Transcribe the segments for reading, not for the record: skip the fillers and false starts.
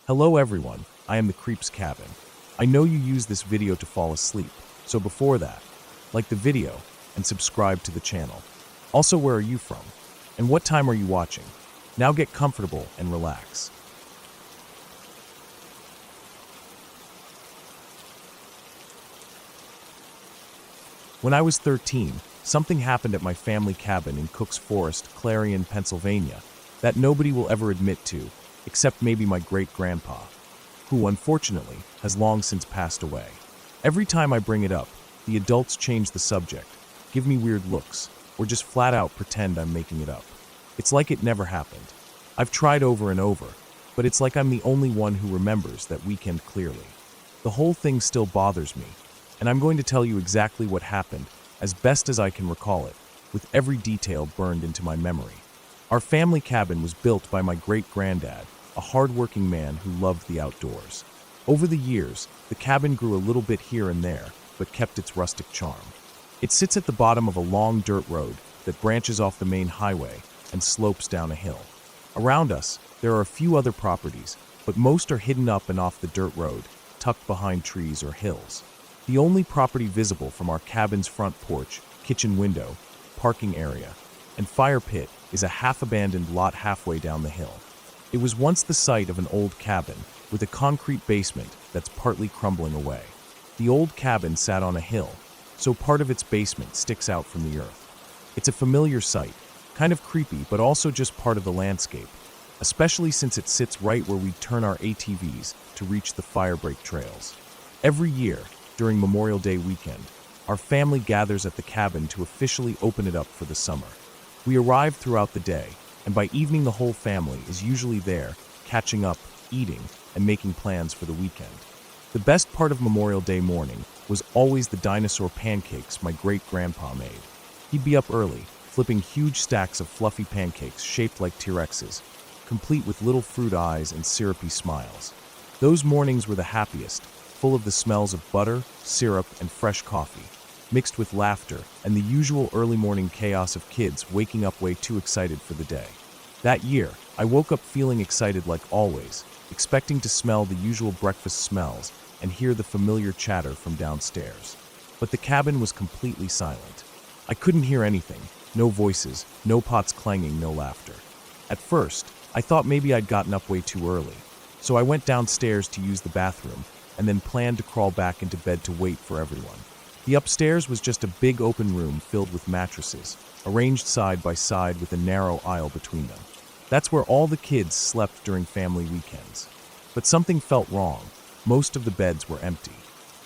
Hello everyone, I am the Creep's Cabin. I know you use this video to fall asleep, so before that, like the video and subscribe to the channel. Also, where are you from? And what time are you watching? Now get comfortable and relax. When I was 13, something happened at my family cabin in Cook's Forest, Clarion, Pennsylvania, that nobody will ever admit to, except maybe my great-grandpa, who, unfortunately, has long since passed away. Every time I bring it up, the adults change the subject, give me weird looks, or just flat out pretend I'm making it up. It's like it never happened. I've tried over and over, but it's like I'm the only one who remembers that weekend clearly. The whole thing still bothers me, and I'm going to tell you exactly what happened, as best as I can recall it, with every detail burned into my memory. Our family cabin was built by my great-granddad, a hard-working man who loved the outdoors. Over the years, the cabin grew a little bit here and there, but kept its rustic charm. It sits at the bottom of a long dirt road that branches off the main highway and slopes down a hill. Around us, there are a few other properties, but most are hidden up and off the dirt road, tucked behind trees or hills. The only property visible from our cabin's front porch, kitchen window, parking area, and fire pit is a half-abandoned lot halfway down the hill. It was once the site of an old cabin with a concrete basement that's partly crumbling away. The old cabin sat on a hill, so part of its basement sticks out from the earth. It's a familiar sight, kind of creepy but also just part of the landscape, especially since it sits right where we turn our ATVs to reach the firebreak trails. Every year, during Memorial Day weekend, our family gathers at the cabin to officially open it up for the summer. We arrive throughout the day, and by evening the whole family is usually there, catching up, eating, and making plans for the weekend. The best part of Memorial Day morning was always the dinosaur pancakes my great-grandpa made. He'd be up early, flipping huge stacks of fluffy pancakes shaped like T-Rexes, complete with little fruit eyes and syrupy smiles. Those mornings were the happiest, full of the smells of butter, syrup, and fresh coffee, mixed with laughter and the usual early morning chaos of kids waking up way too excited for the day. That year, I woke up feeling excited like always, expecting to smell the usual breakfast smells and hear the familiar chatter from downstairs. But the cabin was completely silent. I couldn't hear anything, no voices, no pots clanging, no laughter. At first, I thought maybe I'd gotten up way too early, so I went downstairs to use the bathroom and then planned to crawl back into bed to wait for everyone. The upstairs was just a big open room filled with mattresses, arranged side by side with a narrow aisle between them. That's where all the kids slept during family weekends. But something felt wrong. Most of the beds were empty.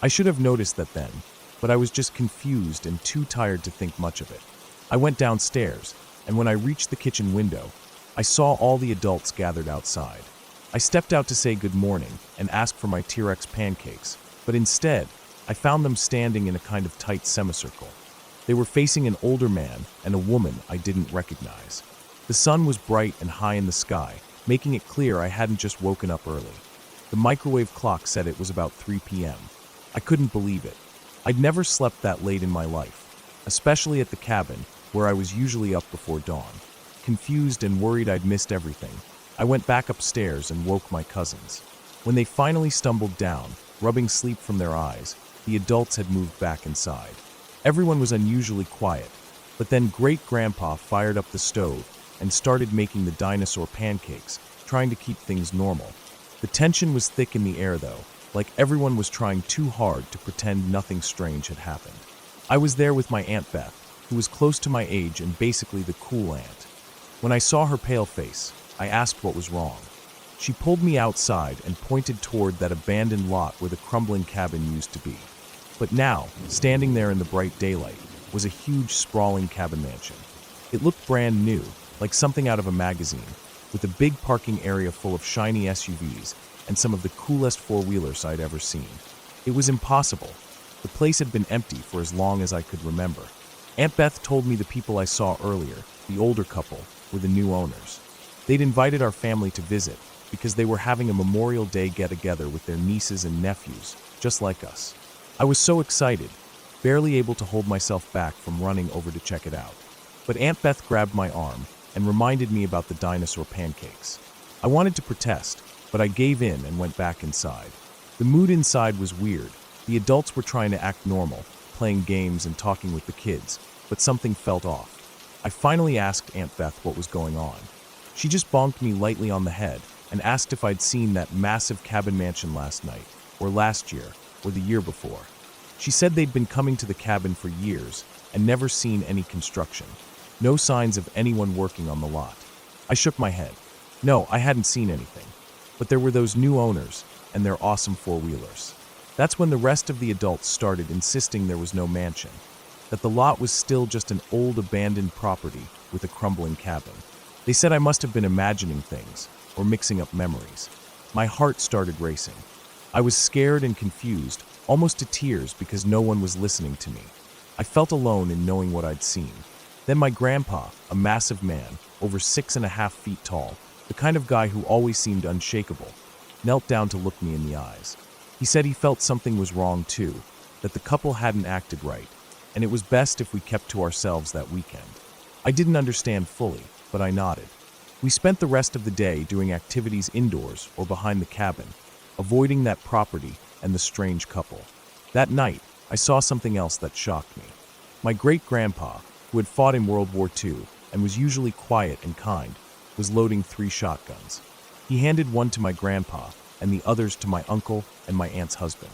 I should have noticed that then, but I was just confused and too tired to think much of it. I went downstairs, and when I reached the kitchen window, I saw all the adults gathered outside. I stepped out to say good morning and ask for my T-Rex pancakes, but instead, I found them standing in a kind of tight semicircle. They were facing an older man and a woman I didn't recognize. The sun was bright and high in the sky, making it clear I hadn't just woken up early. The microwave clock said it was about 3 p.m. I couldn't believe it. I'd never slept that late in my life, especially at the cabin, where I was usually up before dawn. Confused and worried I'd missed everything, I went back upstairs and woke my cousins. When they finally stumbled down, rubbing sleep from their eyes, the adults had moved back inside. Everyone was unusually quiet, but then great-grandpa fired up the stove and started making the dinosaur pancakes, trying to keep things normal. The tension was thick in the air though, like everyone was trying too hard to pretend nothing strange had happened. I was there with my Aunt Beth, who was close to my age and basically the cool aunt. When I saw her pale face, I asked what was wrong. She pulled me outside and pointed toward that abandoned lot where the crumbling cabin used to be. But now, standing there in the bright daylight, was a huge sprawling cabin mansion. It looked brand new, like something out of a magazine, with a big parking area full of shiny SUVs and some of the coolest four-wheelers I'd ever seen. It was impossible. The place had been empty for as long as I could remember. Aunt Beth told me the people I saw earlier, the older couple, were the new owners. They'd invited our family to visit because they were having a Memorial Day get-together with their nieces and nephews, just like us. I was so excited, barely able to hold myself back from running over to check it out. But Aunt Beth grabbed my arm and reminded me about the dinosaur pancakes. I wanted to protest, but I gave in and went back inside. The mood inside was weird. The adults were trying to act normal, playing games and talking with the kids, but something felt off. I finally asked Aunt Beth what was going on. She just bonked me lightly on the head and asked if I'd seen that massive cabin mansion last night, or last year, or the year before. She said they'd been coming to the cabin for years and never seen any construction. No signs of anyone working on the lot. I shook my head. No, I hadn't seen anything. But there were those new owners and their awesome four-wheelers. That's when the rest of the adults started insisting there was no mansion, that the lot was still just an old abandoned property with a crumbling cabin. They said I must have been imagining things or mixing up memories. My heart started racing. I was scared and confused, almost to tears because no one was listening to me. I felt alone in knowing what I'd seen. Then my grandpa, a massive man, over 6.5 feet tall, the kind of guy who always seemed unshakable, knelt down to look me in the eyes. He said he felt something was wrong too, that the couple hadn't acted right, and it was best if we kept to ourselves that weekend. I didn't understand fully, but I nodded. We spent the rest of the day doing activities indoors or behind the cabin, avoiding that property and the strange couple. That night, I saw something else that shocked me. My great-grandpa, who had fought in World War II and was usually quiet and kind, was loading 3 shotguns. He handed one to my grandpa and the others to my uncle and my aunt's husband.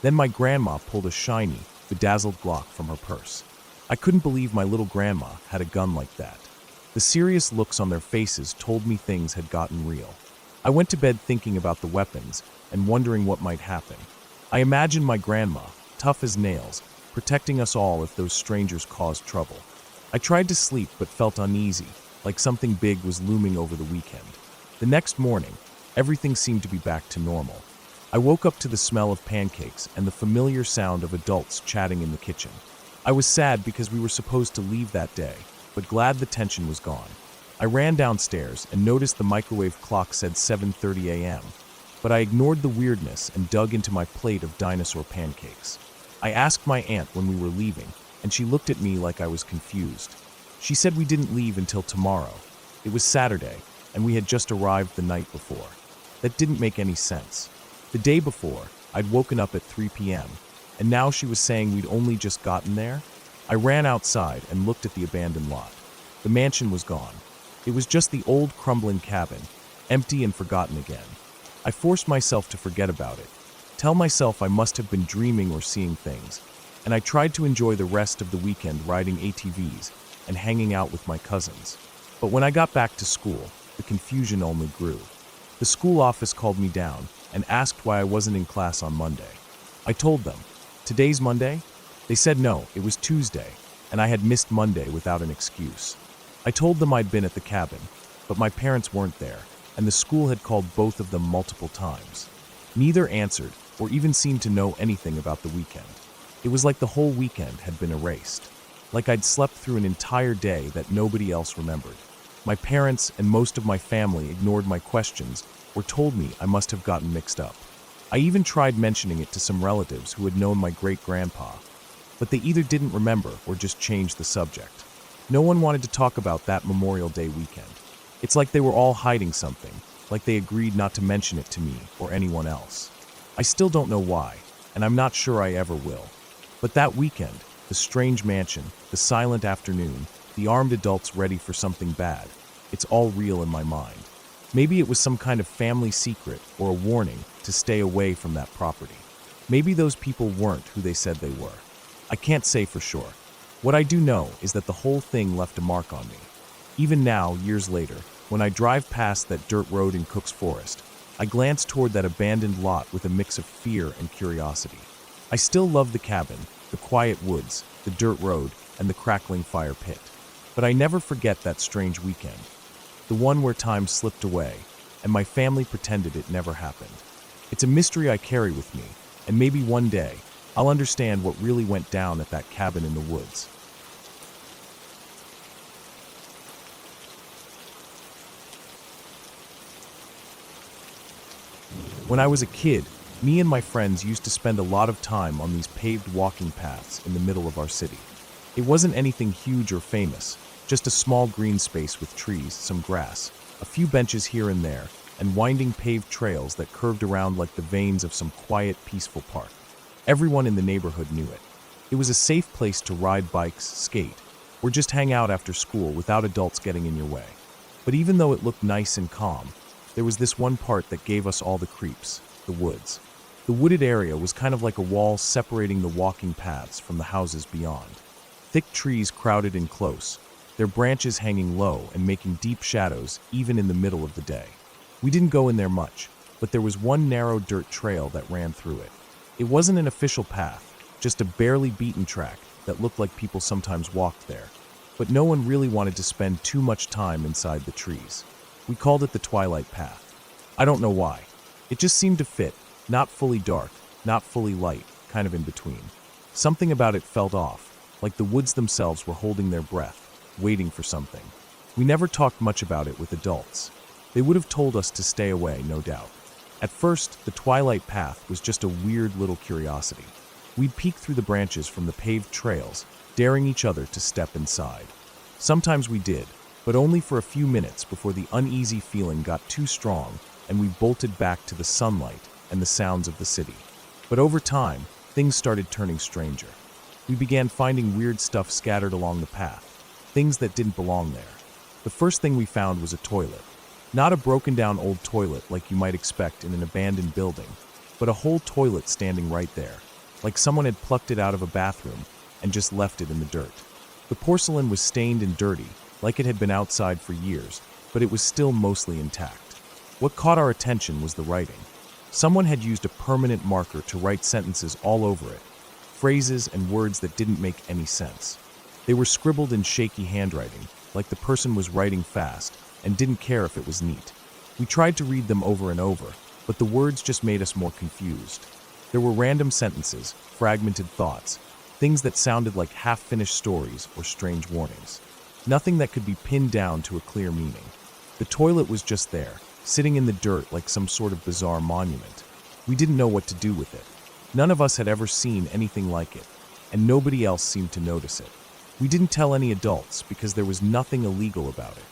Then my grandma pulled a shiny, bedazzled Glock from her purse. I couldn't believe my little grandma had a gun like that. The serious looks on their faces told me things had gotten real. I went to bed thinking about the weapons and wondering what might happen. I imagined my grandma, tough as nails, protecting us all if those strangers caused trouble. I tried to sleep but felt uneasy, like something big was looming over the weekend. The next morning, everything seemed to be back to normal. I woke up to the smell of pancakes and the familiar sound of adults chatting in the kitchen. I was sad because we were supposed to leave that day, but glad the tension was gone. I ran downstairs and noticed the microwave clock said 7:30 a.m., but I ignored the weirdness and dug into my plate of dinosaur pancakes. I asked my aunt when we were leaving, and she looked at me like I was confused. She said we didn't leave until tomorrow. It was Saturday, and we had just arrived the night before. That didn't make any sense. The day before, I'd woken up at 3 p.m., and now she was saying we'd only just gotten there? I ran outside and looked at the abandoned lot. The mansion was gone. It was just the old crumbling cabin, empty and forgotten again. I forced myself to forget about it, tell myself I must have been dreaming or seeing things, and I tried to enjoy the rest of the weekend riding ATVs and hanging out with my cousins. But when I got back to school, the confusion only grew. The school office called me down and asked why I wasn't in class on Monday. I told them, "Today's Monday?" They said no, it was Tuesday, and I had missed Monday without an excuse. I told them I'd been at the cabin, but my parents weren't there, and the school had called both of them multiple times. Neither answered or even seemed to know anything about the weekend. It was like the whole weekend had been erased, like I'd slept through an entire day that nobody else remembered. My parents and most of my family ignored my questions or told me I must have gotten mixed up. I even tried mentioning it to some relatives who had known my great-grandpa, but they either didn't remember or just changed the subject. No one wanted to talk about that Memorial Day weekend. It's like they were all hiding something, like they agreed not to mention it to me or anyone else. I still don't know why, and I'm not sure I ever will. But that weekend, the strange mansion, the silent afternoon, the armed adults ready for something bad, it's all real in my mind. Maybe it was some kind of family secret or a warning to stay away from that property. Maybe those people weren't who they said they were. I can't say for sure. What I do know is that the whole thing left a mark on me. Even now, years later, when I drive past that dirt road in Cook's Forest, I glance toward that abandoned lot with a mix of fear and curiosity. I still love the cabin, the quiet woods, the dirt road, and the crackling fire pit. But I never forget that strange weekend. The one where time slipped away, and my family pretended it never happened. It's a mystery I carry with me, and maybe one day, I'll understand what really went down at that cabin in the woods. When I was a kid, me and my friends used to spend a lot of time on these paved walking paths in the middle of our city. It wasn't anything huge or famous, just a small green space with trees, some grass, a few benches here and there, and winding paved trails that curved around like the veins of some quiet, peaceful park. Everyone in the neighborhood knew it. It was a safe place to ride bikes, skate, or just hang out after school without adults getting in your way. But even though it looked nice and calm, there was this one part that gave us all the creeps: the woods. The wooded area was kind of like a wall separating the walking paths from the houses beyond. Thick trees crowded in close, their branches hanging low and making deep shadows even in the middle of the day. We didn't go in there much, but there was one narrow dirt trail that ran through it. It wasn't an official path, just a barely beaten track that looked like people sometimes walked there. But no one really wanted to spend too much time inside the trees. We called it the Twilight Path. I don't know why. It just seemed to fit, not fully dark, not fully light, kind of in between. Something about it felt off, like the woods themselves were holding their breath, waiting for something. We never talked much about it with adults. They would have told us to stay away, no doubt. At first, the Twilight Path was just a weird little curiosity. We'd peek through the branches from the paved trails, daring each other to step inside. Sometimes we did, but only for a few minutes before the uneasy feeling got too strong and we bolted back to the sunlight and the sounds of the city. But over time, things started turning stranger. We began finding weird stuff scattered along the path, things that didn't belong there. The first thing we found was a toilet. Not a broken-down old toilet like you might expect in an abandoned building, but a whole toilet standing right there, like someone had plucked it out of a bathroom and just left it in the dirt. The porcelain was stained and dirty, like it had been outside for years, but it was still mostly intact. What caught our attention was the writing. Someone had used a permanent marker to write sentences all over it, phrases and words that didn't make any sense. They were scribbled in shaky handwriting, like the person was writing fast and didn't care if it was neat. We tried to read them over and over, but the words just made us more confused. There were random sentences, fragmented thoughts, things that sounded like half-finished stories or strange warnings. Nothing that could be pinned down to a clear meaning. The toilet was just there, sitting in the dirt like some sort of bizarre monument. We didn't know what to do with it. None of us had ever seen anything like it, and nobody else seemed to notice it. We didn't tell any adults because there was nothing illegal about it.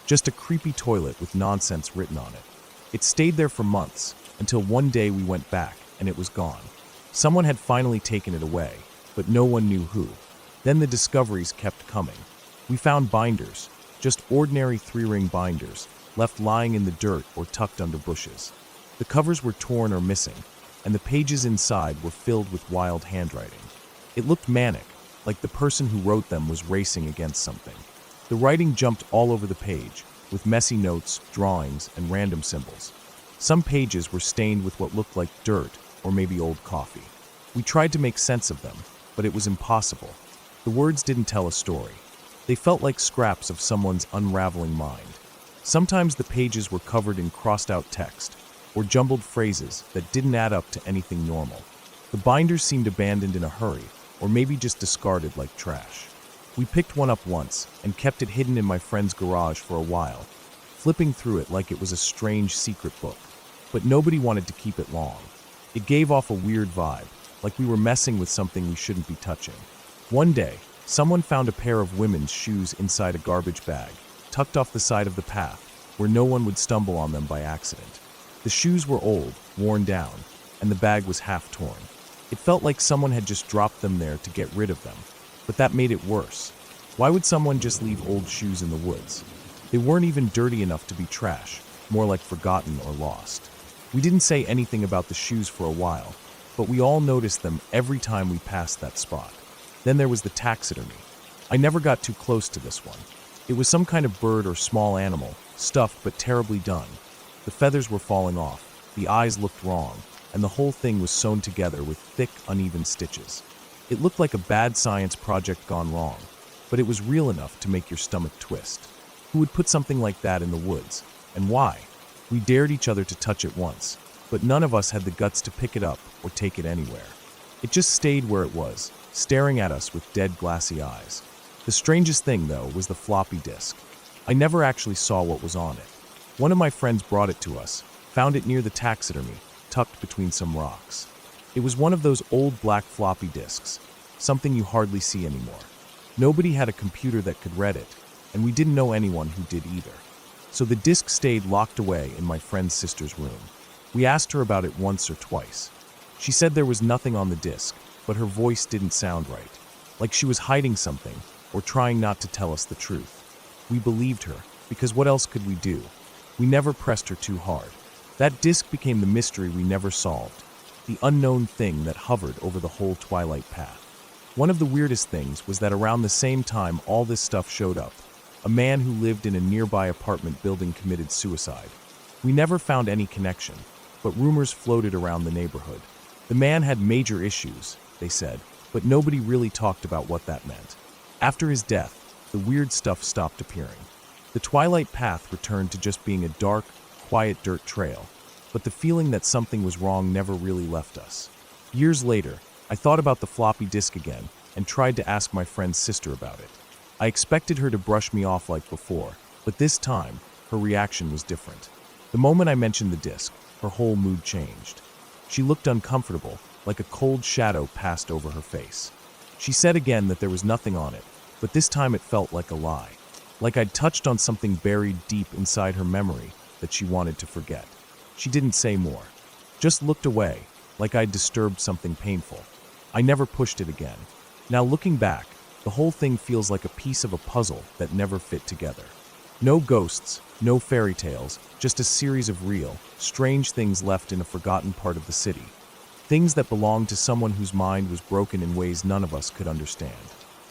Just a creepy toilet with nonsense written on it. It stayed there for months, until one day we went back, and it was gone. Someone had finally taken it away, but no one knew who. Then the discoveries kept coming. We found binders, just ordinary 3-ring binders, left lying in the dirt or tucked under bushes. The covers were torn or missing, and the pages inside were filled with wild handwriting. It looked manic, like the person who wrote them was racing against something. The writing jumped all over the page, with messy notes, drawings, and random symbols. Some pages were stained with what looked like dirt or maybe old coffee. We tried to make sense of them, but it was impossible. The words didn't tell a story. They felt like scraps of someone's unraveling mind. Sometimes the pages were covered in crossed-out text, or jumbled phrases that didn't add up to anything normal. The binders seemed abandoned in a hurry, or maybe just discarded like trash. We picked one up once and kept it hidden in my friend's garage for a while, flipping through it like it was a strange secret book. But nobody wanted to keep it long. It gave off a weird vibe, like we were messing with something we shouldn't be touching. One day, someone found a pair of women's shoes inside a garbage bag, tucked off the side of the path, where no one would stumble on them by accident. The shoes were old, worn down, and the bag was half torn. It felt like someone had just dropped them there to get rid of them, but that made it worse. Why would someone just leave old shoes in the woods? They weren't even dirty enough to be trash, more like forgotten or lost. We didn't say anything about the shoes for a while, but we all noticed them every time we passed that spot. Then there was the taxidermy. I never got too close to this one. It was some kind of bird or small animal, stuffed but terribly done. The feathers were falling off, the eyes looked wrong, and the whole thing was sewn together with thick, uneven stitches. It looked like a bad science project gone wrong, but it was real enough to make your stomach twist. Who would put something like that in the woods, and why? We dared each other to touch it once, but none of us had the guts to pick it up or take it anywhere. It just stayed where it was, staring at us with dead, glassy eyes. The strangest thing, though, was the floppy disk. I never actually saw what was on it. One of my friends brought it to us, found it near the taxidermy, tucked between some rocks. It was one of those old black floppy disks, something you hardly see anymore. Nobody had a computer that could read it, and we didn't know anyone who did either. so the disc stayed locked away in my friend's sister's room. We asked her about it once or twice. She said there was nothing on the disc, but her voice didn't sound right, like she was hiding something or trying not to tell us the truth. We believed her, because what else could we do? We never pressed her too hard. That disc became the mystery we never solved, the unknown thing that hovered over the whole Twilight path. One of the weirdest things was that around the same time all this stuff showed up, a man who lived in a nearby apartment building committed suicide. We never found any connection, but rumors floated around the neighborhood. The man had major issues, they said, but nobody really talked about what that meant. After his death, the weird stuff stopped appearing. The Twilight path returned to just being a dark, quiet dirt trail, but the feeling that something was wrong never really left us. Years later, I thought about the floppy disk again and tried to ask my friend's sister about it. I expected her to brush me off like before, but this time, her reaction was different. The moment I mentioned the disc, her whole mood changed. She looked uncomfortable, like a cold shadow passed over her face. She said again that there was nothing on it, but this time it felt like a lie. Like I'd touched on something buried deep inside her memory that she wanted to forget. She didn't say more, just looked away, like I'd disturbed something painful. I never pushed it again. Now looking back, the whole thing feels like a piece of a puzzle that never fit together. No ghosts, no fairy tales, just a series of real, strange things left in a forgotten part of the city. Things that belonged to someone whose mind was broken in ways none of us could understand.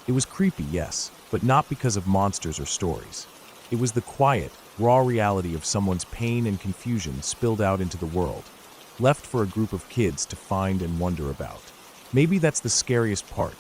It was creepy, yes, but not because of monsters or stories. It was the quiet, raw reality of someone's pain and confusion spilled out into the world, left for a group of kids to find and wonder about. Maybe that's the scariest part,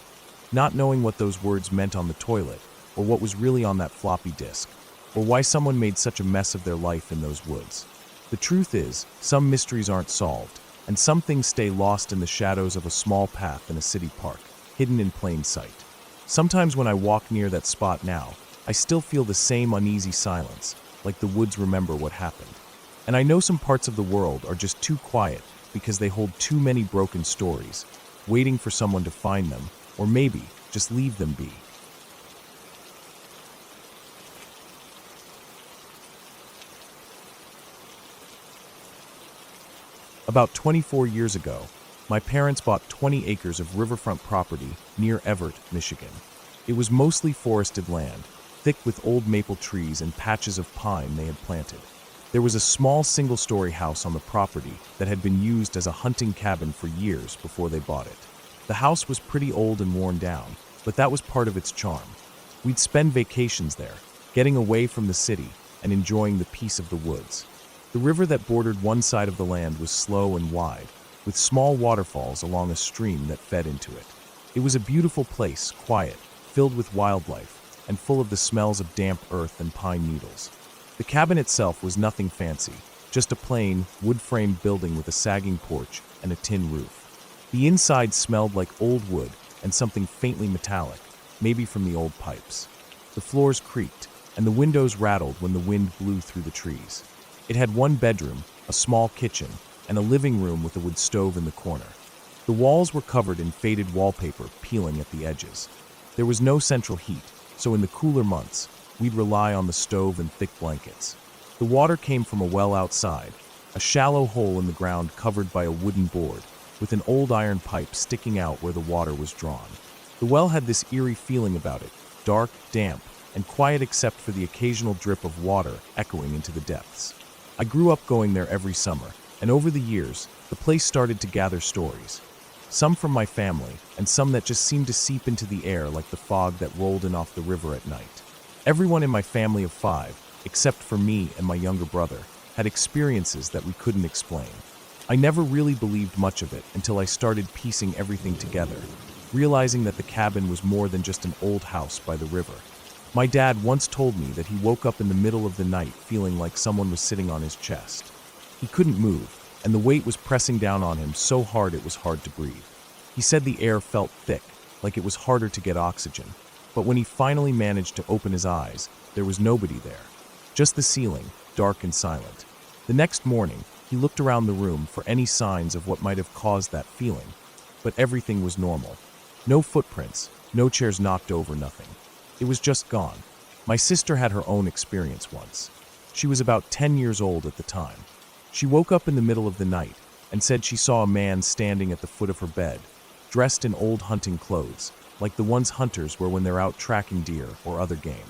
not knowing what those words meant on the toilet, or what was really on that floppy disk, or why someone made such a mess of their life in those woods. The truth is, some mysteries aren't solved, and some things stay lost in the shadows of a small path in a city park, hidden in plain sight. Sometimes when I walk near that spot now, I still feel the same uneasy silence, like the woods remember what happened. And I know some parts of the world are just too quiet because they hold too many broken stories, waiting for someone to find them, or maybe just leave them be. About 24 years ago, my parents bought 20 acres of riverfront property near Everett, Michigan. It was mostly forested land, thick with old maple trees and patches of pine they had planted. There was a small single-story house on the property that had been used as a hunting cabin for years before they bought it. The house was pretty old and worn down, but that was part of its charm. We'd spend vacations there, getting away from the city and enjoying the peace of the woods. The river that bordered one side of the land was slow and wide, with small waterfalls along a stream that fed into it. It was a beautiful place, quiet, filled with wildlife, and full of the smells of damp earth and pine needles. The cabin itself was nothing fancy, just a plain, wood-framed building with a sagging porch and a tin roof. The inside smelled like old wood and something faintly metallic, maybe from the old pipes. The floors creaked, and the windows rattled when the wind blew through the trees. It had one bedroom, a small kitchen, and a living room with a wood stove in the corner. The walls were covered in faded wallpaper peeling at the edges. There was no central heat, so in the cooler months, we'd rely on the stove and thick blankets. The water came from a well outside, a shallow hole in the ground covered by a wooden board, with an old iron pipe sticking out where the water was drawn. The well had this eerie feeling about it, dark, damp, and quiet except for the occasional drip of water echoing into the depths. I grew up going there every summer, and over the years, the place started to gather stories. Some from my family, and some that just seemed to seep into the air like the fog that rolled in off the river at night. Everyone in my family of 5, except for me and my younger brother, had experiences that we couldn't explain. I never really believed much of it until I started piecing everything together, realizing that the cabin was more than just an old house by the river. My dad once told me that he woke up in the middle of the night feeling like someone was sitting on his chest. He couldn't move, and the weight was pressing down on him so hard it was hard to breathe. He said the air felt thick, like it was harder to get oxygen, but when he finally managed to open his eyes, there was nobody there. Just the ceiling, dark and silent. The next morning, he looked around the room for any signs of what might have caused that feeling, but everything was normal. No footprints, no chairs knocked over, nothing. It was just gone. My sister had her own experience once. She was about 10 years old at the time. She woke up in the middle of the night and said she saw a man standing at the foot of her bed, dressed in old hunting clothes, like the ones hunters wear when they're out tracking deer or other game.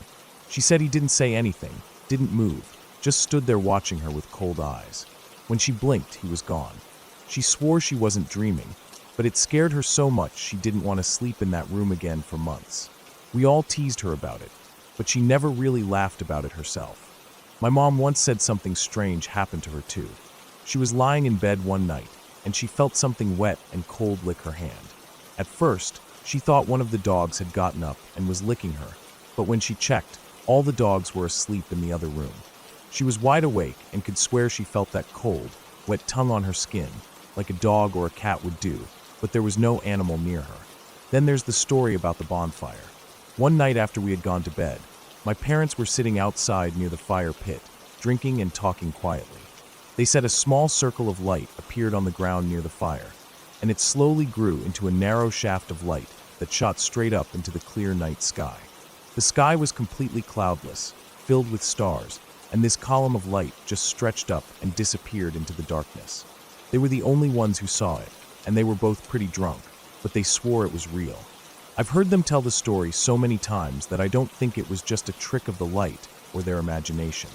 She said he didn't say anything, didn't move, just stood there watching her with cold eyes. When she blinked, he was gone. She swore she wasn't dreaming, but it scared her so much she didn't want to sleep in that room again for months. We all teased her about it, but she never really laughed about it herself. My mom once said something strange happened to her too. She was lying in bed one night, and she felt something wet and cold lick her hand. At first, she thought one of the dogs had gotten up and was licking her, but when she checked, all the dogs were asleep in the other room. She was wide awake and could swear she felt that cold, wet tongue on her skin, like a dog or a cat would do, but there was no animal near her. Then there's the story about the bonfire. One night after we had gone to bed, my parents were sitting outside near the fire pit, drinking and talking quietly. They said a small circle of light appeared on the ground near the fire, and it slowly grew into a narrow shaft of light that shot straight up into the clear night sky. The sky was completely cloudless, filled with stars, and this column of light just stretched up and disappeared into the darkness. They were the only ones who saw it, and they were both pretty drunk, but they swore it was real. I've heard them tell the story so many times that I don't think it was just a trick of the light or their imagination.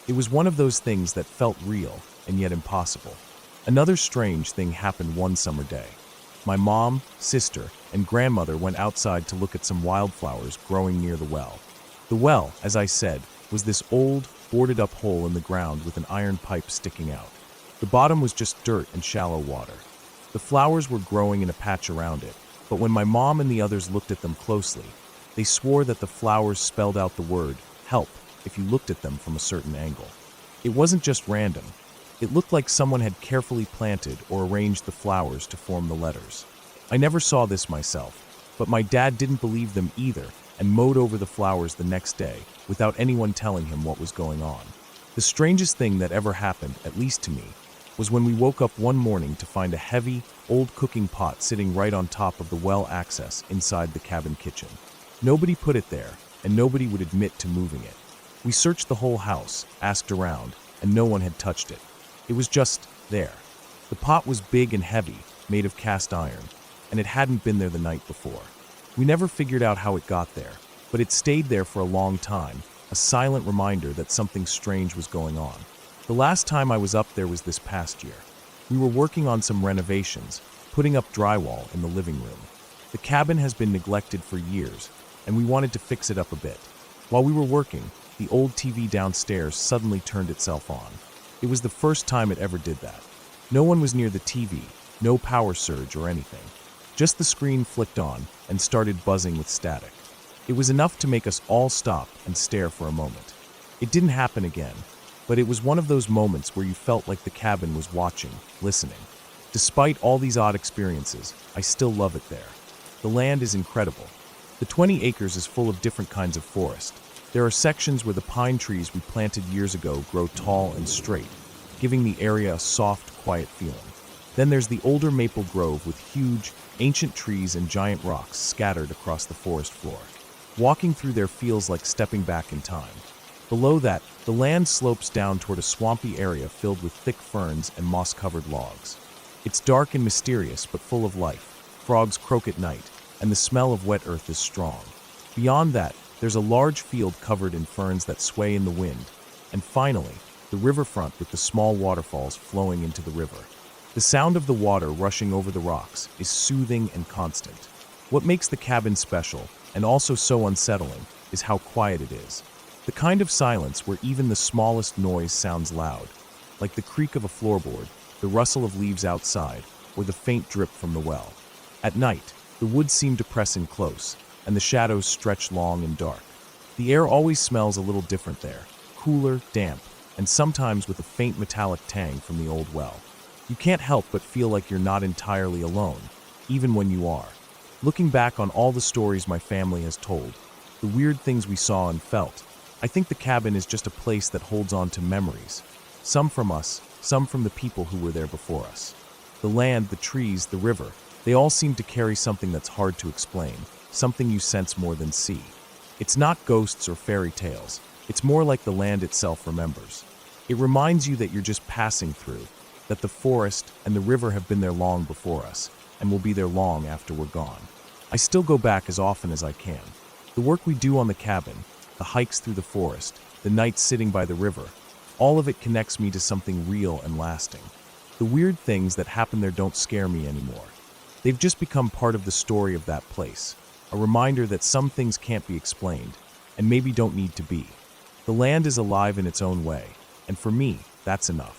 It was one of those things that felt real and yet impossible. Another strange thing happened one summer day. My mom, sister, and grandmother went outside to look at some wildflowers growing near the well. The well, as I said, was this old, boarded-up hole in the ground with an iron pipe sticking out. The bottom was just dirt and shallow water. The flowers were growing in a patch around it, but when my mom and the others looked at them closely, they swore that the flowers spelled out the word help if you looked at them from a certain angle. It wasn't just random. It looked like someone had carefully planted or arranged the flowers to form the letters. I never saw this myself, but my dad didn't believe them either and mowed over the flowers the next day without anyone telling him what was going on. The strangest thing that ever happened, at least to me, was when we woke up one morning to find a heavy, old cooking pot sitting right on top of the well access inside the cabin kitchen. Nobody put it there, and nobody would admit to moving it. We searched the whole house, asked around, and no one had touched it. It was just there. The pot was big and heavy, made of cast iron, and it hadn't been there the night before. We never figured out how it got there, but it stayed there for a long time, a silent reminder that something strange was going on. The last time I was up there was this past year. We were working on some renovations, putting up drywall in the living room. The cabin has been neglected for years, and we wanted to fix it up a bit. While we were working, the old TV downstairs suddenly turned itself on. It was the first time it ever did that. No one was near the TV, no power surge or anything. Just the screen flicked on and started buzzing with static. It was enough to make us all stop and stare for a moment. It didn't happen again, but it was one of those moments where you felt like the cabin was watching, listening. Despite all these odd experiences, I still love it there. The land is incredible. The 20 acres is full of different kinds of forest. There are sections where the pine trees we planted years ago grow tall and straight, giving the area a soft, quiet feeling. Then there's the older maple grove with huge, ancient trees and giant rocks scattered across the forest floor. Walking through there feels like stepping back in time. Below that, the land slopes down toward a swampy area filled with thick ferns and moss-covered logs. It's dark and mysterious, but full of life. Frogs croak at night, and the smell of wet earth is strong. Beyond that, there's a large field covered in ferns that sway in the wind. And finally, the riverfront with the small waterfalls flowing into the river. The sound of the water rushing over the rocks is soothing and constant. What makes the cabin special, and also so unsettling, is how quiet it is. The kind of silence where even the smallest noise sounds loud, like the creak of a floorboard, the rustle of leaves outside, or the faint drip from the well. At night, the woods seem to press in close, and the shadows stretch long and dark. The air always smells a little different there, cooler, damp, and sometimes with a faint metallic tang from the old well. You can't help but feel like you're not entirely alone, even when you are. Looking back on all the stories my family has told, the weird things we saw and felt, I think the cabin is just a place that holds on to memories. Some from us, some from the people who were there before us. The land, the trees, the river, they all seem to carry something that's hard to explain, something you sense more than see. It's not ghosts or fairy tales. It's more like the land itself remembers. It reminds you that you're just passing through, that the forest and the river have been there long before us, and will be there long after we're gone. I still go back as often as I can. The work we do on the cabin, the hikes through the forest, the nights sitting by the river, all of it connects me to something real and lasting. The weird things that happen there don't scare me anymore. They've just become part of the story of that place, a reminder that some things can't be explained, and maybe don't need to be. The land is alive in its own way, and for me, that's enough.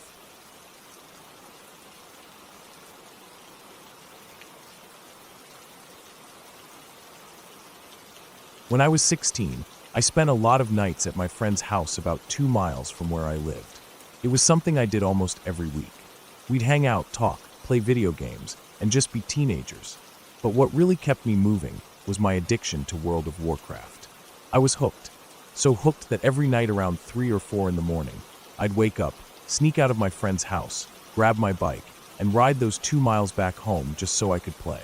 When I was 16, I spent a lot of nights at my friend's house about 2 miles from where I lived. It was something I did almost every week. We'd hang out, talk, play video games, and just be teenagers. But what really kept me moving was my addiction to World of Warcraft. I was hooked. So hooked that every night around 3 or 4 in the morning, I'd wake up, sneak out of my friend's house, grab my bike, and ride those 2 miles back home just so I could play.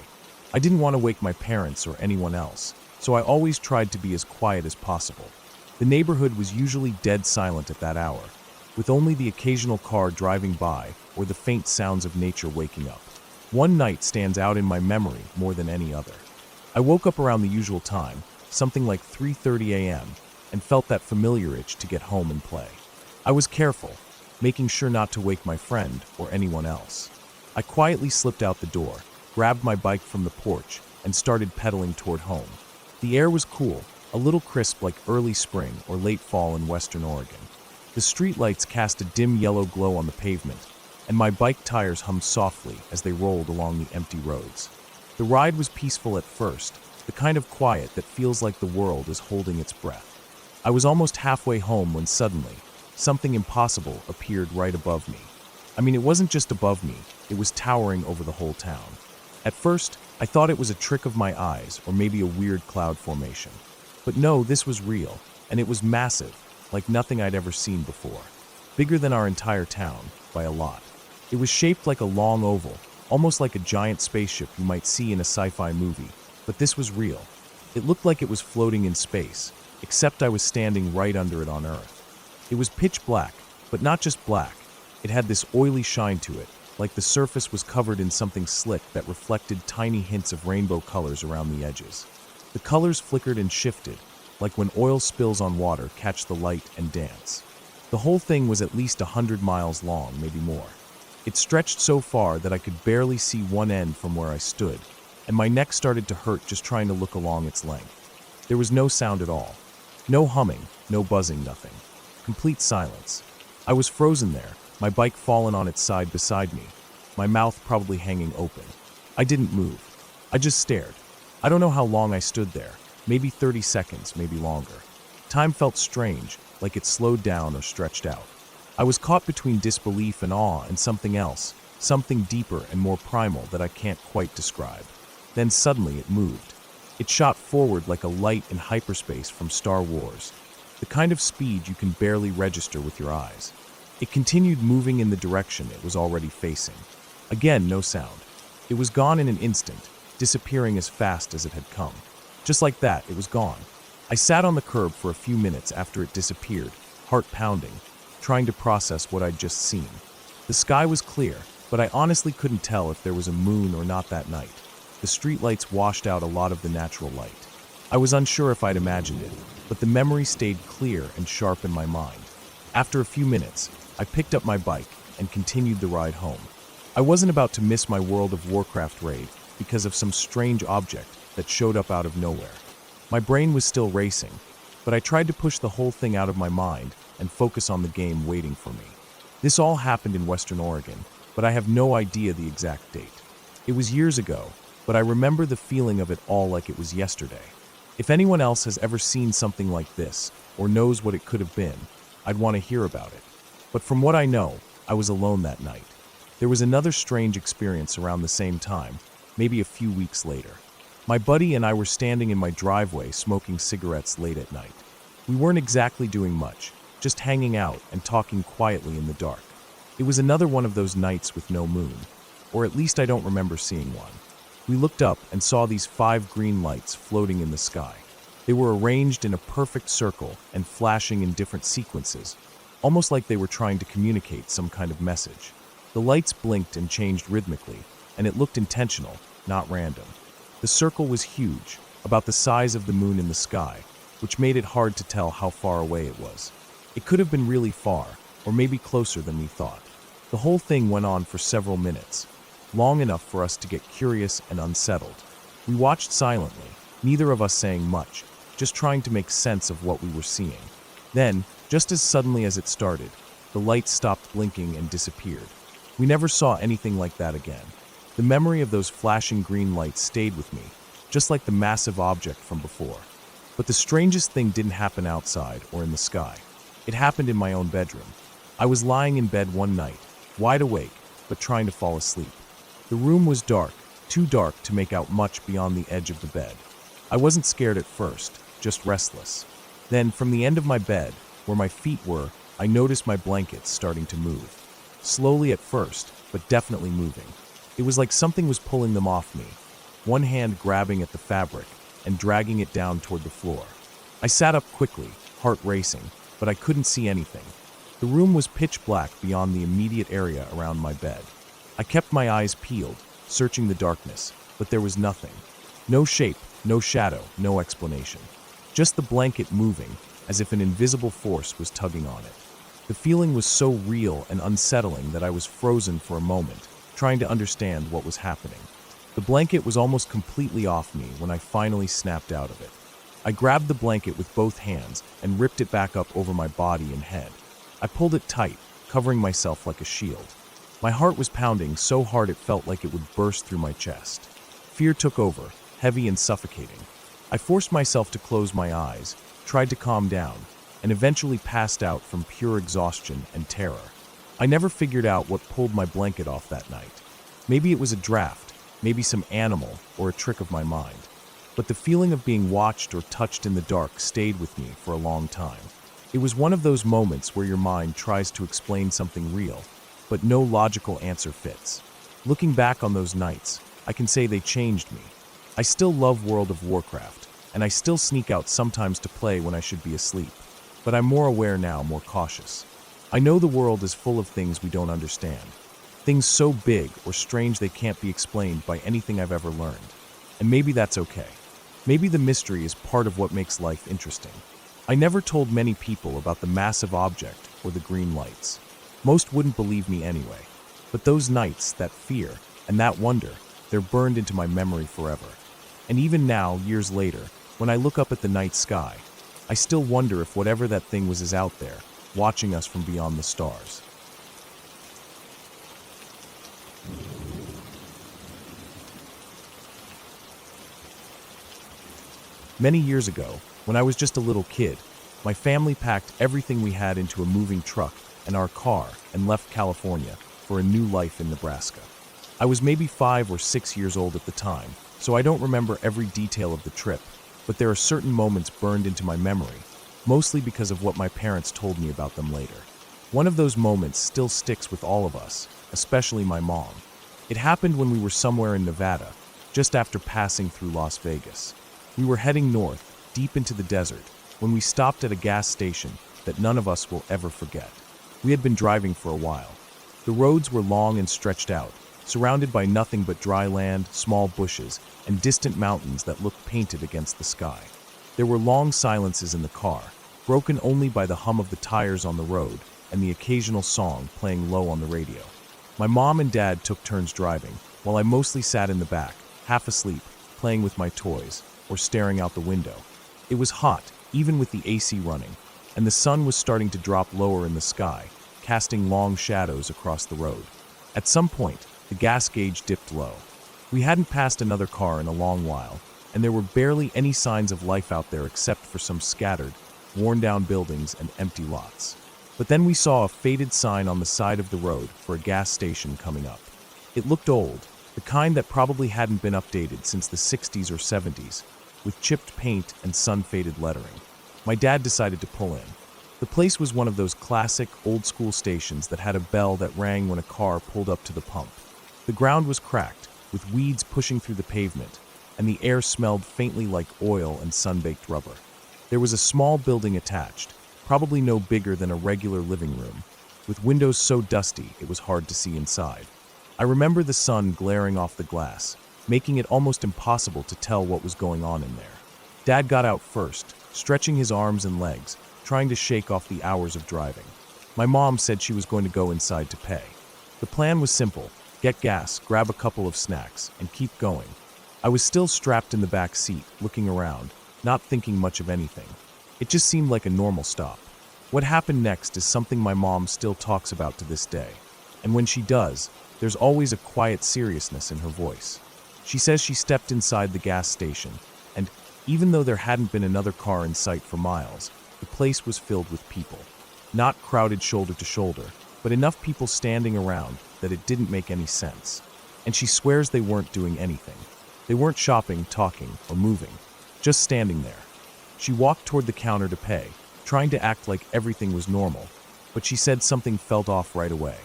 I didn't want to wake my parents or anyone else, so I always tried to be as quiet as possible. The neighborhood was usually dead silent at that hour, with only the occasional car driving by or the faint sounds of nature waking up. One night stands out in my memory more than any other. I woke up around the usual time, something like 3:30 a.m., and felt that familiar itch to get home and play. I was careful, making sure not to wake my friend or anyone else. I quietly slipped out the door, grabbed my bike from the porch, and started pedaling toward home. The air was cool, a little crisp like early spring or late fall in western Oregon. The streetlights cast a dim yellow glow on the pavement, and my bike tires hummed softly as they rolled along the empty roads. The ride was peaceful at first, the kind of quiet that feels like the world is holding its breath. I was almost halfway home when suddenly, something impossible appeared right above me. I mean, it wasn't just above me, it was towering over the whole town. At first, I thought it was a trick of my eyes or maybe a weird cloud formation. But no, this was real, and it was massive, like nothing I'd ever seen before. Bigger than our entire town, by a lot. It was shaped like a long oval, almost like a giant spaceship you might see in a sci-fi movie, but this was real. It looked like it was floating in space, except I was standing right under it on Earth. It was pitch black, but not just black. It had this oily shine to it, like the surface was covered in something slick that reflected tiny hints of rainbow colors around the edges. The colors flickered and shifted, like when oil spills on water catch the light and dance. The whole thing was at least 100 miles long, maybe more. It stretched so far that I could barely see one end from where I stood, and my neck started to hurt just trying to look along its length. There was no sound at all. No humming, no buzzing, nothing. Complete silence. I was frozen there, my bike fallen on its side beside me, my mouth probably hanging open. I didn't move. I just stared. I don't know how long I stood there, maybe 30 seconds, maybe longer. Time felt strange, like it slowed down or stretched out. I was caught between disbelief and awe and something else, something deeper and more primal that I can't quite describe. Then suddenly it moved. It shot forward like a light in hyperspace from Star Wars, the kind of speed you can barely register with your eyes. It continued moving in the direction it was already facing. Again, no sound. It was gone in an instant, disappearing as fast as it had come. Just like that, it was gone. I sat on the curb for a few minutes after it disappeared, heart pounding, trying to process what I'd just seen. The sky was clear, but I honestly couldn't tell if there was a moon or not that night. The streetlights washed out a lot of the natural light. I was unsure if I'd imagined it, but the memory stayed clear and sharp in my mind. After a few minutes, I picked up my bike and continued the ride home. I wasn't about to miss my World of Warcraft raid because of some strange object that showed up out of nowhere. My brain was still racing, but I tried to push the whole thing out of my mind and focus on the game waiting for me. This all happened in Western Oregon, but I have no idea the exact date. It was years ago, but I remember the feeling of it all like it was yesterday. If anyone else has ever seen something like this, or knows what it could have been, I'd want to hear about it. But from what I know, I was alone that night. There was another strange experience around the same time, maybe a few weeks later. My buddy and I were standing in my driveway smoking cigarettes late at night. We weren't exactly doing much, just hanging out and talking quietly in the dark. It was another one of those nights with no moon, or at least I don't remember seeing one. We looked up and saw these 5 green lights floating in the sky. They were arranged in a perfect circle and flashing in different sequences, almost like they were trying to communicate some kind of message. The lights blinked and changed rhythmically, and it looked intentional, not random. The circle was huge, about the size of the moon in the sky, which made it hard to tell how far away it was. It could have been really far, or maybe closer than we thought. The whole thing went on for several minutes, long enough for us to get curious and unsettled. We watched silently, neither of us saying much, just trying to make sense of what we were seeing. Then, just as suddenly as it started, the lights stopped blinking and disappeared. We never saw anything like that again. The memory of those flashing green lights stayed with me, just like the massive object from before. But the strangest thing didn't happen outside or in the sky. It happened in my own bedroom. I was lying in bed one night, wide awake, but trying to fall asleep. The room was dark, too dark to make out much beyond the edge of the bed. I wasn't scared at first, just restless. Then, from the end of my bed, where my feet were, I noticed my blankets starting to move. Slowly at first, but definitely moving. It was like something was pulling them off me, one hand grabbing at the fabric and dragging it down toward the floor. I sat up quickly, heart racing, but I couldn't see anything. The room was pitch black beyond the immediate area around my bed. I kept my eyes peeled, searching the darkness, but there was nothing. No shape, no shadow, no explanation. Just the blanket moving, as if an invisible force was tugging on it. The feeling was so real and unsettling that I was frozen for a moment, trying to understand what was happening. The blanket was almost completely off me when I finally snapped out of it. I grabbed the blanket with both hands and ripped it back up over my body and head. I pulled it tight, covering myself like a shield. My heart was pounding so hard it felt like it would burst through my chest. Fear took over, heavy and suffocating. I forced myself to close my eyes, tried to calm down, and eventually passed out from pure exhaustion and terror. I never figured out what pulled my blanket off that night. Maybe it was a draft, maybe some animal, or a trick of my mind. But the feeling of being watched or touched in the dark stayed with me for a long time. It was one of those moments where your mind tries to explain something real, but no logical answer fits. Looking back on those nights, I can say they changed me. I still love World of Warcraft, and I still sneak out sometimes to play when I should be asleep. But I'm more aware now, more cautious. I know the world is full of things we don't understand. Things so big or strange they can't be explained by anything I've ever learned. And maybe that's okay. Maybe the mystery is part of what makes life interesting. I never told many people about the massive object or the green lights. Most wouldn't believe me anyway. But those nights, that fear, and that wonder, they're burned into my memory forever. And even now, years later, when I look up at the night sky, I still wonder if whatever that thing was is out there, watching us from beyond the stars. Many years ago, when I was just a little kid, my family packed everything we had into a moving truck and our car and left California for a new life in Nebraska. I was maybe 5 or 6 years old at the time, so I don't remember every detail of the trip, but there are certain moments burned into my memory, mostly because of what my parents told me about them later. One of those moments still sticks with all of us, especially my mom. It happened when we were somewhere in Nevada, just after passing through Las Vegas. We were heading north, deep into the desert, when we stopped at a gas station that none of us will ever forget. We had been driving for a while. The roads were long and stretched out, surrounded by nothing but dry land, small bushes, and distant mountains that looked painted against the sky. There were long silences in the car, broken only by the hum of the tires on the road and the occasional song playing low on the radio. My mom and dad took turns driving, while I mostly sat in the back, half asleep, playing with my toys, or staring out the window. It was hot, even with the AC running, and the sun was starting to drop lower in the sky, casting long shadows across the road. At some point, the gas gauge dipped low. We hadn't passed another car in a long while, and there were barely any signs of life out there except for some scattered, worn-down buildings and empty lots. But then we saw a faded sign on the side of the road for a gas station coming up. It looked old, the kind that probably hadn't been updated since the 60s or 70s, with chipped paint and sun-faded lettering. My dad decided to pull in. The place was one of those classic, old-school stations that had a bell that rang when a car pulled up to the pump. The ground was cracked, with weeds pushing through the pavement, and the air smelled faintly like oil and sun-baked rubber. There was a small building attached, probably no bigger than a regular living room, with windows so dusty it was hard to see inside. I remember the sun glaring off the glass, making it almost impossible to tell what was going on in there. Dad got out first, stretching his arms and legs, trying to shake off the hours of driving. My mom said she was going to go inside to pay. The plan was simple: get gas, grab a couple of snacks, and keep going. I was still strapped in the back seat, looking around, not thinking much of anything. It just seemed like a normal stop. What happened next is something my mom still talks about to this day. And when she does, there's always a quiet seriousness in her voice. She says she stepped inside the gas station, and even though there hadn't been another car in sight for miles, the place was filled with people. Not crowded shoulder to shoulder, but enough people standing around that it didn't make any sense. And she swears they weren't doing anything. They weren't shopping, talking, or moving, just standing there. She walked toward the counter to pay, trying to act like everything was normal, but she said something felt off right away.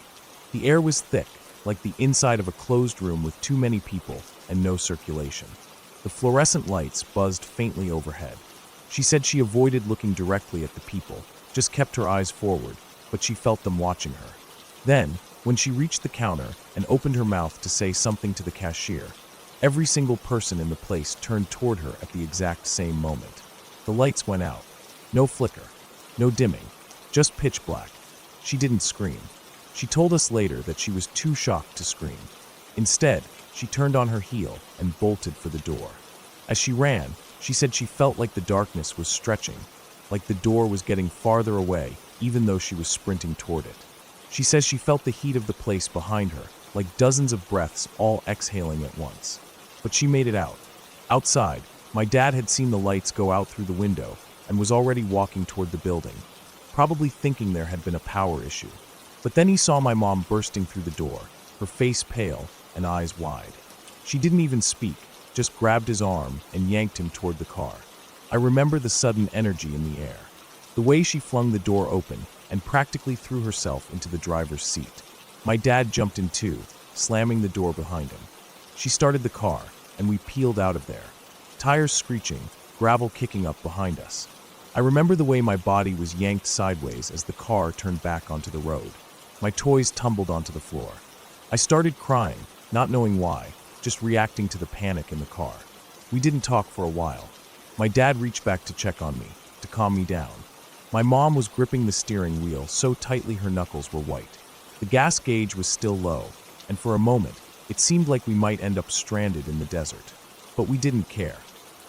The air was thick, like the inside of a closed room with too many people and no circulation. The fluorescent lights buzzed faintly overhead. She said she avoided looking directly at the people, just kept her eyes forward, but she felt them watching her. Then, when she reached the counter and opened her mouth to say something to the cashier, every single person in the place turned toward her at the exact same moment. The lights went out. No flicker, no dimming, just pitch black. She didn't scream. She told us later that she was too shocked to scream. Instead, she turned on her heel and bolted for the door. As she ran, she said she felt like the darkness was stretching, like the door was getting farther away, even though she was sprinting toward it. She says she felt the heat of the place behind her, like dozens of breaths all exhaling at once. But she made it out. Outside, my dad had seen the lights go out through the window and was already walking toward the building, probably thinking there had been a power issue. But then he saw my mom bursting through the door, her face pale and eyes wide. She didn't even speak, just grabbed his arm and yanked him toward the car. I remember the sudden energy in the air, the way she flung the door open and practically threw herself into the driver's seat. My dad jumped in too, slamming the door behind him. She started the car, and we peeled out of there, tires screeching, gravel kicking up behind us. I remember the way my body was yanked sideways as the car turned back onto the road. My toys tumbled onto the floor. I started crying, not knowing why, just reacting to the panic in the car. We didn't talk for a while. My dad reached back to check on me, to calm me down. My mom was gripping the steering wheel so tightly her knuckles were white. The gas gauge was still low, and for a moment, it seemed like we might end up stranded in the desert. But we didn't care.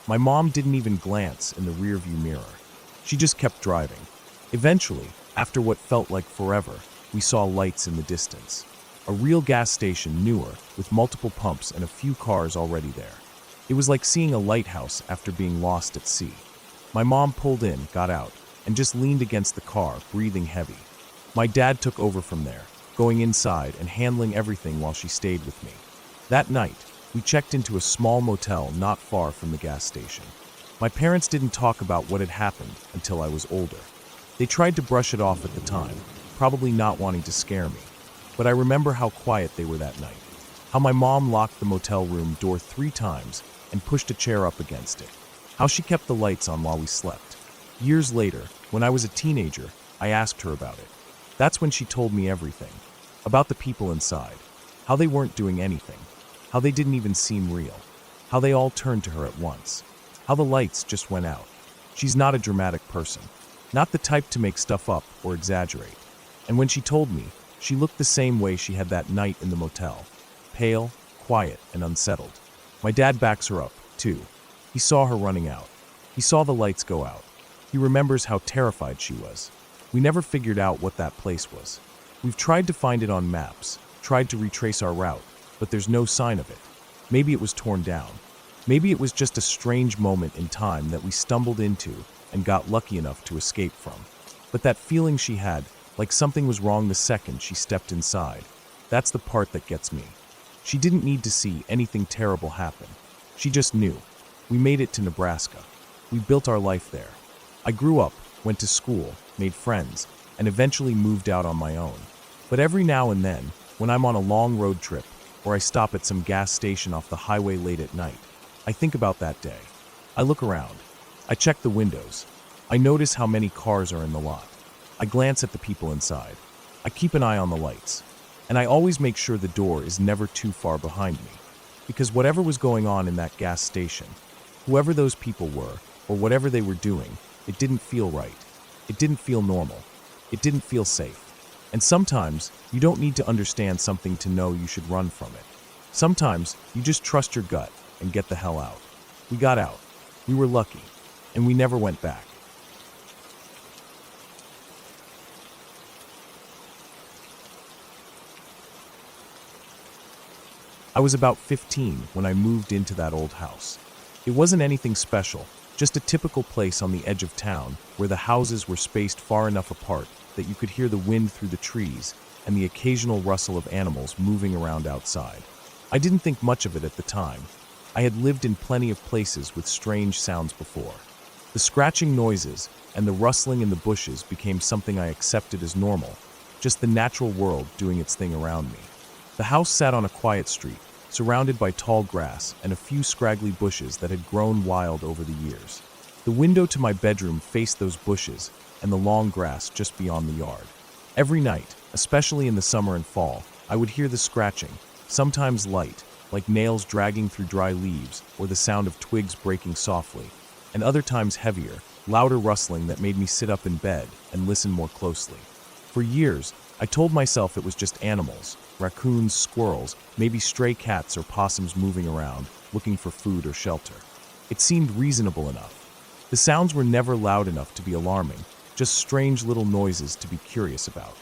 My mom didn't even glance in the rearview mirror. She just kept driving. Eventually, after what felt like forever, we saw lights in the distance. A real gas station, newer, with multiple pumps and a few cars already there. It was like seeing a lighthouse after being lost at sea. My mom pulled in, got out, and just leaned against the car, breathing heavy. My dad took over from there, going inside and handling everything while she stayed with me. That night, we checked into a small motel not far from the gas station. My parents didn't talk about what had happened until I was older. They tried to brush it off at the time, probably not wanting to scare me. But I remember how quiet they were that night, how my mom locked the motel room door 3 times and pushed a chair up against it, how she kept the lights on while we slept. Years later, when I was a teenager, I asked her about it. That's when she told me everything, about the people inside, how they weren't doing anything, how they didn't even seem real, how they all turned to her at once, how the lights just went out. She's not a dramatic person, not the type to make stuff up or exaggerate. And when she told me, she looked the same way she had that night in the motel, pale, quiet, and unsettled. My dad backs her up, too. He saw her running out. He saw the lights go out. He remembers how terrified she was. We never figured out what that place was. We've tried to find it on maps, tried to retrace our route, but there's no sign of it. Maybe it was torn down. Maybe it was just a strange moment in time that we stumbled into and got lucky enough to escape from. But that feeling she had, like something was wrong the second she stepped inside, that's the part that gets me. She didn't need to see anything terrible happen. She just knew. We made it to Nebraska. We built our life there. I grew up, went to school, made friends, and eventually moved out on my own. But every now and then, when I'm on a long road trip, or I stop at some gas station off the highway late at night, I think about that day. I look around. I check the windows. I notice how many cars are in the lot. I glance at the people inside. I keep an eye on the lights. And I always make sure the door is never too far behind me. Because whatever was going on in that gas station, whoever those people were, or whatever they were doing, it didn't feel right. It didn't feel normal. It didn't feel safe. And sometimes, you don't need to understand something to know you should run from it. Sometimes, you just trust your gut and get the hell out. We got out. We were lucky. And we never went back. I was about 15 when I moved into that old house. It wasn't anything special, just a typical place on the edge of town where the houses were spaced far enough apart that you could hear the wind through the trees and the occasional rustle of animals moving around outside. I didn't think much of it at the time. I had lived in plenty of places with strange sounds before. The scratching noises and the rustling in the bushes became something I accepted as normal, just the natural world doing its thing around me. The house sat on a quiet street, surrounded by tall grass and a few scraggly bushes that had grown wild over the years. The window to my bedroom faced those bushes and the long grass just beyond the yard. Every night, especially in the summer and fall, I would hear the scratching, sometimes light, like nails dragging through dry leaves or the sound of twigs breaking softly, and other times heavier, louder rustling that made me sit up in bed and listen more closely. For years, I told myself it was just animals, raccoons, squirrels, maybe stray cats or possums moving around, looking for food or shelter. It seemed reasonable enough. The sounds were never loud enough to be alarming, just strange little noises to be curious about.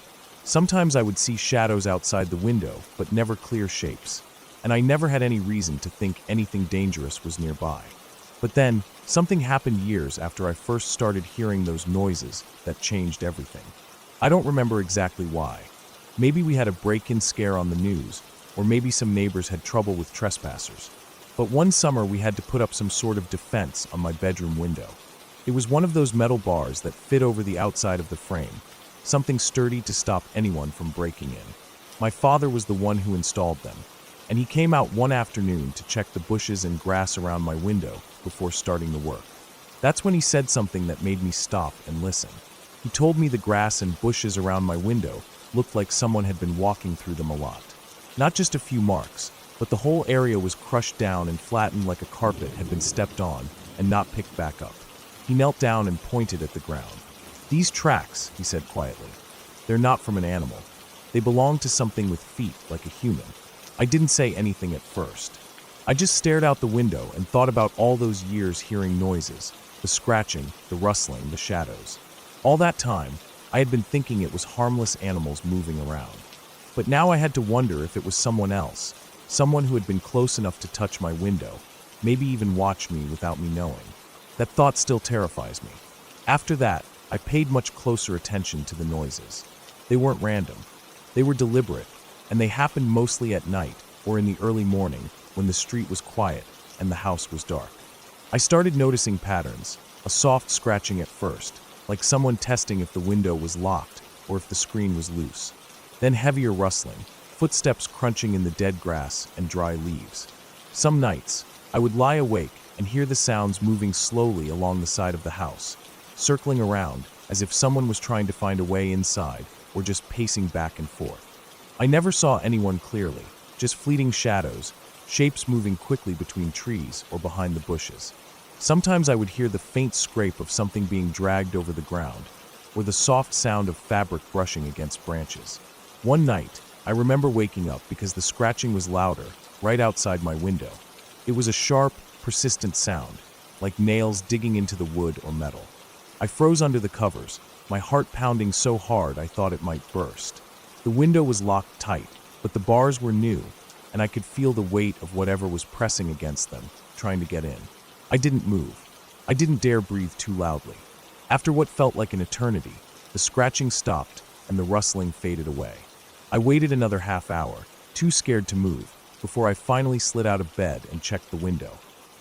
Sometimes I would see shadows outside the window, but never clear shapes, and I never had any reason to think anything dangerous was nearby. But then, something happened years after I first started hearing those noises that changed everything. I don't remember exactly why. Maybe we had a break-in scare on the news, or maybe some neighbors had trouble with trespassers. But one summer we had to put up some sort of defense on my bedroom window. It was one of those metal bars that fit over the outside of the frame, something sturdy to stop anyone from breaking in. My father was the one who installed them, and he came out one afternoon to check the bushes and grass around my window before starting the work. That's when he said something that made me stop and listen. He told me the grass and bushes around my window looked like someone had been walking through them a lot. Not just a few marks, but the whole area was crushed down and flattened like a carpet had been stepped on and not picked back up. He knelt down and pointed at the ground. "These tracks," he said quietly, "they're not from an animal. They belong to something with feet like a human." I didn't say anything at first. I just stared out the window and thought about all those years hearing noises, the scratching, the rustling, the shadows. All that time, I had been thinking it was harmless animals moving around. But now I had to wonder if it was someone else, someone who had been close enough to touch my window, maybe even watch me without me knowing. That thought still terrifies me. After that, I paid much closer attention to the noises. They weren't random. They were deliberate, and they happened mostly at night or in the early morning when the street was quiet and the house was dark. I started noticing patterns, a soft scratching at first, like someone testing if the window was locked or if the screen was loose. Then heavier rustling, footsteps crunching in the dead grass and dry leaves. Some nights, I would lie awake and hear the sounds moving slowly along the side of the house, circling around as if someone was trying to find a way inside or just pacing back and forth. I never saw anyone clearly, just fleeting shadows, shapes moving quickly between trees or behind the bushes. Sometimes I would hear the faint scrape of something being dragged over the ground, or the soft sound of fabric brushing against branches. One night, I remember waking up because the scratching was louder, right outside my window. It was a sharp, persistent sound, like nails digging into the wood or metal. I froze under the covers, my heart pounding so hard I thought it might burst. The window was locked tight, but the bars were new, and I could feel the weight of whatever was pressing against them, trying to get in. I didn't move. I didn't dare breathe too loudly. After what felt like an eternity, the scratching stopped and the rustling faded away. I waited another half hour, too scared to move, before I finally slid out of bed and checked the window.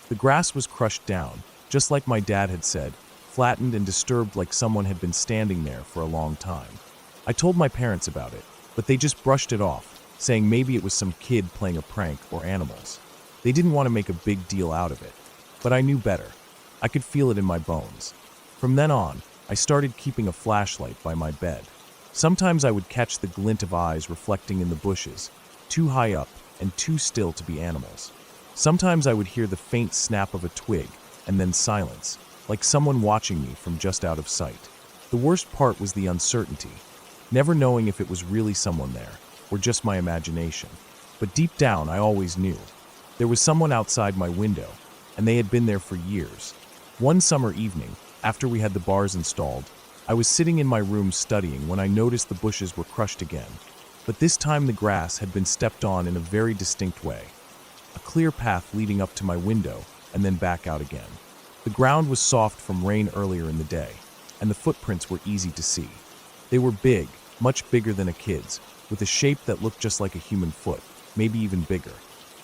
The grass was crushed down, just like my dad had said, flattened and disturbed like someone had been standing there for a long time. I told my parents about it, but they just brushed it off, saying maybe it was some kid playing a prank or animals. They didn't want to make a big deal out of it. But I knew better. I could feel it in my bones. From then on, I started keeping a flashlight by my bed. Sometimes I would catch the glint of eyes reflecting in the bushes, too high up and too still to be animals. Sometimes I would hear the faint snap of a twig and then silence, like someone watching me from just out of sight. The worst part was the uncertainty, never knowing if it was really someone there or just my imagination. But deep down, I always knew. There was someone outside my window, and they had been there for years. One summer evening, after we had the bars installed, I was sitting in my room studying when I noticed the bushes were crushed again. But this time the grass had been stepped on in a very distinct way. A clear path leading up to my window and then back out again. The ground was soft from rain earlier in the day, and the footprints were easy to see. They were big, much bigger than a kid's, with a shape that looked just like a human foot, maybe even bigger.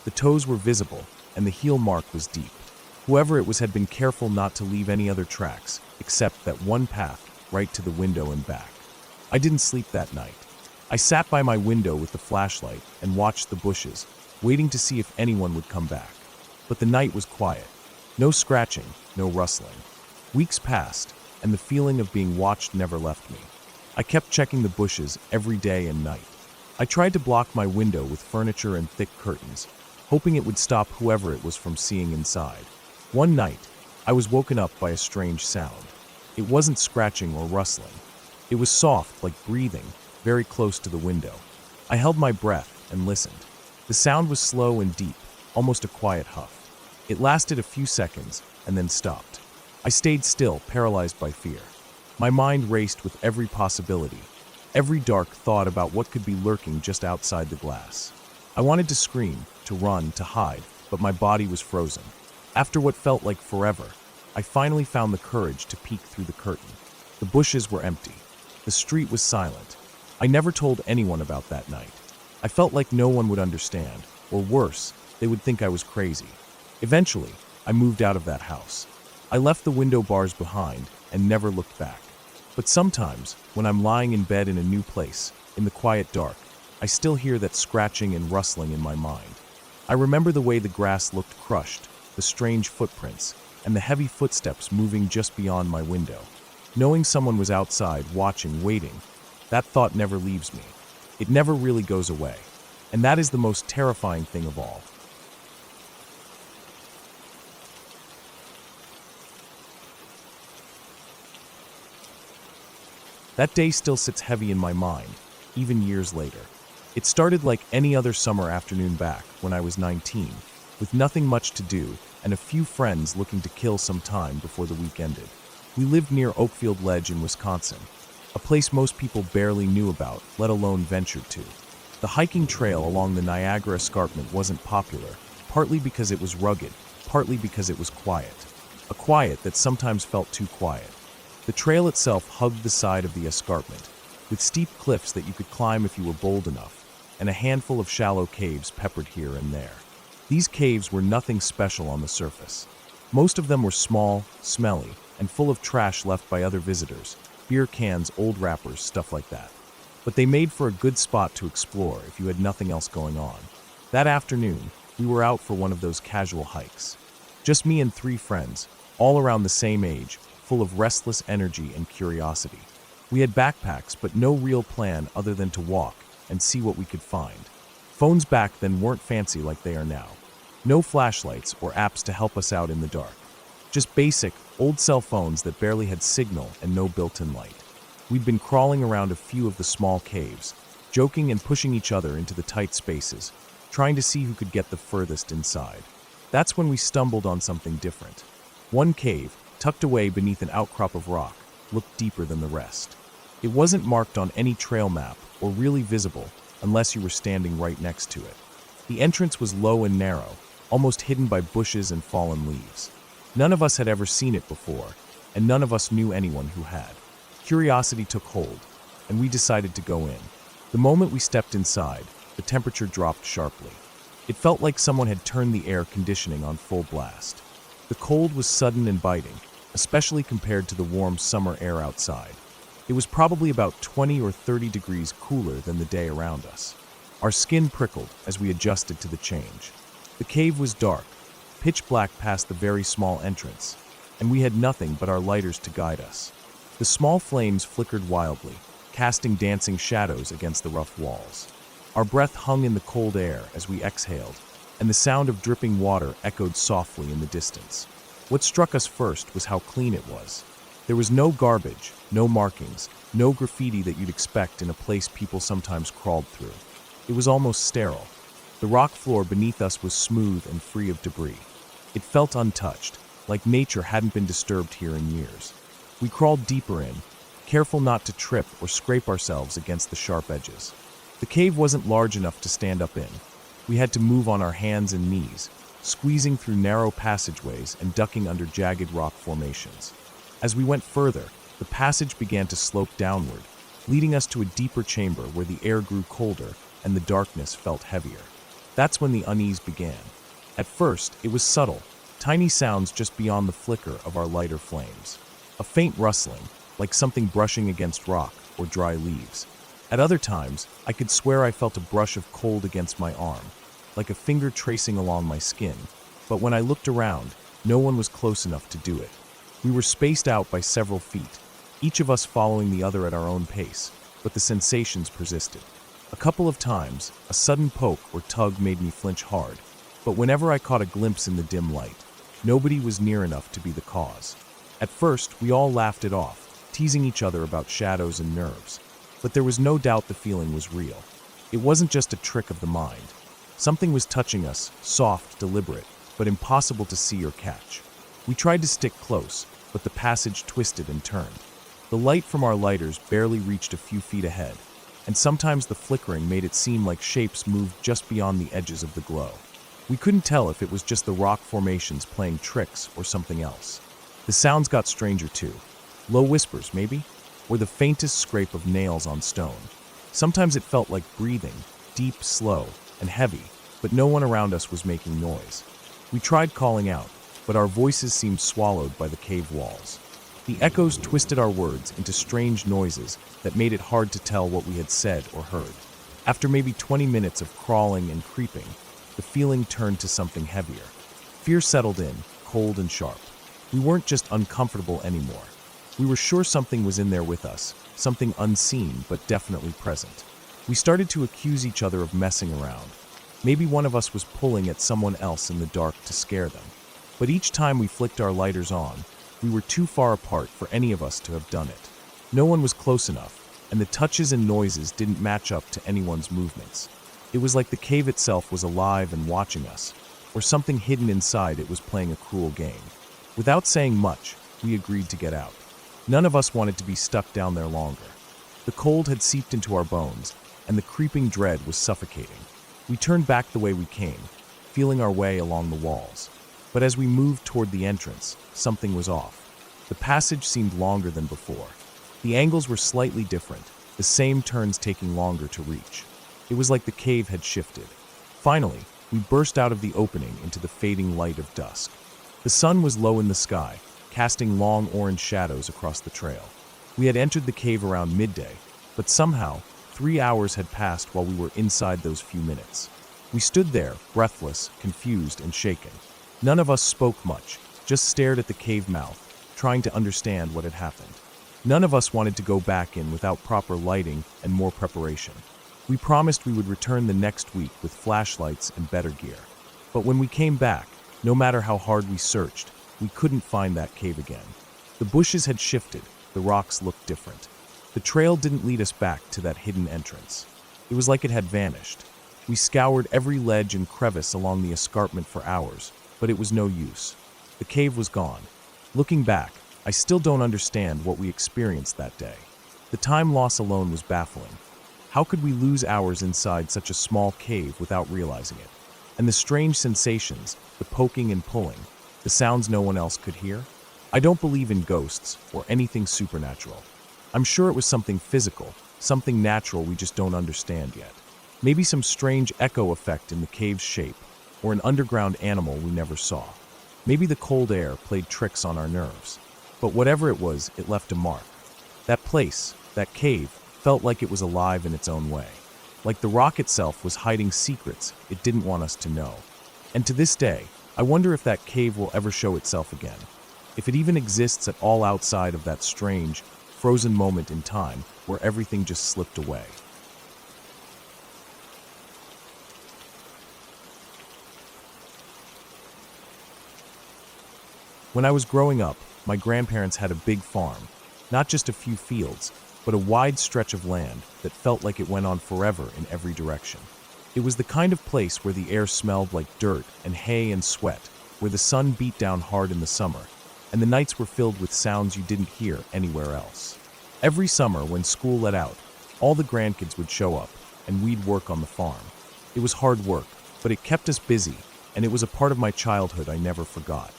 The toes were visible, and the heel mark was deep. Whoever it was had been careful not to leave any other tracks, except that one path right to the window and back. I didn't sleep that night. I sat by my window with the flashlight and watched the bushes, waiting to see if anyone would come back. But the night was quiet. No scratching, no rustling. Weeks passed, and the feeling of being watched never left me. I kept checking the bushes every day and night. I tried to block my window with furniture and thick curtains, hoping it would stop whoever it was from seeing inside. One night, I was woken up by a strange sound. It wasn't scratching or rustling. It was soft, like breathing, very close to the window. I held my breath and listened. The sound was slow and deep, almost a quiet huff. It lasted a few seconds and then stopped. I stayed still, paralyzed by fear. My mind raced with every possibility, every dark thought about what could be lurking just outside the glass. I wanted to scream, to run, to hide, but my body was frozen. After what felt like forever, I finally found the courage to peek through the curtain. The bushes were empty. The street was silent. I never told anyone about that night. I felt like no one would understand, or worse, they would think I was crazy. Eventually, I moved out of that house. I left the window bars behind and never looked back. But sometimes, when I'm lying in bed in a new place, in the quiet dark, I still hear that scratching and rustling in my mind. I remember the way the grass looked crushed, the strange footprints, and the heavy footsteps moving just beyond my window. Knowing someone was outside, watching, waiting, that thought never leaves me. It never really goes away. And that is the most terrifying thing of all. That day still sits heavy in my mind, even years later. It started like any other summer afternoon back when I was 19, with nothing much to do and a few friends looking to kill some time before the week ended. We lived near Oakfield Ledge in Wisconsin, a place most people barely knew about, let alone ventured to. The hiking trail along the Niagara Escarpment wasn't popular, partly because it was rugged, partly because it was quiet. A quiet that sometimes felt too quiet. The trail itself hugged the side of the escarpment, with steep cliffs that you could climb if you were bold enough, and a handful of shallow caves peppered here and there. These caves were nothing special on the surface. Most of them were small, smelly, and full of trash left by other visitors, beer cans, old wrappers, stuff like that. But they made for a good spot to explore if you had nothing else going on. That afternoon, we were out for one of those casual hikes. Just me and 3 friends, all around the same age, full of restless energy and curiosity. We had backpacks, but no real plan other than to walk and see what we could find. Phones back then weren't fancy like they are now. No flashlights or apps to help us out in the dark. Just basic, old cell phones that barely had signal and no built-in light. We'd been crawling around a few of the small caves, joking and pushing each other into the tight spaces, trying to see who could get the furthest inside. That's when we stumbled on something different. One cave, tucked away beneath an outcrop of rock, looked deeper than the rest. It wasn't marked on any trail map or really visible unless you were standing right next to it. The entrance was low and narrow, almost hidden by bushes and fallen leaves. None of us had ever seen it before, and none of us knew anyone who had. Curiosity took hold, and we decided to go in. The moment we stepped inside, the temperature dropped sharply. It felt like someone had turned the air conditioning on full blast. The cold was sudden and biting, especially compared to the warm summer air outside. It was probably about 20 or 30 degrees cooler than the day around us. Our skin prickled as we adjusted to the change. The cave was dark, pitch black past the very small entrance. and we had nothing but our lighters to guide us. The small flames flickered wildly, casting dancing shadows against the rough walls. Our breath hung in the cold air as we exhaled, and the sound of dripping water echoed softly in the distance. What struck us first was how clean it was. There was no garbage, no markings, no graffiti that you'd expect in a place people sometimes crawled through. It was almost sterile. The rock floor beneath us was smooth and free of debris. It felt untouched, like nature hadn't been disturbed here in years. We crawled deeper in, careful not to trip or scrape ourselves against the sharp edges. The cave wasn't large enough to stand up in. We had to move on our hands and knees, squeezing through narrow passageways and ducking under jagged rock formations. As we went further, the passage began to slope downward, leading us to a deeper chamber where the air grew colder and the darkness felt heavier. That's when the unease began. At first, it was subtle, tiny sounds just beyond the flicker of our lighter flames. A faint rustling, like something brushing against rock or dry leaves. At other times, I could swear I felt a brush of cold against my arm, like a finger tracing along my skin. But when I looked around, no one was close enough to do it. We were spaced out by several feet, each of us following the other at our own pace, but the sensations persisted. A couple of times, a sudden poke or tug made me flinch hard, but whenever I caught a glimpse in the dim light, nobody was near enough to be the cause. At first, we all laughed it off, teasing each other about shadows and nerves, but there was no doubt the feeling was real. It wasn't just a trick of the mind. Something was touching us, soft, deliberate, but impossible to see or catch. We tried to stick close, but the passage twisted and turned. The light from our lighters barely reached a few feet ahead, and sometimes the flickering made it seem like shapes moved just beyond the edges of the glow. We couldn't tell if it was just the rock formations playing tricks or something else. The sounds got stranger too. Low whispers, maybe? Or the faintest scrape of nails on stone. Sometimes it felt like breathing, deep, slow, and heavy, but no one around us was making noise. We tried calling out, but our voices seemed swallowed by the cave walls. The echoes twisted our words into strange noises that made it hard to tell what we had said or heard. After maybe 20 minutes of crawling and creeping, the feeling turned to something heavier. Fear settled in, cold and sharp. We weren't just uncomfortable anymore. We were sure something was in there with us, something unseen but definitely present. We started to accuse each other of messing around. Maybe one of us was pulling at someone else in the dark to scare them. But each time we flicked our lighters on, we were too far apart for any of us to have done it. No one was close enough, and the touches and noises didn't match up to anyone's movements. It was like the cave itself was alive and watching us, or something hidden inside it was playing a cruel game. Without saying much, we agreed to get out. None of us wanted to be stuck down there longer. The cold had seeped into our bones, and the creeping dread was suffocating. We turned back the way we came, feeling our way along the walls. But as we moved toward the entrance, something was off. The passage seemed longer than before. The angles were slightly different, the same turns taking longer to reach. It was like the cave had shifted. Finally, we burst out of the opening into the fading light of dusk. The sun was low in the sky, casting long orange shadows across the trail. We had entered the cave around midday, but somehow, 3 hours had passed while we were inside those few minutes. We stood there, breathless, confused, and shaken. None of us spoke much, just stared at the cave mouth, trying to understand what had happened. None of us wanted to go back in without proper lighting and more preparation. We promised we would return the next week with flashlights and better gear. But when we came back, no matter how hard we searched, we couldn't find that cave again. The bushes had shifted, the rocks looked different. The trail didn't lead us back to that hidden entrance. It was like it had vanished. We scoured every ledge and crevice along the escarpment for hours, but it was no use. The cave was gone. Looking back, I still don't understand what we experienced that day. The time loss alone was baffling. How could we lose hours inside such a small cave without realizing it? And the strange sensations, the poking and pulling, the sounds no one else could hear? I don't believe in ghosts or anything supernatural. I'm sure it was something physical, something natural we just don't understand yet. Maybe some strange echo effect in the cave's shape, or an underground animal we never saw. Maybe the cold air played tricks on our nerves. But whatever it was, it left a mark. That place, that cave, felt like it was alive in its own way. Like the rock itself was hiding secrets it didn't want us to know. And to this day, I wonder if that cave will ever show itself again. if it even exists at all outside of that strange, frozen moment in time where everything just slipped away. When I was growing up, my grandparents had a big farm, not just a few fields, but a wide stretch of land that felt like it went on forever in every direction. It was the kind of place where the air smelled like dirt and hay and sweat, where the sun beat down hard in the summer, and the nights were filled with sounds you didn't hear anywhere else. Every summer, when school let out, all the grandkids would show up, and we'd work on the farm. It was hard work, but it kept us busy, and it was a part of my childhood I never forgot.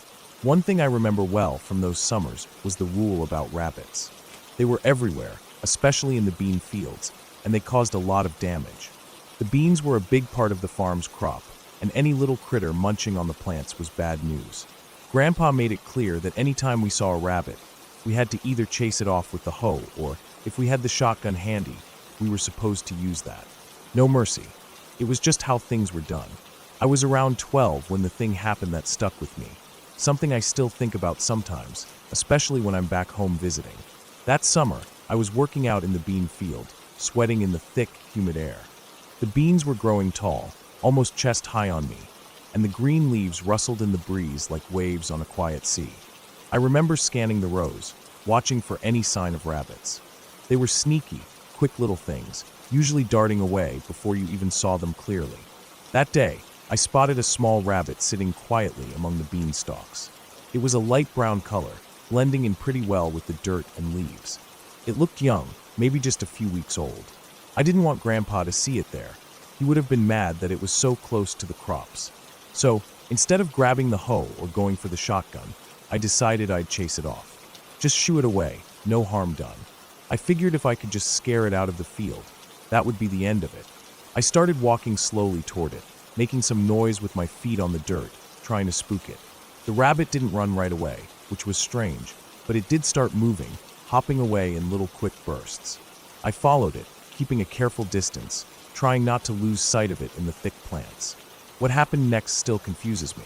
One thing I remember well from those summers was the rule about rabbits. They were everywhere, especially in the bean fields, and they caused a lot of damage. The beans were a big part of the farm's crop, and any little critter munching on the plants was bad news. Grandpa made it clear that any time we saw a rabbit, we had to either chase it off with the hoe or, if we had the shotgun handy, we were supposed to use that. No mercy. It was just how things were done. I was around 12 when the thing happened that stuck with me. Something I still think about sometimes, especially when I'm back home visiting. That summer, I was working out in the bean field, sweating in the thick, humid air. The beans were growing tall, almost chest high on me, and the green leaves rustled in the breeze like waves on a quiet sea. I remember scanning the rows, watching for any sign of rabbits. They were sneaky, quick little things, usually darting away before you even saw them clearly. That day, I spotted a small rabbit sitting quietly among the beanstalks. It was a light brown color, blending in pretty well with the dirt and leaves. It looked young, maybe just a few weeks old. I didn't want Grandpa to see it there. He would have been mad that it was so close to the crops. So, instead of grabbing the hoe or going for the shotgun, I decided I'd chase it off. Just shoo it away, no harm done. I figured if I could just scare it out of the field, that would be the end of it. I started walking slowly toward it, making some noise with my feet on the dirt, trying to spook it. The rabbit didn't run right away, which was strange, but it did start moving, hopping away in little quick bursts. I followed it, keeping a careful distance, trying not to lose sight of it in the thick plants. What happened next still confuses me.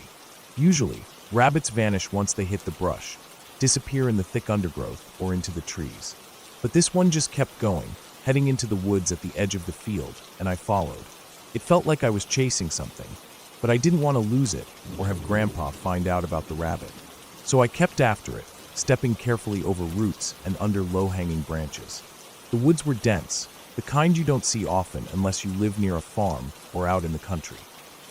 Usually, rabbits vanish once they hit the brush, disappear in the thick undergrowth or into the trees. But this one just kept going, heading into the woods at the edge of the field, and I followed. It felt like I was chasing something, but I didn't want to lose it or have Grandpa find out about the rabbit. So I kept after it, stepping carefully over roots and under low-hanging branches. The woods were dense, the kind you don't see often unless you live near a farm or out in the country.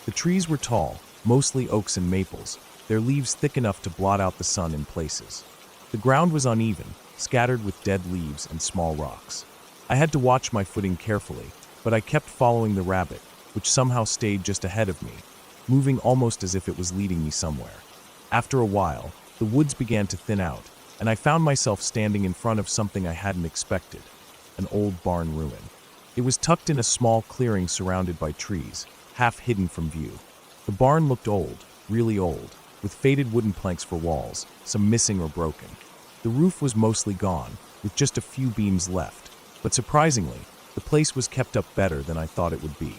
The trees were tall, mostly oaks and maples, their leaves thick enough to blot out the sun in places. The ground was uneven, scattered with dead leaves and small rocks. I had to watch my footing carefully, but I kept following the rabbit, which somehow stayed just ahead of me, moving almost as if it was leading me somewhere. After a while, the woods began to thin out, and I found myself standing in front of something I hadn't expected, an old barn ruin. It was tucked in a small clearing surrounded by trees, half hidden from view. The barn looked old, really old, with faded wooden planks for walls, some missing or broken. The roof was mostly gone, with just a few beams left, but surprisingly, the place was kept up better than I thought it would be.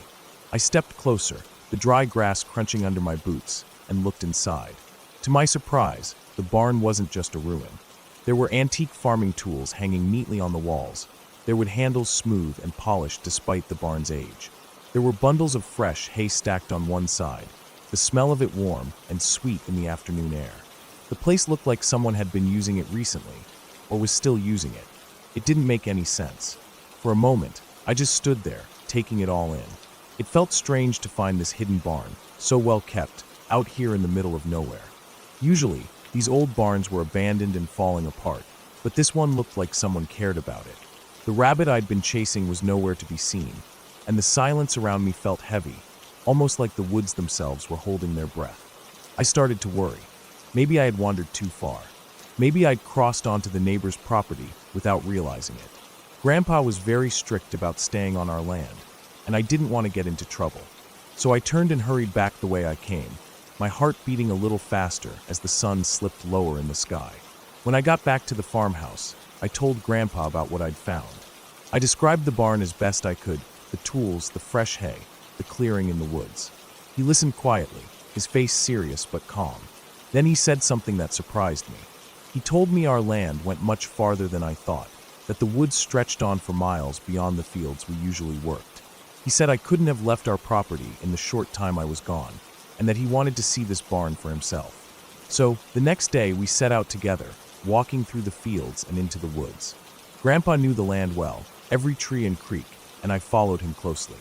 I stepped closer, the dry grass crunching under my boots, and looked inside. To my surprise, the barn wasn't just a ruin. There were antique farming tools hanging neatly on the walls, their wood handles smooth and polished despite the barn's age. There were bundles of fresh hay stacked on one side, the smell of it warm and sweet in the afternoon air. The place looked like someone had been using it recently, or was still using it. It didn't make any sense. For a moment, I just stood there, taking it all in. It felt strange to find this hidden barn, so well kept, out here in the middle of nowhere. Usually, these old barns were abandoned and falling apart, but this one looked like someone cared about it. The rabbit I'd been chasing was nowhere to be seen, and the silence around me felt heavy, almost like the woods themselves were holding their breath. I started to worry. Maybe I had wandered too far. Maybe I'd crossed onto the neighbor's property without realizing it. Grandpa was very strict about staying on our land, and I didn't want to get into trouble. So I turned and hurried back the way I came, my heart beating a little faster as the sun slipped lower in the sky. When I got back to the farmhouse, I told Grandpa about what I'd found. I described the barn as best I could, the tools, the fresh hay, the clearing in the woods. He listened quietly, his face serious but calm. Then he said something that surprised me. He told me our land went much farther than I thought, that the woods stretched on for miles beyond the fields we usually worked. He said I couldn't have left our property in the short time I was gone, and that he wanted to see this barn for himself. So, the next day we set out together, walking through the fields and into the woods. Grandpa knew the land well, every tree and creek, and I followed him closely.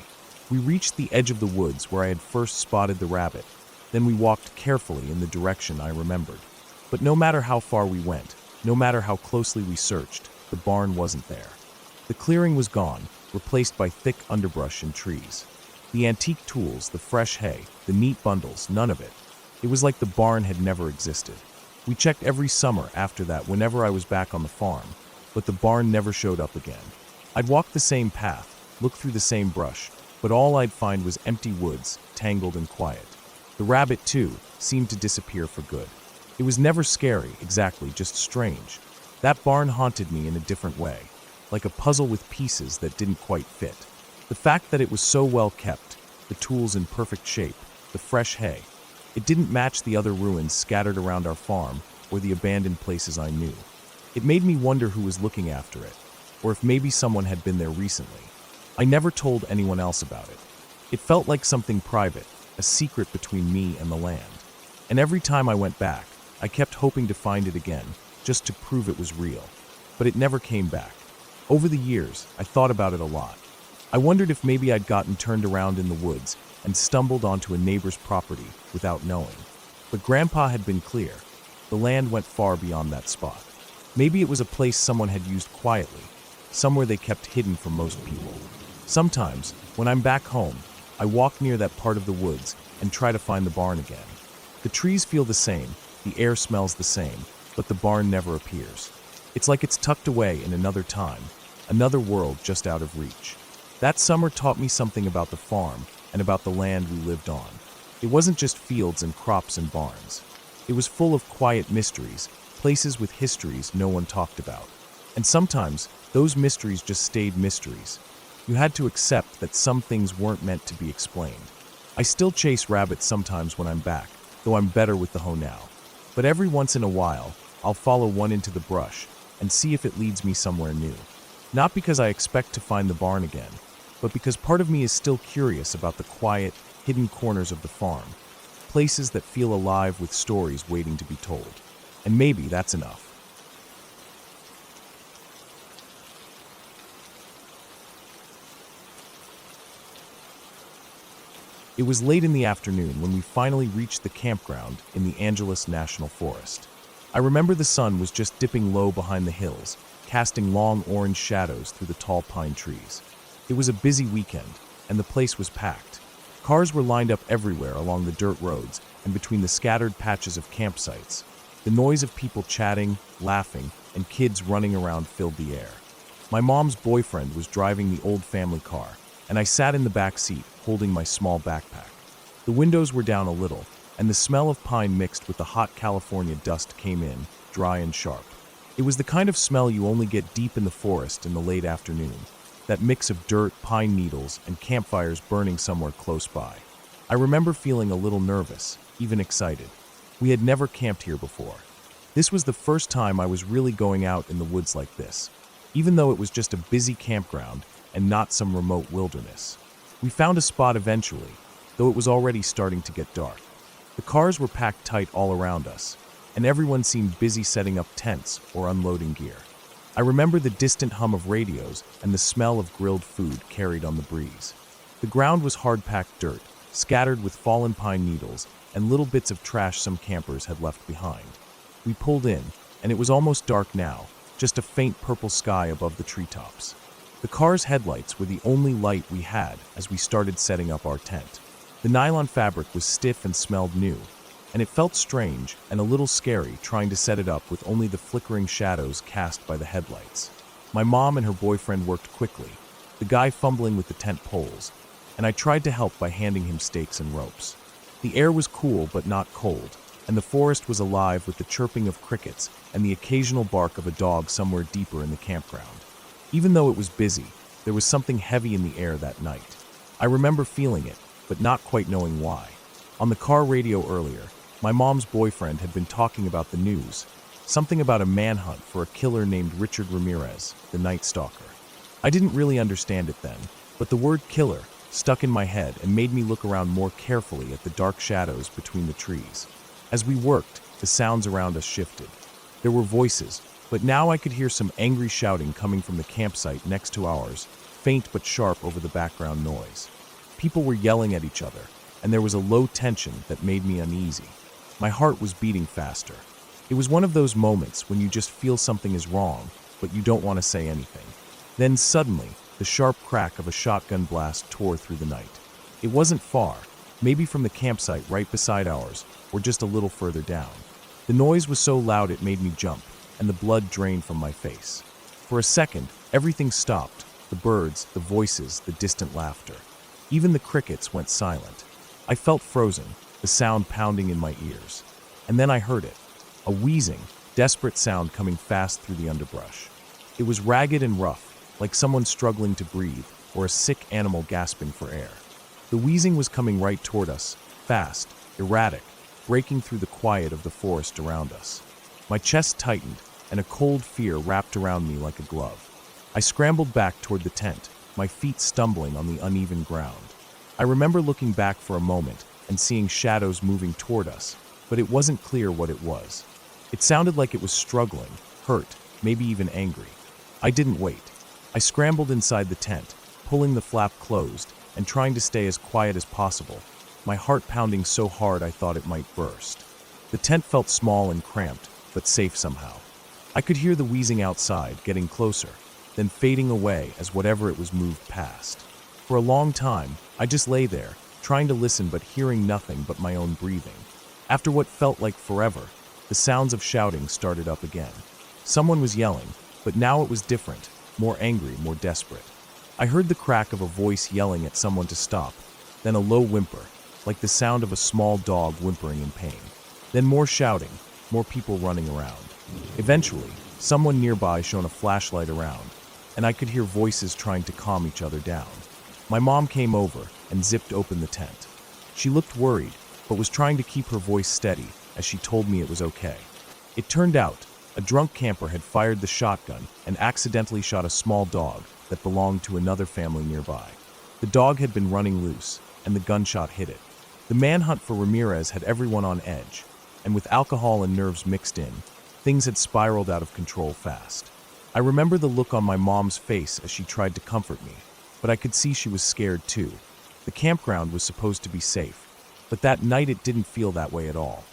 We reached the edge of the woods where I had first spotted the rabbit. Then we walked carefully in the direction I remembered. But no matter how far we went, no matter how closely we searched, the barn wasn't there. The clearing was gone, replaced by thick underbrush and trees. The antique tools, the fresh hay, the neat bundles, none of it. It was like the barn had never existed. We checked every summer after that whenever I was back on the farm, but the barn never showed up again. I'd walk the same path, look through the same brush, but all I'd find was empty woods, tangled and quiet. The rabbit, too, seemed to disappear for good. It was never scary, exactly, just strange. That barn haunted me in a different way, like a puzzle with pieces that didn't quite fit. The fact that it was so well kept, the tools in perfect shape, the fresh hay, it didn't match the other ruins scattered around our farm or the abandoned places I knew. It made me wonder who was looking after it, or if maybe someone had been there recently. I never told anyone else about it. It felt like something private, a secret between me and the land. And every time I went back, I kept hoping to find it again, just to prove it was real. But it never came back. Over the years, I thought about it a lot. I wondered if maybe I'd gotten turned around in the woods and stumbled onto a neighbor's property without knowing. But Grandpa had been clear. The land went far beyond that spot. Maybe it was a place someone had used quietly, somewhere they kept hidden from most people. Sometimes, when I'm back home, I walk near that part of the woods and try to find the barn again. The trees feel the same, the air smells the same, but the barn never appears. It's like it's tucked away in another time, another world just out of reach. That summer taught me something about the farm and about the land we lived on. It wasn't just fields and crops and barns. It was full of quiet mysteries, places with histories no one talked about. And sometimes, those mysteries just stayed mysteries. You had to accept that some things weren't meant to be explained. I still chase rabbits sometimes when I'm back, though I'm better with the hoe now. But every once in a while, I'll follow one into the brush and see if it leads me somewhere new. Not because I expect to find the barn again, but because part of me is still curious about the quiet, hidden corners of the farm, places that feel alive with stories waiting to be told. And maybe that's enough. It was late in the afternoon when we finally reached the campground in the Angeles National Forest. I remember the sun was just dipping low behind the hills, casting long orange shadows through the tall pine trees. It was a busy weekend, and the place was packed. Cars were lined up everywhere along the dirt roads and between the scattered patches of campsites. The noise of people chatting, laughing, and kids running around filled the air. My mom's boyfriend was driving the old family car, and I sat in the back seat, holding my small backpack. The windows were down a little, and the smell of pine mixed with the hot California dust came in, dry and sharp. It was the kind of smell you only get deep in the forest in the late afternoon, that mix of dirt, pine needles, and campfires burning somewhere close by. I remember feeling a little nervous, even excited. We had never camped here before. This was the first time I was really going out in the woods like this, even though it was just a busy campground and not some remote wilderness. We found a spot eventually, though it was already starting to get dark. The cars were packed tight all around us, and everyone seemed busy setting up tents or unloading gear. I remember the distant hum of radios and the smell of grilled food carried on the breeze. The ground was hard-packed dirt, scattered with fallen pine needles and little bits of trash some campers had left behind. We pulled in, and it was almost dark now, just a faint purple sky above the treetops. The car's headlights were the only light we had as we started setting up our tent. The nylon fabric was stiff and smelled new, and it felt strange and a little scary trying to set it up with only the flickering shadows cast by the headlights. My mom and her boyfriend worked quickly, the guy fumbling with the tent poles, and I tried to help by handing him stakes and ropes. The air was cool but not cold, and the forest was alive with the chirping of crickets and the occasional bark of a dog somewhere deeper in the campground. Even though it was busy, there was something heavy in the air that night. I remember feeling it, but not quite knowing why. On the car radio earlier, my mom's boyfriend had been talking about the news, something about a manhunt for a killer named Richard Ramirez, the Night Stalker. I didn't really understand it then, but the word killer stuck in my head and made me look around more carefully at the dark shadows between the trees. As we worked, the sounds around us shifted. There were voices, but now I could hear some angry shouting coming from the campsite next to ours, faint but sharp over the background noise. People were yelling at each other, and there was a low tension that made me uneasy. My heart was beating faster. It was one of those moments when you just feel something is wrong, but you don't want to say anything. Then suddenly, the sharp crack of a shotgun blast tore through the night. It wasn't far, maybe from the campsite right beside ours, or just a little further down. The noise was so loud it made me jump, and the blood drained from my face. For a second, everything stopped. The birds, the voices, the distant laughter. Even the crickets went silent. I felt frozen, the sound pounding in my ears. And then I heard it. A wheezing, desperate sound coming fast through the underbrush. It was ragged and rough, like someone struggling to breathe, or a sick animal gasping for air. The wheezing was coming right toward us, fast, erratic, breaking through the quiet of the forest around us. My chest tightened, and a cold fear wrapped around me like a glove. I scrambled back toward the tent, my feet stumbling on the uneven ground. I remember looking back for a moment and seeing shadows moving toward us, but it wasn't clear what it was. It sounded like it was struggling, hurt, maybe even angry. I didn't wait. I scrambled inside the tent, pulling the flap closed and trying to stay as quiet as possible, my heart pounding so hard I thought it might burst. The tent felt small and cramped, but safe somehow. I could hear the wheezing outside, getting closer, then fading away as whatever it was moved past. For a long time, I just lay there, trying to listen but hearing nothing but my own breathing. After what felt like forever, the sounds of shouting started up again. Someone was yelling, but now it was different, more angry, more desperate. I heard the crack of a voice yelling at someone to stop, then a low whimper, like the sound of a small dog whimpering in pain. Then more shouting, more people running around. Eventually, someone nearby shone a flashlight around, and I could hear voices trying to calm each other down. My mom came over and zipped open the tent. She looked worried, but was trying to keep her voice steady as she told me it was okay. It turned out, a drunk camper had fired the shotgun and accidentally shot a small dog that belonged to another family nearby. The dog had been running loose, and the gunshot hit it. The manhunt for Ramirez had everyone on edge, and with alcohol and nerves mixed in, things had spiraled out of control fast. I remember the look on my mom's face as she tried to comfort me, but I could see she was scared too. The campground was supposed to be safe, but that night it didn't feel that way at all.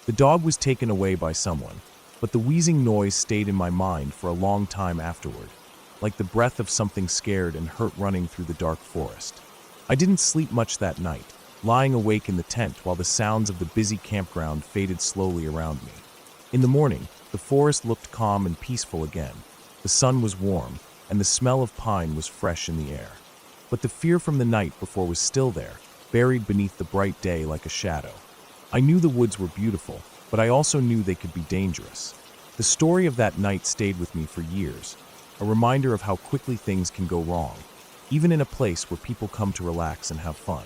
The dog was taken away by someone, but the wheezing noise stayed in my mind for a long time afterward, like the breath of something scared and hurt running through the dark forest. I didn't sleep much that night, lying awake in the tent while the sounds of the busy campground faded slowly around me. In the morning, the forest looked calm and peaceful again. The sun was warm, and the smell of pine was fresh in the air. But the fear from the night before was still there, buried beneath the bright day like a shadow. I knew the woods were beautiful, but I also knew they could be dangerous. The story of that night stayed with me for years, a reminder of how quickly things can go wrong, even in a place where people come to relax and have fun.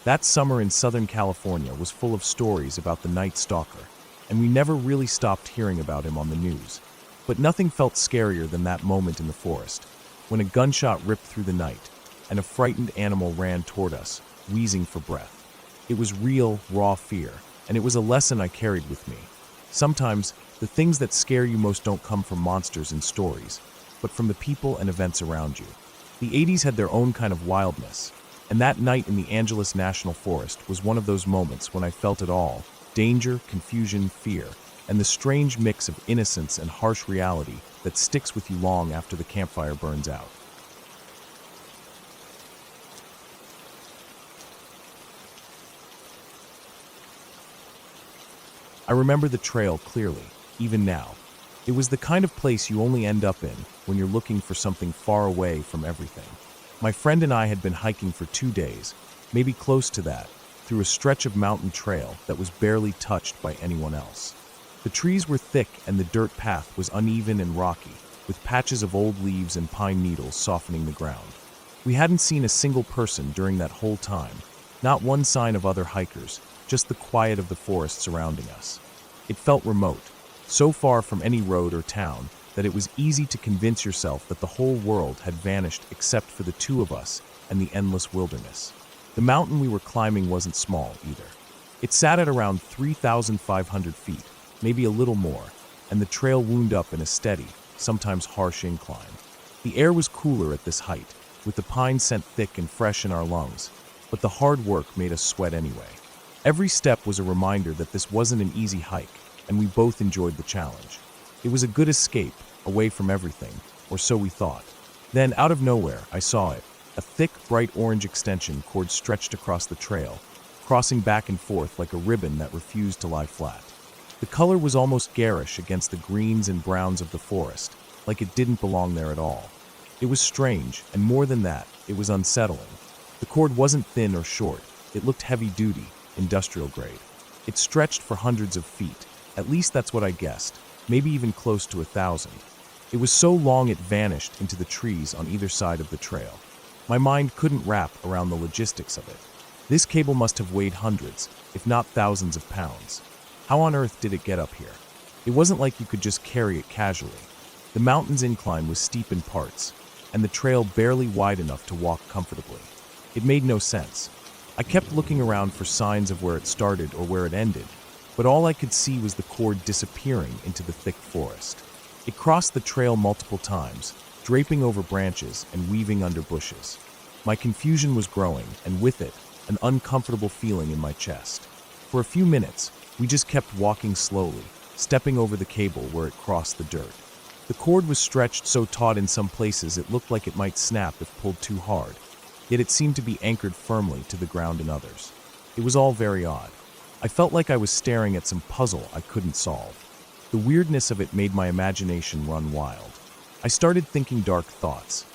That summer in Southern California was full of stories about the Night Stalker, and we never really stopped hearing about him on the news. But nothing felt scarier than that moment in the forest, when a gunshot ripped through the night, and a frightened animal ran toward us, wheezing for breath. It was real, raw fear, and it was a lesson I carried with me. Sometimes, the things that scare you most don't come from monsters in stories, but from the people and events around you. The 80s had their own kind of wildness, and that night in the Angeles National Forest was one of those moments when I felt it all: danger, confusion, fear, and the strange mix of innocence and harsh reality that sticks with you long after the campfire burns out. I remember the trail clearly, even now. It was the kind of place you only end up in when you're looking for something far away from everything. My friend and I had been hiking for 2 days, maybe close to that, through a stretch of mountain trail that was barely touched by anyone else. The trees were thick and the dirt path was uneven and rocky, with patches of old leaves and pine needles softening the ground. We hadn't seen a single person during that whole time, not one sign of other hikers, just the quiet of the forest surrounding us. It felt remote, so far from any road or town that it was easy to convince yourself that the whole world had vanished except for the two of us and the endless wilderness. The mountain we were climbing wasn't small either. It sat at around 3,500 feet, maybe a little more, and the trail wound up in a steady, sometimes harsh incline. The air was cooler at this height, with the pine scent thick and fresh in our lungs, but the hard work made us sweat anyway. Every step was a reminder that this wasn't an easy hike, and we both enjoyed the challenge. It was a good escape, away from everything, or so we thought. Then, out of nowhere, I saw it. A thick, bright orange extension cord stretched across the trail, crossing back and forth like a ribbon that refused to lie flat. The color was almost garish against the greens and browns of the forest, like it didn't belong there at all. It was strange, and more than that, it was unsettling. The cord wasn't thin or short. It looked heavy-duty, industrial grade. It stretched for hundreds of feet. At least that's what I guessed, maybe even close to 1,000. It was so long it vanished into the trees on either side of the trail. My mind couldn't wrap around the logistics of it. This cable must have weighed hundreds, if not thousands of pounds. How on earth did it get up here? It wasn't like you could just carry it casually. The mountain's incline was steep in parts, and the trail barely wide enough to walk comfortably. It made no sense. I kept looking around for signs of where it started or where it ended, but all I could see was the cord disappearing into the thick forest. It crossed the trail multiple times, draping over branches and weaving under bushes. My confusion was growing, and with it, an uncomfortable feeling in my chest. For a few minutes, we just kept walking slowly, stepping over the cable where it crossed the dirt. The cord was stretched so taut in some places it looked like it might snap if pulled too hard, yet it seemed to be anchored firmly to the ground in others. It was all very odd. I felt like I was staring at some puzzle I couldn't solve. The weirdness of it made my imagination run wild. I started thinking dark thoughts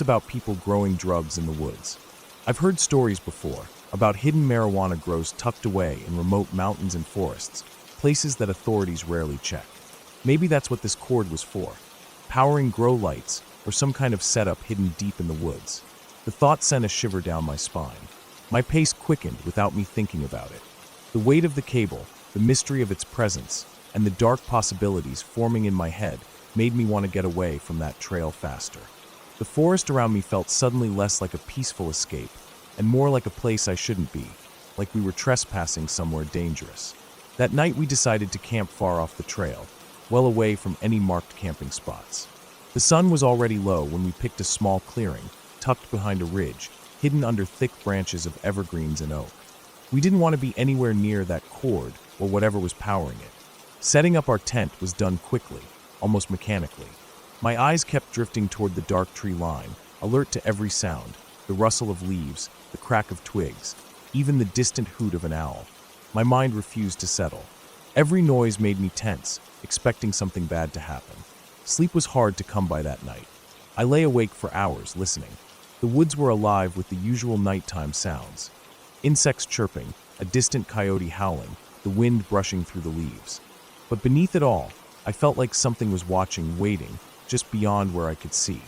about people growing drugs in the woods. I've heard stories before about hidden marijuana grows tucked away in remote mountains and forests, places that authorities rarely check. Maybe that's what this cord was for, powering grow lights or some kind of setup hidden deep in the woods. The thought sent a shiver down my spine. My pace quickened without me thinking about it. The weight of the cable, the mystery of its presence, and the dark possibilities forming in my head made me want to get away from that trail faster. The forest around me felt suddenly less like a peaceful escape and more like a place I shouldn't be, like we were trespassing somewhere dangerous. That night we decided to camp far off the trail, well away from any marked camping spots. The sun was already low when we picked a small clearing, tucked behind a ridge, hidden under thick branches of evergreens and oak. We didn't want to be anywhere near that cord or whatever was powering it. Setting up our tent was done quickly, almost mechanically. My eyes kept drifting toward the dark tree line, alert to every sound, the rustle of leaves, the crack of twigs, even the distant hoot of an owl. My mind refused to settle. Every noise made me tense, expecting something bad to happen. Sleep was hard to come by that night. I lay awake for hours, listening. The woods were alive with the usual nighttime sounds. Insects chirping, a distant coyote howling, the wind brushing through the leaves. But beneath it all, I felt like something was watching, waiting, just beyond where I could see.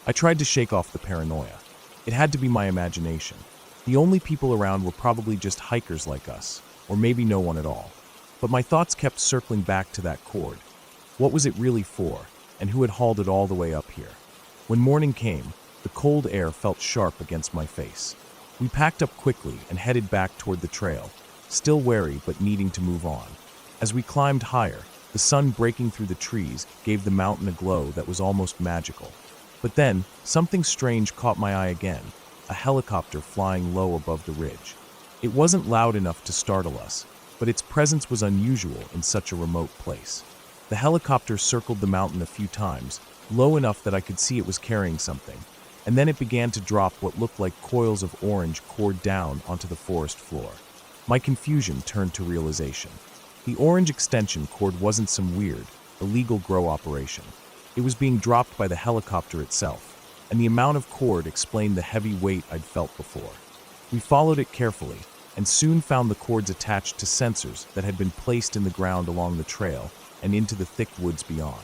I tried to shake off the paranoia. It had to be my imagination. The only people around were probably just hikers like us, or maybe no one at all. But my thoughts kept circling back to that cord. What was it really for, and who had hauled it all the way up here? When morning came, the cold air felt sharp against my face. We packed up quickly and headed back toward the trail, still wary but needing to move on. As we climbed higher, the sun breaking through the trees gave the mountain a glow that was almost magical. But then, something strange caught my eye again, a helicopter flying low above the ridge. It wasn't loud enough to startle us, but its presence was unusual in such a remote place. The helicopter circled the mountain a few times, low enough that I could see it was carrying something, and then it began to drop what looked like coils of orange cord down onto the forest floor. My confusion turned to realization. The orange extension cord wasn't some weird, illegal grow operation. It was being dropped by the helicopter itself, and the amount of cord explained the heavy weight I'd felt before. We followed it carefully, and soon found the cords attached to sensors that had been placed in the ground along the trail and into the thick woods beyond.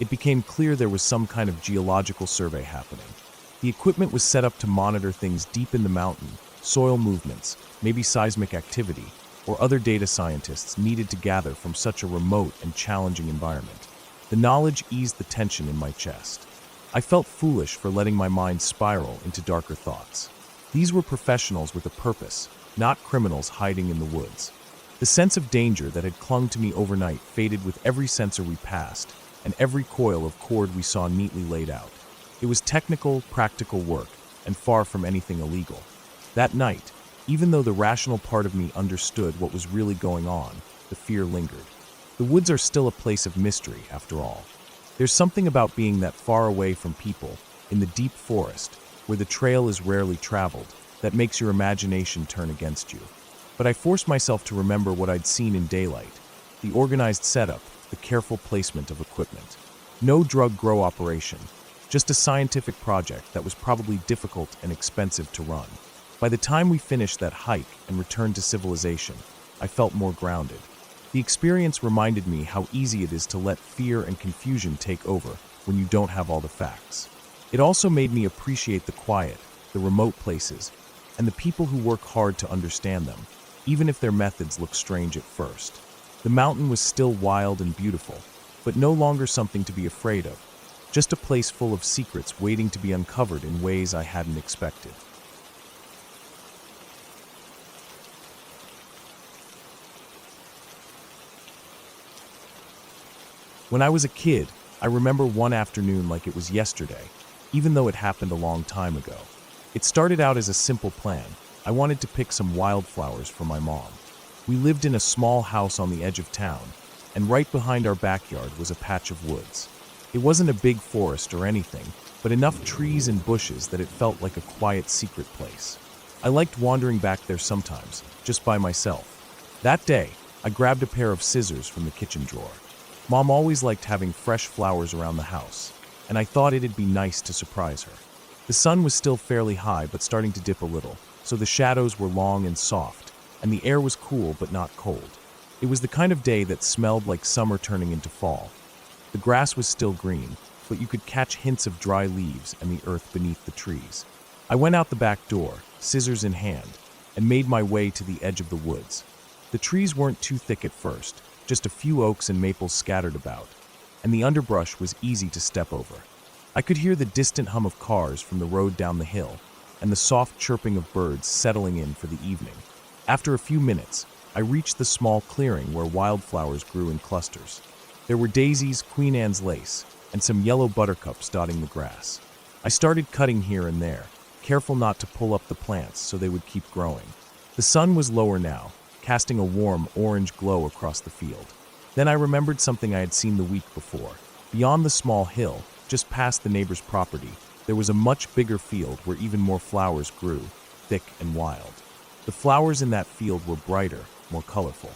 It became clear there was some kind of geological survey happening. The equipment was set up to monitor things deep in the mountain, soil movements, maybe seismic activity, or other data scientists needed to gather from such a remote and challenging environment. The knowledge eased the tension in my chest. I felt foolish for letting my mind spiral into darker thoughts. These were professionals with a purpose, not criminals hiding in the woods. The sense of danger that had clung to me overnight faded with every sensor we passed and every coil of cord we saw neatly laid out. It was technical, practical work, and far from anything illegal. That night, even though the rational part of me understood what was really going on, the fear lingered. The woods are still a place of mystery, after all. There's something about being that far away from people, in the deep forest, where the trail is rarely traveled, that makes your imagination turn against you. But I forced myself to remember what I'd seen in daylight: the organized setup, the careful placement of equipment. No drug grow operation, just a scientific project that was probably difficult and expensive to run. By the time we finished that hike and returned to civilization, I felt more grounded. The experience reminded me how easy it is to let fear and confusion take over when you don't have all the facts. It also made me appreciate the quiet, the remote places, and the people who work hard to understand them, even if their methods look strange at first. The mountain was still wild and beautiful, but no longer something to be afraid of, just a place full of secrets waiting to be uncovered in ways I hadn't expected. When I was a kid, I remember one afternoon like it was yesterday, even though it happened a long time ago. It started out as a simple plan. I wanted to pick some wildflowers for my mom. We lived in a small house on the edge of town, and right behind our backyard was a patch of woods. It wasn't a big forest or anything, but enough trees and bushes that it felt like a quiet, secret place. I liked wandering back there sometimes, just by myself. That day, I grabbed a pair of scissors from the kitchen drawer. Mom always liked having fresh flowers around the house, and I thought it'd be nice to surprise her. The sun was still fairly high but starting to dip a little, so the shadows were long and soft, and the air was cool but not cold. It was the kind of day that smelled like summer turning into fall. The grass was still green, but you could catch hints of dry leaves and the earth beneath the trees. I went out the back door, scissors in hand, and made my way to the edge of the woods. The trees weren't too thick at first, just a few oaks and maples scattered about, and the underbrush was easy to step over. I could hear the distant hum of cars from the road down the hill, and the soft chirping of birds settling in for the evening. After a few minutes, I reached the small clearing where wildflowers grew in clusters. There were daisies, Queen Anne's lace, and some yellow buttercups dotting the grass. I started cutting here and there, careful not to pull up the plants so they would keep growing. The sun was lower now, casting a warm orange glow across the field. Then I remembered something I had seen the week before. Beyond the small hill, just past the neighbor's property, there was a much bigger field where even more flowers grew, thick and wild. The flowers in that field were brighter, more colorful.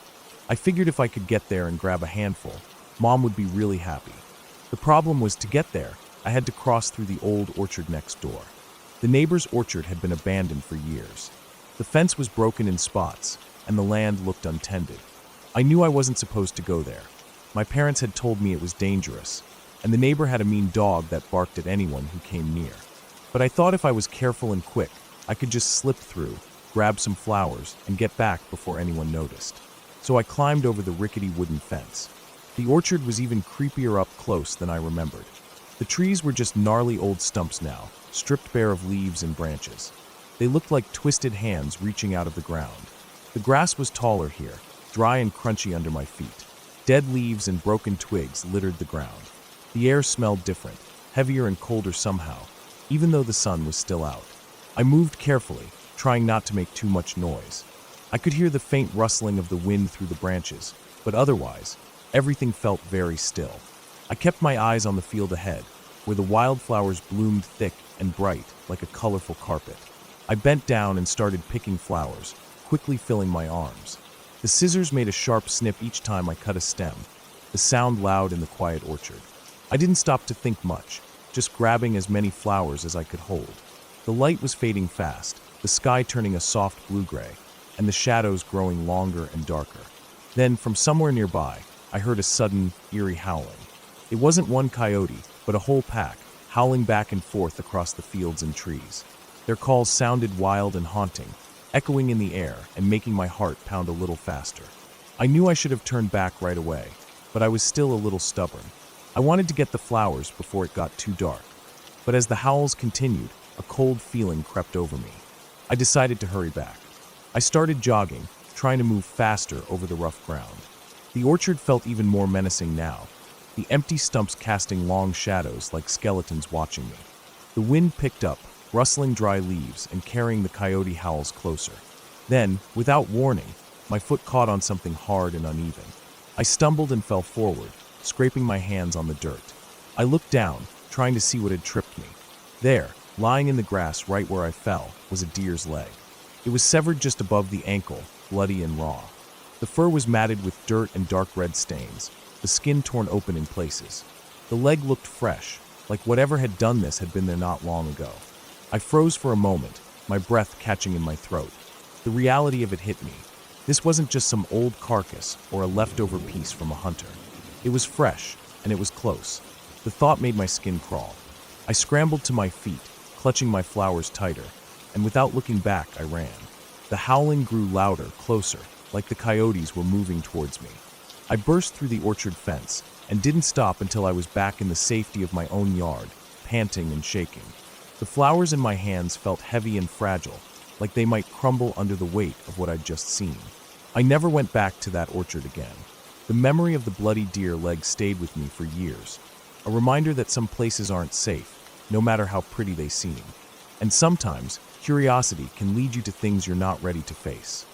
I figured if I could get there and grab a handful, Mom would be really happy. The problem was, to get there, I had to cross through the old orchard next door. The neighbor's orchard had been abandoned for years. The fence was broken in spots, and the land looked untended. I knew I wasn't supposed to go there. My parents had told me it was dangerous, and the neighbor had a mean dog that barked at anyone who came near. But I thought if I was careful and quick, I could just slip through, grab some flowers, and get back before anyone noticed. So I climbed over the rickety wooden fence. The orchard was even creepier up close than I remembered. The trees were just gnarly old stumps now, stripped bare of leaves and branches. They looked like twisted hands reaching out of the ground. The grass was taller here, dry and crunchy under my feet. Dead leaves and broken twigs littered the ground. The air smelled different, heavier and colder somehow, even though the sun was still out. I moved carefully, trying not to make too much noise. I could hear the faint rustling of the wind through the branches, but otherwise, everything felt very still. I kept my eyes on the field ahead, where the wildflowers bloomed thick and bright like a colorful carpet. I bent down and started picking flowers, quickly filling my arms. The scissors made a sharp snip each time I cut a stem, the sound loud in the quiet orchard. I didn't stop to think much, just grabbing as many flowers as I could hold. The light was fading fast, the sky turning a soft blue-gray, and the shadows growing longer and darker. Then, from somewhere nearby, I heard a sudden, eerie howling. It wasn't one coyote, but a whole pack, howling back and forth across the fields and trees. Their calls sounded wild and haunting, echoing in the air and making my heart pound a little faster. I knew I should have turned back right away, but I was still a little stubborn. I wanted to get the flowers before it got too dark. But as the howls continued, a cold feeling crept over me. I decided to hurry back. I started jogging, trying to move faster over the rough ground. The orchard felt even more menacing now, the empty stumps casting long shadows like skeletons watching me. The wind picked up, rustling dry leaves and carrying the coyote howls closer. Then, without warning, my foot caught on something hard and uneven. I stumbled and fell forward, scraping my hands on the dirt. I looked down, trying to see what had tripped me. There, lying in the grass right where I fell, was a deer's leg. It was severed just above the ankle, bloody and raw. The fur was matted with dirt and dark red stains, the skin torn open in places. The leg looked fresh, like whatever had done this had been there not long ago. I froze for a moment, my breath catching in my throat. The reality of it hit me. This wasn't just some old carcass or a leftover piece from a hunter. It was fresh, and it was close. The thought made my skin crawl. I scrambled to my feet, clutching my flowers tighter, and without looking back, I ran. The howling grew louder, closer, like the coyotes were moving towards me. I burst through the orchard fence and didn't stop until I was back in the safety of my own yard, panting and shaking. The flowers in my hands felt heavy and fragile, like they might crumble under the weight of what I'd just seen. I never went back to that orchard again. The memory of the bloody deer leg stayed with me for years, a reminder that some places aren't safe, no matter how pretty they seem. And sometimes, curiosity can lead you to things you're not ready to face.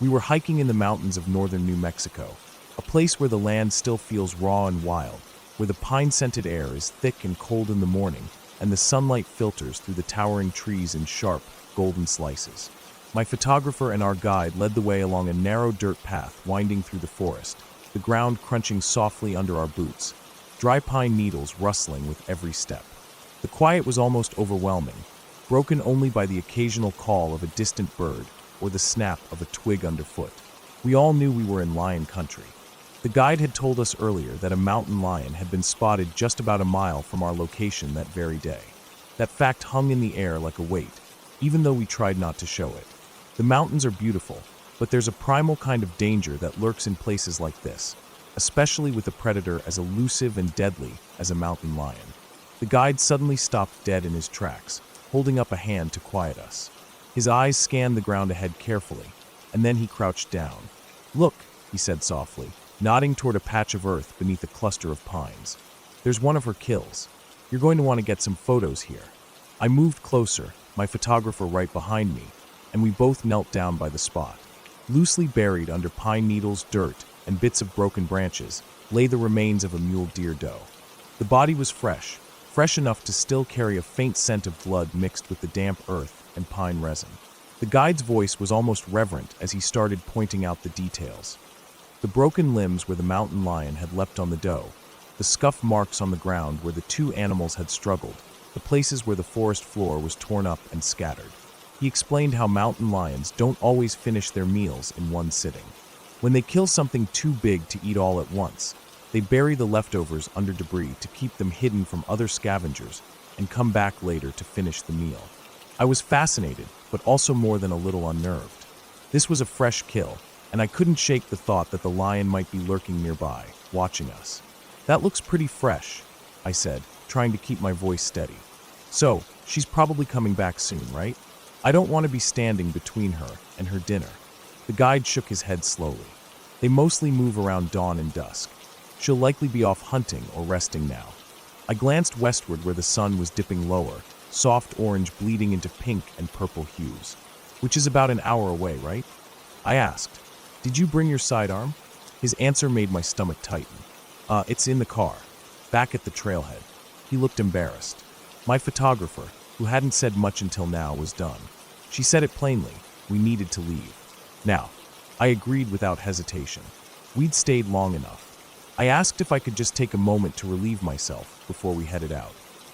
We were hiking in the mountains of northern New Mexico, a place where the land still feels raw and wild, where the pine-scented air is thick and cold in the morning, and the sunlight filters through the towering trees in sharp, golden slices. My photographer and our guide led the way along a narrow dirt path winding through the forest, the ground crunching softly under our boots, dry pine needles rustling with every step. The quiet was almost overwhelming, broken only by the occasional call of a distant bird or the snap of a twig underfoot. We all knew we were in lion country. The guide had told us earlier that a mountain lion had been spotted just about a mile from our location that very day. That fact hung in the air like a weight, even though we tried not to show it. The mountains are beautiful, but there's a primal kind of danger that lurks in places like this, especially with a predator as elusive and deadly as a mountain lion. The guide suddenly stopped dead in his tracks, holding up a hand to quiet us. His eyes scanned the ground ahead carefully, and then he crouched down. "Look," he said softly, nodding toward a patch of earth beneath a cluster of pines. "There's one of her kills. You're going to want to get some photos here." I moved closer, my photographer right behind me, and we both knelt down by the spot. Loosely buried under pine needles, dirt, and bits of broken branches, lay the remains of a mule deer doe. The body was fresh enough to still carry a faint scent of blood mixed with the damp earth and pine resin. The guide's voice was almost reverent as he started pointing out the details. The broken limbs where the mountain lion had leapt on the doe, the scuff marks on the ground where the two animals had struggled, the places where the forest floor was torn up and scattered. He explained how mountain lions don't always finish their meals in one sitting. When they kill something too big to eat all at once, they bury the leftovers under debris to keep them hidden from other scavengers and come back later to finish the meal. I was fascinated, but also more than a little unnerved. This was a fresh kill, and I couldn't shake the thought that the lion might be lurking nearby, watching us. "That looks pretty fresh," I said, trying to keep my voice steady. "So, she's probably coming back soon, right? I don't want to be standing between her and her dinner." The guide shook his head slowly. "They mostly move around dawn and dusk. She'll likely be off hunting or resting now." I glanced westward where the sun was dipping lower, soft orange bleeding into pink and purple hues. "Which is about an hour away, right?" I asked. "Did you bring your sidearm?" His answer made my stomach tighten. It's in the car, back at the trailhead." He looked embarrassed. My photographer, who hadn't said much until now, was done. She said it plainly: we needed to leave. Now, I agreed without hesitation. We'd stayed long enough. I asked if I could just take a moment to relieve myself before we headed out.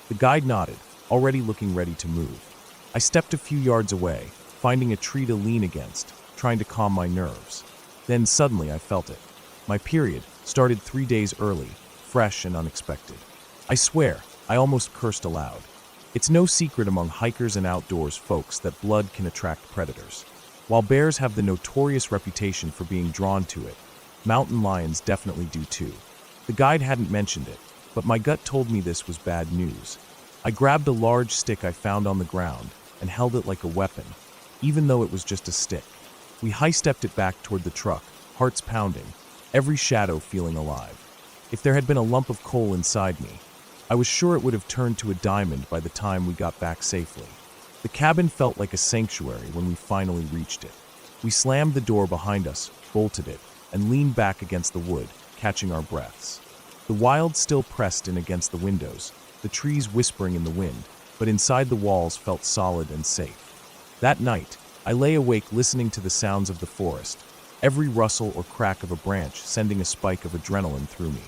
The guide nodded, already looking ready to move. I stepped a few yards away, finding a tree to lean against, trying to calm my nerves. Then suddenly I felt it. My period started 3 days early, fresh and unexpected. I swear, I almost cursed aloud. It's no secret among hikers and outdoors folks that blood can attract predators. While bears have the notorious reputation for being drawn to it, mountain lions definitely do too. The guide hadn't mentioned it, but my gut told me this was bad news. I grabbed a large stick I found on the ground and held it like a weapon, even though it was just a stick. We high-stepped it back toward the truck, hearts pounding, every shadow feeling alive. If there had been a lump of coal inside me, I was sure it would have turned to a diamond by the time we got back safely. The cabin felt like a sanctuary when we finally reached it. We slammed the door behind us, bolted it, and leaned back against the wood, catching our breaths. The wild still pressed in against the windows, the trees whispering in the wind, but inside the walls felt solid and safe. That night, I lay awake listening to the sounds of the forest, every rustle or crack of a branch sending a spike of adrenaline through me.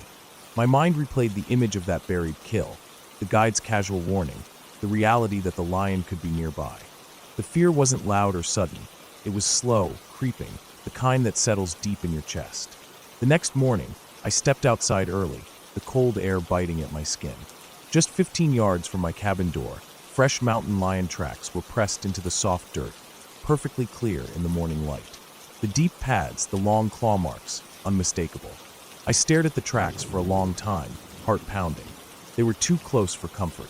My mind replayed the image of that buried kill, the guide's casual warning, the reality that the lion could be nearby. The fear wasn't loud or sudden. It was slow, creeping, the kind that settles deep in your chest. The next morning, I stepped outside early, the cold air biting at my skin. Just 15 yards from my cabin door, fresh mountain lion tracks were pressed into the soft dirt, perfectly clear in the morning light. The deep pads, the long claw marks, unmistakable. I stared at the tracks for a long time, heart pounding. They were too close for comfort.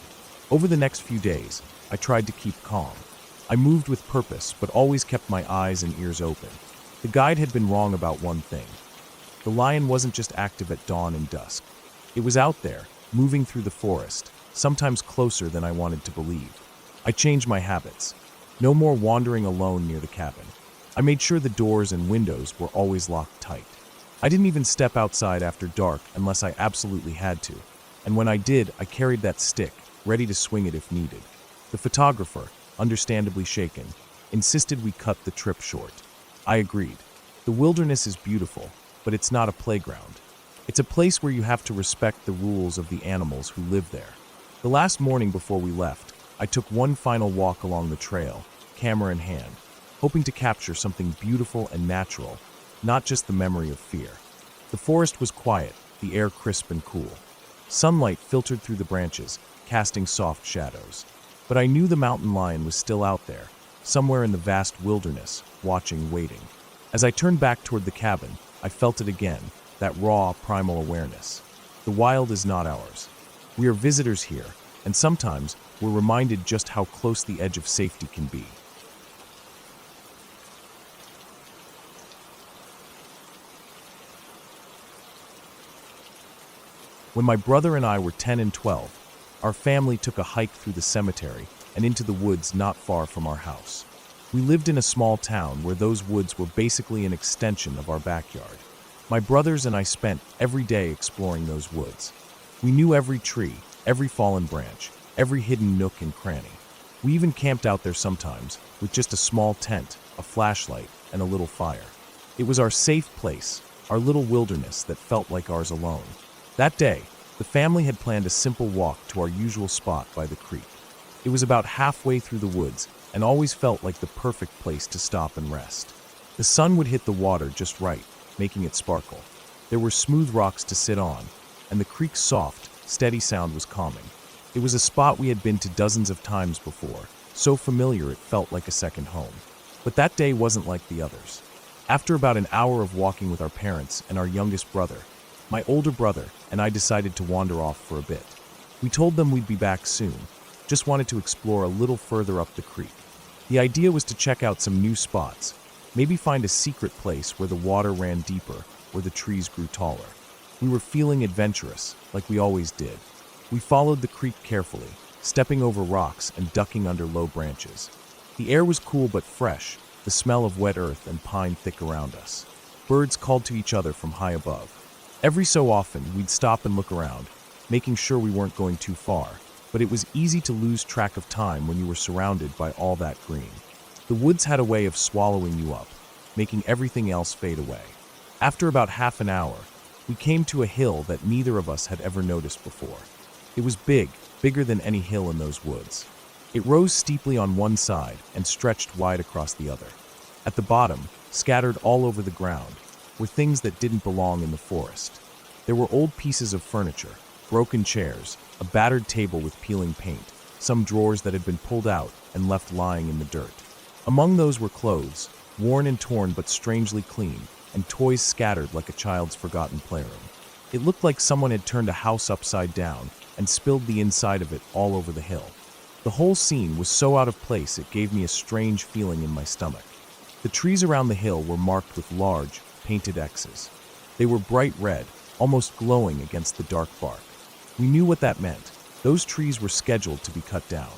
Over the next few days, I tried to keep calm. I moved with purpose, but always kept my eyes and ears open. The guide had been wrong about one thing. The lion wasn't just active at dawn and dusk. It was out there, moving through the forest, sometimes closer than I wanted to believe. I changed my habits. No more wandering alone near the cabin. I made sure the doors and windows were always locked tight. I didn't even step outside after dark unless I absolutely had to. And when I did, I carried that stick, ready to swing it if needed. The photographer, understandably shaken, insisted we cut the trip short. I agreed. The wilderness is beautiful, but it's not a playground. It's a place where you have to respect the rules of the animals who live there. The last morning before we left, I took one final walk along the trail, camera in hand, hoping to capture something beautiful and natural, not just the memory of fear. The forest was quiet, the air crisp and cool. Sunlight filtered through the branches, casting soft shadows. But I knew the mountain lion was still out there, somewhere in the vast wilderness, watching, waiting. As I turned back toward the cabin, I felt it again, that raw, primal awareness. The wild is not ours. We are visitors here, and sometimes we're reminded just how close the edge of safety can be. When my brother and I were 10 and 12, our family took a hike through the cemetery and into the woods not far from our house. We lived in a small town where those woods were basically an extension of our backyard. My brothers and I spent every day exploring those woods. We knew every tree, every fallen branch, every hidden nook and cranny. We even camped out there sometimes with just a small tent, a flashlight, and a little fire. It was our safe place, our little wilderness that felt like ours alone. That day, the family had planned a simple walk to our usual spot by the creek. It was about halfway through the woods and always felt like the perfect place to stop and rest. The sun would hit the water just right, making it sparkle. There were smooth rocks to sit on, and the creek's soft, steady sound was calming. It was a spot we had been to dozens of times before, so familiar it felt like a second home. But that day wasn't like the others. After about an hour of walking with our parents and our youngest brother, my older brother and I decided to wander off for a bit. We told them we'd be back soon, just wanted to explore a little further up the creek. The idea was to check out some new spots, maybe find a secret place where the water ran deeper, where the trees grew taller. We were feeling adventurous, like we always did. We followed the creek carefully, stepping over rocks and ducking under low branches. The air was cool but fresh, the smell of wet earth and pine thick around us. Birds called to each other from high above. Every so often, we'd stop and look around, making sure we weren't going too far, but it was easy to lose track of time when you were surrounded by all that green. The woods had a way of swallowing you up, making everything else fade away. After about half an hour, we came to a hill that neither of us had ever noticed before. It was big, bigger than any hill in those woods. It rose steeply on one side and stretched wide across the other. At the bottom, scattered all over the ground, were things that didn't belong in the forest. There were old pieces of furniture, broken chairs, a battered table with peeling paint, some drawers that had been pulled out and left lying in the dirt. Among those were clothes, worn and torn but strangely clean, and toys scattered like a child's forgotten playroom. It looked like someone had turned a house upside down and spilled the inside of it all over the hill. The whole scene was so out of place it gave me a strange feeling in my stomach. The trees around the hill were marked with large, painted X's. They were bright red, almost glowing against the dark bark. We knew what that meant. Those trees were scheduled to be cut down.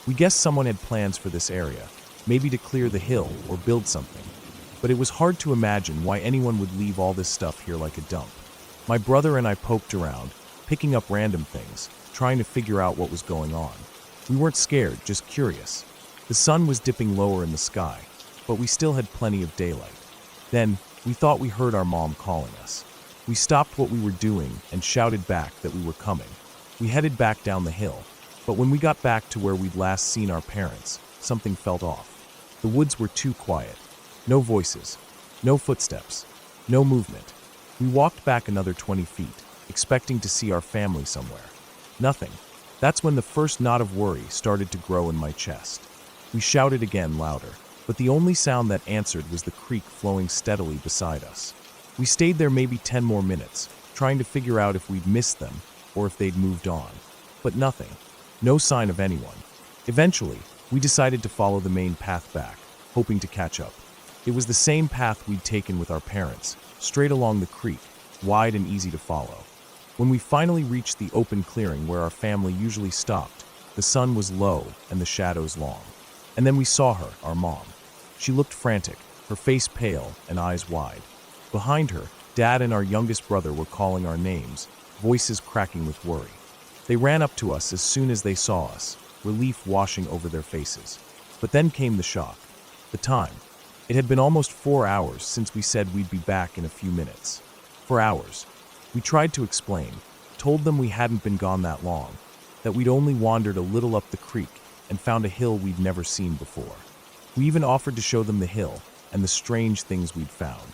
We guessed someone had plans for this area, maybe to clear the hill or build something. But it was hard to imagine why anyone would leave all this stuff here like a dump. My brother and I poked around, picking up random things, trying to figure out what was going on. We weren't scared, just curious. The sun was dipping lower in the sky, but we still had plenty of daylight. Then, we thought we heard our mom calling us. We stopped what we were doing and shouted back that we were coming. We headed back down the hill, but when we got back to where we'd last seen our parents, something felt off. The woods were too quiet. No voices, no footsteps, no movement. We walked back another 20 feet, expecting to see our family somewhere. Nothing. That's when the first knot of worry started to grow in my chest. We shouted again louder, but the only sound that answered was the creek flowing steadily beside us. We stayed there maybe 10 more minutes, trying to figure out if we'd missed them or if they'd moved on. But nothing. No sign of anyone. Eventually, we decided to follow the main path back, hoping to catch up. It was the same path we'd taken with our parents, straight along the creek, wide and easy to follow. When we finally reached the open clearing where our family usually stopped, the sun was low and the shadows long. And then we saw her, our mom. She looked frantic, her face pale and eyes wide. Behind her, Dad and our youngest brother were calling our names, voices cracking with worry. They ran up to us as soon as they saw us, relief washing over their faces. But then came the shock. The time. It had been almost 4 hours since we said we'd be back in a few minutes. 4 hours. We tried to explain, told them we hadn't been gone that long, that we'd only wandered a little up the creek and found a hill we'd never seen before. We even offered to show them the hill and the strange things we'd found.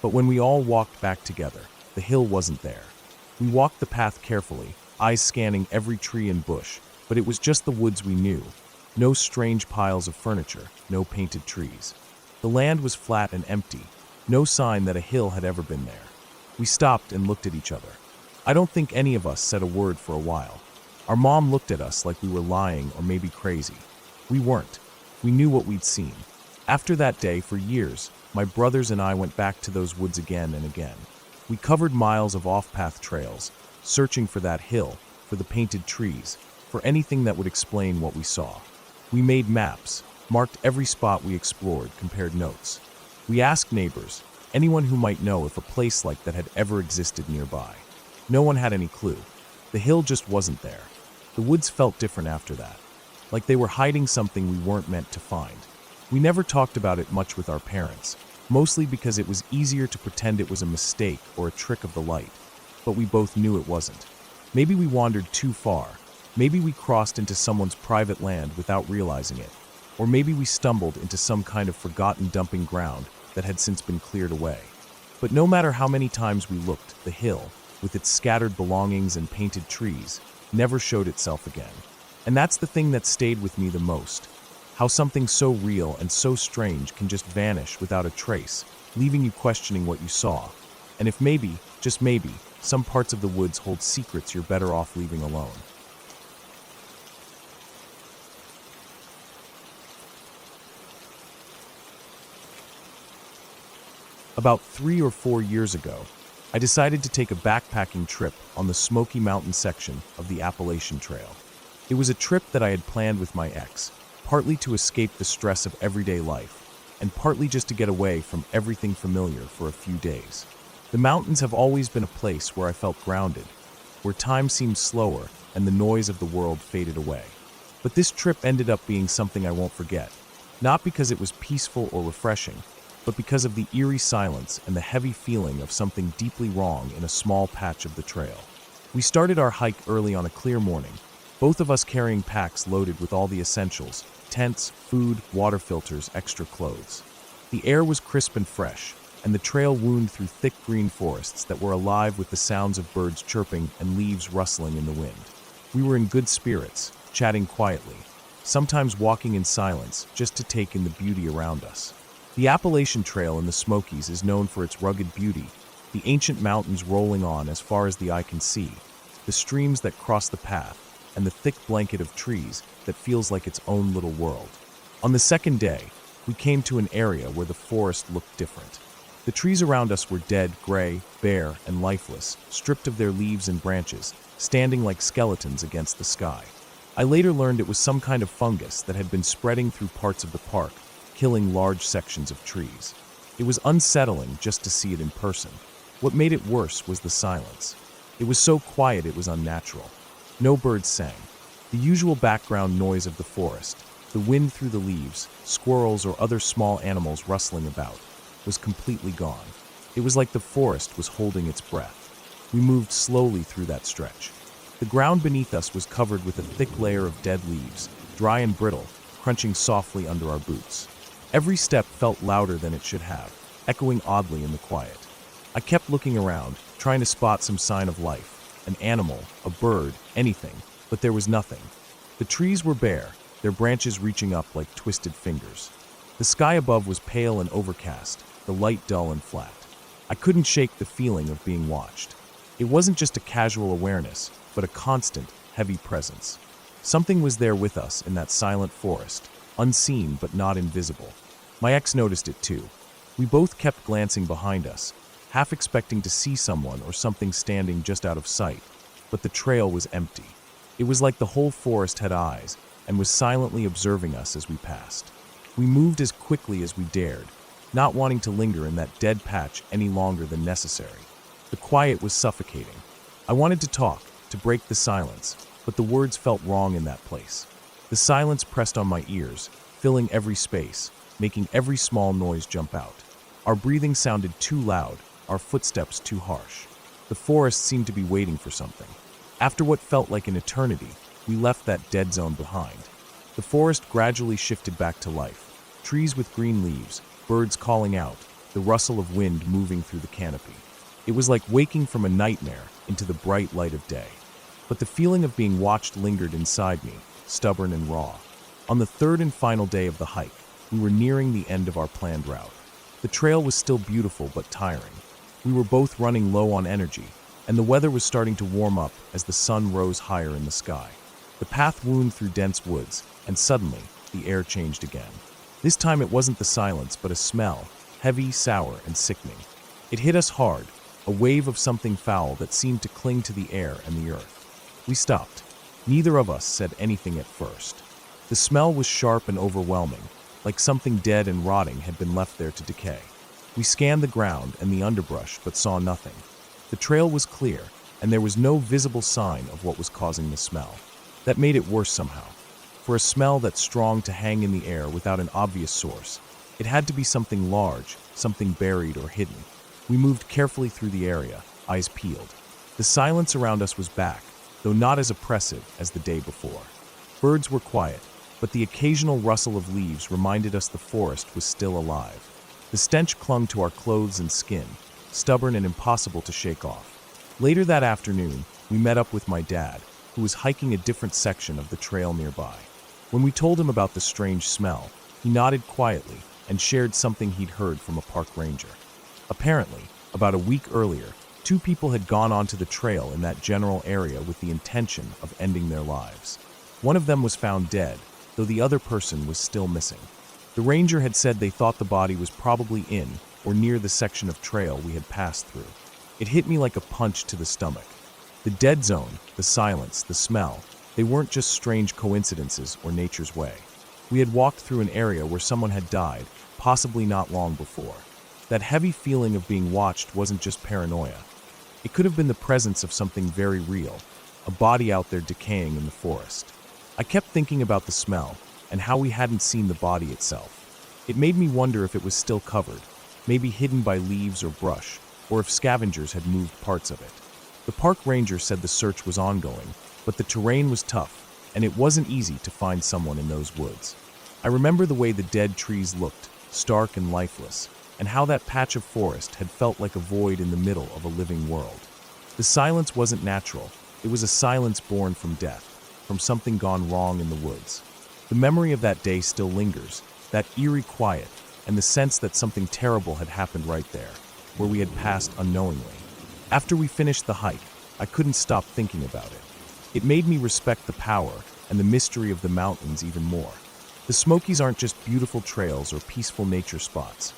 But when we all walked back together, the hill wasn't there. We walked the path carefully, eyes scanning every tree and bush, but it was just the woods we knew. No strange piles of furniture, no painted trees. The land was flat and empty, no sign that a hill had ever been there. We stopped and looked at each other. I don't think any of us said a word for a while. Our mom looked at us like we were lying or maybe crazy. We weren't. We knew what we'd seen. After that day, for years, my brothers and I went back to those woods again and again. We covered miles of off-path trails, searching for that hill, for the painted trees, for anything that would explain what we saw. We made maps, marked every spot we explored, compared notes. We asked neighbors, anyone who might know if a place like that had ever existed nearby. No one had any clue. The hill just wasn't there. The woods felt different after that, like they were hiding something we weren't meant to find. We never talked about it much with our parents, mostly because it was easier to pretend it was a mistake or a trick of the light. But we both knew it wasn't. Maybe we wandered too far. Maybe we crossed into someone's private land without realizing it. Or maybe we stumbled into some kind of forgotten dumping ground that had since been cleared away. But no matter how many times we looked, the hill, with its scattered belongings and painted trees, never showed itself again. And that's the thing that stayed with me the most. How something so real and so strange can just vanish without a trace, leaving you questioning what you saw. And if maybe, just maybe, some parts of the woods hold secrets you're better off leaving alone. About 3 or 4 years ago, I decided to take a backpacking trip on the Smoky Mountain section of the Appalachian Trail. It was a trip that I had planned with my ex, partly to escape the stress of everyday life, and partly just to get away from everything familiar for a few days. The mountains have always been a place where I felt grounded, where time seemed slower and the noise of the world faded away. But this trip ended up being something I won't forget, not because it was peaceful or refreshing, but because of the eerie silence and the heavy feeling of something deeply wrong in a small patch of the trail. We started our hike early on a clear morning, both of us carrying packs loaded with all the essentials: tents, food, water filters, extra clothes. The air was crisp and fresh, and the trail wound through thick green forests that were alive with the sounds of birds chirping and leaves rustling in the wind. We were in good spirits, chatting quietly, sometimes walking in silence just to take in the beauty around us. The Appalachian Trail in the Smokies is known for its rugged beauty, the ancient mountains rolling on as far as the eye can see, the streams that cross the path, and the thick blanket of trees that feels like its own little world. On the second day, we came to an area where the forest looked different. The trees around us were dead, gray, bare, and lifeless, stripped of their leaves and branches, standing like skeletons against the sky. I later learned it was some kind of fungus that had been spreading through parts of the park, killing large sections of trees. It was unsettling just to see it in person. What made it worse was the silence. It was so quiet it was unnatural. No birds sang. The usual background noise of the forest, the wind through the leaves, squirrels or other small animals rustling about, was completely gone. It was like the forest was holding its breath. We moved slowly through that stretch. The ground beneath us was covered with a thick layer of dead leaves, dry and brittle, crunching softly under our boots. Every step felt louder than it should have, echoing oddly in the quiet. I kept looking around, trying to spot some sign of life, an animal, a bird, anything, but there was nothing. The trees were bare, their branches reaching up like twisted fingers. The sky above was pale and overcast, the light dull and flat. I couldn't shake the feeling of being watched. It wasn't just a casual awareness, but a constant, heavy presence. Something was there with us in that silent forest, unseen but not invisible. My ex noticed it too. We both kept glancing behind us, half expecting to see someone or something standing just out of sight, but the trail was empty. It was like the whole forest had eyes and was silently observing us as we passed. We moved as quickly as we dared, not wanting to linger in that dead patch any longer than necessary. The quiet was suffocating. I wanted to talk, to break the silence, but the words felt wrong in that place. The silence pressed on my ears, filling every space, making every small noise jump out. Our breathing sounded too loud, our footsteps too harsh. The forest seemed to be waiting for something. After what felt like an eternity, we left that dead zone behind. The forest gradually shifted back to life. Trees with green leaves, birds calling out, the rustle of wind moving through the canopy. It was like waking from a nightmare into the bright light of day. But the feeling of being watched lingered inside me, stubborn and raw. On the third and final day of the hike, we were nearing the end of our planned route. The trail was still beautiful but tiring. We were both running low on energy, and the weather was starting to warm up as the sun rose higher in the sky. The path wound through dense woods, and suddenly, the air changed again. This time it wasn't the silence, but a smell, heavy, sour, and sickening. It hit us hard, a wave of something foul that seemed to cling to the air and the earth. We stopped. Neither of us said anything at first. The smell was sharp and overwhelming, like something dead and rotting had been left there to decay. We scanned the ground and the underbrush, but saw nothing. The trail was clear, and there was no visible sign of what was causing the smell. That made it worse somehow. For a smell that's strong to hang in the air without an obvious source, it had to be something large, something buried or hidden. We moved carefully through the area, eyes peeled. The silence around us was back, though not as oppressive as the day before. Birds were quiet, but the occasional rustle of leaves reminded us the forest was still alive. The stench clung to our clothes and skin, stubborn and impossible to shake off. Later that afternoon, we met up with my dad, who was hiking a different section of the trail nearby. When we told him about the strange smell, he nodded quietly and shared something he'd heard from a park ranger. Apparently, about a week earlier, two people had gone onto the trail in that general area with the intention of ending their lives. One of them was found dead, though the other person was still missing. The ranger had said they thought the body was probably in or near the section of trail we had passed through. It hit me like a punch to the stomach. The dead zone, the silence, the smell, they weren't just strange coincidences or nature's way. We had walked through an area where someone had died, possibly not long before. That heavy feeling of being watched wasn't just paranoia. It could have been the presence of something very real, a body out there decaying in the forest. I kept thinking about the smell and how we hadn't seen the body itself. It made me wonder if it was still covered, maybe hidden by leaves or brush, or if scavengers had moved parts of it. The park ranger said the search was ongoing, but the terrain was tough, and it wasn't easy to find someone in those woods. I remember the way the dead trees looked, stark and lifeless, and how that patch of forest had felt like a void in the middle of a living world. The silence wasn't natural. It was a silence born from death, from something gone wrong in the woods. The memory of that day still lingers, that eerie quiet, and the sense that something terrible had happened right there, where we had passed unknowingly. After we finished the hike, I couldn't stop thinking about it. It made me respect the power and the mystery of the mountains even more. The Smokies aren't just beautiful trails or peaceful nature spots.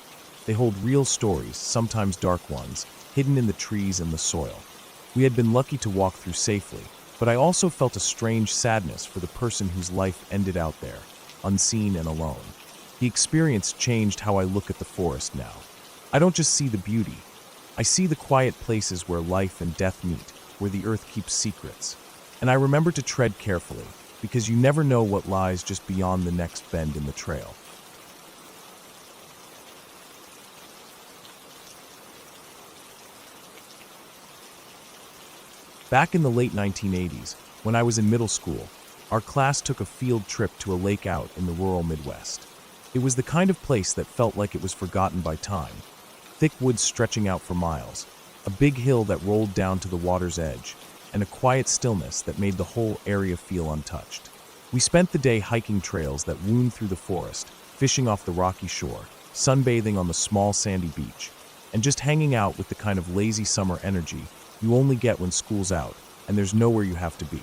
They hold real stories, sometimes dark ones, hidden in the trees and the soil. We had been lucky to walk through safely, but I also felt a strange sadness for the person whose life ended out there, unseen and alone. The experience changed how I look at the forest now. I don't just see the beauty. I see the quiet places where life and death meet, where the earth keeps secrets. And I remember to tread carefully, because you never know what lies just beyond the next bend in the trail. Back in the late 1980s, when I was in middle school, our class took a field trip to a lake out in the rural Midwest. It was the kind of place that felt like it was forgotten by time. Thick woods stretching out for miles, a big hill that rolled down to the water's edge, and a quiet stillness that made the whole area feel untouched. We spent the day hiking trails that wound through the forest, fishing off the rocky shore, sunbathing on the small sandy beach, and just hanging out with the kind of lazy summer energy you only get when school's out and there's nowhere you have to be.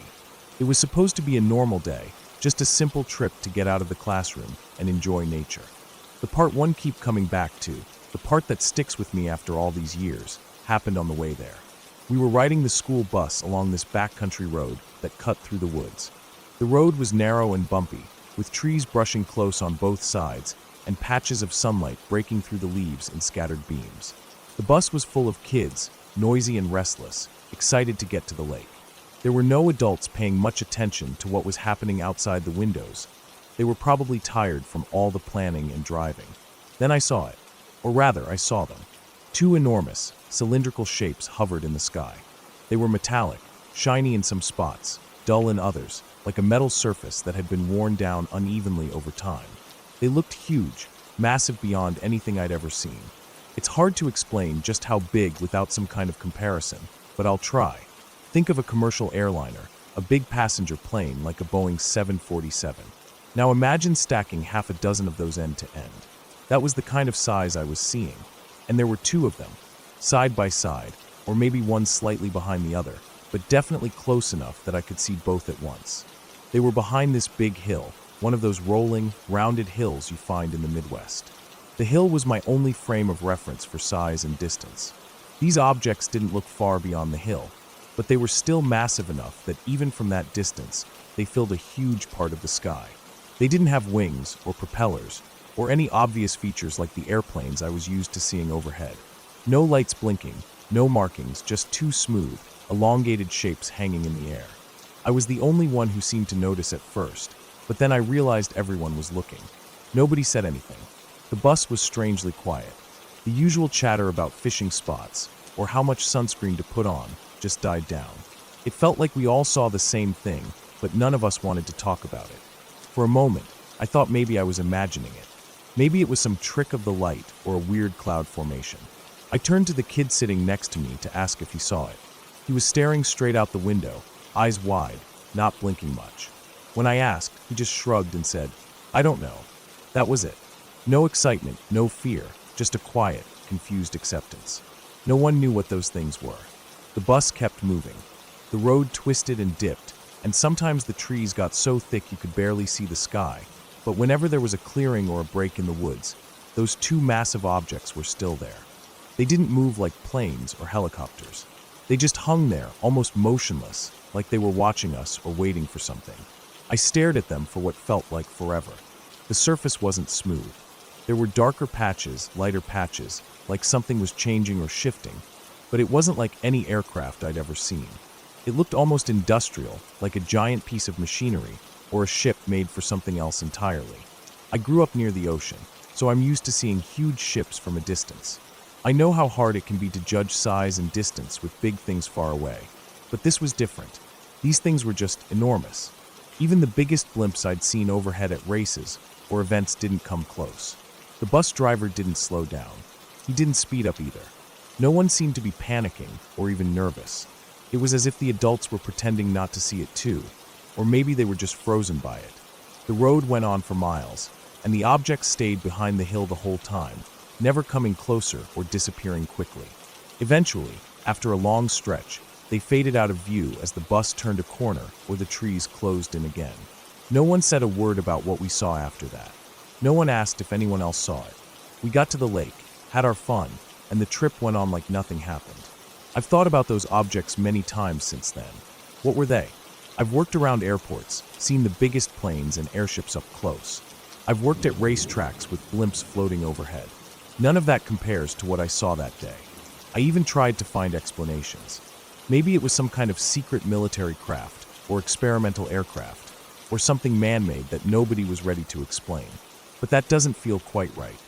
It was supposed to be a normal day, just a simple trip to get out of the classroom and enjoy nature. The part one keep coming back to, the part that sticks with me after all these years, happened on the way there. We were riding the school bus along this backcountry road that cut through the woods. The road was narrow and bumpy, with trees brushing close on both sides and patches of sunlight breaking through the leaves in scattered beams. The bus was full of kids, noisy and restless, excited to get to the lake. There were no adults paying much attention to what was happening outside the windows. They were probably tired from all the planning and driving. Then I saw it. Or rather, I saw them. Two enormous, cylindrical shapes hovered in the sky. They were metallic, shiny in some spots, dull in others, like a metal surface that had been worn down unevenly over time. They looked huge, massive beyond anything I'd ever seen. It's hard to explain just how big without some kind of comparison, but I'll try. Think of a commercial airliner, a big passenger plane like a Boeing 747. Now imagine stacking half a dozen of those end to end. That was the kind of size I was seeing. And there were two of them, side by side, or maybe one slightly behind the other, but definitely close enough that I could see both at once. They were behind this big hill, one of those rolling, rounded hills you find in the Midwest. The hill was my only frame of reference for size and distance. These objects didn't look far beyond the hill, but they were still massive enough that even from that distance, they filled a huge part of the sky. They didn't have wings or propellers, or any obvious features like the airplanes I was used to seeing overhead. No lights blinking, no markings, just two smooth, elongated shapes hanging in the air. I was the only one who seemed to notice at first, but then I realized everyone was looking. Nobody said anything. The bus was strangely quiet. The usual chatter about fishing spots, or how much sunscreen to put on, just died down. It felt like we all saw the same thing, but none of us wanted to talk about it. For a moment, I thought maybe I was imagining it. Maybe it was some trick of the light or a weird cloud formation. I turned to the kid sitting next to me to ask if he saw it. He was staring straight out the window, eyes wide, not blinking much. When I asked, he just shrugged and said, "I don't know." That was it. No excitement, no fear, just a quiet, confused acceptance. No one knew what those things were. The bus kept moving. The road twisted and dipped, and sometimes the trees got so thick you could barely see the sky. But whenever there was a clearing or a break in the woods, those two massive objects were still there. They didn't move like planes or helicopters. They just hung there, almost motionless, like they were watching us or waiting for something. I stared at them for what felt like forever. The surface wasn't smooth. There were darker patches, lighter patches, like something was changing or shifting, but it wasn't like any aircraft I'd ever seen. It looked almost industrial, like a giant piece of machinery, or a ship made for something else entirely. I grew up near the ocean, so I'm used to seeing huge ships from a distance. I know how hard it can be to judge size and distance with big things far away, but this was different. These things were just enormous. Even the biggest blimps I'd seen overhead at races or events didn't come close. The bus driver didn't slow down. He didn't speed up either. No one seemed to be panicking or even nervous. It was as if the adults were pretending not to see it too, or maybe they were just frozen by it. The road went on for miles, and the objects stayed behind the hill the whole time, never coming closer or disappearing quickly. Eventually, after a long stretch, they faded out of view as the bus turned a corner or the trees closed in again. No one said a word about what we saw after that. No one asked if anyone else saw it. We got to the lake, had our fun, and the trip went on like nothing happened. I've thought about those objects many times since then. What were they? I've worked around airports, seen the biggest planes and airships up close. I've worked at racetracks with blimps floating overhead. None of that compares to what I saw that day. I even tried to find explanations. Maybe it was some kind of secret military craft, or experimental aircraft, or something man-made that nobody was ready to explain. But that doesn't feel quite right.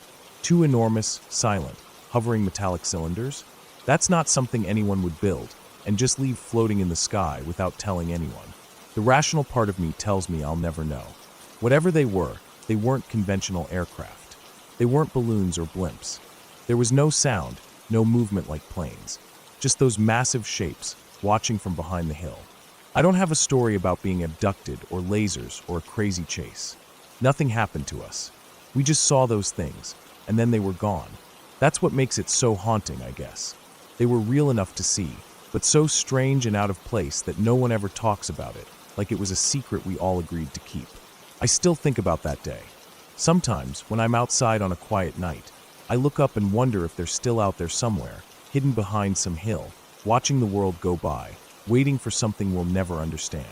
Two enormous, silent, hovering metallic cylinders? That's not something anyone would build and just leave floating in the sky without telling anyone. The rational part of me tells me I'll never know. Whatever they weren't conventional aircraft. They weren't balloons or blimps. There was no sound, no movement like planes. Just those massive shapes watching from behind the hill. I don't have a story about being abducted or lasers or a crazy chase. Nothing happened to us. We just saw those things, and then they were gone. That's what makes it so haunting, I guess. They were real enough to see, but so strange and out of place that no one ever talks about it, like it was a secret we all agreed to keep. I still think about that day. Sometimes, when I'm outside on a quiet night, I look up and wonder if they're still out there somewhere, hidden behind some hill, watching the world go by, waiting for something we'll never understand.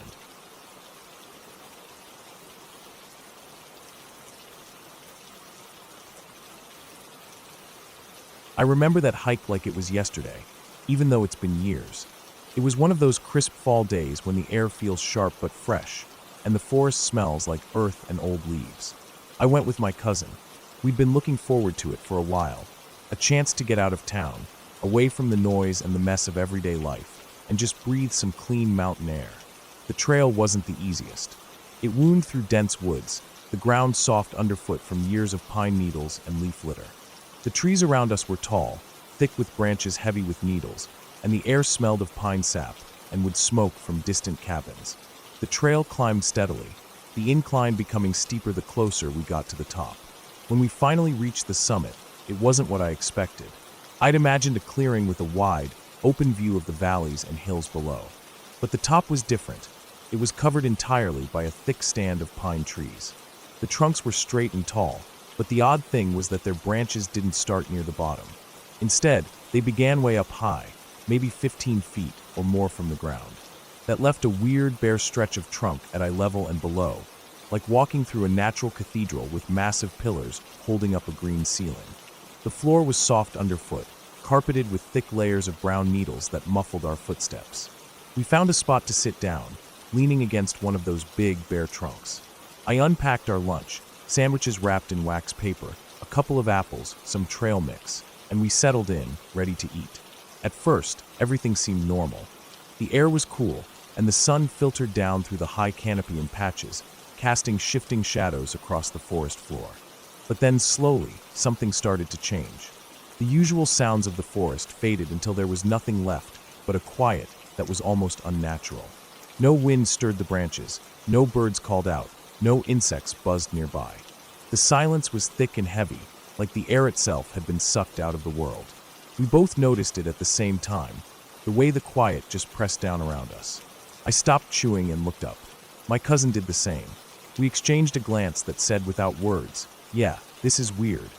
I remember that hike like it was yesterday, even though it's been years. It was one of those crisp fall days when the air feels sharp but fresh, and the forest smells like earth and old leaves. I went with my cousin. We'd been looking forward to it for a while, a chance to get out of town, away from the noise and the mess of everyday life, and just breathe some clean mountain air. The trail wasn't the easiest. It wound through dense woods, the ground soft underfoot from years of pine needles and leaf litter. The trees around us were tall, thick with branches heavy with needles, and the air smelled of pine sap and would smoke from distant cabins. The trail climbed steadily, the incline becoming steeper the closer we got to the top. When we finally reached the summit, it wasn't what I expected. I'd imagined a clearing with a wide, open view of the valleys and hills below. But the top was different. It was covered entirely by a thick stand of pine trees. The trunks were straight and tall, but the odd thing was that their branches didn't start near the bottom. Instead, they began way up high, maybe 15 feet or more from the ground. That left a weird, bare stretch of trunk at eye level and below, like walking through a natural cathedral with massive pillars holding up a green ceiling. The floor was soft underfoot, carpeted with thick layers of brown needles that muffled our footsteps. We found a spot to sit down, leaning against one of those big, bare trunks. I unpacked our lunch, sandwiches wrapped in wax paper, a couple of apples, some trail mix, and we settled in, ready to eat. At first, everything seemed normal. The air was cool, and the sun filtered down through the high canopy in patches, casting shifting shadows across the forest floor. But then, slowly, something started to change. The usual sounds of the forest faded until there was nothing left but a quiet that was almost unnatural. No wind stirred the branches, no birds called out, no insects buzzed nearby. The silence was thick and heavy, like the air itself had been sucked out of the world. We both noticed it at the same time, the way the quiet just pressed down around us. I stopped chewing and looked up. My cousin did the same. We exchanged a glance that said without words, "Yeah, this is weird."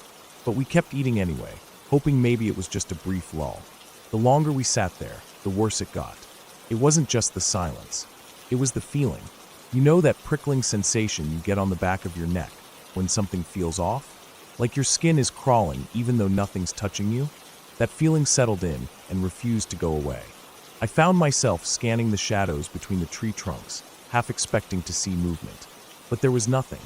But we kept eating anyway, hoping maybe it was just a brief lull. The longer we sat there, the worse it got. It wasn't just the silence. It was the feeling. You know that prickling sensation you get on the back of your neck when something feels off? Like your skin is crawling even though nothing's touching you? That feeling settled in and refused to go away. I found myself scanning the shadows between the tree trunks, half expecting to see movement. But there was nothing.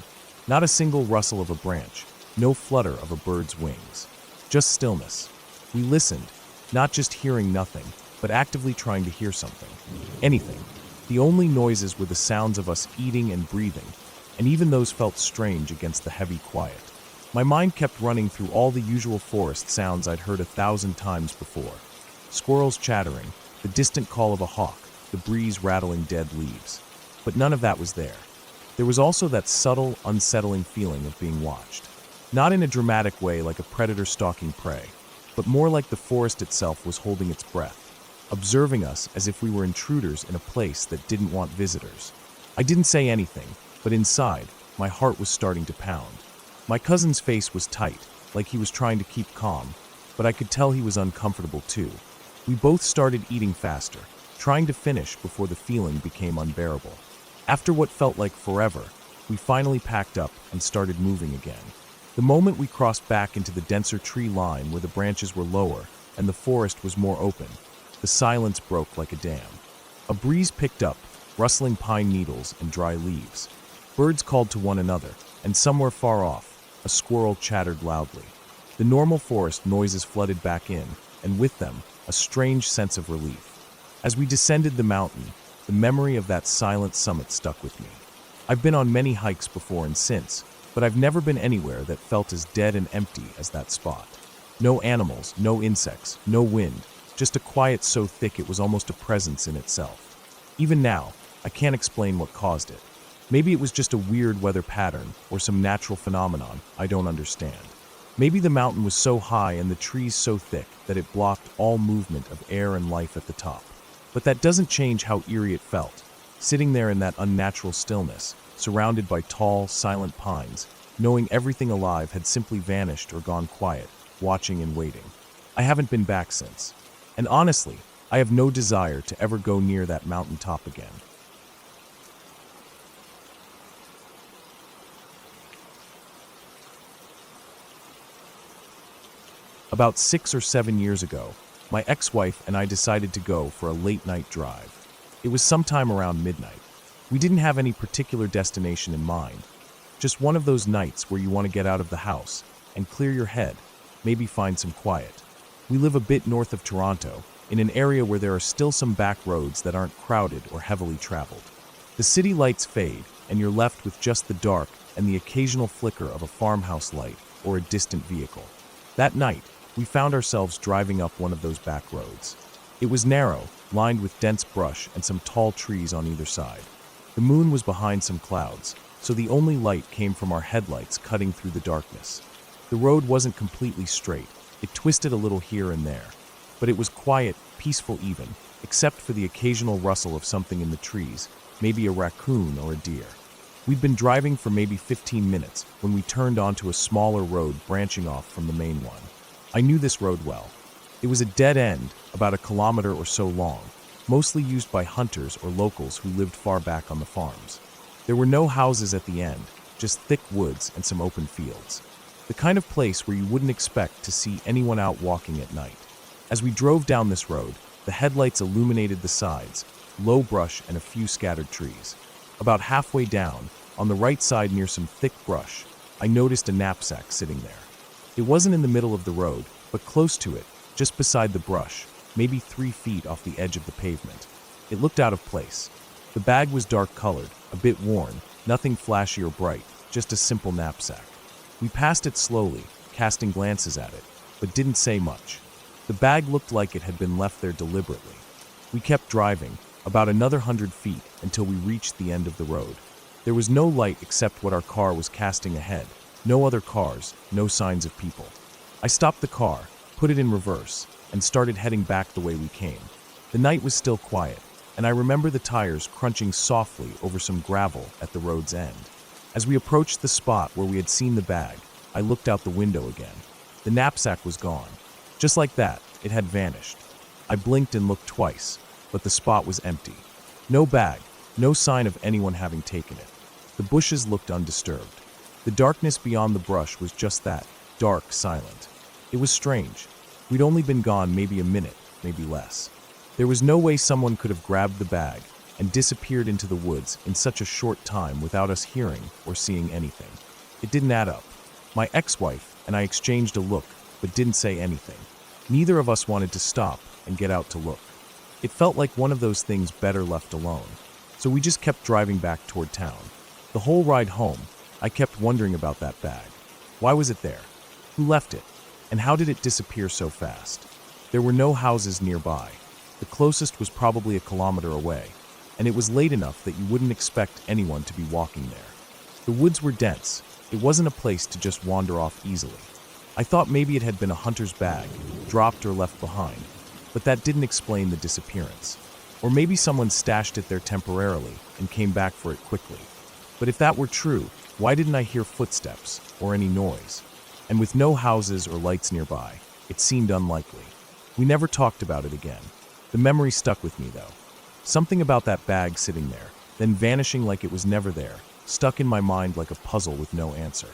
Not a single rustle of a branch, no flutter of a bird's wings. Just stillness. We listened, not just hearing nothing, but actively trying to hear something. Anything. The only noises were the sounds of us eating and breathing, and even those felt strange against the heavy quiet. My mind kept running through all the usual forest sounds I'd heard 1,000 times before. Squirrels chattering, the distant call of a hawk, the breeze rattling dead leaves. But none of that was there. There was also that subtle, unsettling feeling of being watched. Not in a dramatic way like a predator stalking prey, but more like the forest itself was holding its breath, observing us as if we were intruders in a place that didn't want visitors. I didn't say anything, but inside, my heart was starting to pound. My cousin's face was tight, like he was trying to keep calm, but I could tell he was uncomfortable too. We both started eating faster, trying to finish before the feeling became unbearable. After what felt like forever, we finally packed up and started moving again. The moment we crossed back into the denser tree line where the branches were lower and the forest was more open, the silence broke like a dam. A breeze picked up, rustling pine needles and dry leaves. Birds called to one another, and somewhere far off, a squirrel chattered loudly. The normal forest noises flooded back in, and with them, a strange sense of relief. As we descended the mountain, the memory of that silent summit stuck with me. I've been on many hikes before and since, but I've never been anywhere that felt as dead and empty as that spot. No animals, no insects, no wind, just a quiet so thick it was almost a presence in itself. Even now, I can't explain what caused it. Maybe it was just a weird weather pattern or some natural phenomenon I don't understand. Maybe the mountain was so high and the trees so thick that it blocked all movement of air and life at the top. But that doesn't change how eerie it felt, sitting there in that unnatural stillness, surrounded by tall, silent pines, knowing everything alive had simply vanished or gone quiet, watching and waiting. I haven't been back since. And honestly, I have no desire to ever go near that mountaintop again. About 6 or 7 years ago, my ex-wife and I decided to go for a late-night drive. It was sometime around midnight. We didn't have any particular destination in mind, just one of those nights where you want to get out of the house and clear your head, maybe find some quiet. We live a bit north of Toronto, in an area where there are still some back roads that aren't crowded or heavily traveled. The city lights fade, and you're left with just the dark and the occasional flicker of a farmhouse light or a distant vehicle. That night, we found ourselves driving up one of those back roads. It was narrow, lined with dense brush and some tall trees on either side. The moon was behind some clouds, so the only light came from our headlights cutting through the darkness. The road wasn't completely straight. It twisted a little here and there, but it was quiet, peaceful even, except for the occasional rustle of something in the trees, maybe a raccoon or a deer. We'd been driving for maybe 15 minutes when we turned onto a smaller road branching off from the main one. I knew this road well. It was a dead end, about 1 kilometer or so long, mostly used by hunters or locals who lived far back on the farms. There were no houses at the end, just thick woods and some open fields. The kind of place where you wouldn't expect to see anyone out walking at night. As we drove down this road, the headlights illuminated the sides, low brush and a few scattered trees. About halfway down, on the right side near some thick brush, I noticed a knapsack sitting there. It wasn't in the middle of the road, but close to it, just beside the brush, maybe 3 feet off the edge of the pavement. It looked out of place. The bag was dark-colored, a bit worn, nothing flashy or bright, just a simple knapsack. We passed it slowly, casting glances at it, but didn't say much. The bag looked like it had been left there deliberately. We kept driving, about another 100 feet, until we reached the end of the road. There was no light except what our car was casting ahead. No other cars, no signs of people. I stopped the car, put it in reverse, and started heading back the way we came. The night was still quiet, and I remember the tires crunching softly over some gravel at the road's end. As we approached the spot where we had seen the bag, I looked out the window again. The knapsack was gone. Just like that, it had vanished. I blinked and looked twice, but the spot was empty. No bag, no sign of anyone having taken it. The bushes looked undisturbed. The darkness beyond the brush was just that, dark, silent. It was strange. We'd only been gone maybe a minute, maybe less. There was no way someone could have grabbed the bag and disappeared into the woods in such a short time without us hearing or seeing anything. It didn't add up. My ex-wife and I exchanged a look, but didn't say anything. Neither of us wanted to stop and get out to look. It felt like one of those things better left alone. So we just kept driving back toward town. The whole ride home, I kept wondering about that bag. Why was it there? Who left it? And how did it disappear so fast? There were no houses nearby. The closest was probably a kilometer away, and it was late enough that you wouldn't expect anyone to be walking there. The woods were dense. It wasn't a place to just wander off easily. I thought maybe it had been a hunter's bag, dropped or left behind, but that didn't explain the disappearance. Or maybe someone stashed it there temporarily and came back for it quickly. But if that were true, why didn't I hear footsteps or any noise? And with no houses or lights nearby, it seemed unlikely. We never talked about it again. The memory stuck with me, though. Something about that bag sitting there, then vanishing like it was never there, stuck in my mind like a puzzle with no answer.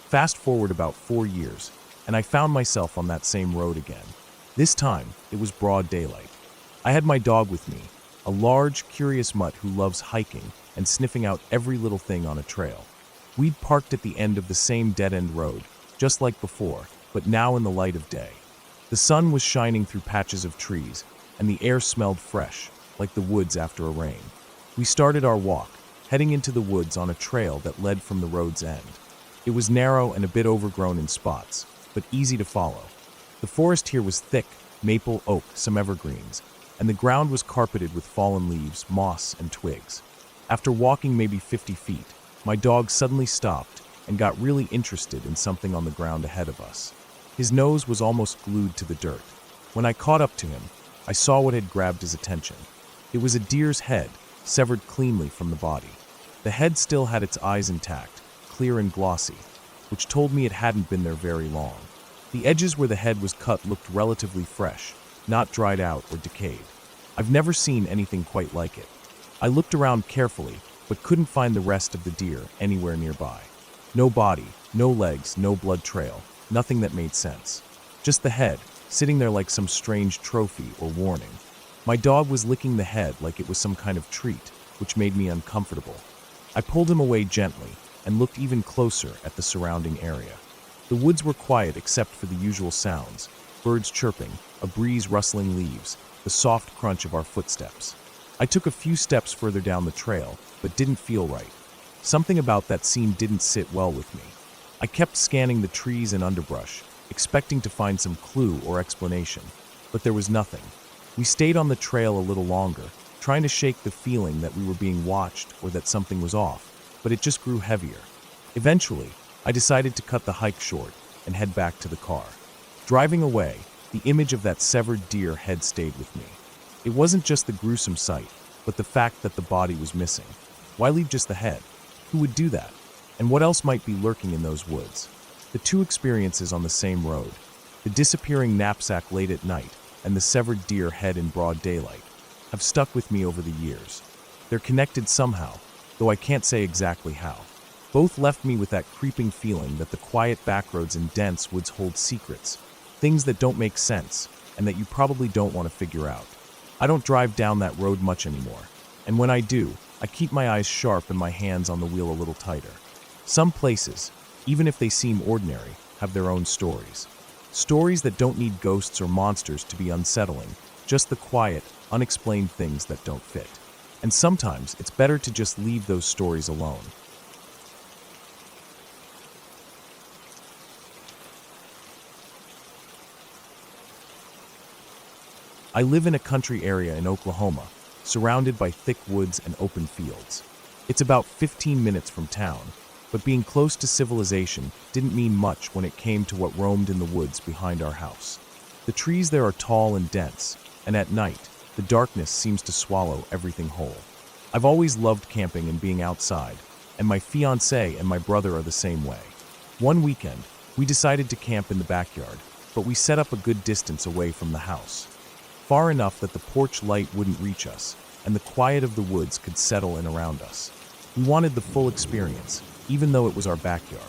Fast forward about 4 years, and I found myself on that same road again. This time, it was broad daylight. I had my dog with me, a large, curious mutt who loves hiking and sniffing out every little thing on a trail. We'd parked at the end of the same dead-end road, just like before, but now in the light of day. The sun was shining through patches of trees, and the air smelled fresh, like the woods after a rain. We started our walk, heading into the woods on a trail that led from the road's end. It was narrow and a bit overgrown in spots, but easy to follow. The forest here was thick, maple, oak, some evergreens, and the ground was carpeted with fallen leaves, moss, and twigs. After walking maybe 50 feet, my dog suddenly stopped and got really interested in something on the ground ahead of us. His nose was almost glued to the dirt. When I caught up to him, I saw what had grabbed his attention. It was a deer's head, severed cleanly from the body. The head still had its eyes intact, clear and glossy, which told me it hadn't been there very long. The edges where the head was cut looked relatively fresh, not dried out or decayed. I've never seen anything quite like it. I looked around carefully, but couldn't find the rest of the deer anywhere nearby. No body, no legs, no blood trail, nothing that made sense. Just the head, sitting there like some strange trophy or warning. My dog was licking the head like it was some kind of treat, which made me uncomfortable. I pulled him away gently and looked even closer at the surrounding area. The woods were quiet except for the usual sounds, birds chirping, a breeze rustling leaves, the soft crunch of our footsteps. I took a few steps further down the trail, but didn't feel right. Something about that scene didn't sit well with me. I kept scanning the trees and underbrush, expecting to find some clue or explanation, but there was nothing. We stayed on the trail a little longer, trying to shake the feeling that we were being watched or that something was off, but it just grew heavier. Eventually, I decided to cut the hike short and head back to the car. Driving away, the image of that severed deer head stayed with me. It wasn't just the gruesome sight, but the fact that the body was missing. Why leave just the head? Who would do that? And what else might be lurking in those woods? The two experiences on the same road, the disappearing knapsack late at night and the severed deer head in broad daylight, have stuck with me over the years. They're connected somehow, though I can't say exactly how. Both left me with that creeping feeling that the quiet backroads and dense woods hold secrets, things that don't make sense, and that you probably don't want to figure out. I don't drive down that road much anymore, and when I do, I keep my eyes sharp and my hands on the wheel a little tighter. Some places, even if they seem ordinary, have their own stories. Stories that don't need ghosts or monsters to be unsettling, just the quiet, unexplained things that don't fit. And sometimes it's better to just leave those stories alone. I live in a country area in Oklahoma, surrounded by thick woods and open fields. It's about 15 minutes from town, but being close to civilization didn't mean much when it came to what roamed in the woods behind our house. The trees there are tall and dense, and at night, the darkness seems to swallow everything whole. I've always loved camping and being outside, and my fiancé and my brother are the same way. One weekend, we decided to camp in the backyard, but we set up a good distance away from the house. Far enough that the porch light wouldn't reach us, and the quiet of the woods could settle in around us. We wanted the full experience, even though it was our backyard.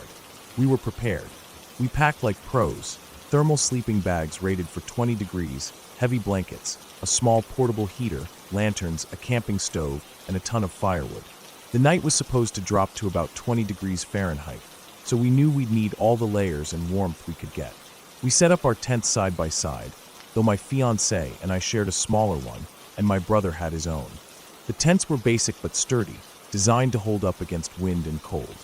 We were prepared. We packed like pros, thermal sleeping bags rated for 20 degrees, heavy blankets, a small portable heater, lanterns, a camping stove, and a ton of firewood. The night was supposed to drop to about 20 degrees Fahrenheit, so we knew we'd need all the layers and warmth we could get. We set up our tents side by side, though my fiancé and I shared a smaller one, and my brother had his own. The tents were basic but sturdy, designed to hold up against wind and cold.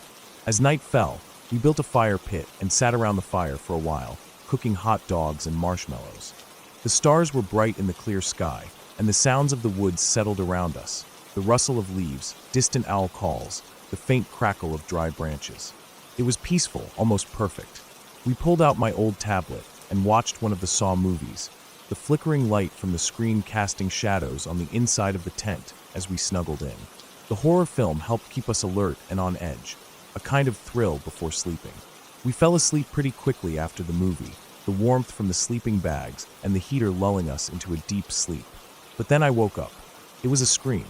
As night fell, We built a fire pit and sat around the fire for a while, cooking hot dogs and marshmallows. The stars were bright in the clear sky, and the sounds of the woods settled around us. The rustle of leaves, distant owl calls, the faint crackle of dry branches. It was peaceful, almost perfect. We pulled out my old tablet and watched one of the Saw movies, the flickering light from the screen casting shadows on the inside of the tent as we snuggled in. The horror film helped keep us alert and on edge, a kind of thrill before sleeping. We fell asleep pretty quickly after the movie, the warmth from the sleeping bags and the heater lulling us into a deep sleep. But then I woke up. It was a scream,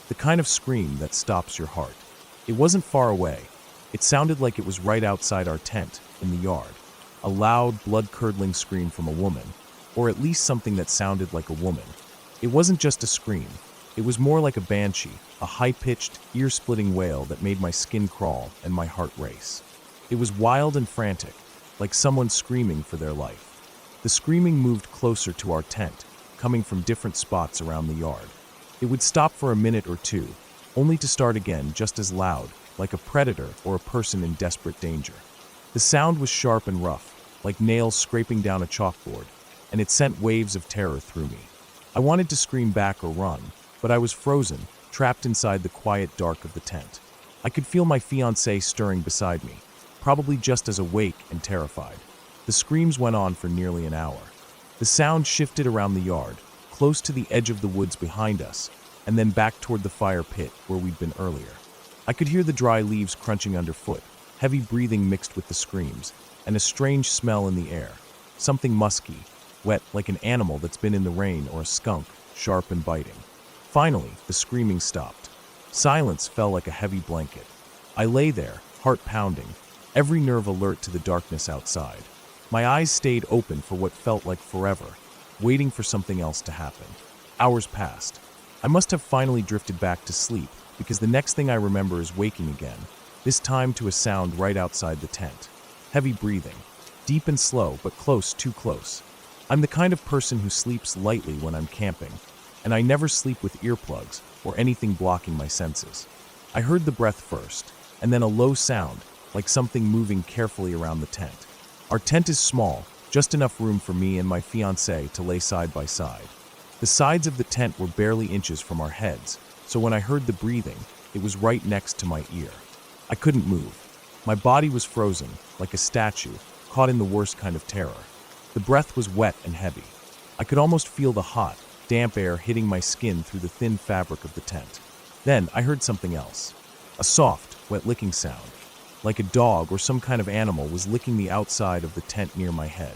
the kind of scream that stops your heart. It wasn't far away. It sounded like it was right outside our tent, in the yard. A loud, blood-curdling scream from a woman, or at least something that sounded like a woman. It wasn't just a scream. It was more like a banshee, a high-pitched, ear-splitting wail that made my skin crawl and my heart race. It was wild and frantic, like someone screaming for their life. The screaming moved closer to our tent, coming from different spots around the yard. It would stop for a minute or two, only to start again just as loud, like a predator or a person in desperate danger. The sound was sharp and rough, like nails scraping down a chalkboard, and it sent waves of terror through me. I wanted to scream back or run, but I was frozen, trapped inside the quiet dark of the tent. I could feel my fiancée stirring beside me, probably just as awake and terrified. The screams went on for nearly an hour. The sound shifted around the yard, close to the edge of the woods behind us, and then back toward the fire pit where we'd been earlier. I could hear the dry leaves crunching underfoot, heavy breathing mixed with the screams, and a strange smell in the air. Something musky, wet like an animal that's been in the rain, or a skunk, sharp and biting. Finally, the screaming stopped. Silence fell like a heavy blanket. I lay there, heart pounding, every nerve alert to the darkness outside. My eyes stayed open for what felt like forever, waiting for something else to happen. Hours passed. I must have finally drifted back to sleep, because the next thing I remember is waking again, this time to a sound right outside the tent. Heavy breathing, deep and slow, but close, too close. I'm the kind of person who sleeps lightly when I'm camping, and I never sleep with earplugs or anything blocking my senses. I heard the breath first, and then a low sound, like something moving carefully around the tent. Our tent is small, just enough room for me and my fiancée to lay side by side. The sides of the tent were barely inches from our heads, so when I heard the breathing, it was right next to my ear. I couldn't move. My body was frozen, like a statue, caught in the worst kind of terror. The breath was wet and heavy. I could almost feel the hot, damp air hitting my skin through the thin fabric of the tent. Then I heard something else. A soft, wet licking sound, like a dog or some kind of animal was licking the outside of the tent near my head.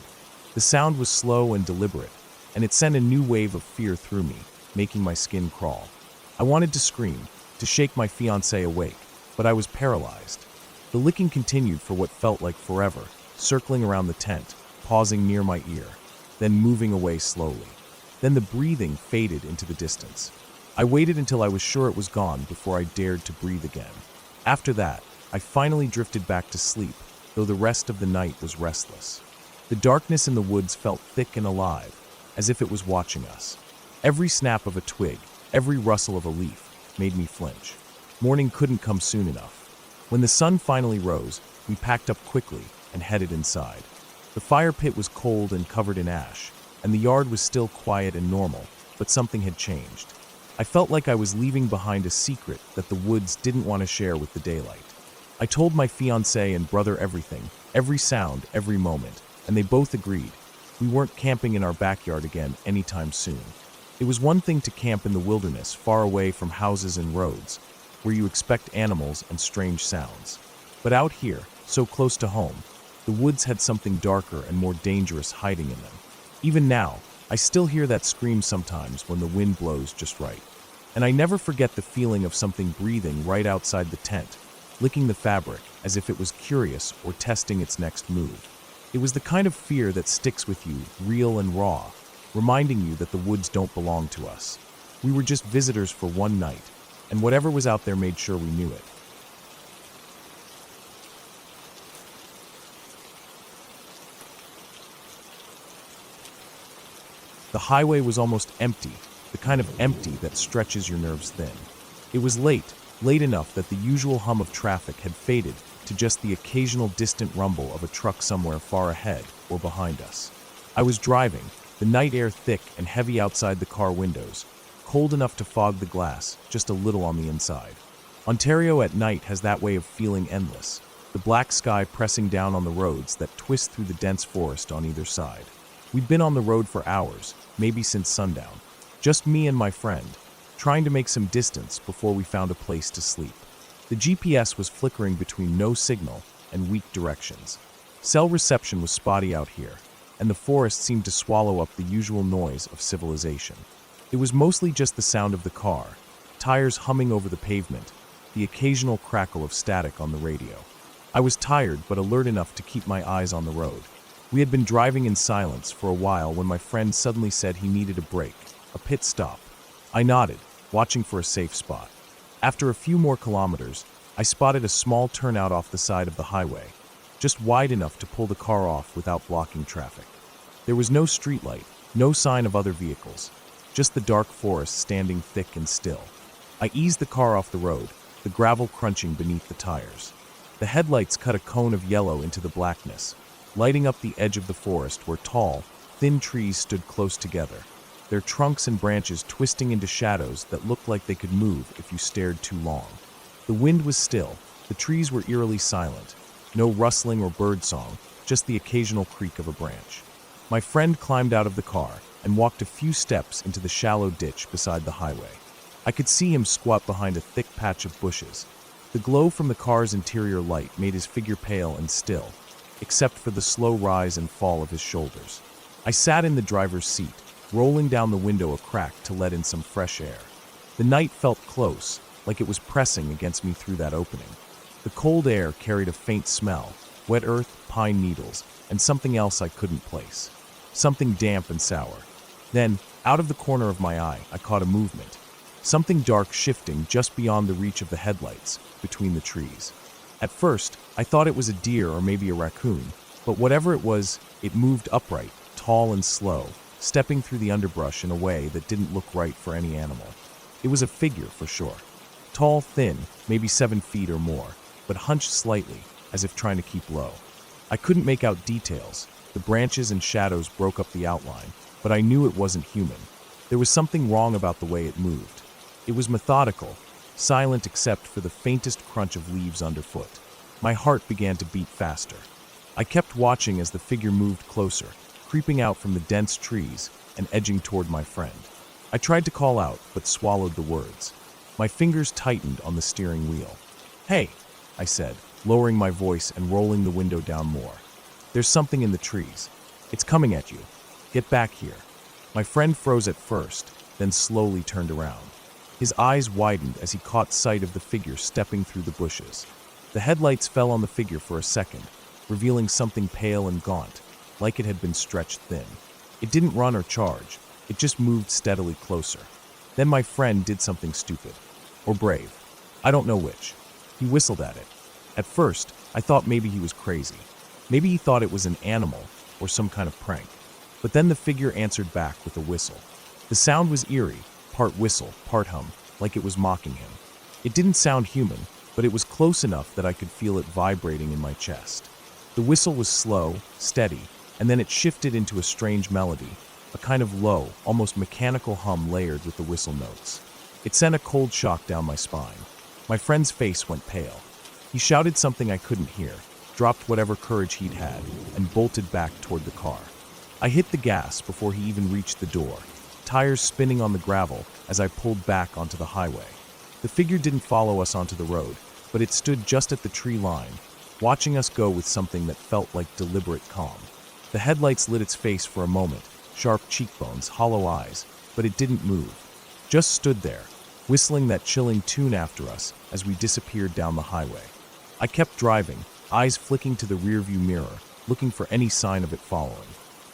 The sound was slow and deliberate, and it sent a new wave of fear through me, making my skin crawl. I wanted to scream, to shake my fiancée awake, but I was paralyzed. The licking continued for what felt like forever, circling around the tent, pausing near my ear, then moving away slowly. Then the breathing faded into the distance. I waited until I was sure it was gone before I dared to breathe again. After that, I finally drifted back to sleep, though the rest of the night was restless. The darkness in the woods felt thick and alive, as if it was watching us. Every snap of a twig, every rustle of a leaf, made me flinch. Morning couldn't come soon enough. When the sun finally rose, we packed up quickly and headed inside. The fire pit was cold and covered in ash, and the yard was still quiet and normal, but something had changed. I felt like I was leaving behind a secret that the woods didn't want to share with the daylight. I told my fiancé and brother everything, every sound, every moment, and they both agreed. We weren't camping in our backyard again anytime soon. It was one thing to camp in the wilderness, far away from houses and roads, where you expect animals and strange sounds. But out here, so close to home, the woods had something darker and more dangerous hiding in them. Even now, I still hear that scream sometimes when the wind blows just right. And I never forget the feeling of something breathing right outside the tent, licking the fabric as if it was curious or testing its next move. It was the kind of fear that sticks with you, real and raw, reminding you that the woods don't belong to us. We were just visitors for one night, and whatever was out there made sure we knew it. The highway was almost empty, the kind of empty that stretches your nerves thin. It was late enough that the usual hum of traffic had faded to just the occasional distant rumble of a truck somewhere far ahead or behind us. I was driving, the night air thick and heavy outside the car windows, cold enough to fog the glass just a little on the inside. Ontario at night has that way of feeling endless, the black sky pressing down on the roads that twist through the dense forest on either side. We'd been on the road for hours, maybe since sundown, just me and my friend, trying to make some distance before we found a place to sleep. The GPS was flickering between no signal and weak directions. Cell reception was spotty out here, and the forest seemed to swallow up the usual noise of civilization. It was mostly just the sound of the car, tires humming over the pavement, the occasional crackle of static on the radio. I was tired but alert enough to keep my eyes on the road. We had been driving in silence for a while when my friend suddenly said he needed a break, a pit stop. I nodded, watching for a safe spot. After a few more kilometers, I spotted a small turnout off the side of the highway, just wide enough to pull the car off without blocking traffic. There was no streetlight, no sign of other vehicles, just the dark forest standing thick and still. I eased the car off the road, the gravel crunching beneath the tires. The headlights cut a cone of yellow into the blackness, lighting up the edge of the forest where tall, thin trees stood close together, their trunks and branches twisting into shadows that looked like they could move if you stared too long. The wind was still, the trees were eerily silent, no rustling or birdsong, just the occasional creak of a branch. My friend climbed out of the car and walked a few steps into the shallow ditch beside the highway. I could see him squat behind a thick patch of bushes. The glow from the car's interior light made his figure pale and still, except for the slow rise and fall of his shoulders. I sat in the driver's seat, rolling down the window a crack to let in some fresh air. The night felt close, like it was pressing against me through that opening. The cold air carried a faint smell, wet earth, pine needles, and something else I couldn't place. Something damp and sour. Then, out of the corner of my eye, I caught a movement. Something dark shifting just beyond the reach of the headlights, between the trees. At first, I thought it was a deer or maybe a raccoon, but whatever it was, it moved upright, tall and slow, stepping through the underbrush in a way that didn't look right for any animal. It was a figure for sure. Tall, thin, maybe 7 feet or more, but hunched slightly, as if trying to keep low. I couldn't make out details. The branches and shadows broke up the outline, but I knew it wasn't human. There was something wrong about the way it moved. It was methodical, silent except for the faintest crunch of leaves underfoot. My heart began to beat faster. I kept watching as the figure moved closer, creeping out from the dense trees and edging toward my friend. I tried to call out, but swallowed the words. My fingers tightened on the steering wheel. "Hey," I said, lowering my voice and rolling the window down more. "There's something in the trees. It's coming at you. Get back here." My friend froze at first, then slowly turned around. His eyes widened as he caught sight of the figure stepping through the bushes. The headlights fell on the figure for a second, revealing something pale and gaunt, like it had been stretched thin. It didn't run or charge, it just moved steadily closer. Then my friend did something stupid. Or brave. I don't know which. He whistled at it. At first, I thought maybe he was crazy. Maybe he thought it was an animal or some kind of prank. But then the figure answered back with a whistle. The sound was eerie, part whistle, part hum, like it was mocking him. It didn't sound human, but it was close enough that I could feel it vibrating in my chest. The whistle was slow, steady, and then it shifted into a strange melody, a kind of low, almost mechanical hum layered with the whistle notes. It sent a cold shock down my spine. My friend's face went pale. He shouted something I couldn't hear, dropped whatever courage he'd had, and bolted back toward the car. I hit the gas before he even reached the door, tires spinning on the gravel as I pulled back onto the highway. The figure didn't follow us onto the road, but it stood just at the tree line, watching us go with something that felt like deliberate calm. The headlights lit its face for a moment, sharp cheekbones, hollow eyes, but it didn't move. Just stood there, whistling that chilling tune after us as we disappeared down the highway. I kept driving, eyes flicking to the rearview mirror, looking for any sign of it following.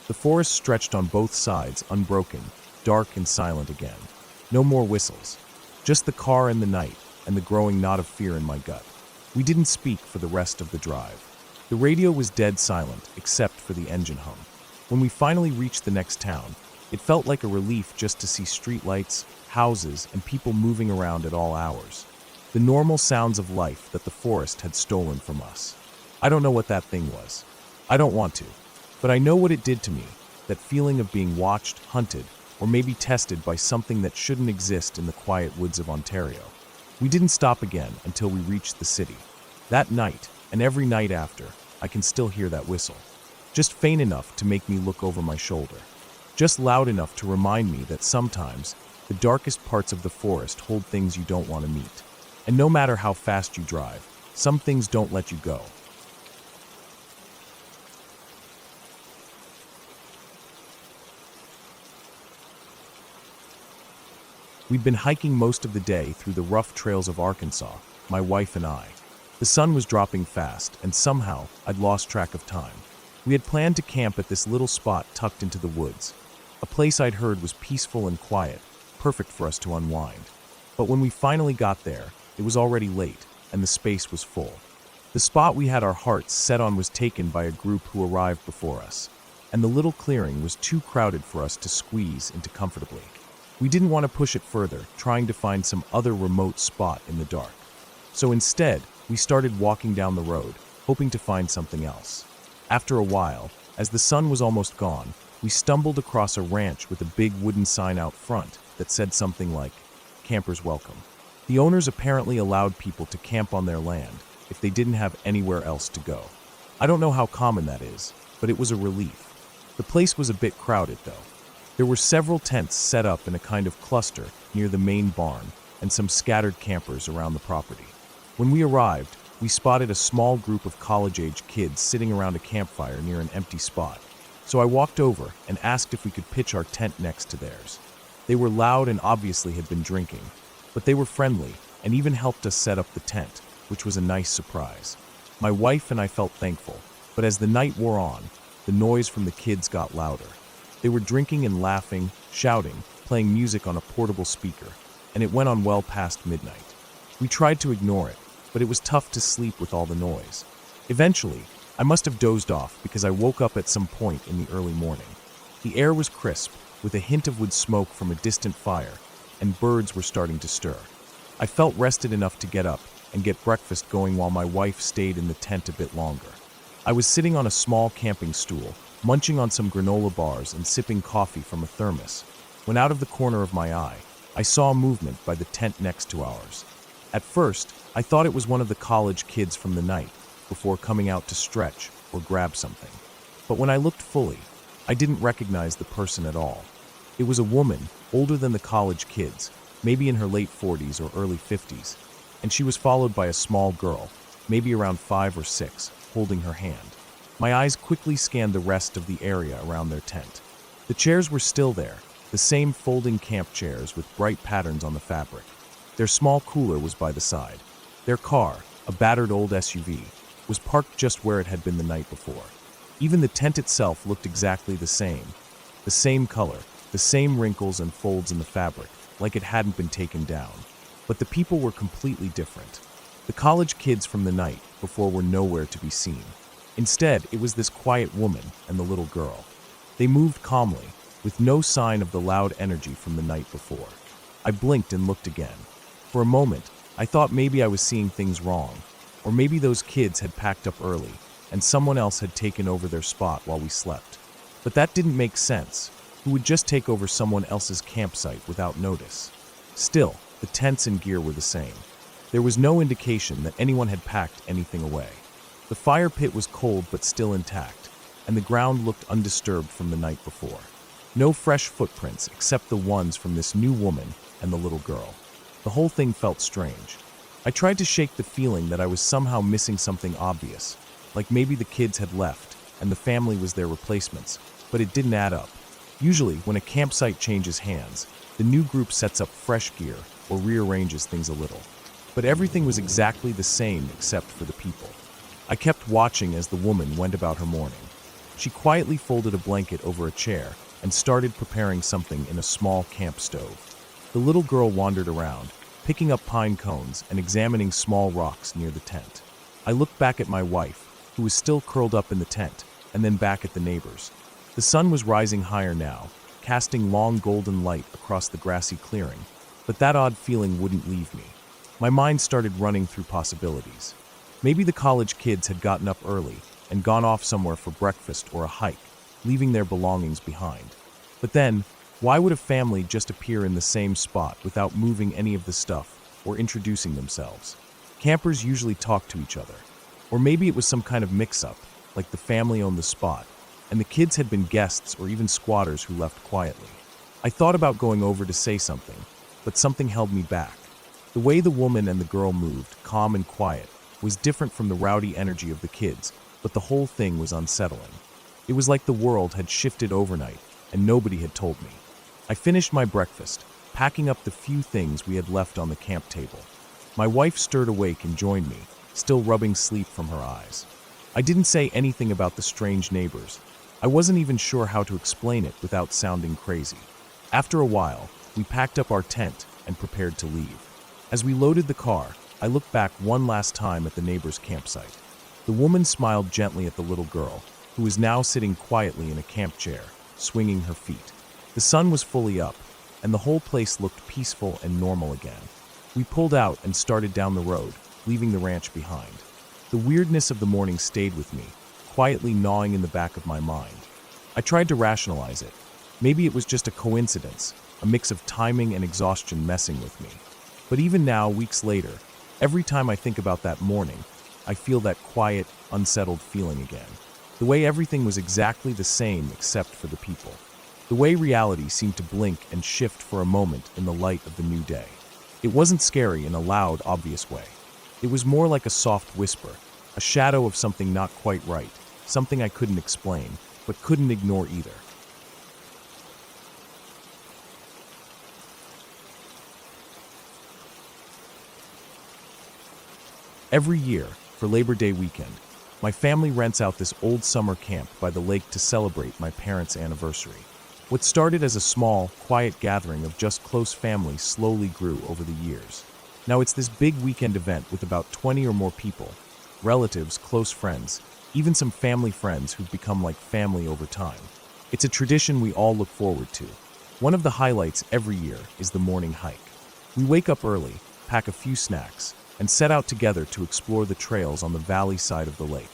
The forest stretched on both sides, unbroken, dark and silent again. No more whistles. Just the car and the night, and the growing knot of fear in my gut. We didn't speak for the rest of the drive. The radio was dead silent, except for the engine hum. When we finally reached the next town, it felt like a relief just to see streetlights, houses, and people moving around at all hours. The normal sounds of life that the forest had stolen from us. I don't know what that thing was. I don't want to. But I know what it did to me, that feeling of being watched, hunted, or maybe tested by something that shouldn't exist in the quiet woods of Ontario. We didn't stop again until we reached the city. That night, and every night after, I can still hear that whistle. Just faint enough to make me look over my shoulder. Just loud enough to remind me that sometimes, the darkest parts of the forest hold things you don't want to meet. And no matter how fast you drive, some things don't let you go. We'd been hiking most of the day through the rough trails of Arkansas, my wife and I. The sun was dropping fast, and somehow I'd lost track of time. We had planned to camp at this little spot tucked into the woods, a place I'd heard was peaceful and quiet, perfect for us to unwind. But when we finally got there, it was already late, and the space was full. The spot we had our hearts set on was taken by a group who arrived before us, and the little clearing was too crowded for us to squeeze into comfortably. We didn't want to push it further, trying to find some other remote spot in the dark. So instead, we started walking down the road, hoping to find something else. After a while, as the sun was almost gone, we stumbled across a ranch with a big wooden sign out front that said something like, "Campers Welcome." The owners apparently allowed people to camp on their land if they didn't have anywhere else to go. I don't know how common that is, but it was a relief. The place was a bit crowded, though. There were several tents set up in a kind of cluster near the main barn and some scattered campers around the property. When we arrived, we spotted a small group of college-age kids sitting around a campfire near an empty spot. So I walked over and asked if we could pitch our tent next to theirs. They were loud and obviously had been drinking, but they were friendly and even helped us set up the tent, which was a nice surprise. My wife and I felt thankful, but as the night wore on, the noise from the kids got louder. They were drinking and laughing, shouting, playing music on a portable speaker, and it went on well past midnight. We tried to ignore it, but it was tough to sleep with all the noise. Eventually, I must have dozed off because I woke up at some point in the early morning. The air was crisp, with a hint of wood smoke from a distant fire, and birds were starting to stir. I felt rested enough to get up and get breakfast going while my wife stayed in the tent a bit longer. I was sitting on a small camping stool, munching on some granola bars and sipping coffee from a thermos, when out of the corner of my eye, I saw a movement by the tent next to ours. At first, I thought it was one of the college kids from the night, before coming out to stretch or grab something. But when I looked fully, I didn't recognize the person at all. It was a woman, older than the college kids, maybe in her late 40s or early 50s, and she was followed by a small girl, maybe around 5 or 6, holding her hand. My eyes quickly scanned the rest of the area around their tent. The chairs were still there, the same folding camp chairs with bright patterns on the fabric. Their small cooler was by the side. Their car, a battered old SUV, was parked just where it had been the night before. Even the tent itself looked exactly the same color, the same wrinkles and folds in the fabric, like it hadn't been taken down. But the people were completely different. The college kids from the night before were nowhere to be seen. Instead, it was this quiet woman and the little girl. They moved calmly, with no sign of the loud energy from the night before. I blinked and looked again. For a moment, I thought maybe I was seeing things wrong, or maybe those kids had packed up early, and someone else had taken over their spot while we slept. But that didn't make sense. Who would just take over someone else's campsite without notice? Still, the tents and gear were the same. There was no indication that anyone had packed anything away. The fire pit was cold but still intact, and the ground looked undisturbed from the night before. No fresh footprints except the ones from this new woman and the little girl. The whole thing felt strange. I tried to shake the feeling that I was somehow missing something obvious, like maybe the kids had left and the family was their replacements, but it didn't add up. Usually, when a campsite changes hands, the new group sets up fresh gear or rearranges things a little. But everything was exactly the same except for the people. I kept watching as the woman went about her morning. She quietly folded a blanket over a chair and started preparing something in a small camp stove. The little girl wandered around, picking up pine cones and examining small rocks near the tent. I looked back at my wife, who was still curled up in the tent, and then back at the neighbors. The sun was rising higher now, casting long golden light across the grassy clearing, but that odd feeling wouldn't leave me. My mind started running through possibilities. Maybe the college kids had gotten up early and gone off somewhere for breakfast or a hike, leaving their belongings behind. But then, why would a family just appear in the same spot without moving any of the stuff or introducing themselves? Campers usually talk to each other. Or maybe it was some kind of mix-up, like the family owned the spot, and the kids had been guests or even squatters who left quietly. I thought about going over to say something, but something held me back. The way the woman and the girl moved, calm and quiet, was different from the rowdy energy of the kids, but the whole thing was unsettling. It was like the world had shifted overnight, and nobody had told me. I finished my breakfast, packing up the few things we had left on the camp table. My wife stirred awake and joined me, still rubbing sleep from her eyes. I didn't say anything about the strange neighbors. I wasn't even sure how to explain it without sounding crazy. After a while, we packed up our tent and prepared to leave. As we loaded the car, I looked back one last time at the neighbor's campsite. The woman smiled gently at the little girl, who was now sitting quietly in a camp chair, swinging her feet. The sun was fully up, and the whole place looked peaceful and normal again. We pulled out and started down the road, leaving the ranch behind. The weirdness of the morning stayed with me, quietly gnawing in the back of my mind. I tried to rationalize it. Maybe it was just a coincidence, a mix of timing and exhaustion messing with me. But even now, weeks later, every time I think about that morning, I feel that quiet, unsettled feeling again. The way everything was exactly the same except for the people. The way reality seemed to blink and shift for a moment in the light of the new day. It wasn't scary in a loud, obvious way. It was more like a soft whisper, a shadow of something not quite right, something I couldn't explain, but couldn't ignore either. Every year, for Labor Day weekend, my family rents out this old summer camp by the lake to celebrate my parents' anniversary. What started as a small, quiet gathering of just close family slowly grew over the years. Now it's this big weekend event with about 20 or more people, relatives, close friends, even some family friends who've become like family over time. It's a tradition we all look forward to. One of the highlights every year is the morning hike. We wake up early, pack a few snacks, and set out together to explore the trails on the valley side of the lake.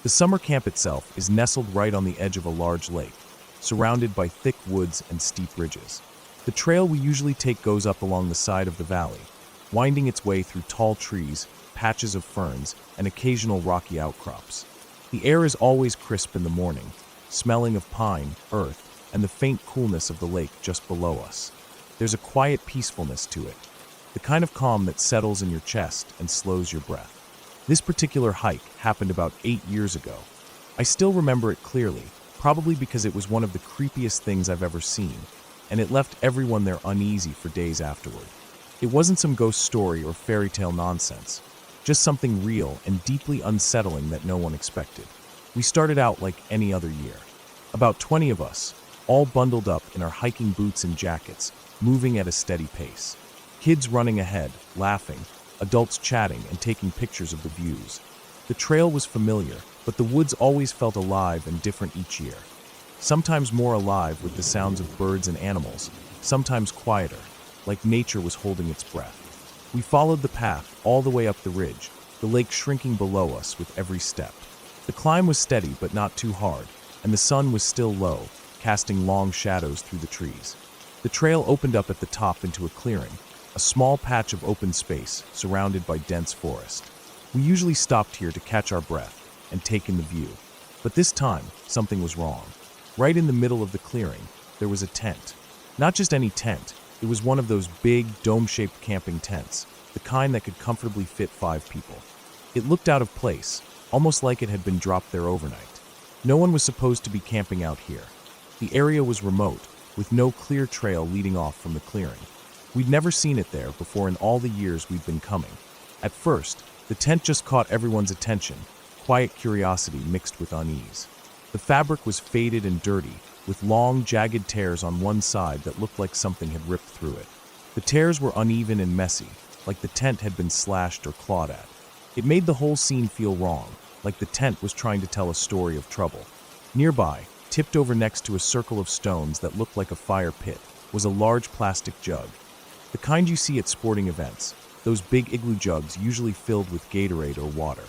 The summer camp itself is nestled right on the edge of a large lake, surrounded by thick woods and steep ridges. The trail we usually take goes up along the side of the valley, winding its way through tall trees, patches of ferns, and occasional rocky outcrops. The air is always crisp in the morning, smelling of pine, earth, and the faint coolness of the lake just below us. There's a quiet peacefulness to it, the kind of calm that settles in your chest and slows your breath. This particular hike happened about 8 years ago. I still remember it clearly, probably because it was one of the creepiest things I've ever seen, and it left everyone there uneasy for days afterward. It wasn't some ghost story or fairy tale nonsense, just something real and deeply unsettling that no one expected. We started out like any other year. About 20 of us, all bundled up in our hiking boots and jackets, moving at a steady pace. Kids running ahead, laughing, adults chatting and taking pictures of the views. The trail was familiar, but the woods always felt alive and different each year. Sometimes more alive with the sounds of birds and animals, sometimes quieter, like nature was holding its breath. We followed the path all the way up the ridge, the lake shrinking below us with every step. The climb was steady but not too hard, and the sun was still low, casting long shadows through the trees. The trail opened up at the top into a clearing, a small patch of open space surrounded by dense forest. We usually stopped here to catch our breath and take in the view, but this time something was wrong. Right in the middle of the clearing, there was a tent. Not just any tent, it was one of those big, dome-shaped camping tents, the kind that could comfortably fit 5 people. It looked out of place, almost like it had been dropped there overnight. No one was supposed to be camping out here. The area was remote, with no clear trail leading off from the clearing. We'd never seen it there before in all the years we'd been coming. At first, the tent just caught everyone's attention, quiet curiosity mixed with unease. The fabric was faded and dirty, with long, jagged tears on one side that looked like something had ripped through it. The tears were uneven and messy, like the tent had been slashed or clawed at. It made the whole scene feel wrong, like the tent was trying to tell a story of trouble. Nearby, tipped over next to a circle of stones that looked like a fire pit, was a large plastic jug. The kind you see at sporting events, those big igloo jugs usually filled with Gatorade or water.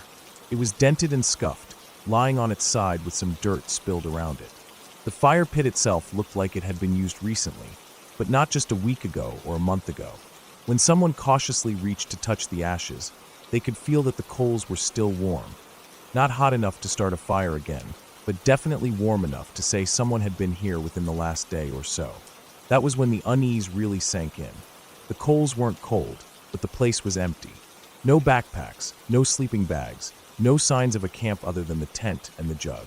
It was dented and scuffed, lying on its side with some dirt spilled around it. The fire pit itself looked like it had been used recently, but not just a week ago or a month ago. When someone cautiously reached to touch the ashes, they could feel that the coals were still warm. Not hot enough to start a fire again, but definitely warm enough to say someone had been here within the last day or so. That was when the unease really sank in. The coals weren't cold, but the place was empty. No backpacks, no sleeping bags, no signs of a camp other than the tent and the jug.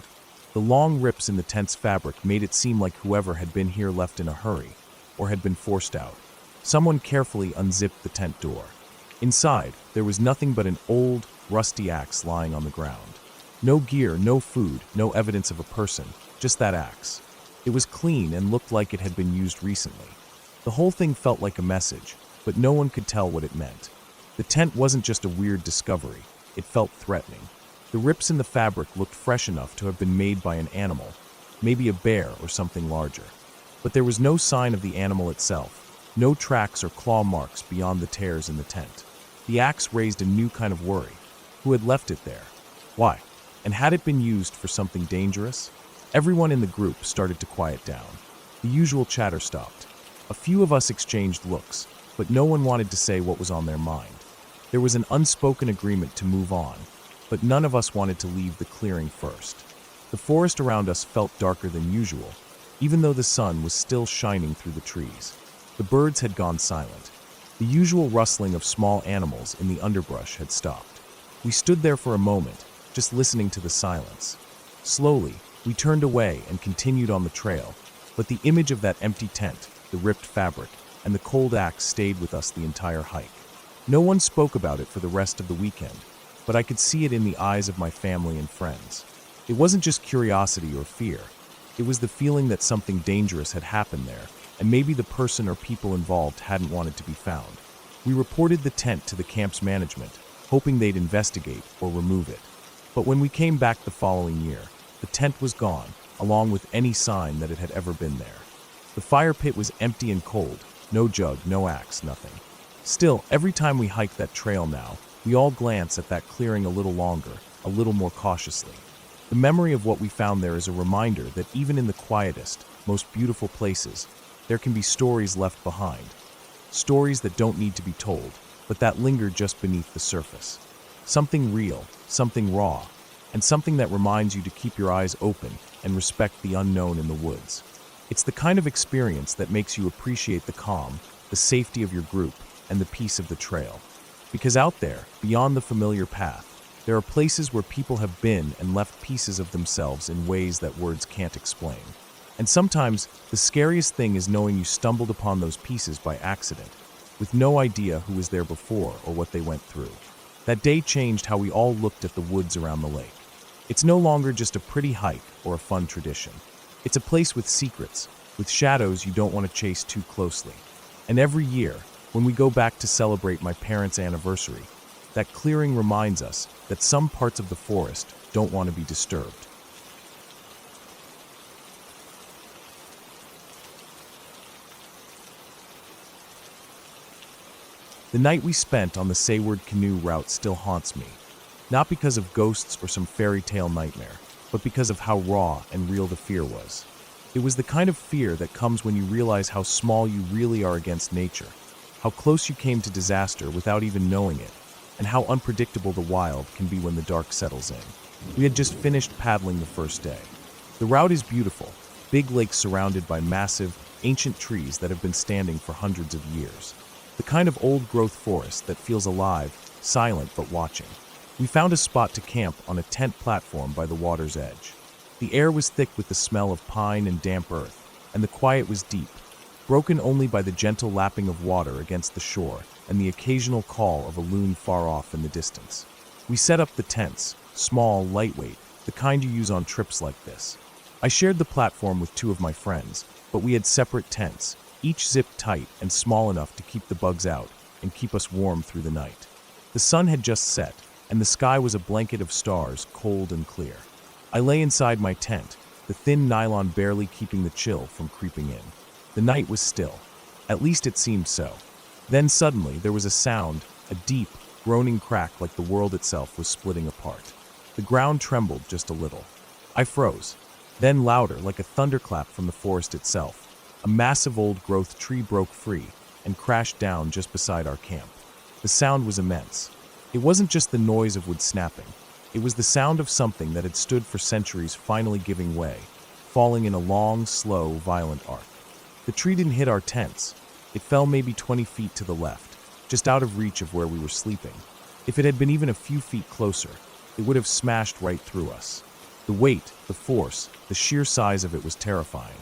The long rips in the tent's fabric made it seem like whoever had been here left in a hurry, or had been forced out. Someone carefully unzipped the tent door. Inside, there was nothing but an old, rusty axe lying on the ground. No gear, no food, no evidence of a person, just that axe. It was clean and looked like it had been used recently. The whole thing felt like a message, but no one could tell what it meant. The tent wasn't just a weird discovery, it felt threatening. The rips in the fabric looked fresh enough to have been made by an animal, maybe a bear or something larger. But there was no sign of the animal itself, no tracks or claw marks beyond the tears in the tent. The axe raised a new kind of worry. Who had left it there? Why? And had it been used for something dangerous? Everyone in the group started to quiet down. The usual chatter stopped. A few of us exchanged looks, but no one wanted to say what was on their mind. There was an unspoken agreement to move on, but none of us wanted to leave the clearing first. The forest around us felt darker than usual, even though the sun was still shining through the trees. The birds had gone silent. The usual rustling of small animals in the underbrush had stopped. We stood there for a moment, just listening to the silence. Slowly, we turned away and continued on the trail, but the image of that empty tent, the ripped fabric, and the cold axe stayed with us the entire hike. No one spoke about it for the rest of the weekend, but I could see it in the eyes of my family and friends. It wasn't just curiosity or fear. It was the feeling that something dangerous had happened there, and maybe the person or people involved hadn't wanted to be found. We reported the tent to the camp's management, hoping they'd investigate or remove it. But when we came back the following year, the tent was gone, along with any sign that it had ever been there. The fire pit was empty and cold, no jug, no axe, nothing. Still, every time we hike that trail now, we all glance at that clearing a little longer, a little more cautiously. The memory of what we found there is a reminder that even in the quietest, most beautiful places, there can be stories left behind. Stories that don't need to be told, but that linger just beneath the surface. Something real, something raw, and something that reminds you to keep your eyes open and respect the unknown in the woods. It's the kind of experience that makes you appreciate the calm, the safety of your group, and the peace of the trail. Because out there, beyond the familiar path, there are places where people have been and left pieces of themselves in ways that words can't explain. And sometimes, the scariest thing is knowing you stumbled upon those pieces by accident, with no idea who was there before or what they went through. That day changed how we all looked at the woods around the lake. It's no longer just a pretty hike or a fun tradition. It's a place with secrets, with shadows you don't want to chase too closely. And every year, when we go back to celebrate my parents' anniversary, that clearing reminds us that some parts of the forest don't want to be disturbed. The night we spent on the Sayward canoe route still haunts me, not because of ghosts or some fairy tale nightmare, but because of how raw and real the fear was. It was the kind of fear that comes when you realize how small you really are against nature, how close you came to disaster without even knowing it, and how unpredictable the wild can be when the dark settles in. We had just finished paddling the first day. The route is beautiful, big lakes surrounded by massive, ancient trees that have been standing for hundreds of years. The kind of old-growth forest that feels alive, silent but watching. We found a spot to camp on a tent platform by the water's edge. The air was thick with the smell of pine and damp earth, and the quiet was deep, broken only by the gentle lapping of water against the shore and the occasional call of a loon far off in the distance. We set up the tents, small, lightweight, the kind you use on trips like this. I shared the platform with two of my friends, but we had separate tents, each zipped tight and small enough to keep the bugs out and keep us warm through the night. The sun had just set, and the sky was a blanket of stars, cold and clear. I lay inside my tent, the thin nylon barely keeping the chill from creeping in. The night was still. At least it seemed so. Then suddenly there was a sound, a deep, groaning crack like the world itself was splitting apart. The ground trembled just a little. I froze. Then louder, like a thunderclap from the forest itself, a massive old-growth tree broke free and crashed down just beside our camp. The sound was immense. It wasn't just the noise of wood snapping. It was the sound of something that had stood for centuries finally giving way, falling in a long, slow, violent arc. The tree didn't hit our tents. It fell maybe 20 feet to the left, just out of reach of where we were sleeping. If it had been even a few feet closer, it would have smashed right through us. The weight, the force, the sheer size of it was terrifying.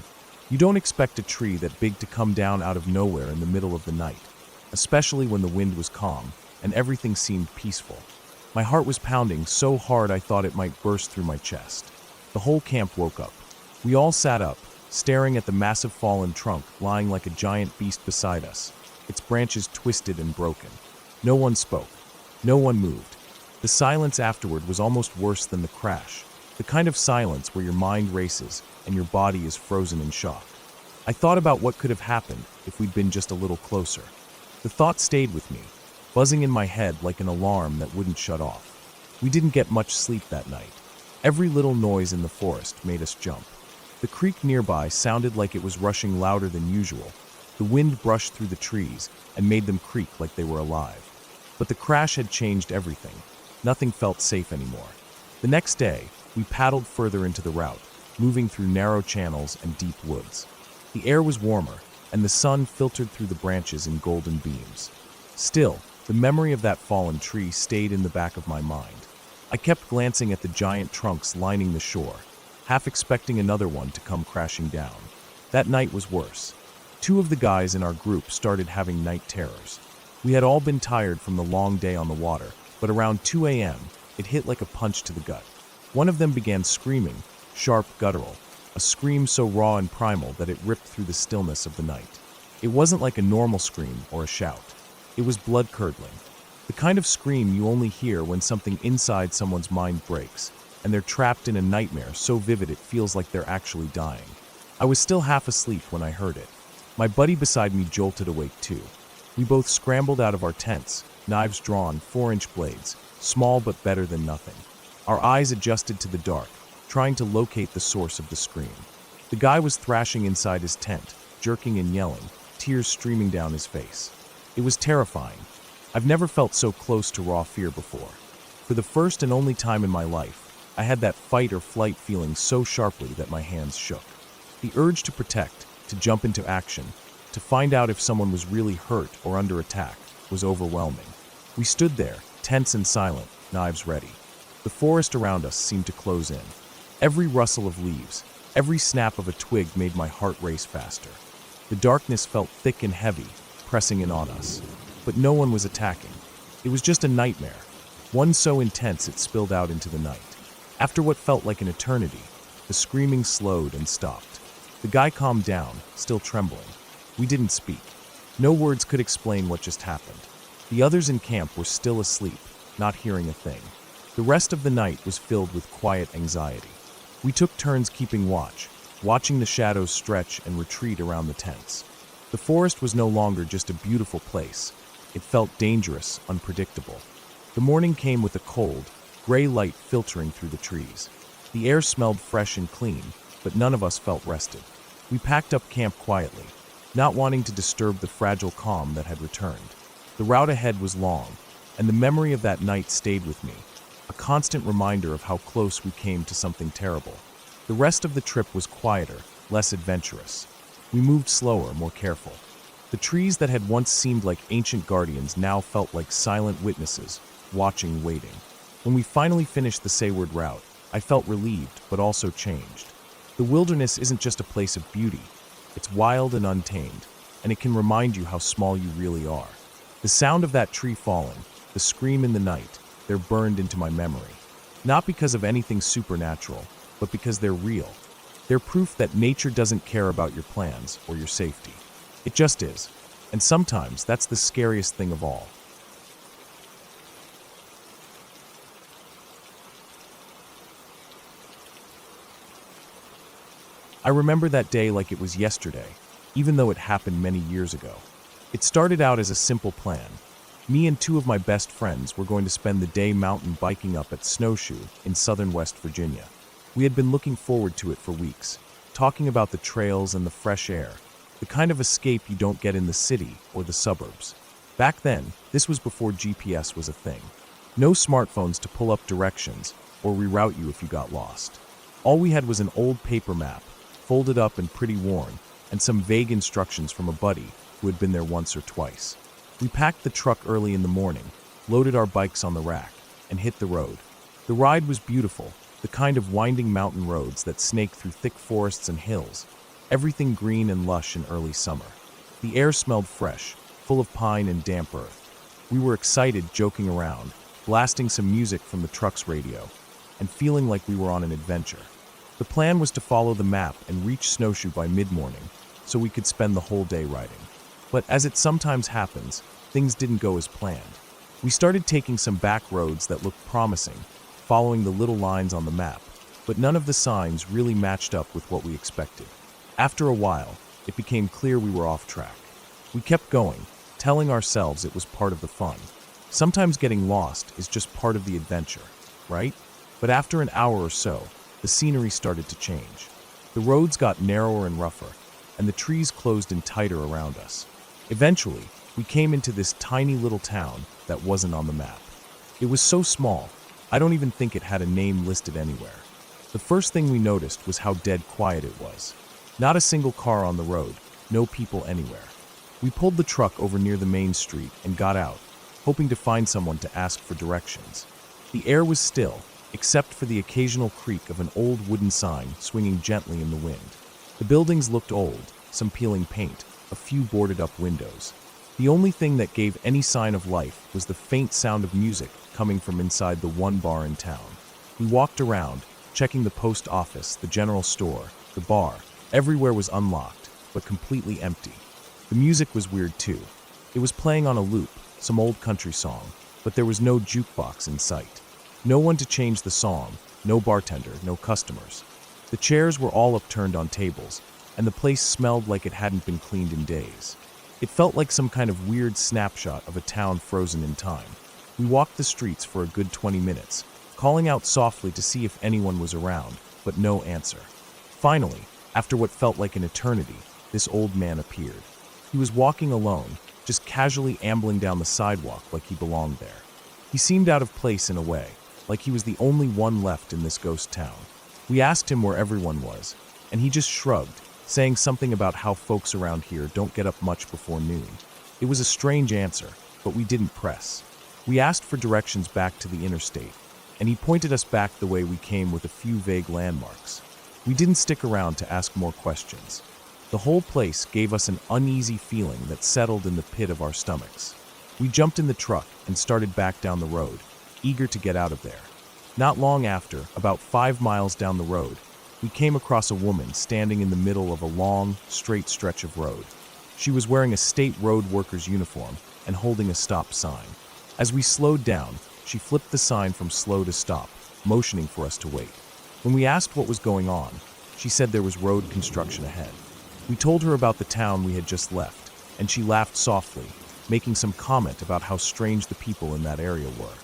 You don't expect a tree that big to come down out of nowhere in the middle of the night, especially when the wind was calm and everything seemed peaceful. My heart was pounding so hard I thought it might burst through my chest. The whole camp woke up. We all sat up, staring at the massive fallen trunk lying like a giant beast beside us, its branches twisted and broken. No one spoke. No one moved. The silence afterward was almost worse than the crash, the kind of silence where your mind races and your body is frozen in shock. I thought about what could have happened if we'd been just a little closer. The thought stayed with me, buzzing in my head like an alarm that wouldn't shut off. We didn't get much sleep that night. Every little noise in the forest made us jump. The creek nearby sounded like it was rushing louder than usual. The wind brushed through the trees and made them creak like they were alive. But the crash had changed everything. Nothing felt safe anymore. The next day, we paddled further into the route, moving through narrow channels and deep woods. The air was warmer, and the sun filtered through the branches in golden beams. Still, the memory of that fallen tree stayed in the back of my mind. I kept glancing at the giant trunks lining the shore, half expecting another one to come crashing down. That night was worse. 2 of the guys in our group started having night terrors. We had all been tired from the long day on the water, but around 2 a.m., it hit like a punch to the gut. One of them began screaming, sharp, guttural, a scream so raw and primal that it ripped through the stillness of the night. It wasn't like a normal scream or a shout. It was blood-curdling. The kind of scream you only hear when something inside someone's mind breaks, and they're trapped in a nightmare so vivid it feels like they're actually dying. I was still half asleep when I heard it. My buddy beside me jolted awake too. We both scrambled out of our tents, knives drawn, 4-inch blades, small but better than nothing. Our eyes adjusted to the dark, trying to locate the source of the scream. The guy was thrashing inside his tent, jerking and yelling, tears streaming down his face. It was terrifying. I've never felt so close to raw fear before. For the first and only time in my life, I had that fight or flight feeling so sharply that my hands shook. The urge to protect, to jump into action, to find out if someone was really hurt or under attack, was overwhelming. We stood there, tense and silent, knives ready. The forest around us seemed to close in. Every rustle of leaves, every snap of a twig made my heart race faster. The darkness felt thick and heavy, pressing in on us. But no one was attacking. It was just a nightmare, one so intense it spilled out into the night. After what felt like an eternity, the screaming slowed and stopped. The guy calmed down, still trembling. We didn't speak. No words could explain what just happened. The others in camp were still asleep, not hearing a thing. The rest of the night was filled with quiet anxiety. We took turns keeping watch, watching the shadows stretch and retreat around the tents. The forest was no longer just a beautiful place. It felt dangerous, unpredictable. The morning came with a cold, gray light filtering through the trees. The air smelled fresh and clean, but none of us felt rested. We packed up camp quietly, not wanting to disturb the fragile calm that had returned. The route ahead was long, and the memory of that night stayed with me, a constant reminder of how close we came to something terrible. The rest of the trip was quieter, less adventurous. We moved slower, more careful. The trees that had once seemed like ancient guardians now felt like silent witnesses, watching, waiting. When we finally finished the Sayward route, I felt relieved, but also changed. The wilderness isn't just a place of beauty. It's wild and untamed, and it can remind you how small you really are. The sound of that tree falling, the scream in the night, they're burned into my memory. Not because of anything supernatural, but because they're real. They're proof that nature doesn't care about your plans or your safety. It just is. And sometimes that's the scariest thing of all. I remember that day like it was yesterday, even though it happened many years ago. It started out as a simple plan. Me and two of my best friends were going to spend the day mountain biking up at Snowshoe in southern West Virginia. We had been looking forward to it for weeks, talking about the trails and the fresh air, the kind of escape you don't get in the city or the suburbs. Back then, this was before GPS was a thing. No smartphones to pull up directions or reroute you if you got lost. All we had was an old paper map, folded up and pretty worn, and some vague instructions from a buddy who had been there once or twice. We packed the truck early in the morning, loaded our bikes on the rack, and hit the road. The ride was beautiful, the kind of winding mountain roads that snake through thick forests and hills, everything green and lush in early summer. The air smelled fresh, full of pine and damp earth. We were excited, joking around, blasting some music from the truck's radio, and feeling like we were on an adventure. The plan was to follow the map and reach Snowshoe by mid-morning, so we could spend the whole day riding. But as it sometimes happens, things didn't go as planned. We started taking some back roads that looked promising, following the little lines on the map, but none of the signs really matched up with what we expected. After a while, it became clear we were off track. We kept going, telling ourselves it was part of the fun. Sometimes getting lost is just part of the adventure, right? But after an hour or so, the scenery started to change. The roads got narrower and rougher, and the trees closed in tighter around us. Eventually, we came into this tiny little town that wasn't on the map. It was so small, I don't even think it had a name listed anywhere. The first thing we noticed was how dead quiet it was. Not a single car on the road, no people anywhere. We pulled the truck over near the main street and got out, hoping to find someone to ask for directions. The air was still, except for the occasional creak of an old wooden sign swinging gently in the wind. The buildings looked old, some peeling paint, a few boarded-up windows. The only thing that gave any sign of life was the faint sound of music coming from inside the one bar in town. We walked around, checking the post office, the general store, the bar. Everywhere was unlocked, but completely empty. The music was weird too. It was playing on a loop, some old country song, but there was no jukebox in sight. No one to change the song, no bartender, no customers. The chairs were all upturned on tables, and the place smelled like it hadn't been cleaned in days. It felt like some kind of weird snapshot of a town frozen in time. We walked the streets for a good 20 minutes, calling out softly to see if anyone was around, but no answer. Finally, after what felt like an eternity, this old man appeared. He was walking alone, just casually ambling down the sidewalk like he belonged there. He seemed out of place in a way, like he was the only one left in this ghost town. We asked him where everyone was, and he just shrugged, saying something about how folks around here don't get up much before noon. It was a strange answer, but we didn't press. We asked for directions back to the interstate, and he pointed us back the way we came with a few vague landmarks. We didn't stick around to ask more questions. The whole place gave us an uneasy feeling that settled in the pit of our stomachs. We jumped in the truck and started back down the road, eager to get out of there. Not long after, about 5 miles down the road, we came across a woman standing in the middle of a long, straight stretch of road. She was wearing a state road worker's uniform and holding a stop sign. As we slowed down, she flipped the sign from slow to stop, motioning for us to wait. When we asked what was going on, she said there was road construction ahead. We told her about the town we had just left, and she laughed softly, making some comment about how strange the people in that area were.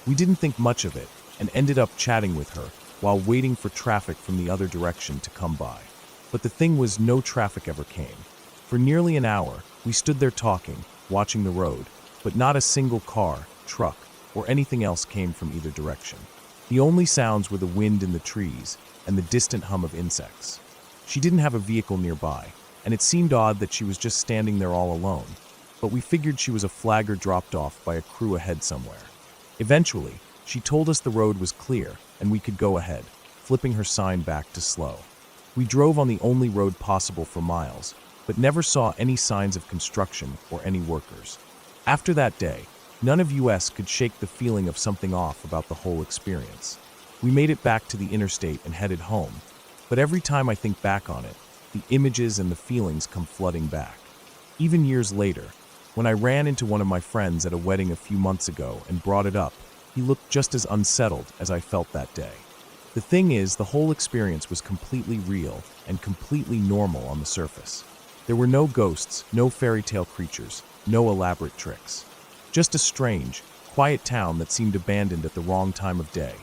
We didn't think much of it and ended up chatting with her while waiting for traffic from the other direction to come by. But the thing was, no traffic ever came. For nearly an hour, we stood there talking, watching the road, but not a single car, truck, or anything else came from either direction. The only sounds were the wind in the trees and the distant hum of insects. She didn't have a vehicle nearby, and it seemed odd that she was just standing there all alone, but we figured she was a flagger dropped off by a crew ahead somewhere. Eventually, she told us the road was clear and we could go ahead, flipping her sign back to slow. We drove on the only road possible for miles, but never saw any signs of construction or any workers. After that day, none of us could shake the feeling of something off about the whole experience. We made it back to the interstate and headed home, but every time I think back on it, the images and the feelings come flooding back. Even years later, when I ran into one of my friends at a wedding a few months ago and brought it up, he looked just as unsettled as I felt that day. The thing is, the whole experience was completely real and completely normal on the surface. There were no ghosts, no fairy tale creatures, no elaborate tricks. Just a strange, quiet town that seemed abandoned at the wrong time of day.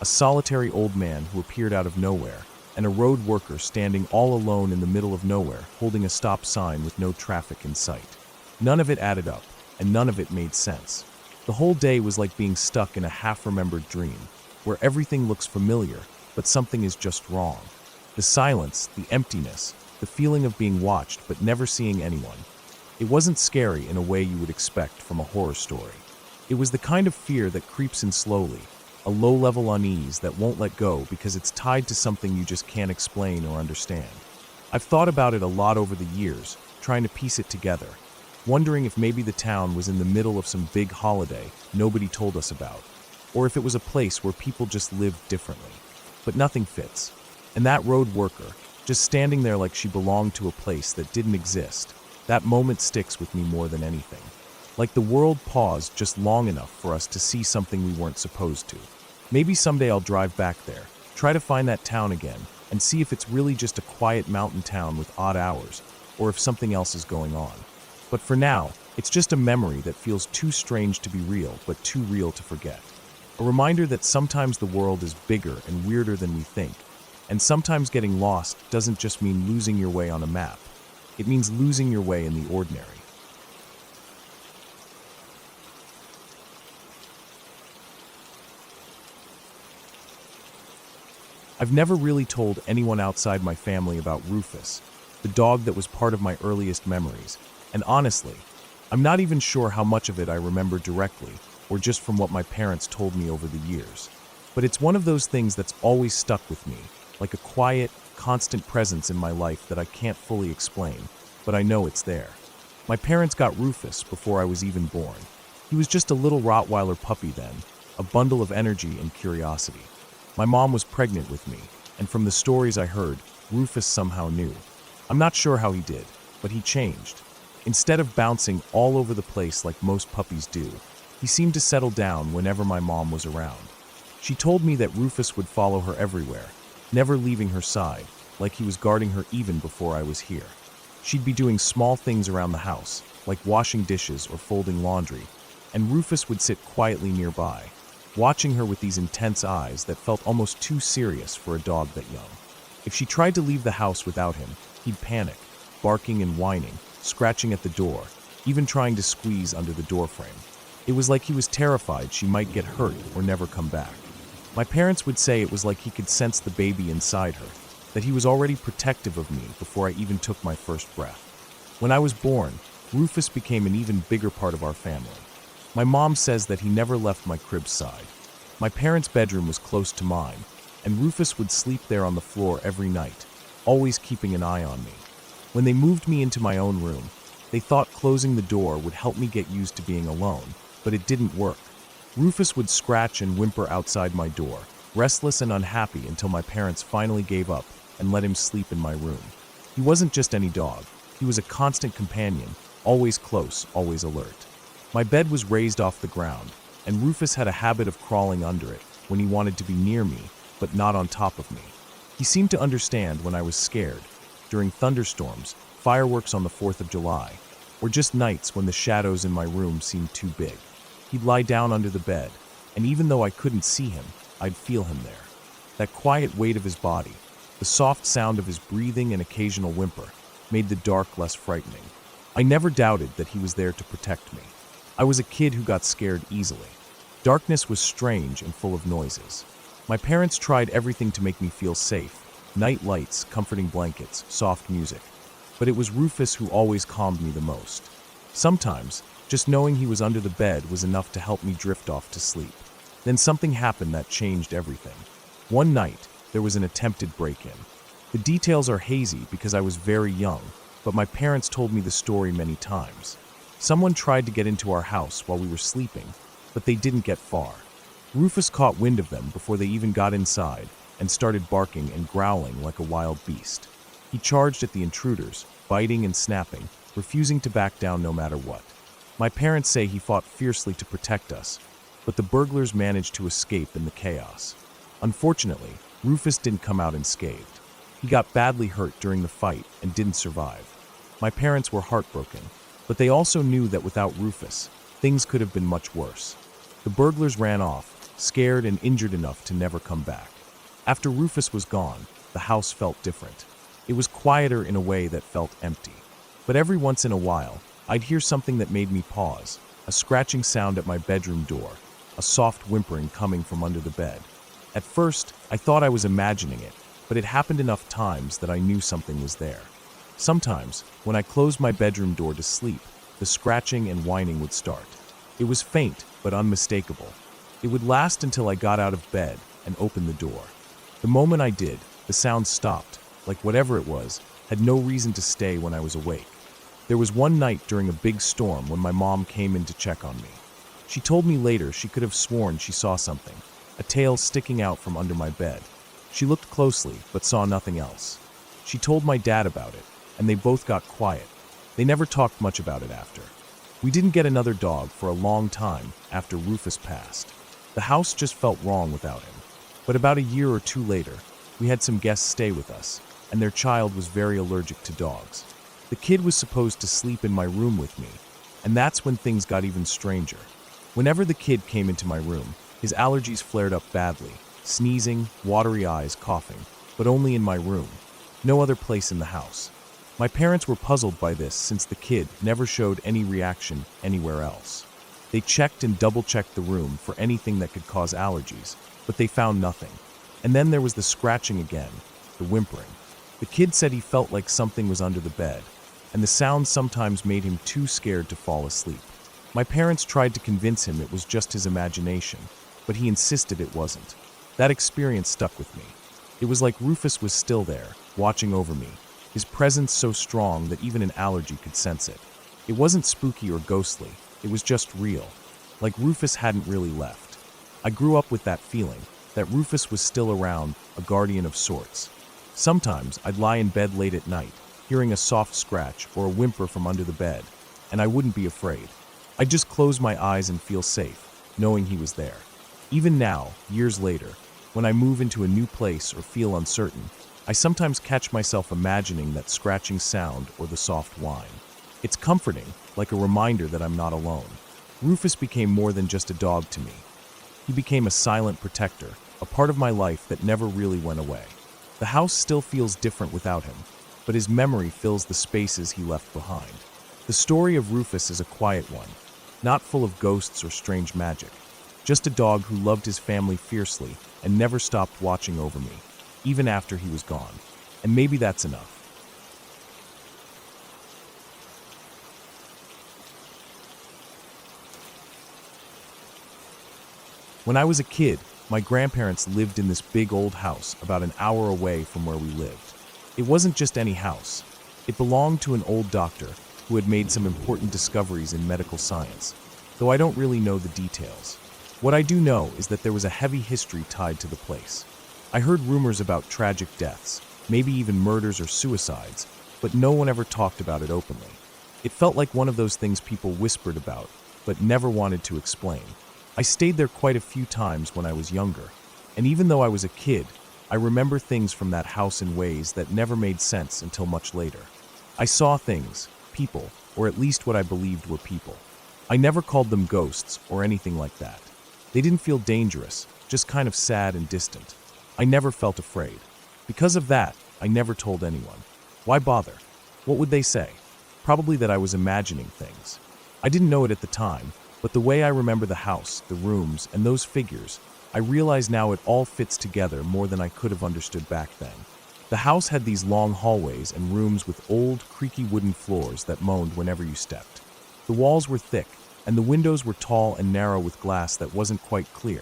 A solitary old man who appeared out of nowhere, and a road worker standing all alone in the middle of nowhere, holding a stop sign with no traffic in sight. None of it added up, and none of it made sense. The whole day was like being stuck in a half-remembered dream, where everything looks familiar, but something is just wrong. The silence, the emptiness, the feeling of being watched but never seeing anyone. It wasn't scary in a way you would expect from a horror story. It was the kind of fear that creeps in slowly, a low-level unease that won't let go because it's tied to something you just can't explain or understand. I've thought about it a lot over the years, trying to piece it together, wondering if maybe the town was in the middle of some big holiday nobody told us about, or if it was a place where people just lived differently. But nothing fits. And that road worker, just standing there like she belonged to a place that didn't exist, that moment sticks with me more than anything. Like the world paused just long enough for us to see something we weren't supposed to. Maybe someday I'll drive back there, try to find that town again, and see if it's really just a quiet mountain town with odd hours, or if something else is going on. But for now, it's just a memory that feels too strange to be real, but too real to forget. A reminder that sometimes the world is bigger and weirder than we think, and sometimes getting lost doesn't just mean losing your way on a map. It means losing your way in the ordinary. I've never really told anyone outside my family about Rufus, the dog that was part of my earliest memories, and honestly, I'm not even sure how much of it I remember directly or just from what my parents told me over the years. But it's one of those things that's always stuck with me, like a quiet, constant presence in my life that I can't fully explain, but I know it's there. My parents got Rufus before I was even born. He was just a little Rottweiler puppy then, a bundle of energy and curiosity. My mom was pregnant with me, and from the stories I heard, Rufus somehow knew. I'm not sure how he did, but he changed. Instead of bouncing all over the place like most puppies do, he seemed to settle down whenever my mom was around. She told me that Rufus would follow her everywhere, never leaving her side, like he was guarding her even before I was here. She'd be doing small things around the house, like washing dishes or folding laundry, and Rufus would sit quietly nearby, watching her with these intense eyes that felt almost too serious for a dog that young. If she tried to leave the house without him, he'd panic, barking and whining, scratching at the door, even trying to squeeze under the doorframe. It was like he was terrified she might get hurt or never come back. My parents would say it was like he could sense the baby inside her, that he was already protective of me before I even took my first breath. When I was born, Rufus became an even bigger part of our family. My mom says that he never left my crib's side. My parents' bedroom was close to mine, and Rufus would sleep there on the floor every night, always keeping an eye on me. When they moved me into my own room, they thought closing the door would help me get used to being alone, but it didn't work. Rufus would scratch and whimper outside my door, restless and unhappy until my parents finally gave up and let him sleep in my room. He wasn't just any dog. He was a constant companion, always close, always alert. My bed was raised off the ground, and Rufus had a habit of crawling under it when he wanted to be near me, but not on top of me. He seemed to understand when I was scared, during thunderstorms, fireworks on the 4th of July, or just nights when the shadows in my room seemed too big. He'd lie down under the bed, and even though I couldn't see him, I'd feel him there. That quiet weight of his body, the soft sound of his breathing and occasional whimper, made the dark less frightening. I never doubted that he was there to protect me. I was a kid who got scared easily. Darkness was strange and full of noises. My parents tried everything to make me feel safe. Night lights, comforting blankets, soft music. But it was Rufus who always calmed me the most. Sometimes, just knowing he was under the bed was enough to help me drift off to sleep. Then something happened that changed everything. One night, there was an attempted break-in. The details are hazy because I was very young, but my parents told me the story many times. Someone tried to get into our house while we were sleeping, but they didn't get far. Rufus caught wind of them before they even got inside and started barking and growling like a wild beast. He charged at the intruders, biting and snapping, refusing to back down no matter what. My parents say he fought fiercely to protect us, but the burglars managed to escape in the chaos. Unfortunately, Rufus didn't come out unscathed. He got badly hurt during the fight and didn't survive. My parents were heartbroken, but they also knew that without Rufus, things could have been much worse. The burglars ran off, scared and injured enough to never come back. After Rufus was gone, the house felt different. It was quieter in a way that felt empty. But every once in a while, I'd hear something that made me pause, a scratching sound at my bedroom door, a soft whimpering coming from under the bed. At first, I thought I was imagining it, but it happened enough times that I knew something was there. Sometimes, when I closed my bedroom door to sleep, the scratching and whining would start. It was faint, but unmistakable. It would last until I got out of bed and opened the door. The moment I did, the sound stopped, like whatever it was, had no reason to stay when I was awake. There was one night during a big storm when my mom came in to check on me. She told me later she could have sworn she saw something, a tail sticking out from under my bed. She looked closely, but saw nothing else. She told my dad about it, and they both got quiet. They never talked much about it after. We didn't get another dog for a long time after Rufus passed. The house just felt wrong without him. But about a year or two later, we had some guests stay with us, and their child was very allergic to dogs. The kid was supposed to sleep in my room with me, and that's when things got even stranger. Whenever the kid came into my room, his allergies flared up badly, sneezing, watery eyes, coughing, but only in my room, no other place in the house. My parents were puzzled by this since the kid never showed any reaction anywhere else. They checked and double-checked the room for anything that could cause allergies, but they found nothing. And then there was the scratching again, the whimpering. The kid said he felt like something was under the bed, and the sound sometimes made him too scared to fall asleep. My parents tried to convince him it was just his imagination, but he insisted it wasn't. That experience stuck with me. It was like Rufus was still there, watching over me, his presence so strong that even an allergy could sense it. It wasn't spooky or ghostly, it was just real, like Rufus hadn't really left. I grew up with that feeling, that Rufus was still around, a guardian of sorts. Sometimes I'd lie in bed late at night, hearing a soft scratch or a whimper from under the bed, and I wouldn't be afraid. I'd just close my eyes and feel safe, knowing he was there. Even now, years later, when I move into a new place or feel uncertain, I sometimes catch myself imagining that scratching sound or the soft whine. It's comforting, like a reminder that I'm not alone. Rufus became more than just a dog to me. He became a silent protector, a part of my life that never really went away. The house still feels different without him, but his memory fills the spaces he left behind. The story of Rufus is a quiet one, not full of ghosts or strange magic. Just a dog who loved his family fiercely and never stopped watching over me, even after he was gone. And maybe that's enough. When I was a kid, my grandparents lived in this big old house about an hour away from where we lived. It wasn't just any house. It belonged to an old doctor who had made some important discoveries in medical science, though I don't really know the details. What I do know is that there was a heavy history tied to the place. I heard rumors about tragic deaths, maybe even murders or suicides, but no one ever talked about it openly. It felt like one of those things people whispered about, but never wanted to explain. I stayed there quite a few times when I was younger, and even though I was a kid, I remember things from that house in ways that never made sense until much later. I saw things, people, or at least what I believed were people. I never called them ghosts or anything like that. They didn't feel dangerous, just kind of sad and distant. I never felt afraid. Because of that, I never told anyone. Why bother? What would they say? Probably that I was imagining things. I didn't know it at the time, but the way I remember the house, the rooms, and those figures, I realize now it all fits together more than I could have understood back then. The house had these long hallways and rooms with old, creaky wooden floors that moaned whenever you stepped. The walls were thick, and the windows were tall and narrow with glass that wasn't quite clear,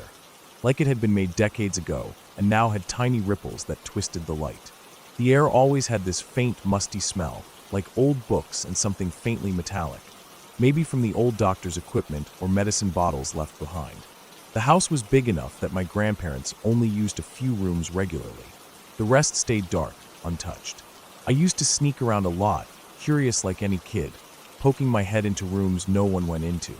like it had been made decades ago and now had tiny ripples that twisted the light. The air always had this faint, musty smell, like old books and something faintly metallic, maybe from the old doctor's equipment or medicine bottles left behind. The house was big enough that my grandparents only used a few rooms regularly. The rest stayed dark, untouched. I used to sneak around a lot, curious like any kid, poking my head into rooms no one went into.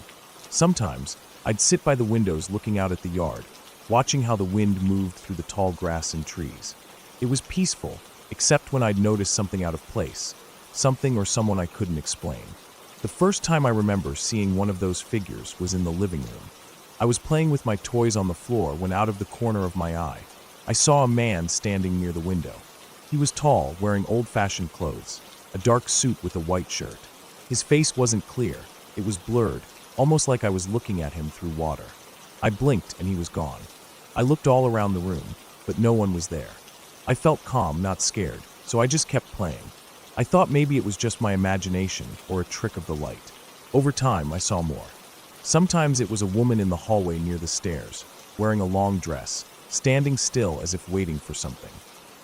Sometimes, I'd sit by the windows looking out at the yard, watching how the wind moved through the tall grass and trees. It was peaceful, except when I'd notice something out of place, something or someone I couldn't explain. The first time I remember seeing one of those figures was in the living room. I was playing with my toys on the floor when out of the corner of my eye, I saw a man standing near the window. He was tall, wearing old-fashioned clothes, a dark suit with a white shirt. His face wasn't clear, it was blurred, almost like I was looking at him through water. I blinked and he was gone. I looked all around the room, but no one was there. I felt calm, not scared, so I just kept playing. I thought maybe it was just my imagination or a trick of the light. Over time, I saw more. Sometimes it was a woman in the hallway near the stairs, wearing a long dress, standing still as if waiting for something.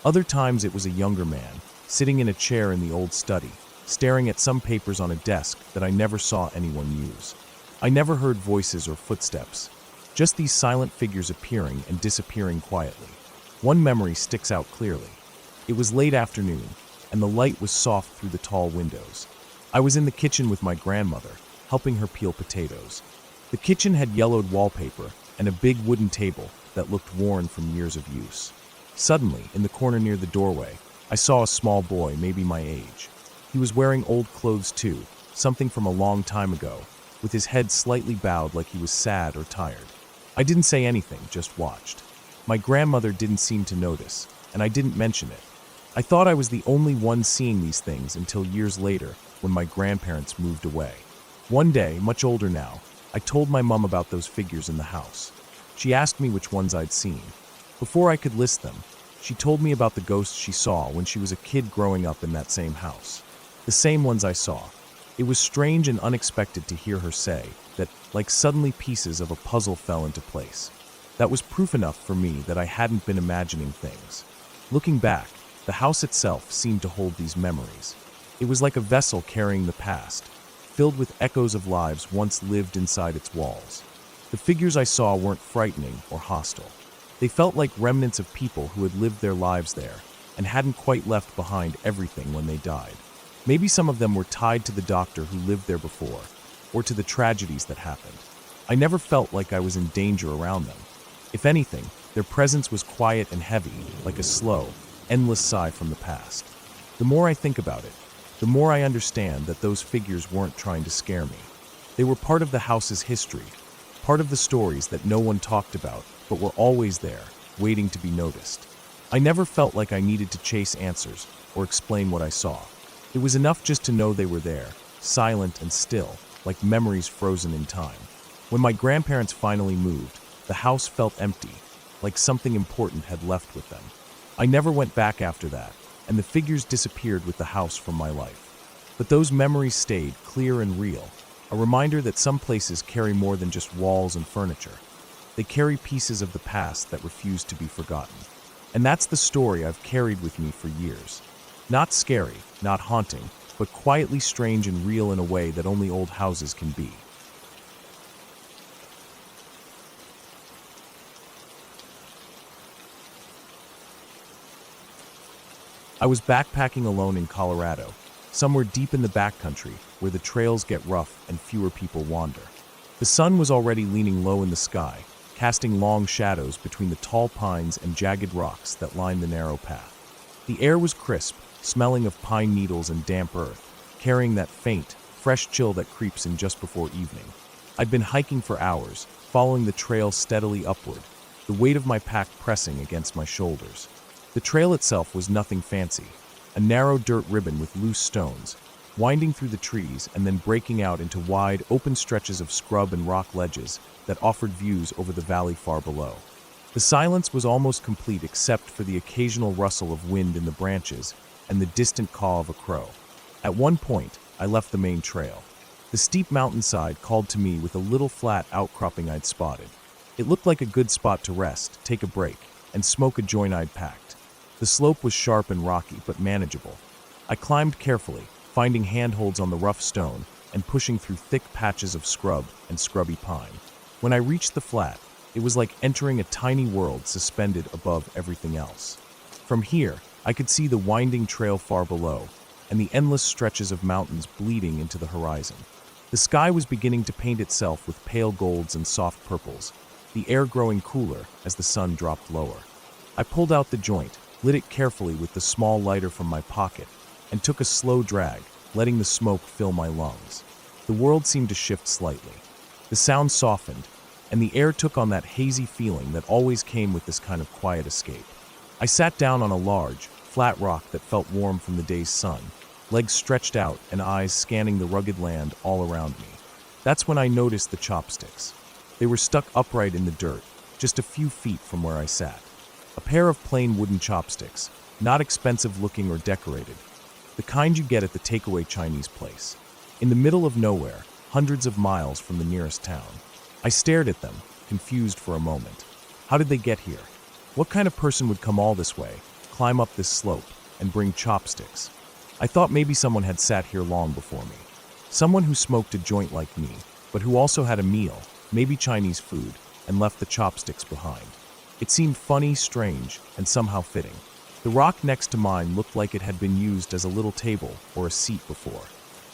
Other times it was a younger man, sitting in a chair in the old study, staring at some papers on a desk that I never saw anyone use. I never heard voices or footsteps, just these silent figures appearing and disappearing quietly. One memory sticks out clearly. It was late afternoon, and the light was soft through the tall windows. I was in the kitchen with my grandmother, helping her peel potatoes. The kitchen had yellowed wallpaper and a big wooden table that looked worn from years of use. Suddenly, in the corner near the doorway, I saw a small boy, maybe my age. He was wearing old clothes too, something from a long time ago, with his head slightly bowed like he was sad or tired. I didn't say anything, just watched. My grandmother didn't seem to notice, and I didn't mention it. I thought I was the only one seeing these things until years later, when my grandparents moved away. One day, much older now, I told my mom about those figures in the house. She asked me which ones I'd seen. Before I could list them, she told me about the ghosts she saw when she was a kid growing up in that same house. The same ones I saw. It was strange and unexpected to hear her say that, like suddenly pieces of a puzzle fell into place. That was proof enough for me that I hadn't been imagining things. Looking back, the house itself seemed to hold these memories. It was like a vessel carrying the past, filled with echoes of lives once lived inside its walls. The figures I saw weren't frightening or hostile. They felt like remnants of people who had lived their lives there and hadn't quite left behind everything when they died. Maybe some of them were tied to the doctor who lived there before, or to the tragedies that happened. I never felt like I was in danger around them. If anything, their presence was quiet and heavy, like a slow, endless sigh from the past. The more I think about it, the more I understand that those figures weren't trying to scare me. They were part of the house's history, part of the stories that no one talked about, but were always there, waiting to be noticed. I never felt like I needed to chase answers or explain what I saw. It was enough just to know they were there, silent and still, like memories frozen in time. When my grandparents finally moved, the house felt empty, like something important had left with them. I never went back after that, and the figures disappeared with the house from my life. But those memories stayed clear and real, a reminder that some places carry more than just walls and furniture. They carry pieces of the past that refuse to be forgotten. And that's the story I've carried with me for years. Not scary, not haunting, but quietly strange and real in a way that only old houses can be. I was backpacking alone in Colorado, somewhere deep in the backcountry where the trails get rough and fewer people wander. The sun was already leaning low in the sky, casting long shadows between the tall pines and jagged rocks that lined the narrow path. The air was crisp, smelling of pine needles and damp earth, carrying that faint, fresh chill that creeps in just before evening. I'd been hiking for hours, following the trail steadily upward, the weight of my pack pressing against my shoulders. The trail itself was nothing fancy, a narrow dirt ribbon with loose stones, winding through the trees and then breaking out into wide, open stretches of scrub and rock ledges that offered views over the valley far below. The silence was almost complete except for the occasional rustle of wind in the branches and the distant caw of a crow. At one point, I left the main trail. The steep mountainside called to me with a little flat outcropping I'd spotted. It looked like a good spot to rest, take a break, and smoke a joint I'd packed. The slope was sharp and rocky, but manageable. I climbed carefully, finding handholds on the rough stone and pushing through thick patches of scrub and scrubby pine. When I reached the flat, it was like entering a tiny world suspended above everything else. From here, I could see the winding trail far below and the endless stretches of mountains bleeding into the horizon. The sky was beginning to paint itself with pale golds and soft purples, the air growing cooler as the sun dropped lower. I pulled out the joint, lit it carefully with the small lighter from my pocket, and took a slow drag, letting the smoke fill my lungs. The world seemed to shift slightly. The sound softened, and the air took on that hazy feeling that always came with this kind of quiet escape. I sat down on a large, flat rock that felt warm from the day's sun, legs stretched out and eyes scanning the rugged land all around me. That's when I noticed the chopsticks. They were stuck upright in the dirt, just a few feet from where I sat. A pair of plain wooden chopsticks, not expensive looking or decorated. The kind you get at the takeaway Chinese place. In the middle of nowhere, hundreds of miles from the nearest town. I stared at them, confused for a moment. How did they get here? What kind of person would come all this way, climb up this slope, and bring chopsticks? I thought maybe someone had sat here long before me. Someone who smoked a joint like me, but who also had a meal, maybe Chinese food, and left the chopsticks behind. It seemed funny, strange, and somehow fitting. The rock next to mine looked like it had been used as a little table or a seat before.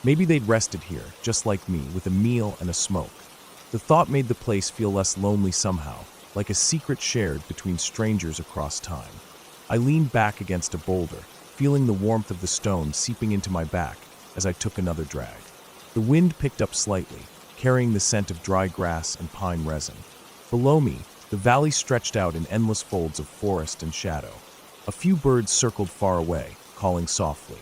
Maybe they'd rested here, just like me, with a meal and a smoke. The thought made the place feel less lonely somehow, like a secret shared between strangers across time. I leaned back against a boulder, feeling the warmth of the stone seeping into my back as I took another drag. The wind picked up slightly, carrying the scent of dry grass and pine resin. Below me, the valley stretched out in endless folds of forest and shadow. A few birds circled far away, calling softly.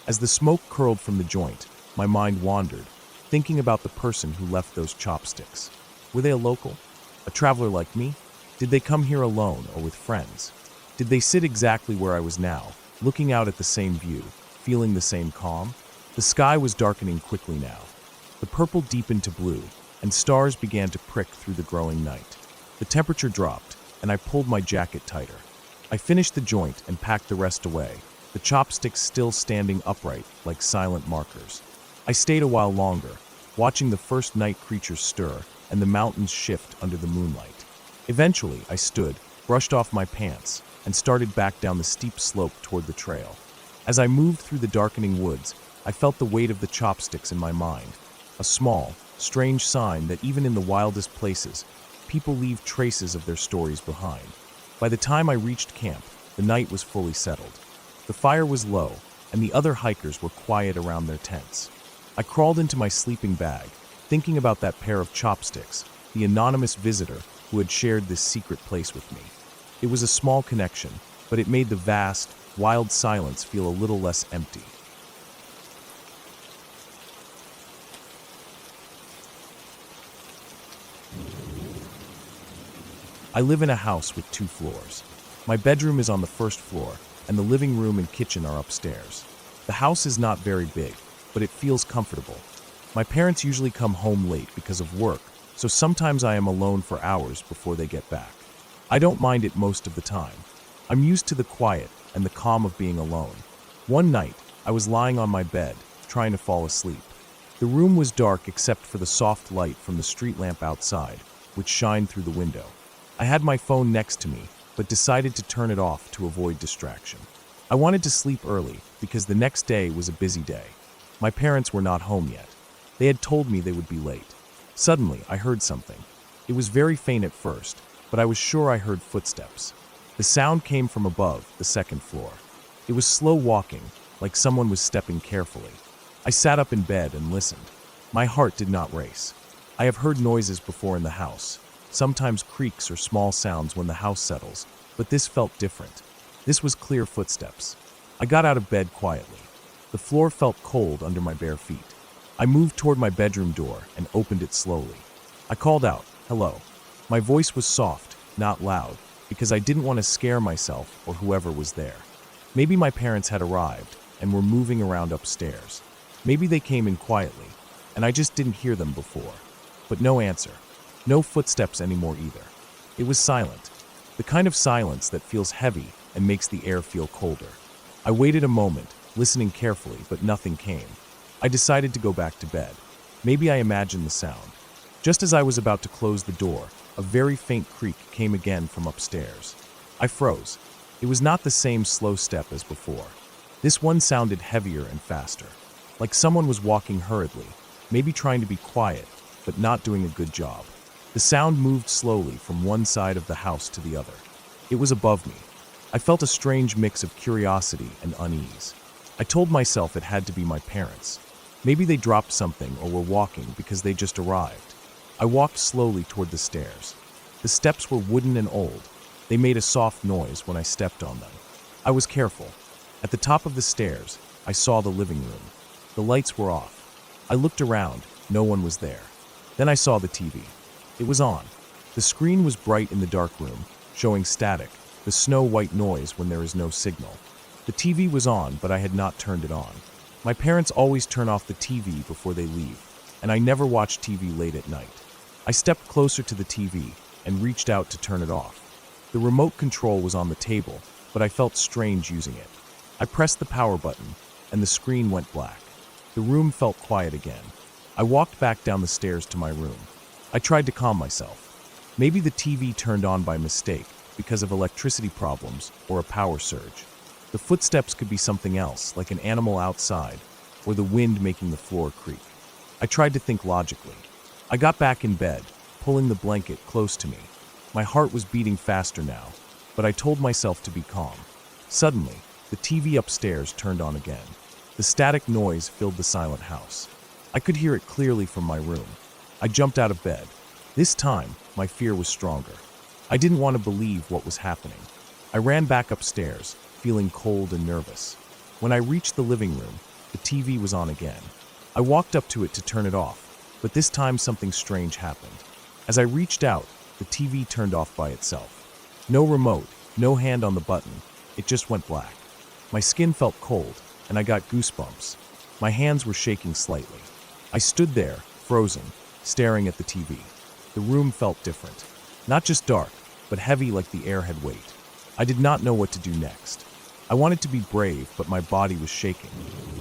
As the smoke curled from the joint, my mind wandered, thinking about the person who left those chopsticks. Were they a local? A traveler like me? Did they come here alone or with friends? Did they sit exactly where I was now, looking out at the same view, feeling the same calm? The sky was darkening quickly now. The purple deepened to blue, and stars began to prick through the growing night. The temperature dropped, and I pulled my jacket tighter. I finished the joint and packed the rest away, the chopsticks still standing upright like silent markers. I stayed a while longer, watching the first night creatures stir and the mountains shift under the moonlight. Eventually, I stood, brushed off my pants, and started back down the steep slope toward the trail. As I moved through the darkening woods, I felt the weight of the chopsticks in my mind, a small, strange sign that even in the wildest places, people leave traces of their stories behind. By the time I reached camp, the night was fully settled. The fire was low, and the other hikers were quiet around their tents. I crawled into my sleeping bag, thinking about that pair of chopsticks, the anonymous visitor who had shared this secret place with me. It was a small connection, but it made the vast, wild silence feel a little less empty. I live in a house with 2 floors. My bedroom is on the first floor, and the living room and kitchen are upstairs. The house is not very big, but it feels comfortable. My parents usually come home late because of work, so sometimes I am alone for hours before they get back. I don't mind it most of the time. I'm used to the quiet and the calm of being alone. One night, I was lying on my bed, trying to fall asleep. The room was dark except for the soft light from the street lamp outside, which shined through the window. I had my phone next to me, but decided to turn it off to avoid distraction. I wanted to sleep early because the next day was a busy day. My parents were not home yet. They had told me they would be late. Suddenly, I heard something. It was very faint at first, but I was sure I heard footsteps. The sound came from above, the second floor. It was slow walking, like someone was stepping carefully. I sat up in bed and listened. My heart did not race. I have heard noises before in the house, sometimes creaks or small sounds when the house settles, but this felt different. This was clear footsteps. I got out of bed quietly. The floor felt cold under my bare feet. I moved toward my bedroom door and opened it slowly. I called out, "Hello." My voice was soft, not loud, because I didn't want to scare myself or whoever was there. Maybe my parents had arrived and were moving around upstairs. Maybe they came in quietly, and I just didn't hear them before. But no answer. No footsteps anymore either. It was silent. The kind of silence that feels heavy and makes the air feel colder. I waited a moment, listening carefully, but nothing came. I decided to go back to bed. Maybe I imagined the sound. Just as I was about to close the door, a very faint creak came again from upstairs. I froze. It was not the same slow step as before. This one sounded heavier and faster, like someone was walking hurriedly, maybe trying to be quiet, but not doing a good job. The sound moved slowly from one side of the house to the other. It was above me. I felt a strange mix of curiosity and unease. I told myself it had to be my parents. Maybe they dropped something or were walking because they just arrived. I walked slowly toward the stairs. The steps were wooden and old. They made a soft noise when I stepped on them. I was careful. At the top of the stairs, I saw the living room. The lights were off. I looked around. No one was there. Then I saw the TV. It was on. The screen was bright in the dark room, showing static, the snow-white noise when there is no signal. The TV was on, but I had not turned it on. My parents always turn off the TV before they leave, and I never watch TV late at night. I stepped closer to the TV and reached out to turn it off. The remote control was on the table, but I felt strange using it. I pressed the power button, and the screen went black. The room felt quiet again. I walked back down the stairs to my room. I tried to calm myself. Maybe the TV turned on by mistake because of electricity problems or a power surge. The footsteps could be something else, like an animal outside, or the wind making the floor creak. I tried to think logically. I got back in bed, pulling the blanket close to me. My heart was beating faster now, but I told myself to be calm. Suddenly, the TV upstairs turned on again. The static noise filled the silent house. I could hear it clearly from my room. I jumped out of bed. This time, my fear was stronger. I didn't want to believe what was happening. I ran back upstairs, feeling cold and nervous. When I reached the living room, the TV was on again. I walked up to it to turn it off, but this time something strange happened. As I reached out, the TV turned off by itself. No remote, no hand on the button. It just went black. My skin felt cold, and I got goosebumps. My hands were shaking slightly. I stood there, frozen, staring at the TV. The room felt different. Not just dark, but heavy like the air had weight. I did not know what to do next. I wanted to be brave, but my body was shaking.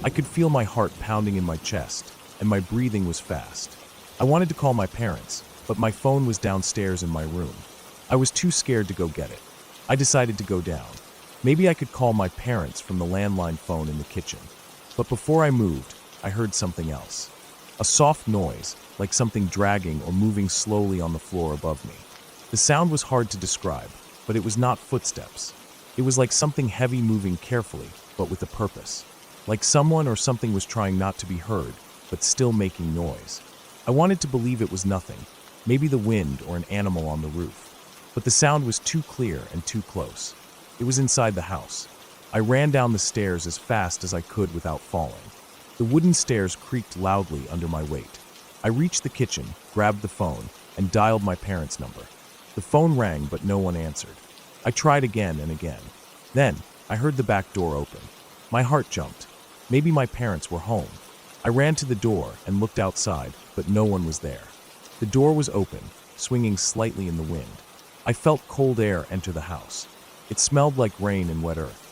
I could feel my heart pounding in my chest, and my breathing was fast. I wanted to call my parents, but my phone was downstairs in my room. I was too scared to go get it. I decided to go down. Maybe I could call my parents from the landline phone in the kitchen. But before I moved, I heard something else. A soft noise, like something dragging or moving slowly on the floor above me. The sound was hard to describe, but it was not footsteps. It was like something heavy moving carefully, but with a purpose. Like someone or something was trying not to be heard, but still making noise. I wanted to believe it was nothing, maybe the wind or an animal on the roof. But the sound was too clear and too close. It was inside the house. I ran down the stairs as fast as I could without falling. The wooden stairs creaked loudly under my weight. I reached the kitchen, grabbed the phone, and dialed my parents' number. The phone rang, but no one answered. I tried again and again. Then, I heard the back door open. My heart jumped. Maybe my parents were home. I ran to the door and looked outside, but no one was there. The door was open, swinging slightly in the wind. I felt cold air enter the house. It smelled like rain and wet earth.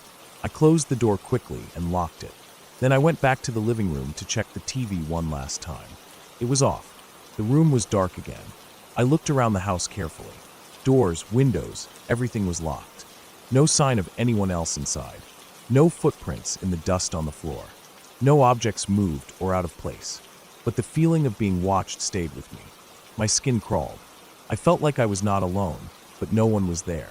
I closed the door quickly and locked it. Then I went back to the living room to check the TV one last time. It was off. The room was dark again. I looked around the house carefully. Doors, windows, everything was locked. No sign of anyone else inside. No footprints in the dust on the floor. No objects moved or out of place. But the feeling of being watched stayed with me. My skin crawled. I felt like I was not alone, but no one was there.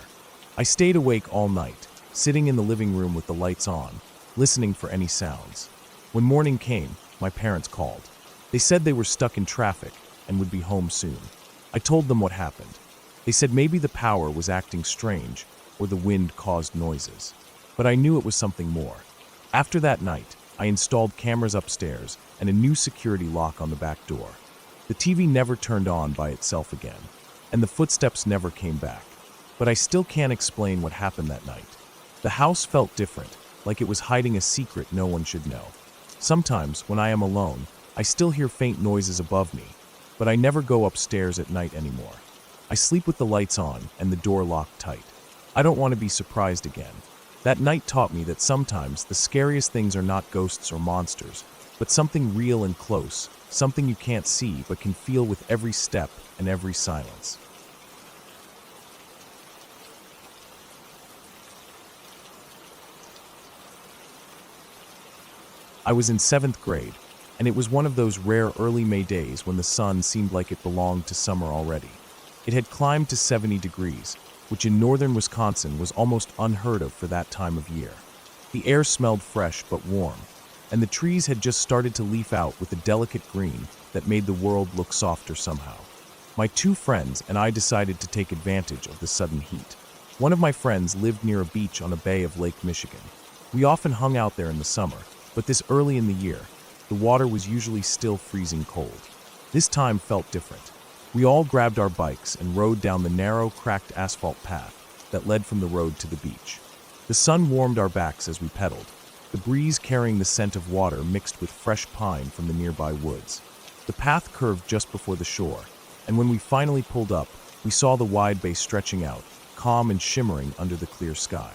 I stayed awake all night, sitting in the living room with the lights on, listening for any sounds. When morning came, my parents called. They said they were stuck in traffic and would be home soon. I told them what happened. They said maybe the power was acting strange or the wind caused noises. But I knew it was something more. After that night, I installed cameras upstairs and a new security lock on the back door. The TV never turned on by itself again, and the footsteps never came back. But I still can't explain what happened that night. The house felt different, like it was hiding a secret no one should know. Sometimes, when I am alone, I still hear faint noises above me, but I never go upstairs at night anymore. I sleep with the lights on and the door locked tight. I don't want to be surprised again. That night taught me that sometimes the scariest things are not ghosts or monsters, but something real and close, something you can't see but can feel with every step and every silence. I was in 7th grade, and it was one of those rare early May days when the sun seemed like it belonged to summer already. It had climbed to 70 degrees, which in northern Wisconsin was almost unheard of for that time of year. The air smelled fresh but warm, and the trees had just started to leaf out with a delicate green that made the world look softer somehow. My two friends and I decided to take advantage of the sudden heat. One of my friends lived near a beach on a bay of Lake Michigan. We often hung out there in the summer, but this early in the year, the water was usually still freezing cold. This time felt different. We all grabbed our bikes and rode down the narrow, cracked asphalt path that led from the road to the beach. The sun warmed our backs as we pedaled, the breeze carrying the scent of water mixed with fresh pine from the nearby woods. The path curved just before the shore, and when we finally pulled up, we saw the wide bay stretching out, calm and shimmering under the clear sky.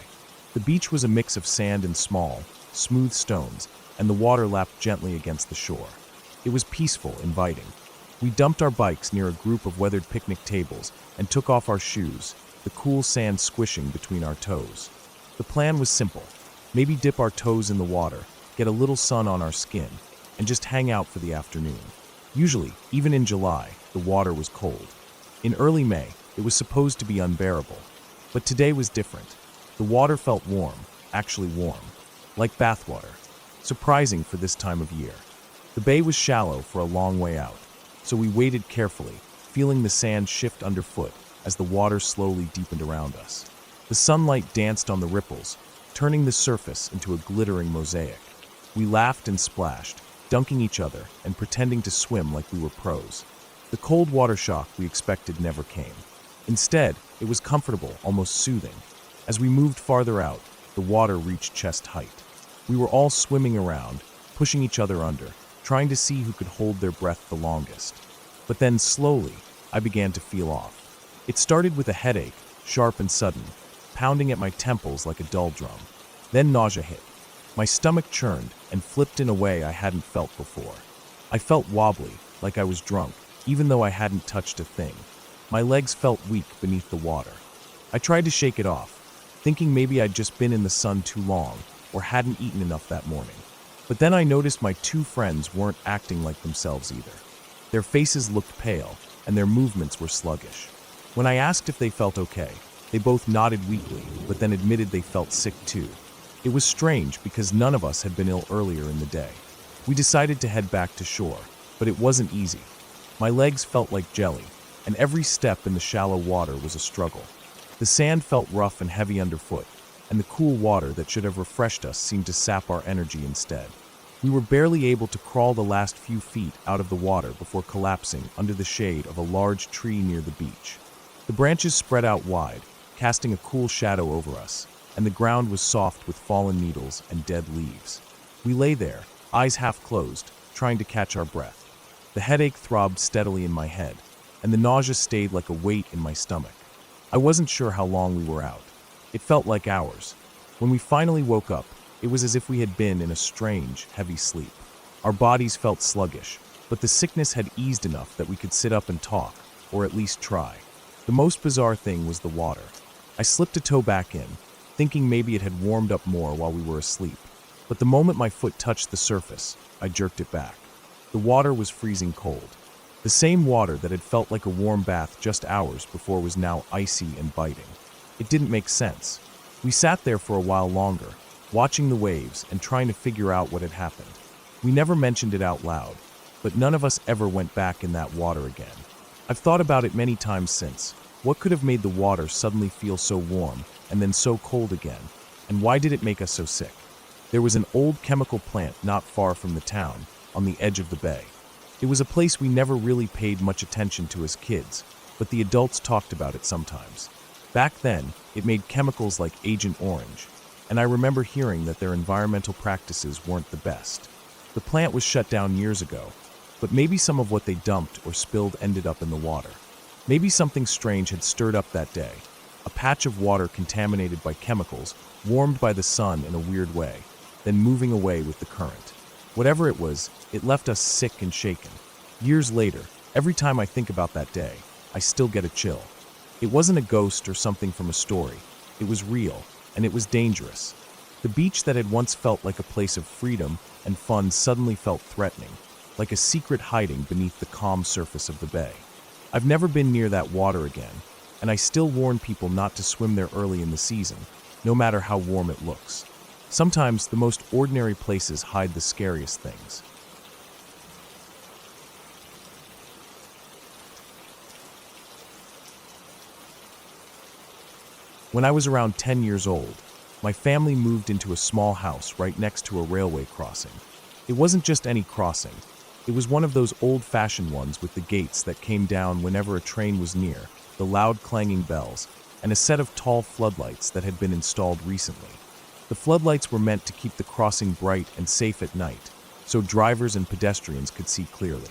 The beach was a mix of sand and small, smooth stones, and the water lapped gently against the shore. It was peaceful, inviting. We dumped our bikes near a group of weathered picnic tables and took off our shoes, the cool sand squishing between our toes. The plan was simple. Maybe dip our toes in the water, get a little sun on our skin, and just hang out for the afternoon. Usually, even in July, the water was cold. In early May, it was supposed to be unbearable. But today was different. The water felt warm, actually warm, like bathwater. Surprising for this time of year. The bay was shallow for a long way out, so we waded carefully, feeling the sand shift underfoot as the water slowly deepened around us. The sunlight danced on the ripples, turning the surface into a glittering mosaic. We laughed and splashed, dunking each other and pretending to swim like we were pros. The cold water shock we expected never came. Instead, it was comfortable, almost soothing. As we moved farther out, the water reached chest height. We were all swimming around, pushing each other under, trying to see who could hold their breath the longest. But then, slowly, I began to feel off. It started with a headache, sharp and sudden, pounding at my temples like a dull drum. Then nausea hit. My stomach churned and flipped in a way I hadn't felt before. I felt wobbly, like I was drunk, even though I hadn't touched a thing. My legs felt weak beneath the water. I tried to shake it off, thinking maybe I'd just been in the sun too long or hadn't eaten enough that morning. But then I noticed my two friends weren't acting like themselves either. Their faces looked pale, and their movements were sluggish. When I asked if they felt okay, they both nodded weakly, but then admitted they felt sick too. It was strange because none of us had been ill earlier in the day. We decided to head back to shore, but it wasn't easy. My legs felt like jelly, and every step in the shallow water was a struggle. The sand felt rough and heavy underfoot, and the cool water that should have refreshed us seemed to sap our energy instead. We were barely able to crawl the last few feet out of the water before collapsing under the shade of a large tree near the beach. The branches spread out wide, casting a cool shadow over us, and the ground was soft with fallen needles and dead leaves. We lay there, eyes half closed, trying to catch our breath. The headache throbbed steadily in my head, and the nausea stayed like a weight in my stomach. I wasn't sure how long we were out. It felt like hours. When we finally woke up, it was as if we had been in a strange, heavy sleep. Our bodies felt sluggish, but the sickness had eased enough that we could sit up and talk, or at least try. The most bizarre thing was the water. I slipped a toe back in, thinking maybe it had warmed up more while we were asleep. But the moment my foot touched the surface, I jerked it back. The water was freezing cold. The same water that had felt like a warm bath just hours before was now icy and biting. It didn't make sense. We sat there for a while longer, watching the waves and trying to figure out what had happened. We never mentioned it out loud, but none of us ever went back in that water again. I've thought about it many times since. What could have made the water suddenly feel so warm and then so cold again? And why did it make us so sick? There was an old chemical plant not far from the town, on the edge of the bay. It was a place we never really paid much attention to as kids, but the adults talked about it sometimes. Back then, it made chemicals like Agent Orange, and I remember hearing that their environmental practices weren't the best. The plant was shut down years ago, but maybe some of what they dumped or spilled ended up in the water. Maybe something strange had stirred up that day, a patch of water contaminated by chemicals, warmed by the sun in a weird way, then moving away with the current. Whatever it was, it left us sick and shaken. Years later, every time I think about that day, I still get a chill. It wasn't a ghost or something from a story. It was real, and it was dangerous. The beach that had once felt like a place of freedom and fun suddenly felt threatening, like a secret hiding beneath the calm surface of the bay. I've never been near that water again, and I still warn people not to swim there early in the season, no matter how warm it looks. Sometimes the most ordinary places hide the scariest things. When I was around 10 years old, my family moved into a small house right next to a railway crossing. It wasn't just any crossing. It was one of those old-fashioned ones with the gates that came down whenever a train was near, the loud clanging bells, and a set of tall floodlights that had been installed recently. The floodlights were meant to keep the crossing bright and safe at night, so drivers and pedestrians could see clearly.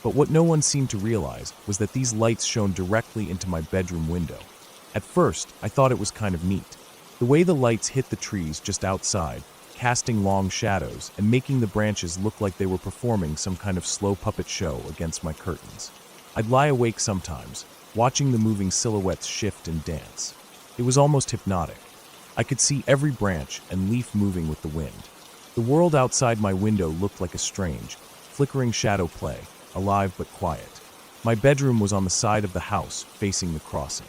But what no one seemed to realize was that these lights shone directly into my bedroom window. At first, I thought it was kind of neat. The way the lights hit the trees just outside, casting long shadows and making the branches look like they were performing some kind of slow puppet show against my curtains. I'd lie awake sometimes, watching the moving silhouettes shift and dance. It was almost hypnotic. I could see every branch and leaf moving with the wind. The world outside my window looked like a strange, flickering shadow play, alive but quiet. My bedroom was on the side of the house, facing the crossing.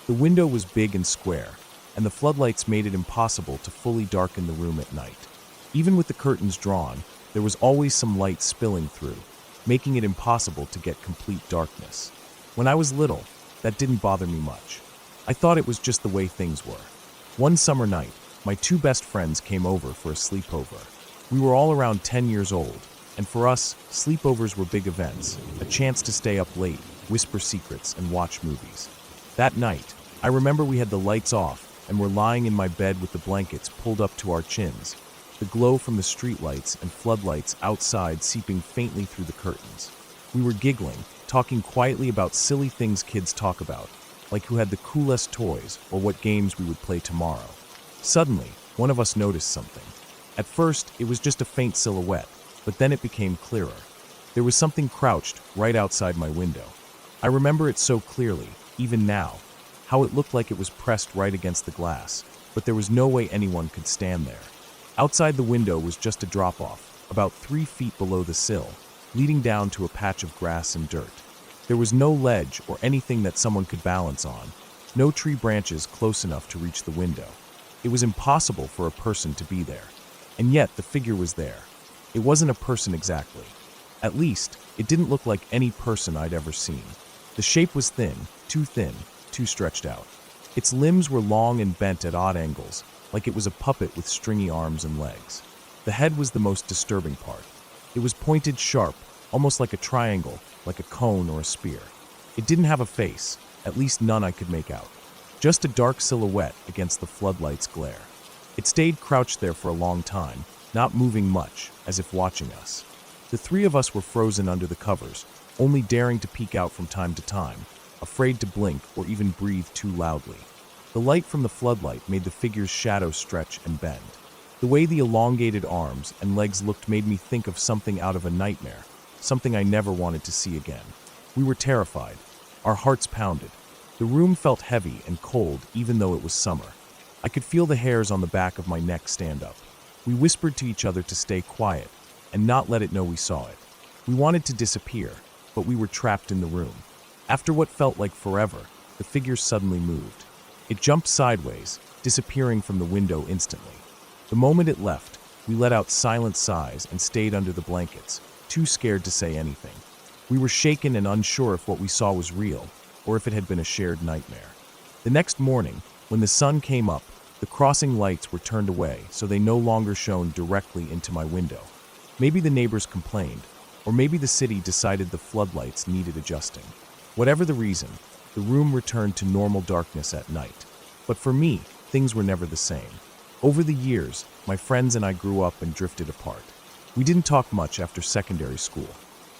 The window was big and square, and the floodlights made it impossible to fully darken the room at night. Even with the curtains drawn, there was always some light spilling through, making it impossible to get complete darkness. When I was little, that didn't bother me much. I thought it was just the way things were. One summer night, my two best friends came over for a sleepover. We were all around 10 years old, and for us, sleepovers were big events, a chance to stay up late, whisper secrets, and watch movies. That night, I remember we had the lights off and were lying in my bed with the blankets pulled up to our chins, the glow from the streetlights and floodlights outside seeping faintly through the curtains. We were giggling, talking quietly about silly things kids talk about, like who had the coolest toys or what games we would play tomorrow. Suddenly, one of us noticed something. At first, it was just a faint silhouette, but then it became clearer. There was something crouched right outside my window. I remember it so clearly, even now, how it looked like it was pressed right against the glass, but there was no way anyone could stand there. Outside the window was just a drop-off, about 3 feet below the sill, leading down to a patch of grass and dirt. There was no ledge or anything that someone could balance on, no tree branches close enough to reach the window. It was impossible for a person to be there, and yet the figure was there. It wasn't a person exactly. At least, it didn't look like any person I'd ever seen. The shape was thin, too stretched out. Its limbs were long and bent at odd angles, like it was a puppet with stringy arms and legs. The head was the most disturbing part. It was pointed sharp, almost like a triangle, like a cone or a spear. It didn't have a face, at least none I could make out. Just a dark silhouette against the floodlight's glare. It stayed crouched there for a long time, not moving much, as if watching us. The three of us were frozen under the covers, only daring to peek out from time to time, afraid to blink or even breathe too loudly. The light from the floodlight made the figure's shadow stretch and bend. The way the elongated arms and legs looked made me think of something out of a nightmare, something I never wanted to see again. We were terrified. Our hearts pounded. The room felt heavy and cold even though it was summer. I could feel the hairs on the back of my neck stand up. We whispered to each other to stay quiet and not let it know we saw it. We wanted to disappear, but we were trapped in the room. After what felt like forever, the figure suddenly moved. It jumped sideways, disappearing from the window instantly. The moment it left, we let out silent sighs and stayed under the blankets, too scared to say anything. We were shaken and unsure if what we saw was real, or if it had been a shared nightmare. The next morning, when the sun came up, the crossing lights were turned away so they no longer shone directly into my window. Maybe the neighbors complained, or maybe the city decided the floodlights needed adjusting. Whatever the reason, the room returned to normal darkness at night. But for me, things were never the same. Over the years, my friends and I grew up and drifted apart. We didn't talk much after secondary school.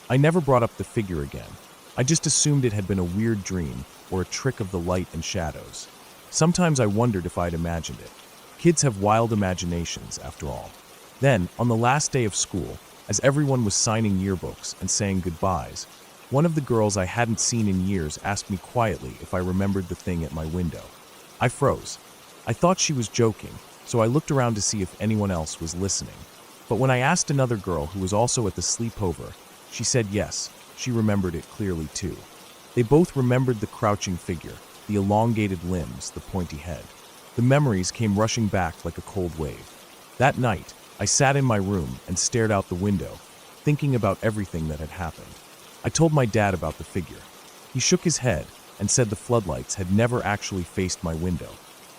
I never brought up the figure again. I just assumed it had been a weird dream or a trick of the light and shadows. Sometimes I wondered if I'd imagined it. Kids have wild imaginations, after all. Then, on the last day of school, as everyone was signing yearbooks and saying goodbyes, one of the girls I hadn't seen in years asked me quietly if I remembered the thing at my window. I froze. I thought she was joking, so I looked around to see if anyone else was listening. But when I asked another girl who was also at the sleepover, she said yes, she remembered it clearly too. They both remembered the crouching figure, the elongated limbs, the pointy head. The memories came rushing back like a cold wave. That night, I sat in my room and stared out the window, thinking about everything that had happened. I told my dad about the figure. He shook his head and said the floodlights had never actually faced my window.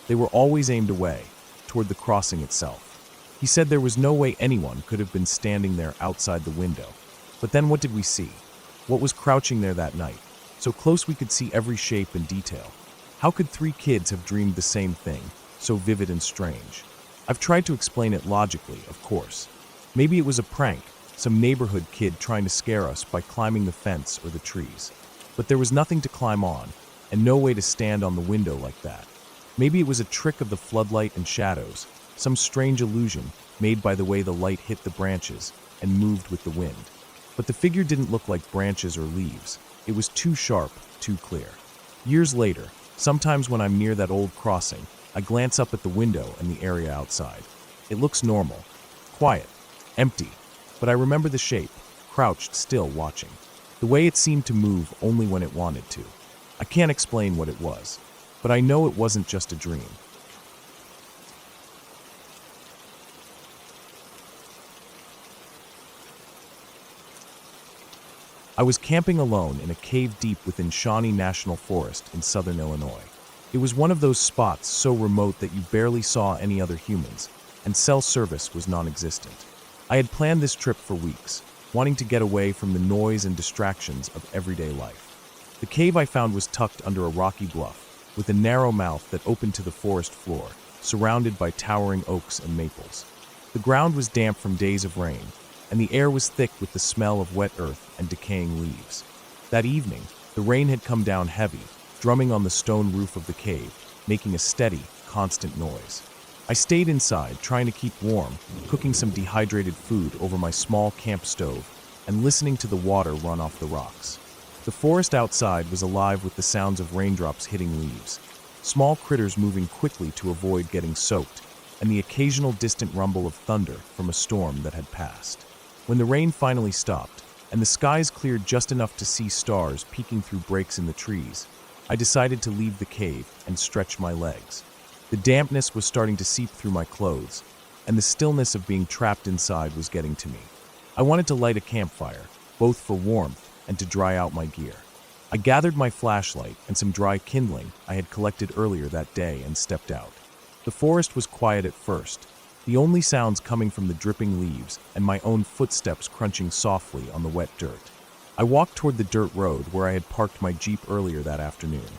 They were always aimed away, toward the crossing itself. He said there was no way anyone could have been standing there outside the window. But then what did we see? What was crouching there that night? So close we could see every shape and detail. How could 3 kids have dreamed the same thing, so vivid and strange? I've tried to explain it logically, of course. Maybe it was a prank, some neighborhood kid trying to scare us by climbing the fence or the trees. But there was nothing to climb on, and no way to stand on the window like that. Maybe it was a trick of the floodlight and shadows, some strange illusion made by the way the light hit the branches and moved with the wind. But the figure didn't look like branches or leaves. It was too sharp, too clear. Years later, sometimes when I'm near that old crossing, I glance up at the window and the area outside. It looks normal, quiet, empty, but I remember the shape, crouched still watching. The way it seemed to move only when it wanted to. I can't explain what it was, but I know it wasn't just a dream. I was camping alone in a cave deep within Shawnee National Forest in southern Illinois. It was one of those spots so remote that you barely saw any other humans, and cell service was non-existent. I had planned this trip for weeks, wanting to get away from the noise and distractions of everyday life. The cave I found was tucked under a rocky bluff, with a narrow mouth that opened to the forest floor, surrounded by towering oaks and maples. The ground was damp from days of rain, and the air was thick with the smell of wet earth and decaying leaves. That evening, the rain had come down heavy, drumming on the stone roof of the cave, making a steady, constant noise. I stayed inside, trying to keep warm, cooking some dehydrated food over my small camp stove, and listening to the water run off the rocks. The forest outside was alive with the sounds of raindrops hitting leaves, small critters moving quickly to avoid getting soaked, and the occasional distant rumble of thunder from a storm that had passed. When the rain finally stopped, and the skies cleared just enough to see stars peeking through breaks in the trees, I decided to leave the cave and stretch my legs. The dampness was starting to seep through my clothes, and the stillness of being trapped inside was getting to me. I wanted to light a campfire, both for warmth and to dry out my gear. I gathered my flashlight and some dry kindling I had collected earlier that day and stepped out. The forest was quiet at first, the only sounds coming from the dripping leaves and my own footsteps crunching softly on the wet dirt. I walked toward the dirt road where I had parked my Jeep earlier that afternoon.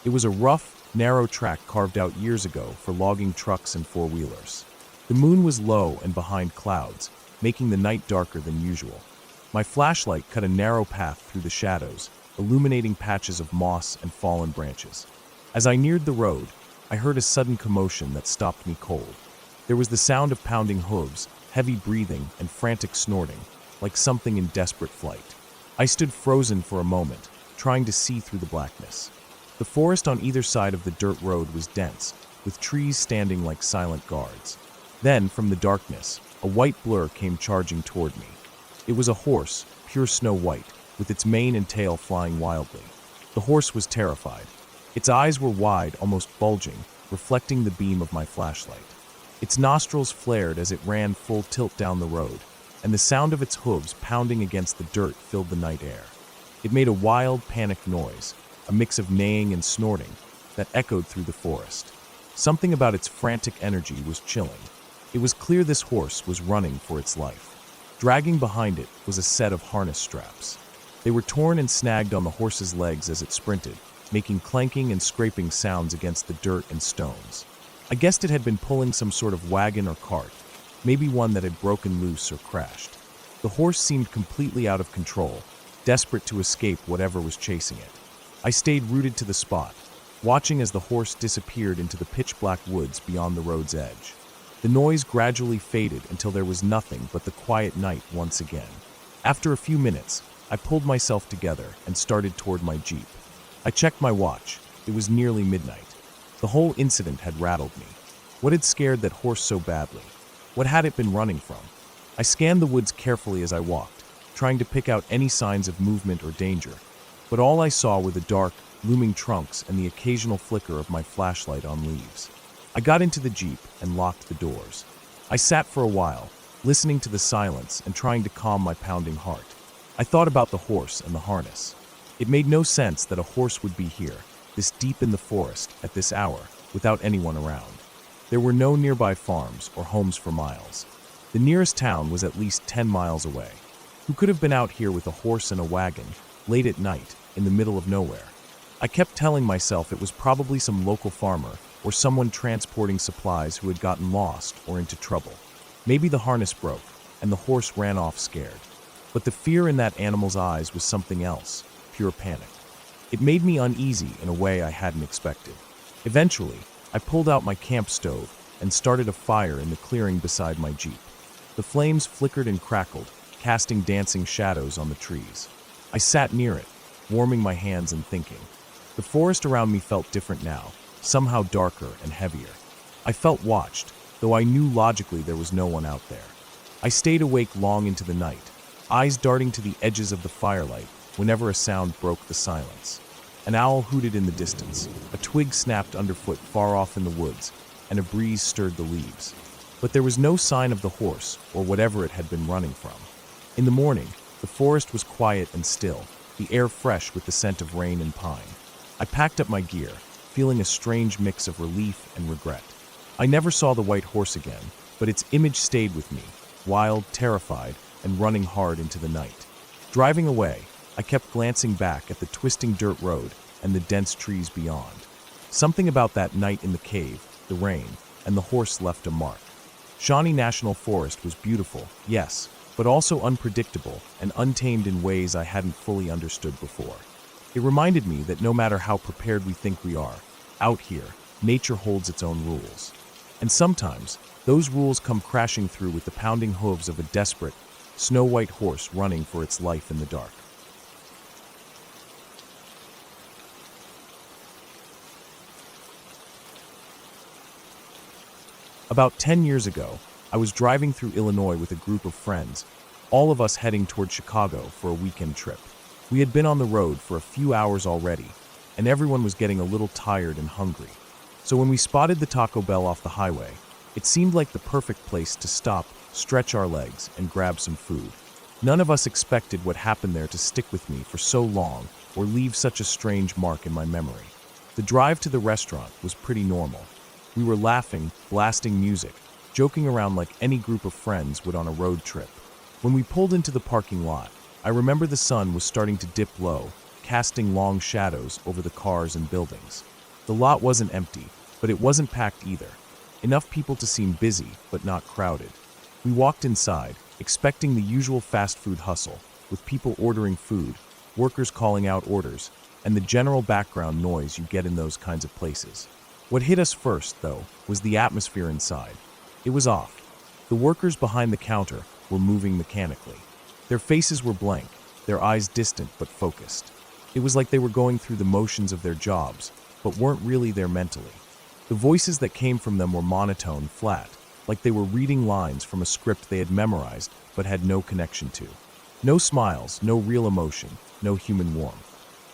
It was a rough, narrow track carved out years ago for logging trucks and four-wheelers. The moon was low and behind clouds, making the night darker than usual. My flashlight cut a narrow path through the shadows, illuminating patches of moss and fallen branches. As I neared the road, I heard a sudden commotion that stopped me cold. There was the sound of pounding hooves, heavy breathing, and frantic snorting, like something in desperate flight. I stood frozen for a moment, trying to see through the blackness. The forest on either side of the dirt road was dense, with trees standing like silent guards. Then, from the darkness, a white blur came charging toward me. It was a horse, pure snow white, with its mane and tail flying wildly. The horse was terrified. Its eyes were wide, almost bulging, reflecting the beam of my flashlight. Its nostrils flared as it ran full tilt down the road, and the sound of its hooves pounding against the dirt filled the night air. It made a wild, panicked noise, a mix of neighing and snorting, that echoed through the forest. Something about its frantic energy was chilling. It was clear this horse was running for its life. Dragging behind it was a set of harness straps. They were torn and snagged on the horse's legs as it sprinted, making clanking and scraping sounds against the dirt and stones. I guessed it had been pulling some sort of wagon or cart, maybe one that had broken loose or crashed. The horse seemed completely out of control, desperate to escape whatever was chasing it. I stayed rooted to the spot, watching as the horse disappeared into the pitch-black woods beyond the road's edge. The noise gradually faded until there was nothing but the quiet night once again. After a few minutes, I pulled myself together and started toward my Jeep. I checked my watch. It was nearly midnight. The whole incident had rattled me. What had scared that horse so badly? What had it been running from? I scanned the woods carefully as I walked, trying to pick out any signs of movement or danger, but all I saw were the dark, looming trunks and the occasional flicker of my flashlight on leaves. I got into the Jeep and locked the doors. I sat for a while, listening to the silence and trying to calm my pounding heart. I thought about the horse and the harness. It made no sense that a horse would be here, this deep in the forest, at this hour, without anyone around. There were no nearby farms or homes for miles. The nearest town was at least 10 miles away. Who could have been out here with a horse and a wagon, late at night, in the middle of nowhere? I kept telling myself it was probably some local farmer or someone transporting supplies who had gotten lost or into trouble. Maybe the harness broke, and the horse ran off scared. But the fear in that animal's eyes was something else, pure panic. It made me uneasy in a way I hadn't expected. Eventually, I pulled out my camp stove and started a fire in the clearing beside my Jeep. The flames flickered and crackled, casting dancing shadows on the trees. I sat near it, warming my hands and thinking. The forest around me felt different now, somehow darker and heavier. I felt watched, though I knew logically there was no one out there. I stayed awake long into the night, eyes darting to the edges of the firelight whenever a sound broke the silence. An owl hooted in the distance, a twig snapped underfoot far off in the woods, and a breeze stirred the leaves. But there was no sign of the horse or whatever it had been running from. In the morning, the forest was quiet and still, the air fresh with the scent of rain and pine. I packed up my gear, feeling a strange mix of relief and regret. I never saw the white horse again, but its image stayed with me, wild, terrified, and running hard into the night. Driving away, I kept glancing back at the twisting dirt road and the dense trees beyond. Something about that night in the cave, the rain, and the horse left a mark. Shawnee National Forest was beautiful, yes, but also unpredictable and untamed in ways I hadn't fully understood before. It reminded me that no matter how prepared we think we are, out here, nature holds its own rules. And sometimes, those rules come crashing through with the pounding hooves of a desperate, snow-white horse running for its life in the dark. About 10 years ago, I was driving through Illinois with a group of friends, all of us heading toward Chicago for a weekend trip. We had been on the road for a few hours already, and everyone was getting a little tired and hungry. So when we spotted the Taco Bell off the highway, it seemed like the perfect place to stop, stretch our legs, and grab some food. None of us expected what happened there to stick with me for so long or leave such a strange mark in my memory. The drive to the restaurant was pretty normal. We were laughing, blasting music, joking around like any group of friends would on a road trip. When we pulled into the parking lot, I remember the sun was starting to dip low, casting long shadows over the cars and buildings. The lot wasn't empty, but it wasn't packed either. Enough people to seem busy, but not crowded. We walked inside, expecting the usual fast food hustle, with people ordering food, workers calling out orders, and the general background noise you get in those kinds of places. What hit us first, though, was the atmosphere inside. It was off. The workers behind the counter were moving mechanically. Their faces were blank, their eyes distant but focused. It was like they were going through the motions of their jobs, but weren't really there mentally. The voices that came from them were monotone, flat, like they were reading lines from a script they had memorized but had no connection to. No smiles, no real emotion, no human warmth.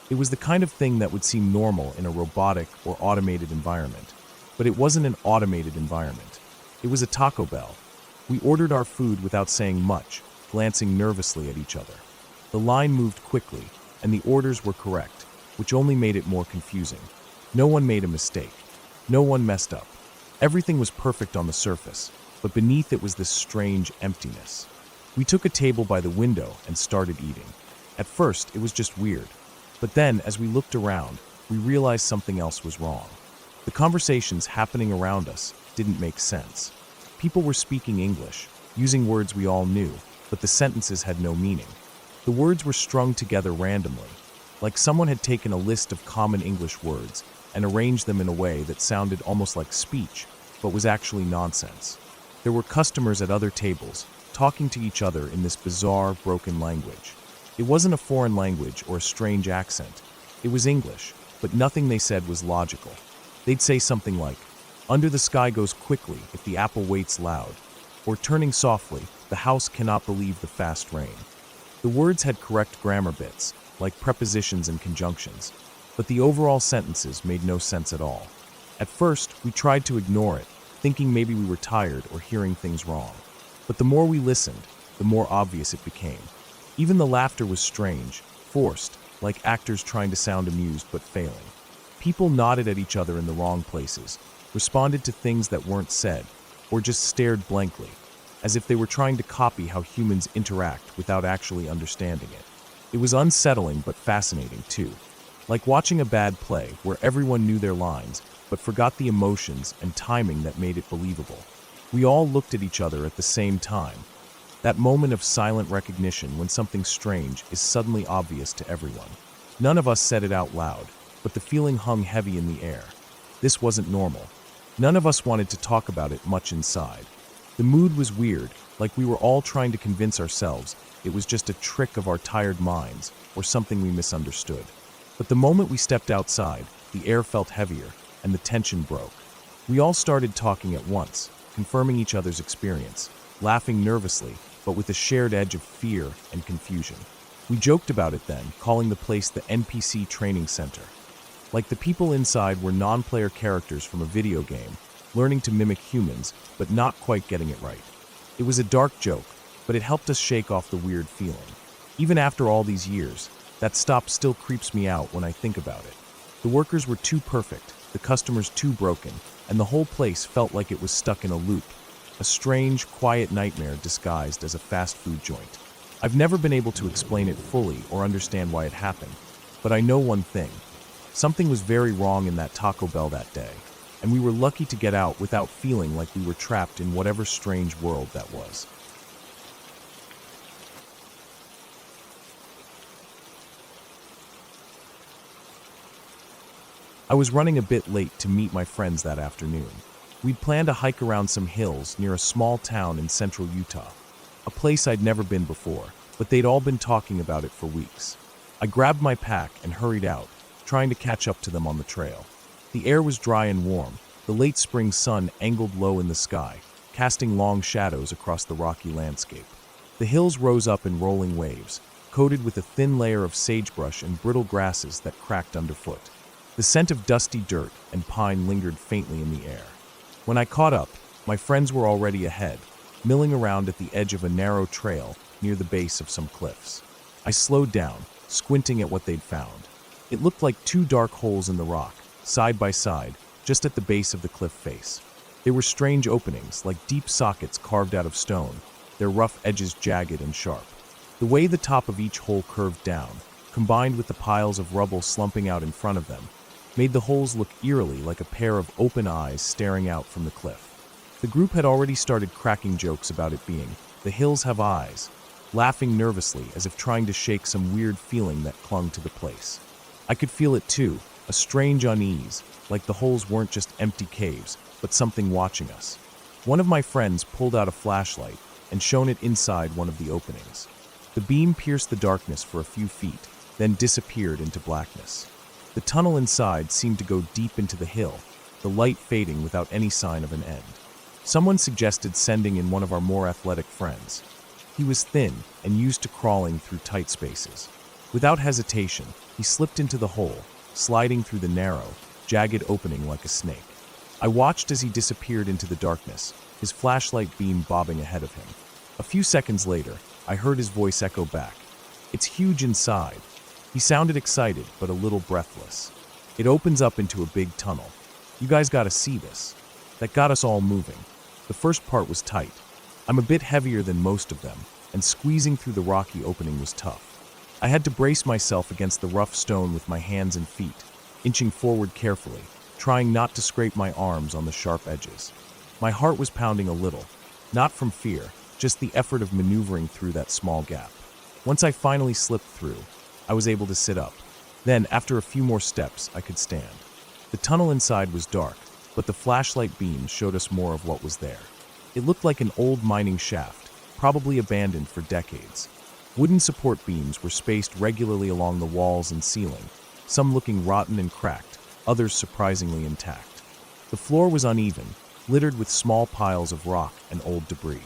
It was the kind of thing that would seem normal in a robotic or automated environment, but it wasn't an automated environment. It was a Taco Bell. We ordered our food without saying much, glancing nervously at each other. The line moved quickly, and the orders were correct, which only made it more confusing. No one made a mistake. No one messed up. Everything was perfect on the surface, but beneath it was this strange emptiness. We took a table by the window and started eating. At first, it was just weird. But then, as we looked around, we realized something else was wrong. The conversations happening around us didn't make sense. People were speaking English, using words we all knew, but the sentences had no meaning. The words were strung together randomly, like someone had taken a list of common English words and arranged them in a way that sounded almost like speech, but was actually nonsense. There were customers at other tables, talking to each other in this bizarre, broken language. It wasn't a foreign language or a strange accent. It was English, but nothing they said was logical. They'd say something like, "Under the sky goes quickly if the apple waits loud," or turning softly, "The house cannot believe the fast rain." The words had correct grammar bits, like prepositions and conjunctions, but the overall sentences made no sense at all. At first, we tried to ignore it, thinking maybe we were tired or hearing things wrong. But the more we listened, the more obvious it became. Even the laughter was strange, forced, like actors trying to sound amused but failing. People nodded at each other in the wrong places, responded to things that weren't said, or just stared blankly, as if they were trying to copy how humans interact without actually understanding it. It was unsettling but fascinating too, like watching a bad play where everyone knew their lines but forgot the emotions and timing that made it believable. We all looked at each other at the same time. That moment of silent recognition when something strange is suddenly obvious to everyone. None of us said it out loud, but the feeling hung heavy in the air. This wasn't normal. None of us wanted to talk about it much inside. The mood was weird, like we were all trying to convince ourselves it was just a trick of our tired minds or something we misunderstood. But the moment we stepped outside, the air felt heavier and the tension broke. We all started talking at once, confirming each other's experience, laughing nervously, but with a shared edge of fear and confusion. We joked about it then, calling the place the NPC training center. Like the people inside were non-player characters from a video game, learning to mimic humans, but not quite getting it right. It was a dark joke, but it helped us shake off the weird feeling. Even after all these years, that stop still creeps me out when I think about it. The workers were too perfect, the customers too broken, and the whole place felt like it was stuck in a loop. A strange, quiet nightmare disguised as a fast food joint. I've never been able to explain it fully or understand why it happened, but I know one thing. Something was very wrong in that Taco Bell that day, and we were lucky to get out without feeling like we were trapped in whatever strange world that was. I was running a bit late to meet my friends that afternoon. We'd planned a hike around some hills near a small town in central Utah, a place I'd never been before, but they'd all been talking about it for weeks. I grabbed my pack and hurried out, trying to catch up to them on the trail. The air was dry and warm, the late spring sun angled low in the sky, casting long shadows across the rocky landscape. The hills rose up in rolling waves, coated with a thin layer of sagebrush and brittle grasses that cracked underfoot. The scent of dusty dirt and pine lingered faintly in the air. When I caught up, my friends were already ahead, milling around at the edge of a narrow trail near the base of some cliffs. I slowed down, squinting at what they'd found. It looked like two dark holes in the rock, side by side, just at the base of the cliff face. They were strange openings, like deep sockets carved out of stone, their rough edges jagged and sharp. The way the top of each hole curved down, combined with the piles of rubble slumping out in front of them, made the holes look eerily like a pair of open eyes staring out from the cliff. The group had already started cracking jokes about it being, "The hills have eyes," laughing nervously as if trying to shake some weird feeling that clung to the place. I could feel it too, a strange unease, like the holes weren't just empty caves, but something watching us. One of my friends pulled out a flashlight and shone it inside one of the openings. The beam pierced the darkness for a few feet, then disappeared into blackness. The tunnel inside seemed to go deep into the hill, the light fading without any sign of an end. Someone suggested sending in one of our more athletic friends. He was thin and used to crawling through tight spaces. Without hesitation, he slipped into the hole, sliding through the narrow, jagged opening like a snake. I watched as he disappeared into the darkness, his flashlight beam bobbing ahead of him. A few seconds later, I heard his voice echo back. "It's huge inside." He sounded excited, but a little breathless. "It opens up into a big tunnel. You guys gotta see this." That got us all moving. The first part was tight. I'm a bit heavier than most of them, and squeezing through the rocky opening was tough. I had to brace myself against the rough stone with my hands and feet, inching forward carefully, trying not to scrape my arms on the sharp edges. My heart was pounding a little, not from fear, just the effort of maneuvering through that small gap. Once I finally slipped through, I was able to sit up. Then, after a few more steps, I could stand. The tunnel inside was dark, but the flashlight beams showed us more of what was there. It looked like an old mining shaft, probably abandoned for decades. Wooden support beams were spaced regularly along the walls and ceiling, some looking rotten and cracked, others surprisingly intact. The floor was uneven, littered with small piles of rock and old debris.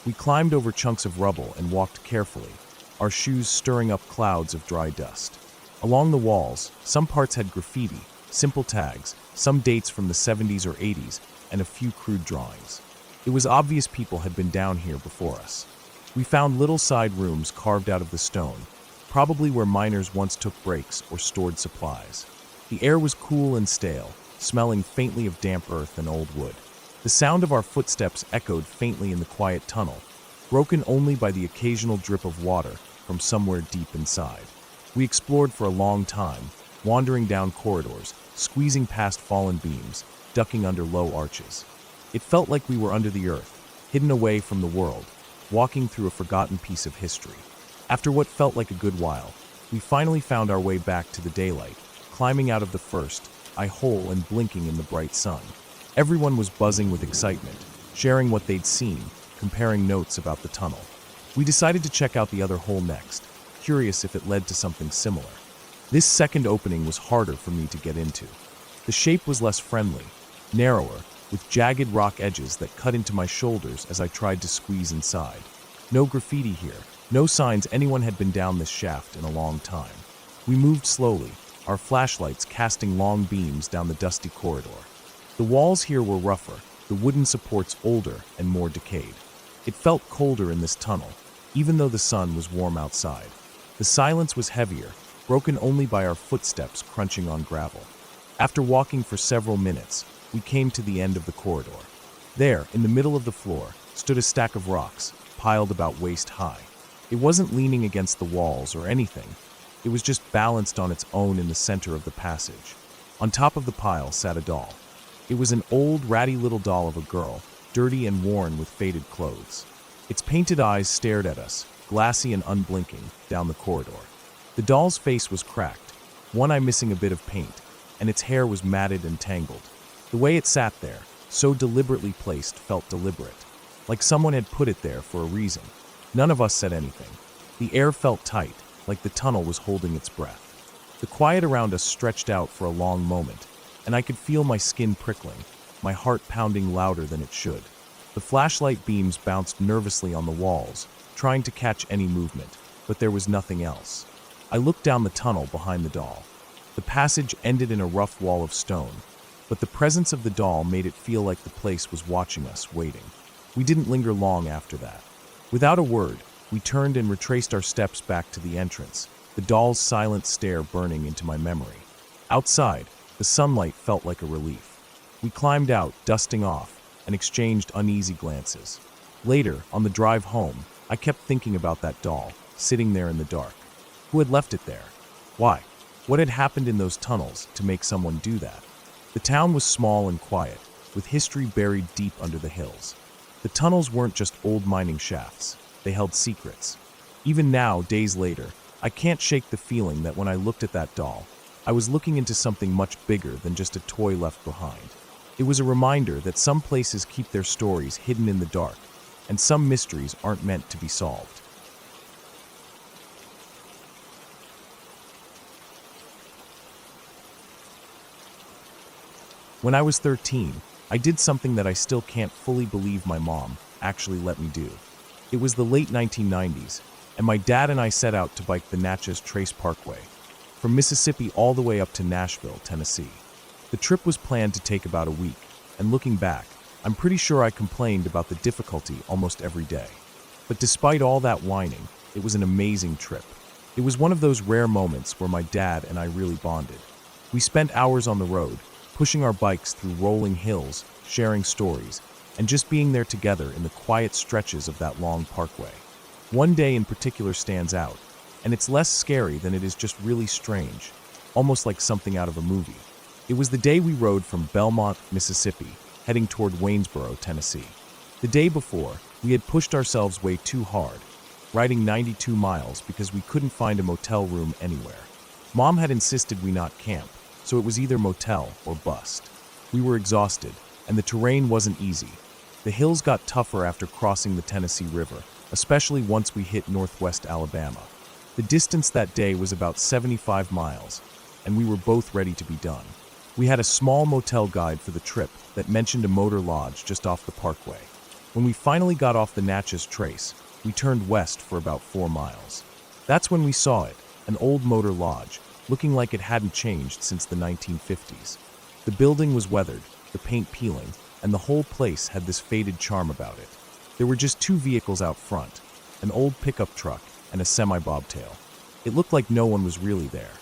We climbed over chunks of rubble and walked carefully, our shoes stirring up clouds of dry dust. Along the walls, some parts had graffiti, simple tags, some dates from the 70s or 80s, and a few crude drawings. It was obvious people had been down here before us. We found little side rooms carved out of the stone, probably where miners once took breaks or stored supplies. The air was cool and stale, smelling faintly of damp earth and old wood. The sound of our footsteps echoed faintly in the quiet tunnel, broken only by the occasional drip of water from somewhere deep inside. We explored for a long time, wandering down corridors, squeezing past fallen beams, ducking under low arches. It felt like we were under the earth, hidden away from the world, walking through a forgotten piece of history. After what felt like a good while, we finally found our way back to the daylight, climbing out of the first eye hole and blinking in the bright sun. Everyone was buzzing with excitement, sharing what they'd seen, comparing notes about the tunnel. We decided to check out the other hole next, curious if it led to something similar. This second opening was harder for me to get into. The shape was less friendly, narrower, with jagged rock edges that cut into my shoulders as I tried to squeeze inside. No graffiti here, no signs anyone had been down this shaft in a long time. We moved slowly, our flashlights casting long beams down the dusty corridor. The walls here were rougher, the wooden supports older and more decayed. It felt colder in this tunnel, even though the sun was warm outside. The silence was heavier, broken only by our footsteps crunching on gravel. After walking for several minutes, we came to the end of the corridor. There, in the middle of the floor, stood a stack of rocks, piled about waist high. It wasn't leaning against the walls or anything. It was just balanced on its own in the center of the passage. On top of the pile sat a doll. It was an old, ratty little doll of a girl, dirty and worn with faded clothes. Its painted eyes stared at us, glassy and unblinking, down the corridor. The doll's face was cracked, one eye missing a bit of paint, and its hair was matted and tangled. The way it sat there, so deliberately placed, felt deliberate, like someone had put it there for a reason. None of us said anything. The air felt tight, like the tunnel was holding its breath. The quiet around us stretched out for a long moment, and I could feel my skin prickling, my heart pounding louder than it should. The flashlight beams bounced nervously on the walls, trying to catch any movement, but there was nothing else. I looked down the tunnel behind the doll. The passage ended in a rough wall of stone, but the presence of the doll made it feel like the place was watching us, waiting. We didn't linger long after that. Without a word, we turned and retraced our steps back to the entrance, the doll's silent stare burning into my memory. Outside, the sunlight felt like a relief. We climbed out, dusting off, and exchanged uneasy glances. Later, on the drive home, I kept thinking about that doll, sitting there in the dark. Who had left it there? Why? What had happened in those tunnels to make someone do that? The town was small and quiet, with history buried deep under the hills. The tunnels weren't just old mining shafts. They held secrets. Even now, days later, I can't shake the feeling that when I looked at that doll, I was looking into something much bigger than just a toy left behind. It was a reminder that some places keep their stories hidden in the dark, and some mysteries aren't meant to be solved. When I was 13, I did something that I still can't fully believe my mom actually let me do. It was the late 1990s, and my dad and I set out to bike the Natchez Trace Parkway, from Mississippi all the way up to Nashville, Tennessee. The trip was planned to take about a week, and looking back, I'm pretty sure I complained about the difficulty almost every day. But despite all that whining, it was an amazing trip. It was one of those rare moments where my dad and I really bonded. We spent hours on the road, pushing our bikes through rolling hills, sharing stories, and just being there together in the quiet stretches of that long parkway. One day in particular stands out, and it's less scary than it is just really strange, almost like something out of a movie. It was the day we rode from Belmont, Mississippi, heading toward Waynesboro, Tennessee. The day before, we had pushed ourselves way too hard, riding 92 miles because we couldn't find a motel room anywhere. Mom had insisted we not camp, so it was either motel or bust. We were exhausted, and the terrain wasn't easy. The hills got tougher after crossing the Tennessee River, especially once we hit northwest Alabama. The distance that day was about 75 miles, and we were both ready to be done. We had a small motel guide for the trip that mentioned a motor lodge just off the parkway. When we finally got off the Natchez Trace, we turned west for about 4 miles. That's when we saw it, an old motor lodge, looking like it hadn't changed since the 1950s. The building was weathered, the paint peeling, and the whole place had this faded charm about it. There were just two vehicles out front, an old pickup truck and a semi-bobtail. It looked like no one was really there.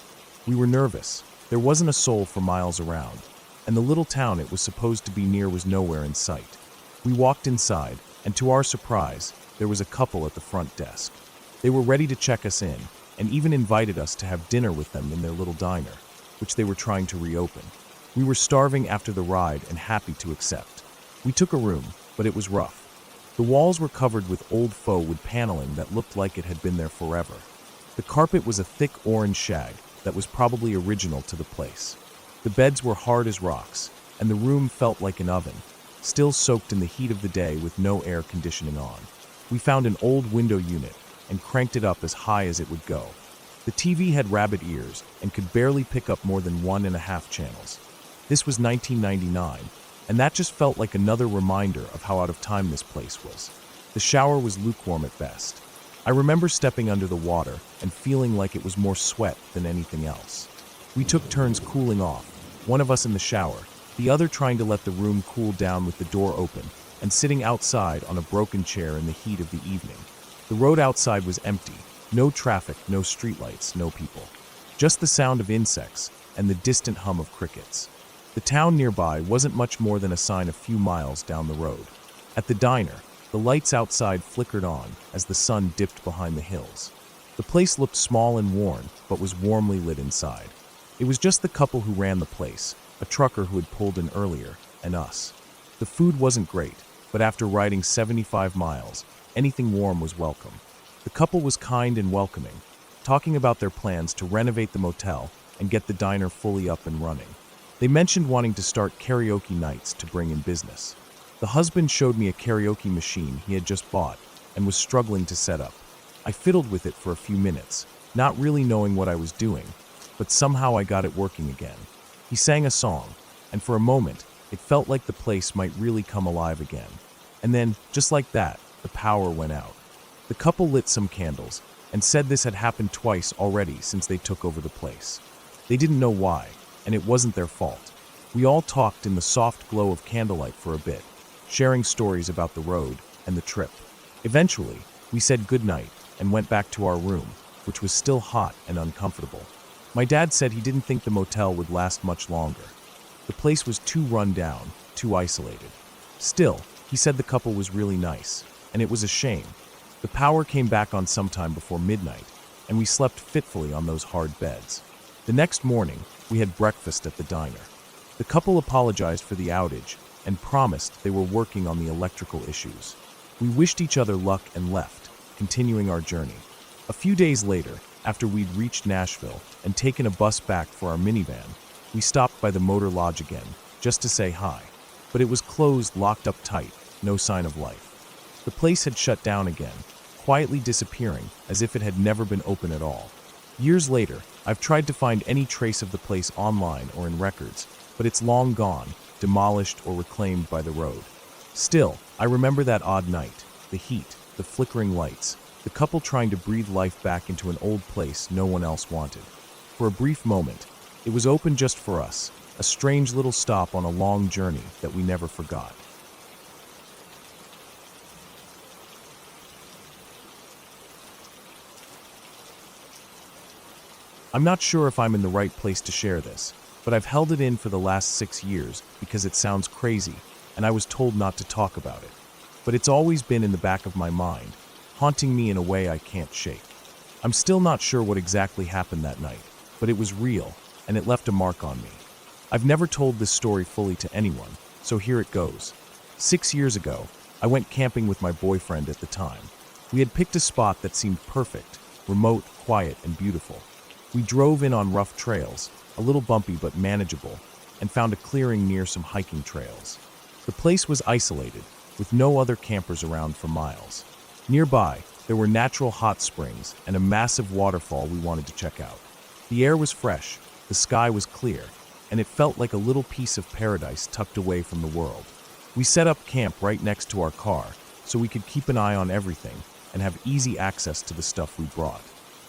We were nervous. There wasn't a soul for miles around, and the little town it was supposed to be near was nowhere in sight. We walked inside, and to our surprise, there was a couple at the front desk. They were ready to check us in, and even invited us to have dinner with them in their little diner, which they were trying to reopen. We were starving after the ride and happy to accept. We took a room, but it was rough. The walls were covered with old faux wood paneling that looked like it had been there forever. The carpet was a thick orange shag that was probably original to the place. The beds were hard as rocks, and the room felt like an oven, still soaked in the heat of the day with no air conditioning on. We found an old window unit and cranked it up as high as it would go. The TV had rabbit ears and could barely pick up more than 1.5 channels. This was 1999, and that just felt like another reminder of how out of time this place was. The shower was lukewarm at best. I remember stepping under the water and feeling like it was more sweat than anything else. We took turns cooling off, one of us in the shower, the other trying to let the room cool down with the door open and sitting outside on a broken chair in the heat of the evening. The road outside was empty, no traffic, no streetlights, no people. Just the sound of insects and the distant hum of crickets. The town nearby wasn't much more than a sign a few miles down the road. At the diner, the lights outside flickered on as the sun dipped behind the hills. The place looked small and worn, but was warmly lit inside. It was just the couple who ran the place, a trucker who had pulled in earlier, and us. The food wasn't great, but after riding 75 miles, anything warm was welcome. The couple was kind and welcoming, talking about their plans to renovate the motel and get the diner fully up and running. They mentioned wanting to start karaoke nights to bring in business. The husband showed me a karaoke machine he had just bought and was struggling to set up. I fiddled with it for a few minutes, not really knowing what I was doing, but somehow I got it working again. He sang a song, and for a moment, it felt like the place might really come alive again. And then, just like that, the power went out. The couple lit some candles and said this had happened twice already since they took over the place. They didn't know why, and it wasn't their fault. We all talked in the soft glow of candlelight for a bit, sharing stories about the road and the trip. Eventually, we said goodnight and went back to our room, which was still hot and uncomfortable. My dad said he didn't think the motel would last much longer. The place was too run down, too isolated. Still, he said the couple was really nice, and it was a shame. The power came back on sometime before midnight, and we slept fitfully on those hard beds. The next morning, we had breakfast at the diner. The couple apologized for the outage and promised they were working on the electrical issues. We wished each other luck and left, continuing our journey. A few days later, after we'd reached Nashville and taken a bus back for our minivan, we stopped by the Motor Lodge again, just to say hi. But it was closed, locked up tight, no sign of life. The place had shut down again, quietly disappearing as if it had never been open at all. Years later, I've tried to find any trace of the place online or in records, but it's long gone, demolished or reclaimed by the road. Still, I remember that odd night, the heat, the flickering lights, the couple trying to breathe life back into an old place no one else wanted. For a brief moment, it was open just for us, a strange little stop on a long journey that we never forgot. I'm not sure if I'm in the right place to share this, but I've held it in for the last 6 years because it sounds crazy, and I was told not to talk about it. But it's always been in the back of my mind, haunting me in a way I can't shake. I'm still not sure what exactly happened that night, but it was real, and it left a mark on me. I've never told this story fully to anyone, so here it goes. 6 years ago, I went camping with my boyfriend at the time. We had picked a spot that seemed perfect, remote, quiet, and beautiful. We drove in on rough trails, a little bumpy but manageable, and found a clearing near some hiking trails. The place was isolated, with no other campers around for miles. Nearby, there were natural hot springs and a massive waterfall we wanted to check out. The air was fresh, the sky was clear, and it felt like a little piece of paradise tucked away from the world. We set up camp right next to our car, so we could keep an eye on everything and have easy access to the stuff we brought.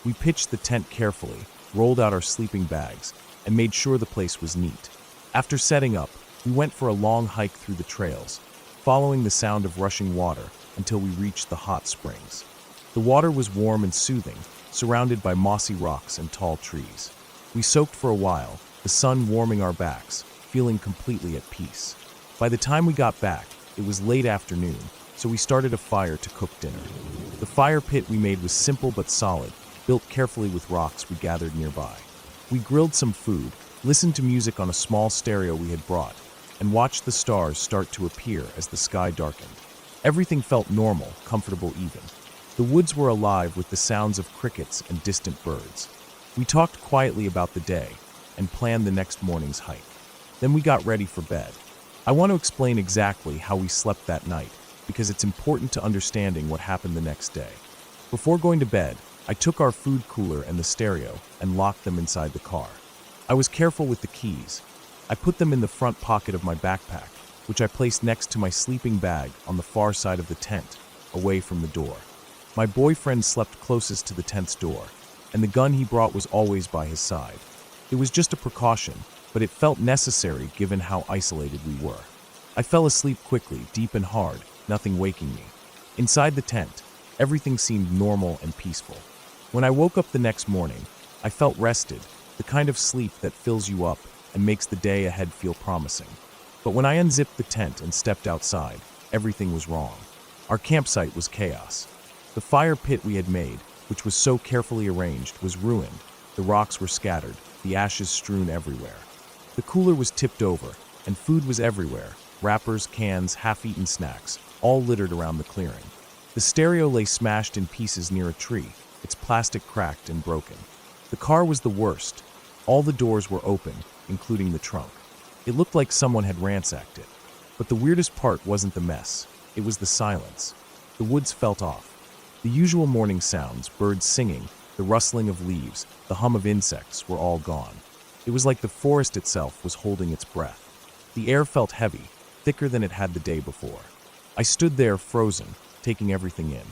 We pitched the tent carefully, rolled out our sleeping bags, and made sure the place was neat. After setting up, We went for a long hike through the trails, following the sound of rushing water until we reached the hot springs. The water was warm and soothing, surrounded by mossy rocks and tall trees. We soaked for a while, the sun warming our backs, feeling completely at peace. By the time we got back, it was late afternoon, so we started a fire to cook dinner. The fire pit we made was simple but solid, built carefully with rocks we gathered nearby. We grilled some food, listened to music on a small stereo we had brought, and watched the stars start to appear as the sky darkened. Everything felt normal, comfortable even. The woods were alive with the sounds of crickets and distant birds. We talked quietly about the day and planned the next morning's hike. Then we got ready for bed. I want to explain exactly how we slept that night because it's important to understanding what happened the next day. Before going to bed, I took our food cooler and the stereo and locked them inside the car. I was careful with the keys. I put them in the front pocket of my backpack, which I placed next to my sleeping bag on the far side of the tent, away from the door. My boyfriend slept closest to the tent's door, and the gun he brought was always by his side. It was just a precaution, but it felt necessary given how isolated we were. I fell asleep quickly, deep and hard, nothing waking me. Inside the tent, everything seemed normal and peaceful. When I woke up the next morning, I felt rested, the kind of sleep that fills you up and makes the day ahead feel promising. But when I unzipped the tent and stepped outside, everything was wrong. Our campsite was chaos. The fire pit we had made, which was so carefully arranged, was ruined. The rocks were scattered, the ashes strewn everywhere. The cooler was tipped over, and food was everywhere, wrappers, cans, half-eaten snacks, all littered around the clearing. The stereo lay smashed in pieces near a tree, its plastic cracked and broken. The car was the worst. All the doors were open, including the trunk. It looked like someone had ransacked it. But the weirdest part wasn't the mess. It was the silence. The woods felt off. The usual morning sounds, birds singing, the rustling of leaves, the hum of insects, were all gone. It was like the forest itself was holding its breath. The air felt heavy, thicker than it had the day before. I stood there frozen, taking everything in.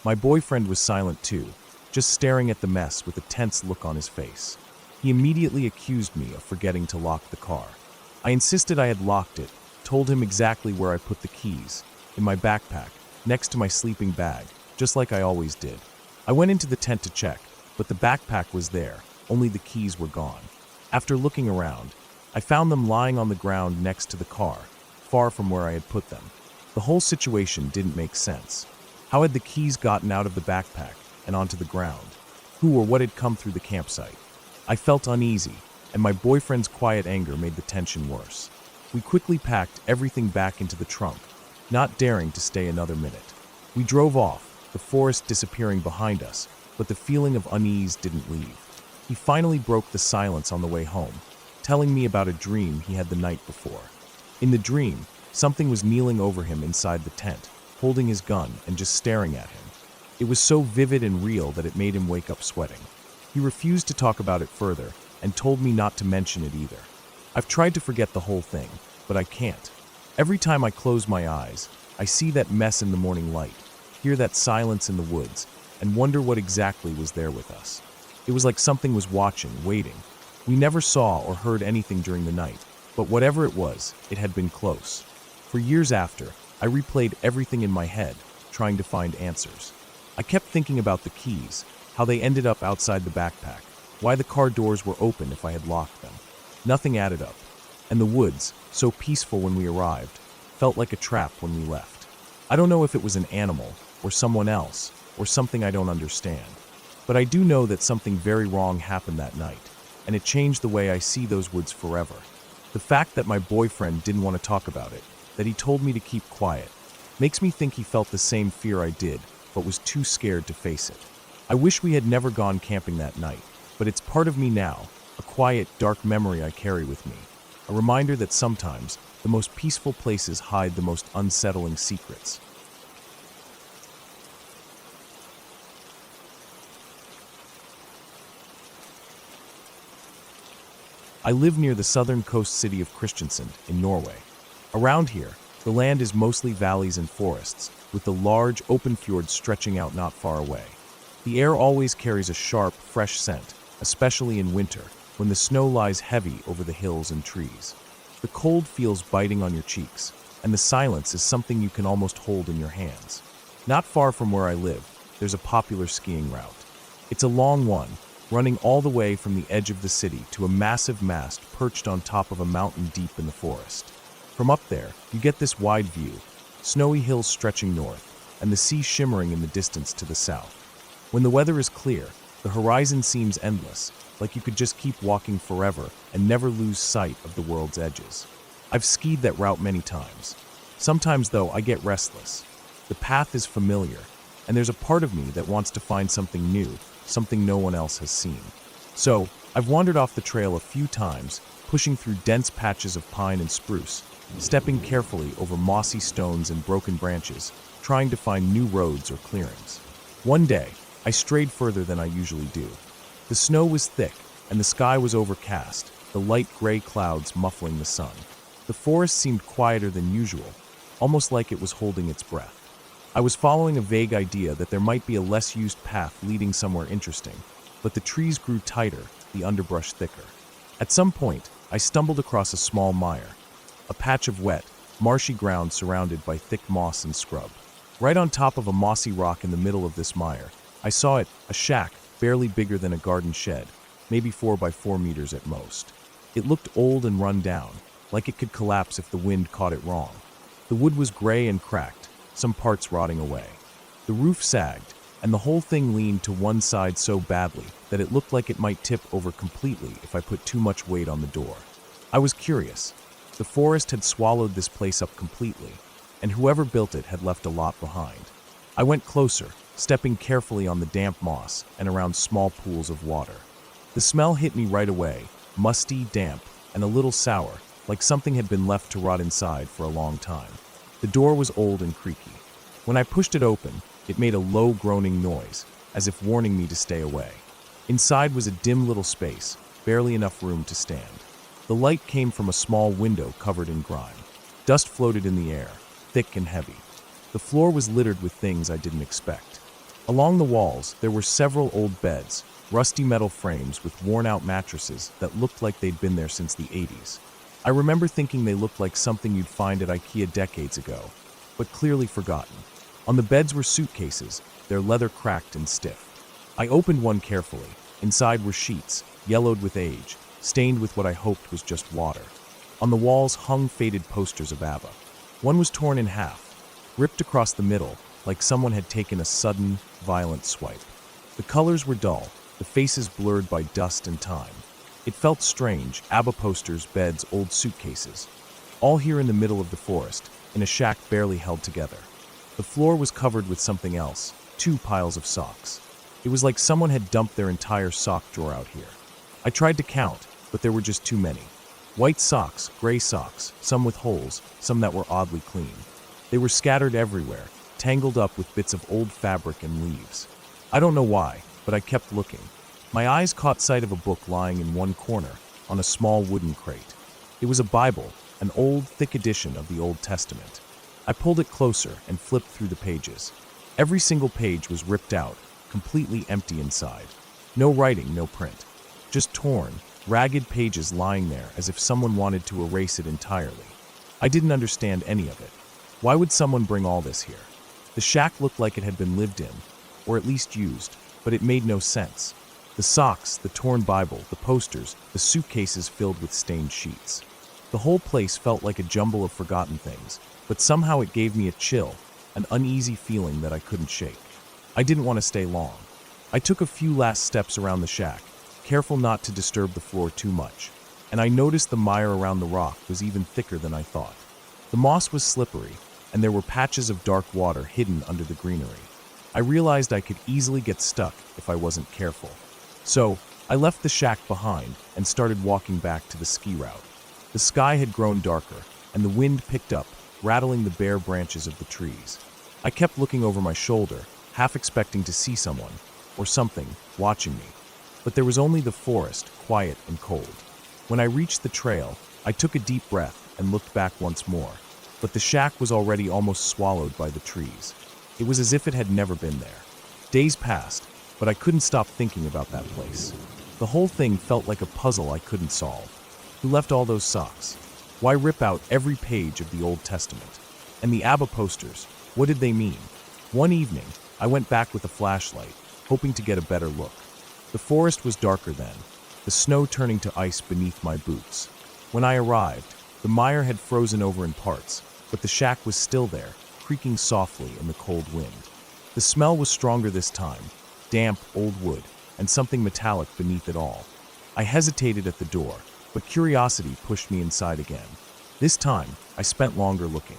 My boyfriend was silent too, just staring at the mess with a tense look on his face. He immediately accused me of forgetting to lock the car. I insisted I had locked it, told him exactly where I put the keys, in my backpack, next to my sleeping bag, just like I always did. I went into the tent to check, but the backpack was there, only the keys were gone. After looking around, I found them lying on the ground next to the car, far from where I had put them. The whole situation didn't make sense. How had the keys gotten out of the backpack and onto the ground? Who or what had come through the campsite? I felt uneasy, and my boyfriend's quiet anger made the tension worse. We quickly packed everything back into the trunk, not daring to stay another minute. We drove off, the forest disappearing behind us, but the feeling of unease didn't leave. He finally broke the silence on the way home, telling me about a dream he had the night before. In the dream, something was kneeling over him inside the tent, holding his gun and just staring at him. It was so vivid and real that it made him wake up sweating. He refused to talk about it further and told me not to mention it either. I've tried to forget the whole thing, but I can't. Every time I close my eyes, I see that mess in the morning light, hear that silence in the woods, and wonder what exactly was there with us. It was like something was watching, waiting. We never saw or heard anything during the night, but whatever it was, it had been close. For years after, I replayed everything in my head, trying to find answers. I kept thinking about the keys, how they ended up outside the backpack, why the car doors were open if I had locked them. Nothing added up. And the woods, so peaceful when we arrived, felt like a trap when we left. I don't know if it was an animal, or someone else, or something I don't understand. But I do know that something very wrong happened that night, and it changed the way I see those woods forever. The fact that my boyfriend didn't want to talk about it, that he told me to keep quiet, makes me think he felt the same fear I did, but was too scared to face it. I wish we had never gone camping that night, but it's part of me now, a quiet, dark memory I carry with me. A reminder that sometimes the most peaceful places hide the most unsettling secrets. I live near the southern coast city of Kristiansand in Norway. Around here, the land is mostly valleys and forests, with the large, open fjords stretching out not far away. The air always carries a sharp, fresh scent, especially in winter, when the snow lies heavy over the hills and trees. The cold feels biting on your cheeks, and the silence is something you can almost hold in your hands. Not far from where I live, there's a popular skiing route. It's a long one, running all the way from the edge of the city to a massive mast perched on top of a mountain deep in the forest. From up there, you get this wide view, snowy hills stretching north, and the sea shimmering in the distance to the south. When the weather is clear, the horizon seems endless, like you could just keep walking forever and never lose sight of the world's edges. I've skied that route many times. Sometimes, though, I get restless. The path is familiar, and there's a part of me that wants to find something new, something no one else has seen. So, I've wandered off the trail a few times, pushing through dense patches of pine and spruce, stepping carefully over mossy stones and broken branches, trying to find new roads or clearings. One day, I strayed further than I usually do. The snow was thick, and the sky was overcast, the light gray clouds muffling the sun. The forest seemed quieter than usual, almost like it was holding its breath. I was following a vague idea that there might be a less used path leading somewhere interesting, but the trees grew tighter, the underbrush thicker. At some point, I stumbled across a small mire, a patch of wet, marshy ground surrounded by thick moss and scrub. Right on top of a mossy rock in the middle of this mire, I saw it, a shack barely bigger than a garden shed, maybe 4 by 4 meters at most. It looked old and run down, like it could collapse if the wind caught it wrong. The wood was gray and cracked, some parts rotting away. The roof sagged, and the whole thing leaned to one side so badly that it looked like it might tip over completely if I put too much weight on the door. I was curious. The forest had swallowed this place up completely, and whoever built it had left a lot behind. I went closer, stepping carefully on the damp moss and around small pools of water. The smell hit me right away, musty, damp, and a little sour, like something had been left to rot inside for a long time. The door was old and creaky. When I pushed it open, it made a low groaning noise, as if warning me to stay away. Inside was a dim little space, barely enough room to stand. The light came from a small window covered in grime. Dust floated in the air, thick and heavy. The floor was littered with things I didn't expect. Along the walls, there were several old beds, rusty metal frames with worn-out mattresses that looked like they'd been there since the 80s. I remember thinking they looked like something you'd find at IKEA decades ago, but clearly forgotten. On the beds were suitcases, their leather cracked and stiff. I opened one carefully. Inside were sheets, yellowed with age, stained with what I hoped was just water. On the walls hung faded posters of ABBA. One was torn in half, ripped across the middle, like someone had taken a sudden, violent swipe. The colors were dull, the faces blurred by dust and time. It felt strange, ABBA posters, beds, old suitcases. All here in the middle of the forest, in a shack barely held together. The floor was covered with something else, 2 piles of socks. It was like someone had dumped their entire sock drawer out here. I tried to count, but there were just too many. White socks, gray socks, some with holes, some that were oddly clean. They were scattered everywhere, tangled up with bits of old fabric and leaves. I don't know why, but I kept looking. My eyes caught sight of a book lying in one corner, on a small wooden crate. It was a Bible, an old, thick edition of the Old Testament. I pulled it closer and flipped through the pages. Every single page was ripped out, completely empty inside. No writing, no print. Just torn, ragged pages lying there as if someone wanted to erase it entirely. I didn't understand any of it. Why would someone bring all this here? The shack looked like it had been lived in, or at least used, but it made no sense. The socks, the torn Bible, the posters, the suitcases filled with stained sheets. The whole place felt like a jumble of forgotten things, but somehow it gave me a chill, an uneasy feeling that I couldn't shake. I didn't want to stay long. I took a few last steps around the shack, careful not to disturb the floor too much, and I noticed the mire around the rock was even thicker than I thought. The moss was slippery, and there were patches of dark water hidden under the greenery. I realized I could easily get stuck if I wasn't careful. So, I left the shack behind and started walking back to the ski route. The sky had grown darker, and the wind picked up, rattling the bare branches of the trees. I kept looking over my shoulder, half expecting to see someone, or something, watching me. But there was only the forest, quiet and cold. When I reached the trail, I took a deep breath and looked back once more. But the shack was already almost swallowed by the trees. It was as if it had never been there. Days passed, but I couldn't stop thinking about that place. The whole thing felt like a puzzle I couldn't solve. Who left all those socks? Why rip out every page of the Old Testament? And the Abba posters, what did they mean? One evening, I went back with a flashlight, hoping to get a better look. The forest was darker then, the snow turning to ice beneath my boots. When I arrived, the mire had frozen over in parts, but the shack was still there, creaking softly in the cold wind. The smell was stronger this time, damp old wood, and something metallic beneath it all. I hesitated at the door, but curiosity pushed me inside again. This time, I spent longer looking.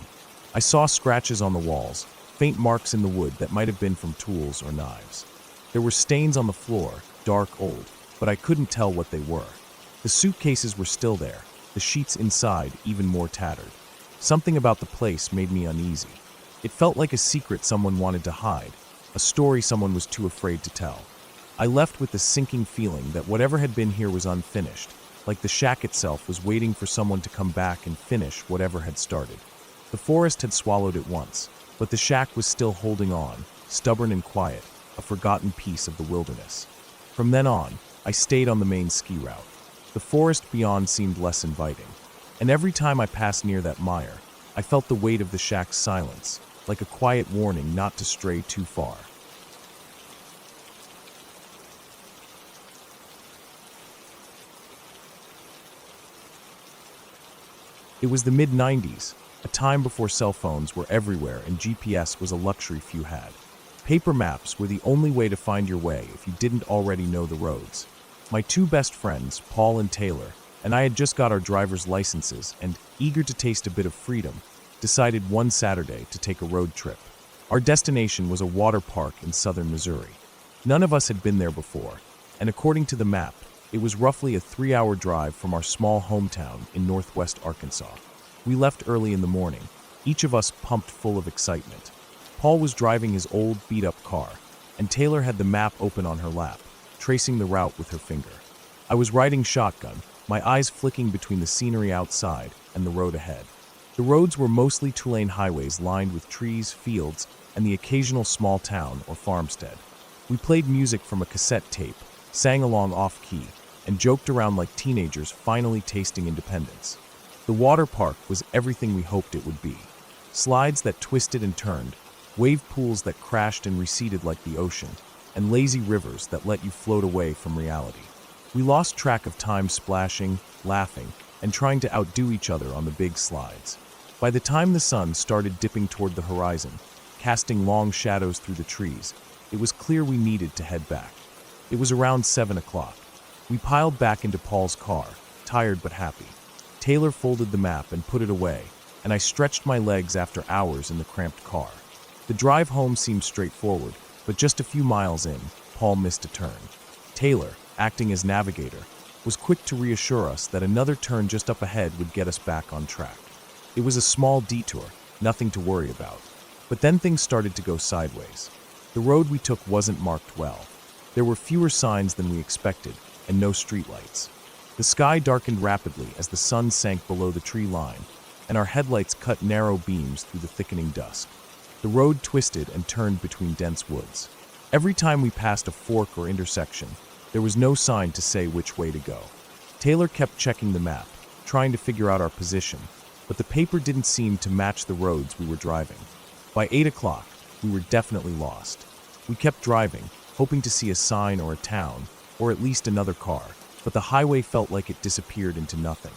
I saw scratches on the walls, faint marks in the wood that might have been from tools or knives. There were stains on the floor, dark old, but I couldn't tell what they were. The suitcases were still there, the sheets inside even more tattered. Something about the place made me uneasy. It felt like a secret someone wanted to hide, a story someone was too afraid to tell. I left with the sinking feeling that whatever had been here was unfinished, like the shack itself was waiting for someone to come back and finish whatever had started. The forest had swallowed it once, but the shack was still holding on, stubborn and quiet, a forgotten piece of the wilderness. From then on, I stayed on the main ski route. The forest beyond seemed less inviting, and every time I passed near that mire, I felt the weight of the shack's silence, like a quiet warning not to stray too far. It was the mid-90s, a time before cell phones were everywhere and GPS was a luxury few had. Paper maps were the only way to find your way if you didn't already know the roads. My two best friends, Paul and Taylor, and I had just got our driver's licenses and, eager to taste a bit of freedom, decided one Saturday to take a road trip. Our destination was a water park in southern Missouri. None of us had been there before, and according to the map, it was roughly a 3-hour drive from our small hometown in northwest Arkansas. We left early in the morning, each of us pumped full of excitement. Paul was driving his old, beat-up car, and Taylor had the map open on her lap, tracing the route with her finger. I was riding shotgun, my eyes flicking between the scenery outside and the road ahead. The roads were mostly two-lane highways lined with trees, fields, and the occasional small town or farmstead. We played music from a cassette tape, sang along off-key, and joked around like teenagers finally tasting independence. The water park was everything we hoped it would be. Slides that twisted and turned, wave pools that crashed and receded like the ocean, and lazy rivers that let you float away from reality. We lost track of time splashing, laughing, and trying to outdo each other on the big slides. By the time the sun started dipping toward the horizon, casting long shadows through the trees, it was clear we needed to head back. It was around 7 o'clock. We piled back into Paul's car, tired but happy. Taylor folded the map and put it away, and I stretched my legs after hours in the cramped car. The drive home seemed straightforward, but just a few miles in, Paul missed a turn. Taylor, acting as navigator, was quick to reassure us that another turn just up ahead would get us back on track. It was a small detour, nothing to worry about. But then things started to go sideways. The road we took wasn't marked well. There were fewer signs than we expected, and no streetlights. The sky darkened rapidly as the sun sank below the tree line, and our headlights cut narrow beams through the thickening dusk. The road twisted and turned between dense woods. Every time we passed a fork or intersection, there was no sign to say which way to go. Taylor kept checking the map, trying to figure out our position, but the paper didn't seem to match the roads we were driving. By 8 o'clock, we were definitely lost. We kept driving, hoping to see a sign or a town, or at least another car, but the highway felt like it disappeared into nothing.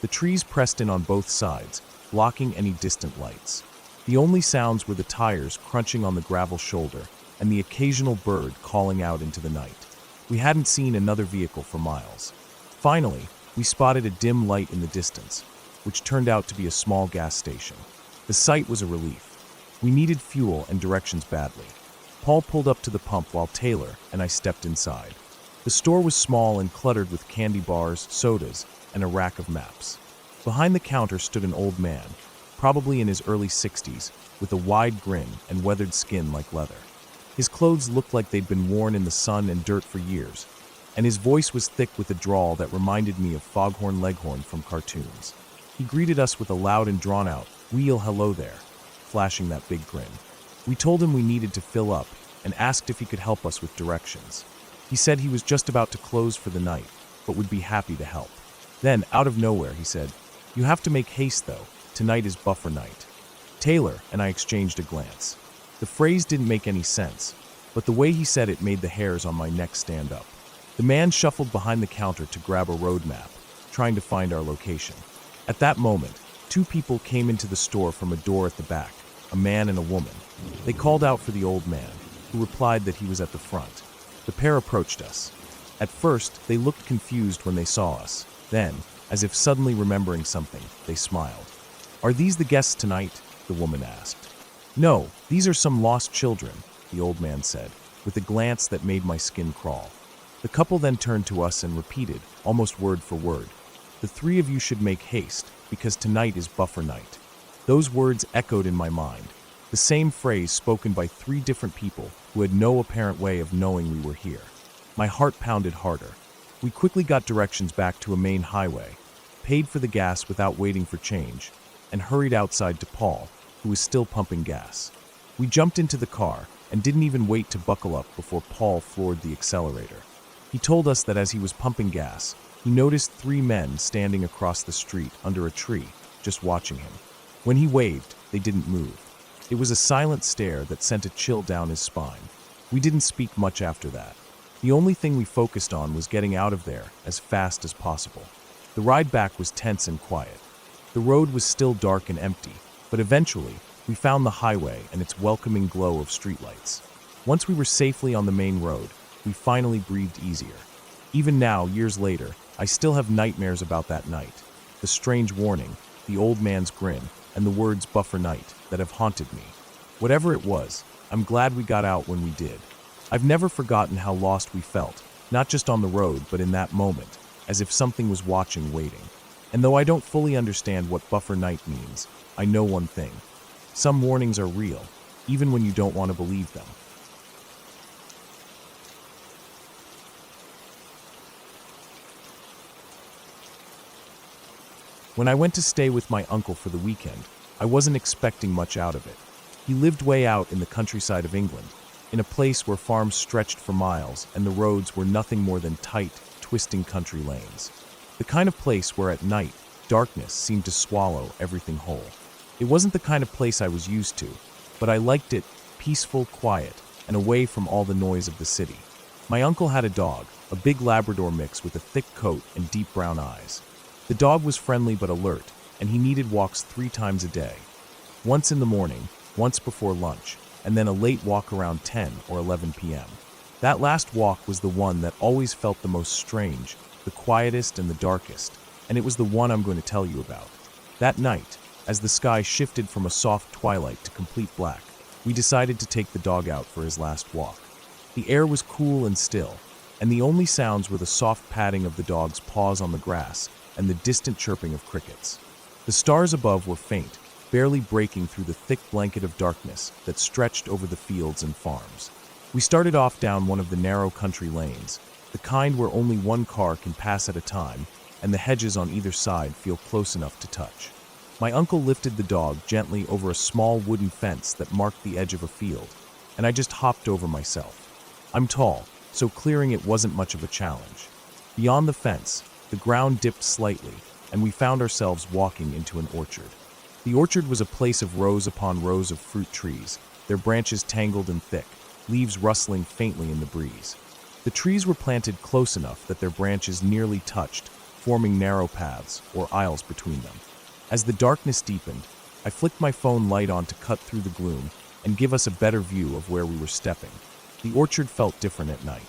The trees pressed in on both sides, blocking any distant lights. The only sounds were the tires crunching on the gravel shoulder and the occasional bird calling out into the night. We hadn't seen another vehicle for miles. Finally, we spotted a dim light in the distance, which turned out to be a small gas station. The sight was a relief. We needed fuel and directions badly. Paul pulled up to the pump while Taylor and I stepped inside. The store was small and cluttered with candy bars, sodas, and a rack of maps. Behind the counter stood an old man, probably in his early 60s, with a wide grin and weathered skin like leather. His clothes looked like they'd been worn in the sun and dirt for years, and his voice was thick with a drawl that reminded me of Foghorn Leghorn from cartoons. He greeted us with a loud and drawn-out, "Wheel hello there," flashing that big grin. We told him we needed to fill up and asked if he could help us with directions. He said he was just about to close for the night, but would be happy to help. Then, out of nowhere, he said, You have to make haste, though. Tonight is buffer night. Taylor and I exchanged a glance. The phrase didn't make any sense, but the way he said it made the hairs on my neck stand up. The man shuffled behind the counter to grab a road map, trying to find our location. At that moment, two people came into the store from a door at the back, a man and a woman. They called out for the old man, who replied that he was at the front. The pair approached us. At first, they looked confused when they saw us. Then, as if suddenly remembering something, they smiled. "Are these the guests tonight?" the woman asked. "No, these are some lost children," the old man said, with a glance that made my skin crawl. The couple then turned to us and repeated, almost word for word, "The three of you should make haste, because tonight is buffer night." Those words echoed in my mind, the same phrase spoken by three different people who had no apparent way of knowing we were here. My heart pounded harder. We quickly got directions back to a main highway, paid for the gas without waiting for change, and hurried outside to Paul, who was still pumping gas. We jumped into the car and didn't even wait to buckle up before Paul floored the accelerator. He told us that as he was pumping gas, he noticed three men standing across the street under a tree, just watching him. When he waved, they didn't move. It was a silent stare that sent a chill down his spine. We didn't speak much after that. The only thing we focused on was getting out of there as fast as possible. The ride back was tense and quiet. The road was still dark and empty, but eventually, we found the highway and its welcoming glow of streetlights. Once we were safely on the main road, we finally breathed easier. Even now, years later, I still have nightmares about that night. The strange warning, the old man's grin, and the words buffer night that have haunted me. Whatever it was, I'm glad we got out when we did. I've never forgotten how lost we felt, not just on the road, but in that moment, as if something was watching, waiting. And though I don't fully understand what buffer night means, I know one thing. Some warnings are real, even when you don't want to believe them. When I went to stay with my uncle for the weekend, I wasn't expecting much out of it. He lived way out in the countryside of England, in a place where farms stretched for miles and the roads were nothing more than tight, twisting country lanes. The kind of place where at night, darkness seemed to swallow everything whole. It wasn't the kind of place I was used to, but I liked it peaceful, quiet, and away from all the noise of the city. My uncle had a dog, a big Labrador mix with a thick coat and deep brown eyes. The dog was friendly but alert, and he needed walks 3 times a day. Once in the morning, once before lunch, and then a late walk around 10 or 11 p.m. That last walk was the one that always felt the most strange, the quietest and the darkest, and it was the one I'm going to tell you about. That night, as the sky shifted from a soft twilight to complete black, we decided to take the dog out for his last walk. The air was cool and still, and the only sounds were the soft padding of the dog's paws on the grass and the distant chirping of crickets. The stars above were faint, barely breaking through the thick blanket of darkness that stretched over the fields and farms. We started off down one of the narrow country lanes, the kind where only one car can pass at a time, and the hedges on either side feel close enough to touch. My uncle lifted the dog gently over a small wooden fence that marked the edge of a field, and I just hopped over myself. I'm tall, so clearing it wasn't much of a challenge. Beyond the fence, the ground dipped slightly, and we found ourselves walking into an orchard. The orchard was a place of rows upon rows of fruit trees, their branches tangled and thick, leaves rustling faintly in the breeze. The trees were planted close enough that their branches nearly touched, forming narrow paths or aisles between them. As the darkness deepened, I flicked my phone light on to cut through the gloom and give us a better view of where we were stepping. The orchard felt different at night.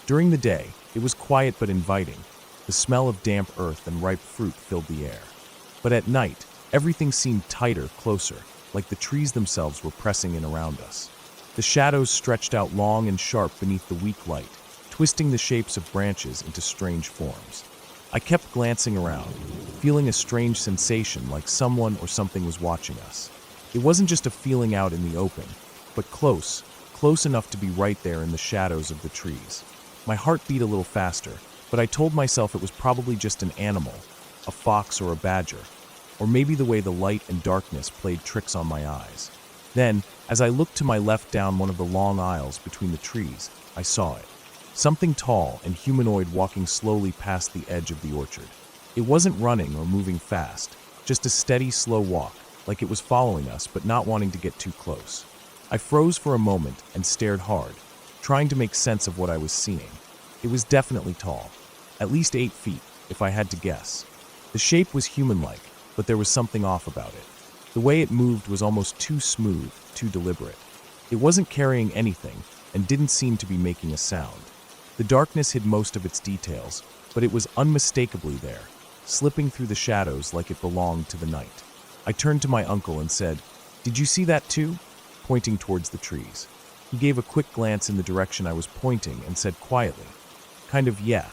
During the day, it was quiet but inviting. The smell of damp earth and ripe fruit filled the air. But at night, everything seemed tighter, closer, like the trees themselves were pressing in around us. The shadows stretched out long and sharp beneath the weak light, twisting the shapes of branches into strange forms. I kept glancing around, feeling a strange sensation like someone or something was watching us. It wasn't just a feeling out in the open, but close enough to be right there in the shadows of the trees. My heart beat a little faster, but I told myself it was probably just an animal, a fox or a badger, or maybe the way the light and darkness played tricks on my eyes. Then, as I looked to my left down one of the long aisles between the trees, I saw it. Something tall and humanoid walking slowly past the edge of the orchard. It wasn't running or moving fast. just a steady, slow walk, like it was following us but not wanting to get too close. I froze for a moment and stared hard, trying to make sense of what I was seeing. It was definitely tall, at least 8 feet, if I had to guess. The shape was human-like, but there was something off about it. The way it moved was almost too smooth, too deliberate. It wasn't carrying anything and didn't seem to be making a sound. The darkness hid most of its details, but it was unmistakably there, slipping through the shadows like it belonged to the night. I turned to my uncle and said, "Did you see that too?" pointing towards the trees. He gave a quick glance in the direction I was pointing and said quietly, "Kind of, yeah."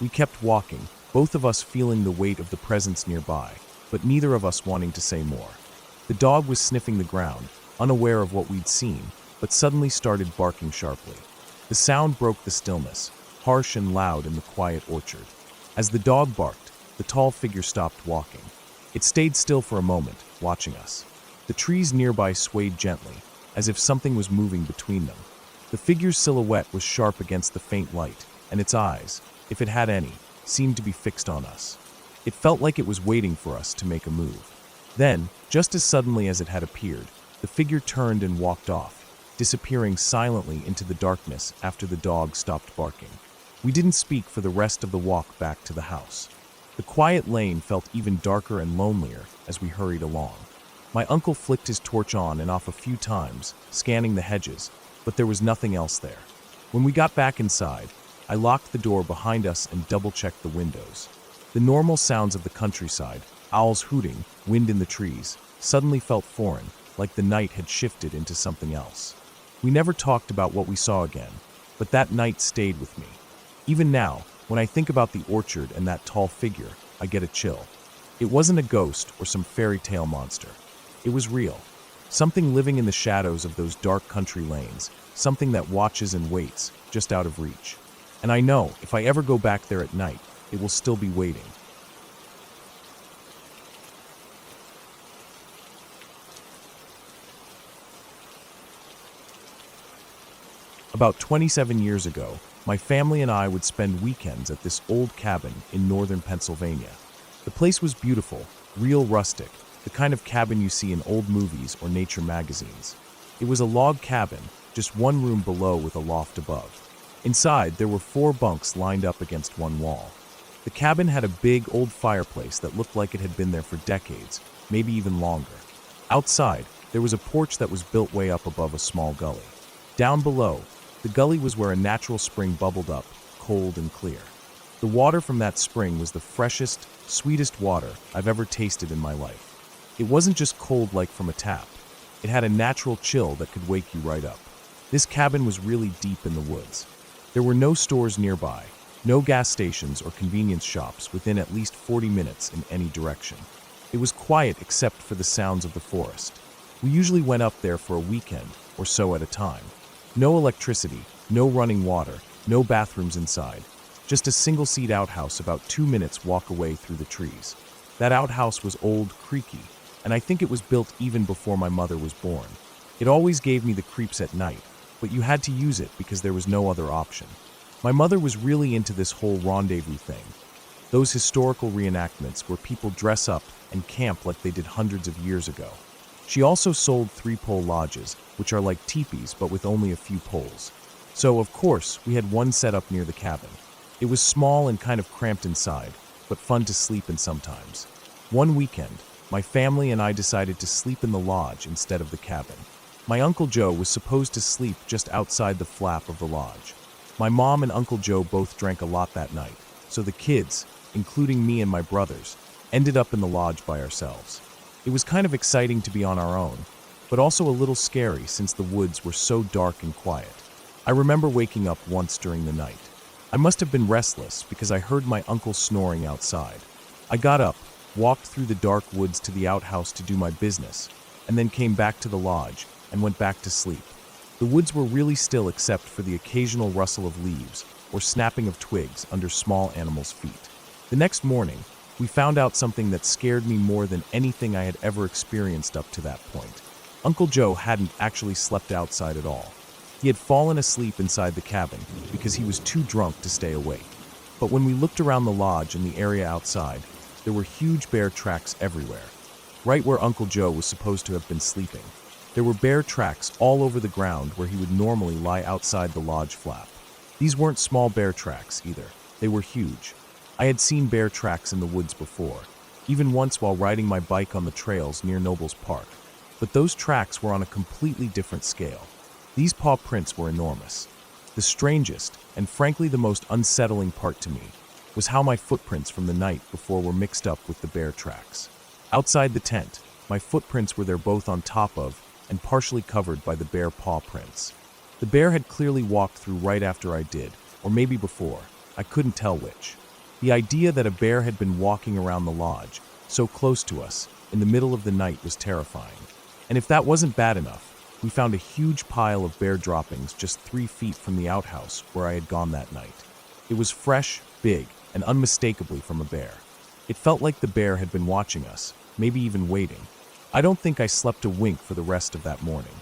We kept walking, both of us feeling the weight of the presence nearby, but neither of us wanting to say more. The dog was sniffing the ground, unaware of what we'd seen, but suddenly started barking sharply. The sound broke the stillness, harsh and loud in the quiet orchard. As the dog barked, the tall figure stopped walking. It stayed still for a moment, watching us. The trees nearby swayed gently, as if something was moving between them. The figure's silhouette was sharp against the faint light, and its eyes, if it had any, seemed to be fixed on us. It felt like it was waiting for us to make a move. Then, just as suddenly as it had appeared, the figure turned and walked off, disappearing silently into the darkness after the dog stopped barking. We didn't speak for the rest of the walk back to the house. The quiet lane felt even darker and lonelier as we hurried along. My uncle flicked his torch on and off a few times, scanning the hedges, but there was nothing else there. When we got back inside, I locked the door behind us and double-checked the windows. The normal sounds of the countryside, owls hooting, wind in the trees, suddenly felt foreign, like the night had shifted into something else. We never talked about what we saw again, but that night stayed with me. Even now, when I think about the orchard and that tall figure, I get a chill. It wasn't a ghost or some fairy tale monster. It was real. Something living in the shadows of those dark country lanes, something that watches and waits, just out of reach. And I know, if I ever go back there at night, it will still be waiting. About 27 years ago, my family and I would spend weekends at this old cabin in northern Pennsylvania. The place was beautiful, real rustic, the kind of cabin you see in old movies or nature magazines. It was a log cabin, just one room below with a loft above. Inside, there were 4 bunks lined up against one wall. The cabin had a big old fireplace that looked like it had been there for decades, maybe even longer. Outside, there was a porch that was built way up above a small gully. Down below, the gully was where a natural spring bubbled up, cold and clear. The water from that spring was the freshest, sweetest water I've ever tasted in my life. It wasn't just cold like from a tap. It had a natural chill that could wake you right up. This cabin was really deep in the woods. There were no stores nearby, no gas stations or convenience shops within at least 40 minutes in any direction. It was quiet except for the sounds of the forest. We usually went up there for a weekend or so at a time. No electricity, no running water, no bathrooms inside. Just a single-seat outhouse about 2 minutes walk away through the trees. That outhouse was old, creaky, and I think it was built even before my mother was born. It always gave me the creeps at night, but you had to use it because there was no other option. My mother was really into this whole rendezvous thing. Those historical reenactments where people dress up and camp like they did hundreds of years ago. She also sold 3-pole lodges, which are like teepees but with only a few poles. So, of course, we had one set up near the cabin. It was small and kind of cramped inside, but fun to sleep in sometimes. One weekend, my family and I decided to sleep in the lodge instead of the cabin. My Uncle Joe was supposed to sleep just outside the flap of the lodge. My mom and Uncle Joe both drank a lot that night, so the kids, including me and my brothers, ended up in the lodge by ourselves. It was kind of exciting to be on our own, but also a little scary since the woods were so dark and quiet. I remember waking up once during the night. I must have been restless because I heard my uncle snoring outside. I got up, walked through the dark woods to the outhouse to do my business, and then came back to the lodge and went back to sleep. The woods were really still except for the occasional rustle of leaves or snapping of twigs under small animals' feet. The next morning, we found out something that scared me more than anything I had ever experienced up to that point. Uncle Joe hadn't actually slept outside at all. He had fallen asleep inside the cabin because he was too drunk to stay awake. But when we looked around the lodge and the area outside, there were huge bear tracks everywhere, right where Uncle Joe was supposed to have been sleeping. There were bear tracks all over the ground where he would normally lie outside the lodge flap. These weren't small bear tracks either. They were huge. I had seen bear tracks in the woods before, even once while riding my bike on the trails near Nobles Park. But those tracks were on a completely different scale. These paw prints were enormous. The strangest, and frankly the most unsettling part to me, was how my footprints from the night before were mixed up with the bear tracks. Outside the tent, my footprints were there both on top of and partially covered by the bear paw prints. The bear had clearly walked through right after I did, or maybe before. I couldn't tell which. The idea that a bear had been walking around the lodge, so close to us, in the middle of the night was terrifying. And if that wasn't bad enough, we found a huge pile of bear droppings just 3 feet from the outhouse where I had gone that night. It was fresh, big, and unmistakably from a bear. It felt like the bear had been watching us, maybe even waiting. I don't think I slept a wink for the rest of that morning.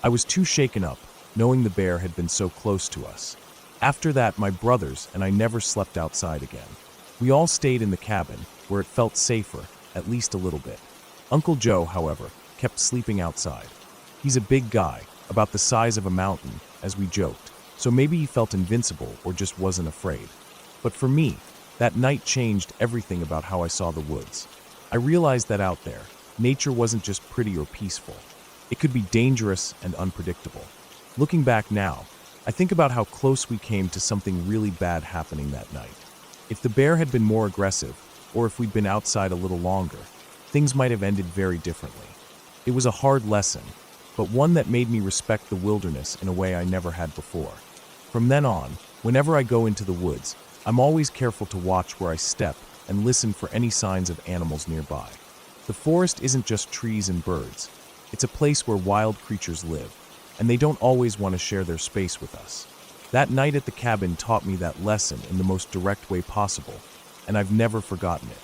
I was too shaken up, knowing the bear had been so close to us. After that, my brothers and I never slept outside again. We all stayed in the cabin, where it felt safer, at least a little bit. Uncle Joe, however, kept sleeping outside. He's a big guy, about the size of a mountain, as we joked, so maybe he felt invincible or just wasn't afraid. But for me, that night changed everything about how I saw the woods. I realized that out there, nature wasn't just pretty or peaceful. It could be dangerous and unpredictable. Looking back now, I think about how close we came to something really bad happening that night. If the bear had been more aggressive, or if we'd been outside a little longer, things might have ended very differently. It was a hard lesson, but one that made me respect the wilderness in a way I never had before. From then on, whenever I go into the woods, I'm always careful to watch where I step and listen for any signs of animals nearby. The forest isn't just trees and birds. It's a place where wild creatures live, and they don't always want to share their space with us. That night at the cabin taught me that lesson in the most direct way possible, and I've never forgotten it.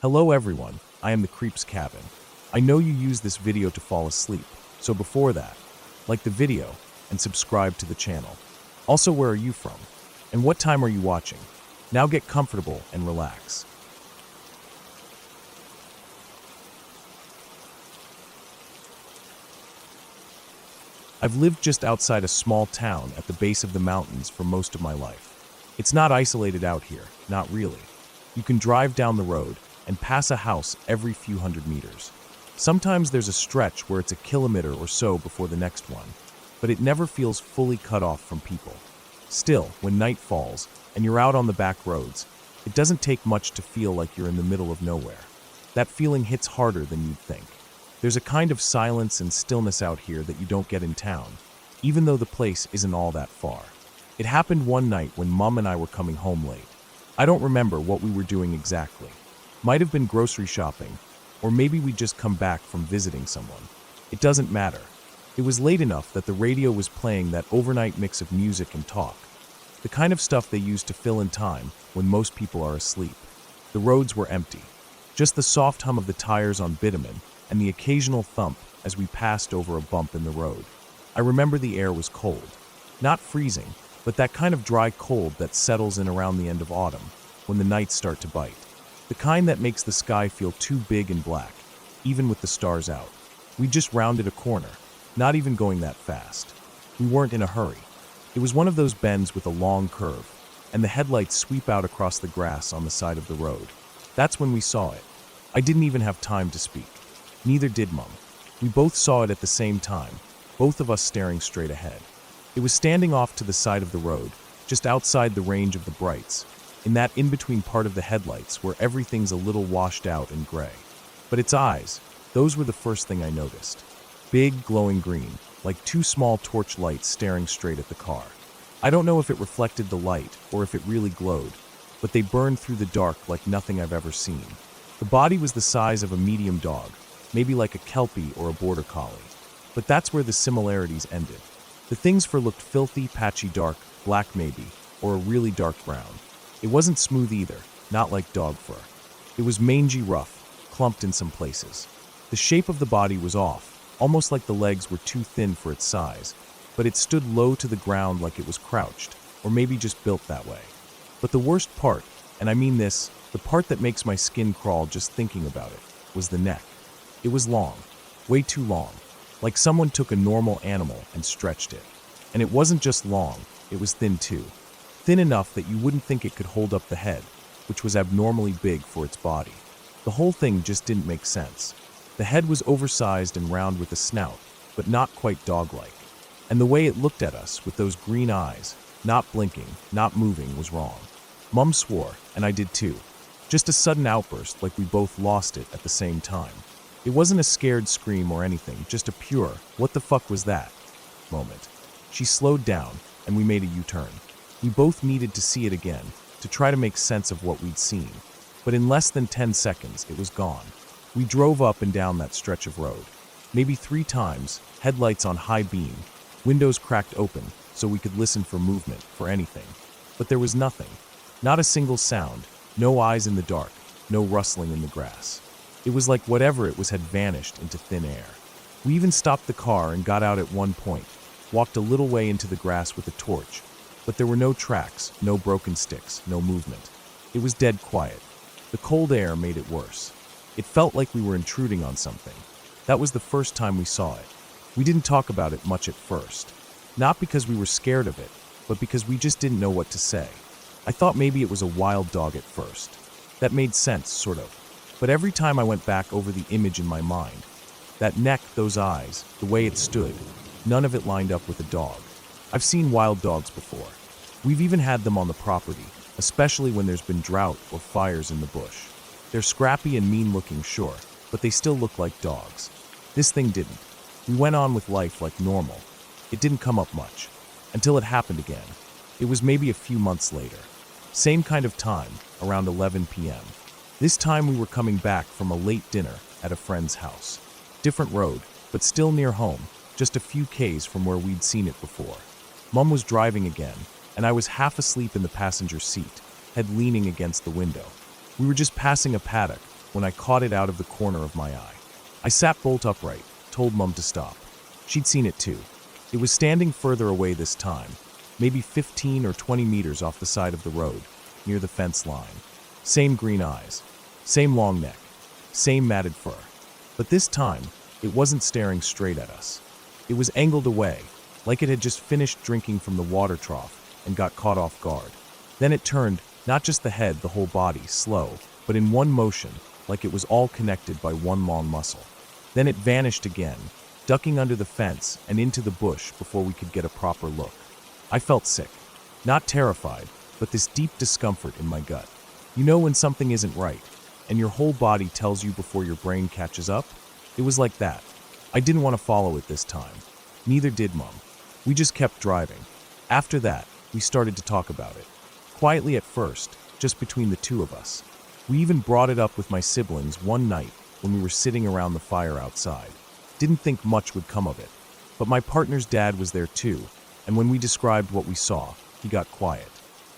Hello everyone, I am the Creep's Cabin. I know you use this video to fall asleep, so before that, like the video and subscribe to the channel. Also, where are you from? And what time are you watching? Now get comfortable and relax. I've lived just outside a small town at the base of the mountains for most of my life. It's not isolated out here, not really. You can drive down the road and pass a house every few hundred meters. Sometimes there's a stretch where it's a kilometer or so before the next one, but it never feels fully cut off from people. Still, when night falls and you're out on the back roads, it doesn't take much to feel like you're in the middle of nowhere. That feeling hits harder than you'd think. There's a kind of silence and stillness out here that you don't get in town, even though the place isn't all that far. It happened one night when Mom and I were coming home late. I don't remember what we were doing exactly. Might have been grocery shopping, or maybe we'd just come back from visiting someone. It doesn't matter. It was late enough that the radio was playing that overnight mix of music and talk, the kind of stuff they use to fill in time when most people are asleep. The roads were empty, just the soft hum of the tires on bitumen and the occasional thump as we passed over a bump in the road. I remember the air was cold, not freezing, but that kind of dry cold that settles in around the end of autumn when the nights start to bite. The kind that makes the sky feel too big and black, even with the stars out. We just rounded a corner, not even going that fast. We weren't in a hurry. It was one of those bends with a long curve, and the headlights sweep out across the grass on the side of the road. That's when we saw it. I didn't even have time to speak. Neither did Mum. We both saw it at the same time, both of us staring straight ahead. It was standing off to the side of the road, just outside the range of the brights, in that in-between part of the headlights where everything's a little washed out and gray. But its eyes, those were the first thing I noticed. Big, glowing green, like 2 small torch lights staring straight at the car. I don't know if it reflected the light or if it really glowed, but they burned through the dark like nothing I've ever seen. The body was the size of a medium dog, maybe like a Kelpie or a border collie. But that's where the similarities ended. The thing's fur looked filthy, patchy dark, black maybe, or a really dark brown. It wasn't smooth either, not like dog fur. It was mangy rough, clumped in some places. The shape of the body was off, almost like the legs were too thin for its size, but it stood low to the ground like it was crouched, or maybe just built that way. But the worst part, and I mean this, the part that makes my skin crawl just thinking about it, was the neck. It was long, way too long, like someone took a normal animal and stretched it. And it wasn't just long, it was thin too. Thin enough that you wouldn't think it could hold up the head, which was abnormally big for its body. The whole thing just didn't make sense. The head was oversized and round with a snout, but not quite dog-like. And the way it looked at us with those green eyes, not blinking, not moving, was wrong. Mom swore, and I did too. Just a sudden outburst like we both lost it at the same time. It wasn't a scared scream or anything, just a pure, "what the fuck was that?" moment. She slowed down, and we made a U-turn. We both needed to see it again, to try to make sense of what we'd seen. But in less than 10 seconds, it was gone. We drove up and down that stretch of road. Maybe 3 times, headlights on high beam, windows cracked open so we could listen for movement, for anything. But there was nothing. Not a single sound, no eyes in the dark, no rustling in the grass. It was like whatever it was had vanished into thin air. We even stopped the car and got out at one point, walked a little way into the grass with a torch, but there were no tracks, no broken sticks, no movement. It was dead quiet. The cold air made it worse. It felt like we were intruding on something. That was the first time we saw it. We didn't talk about it much at first. Not because we were scared of it, but because we just didn't know what to say. I thought maybe it was a wild dog at first. That made sense, sort of. But every time I went back over the image in my mind, that neck, those eyes, the way it stood, none of it lined up with a dog. I've seen wild dogs before. We've even had them on the property, especially when there's been drought or fires in the bush. They're scrappy and mean-looking, sure, but they still look like dogs. This thing didn't. We went on with life like normal. It didn't come up much, until it happened again. It was maybe a few months later. Same kind of time, around 11 p.m. This time we were coming back from a late dinner at a friend's house. Different road, but still near home, just a few Ks from where we'd seen it before. Mom was driving again, and I was half asleep in the passenger seat, head leaning against the window. We were just passing a paddock when I caught it out of the corner of my eye. I sat bolt upright, told Mom to stop. She'd seen it too. It was standing further away this time, maybe 15 or 20 meters off the side of the road, near the fence line. Same green eyes, same long neck, same matted fur. But this time, it wasn't staring straight at us. It was angled away, like it had just finished drinking from the water trough and got caught off guard. Then it turned, not just the head, the whole body, slow, but in one motion, like it was all connected by one long muscle. Then it vanished again, ducking under the fence and into the bush before we could get a proper look. I felt sick. Not terrified, but this deep discomfort in my gut. You know when something isn't right, and your whole body tells you before your brain catches up? It was like that. I didn't want to follow it this time. Neither did Mom. We just kept driving. After that, we started to talk about it. Quietly at first, just between the two of us. We even brought it up with my siblings one night when we were sitting around the fire outside. Didn't think much would come of it. But my partner's dad was there too, and when we described what we saw, he got quiet.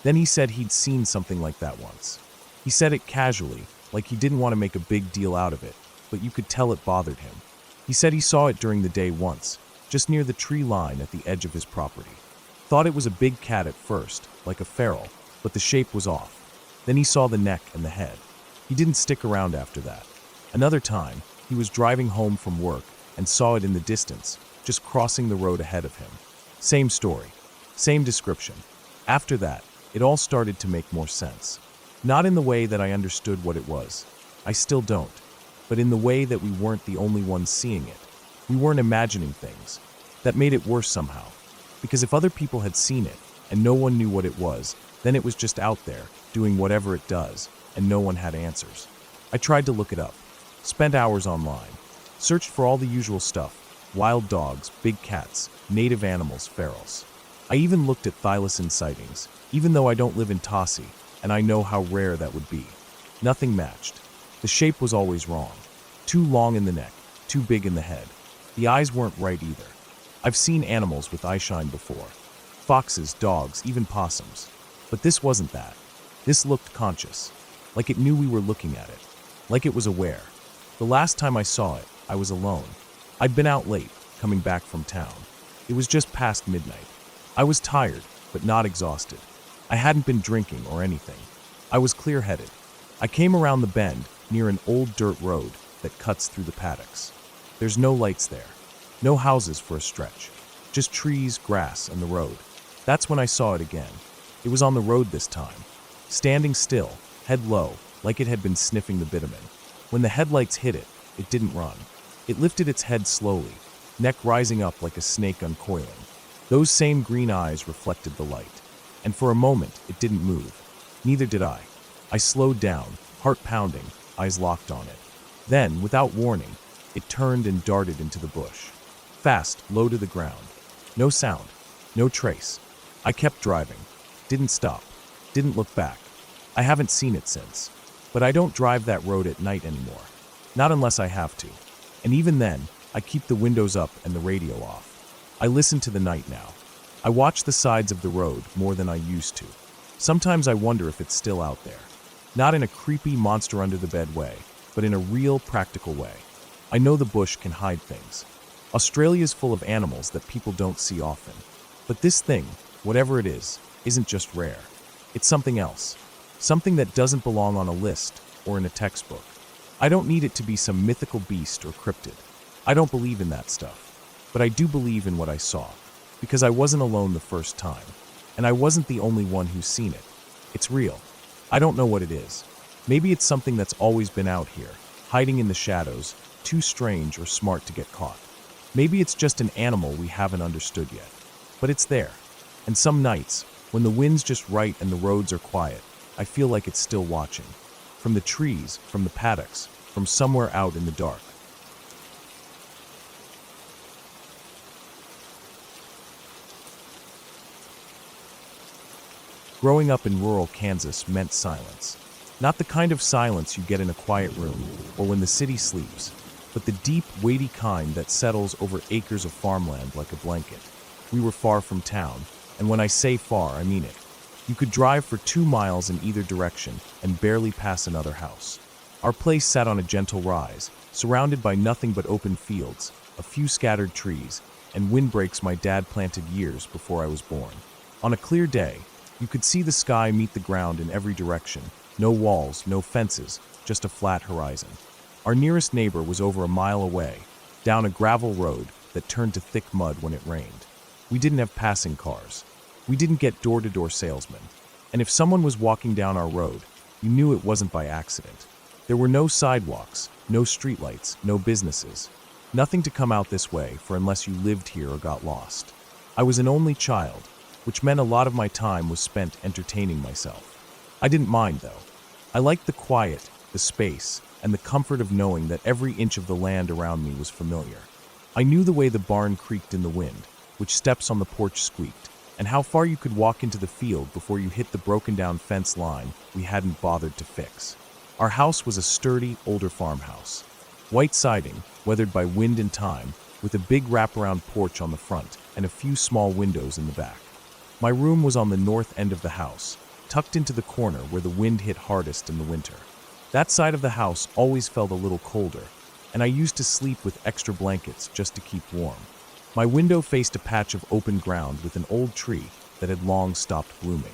Then he said he'd seen something like that once. He said it casually, like he didn't want to make a big deal out of it, but you could tell it bothered him. He said he saw it during the day once, just near the tree line at the edge of his property. Thought it was a big cat at first, like a feral, but the shape was off. Then he saw the neck and the head. He didn't stick around after that. Another time, he was driving home from work and saw it in the distance, just crossing the road ahead of him. Same story, same description. After that, it all started to make more sense. Not in the way that I understood what it was. I still don't. But in the way that we weren't the only ones seeing it. We weren't imagining things. That made it worse somehow. Because if other people had seen it, and no one knew what it was, then it was just out there, doing whatever it does, and no one had answers. I tried to look it up. Spent hours online. Searched for all the usual stuff. Wild dogs, big cats, native animals, ferals. I even looked at thylacine sightings, even though I don't live in Tossie, and I know how rare that would be. Nothing matched. The shape was always wrong. Too long in the neck, too big in the head. The eyes weren't right either. I've seen animals with eyeshine before. Foxes, dogs, even possums. But this wasn't that. This looked conscious. Like it knew we were looking at it. Like it was aware. The last time I saw it, I was alone. I'd been out late, coming back from town. It was just past midnight. I was tired, but not exhausted. I hadn't been drinking or anything. I was clear-headed. I came around the bend near an old dirt road that cuts through the paddocks. There's no lights there. No houses for a stretch. Just trees, grass, and the road. That's when I saw it again. It was on the road this time. Standing still, head low, like it had been sniffing the bitumen. When the headlights hit it, it didn't run. It lifted its head slowly, neck rising up like a snake uncoiling. Those same green eyes reflected the light. And for a moment, it didn't move. Neither did I. I slowed down, heart pounding, eyes locked on it. Then, without warning, it turned and darted into the bush. Fast, low to the ground. No sound, no trace. I kept driving. Didn't stop. Didn't look back. I haven't seen it since. But I don't drive that road at night anymore. Not unless I have to. And even then, I keep the windows up and the radio off. I listen to the night now. I watch the sides of the road more than I used to. Sometimes I wonder if it's still out there. Not in a creepy monster-under-the-bed way, but in a real, practical way. I know the bush can hide things. Australia's full of animals that people don't see often. But this thing, whatever it is, isn't just rare. It's something else. Something that doesn't belong on a list or in a textbook. I don't need it to be some mythical beast or cryptid. I don't believe in that stuff. But I do believe in what I saw. Because I wasn't alone the first time. And I wasn't the only one who's seen it. It's real. I don't know what it is. Maybe it's something that's always been out here, hiding in the shadows, too strange or smart to get caught. Maybe it's just an animal we haven't understood yet. But it's there. And some nights, when the wind's just right and the roads are quiet, I feel like it's still watching. From the trees, from the paddocks, from somewhere out in the dark. Growing up in rural Kansas meant silence. Not the kind of silence you get in a quiet room or when the city sleeps, but the deep, weighty kind that settles over acres of farmland like a blanket. We were far from town, and when I say far, I mean it. You could drive for 2 miles in either direction and barely pass another house. Our place sat on a gentle rise, surrounded by nothing but open fields, a few scattered trees, and windbreaks my dad planted years before I was born. On a clear day, you could see the sky meet the ground in every direction. No walls, no fences, just a flat horizon. Our nearest neighbor was over a mile away, down a gravel road that turned to thick mud when it rained. We didn't have passing cars. We didn't get door-to-door salesmen. And if someone was walking down our road, you knew it wasn't by accident. There were no sidewalks, no streetlights, no businesses. Nothing to come out this way for unless you lived here or got lost. I was an only child, which meant a lot of my time was spent entertaining myself. I didn't mind, though. I liked the quiet, the space, and the comfort of knowing that every inch of the land around me was familiar. I knew the way the barn creaked in the wind, which steps on the porch squeaked, and how far you could walk into the field before you hit the broken-down fence line we hadn't bothered to fix. Our house was a sturdy, older farmhouse. White siding, weathered by wind and time, with a big wraparound porch on the front and a few small windows in the back. My room was on the north end of the house, tucked into the corner where the wind hit hardest in the winter. That side of the house always felt a little colder, and I used to sleep with extra blankets just to keep warm. My window faced a patch of open ground with an old tree that had long stopped blooming.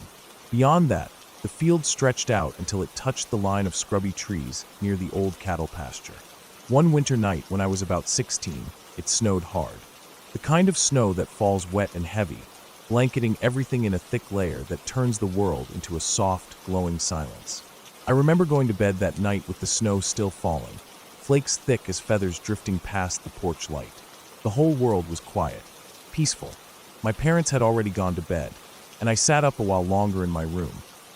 Beyond that, the field stretched out until it touched the line of scrubby trees near the old cattle pasture. One winter night when I was about 16, it snowed hard. The kind of snow that falls wet and heavy, blanketing everything in a thick layer that turns the world into a soft, glowing silence. I remember going to bed that night with the snow still falling, flakes thick as feathers drifting past the porch light. The whole world was quiet, peaceful. My parents had already gone to bed, and I sat up a while longer in my room,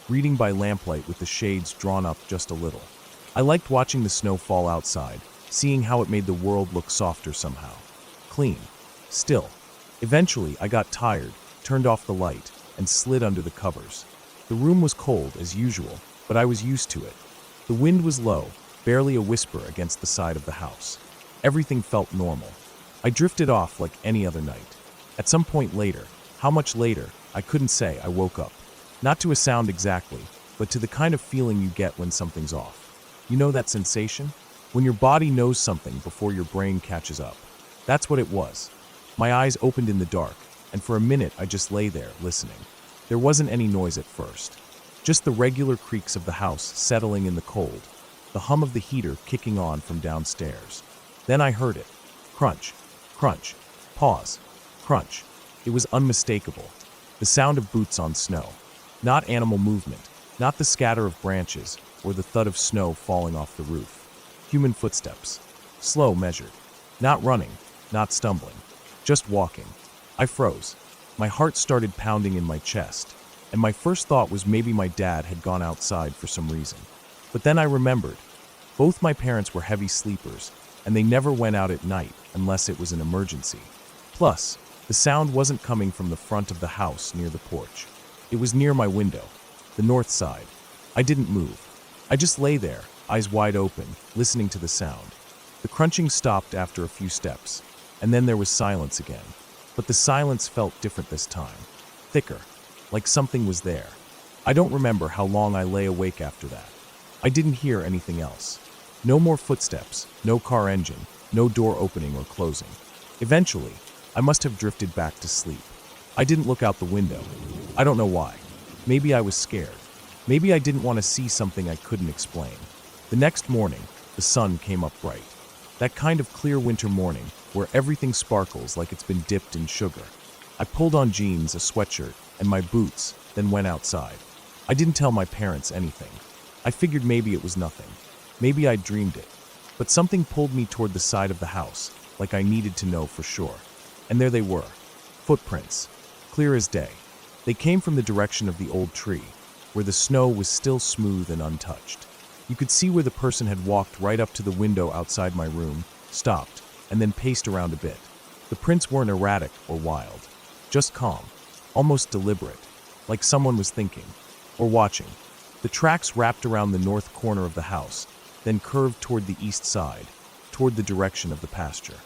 reading by lamplight with the shades drawn up just a little. I liked watching the snow fall outside, seeing how it made the world look softer somehow. Clean. Still. Eventually, I got tired, turned off the light, and slid under the covers. The room was cold, as usual, but I was used to it. The wind was low, barely a whisper against the side of the house. Everything felt normal. I drifted off like any other night. At some point later, how much later, I couldn't say, I woke up. Not to a sound exactly, but to the kind of feeling you get when something's off. You know that sensation? When your body knows something before your brain catches up. That's what it was. My eyes opened in the dark, and for a minute I just lay there, listening. There wasn't any noise at first. Just the regular creaks of the house settling in the cold, the hum of the heater kicking on from downstairs. Then I heard it. Crunch, crunch, pause, crunch. It was unmistakable. The sound of boots on snow. Not animal movement, not the scatter of branches or the thud of snow falling off the roof. Human footsteps. Slow, measured. Not running, not stumbling. Just walking. I froze. My heart started pounding in my chest, and my first thought was maybe my dad had gone outside for some reason. But then I remembered. Both my parents were heavy sleepers, and they never went out at night unless it was an emergency. Plus, the sound wasn't coming from the front of the house near the porch. It was near my window, the north side. I didn't move. I just lay there, eyes wide open, listening to the sound. The crunching stopped after a few steps, and then there was silence again. But the silence felt different this time. Thicker, like something was there. I don't remember how long I lay awake after that. I didn't hear anything else. No more footsteps, no car engine, no door opening or closing. Eventually, I must have drifted back to sleep. I didn't look out the window. I don't know why. Maybe I was scared. Maybe I didn't want to see something I couldn't explain. The next morning, the sun came up bright. That kind of clear winter morning where everything sparkles like it's been dipped in sugar. I pulled on jeans, a sweatshirt, and my boots, then went outside. I didn't tell my parents anything. I figured maybe it was nothing. Maybe I dreamed it. But something pulled me toward the side of the house, like I needed to know for sure. And there they were. Footprints. Clear as day. They came from the direction of the old tree, where the snow was still smooth and untouched. You could see where the person had walked right up to the window outside my room, stopped, and then paced around a bit. The prints weren't erratic or wild. Just calm. Almost deliberate. Like someone was thinking. Or watching. The tracks wrapped around the north corner of the house, then curved toward the east side, toward the direction of the pasture.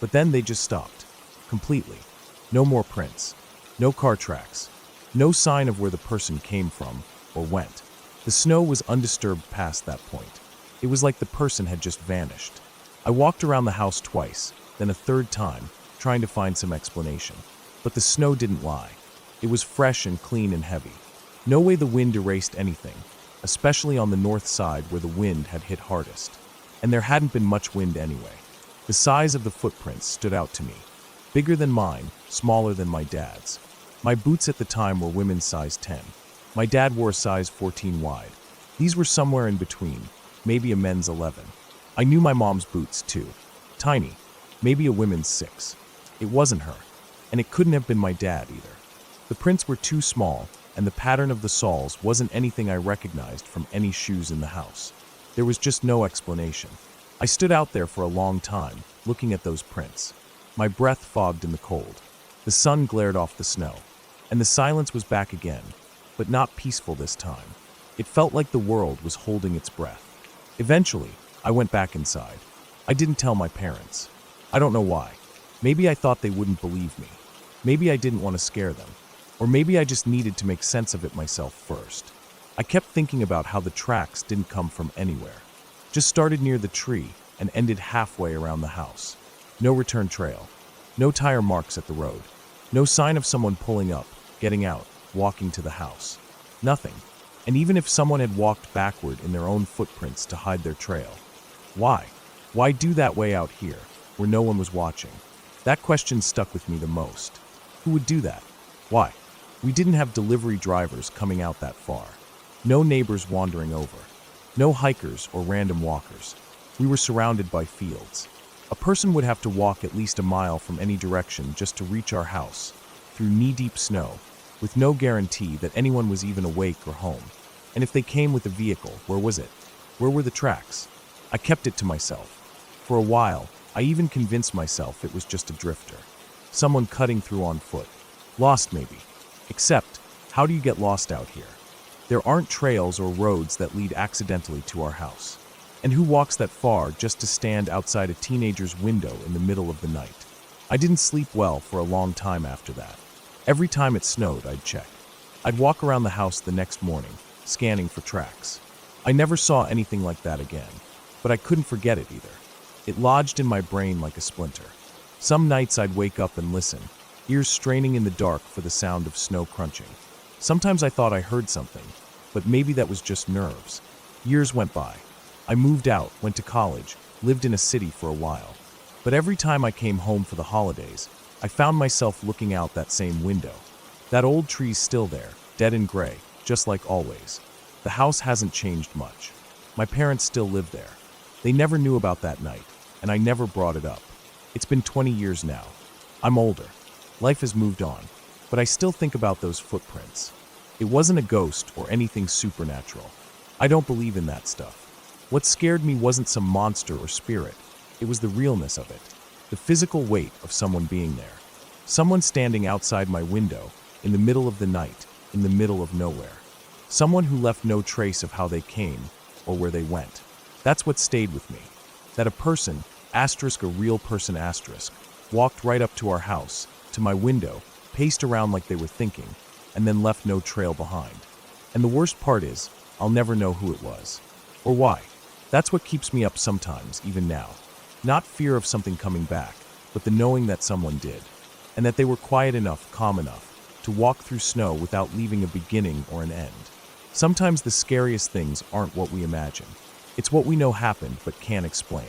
But then they just stopped. Completely. No more prints. No car tracks. No sign of where the person came from or went. The snow was undisturbed past that point. It was like the person had just vanished. I walked around the house twice, then a third time, trying to find some explanation. But the snow didn't lie. It was fresh and clean and heavy. No way the wind erased anything, especially on the north side where the wind had hit hardest. And there hadn't been much wind anyway. The size of the footprints stood out to me. Bigger than mine, smaller than my dad's. My boots at the time were women's size 10. My dad wore a size 14 wide. These were somewhere in between, maybe a men's 11. I knew my mom's boots too. Tiny, maybe a women's 6. It wasn't her, and it couldn't have been my dad either. The prints were too small, and the pattern of the soles wasn't anything I recognized from any shoes in the house. There was just no explanation. I stood out there for a long time, looking at those prints. My breath fogged in the cold. The sun glared off the snow, and the silence was back again, but not peaceful this time. It felt like the world was holding its breath. Eventually, I went back inside. I didn't tell my parents. I don't know why. Maybe I thought they wouldn't believe me. Maybe I didn't want to scare them. Or maybe I just needed to make sense of it myself first. I kept thinking about how the tracks didn't come from anywhere. Just started near the tree and ended halfway around the house. No return trail. No tire marks at the road. No sign of someone pulling up, getting out, walking to the house. Nothing. And even if someone had walked backward in their own footprints to hide their trail, why? Why do that way out here, where no one was watching? That question stuck with me the most. Who would do that? Why? We didn't have delivery drivers coming out that far. No neighbors wandering over. No hikers or random walkers. We were surrounded by fields. A person would have to walk at least a mile from any direction just to reach our house, through knee-deep snow, with no guarantee that anyone was even awake or home. And if they came with a vehicle, where was it? Where were the tracks? I kept it to myself. For a while, I even convinced myself it was just a drifter. Someone cutting through on foot. Lost maybe. Except, how do you get lost out here? There aren't trails or roads that lead accidentally to our house. And who walks that far just to stand outside a teenager's window in the middle of the night? I didn't sleep well for a long time after that. Every time it snowed, I'd check. I'd walk around the house the next morning, scanning for tracks. I never saw anything like that again, but I couldn't forget it either. It lodged in my brain like a splinter. Some nights I'd wake up and listen, ears straining in the dark for the sound of snow crunching. Sometimes I thought I heard something, but maybe that was just nerves. Years went by. I moved out, went to college, lived in a city for a while. But every time I came home for the holidays, I found myself looking out that same window. That old tree's still there, dead and gray, just like always. The house hasn't changed much. My parents still live there. They never knew about that night, and I never brought it up. It's been 20 years now. I'm older. Life has moved on, but I still think about those footprints. It wasn't a ghost or anything supernatural. I don't believe in that stuff. What scared me wasn't some monster or spirit. It was the realness of it. The physical weight of someone being there. Someone standing outside my window, in the middle of the night, in the middle of nowhere. Someone who left no trace of how they came or where they went. That's what stayed with me. That a person, asterisk a real person asterisk, walked right up to our house, to my window, paced around like they were thinking, and then left no trail behind. And the worst part is, I'll never know who it was. Or why. That's what keeps me up sometimes, even now. Not fear of something coming back, but the knowing that someone did. And that they were quiet enough, calm enough, to walk through snow without leaving a beginning or an end. Sometimes the scariest things aren't what we imagine. It's what we know happened but can't explain.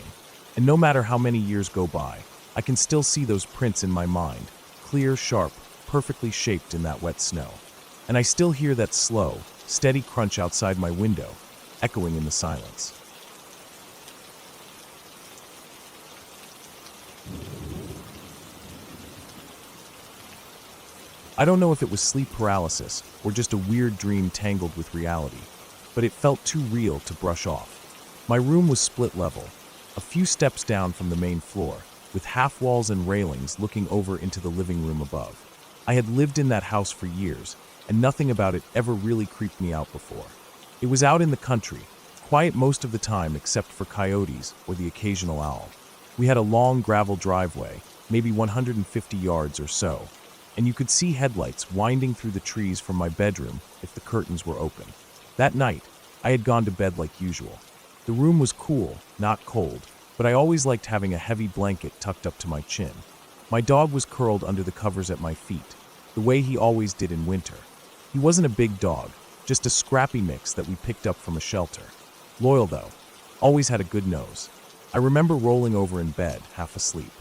And no matter how many years go by, I can still see those prints in my mind, clear, sharp, perfectly shaped in that wet snow. And I still hear that slow, steady crunch outside my window, echoing in the silence. I don't know if it was sleep paralysis or just a weird dream tangled with reality, but it felt too real to brush off. My room was split level, a few steps down from the main floor, with half walls and railings looking over into the living room above. I had lived in that house for years, and nothing about it ever really creeped me out before. It was out in the country, quiet most of the time except for coyotes or the occasional owl. We had a long gravel driveway, maybe 150 yards or so, and you could see headlights winding through the trees from my bedroom if the curtains were open. That night, I had gone to bed like usual. The room was cool, not cold, but I always liked having a heavy blanket tucked up to my chin. My dog was curled under the covers at my feet, the way he always did in winter. He wasn't a big dog, just a scrappy mix that we picked up from a shelter. Loyal though, always had a good nose. I remember rolling over in bed, half asleep.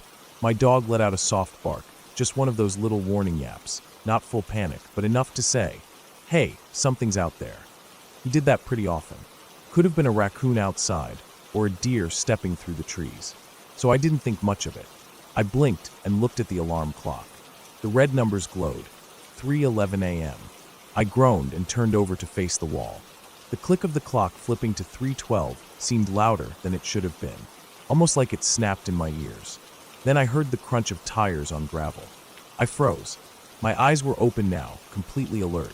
My dog let out a soft bark, just one of those little warning yaps, not full panic, but enough to say, "Hey, something's out there." He did that pretty often. Could have been a raccoon outside, or a deer stepping through the trees. So I didn't think much of it. I blinked and looked at the alarm clock. The red numbers glowed. 3:11 a.m. I groaned and turned over to face the wall. The click of the clock flipping to 3:12 seemed louder than it should have been, almost like it snapped in my ears. Then I heard the crunch of tires on gravel. I froze. My eyes were open now, completely alert.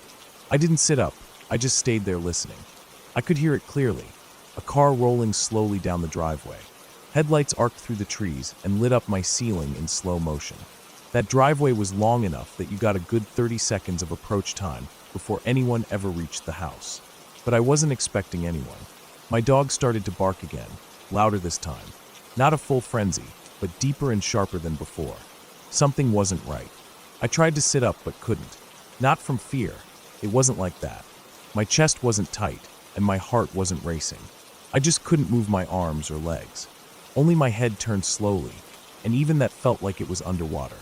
I didn't sit up, I just stayed there listening. I could hear it clearly, a car rolling slowly down the driveway. Headlights arced through the trees and lit up my ceiling in slow motion. That driveway was long enough that you got a good 30 seconds of approach time before anyone ever reached the house. But I wasn't expecting anyone. My dog started to bark again, louder this time. Not a full frenzy, but deeper and sharper than before. Something wasn't right. I tried to sit up but couldn't. Not from fear. It wasn't like that. My chest wasn't tight, and my heart wasn't racing. I just couldn't move my arms or legs. Only my head turned slowly, and even that felt like it was underwater.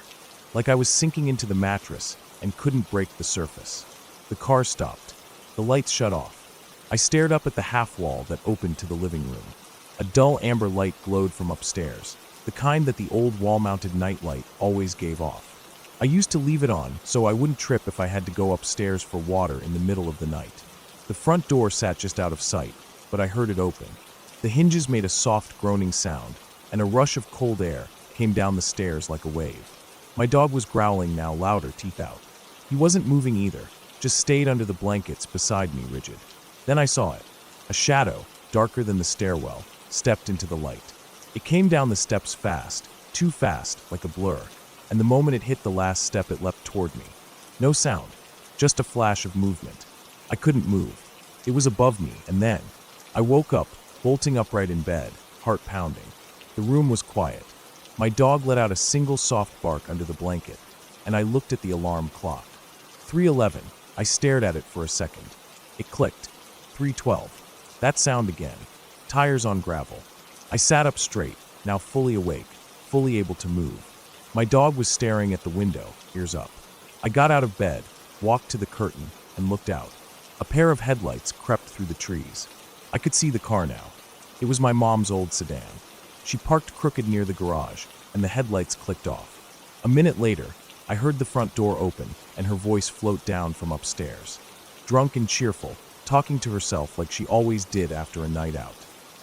Like I was sinking into the mattress and couldn't break the surface. The car stopped. The lights shut off. I stared up at the half wall that opened to the living room. A dull amber light glowed from upstairs, the kind that the old wall-mounted nightlight always gave off. I used to leave it on so I wouldn't trip if I had to go upstairs for water in the middle of the night. The front door sat just out of sight, but I heard it open. The hinges made a soft groaning sound, and a rush of cold air came down the stairs like a wave. My dog was growling now, louder, teeth out. He wasn't moving either, just stayed under the blankets beside me, rigid. Then I saw it. A shadow, darker than the stairwell, stepped into the light. It came down the steps fast, too fast, like a blur, and the moment it hit the last step it leapt toward me. No sound, just a flash of movement. I couldn't move. It was above me, and then I woke up, bolting upright in bed, heart pounding. The room was quiet. My dog let out a single soft bark under the blanket, and I looked at the alarm clock. 3:11. I stared at it for a second. It clicked. 3:12. That sound again. Tires on gravel. I sat up straight, now fully awake, fully able to move. My dog was staring at the window, ears up. I got out of bed, walked to the curtain, and looked out. A pair of headlights crept through the trees. I could see the car now. It was my mom's old sedan. She parked crooked near the garage, and the headlights clicked off. A minute later, I heard the front door open and her voice float down from upstairs. Drunk and cheerful, talking to herself like she always did after a night out.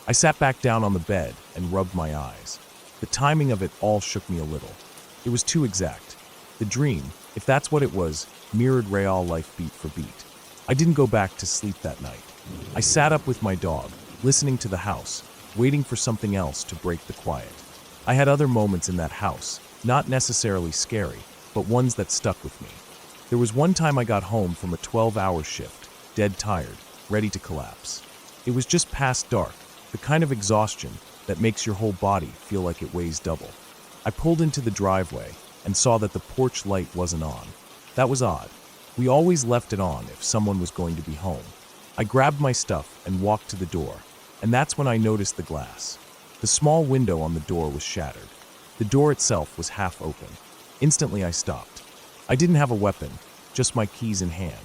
I sat back down on the bed and rubbed my eyes. The timing of it all shook me a little. It was too exact. The dream, if that's what it was, mirrored real life beat for beat. I didn't go back to sleep that night. I sat up with my dog, listening to the house, waiting for something else to break the quiet. I had other moments in that house, not necessarily scary, but ones that stuck with me. There was one time I got home from a 12-hour shift, dead tired, ready to collapse. It was just past dark, the kind of exhaustion that makes your whole body feel like it weighs double. I pulled into the driveway and saw that the porch light wasn't on. That was odd. We always left it on if someone was going to be home. I grabbed my stuff and walked to the door, and that's when I noticed the glass. The small window on the door was shattered. The door itself was half open. Instantly I stopped. I didn't have a weapon, just my keys in hand.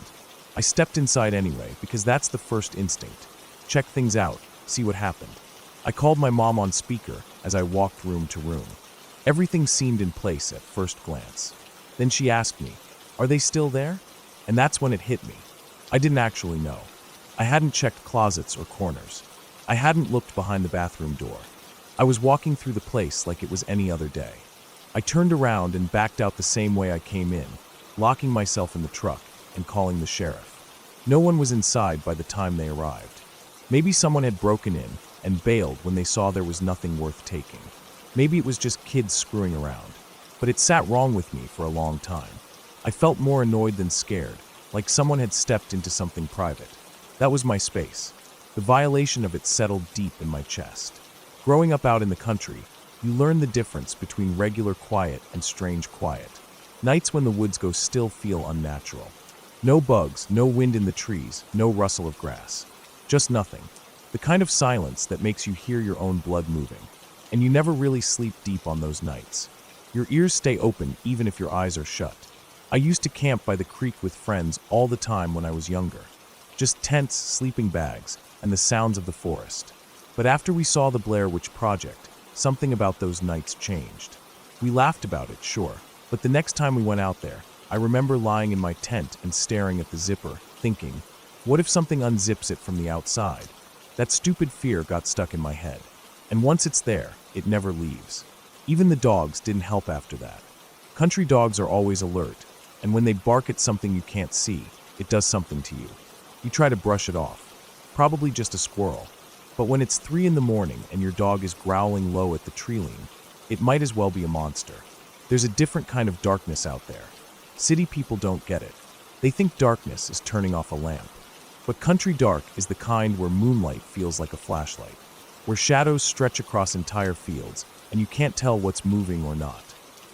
I stepped inside anyway because that's the first instinct. Check things out, see what happened. I called my mom on speaker as I walked room to room. Everything seemed in place at first glance. Then she asked me, "Are they still there?" And that's when it hit me. I didn't actually know. I hadn't checked closets or corners. I hadn't looked behind the bathroom door. I was walking through the place like it was any other day. I turned around and backed out the same way I came in, locking myself in the truck and calling the sheriff. No one was inside by the time they arrived. Maybe someone had broken in and bailed when they saw there was nothing worth taking. Maybe it was just kids screwing around. But it sat wrong with me for a long time. I felt more annoyed than scared, like someone had stepped into something private. That was my space. The violation of it settled deep in my chest. Growing up out in the country, you learn the difference between regular quiet and strange quiet. Nights when the woods go still feel unnatural. No bugs, no wind in the trees, no rustle of grass. Just nothing. The kind of silence that makes you hear your own blood moving. And you never really sleep deep on those nights. Your ears stay open even if your eyes are shut. I used to camp by the creek with friends all the time when I was younger. Just tents, sleeping bags, and the sounds of the forest. But after we saw the Blair Witch Project, something about those nights changed. We laughed about it, sure, but the next time we went out there, I remember lying in my tent and staring at the zipper, thinking, what if something unzips it from the outside? That stupid fear got stuck in my head. And once it's there, it never leaves. Even the dogs didn't help after that. Country dogs are always alert, and when they bark at something you can't see, it does something to you. You try to brush it off. Probably just a squirrel. But when it's 3 in the morning and your dog is growling low at the tree line, it might as well be a monster. There's a different kind of darkness out there. City people don't get it. They think darkness is turning off a lamp. But country dark is the kind where moonlight feels like a flashlight, where shadows stretch across entire fields and you can't tell what's moving or not.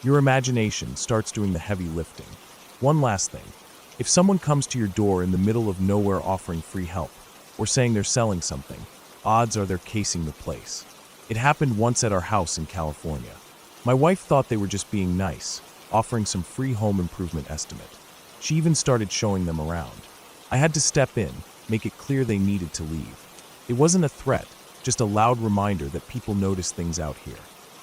Your imagination starts doing the heavy lifting. One last thing. If someone comes to your door in the middle of nowhere offering free help, or saying they're selling something, odds are they're casing the place. It happened once at our house in California. My wife thought they were just being nice, offering some free home improvement estimate. She even started showing them around. I had to step in, make it clear they needed to leave. It wasn't a threat, just a loud reminder that people notice things out here.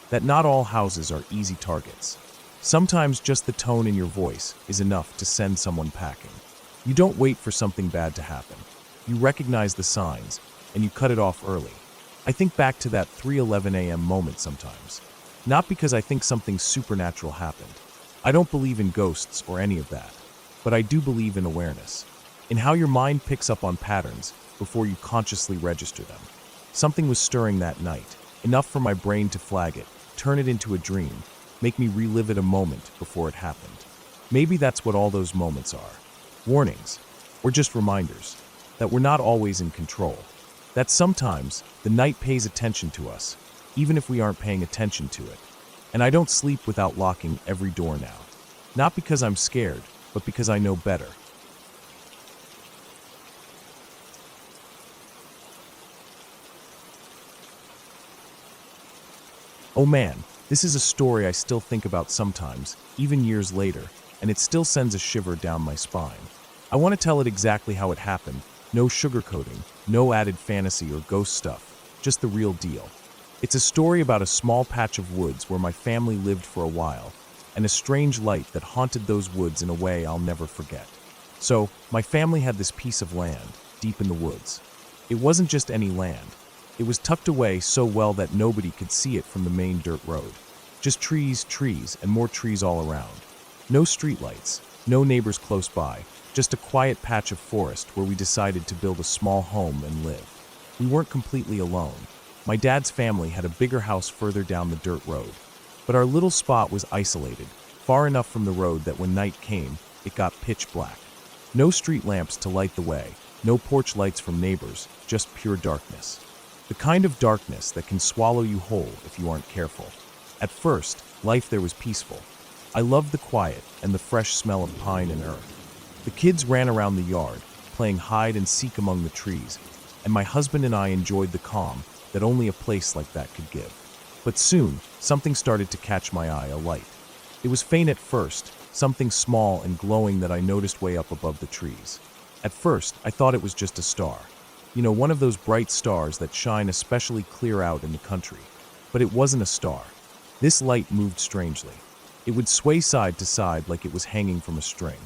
That not all houses are easy targets. Sometimes just the tone in your voice is enough to send someone packing. You don't wait for something bad to happen. You recognize the signs, and you cut it off early. I think back to that 3:11 a.m. moment sometimes. Not because I think something supernatural happened. I don't believe in ghosts or any of that. But I do believe in awareness. In how your mind picks up on patterns before you consciously register them. Something was stirring that night, enough for my brain to flag it, turn it into a dream, make me relive it a moment before it happened. Maybe that's what all those moments are. Warnings, or just reminders, that we're not always in control. That sometimes the night pays attention to us, even if we aren't paying attention to it. And I don't sleep without locking every door now. Not because I'm scared, but because I know better. Oh man, this is a story I still think about sometimes, even years later, and it still sends a shiver down my spine. I want to tell it exactly how it happened. No sugarcoating, no added fantasy or ghost stuff, just the real deal. It's a story about a small patch of woods where my family lived for a while, and a strange light that haunted those woods in a way I'll never forget. So, my family had this piece of land, deep in the woods. It wasn't just any land. It was tucked away so well that nobody could see it from the main dirt road. Just trees, and more trees all around. No streetlights, no neighbors close by, just a quiet patch of forest where we decided to build a small home and live. We weren't completely alone. My dad's family had a bigger house further down the dirt road. But our little spot was isolated, far enough from the road that when night came, it got pitch black. No street lamps to light the way, no porch lights from neighbors, just pure darkness. The kind of darkness that can swallow you whole if you aren't careful. At first, life there was peaceful. I loved the quiet and the fresh smell of pine and earth. The kids ran around the yard, playing hide and seek among the trees, and my husband and I enjoyed the calm that only a place like that could give. But soon, something started to catch my eye, a light. It was faint at first, something small and glowing that I noticed way up above the trees. At first, I thought it was just a star. You know, one of those bright stars that shine especially clear out in the country. But it wasn't a star. This light moved strangely. It would sway side to side like it was hanging from a string.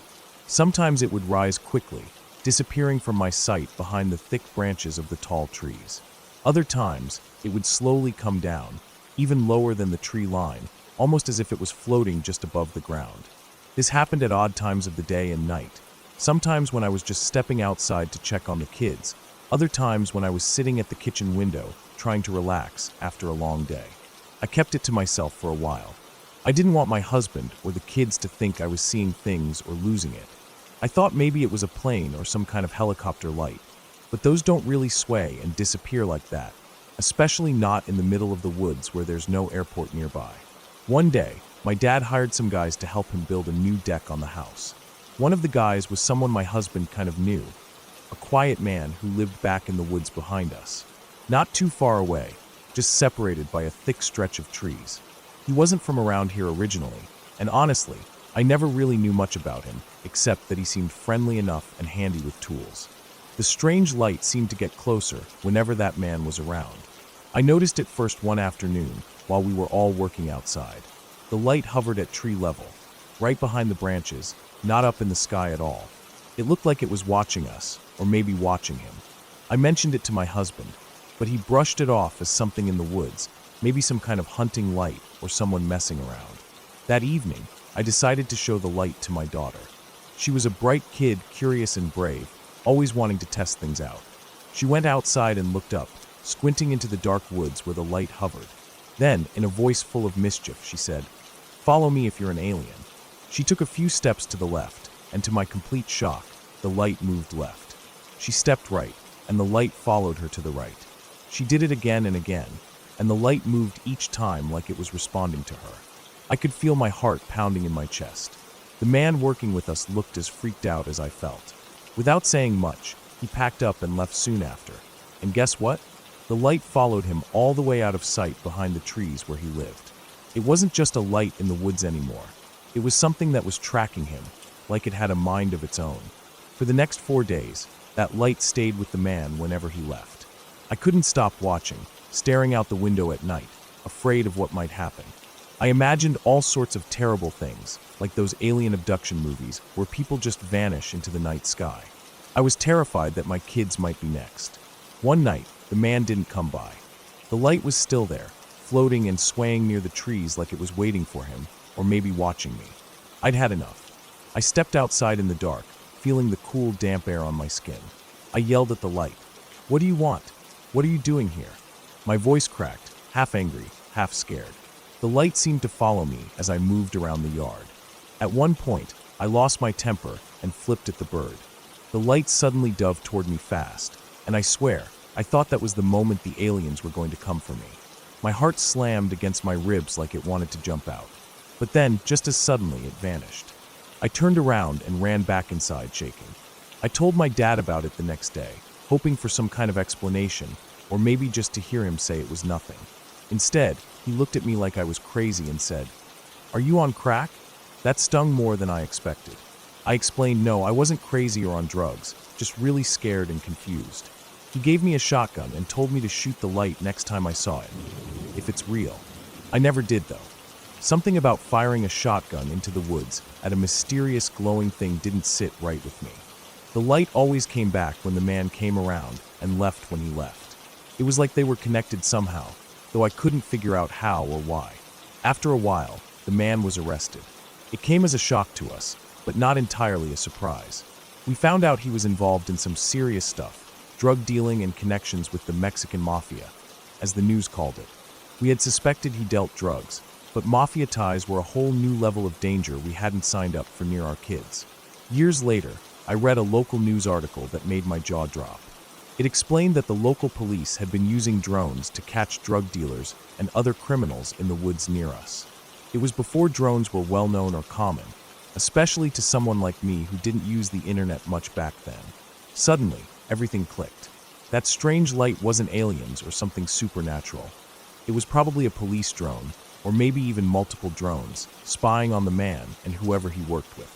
Sometimes it would rise quickly, disappearing from my sight behind the thick branches of the tall trees. Other times, it would slowly come down, even lower than the tree line, almost as if it was floating just above the ground. This happened at odd times of the day and night. Sometimes when I was just stepping outside to check on the kids, other times when I was sitting at the kitchen window, trying to relax after a long day. I kept it to myself for a while. I didn't want my husband or the kids to think I was seeing things or losing it. I thought maybe it was a plane or some kind of helicopter light, but those don't really sway and disappear like that, especially not in the middle of the woods where there's no airport nearby. One day, my dad hired some guys to help him build a new deck on the house. One of the guys was someone my husband kind of knew, a quiet man who lived back in the woods behind us. Not too far away, just separated by a thick stretch of trees. He wasn't from around here originally, and honestly, I never really knew much about him, except that he seemed friendly enough and handy with tools. The strange light seemed to get closer whenever that man was around. I noticed it first one afternoon while we were all working outside. The light hovered at tree level, right behind the branches, not up in the sky at all. It looked like it was watching us, or maybe watching him. I mentioned it to my husband, but he brushed it off as something in the woods, maybe some kind of hunting light or someone messing around. That evening, I decided to show the light to my daughter. She was a bright kid, curious and brave, always wanting to test things out. She went outside and looked up, squinting into the dark woods where the light hovered. Then, in a voice full of mischief, she said, "Follow me if you're an alien." She took a few steps to the left, and to my complete shock, the light moved left. She stepped right, and the light followed her to the right. She did it again and again, and the light moved each time like it was responding to her. I could feel my heart pounding in my chest. The man working with us looked as freaked out as I felt. Without saying much, he packed up and left soon after. And guess what? The light followed him all the way out of sight behind the trees where he lived. It wasn't just a light in the woods anymore. It was something that was tracking him, like it had a mind of its own. For the next 4 days, that light stayed with the man whenever he left. I couldn't stop watching, staring out the window at night, afraid of what might happen. I imagined all sorts of terrible things, like those alien abduction movies where people just vanish into the night sky. I was terrified that my kids might be next. One night, the man didn't come by. The light was still there, floating and swaying near the trees like it was waiting for him, or maybe watching me. I'd had enough. I stepped outside in the dark, feeling the cool, damp air on my skin. I yelled at the light, "What do you want? What are you doing here?" My voice cracked, half angry, half scared. The light seemed to follow me as I moved around the yard. At one point, I lost my temper and flipped at the bird. The light suddenly dove toward me fast, and I swear, I thought that was the moment the aliens were going to come for me. My heart slammed against my ribs like it wanted to jump out. But then, just as suddenly, it vanished. I turned around and ran back inside, shaking. I told my dad about it the next day, hoping for some kind of explanation, or maybe just to hear him say it was nothing. Instead, he looked at me like I was crazy and said, "Are you on crack?" That stung more than I expected. I explained no, I wasn't crazy or on drugs, just really scared and confused. He gave me a shotgun and told me to shoot the light next time I saw it, if it's real. I never did, though. Something about firing a shotgun into the woods at a mysterious glowing thing didn't sit right with me. The light always came back when the man came around and left when he left. It was like they were connected somehow, though I couldn't figure out how or why. After a while, the man was arrested. It came as a shock to us, but not entirely a surprise. We found out he was involved in some serious stuff, drug dealing and connections with the Mexican mafia, as the news called it. We had suspected he dealt drugs, but mafia ties were a whole new level of danger we hadn't signed up for near our kids. Years later, I read a local news article that made my jaw drop. It explained that the local police had been using drones to catch drug dealers and other criminals in the woods near us. It was before drones were well known or common, especially to someone like me who didn't use the internet much back then. Suddenly, everything clicked. That strange light wasn't aliens or something supernatural. It was probably a police drone, or maybe even multiple drones, spying on the man and whoever he worked with.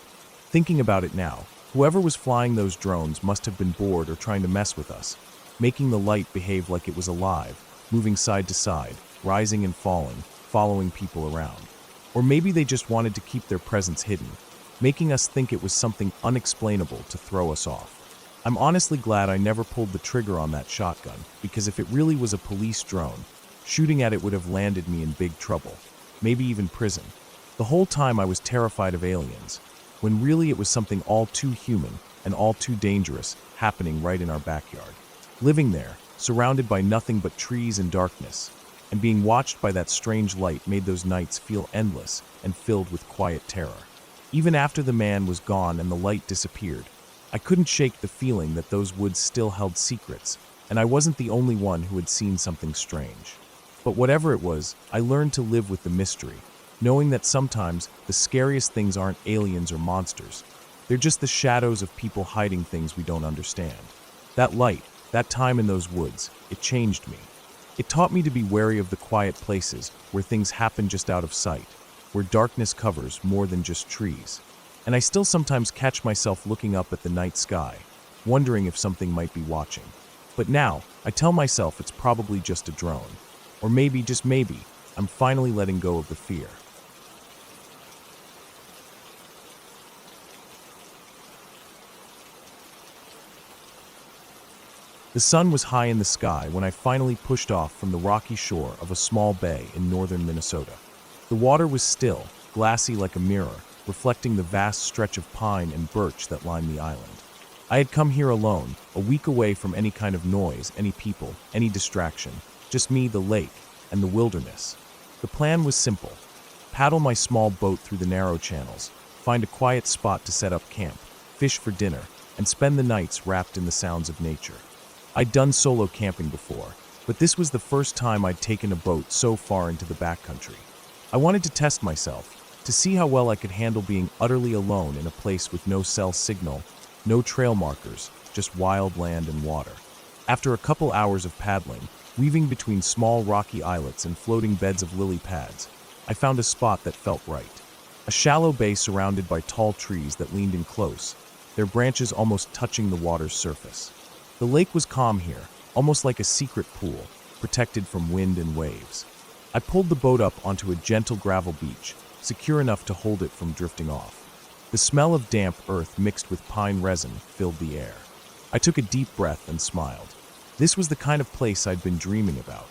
Thinking about it now, whoever was flying those drones must have been bored or trying to mess with us, making the light behave like it was alive, moving side to side, rising and falling, following people around. Or maybe they just wanted to keep their presence hidden, making us think it was something unexplainable to throw us off. I'm honestly glad I never pulled the trigger on that shotgun, because if it really was a police drone, shooting at it would have landed me in big trouble, maybe even prison. The whole time I was terrified of aliens, when really it was something all too human and all too dangerous happening right in our backyard. Living there, surrounded by nothing but trees and darkness, and being watched by that strange light made those nights feel endless and filled with quiet terror. Even after the man was gone and the light disappeared, I couldn't shake the feeling that those woods still held secrets, and I wasn't the only one who had seen something strange. But whatever it was, I learned to live with the mystery, knowing that sometimes the scariest things aren't aliens or monsters. They're just the shadows of people hiding things we don't understand. That light, that time in those woods, it changed me. It taught me to be wary of the quiet places where things happen just out of sight, where darkness covers more than just trees. And I still sometimes catch myself looking up at the night sky, wondering if something might be watching. But now, I tell myself it's probably just a drone. Or maybe, just maybe, I'm finally letting go of the fear. The sun was high in the sky when I finally pushed off from the rocky shore of a small bay in northern Minnesota. The water was still, glassy like a mirror, reflecting the vast stretch of pine and birch that lined the island. I had come here alone, a week away from any kind of noise, any people, any distraction, just me, the lake, and the wilderness. The plan was simple: paddle my small boat through the narrow channels, find a quiet spot to set up camp, fish for dinner, and spend the nights wrapped in the sounds of nature. I'd done solo camping before, but this was the first time I'd taken a boat so far into the backcountry. I wanted to test myself, to see how well I could handle being utterly alone in a place with no cell signal, no trail markers, just wild land and water. After a couple hours of paddling, weaving between small rocky islets and floating beds of lily pads, I found a spot that felt right. A shallow bay surrounded by tall trees that leaned in close, their branches almost touching the water's surface. The lake was calm here, almost like a secret pool, protected from wind and waves. I pulled the boat up onto a gentle gravel beach, secure enough to hold it from drifting off. The smell of damp earth mixed with pine resin filled the air. I took a deep breath and smiled. This was the kind of place I'd been dreaming about.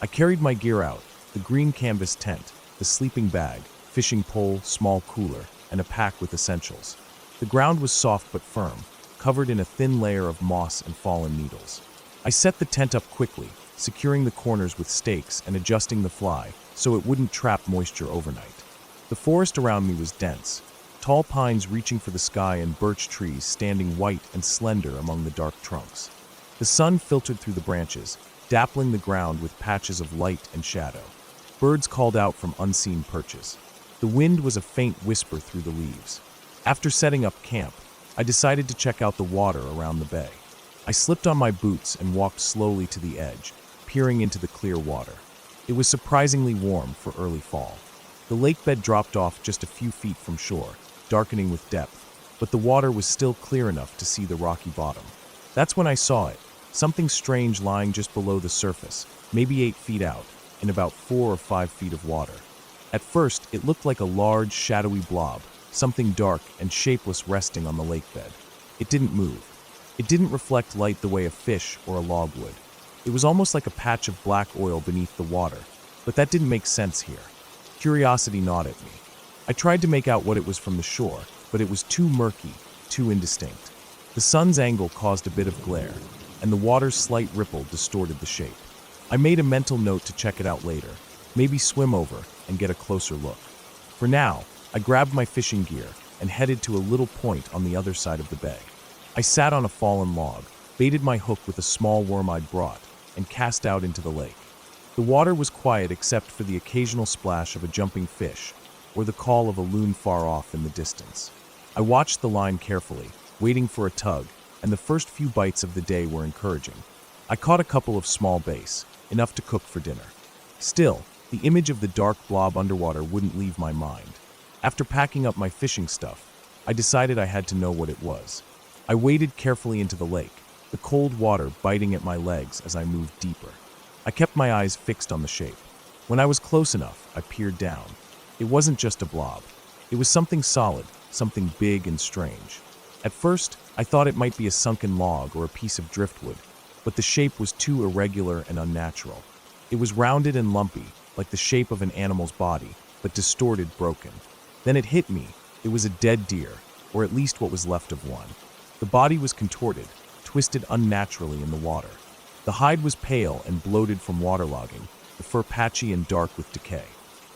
I carried my gear out: the green canvas tent, the sleeping bag, fishing pole, small cooler, and a pack with essentials. The ground was soft but firm, covered in a thin layer of moss and fallen needles. I set the tent up quickly, securing the corners with stakes and adjusting the fly so it wouldn't trap moisture overnight. The forest around me was dense, tall pines reaching for the sky and birch trees standing white and slender among the dark trunks. The sun filtered through the branches, dappling the ground with patches of light and shadow. Birds called out from unseen perches. The wind was a faint whisper through the leaves. After setting up camp, I decided to check out the water around the bay. I slipped on my boots and walked slowly to the edge, peering into the clear water. It was surprisingly warm for early fall. The lake bed dropped off just a few feet from shore, darkening with depth, but the water was still clear enough to see the rocky bottom. That's when I saw it, something strange lying just below the surface, maybe 8 feet out, in about 4 or 5 feet of water. At first, it looked like a large, shadowy blob, something dark and shapeless resting on the lake bed. It didn't move. It didn't reflect light the way a fish or a log would. It was almost like a patch of black oil beneath the water, but that didn't make sense here. Curiosity gnawed at me. I tried to make out what it was from the shore, but it was too murky, too indistinct. The sun's angle caused a bit of glare, and the water's slight ripple distorted the shape. I made a mental note to check it out later, maybe swim over and get a closer look. For now, I grabbed my fishing gear and headed to a little point on the other side of the bay. I sat on a fallen log, baited my hook with a small worm I'd brought, and cast out into the lake. The water was quiet except for the occasional splash of a jumping fish or the call of a loon far off in the distance. I watched the line carefully, waiting for a tug, and the first few bites of the day were encouraging. I caught a couple of small bass, enough to cook for dinner. Still, the image of the dark blob underwater wouldn't leave my mind. After packing up my fishing stuff, I decided I had to know what it was. I waded carefully into the lake, the cold water biting at my legs as I moved deeper. I kept my eyes fixed on the shape. When I was close enough, I peered down. It wasn't just a blob. It was something solid, something big and strange. At first, I thought it might be a sunken log or a piece of driftwood, but the shape was too irregular and unnatural. It was rounded and lumpy, like the shape of an animal's body, but distorted, broken. Then it hit me. It was a dead deer, or at least what was left of one. The body was contorted, twisted unnaturally in the water. The hide was pale and bloated from waterlogging, the fur patchy and dark with decay.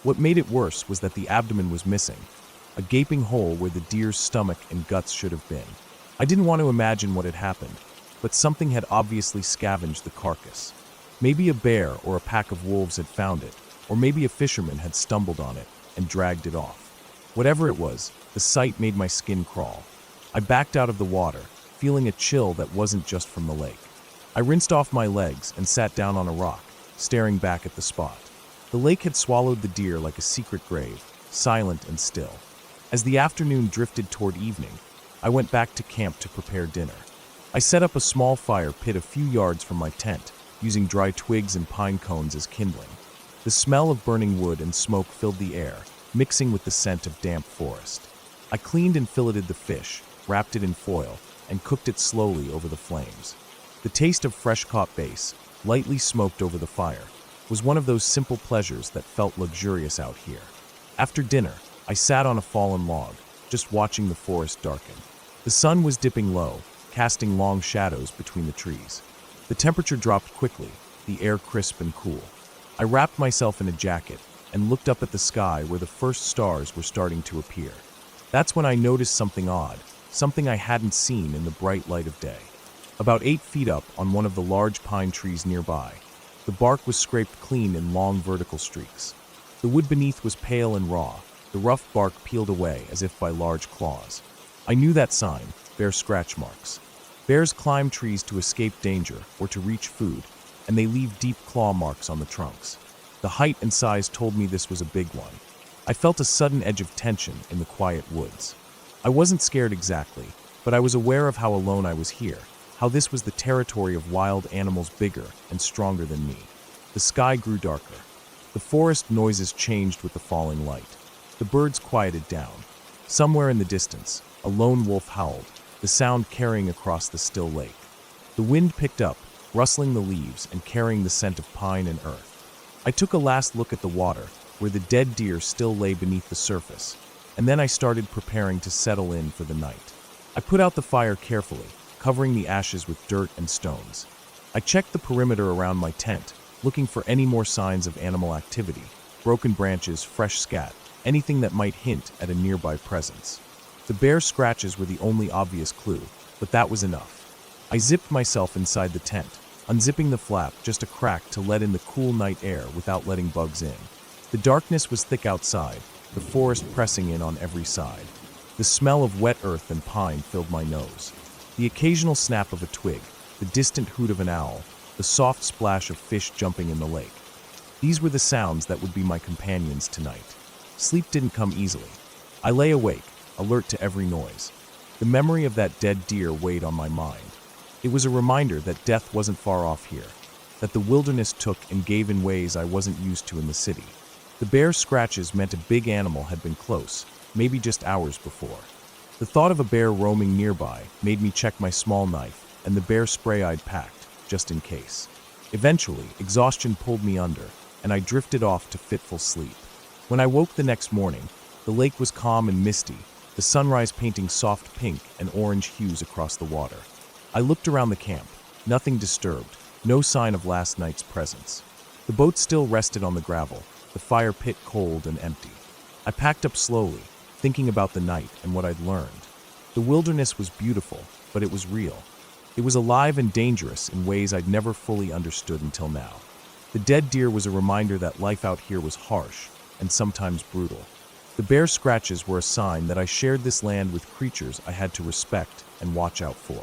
What made it worse was that the abdomen was missing, a gaping hole where the deer's stomach and guts should have been. I didn't want to imagine what had happened, but something had obviously scavenged the carcass. Maybe a bear or a pack of wolves had found it, or maybe a fisherman had stumbled on it and dragged it off. Whatever it was, the sight made my skin crawl. I backed out of the water, feeling a chill that wasn't just from the lake. I rinsed off my legs and sat down on a rock, staring back at the spot. The lake had swallowed the deer like a secret grave, silent and still. As the afternoon drifted toward evening, I went back to camp to prepare dinner. I set up a small fire pit a few yards from my tent, using dry twigs and pine cones as kindling. The smell of burning wood and smoke filled the air, mixing with the scent of damp forest. I cleaned and filleted the fish, wrapped it in foil, and cooked it slowly over the flames. The taste of fresh-caught bass, lightly smoked over the fire, was one of those simple pleasures that felt luxurious out here. After dinner, I sat on a fallen log, just watching the forest darken. The sun was dipping low, casting long shadows between the trees. The temperature dropped quickly, the air crisp and cool. I wrapped myself in a jacket and looked up at the sky where the first stars were starting to appear. That's when I noticed something odd, something I hadn't seen in the bright light of day. About 8 feet up on one of the large pine trees nearby, the bark was scraped clean in long vertical streaks. The wood beneath was pale and raw, the rough bark peeled away as if by large claws. I knew that sign, bear scratch marks. Bears climb trees to escape danger or to reach food, and they leave deep claw marks on the trunks. The height and size told me this was a big one. I felt a sudden edge of tension in the quiet woods. I wasn't scared exactly, but I was aware of how alone I was here, how this was the territory of wild animals bigger and stronger than me. The sky grew darker. The forest noises changed with the falling light. The birds quieted down. Somewhere in the distance, a lone wolf howled, the sound carrying across the still lake. The wind picked up, rustling the leaves and carrying the scent of pine and earth. I took a last look at the water, where the dead deer still lay beneath the surface, and then I started preparing to settle in for the night. I put out the fire carefully, covering the ashes with dirt and stones. I checked the perimeter around my tent, looking for any more signs of animal activity, broken branches, fresh scat, anything that might hint at a nearby presence. The bear scratches were the only obvious clue, but that was enough. I zipped myself inside the tent, unzipping the flap just a crack to let in the cool night air without letting bugs in. The darkness was thick outside, the forest pressing in on every side. The smell of wet earth and pine filled my nose. The occasional snap of a twig, the distant hoot of an owl, the soft splash of fish jumping in the lake. These were the sounds that would be my companions tonight. Sleep didn't come easily. I lay awake, alert to every noise. The memory of that dead deer weighed on my mind. It was a reminder that death wasn't far off here, that the wilderness took and gave in ways I wasn't used to in the city. The bare scratches meant a big animal had been close, maybe just hours before. The thought of a bear roaming nearby made me check my small knife and the bear spray I'd packed, just in case. Eventually, exhaustion pulled me under, and I drifted off to fitful sleep. When I woke the next morning, the lake was calm and misty, the sunrise painting soft pink and orange hues across the water. I looked around the camp, nothing disturbed, no sign of last night's presence. The boat still rested on the gravel, the fire pit cold and empty. I packed up slowly, thinking about the night and what I'd learned. The wilderness was beautiful, but it was real. It was alive and dangerous in ways I'd never fully understood until now. The dead deer was a reminder that life out here was harsh and sometimes brutal. The bare scratches were a sign that I shared this land with creatures I had to respect and watch out for.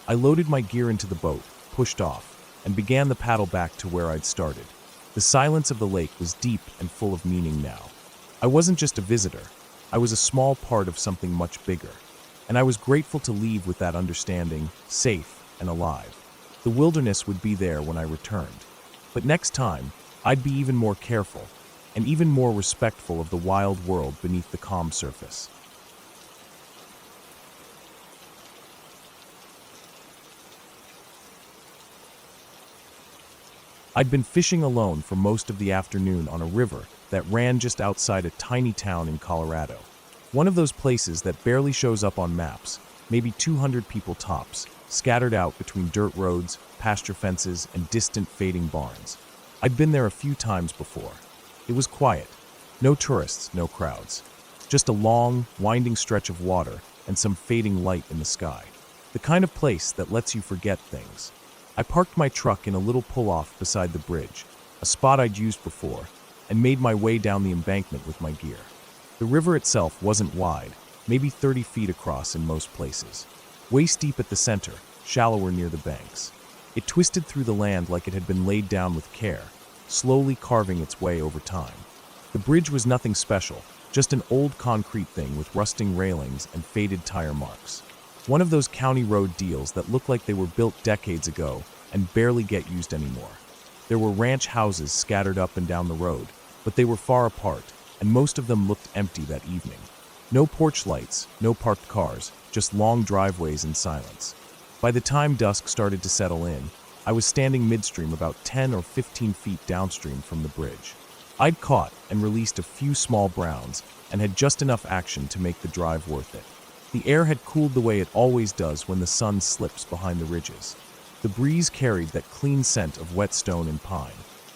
I loaded my gear into the boat, pushed off, and began the paddle back to where I'd started. The silence of the lake was deep and full of meaning now. I wasn't just a visitor. I was a small part of something much bigger. And I was grateful to leave with that understanding, safe and alive. The wilderness would be there when I returned. But next time, I'd be even more careful and even more respectful of the wild world beneath the calm surface. I'd been fishing alone for most of the afternoon on a river that ran just outside a tiny town in Colorado. One of those places that barely shows up on maps, maybe 200 people tops, scattered out between dirt roads, pasture fences, and distant fading barns. I'd been there a few times before. It was quiet. No tourists, no crowds. Just a long, winding stretch of water and some fading light in the sky. The kind of place that lets you forget things. I parked my truck in a little pull-off beside the bridge, a spot I'd used before, and made my way down the embankment with my gear. The river itself wasn't wide, maybe 30 feet across in most places. Waist deep at the center, shallower near the banks. It twisted through the land like it had been laid down with care, slowly carving its way over time. The bridge was nothing special, just an old concrete thing with rusting railings and faded tire marks. One of those county road deals that look like they were built decades ago and barely get used anymore. There were ranch houses scattered up and down the road, but they were far apart, and most of them looked empty that evening. No porch lights, no parked cars, just long driveways and silence. By the time dusk started to settle in, I was standing midstream about 10 or 15 feet downstream from the bridge. I'd caught and released a few small browns and had just enough action to make the drive worth it. The air had cooled the way it always does when the sun slips behind the ridges. The breeze carried that clean scent of wet stone and pine.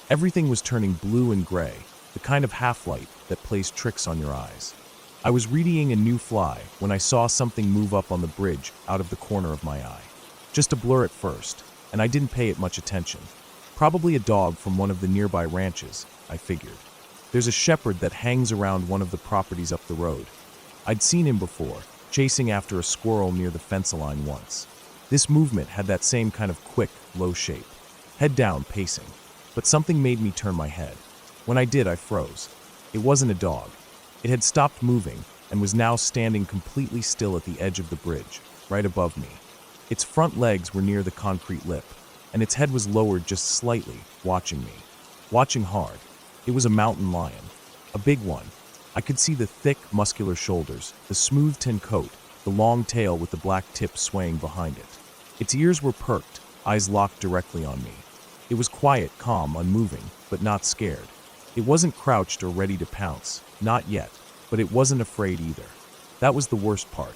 Everything was turning blue and gray, the kind of half-light that plays tricks on your eyes. I was readying a new fly when I saw something move up on the bridge out of the corner of my eye. Just a blur at first, and I didn't pay it much attention. Probably a dog from one of the nearby ranches, I figured. There's a shepherd that hangs around one of the properties up the road. I'd seen him before, chasing after a squirrel near the fence line once. This movement had that same kind of quick, low shape. Head down, pacing. But something made me turn my head. When I did, I froze. It wasn't a dog. It had stopped moving and was now standing completely still at the edge of the bridge, right above me. Its front legs were near the concrete lip, and its head was lowered just slightly, watching me. Watching hard. It was a mountain lion. A big one. I could see the thick, muscular shoulders, the smooth tin coat, the long tail with the black tip swaying behind it. Its ears were perked, eyes locked directly on me. It was quiet, calm, unmoving, but not scared. It wasn't crouched or ready to pounce, not yet, but it wasn't afraid either. That was the worst part.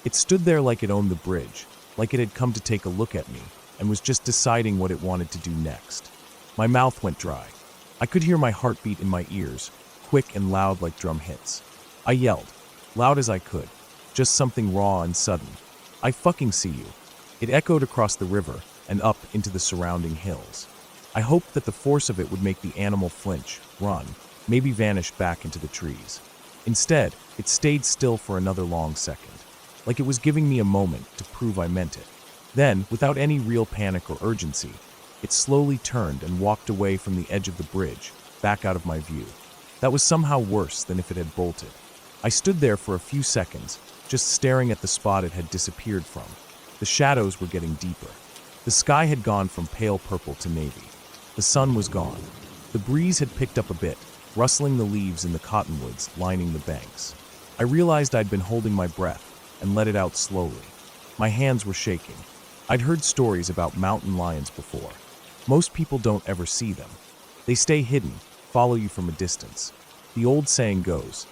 It stood there like it owned the bridge, like it had come to take a look at me, and was just deciding what it wanted to do next. My mouth went dry. I could hear my heartbeat in my ears, quick and loud like drum hits. I yelled, loud as I could, just something raw and sudden. I fucking see you. It echoed across the river, and up into the surrounding hills. I hoped that the force of it would make the animal flinch, run, maybe vanish back into the trees. Instead, it stayed still for another long second, like it was giving me a moment to prove I meant it. Then, without any real panic or urgency, it slowly turned and walked away from the edge of the bridge, back out of my view. That was somehow worse than if it had bolted. I stood there for a few seconds, just staring at the spot it had disappeared from. The shadows were getting deeper. The sky had gone from pale purple to navy. The sun was gone. The breeze had picked up a bit, rustling the leaves in the cottonwoods lining the banks. I realized I'd been holding my breath and let it out slowly. My hands were shaking. I'd heard stories about mountain lions before. Most people don't ever see them. They stay hidden, follow you from a distance. The old saying goes,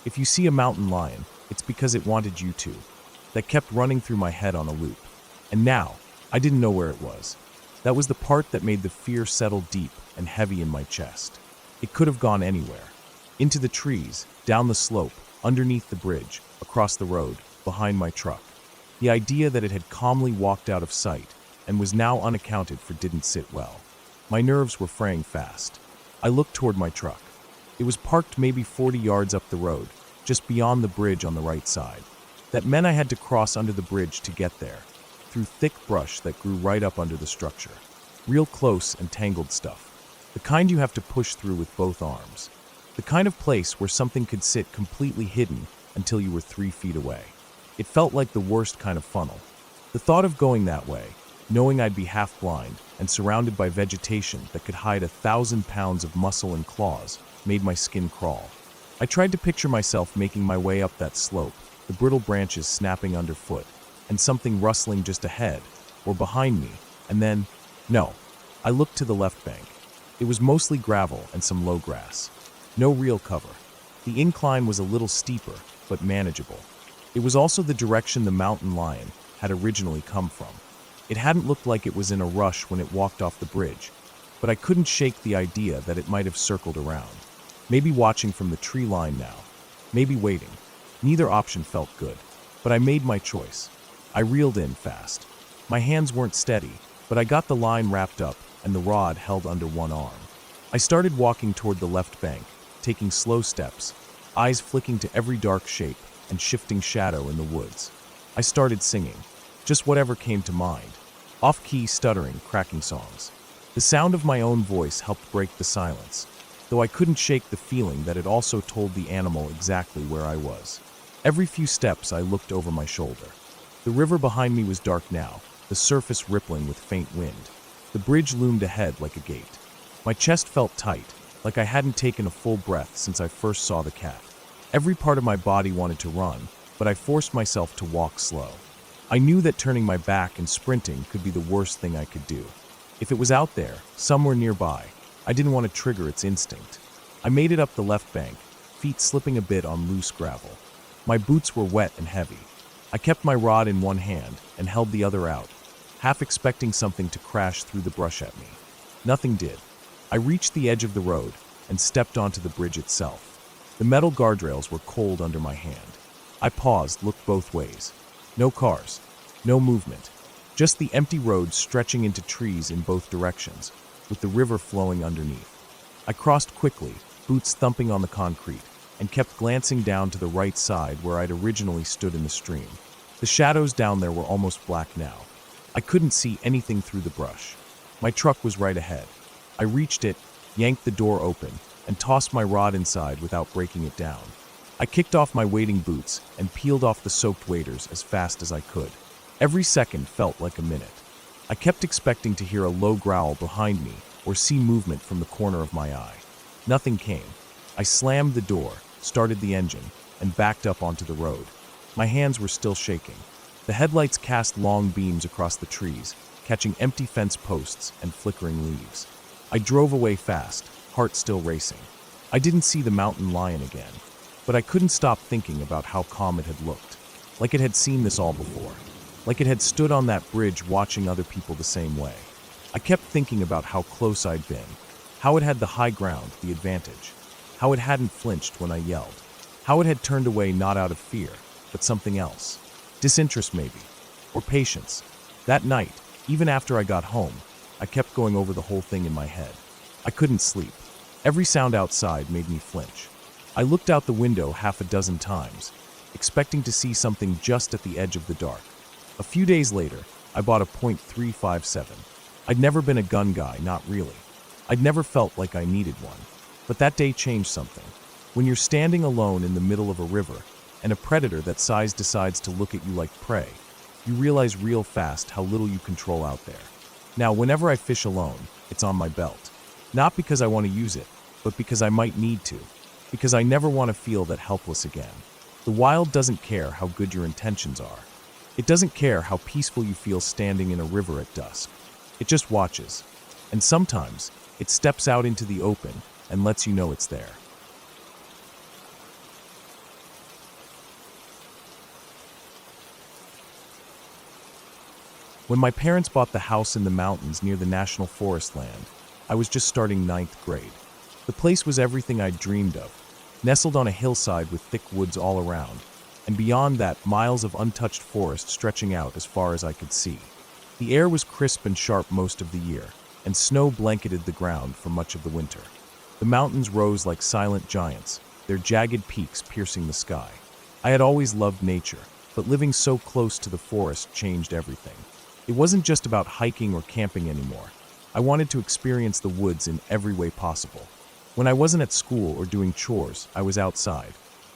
if you see a mountain lion, it's because it wanted you to. That kept running through my head on a loop. And now, I didn't know where it was. That was the part that made the fear settle deep and heavy in my chest. It could have gone anywhere. Into the trees, down the slope, underneath the bridge, across the road, behind my truck. The idea that it had calmly walked out of sight and was now unaccounted for didn't sit well. My nerves were fraying fast. I looked toward my truck. It was parked maybe 40 yards up the road, just beyond the bridge on the right side. That meant I had to cross under the bridge to get there, through thick brush that grew right up under the structure. Real close and tangled stuff. The kind you have to push through with both arms. The kind of place where something could sit completely hidden until you were 3 feet away. It felt like the worst kind of funnel. The thought of going that way, knowing I'd be half blind and surrounded by vegetation that could hide 1,000 pounds of muscle and claws, made my skin crawl. I tried to picture myself making my way up that slope, the brittle branches snapping underfoot, and something rustling just ahead, or behind me, and then, no. I looked to the left bank. It was mostly gravel and some low grass. No real cover. The incline was a little steeper, but manageable. It was also the direction the mountain lion had originally come from. It hadn't looked like it was in a rush when it walked off the bridge, but I couldn't shake the idea that it might have circled around. Maybe watching from the tree line now. Maybe waiting. Neither option felt good, but I made my choice. I reeled in fast. My hands weren't steady, but I got the line wrapped up and the rod held under one arm. I started walking toward the left bank, taking slow steps, eyes flicking to every dark shape and shifting shadow in the woods. I started singing, just whatever came to mind. Off-key, stuttering, cracking songs. The sound of my own voice helped break the silence, though I couldn't shake the feeling that it also told the animal exactly where I was. Every few steps I looked over my shoulder. The river behind me was dark now, the surface rippling with faint wind. The bridge loomed ahead like a gate. My chest felt tight, like I hadn't taken a full breath since I first saw the cat. Every part of my body wanted to run, but I forced myself to walk slow. I knew that turning my back and sprinting could be the worst thing I could do. If it was out there, somewhere nearby, I didn't want to trigger its instinct. I made it up the left bank, feet slipping a bit on loose gravel. My boots were wet and heavy. I kept my rod in one hand and held the other out, half expecting something to crash through the brush at me. Nothing did. I reached the edge of the road and stepped onto the bridge itself. The metal guardrails were cold under my hand. I paused, looked both ways. No cars, no movement. Just the empty road stretching into trees in both directions, with the river flowing underneath. I crossed quickly, boots thumping on the concrete, and kept glancing down to the right side where I'd originally stood in the stream. The shadows down there were almost black now. I couldn't see anything through the brush. My truck was right ahead. I reached it, yanked the door open, and tossed my rod inside without breaking it down. I kicked off my wading boots and peeled off the soaked waders as fast as I could. Every second felt like a minute. I kept expecting to hear a low growl behind me or see movement from the corner of my eye. Nothing came. I slammed the door, started the engine, and backed up onto the road. My hands were still shaking. The headlights cast long beams across the trees, catching empty fence posts and flickering leaves. I drove away fast, heart still racing. I didn't see the mountain lion again, but I couldn't stop thinking about how calm it had looked. Like it had seen this all before. Like it had stood on that bridge watching other people the same way. I kept thinking about how close I'd been, how it had the high ground, the advantage, how it hadn't flinched when I yelled, how it had turned away not out of fear, but something else. Disinterest maybe, or patience. That night, Even after I got home, I kept going over the whole thing in my head. I couldn't sleep. Every sound outside made me flinch. I looked out the window half a dozen times, expecting to see something just at the edge of the dark. A few days later, I bought a .357. I'd never been a gun guy, not really. I'd never felt like I needed one. But that day changed something. When you're standing alone in the middle of a river, and a predator that size decides to look at you like prey, you realize real fast how little you control out there. Now, whenever I fish alone, it's on my belt. Not because I want to use it, but because I might need to. Because I never want to feel that helpless again. The wild doesn't care how good your intentions are. It doesn't care how peaceful you feel standing in a river at dusk. It just watches. And sometimes, it steps out into the open and lets you know it's there. When my parents bought the house in the mountains near the National Forest land, I was just starting 9th grade. The place was everything I'd dreamed of, nestled on a hillside with thick woods all around, and beyond that, miles of untouched forest stretching out as far as I could see. The air was crisp and sharp most of the year, and snow blanketed the ground for much of the winter. The mountains rose like silent giants, their jagged peaks piercing the sky. I had always loved nature, but living so close to the forest changed everything. It wasn't just about hiking or camping anymore. I wanted to experience the woods in every way possible. When I wasn't at school or doing chores, I was outside.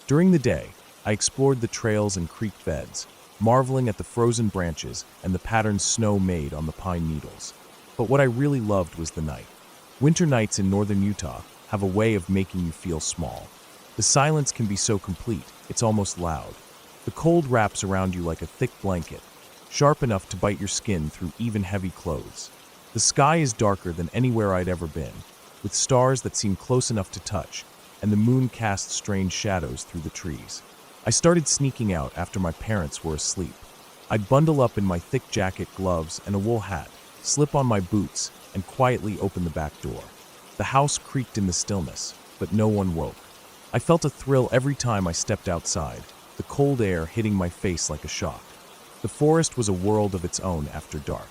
During the day, I explored the trails and creek beds, marveling at the frozen branches and the patterns snow made on the pine needles. But what I really loved was the night. Winter nights in northern Utah have a way of making you feel small. The silence can be so complete, it's almost loud. The cold wraps around you like a thick blanket, sharp enough to bite your skin through even heavy clothes. The sky is darker than anywhere I'd ever been, with stars that seem close enough to touch, and the moon casts strange shadows through the trees. I started sneaking out after my parents were asleep. I'd bundle up in my thick jacket, gloves, and a wool hat, slip on my boots, and quietly open the back door. The house creaked in the stillness, but no one woke. I felt a thrill every time I stepped outside, the cold air hitting my face like a shock. The forest was a world of its own after dark.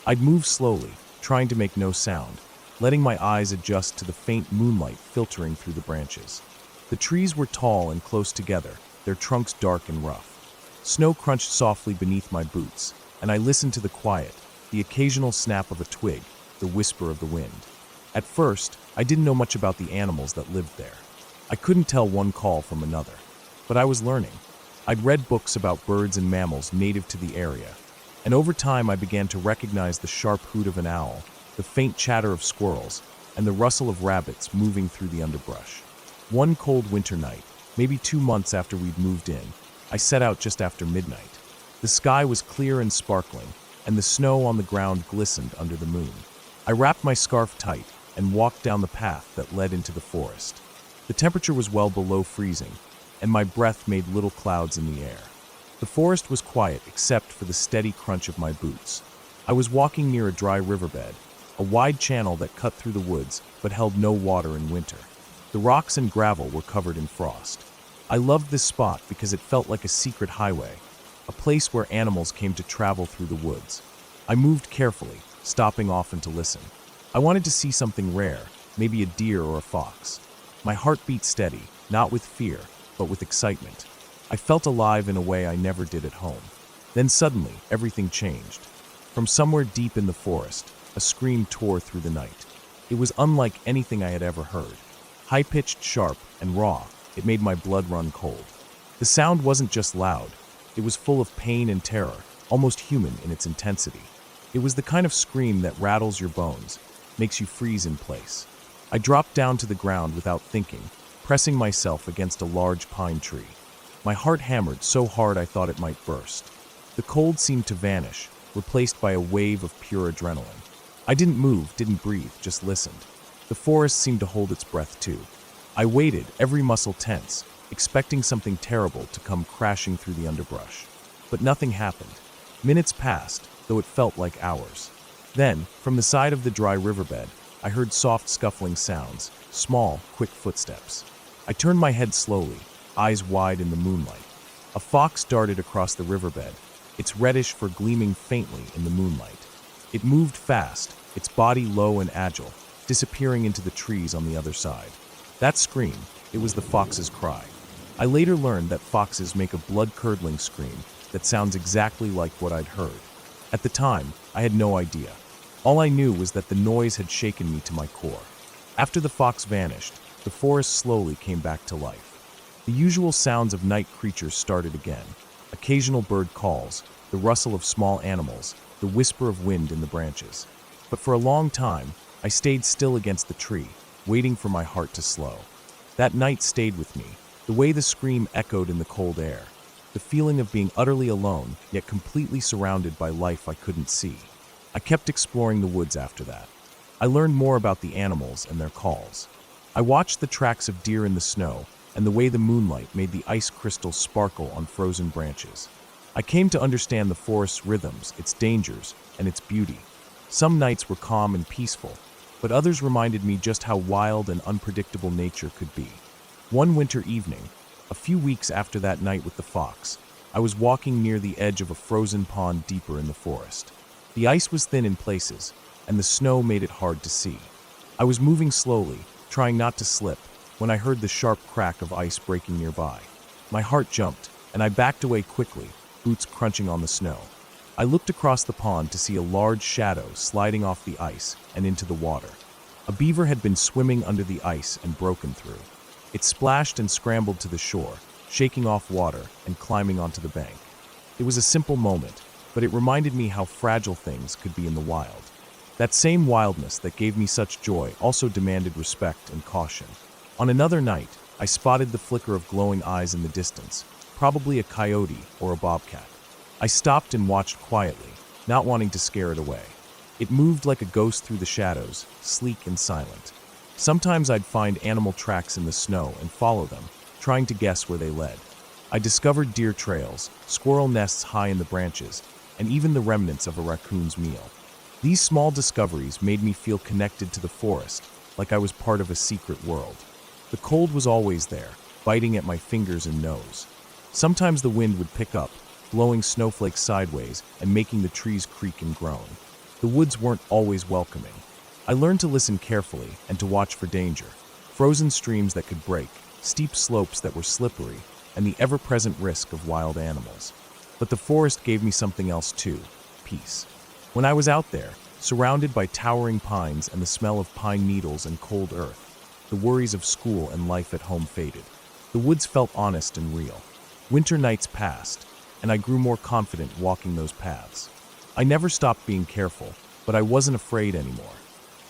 I'd move slowly, trying to make no sound, letting my eyes adjust to the faint moonlight filtering through the branches. The trees were tall and close together, their trunks dark and rough. Snow crunched softly beneath my boots, and I listened to the quiet, the occasional snap of a twig, the whisper of the wind. At first, I didn't know much about the animals that lived there. I couldn't tell one call from another, but I was learning. I'd read books about birds and mammals native to the area, and over time I began to recognize the sharp hoot of an owl, the faint chatter of squirrels, and the rustle of rabbits moving through the underbrush. One cold winter night, maybe 2 months after we'd moved in, I set out just after midnight. The sky was clear and sparkling, and the snow on the ground glistened under the moon. I wrapped my scarf tight and walked down the path that led into the forest. The temperature was well below freezing, and my breath made little clouds in the air. The forest was quiet except for the steady crunch of my boots. I was walking near a dry riverbed, a wide channel that cut through the woods but held no water in winter. The rocks and gravel were covered in frost. I loved this spot because it felt like a secret highway, a place where animals came to travel through the woods. I moved carefully, stopping often to listen. I wanted to see something rare, maybe a deer or a fox. My heart beat steady, not with fear, but with excitement. I felt alive in a way I never did at home. Then suddenly, everything changed. From somewhere deep in the forest, a scream tore through the night. It was unlike anything I had ever heard. High-pitched, sharp, and raw, it made my blood run cold. The sound wasn't just loud. It was full of pain and terror, almost human in its intensity. It was the kind of scream that rattles your bones, makes you freeze in place. I dropped down to the ground without thinking, pressing myself against a large pine tree. My heart hammered so hard I thought it might burst. The cold seemed to vanish, replaced by a wave of pure adrenaline. I didn't move, didn't breathe, just listened. The forest seemed to hold its breath too. I waited, every muscle tense, expecting something terrible to come crashing through the underbrush. But nothing happened. Minutes passed, though it felt like hours. Then, from the side of the dry riverbed, I heard soft scuffling sounds, small, quick footsteps. I turned my head slowly, eyes wide in the moonlight. A fox darted across the riverbed, its reddish fur gleaming faintly in the moonlight. It moved fast, its body low and agile, disappearing into the trees on the other side. That scream, it was the fox's cry. I later learned that foxes make a blood-curdling scream that sounds exactly like what I'd heard. At the time, I had no idea. All I knew was that the noise had shaken me to my core. After the fox vanished, the forest slowly came back to life. The usual sounds of night creatures started again. Occasional bird calls, the rustle of small animals, the whisper of wind in the branches. But for a long time, I stayed still against the tree, waiting for my heart to slow. That night stayed with me, the way the scream echoed in the cold air, the feeling of being utterly alone, yet completely surrounded by life I couldn't see. I kept exploring the woods after that. I learned more about the animals and their calls. I watched the tracks of deer in the snow and the way the moonlight made the ice crystals sparkle on frozen branches. I came to understand the forest's rhythms, its dangers, and its beauty. Some nights were calm and peaceful, but others reminded me just how wild and unpredictable nature could be. One winter evening, a few weeks after that night with the fox, I was walking near the edge of a frozen pond deeper in the forest. The ice was thin in places, and the snow made it hard to see. I was moving slowly, trying not to slip, when I heard the sharp crack of ice breaking nearby. My heart jumped, and I backed away quickly, boots crunching on the snow. I looked across the pond to see a large shadow sliding off the ice and into the water. A beaver had been swimming under the ice and broken through. It splashed and scrambled to the shore, shaking off water and climbing onto the bank. It was a simple moment, but it reminded me how fragile things could be in the wild. That same wildness that gave me such joy also demanded respect and caution. On another night, I spotted the flicker of glowing eyes in the distance, probably a coyote or a bobcat. I stopped and watched quietly, not wanting to scare it away. It moved like a ghost through the shadows, sleek and silent. Sometimes I'd find animal tracks in the snow and follow them, trying to guess where they led. I discovered deer trails, squirrel nests high in the branches, and even the remnants of a raccoon's meal. These small discoveries made me feel connected to the forest, like I was part of a secret world. The cold was always there, biting at my fingers and nose. Sometimes the wind would pick up, blowing snowflakes sideways and making the trees creak and groan. The woods weren't always welcoming. I learned to listen carefully and to watch for danger. Frozen streams that could break, steep slopes that were slippery, and the ever-present risk of wild animals. But the forest gave me something else too, peace. When I was out there, surrounded by towering pines and the smell of pine needles and cold earth, the worries of school and life at home faded. The woods felt honest and real. Winter nights passed, and I grew more confident walking those paths. I never stopped being careful, but I wasn't afraid anymore.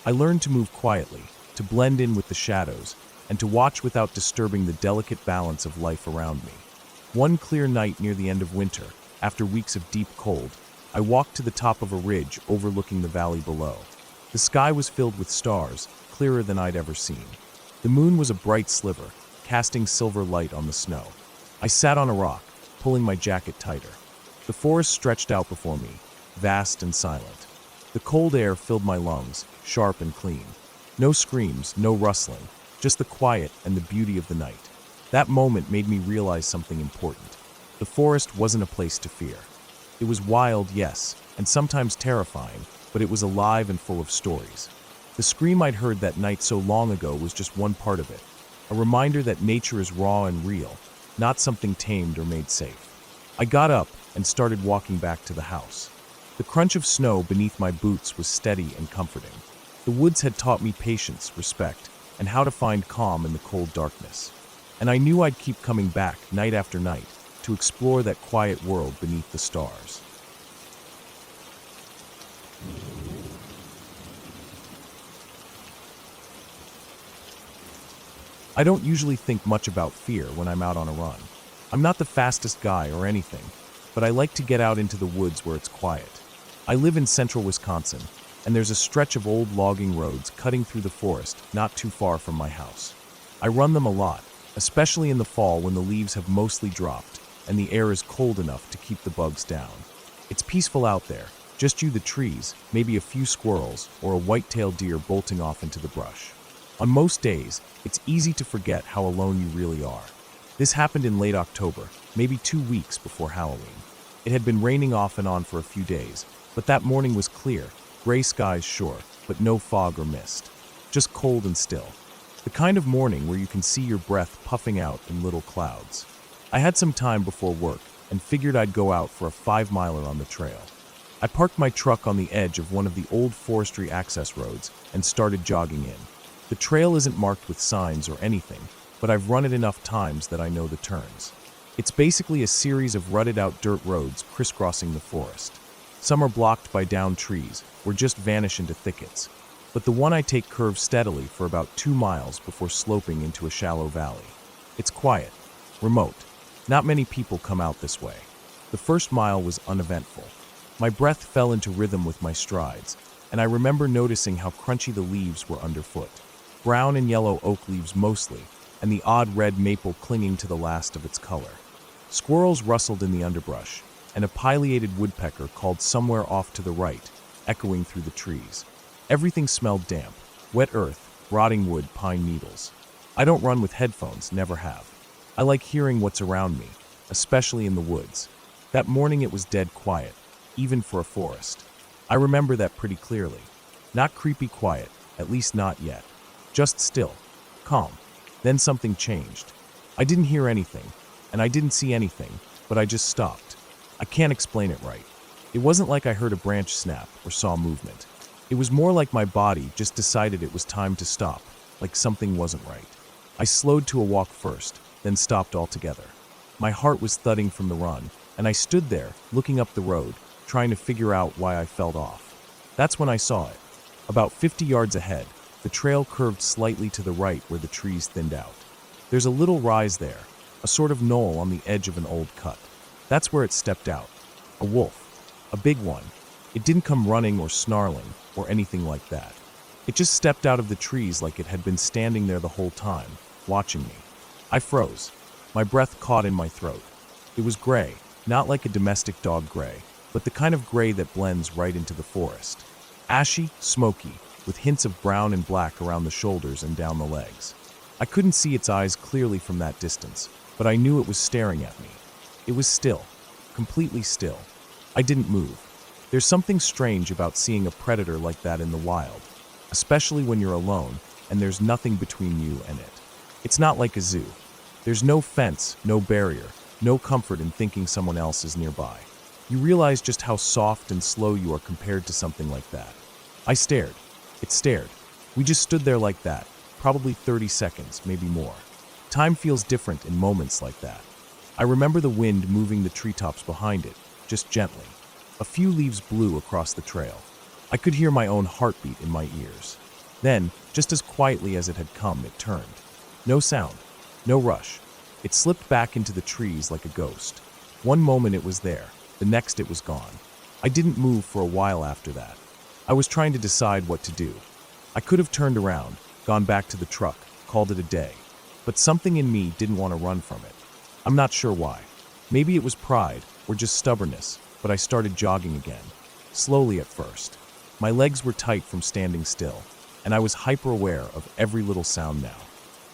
I learned to move quietly, to blend in with the shadows, and to watch without disturbing the delicate balance of life around me. One clear night near the end of winter, after weeks of deep cold, I walked to the top of a ridge overlooking the valley below. The sky was filled with stars, clearer than I'd ever seen. The moon was a bright sliver, casting silver light on the snow. I sat on a rock, pulling my jacket tighter. The forest stretched out before me, vast and silent. The cold air filled my lungs, sharp and clean. No screams, no rustling, just the quiet and the beauty of the night. That moment made me realize something important. The forest wasn't a place to fear. It was wild, yes, and sometimes terrifying, but it was alive and full of stories. The scream I'd heard that night so long ago was just one part of it, a reminder that nature is raw and real, not something tamed or made safe. I got up and started walking back to the house. The crunch of snow beneath my boots was steady and comforting. The woods had taught me patience, respect, and how to find calm in the cold darkness. And I knew I'd keep coming back night after night to explore that quiet world beneath the stars. I don't usually think much about fear when I'm out on a run. I'm not the fastest guy or anything, but I like to get out into the woods where it's quiet. I live in central Wisconsin, and there's a stretch of old logging roads cutting through the forest not too far from my house. I run them a lot, especially in the fall when the leaves have mostly dropped and the air is cold enough to keep the bugs down. It's peaceful out there, just you, the trees, maybe a few squirrels, or a white-tailed deer bolting off into the brush. On most days, it's easy to forget how alone you really are. This happened in late October, maybe 2 weeks before Halloween. It had been raining off and on for a few days, but that morning was clear, Gray skies, sure, but no fog or mist. Just cold and still. The kind of morning where you can see your breath puffing out in little clouds. I had some time before work and figured I'd go out for a 5-miler on the trail. I parked my truck on the edge of one of the old forestry access roads and started jogging in. The trail isn't marked with signs or anything, but I've run it enough times that I know the turns. It's basically a series of rutted-out dirt roads crisscrossing the forest. Some are blocked by downed trees or just vanish into thickets, but the one I take curves steadily for about 2 miles before sloping into a shallow valley. It's quiet, remote. Not many people come out this way. The first mile was uneventful. My breath fell into rhythm with my strides, and I remember noticing how crunchy the leaves were underfoot. Brown and yellow oak leaves mostly, and the odd red maple clinging to the last of its color. Squirrels rustled in the underbrush, and a pileated woodpecker called somewhere off to the right, echoing through the trees. Everything smelled damp, wet earth, rotting wood, pine needles. I don't run with headphones, never have. I like hearing what's around me, especially in the woods. That morning it was dead quiet, even for a forest. I remember that pretty clearly. Not creepy quiet, at least not yet. Just still, calm. Then something changed. I didn't hear anything, and I didn't see anything, but I just stopped. I can't explain it right. It wasn't like I heard a branch snap or saw movement. It was more like my body just decided it was time to stop, like something wasn't right. I slowed to a walk first, then stopped altogether. My heart was thudding from the run, and I stood there, looking up the road, trying to figure out why I felt off. That's when I saw it. About 50 yards ahead, the trail curved slightly to the right where the trees thinned out. There's a little rise there, a sort of knoll on the edge of an old cut. That's where it stepped out. A wolf. A big one. It didn't come running or snarling or anything like that. It just stepped out of the trees like it had been standing there the whole time, watching me. I froze. My breath caught in my throat. It was gray, not like a domestic dog gray, but the kind of gray that blends right into the forest. Ashy, smoky, with hints of brown and black around the shoulders and down the legs. I couldn't see its eyes clearly from that distance, but I knew it was staring at me. It was still, completely still. I didn't move. There's something strange about seeing a predator like that in the wild, especially when you're alone and there's nothing between you and it. It's not like a zoo. There's no fence, no barrier, no comfort in thinking someone else is nearby. You realize just how soft and slow you are compared to something like that. I stared. It stared. We just stood there like that, probably 30 seconds, maybe more. Time feels different in moments like that. I remember the wind moving the treetops behind it, just gently. A few leaves blew across the trail. I could hear my own heartbeat in my ears. Then, just as quietly as it had come, it turned. No sound. No rush. It slipped back into the trees like a ghost. One moment it was there, the next it was gone. I didn't move for a while after that. I was trying to decide what to do. I could have turned around, gone back to the truck, called it a day. But something in me didn't want to run from it. I'm not sure why. Maybe it was pride, or just stubbornness, but I started jogging again. Slowly at first. My legs were tight from standing still, and I was hyper-aware of every little sound now.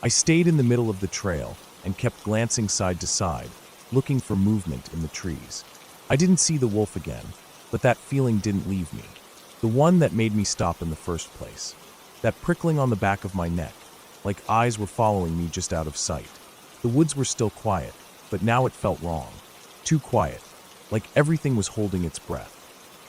I stayed in the middle of the trail and kept glancing side to side, looking for movement in the trees. I didn't see the wolf again, but that feeling didn't leave me. The one that made me stop in the first place. That prickling on the back of my neck, like eyes were following me just out of sight. The woods were still quiet, but now it felt wrong. Too quiet, like everything was holding its breath.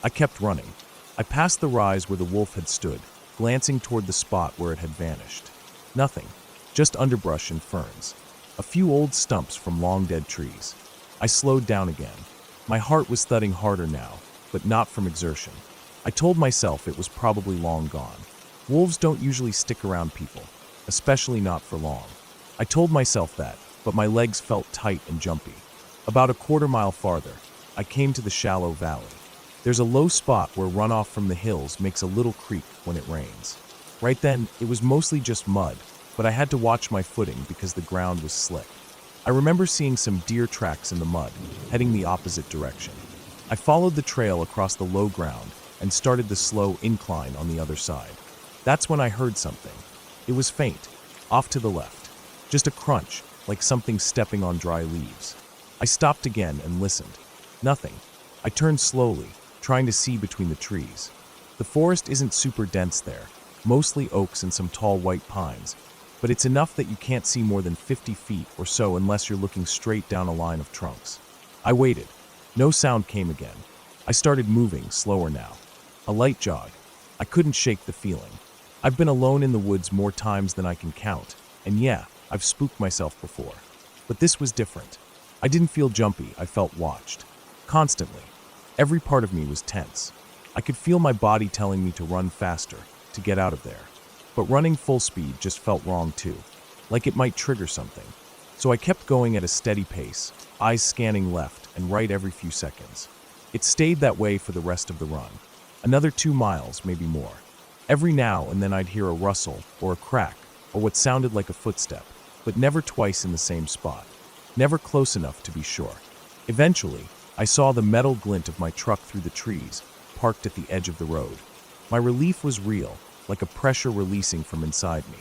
I kept running. I passed the rise where the wolf had stood, glancing toward the spot where it had vanished. Nothing. Just underbrush and ferns. A few old stumps from long-dead trees. I slowed down again. My heart was thudding harder now, but not from exertion. I told myself it was probably long gone. Wolves don't usually stick around people, especially not for long. I told myself that, but my legs felt tight and jumpy. About a quarter-mile farther, I came to the shallow valley. There's a low spot where runoff from the hills makes a little creek when it rains. Right then, it was mostly just mud, but I had to watch my footing because the ground was slick. I remember seeing some deer tracks in the mud, heading the opposite direction. I followed the trail across the low ground and started the slow incline on the other side. That's when I heard something. It was faint, off to the left. Just a crunch, like something stepping on dry leaves. I stopped again and listened. Nothing. I turned slowly, trying to see between the trees. The forest isn't super dense there, mostly oaks and some tall white pines, but it's enough that you can't see more than 50 feet or so unless you're looking straight down a line of trunks. I waited. No sound came again. I started moving, slower now. A light jog. I couldn't shake the feeling. I've been alone in the woods more times than I can count, and yeah, I've spooked myself before. But this was different. I didn't feel jumpy, I felt watched. Constantly. Every part of me was tense. I could feel my body telling me to run faster, to get out of there. But running full speed just felt wrong too, like it might trigger something. So I kept going at a steady pace, eyes scanning left and right every few seconds. It stayed that way for the rest of the run. Another 2 miles, maybe more. Every now and then I'd hear a rustle or a crack or what sounded like a footstep, but never twice in the same spot. Never close enough to be sure. Eventually, I saw the metal glint of my truck through the trees, parked at the edge of the road. My relief was real, like a pressure releasing from inside me.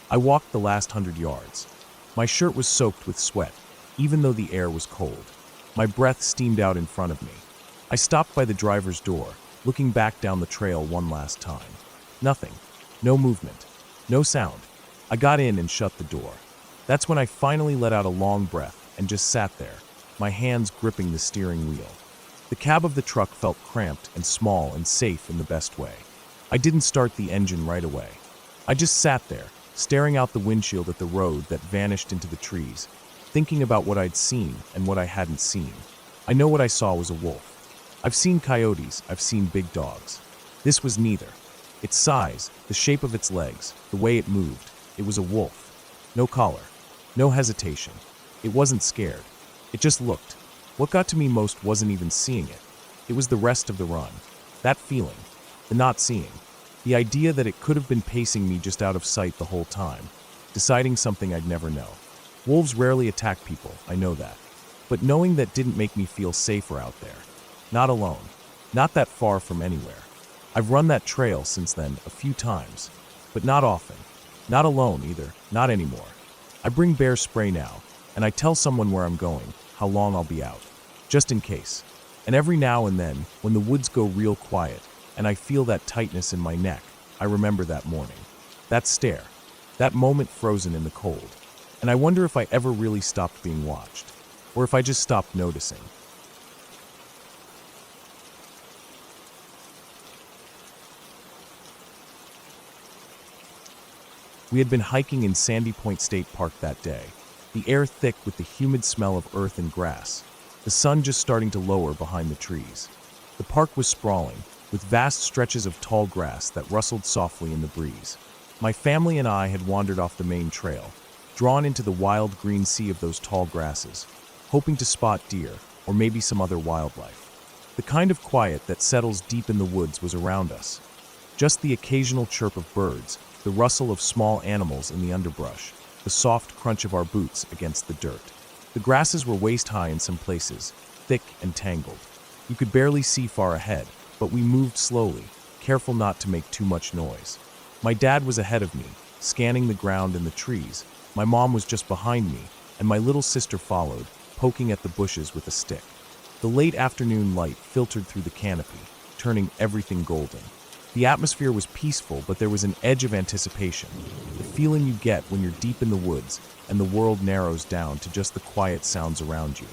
I walked the last 100 yards. My shirt was soaked with sweat, even though the air was cold. My breath steamed out in front of me. I stopped by the driver's door, looking back down the trail one last time. Nothing. No movement. No sound. I got in and shut the door. That's when I finally let out a long breath and just sat there, my hands gripping the steering wheel. The cab of the truck felt cramped and small and safe in the best way. I didn't start the engine right away. I just sat there, staring out the windshield at the road that vanished into the trees, thinking about what I'd seen and what I hadn't seen. I know what I saw was a wolf. I've seen coyotes, I've seen big dogs. This was neither. Its size, the shape of its legs, the way it moved, it was a wolf. No collar. No hesitation. It wasn't scared. It just looked. What got to me most wasn't even seeing it. It was the rest of the run. That feeling. The not seeing. The idea that it could have been pacing me just out of sight the whole time, deciding something I'd never know. Wolves rarely attack people, I know that. But knowing that didn't make me feel safer out there. Not alone. Not that far from anywhere. I've run that trail since then a few times, but not often. Not alone either, not anymore. I bring bear spray now, and I tell someone where I'm going, how long I'll be out, just in case. And every now and then, when the woods go real quiet, and I feel that tightness in my neck, I remember that morning. That stare. That moment frozen in the cold. And I wonder if I ever really stopped being watched, or if I just stopped noticing. We had been hiking in Sandy Point State Park that day, the air thick with the humid smell of earth and grass, the sun just starting to lower behind the trees. The park was sprawling, with vast stretches of tall grass that rustled softly in the breeze. My family and I had wandered off the main trail, drawn into the wild green sea of those tall grasses, hoping to spot deer or maybe some other wildlife. The kind of quiet that settles deep in the woods was around us. Just the occasional chirp of birds, the rustle of small animals in the underbrush, the soft crunch of our boots against the dirt. The grasses were waist-high in some places, thick and tangled. You could barely see far ahead, but we moved slowly, careful not to make too much noise. My dad was ahead of me, scanning the ground and the trees. My mom was just behind me, and my little sister followed, poking at the bushes with a stick. The late afternoon light filtered through the canopy, turning everything golden. The atmosphere was peaceful, but there was an edge of anticipation, the feeling you get when you're deep in the woods and the world narrows down to just the quiet sounds around you.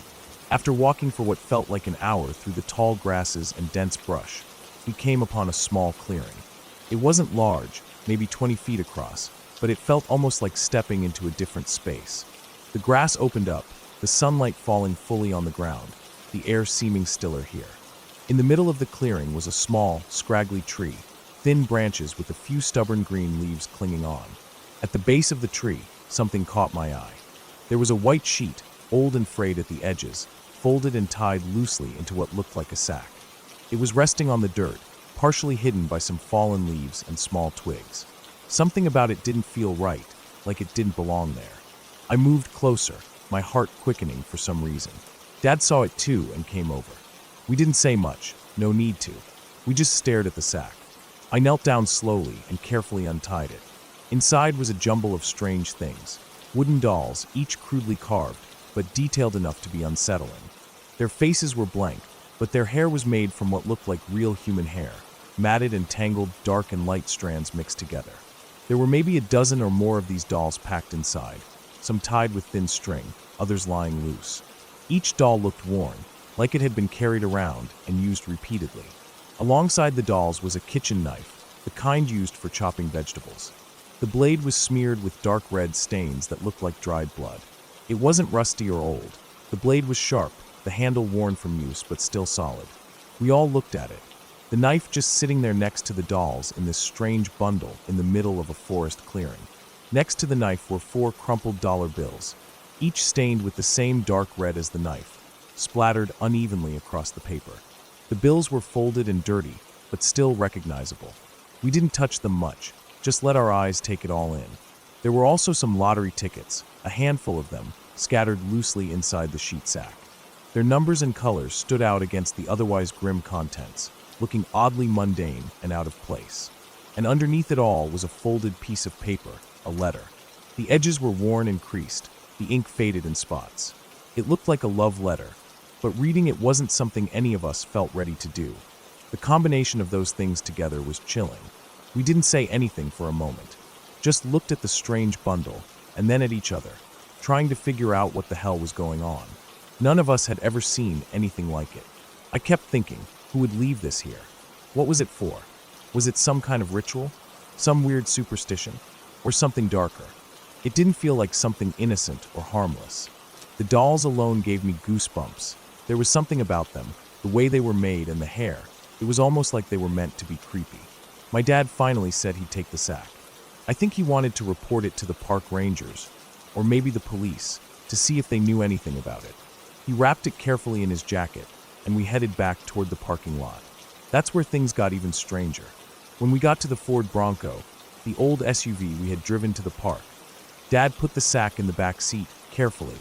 After walking for what felt like an hour through the tall grasses and dense brush, we came upon a small clearing. It wasn't large, maybe 20 feet across, but it felt almost like stepping into a different space. The grass opened up, the sunlight falling fully on the ground, the air seeming stiller here. In the middle of the clearing was a small, scraggly tree, thin branches with a few stubborn green leaves clinging on. At the base of the tree, something caught my eye. There was a white sheet, old and frayed at the edges, folded and tied loosely into what looked like a sack. It was resting on the dirt, partially hidden by some fallen leaves and small twigs. Something about it didn't feel right, like it didn't belong there. I moved closer, my heart quickening for some reason. Dad saw it too and came over. We didn't say much, no need to. We just stared at the sack. I knelt down slowly and carefully untied it. Inside was a jumble of strange things. Wooden dolls, each crudely carved, but detailed enough to be unsettling. Their faces were blank, but their hair was made from what looked like real human hair, matted and tangled, dark and light strands mixed together. There were maybe a dozen or more of these dolls packed inside, some tied with thin string, others lying loose. Each doll looked worn, like it had been carried around and used repeatedly. Alongside the dolls was a kitchen knife, the kind used for chopping vegetables. The blade was smeared with dark red stains that looked like dried blood. It wasn't rusty or old. The blade was sharp, the handle worn from use but still solid. We all looked at it. The knife just sitting there next to the dolls in this strange bundle in the middle of a forest clearing. Next to the knife were 4 crumpled dollar bills, each stained with the same dark red as the knife, splattered unevenly across the paper. The bills were folded and dirty, but still recognizable. We didn't touch them much, just let our eyes take it all in. There were also some lottery tickets, a handful of them, scattered loosely inside the sheet sack. Their numbers and colors stood out against the otherwise grim contents, looking oddly mundane and out of place. And underneath it all was a folded piece of paper, a letter. The edges were worn and creased, the ink faded in spots. It looked like a love letter, but reading it wasn't something any of us felt ready to do. The combination of those things together was chilling. We didn't say anything for a moment, just looked at the strange bundle and then at each other, trying to figure out what the hell was going on. None of us had ever seen anything like it. I kept thinking, who would leave this here? What was it for? Was it some kind of ritual? Some weird superstition? Or something darker? It didn't feel like something innocent or harmless. The dolls alone gave me goosebumps. There was something about them, the way they were made and the hair. It was almost like they were meant to be creepy. My dad finally said he'd take the sack. I think he wanted to report it to the park rangers, or maybe the police, to see if they knew anything about it. He wrapped it carefully in his jacket, and we headed back toward the parking lot. That's where things got even stranger. When we got to the Ford Bronco, the old SUV we had driven to the park, Dad put the sack in the back seat, carefully,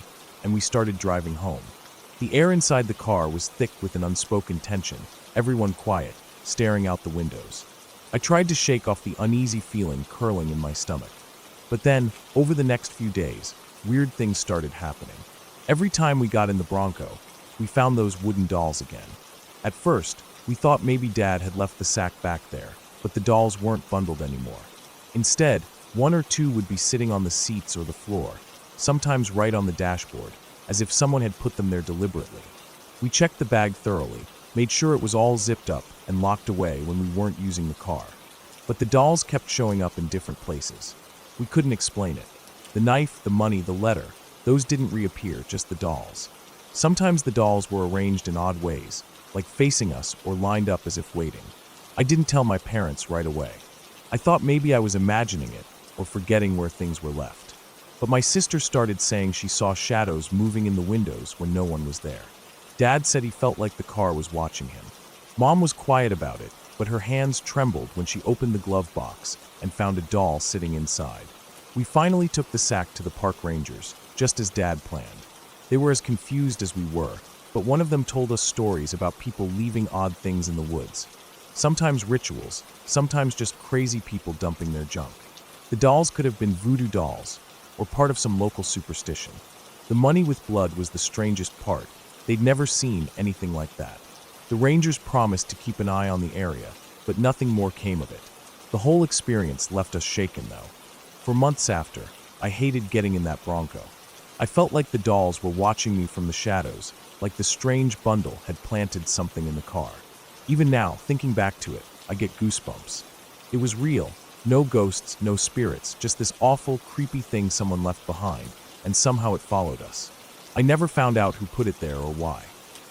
and we started driving home. The air inside the car was thick with an unspoken tension, everyone quiet, staring out the windows. I tried to shake off the uneasy feeling curling in my stomach. But then, over the next few days, weird things started happening. Every time we got in the Bronco, we found those wooden dolls again. At first, we thought maybe Dad had left the sack back there, but the dolls weren't bundled anymore. Instead, 1 or 2 would be sitting on the seats or the floor, sometimes right on the dashboard, as if someone had put them there deliberately. We checked the bag thoroughly, made sure it was all zipped up and locked away when we weren't using the car. But the dolls kept showing up in different places. We couldn't explain it. The knife, the money, the letter, those didn't reappear, just the dolls. Sometimes the dolls were arranged in odd ways, like facing us or lined up as if waiting. I didn't tell my parents right away. I thought maybe I was imagining it or forgetting where things were left. But my sister started saying she saw shadows moving in the windows when no one was there. Dad said he felt like the car was watching him. Mom was quiet about it, but her hands trembled when she opened the glove box and found a doll sitting inside. We finally took the sack to the park rangers, just as Dad planned. They were as confused as we were, but one of them told us stories about people leaving odd things in the woods. Sometimes rituals, sometimes just crazy people dumping their junk. The dolls could have been voodoo dolls, or part of some local superstition. The money with blood was the strangest part. They'd never seen anything like that. The rangers promised to keep an eye on the area, but nothing more came of it. The whole experience left us shaken, though. For months after, I hated getting in that Bronco. I felt like the dolls were watching me from the shadows, like the strange bundle had planted something in the car. Even now, thinking back to it, I get goosebumps. It was real. No ghosts, no spirits, just this awful, creepy thing someone left behind, and somehow it followed us. I never found out who put it there or why.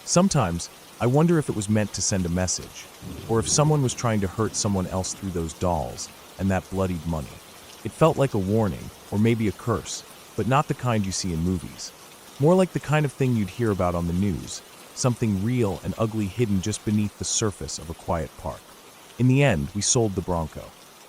Sometimes, I wonder if it was meant to send a message, or if someone was trying to hurt someone else through those dolls and that bloodied money. It felt like a warning, or maybe a curse, but not the kind you see in movies. More like the kind of thing you'd hear about on the news, something real and ugly hidden just beneath the surface of a quiet park. In the end, we sold the Bronco.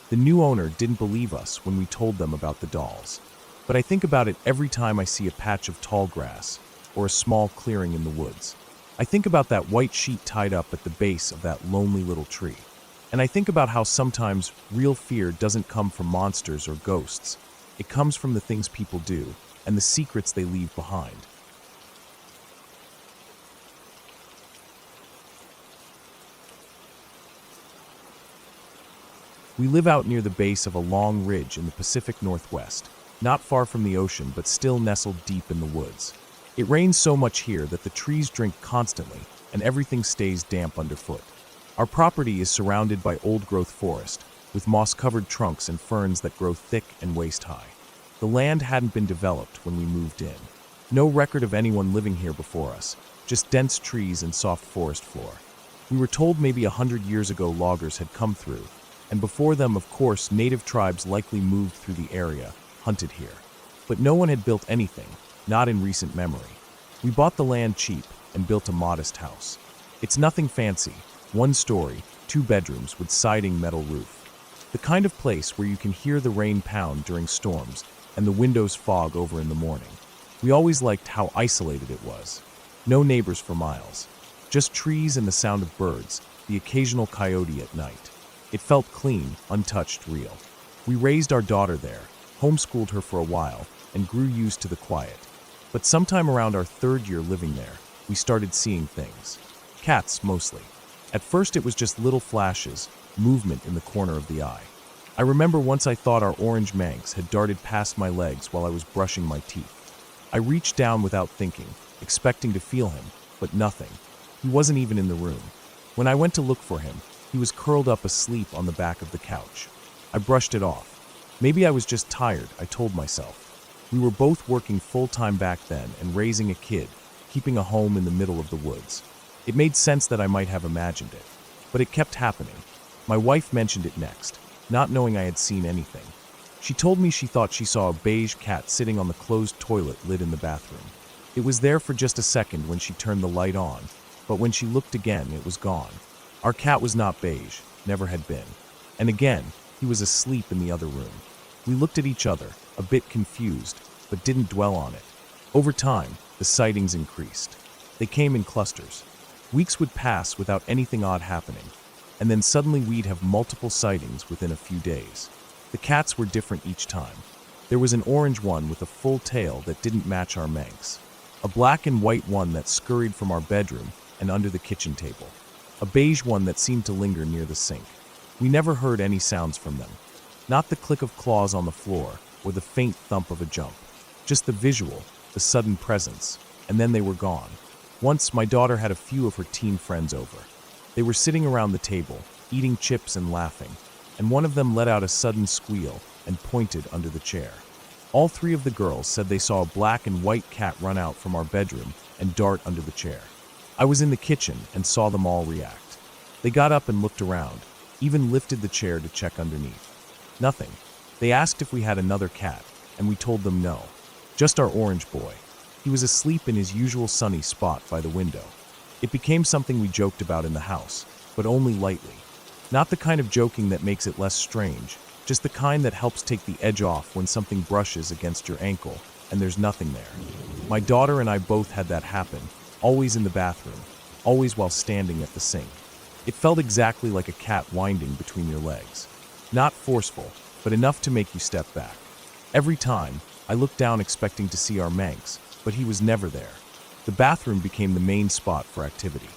The new owner didn't believe us when we told them about the dolls. But I think about it every time I see a patch of tall grass or a small clearing in the woods. I think about that white sheet tied up at the base of that lonely little tree. And I think about how sometimes real fear doesn't come from monsters or ghosts. It comes from the things people do and the secrets they leave behind. We live out near the base of a long ridge in the Pacific Northwest, not far from the ocean but still nestled deep in the woods. It rains so much here that the trees drink constantly and everything stays damp underfoot. Our property is surrounded by old-growth forest, with moss-covered trunks and ferns that grow thick and waist-high. The land hadn't been developed when we moved in. No record of anyone living here before us, just dense trees and soft forest floor. We were told maybe 100 years ago loggers had come through, and before them, of course, native tribes likely moved through the area, hunted here. But no one had built anything, not in recent memory. We bought the land cheap and built a modest house. It's nothing fancy, 1 story, 2 bedrooms with siding metal roof. The kind of place where you can hear the rain pound during storms and the windows fog over in the morning. We always liked how isolated it was. No neighbors for miles. Just trees and the sound of birds, the occasional coyote at night. It felt clean, untouched, real. We raised our daughter there, homeschooled her for a while, and grew used to the quiet. But sometime around our 3rd year living there, we started seeing things. Cats, mostly. At first it was just little flashes, movement in the corner of the eye. I remember once I thought our orange Manx had darted past my legs while I was brushing my teeth. I reached down without thinking, expecting to feel him, but nothing. He wasn't even in the room. When I went to look for him, he was curled up asleep on the back of the couch. I brushed it off. Maybe I was just tired, I told myself. We were both working full-time back then and raising a kid, keeping a home in the middle of the woods. It made sense that I might have imagined it. But it kept happening. My wife mentioned it next, not knowing I had seen anything. She told me she thought she saw a beige cat sitting on the closed toilet lid in the bathroom. It was there for just a second when she turned the light on, but when she looked again, it was gone. Our cat was not beige, never had been. And again, he was asleep in the other room. We looked at each other, a bit confused, but didn't dwell on it. Over time, the sightings increased. They came in clusters. Weeks would pass without anything odd happening, and then suddenly we'd have multiple sightings within a few days. The cats were different each time. There was an orange one with a full tail that didn't match our Manx, a black and white one that scurried from our bedroom and under the kitchen table, a beige one that seemed to linger near the sink. We never heard any sounds from them. Not the click of claws on the floor or the faint thump of a jump. Just the visual, the sudden presence, and then they were gone. Once, my daughter had a few of her teen friends over. They were sitting around the table, eating chips and laughing, and one of them let out a sudden squeal and pointed under the chair. All 3 of the girls said they saw a black and white cat run out from our bedroom and dart under the chair. I was in the kitchen and saw them all react. They got up and looked around, even lifted the chair to check underneath. Nothing. They asked if we had another cat, and we told them no. Just our orange boy. He was asleep in his usual sunny spot by the window. It became something we joked about in the house, but only lightly. Not the kind of joking that makes it less strange, just the kind that helps take the edge off when something brushes against your ankle and there's nothing there. My daughter and I both had that happen, always in the bathroom, always while standing at the sink. It felt exactly like a cat winding between your legs. Not forceful, but enough to make you step back. Every time, I looked down expecting to see our Manx, but he was never there. The bathroom became the main spot for activity.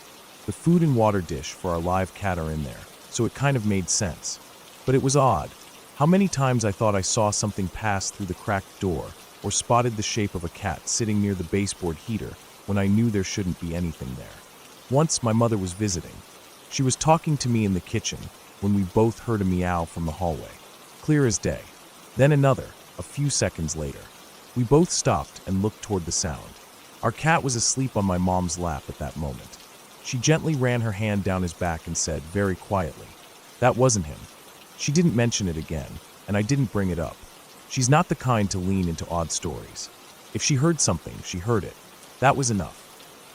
The food and water dish for our live cat are in there, so it kind of made sense. But it was odd. How many times I thought I saw something pass through the cracked door, or spotted the shape of a cat sitting near the baseboard heater when I knew there shouldn't be anything there. Once my mother was visiting. She was talking to me in the kitchen when we both heard a meow from the hallway. Clear as day. Then another, a few seconds later. We both stopped and looked toward the sound. Our cat was asleep on my mom's lap at that moment. She gently ran her hand down his back and said, very quietly, "That wasn't him." She didn't mention it again, and I didn't bring it up. She's not the kind to lean into odd stories. If she heard something, she heard it. That was enough.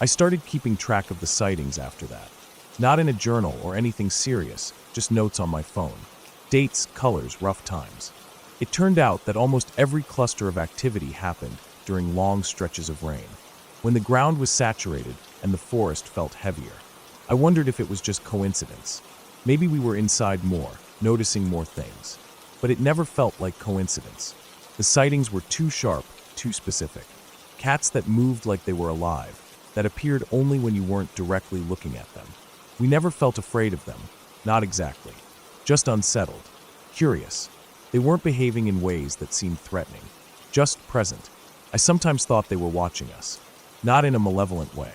I started keeping track of the sightings after that. Not in a journal or anything serious, just notes on my phone. Dates, colors, rough times. It turned out that almost every cluster of activity happened during long stretches of rain, when the ground was saturated and the forest felt heavier. I wondered if it was just coincidence. Maybe we were inside more, noticing more things. But it never felt like coincidence. The sightings were too sharp, too specific. Cats that moved like they were alive, that appeared only when you weren't directly looking at them. We never felt afraid of them, not exactly. Just unsettled. curious. They weren't behaving in ways that seemed threatening, just present. I sometimes thought they were watching us, not in a malevolent way,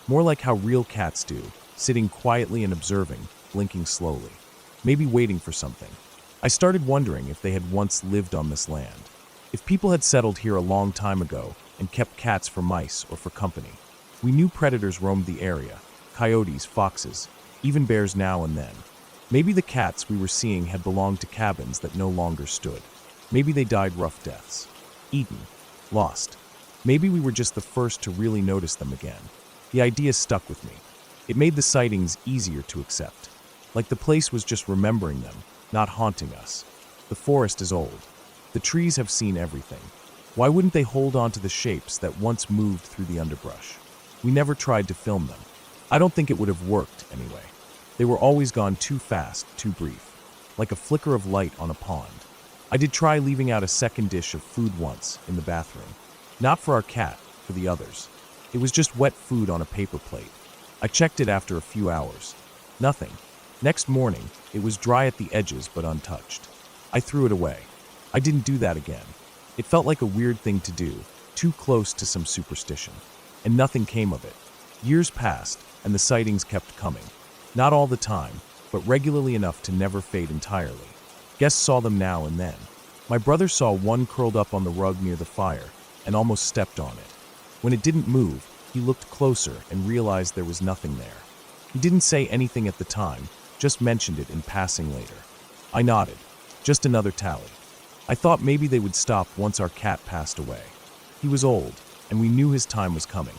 more like how real cats do, sitting quietly and observing, blinking slowly, maybe waiting for something. I started wondering if they had once lived on this land, if people had settled here a long time ago and kept cats for mice or for company. We knew predators roamed the area, coyotes, foxes, even bears now and then. Maybe the cats we were seeing had belonged to cabins that no longer stood. Maybe they died rough deaths. Eaten. Lost. Maybe we were just the first to really notice them again. The idea stuck with me. It made the sightings easier to accept. Like the place was just remembering them, not haunting us. The forest is old. The trees have seen everything. Why wouldn't they hold on to the shapes that once moved through the underbrush? We never tried to film them. I don't think it would have worked anyway. They were always gone too fast, too brief. Like a flicker of light on a pond. I did try leaving out a second dish of food once in the bathroom. Not for our cat, for the others. It was just wet food on a paper plate. I checked it after a few hours. Nothing. Next morning, it was dry at the edges but untouched. I threw it away. I didn't do that again. It felt like a weird thing to do, too close to some superstition. And nothing came of it. Years passed, and the sightings kept coming. Not all the time, but regularly enough to never fade entirely. Guests saw them now and then. My brother saw one curled up on the rug near the fire and almost stepped on it. When it didn't move, he looked closer and realized there was nothing there. He didn't say anything at the time, just mentioned it in passing later. I nodded. Just another tally. I thought maybe they would stop once our cat passed away. He was old, and we knew his time was coming.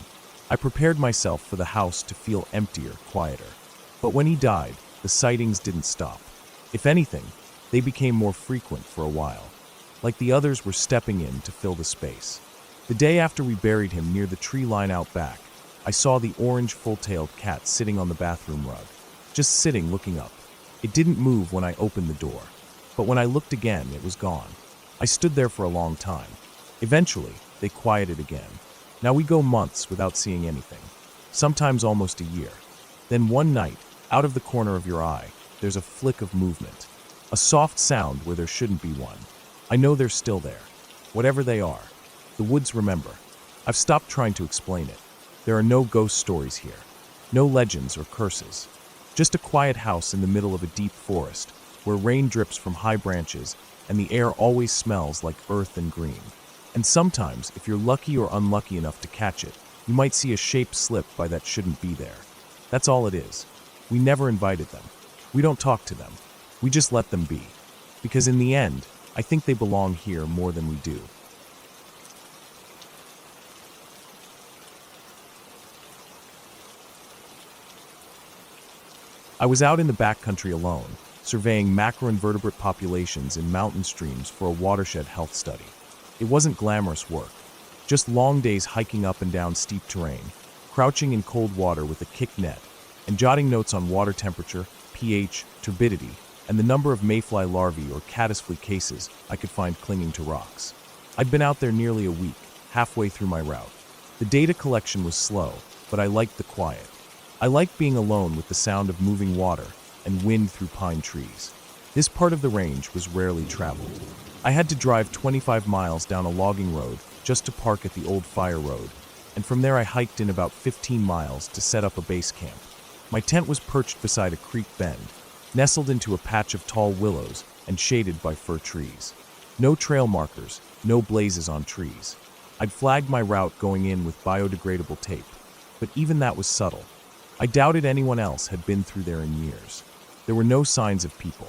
I prepared myself for the house to feel emptier, quieter. But when he died, the sightings didn't stop. If anything, they became more frequent for a while. Like the others were stepping in to fill the space. The day after we buried him near the tree line out back, I saw the orange full-tailed cat sitting on the bathroom rug. Just sitting, looking up. It didn't move when I opened the door. But when I looked again, it was gone. I stood there for a long time. Eventually, they quieted again. Now we go months without seeing anything. Sometimes almost a year. Then one night, out of the corner of your eye, there's a flick of movement. A soft sound where there shouldn't be one. I know they're still there. Whatever they are. The woods remember. I've stopped trying to explain it. There are no ghost stories here. No legends or curses. Just a quiet house in the middle of a deep forest, where rain drips from high branches and the air always smells like earth and green. And sometimes, if you're lucky or unlucky enough to catch it, you might see a shape slip by that shouldn't be there. That's all it is. We never invited them. We don't talk to them. We just let them be. Because in the end, I think they belong here more than we do. I was out in the backcountry alone, surveying macroinvertebrate populations in mountain streams for a watershed health study. It wasn't glamorous work, just long days hiking up and down steep terrain, crouching in cold water with a kick net, and jotting notes on water temperature, pH, turbidity, and the number of mayfly larvae or caddisfly cases I could find clinging to rocks. I'd been out there nearly a week, halfway through my route. The data collection was slow, but I liked the quiet. I liked being alone with the sound of moving water and wind through pine trees. This part of the range was rarely traveled. I had to drive 25 miles down a logging road just to park at the old fire road, and from there I hiked in about 15 miles to set up a base camp. My tent was perched beside a creek bend, nestled into a patch of tall willows and shaded by fir trees. No trail markers, no blazes on trees. I'd flagged my route going in with biodegradable tape, but even that was subtle. I doubted anyone else had been through there in years. There were no signs of people,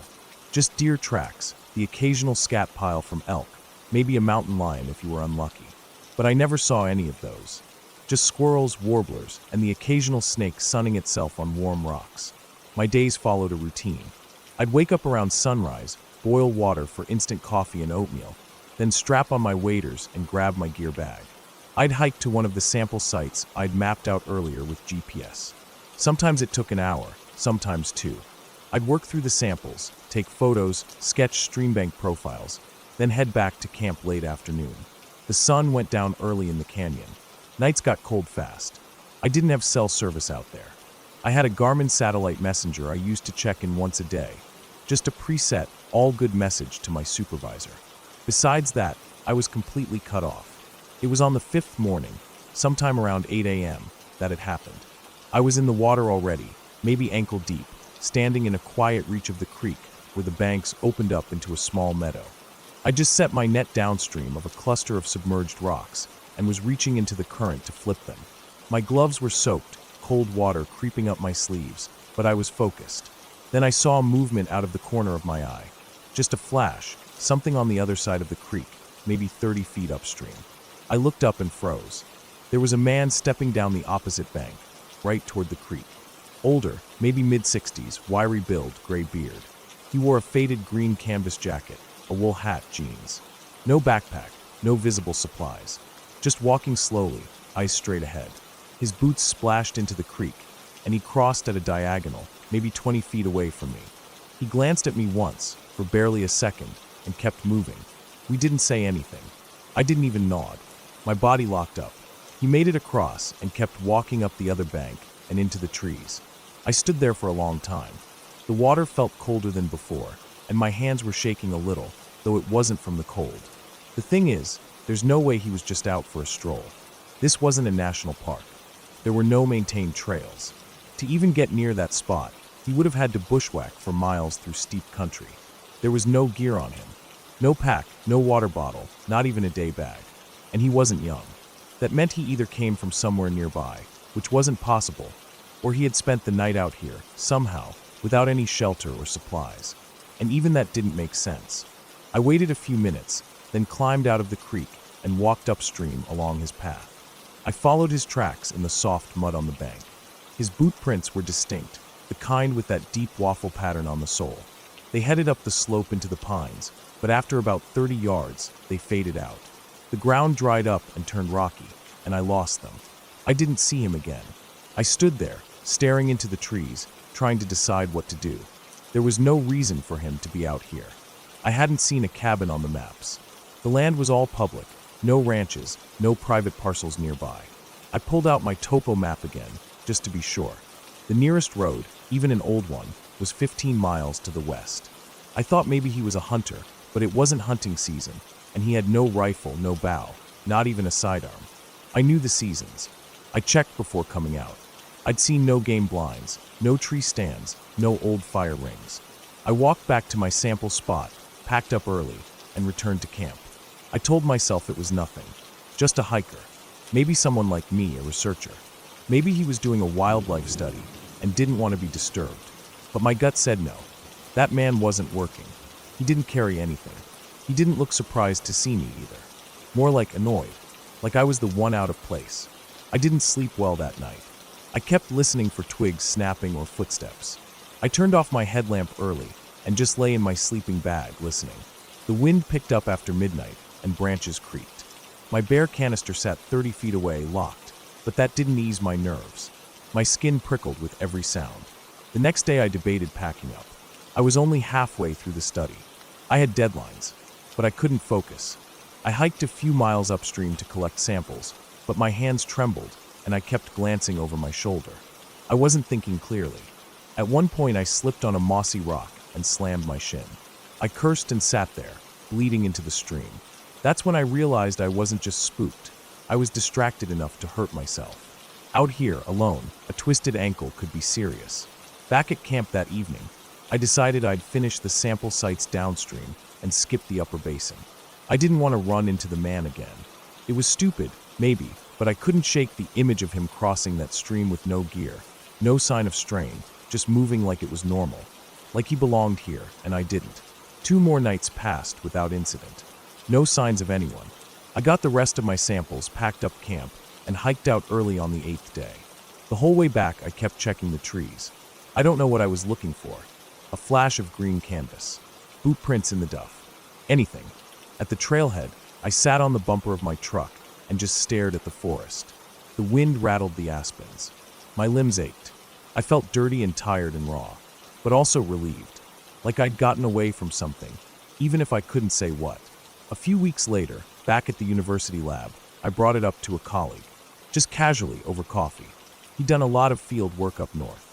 just deer tracks, the occasional scat pile from elk, maybe a mountain lion if you were unlucky. But I never saw any of those. Just squirrels, warblers, and the occasional snake sunning itself on warm rocks. My days followed a routine. I'd wake up around sunrise, boil water for instant coffee and oatmeal, then strap on my waders and grab my gear bag. I'd hike to one of the sample sites I'd mapped out earlier with GPS. Sometimes it took an hour, sometimes two. I'd work through the samples, take photos, sketch streambank profiles, then head back to camp late afternoon. The sun went down early in the canyon. Nights got cold fast. I didn't have cell service out there. I had a Garmin satellite messenger I used to check in once a day, Just a preset, all good message to my supervisor. Besides that, I was completely cut off. It was on the 5th morning, sometime around 8 a.m., that it happened. I was in the water already, maybe ankle deep, standing in a quiet reach of the creek where the banks opened up into a small meadow. I just set my net downstream of a cluster of submerged rocks and was reaching into the current to flip them. My gloves were soaked, cold water creeping up my sleeves, but I was focused. Then I saw a movement out of the corner of my eye. Just a flash, something on the other side of the creek, maybe 30 feet upstream. I looked up and froze. There was a man stepping down the opposite bank, right toward the creek. Older, maybe mid-60s, wiry build, gray beard. He wore a faded green canvas jacket, a wool hat, jeans. No backpack, no visible supplies. Just walking slowly, eyes straight ahead. His boots splashed into the creek, and he crossed at a diagonal, maybe 20 feet away from me. He glanced at me once, for barely a second, and kept moving. We didn't say anything. I didn't even nod. My body locked up. He made it across and kept walking up the other bank and into the trees. I stood there for a long time. The water felt colder than before, and my hands were shaking a little, though it wasn't from the cold. The thing is, there's no way he was just out for a stroll. This wasn't a national park. There were no maintained trails. To even get near that spot, he would have had to bushwhack for miles through steep country. There was no gear on him. No pack, no water bottle, not even a day bag. And he wasn't young. That meant he either came from somewhere nearby, which wasn't possible, or he had spent the night out here, somehow, without any shelter or supplies. And even that didn't make sense. I waited a few minutes, then climbed out of the creek and walked upstream along his path. I followed his tracks in the soft mud on the bank. His boot prints were distinct, the kind with that deep waffle pattern on the sole. They headed up the slope into the pines, but after about 30 yards, they faded out. The ground dried up and turned rocky, and I lost them. I didn't see him again. I stood there, staring into the trees, trying to decide what to do. There was no reason for him to be out here. I hadn't seen a cabin on the maps. The land was all public, no ranches, no private parcels nearby. I pulled out my topo map again, just to be sure. The nearest road, even an old one, was 15 miles to the west. I thought maybe he was a hunter, but it wasn't hunting season, and he had no rifle, no bow, not even a sidearm. I knew the seasons. I checked before coming out. I'd seen no game blinds, no tree stands, no old fire rings. I walked back to my sample spot, packed up early, and returned to camp. I told myself it was nothing, just a hiker. Maybe someone like me, a researcher. Maybe he was doing a wildlife study and didn't want to be disturbed. But my gut said no. That man wasn't working. He didn't carry anything. He didn't look surprised to see me either. More like annoyed, like I was the one out of place. I didn't sleep well that night. I kept listening for twigs snapping or footsteps. I turned off my headlamp early and just lay in my sleeping bag listening. The wind picked up after midnight and branches creaked. My bear canister sat 30 feet away, locked, but that didn't ease my nerves. My skin prickled with every sound. The next day I debated packing up. I was only halfway through the study. I had deadlines, but I couldn't focus. I hiked a few miles upstream to collect samples, but my hands trembled and I kept glancing over my shoulder. I wasn't thinking clearly. At one point I slipped on a mossy rock and slammed my shin. I cursed and sat there, bleeding into the stream. That's when I realized I wasn't just spooked. I was distracted enough to hurt myself. Out here, alone, a twisted ankle could be serious. Back at camp that evening, I decided I'd finish the sample sites downstream and skip the upper basin. I didn't want to run into the man again. It was stupid, maybe, but I couldn't shake the image of him crossing that stream with no gear, no sign of strain, just moving like it was normal. Like he belonged here, and I didn't. 2 more nights passed without incident. No signs of anyone. I got the rest of my samples, packed up camp, and hiked out early on the 8th day. The whole way back, I kept checking the trees. I don't know what I was looking for. A flash of green canvas. Boot prints in the duff. Anything. At the trailhead, I sat on the bumper of my truck and just stared at the forest. The wind rattled the aspens. My limbs ached. I felt dirty and tired and raw, but also relieved. Like I'd gotten away from something, even if I couldn't say what. A few weeks later, back at the university lab, I brought it up to a colleague, just casually over coffee. He'd done a lot of field work up north.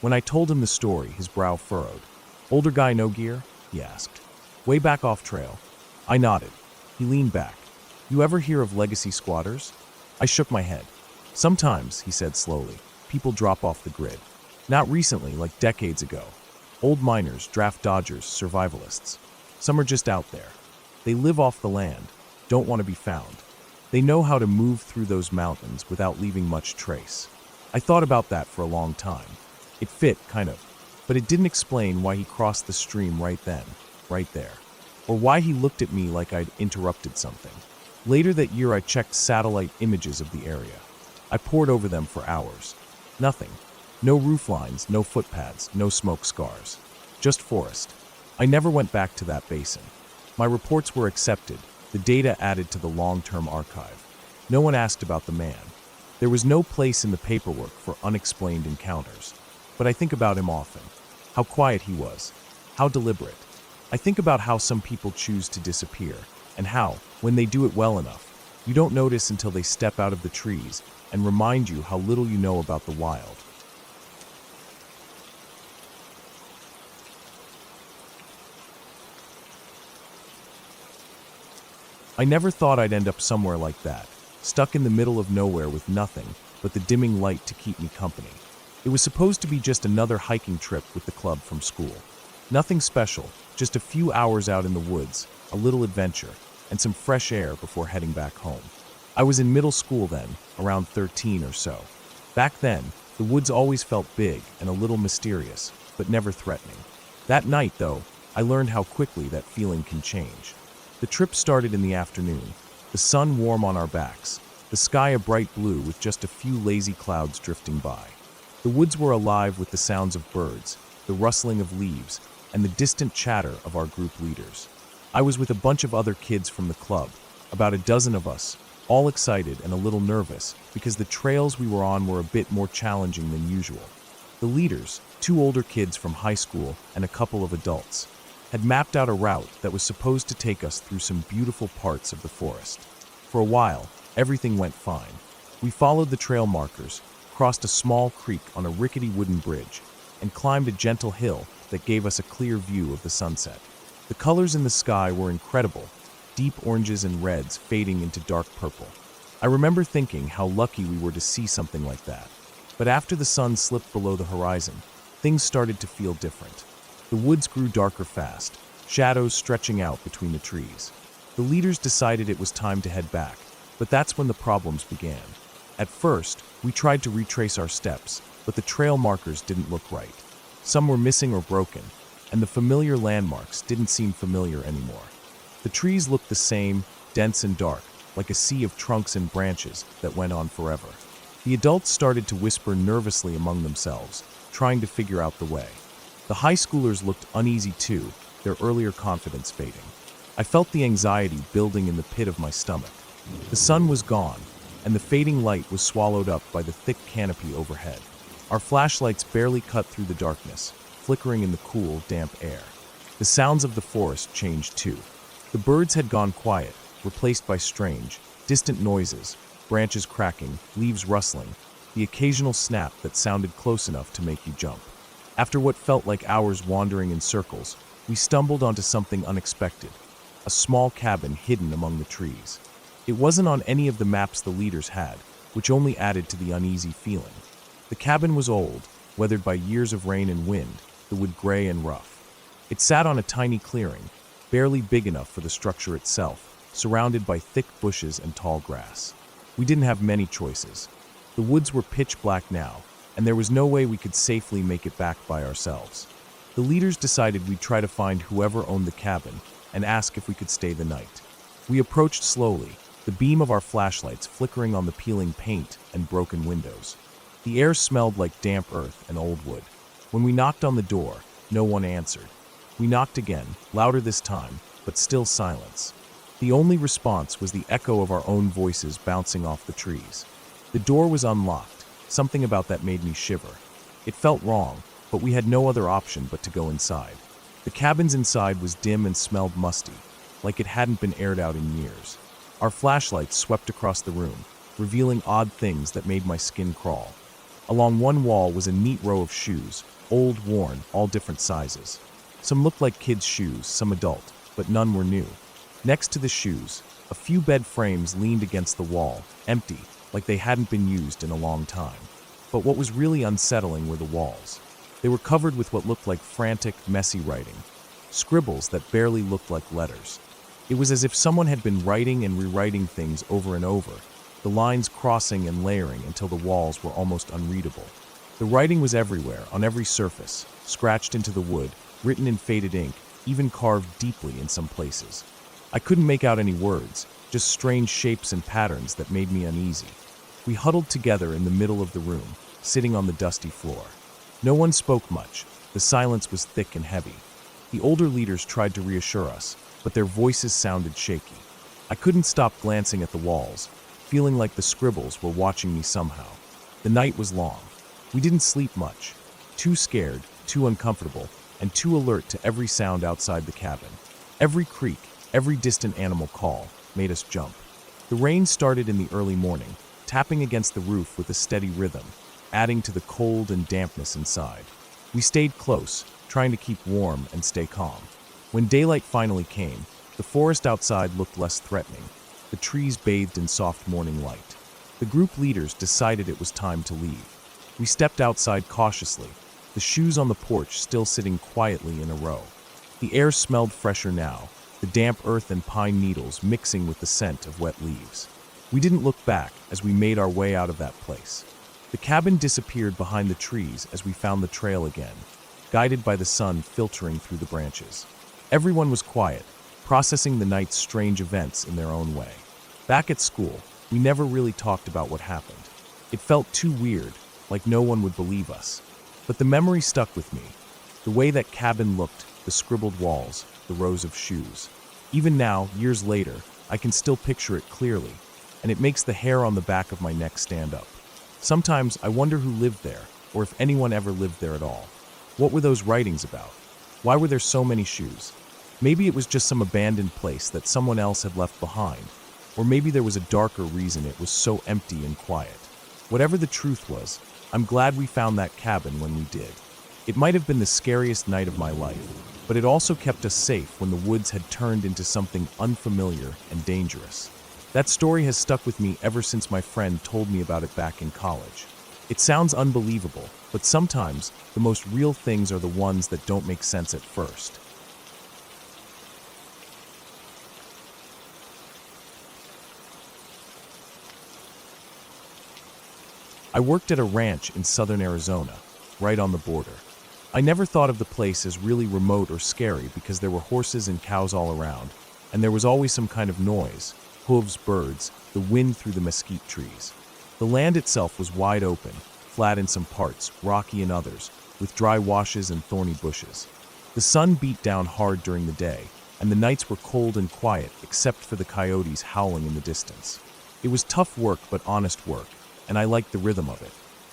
When I told him the story, his brow furrowed. Older guy, no gear? He asked. Way back off trail. I nodded. He leaned back. You ever hear of legacy squatters? I shook my head. Sometimes, he said slowly, people drop off the grid. Not recently, like decades ago. Old miners, draft dodgers, survivalists. Some are just out there. They live off the land, don't want to be found. They know how to move through those mountains without leaving much trace. I thought about that for a long time. It fit, kind of. But it didn't explain why he crossed the stream right then, right there. Or why he looked at me like I'd interrupted something. Later that year, I checked satellite images of the area. I pored over them for hours. Nothing. No roof lines, no footpaths, no smoke scars. Just forest. I never went back to that basin. My reports were accepted, the data added to the long-term archive. No one asked about the man. There was no place in the paperwork for unexplained encounters. But I think about him often. How quiet he was. How deliberate. I think about how some people choose to disappear, and how, when they do it well enough, you don't notice until they step out of the trees and remind you how little you know about the wild. I never thought I'd end up somewhere like that, stuck in the middle of nowhere with nothing but the dimming light to keep me company. It was supposed to be just another hiking trip with the club from school. Nothing special, just a few hours out in the woods, a little adventure, and some fresh air before heading back home. I was in middle school then, around 13 or so. Back then, the woods always felt big and a little mysterious, but never threatening. That night, though, I learned how quickly that feeling can change. The trip started in the afternoon, the sun warm on our backs, the sky a bright blue with just a few lazy clouds drifting by. The woods were alive with the sounds of birds, the rustling of leaves, and the distant chatter of our group leaders. I was with a bunch of other kids from the club, about a dozen of us, all excited and a little nervous because the trails we were on were a bit more challenging than usual. The leaders, two older kids from high school and a couple of adults, had mapped out a route that was supposed to take us through some beautiful parts of the forest. For a while, everything went fine. We followed the trail markers, crossed a small creek on a rickety wooden bridge, and climbed a gentle hill that gave us a clear view of the sunset. The colors in the sky were incredible, deep oranges and reds fading into dark purple. I remember thinking how lucky we were to see something like that. But after the sun slipped below the horizon, things started to feel different. The woods grew darker fast, shadows stretching out between the trees. The leaders decided it was time to head back, but that's when the problems began. At first, we tried to retrace our steps, but the trail markers didn't look right. Some were missing or broken, and the familiar landmarks didn't seem familiar anymore. The trees looked the same, dense and dark, like a sea of trunks and branches that went on forever. The adults started to whisper nervously among themselves, trying to figure out the way. The high schoolers looked uneasy too, their earlier confidence fading. I felt the anxiety building in the pit of my stomach. The sun was gone, and the fading light was swallowed up by the thick canopy overhead. Our flashlights barely cut through the darkness, flickering in the cool, damp air. The sounds of the forest changed too. The birds had gone quiet, replaced by strange, distant noises, branches cracking, leaves rustling, the occasional snap that sounded close enough to make you jump. After what felt like hours wandering in circles, we stumbled onto something unexpected, a small cabin hidden among the trees. It wasn't on any of the maps the leaders had, which only added to the uneasy feeling. The cabin was old, weathered by years of rain and wind, the wood gray and rough. It sat on a tiny clearing, barely big enough for the structure itself, surrounded by thick bushes and tall grass. We didn't have many choices. The woods were pitch black now, and there was no way we could safely make it back by ourselves. The leaders decided we'd try to find whoever owned the cabin and ask if we could stay the night. We approached slowly, the beam of our flashlights flickering on the peeling paint and broken windows. The air smelled like damp earth and old wood. When we knocked on the door, no one answered. We knocked again, louder this time, but still silence. The only response was the echo of our own voices bouncing off the trees. The door was unlocked. Something about that made me shiver. It felt wrong, but we had no other option but to go inside. The cabin's inside was dim and smelled musty, like it hadn't been aired out in years. Our flashlights swept across the room, revealing odd things that made my skin crawl. Along one wall was a neat row of shoes, old, worn, all different sizes. Some looked like kids' shoes, some adult, but none were new. Next to the shoes, a few bed frames leaned against the wall, empty, like they hadn't been used in a long time. But what was really unsettling were the walls. They were covered with what looked like frantic, messy writing, scribbles that barely looked like letters. It was as if someone had been writing and rewriting things over and over, the lines crossing and layering until the walls were almost unreadable. The writing was everywhere, on every surface, scratched into the wood, written in faded ink, even carved deeply in some places. I couldn't make out any words, just strange shapes and patterns that made me uneasy. We huddled together in the middle of the room, sitting on the dusty floor. No one spoke much. The silence was thick and heavy. The older leaders tried to reassure us, but their voices sounded shaky. I couldn't stop glancing at the walls, feeling like the scribbles were watching me somehow. The night was long. We didn't sleep much. Too scared, too uncomfortable, and too alert to every sound outside the cabin. Every creak, every distant animal call made us jump. The rain started in the early morning, tapping against the roof with a steady rhythm, adding to the cold and dampness inside. We stayed close, trying to keep warm and stay calm. When daylight finally came, the forest outside looked less threatening, the trees bathed in soft morning light. The group leaders decided it was time to leave. We stepped outside cautiously, the shoes on the porch still sitting quietly in a row. The air smelled fresher now, the damp earth and pine needles mixing with the scent of wet leaves. We didn't look back as we made our way out of that place. The cabin disappeared behind the trees as we found the trail again, guided by the sun filtering through the branches. Everyone was quiet, processing the night's strange events in their own way. Back at school, we never really talked about what happened. It felt too weird, like no one would believe us. But the memory stuck with me. The way that cabin looked, the scribbled walls, the rows of shoes. Even now, years later, I can still picture it clearly, and it makes the hair on the back of my neck stand up. Sometimes I wonder who lived there, or if anyone ever lived there at all. What were those writings about? Why were there so many shoes? Maybe it was just some abandoned place that someone else had left behind, or maybe there was a darker reason it was so empty and quiet. Whatever the truth was, I'm glad we found that cabin when we did. It might have been the scariest night of my life, but it also kept us safe when the woods had turned into something unfamiliar and dangerous. That story has stuck with me ever since my friend told me about it back in college. It sounds unbelievable, but sometimes the most real things are the ones that don't make sense at first. I worked at a ranch in southern Arizona, right on the border. I never thought of the place as really remote or scary because there were horses and cows all around, and there was always some kind of noise, hooves, birds, the wind through the mesquite trees. The land itself was wide open, flat in some parts, rocky in others, with dry washes and thorny bushes. The sun beat down hard during the day, and the nights were cold and quiet except for the coyotes howling in the distance. It was tough work but honest work, and I liked the rhythm of it.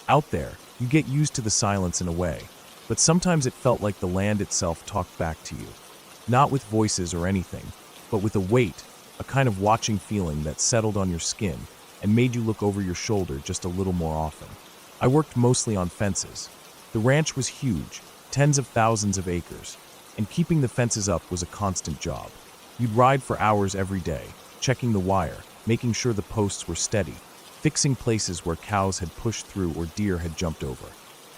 Out there, you get used to the silence in a way, but sometimes it felt like the land itself talked back to you. Not with voices or anything, but with a weight, a kind of watching feeling that settled on your skin and made you look over your shoulder just a little more often. I worked mostly on fences. The ranch was huge, tens of thousands of acres, and keeping the fences up was a constant job. You'd ride for hours every day, checking the wire, making sure the posts were steady, fixing places where cows had pushed through or deer had jumped over.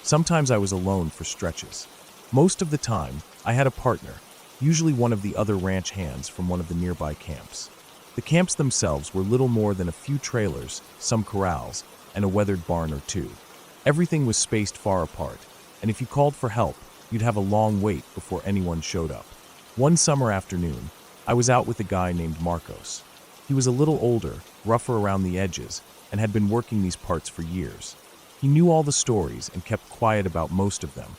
Sometimes I was alone for stretches. Most of the time, I had a partner, usually one of the other ranch hands from one of the nearby camps. The camps themselves were little more than a few trailers, some corrals, and a weathered barn or two. Everything was spaced far apart, and if you called for help, you'd have a long wait before anyone showed up. One summer afternoon, I was out with a guy named Marcos. He was a little older, rougher around the edges, and had been working these parts for years. He knew all the stories and kept quiet about most of them,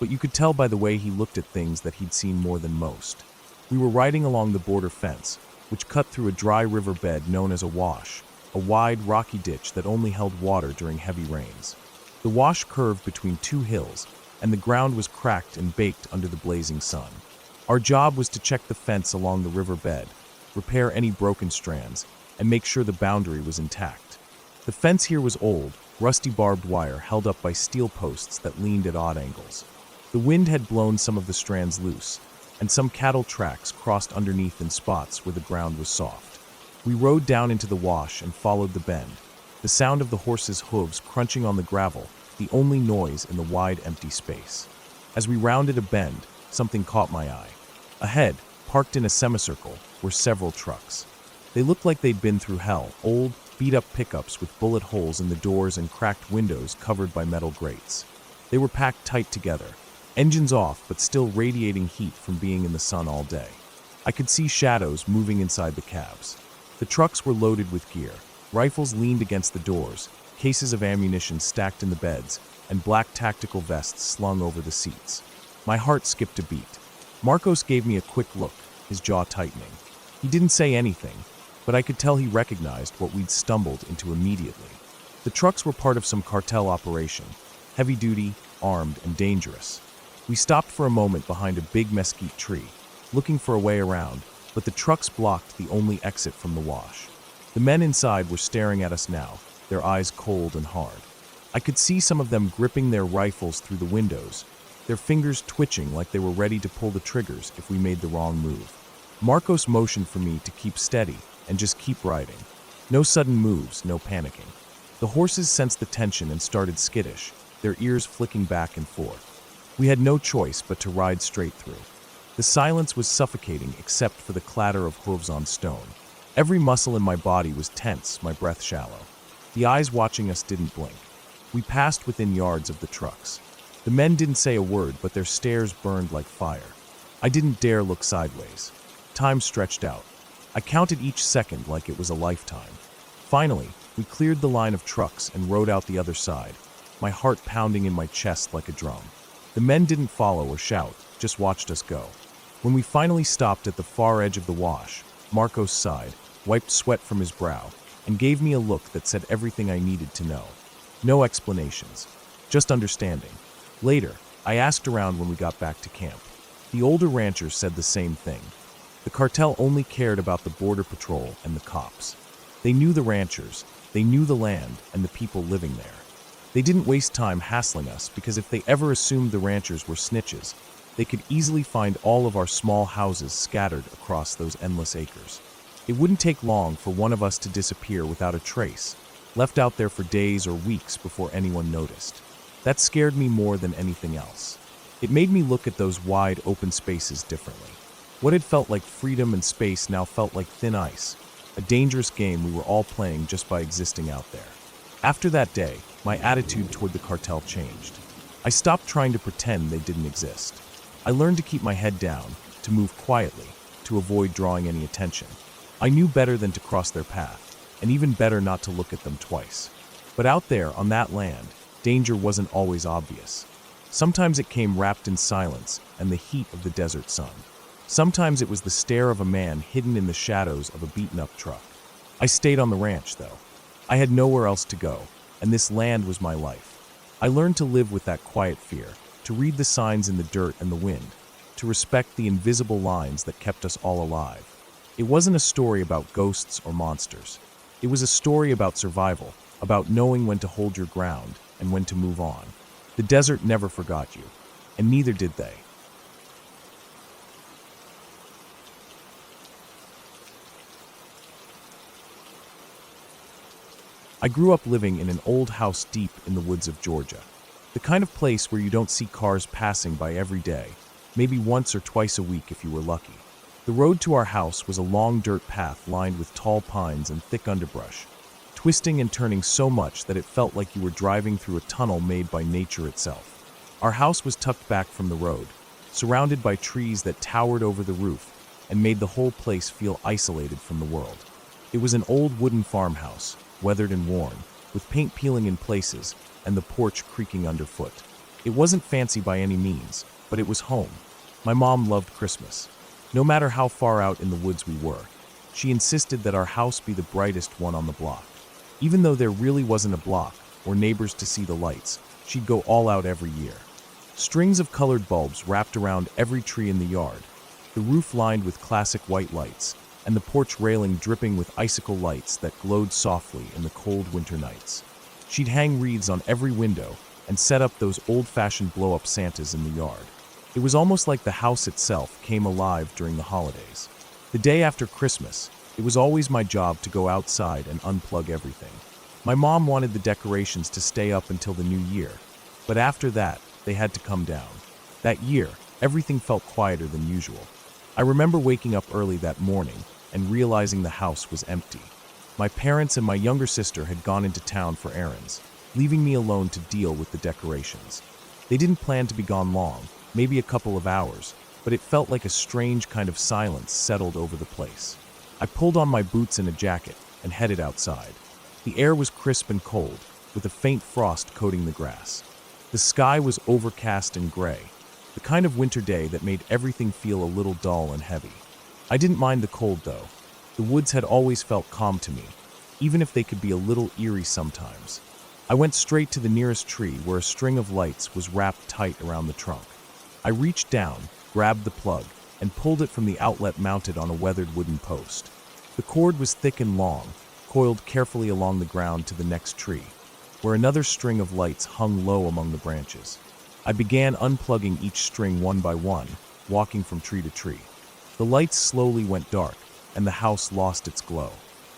but you could tell by the way he looked at things that he'd seen more than most. We were riding along the border fence, which cut through a dry riverbed known as a wash, a wide, rocky ditch that only held water during heavy rains. The wash curved between two hills, and the ground was cracked and baked under the blazing sun. Our job was to check the fence along the riverbed, repair any broken strands, and make sure the boundary was intact. The fence here was old, rusty barbed wire held up by steel posts that leaned at odd angles. The wind had blown some of the strands loose, and some cattle tracks crossed underneath in spots where the ground was soft. We rode down into the wash and followed the bend, the sound of the horses' hooves crunching on the gravel, the only noise in the wide, empty space. As we rounded a bend, something caught my eye. Ahead, parked in a semicircle, were several trucks. They looked like they'd been through hell, old, beat-up pickups with bullet holes in the doors and cracked windows covered by metal grates. They were packed tight together, engines off but still radiating heat from being in the sun all day. I could see shadows moving inside the cabs. The trucks were loaded with gear. Rifles leaned against the doors, cases of ammunition stacked in the beds, and black tactical vests slung over the seats. My heart skipped a beat. Marcos gave me a quick look, his jaw tightening. He didn't say anything, but I could tell he recognized what we'd stumbled into immediately. The trucks were part of some cartel operation, heavy-duty, armed, and dangerous. We stopped for a moment behind a big mesquite tree, looking for a way around, but the trucks blocked the only exit from the wash. The men inside were staring at us now, their eyes cold and hard. I could see some of them gripping their rifles through the windows, their fingers twitching like they were ready to pull the triggers if we made the wrong move. Marcos motioned for me to keep steady and just keep riding. No sudden moves, no panicking. The horses sensed the tension and started skittish, their ears flicking back and forth. We had no choice but to ride straight through. The silence was suffocating except for the clatter of hooves on stone. Every muscle in my body was tense, my breath shallow. The eyes watching us didn't blink. We passed within yards of the trucks. The men didn't say a word, but their stares burned like fire. I didn't dare look sideways. Time stretched out. I counted each second like it was a lifetime. Finally, we cleared the line of trucks and rode out the other side, my heart pounding in my chest like a drum. The men didn't follow or shout, just watched us go. When we finally stopped at the far edge of the wash, Marcos sighed, wiped sweat from his brow, and gave me a look that said everything I needed to know. No explanations, just understanding. Later, I asked around when we got back to camp. The older ranchers said the same thing. The cartel only cared about the border patrol and the cops. They knew the ranchers, they knew the land and the people living there. They didn't waste time hassling us because if they ever assumed the ranchers were snitches, they could easily find all of our small houses scattered across those endless acres. It wouldn't take long for one of us to disappear without a trace, left out there for days or weeks before anyone noticed. That scared me more than anything else. It made me look at those wide open spaces differently. What had felt like freedom and space now felt like thin ice, a dangerous game we were all playing just by existing out there. After that day, my attitude toward the cartel changed. I stopped trying to pretend they didn't exist. I learned to keep my head down, to move quietly, to avoid drawing any attention. I knew better than to cross their path, and even better not to look at them twice. But out there, on that land, danger wasn't always obvious. Sometimes it came wrapped in silence and the heat of the desert sun. Sometimes it was the stare of a man hidden in the shadows of a beaten-up truck. I stayed on the ranch, though. I had nowhere else to go, and this land was my life. I learned to live with that quiet fear, to read the signs in the dirt and the wind, to respect the invisible lines that kept us all alive. It wasn't a story about ghosts or monsters. It was a story about survival, about knowing when to hold your ground and when to move on. The desert never forgot you, and neither did they. I grew up living in an old house deep in the woods of Georgia. The kind of place where you don't see cars passing by every day, maybe once or twice a week if you were lucky. The road to our house was a long dirt path lined with tall pines and thick underbrush, twisting and turning so much that it felt like you were driving through a tunnel made by nature itself. Our house was tucked back from the road, surrounded by trees that towered over the roof and made the whole place feel isolated from the world. It was an old wooden farmhouse, weathered and worn, with paint peeling in places and the porch creaking underfoot. It wasn't fancy by any means, but it was home. My mom loved Christmas. No matter how far out in the woods we were, she insisted that our house be the brightest one on the block. Even though there really wasn't a block or neighbors to see the lights, she'd go all out every year. Strings of colored bulbs wrapped around every tree in the yard, the roof lined with classic white lights, and the porch railing dripping with icicle lights that glowed softly in the cold winter nights. She'd hang wreaths on every window, and set up those old-fashioned blow-up Santas in the yard. It was almost like the house itself came alive during the holidays. The day after Christmas, it was always my job to go outside and unplug everything. My mom wanted the decorations to stay up until the new year, but after that, they had to come down. That year, everything felt quieter than usual. I remember waking up early that morning and realizing the house was empty. My parents and my younger sister had gone into town for errands, leaving me alone to deal with the decorations. They didn't plan to be gone long, maybe a couple of hours, but it felt like a strange kind of silence settled over the place. I pulled on my boots and a jacket and headed outside. The air was crisp and cold, with a faint frost coating the grass. The sky was overcast and gray, the kind of winter day that made everything feel a little dull and heavy. I didn't mind the cold, though. The woods had always felt calm to me, even if they could be a little eerie sometimes. I went straight to the nearest tree where a string of lights was wrapped tight around the trunk. I reached down, grabbed the plug, and pulled it from the outlet mounted on a weathered wooden post. The cord was thick and long, coiled carefully along the ground to the next tree, where another string of lights hung low among the branches. I began unplugging each string one by one, walking from tree to tree. The lights slowly went dark, and the house lost its glow.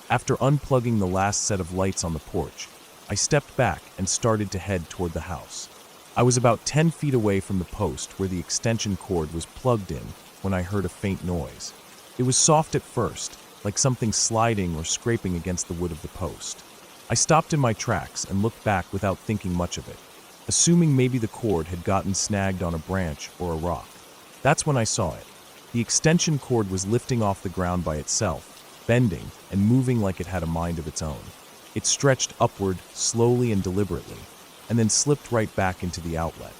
After unplugging the last set of lights on the porch, I stepped back and started to head toward the house. I was about 10 feet away from the post where the extension cord was plugged in when I heard a faint noise. It was soft at first, like something sliding or scraping against the wood of the post. I stopped in my tracks and looked back without thinking much of it, assuming maybe the cord had gotten snagged on a branch or a rock. That's when I saw it. The extension cord was lifting off the ground by itself, bending and moving like it had a mind of its own. It stretched upward, slowly and deliberately, and then slipped right back into the outlet.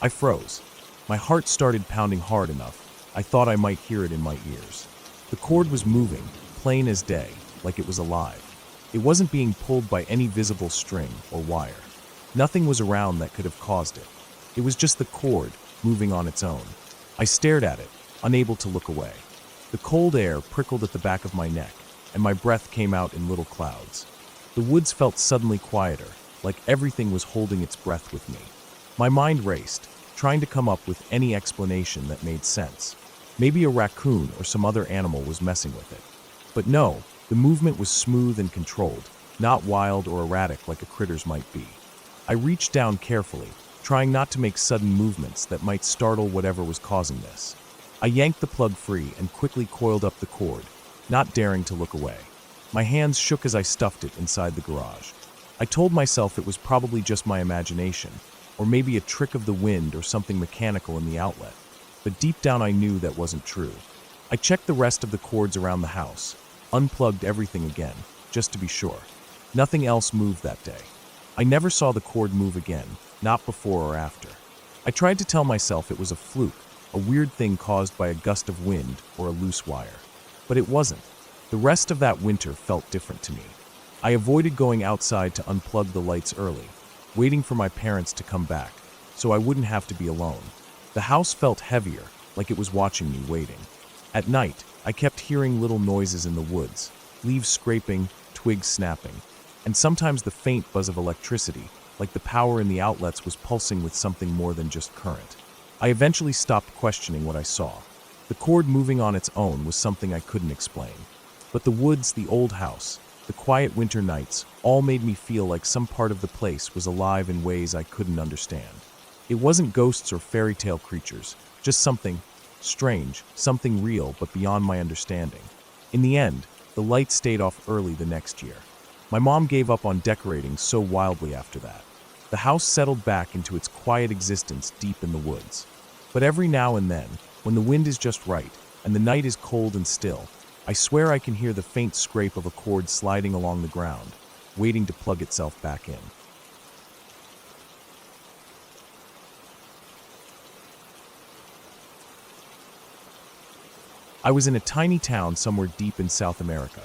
I froze. My heart started pounding hard enough, I thought I might hear it in my ears. The cord was moving, plain as day, like it was alive. It wasn't being pulled by any visible string or wire. Nothing was around that could have caused it. It was just the cord, moving on its own. I stared at it, unable to look away. The cold air prickled at the back of my neck, and my breath came out in little clouds. The woods felt suddenly quieter, like everything was holding its breath with me. My mind raced, trying to come up with any explanation that made sense. Maybe a raccoon or some other animal was messing with it. But no, the movement was smooth and controlled, not wild or erratic like a critter's might be. I reached down carefully, trying not to make sudden movements that might startle whatever was causing this. I yanked the plug free and quickly coiled up the cord, not daring to look away. My hands shook as I stuffed it inside the garage. I told myself it was probably just my imagination, or maybe a trick of the wind or something mechanical in the outlet. But deep down I knew that wasn't true. I checked the rest of the cords around the house, unplugged everything again, just to be sure. Nothing else moved that day. I never saw the cord move again, not before or after. I tried to tell myself it was a fluke, a weird thing caused by a gust of wind or a loose wire. But it wasn't. The rest of that winter felt different to me. I avoided going outside to unplug the lights early, waiting for my parents to come back, so I wouldn't have to be alone. The house felt heavier, like it was watching me waiting. At night, I kept hearing little noises in the woods, leaves scraping, twigs snapping, and sometimes the faint buzz of electricity, like the power in the outlets was pulsing with something more than just current. I eventually stopped questioning what I saw. The cord moving on its own was something I couldn't explain. But the woods, the old house, the quiet winter nights, all made me feel like some part of the place was alive in ways I couldn't understand. It wasn't ghosts or fairy tale creatures, just something strange, something real but beyond my understanding. In the end, the lights stayed off early the next year. My mom gave up on decorating so wildly after that. The house settled back into its quiet existence deep in the woods. But every now and then, when the wind is just right and the night is cold and still, I swear I can hear the faint scrape of a cord sliding along the ground, waiting to plug itself back in. I was in a tiny town somewhere deep in South America,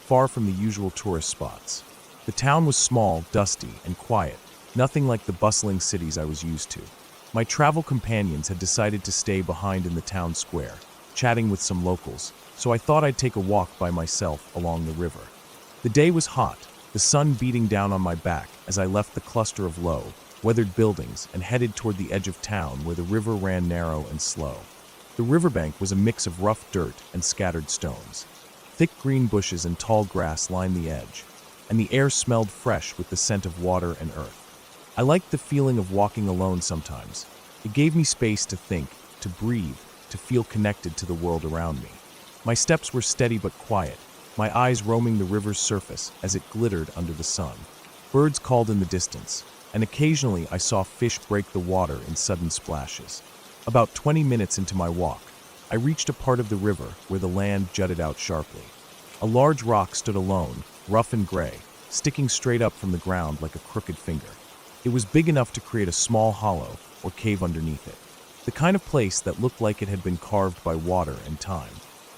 far from the usual tourist spots. The town was small, dusty, and quiet, nothing like the bustling cities I was used to. My travel companions had decided to stay behind in the town square, chatting with some locals, so I thought I'd take a walk by myself along the river. The day was hot, the sun beating down on my back as I left the cluster of low, weathered buildings, and headed toward the edge of town where the river ran narrow and slow. The riverbank was a mix of rough dirt and scattered stones. Thick green bushes and tall grass lined the edge, and the air smelled fresh with the scent of water and earth. I liked the feeling of walking alone sometimes. It gave me space to think, to breathe, to feel connected to the world around me. My steps were steady but quiet, my eyes roaming the river's surface as it glittered under the sun. Birds called in the distance, and occasionally I saw fish break the water in sudden splashes. About 20 minutes into my walk, I reached a part of the river where the land jutted out sharply. A large rock stood alone, rough and gray, sticking straight up from the ground like a crooked finger. It was big enough to create a small hollow or cave underneath it, the kind of place that looked like it had been carved by water and time.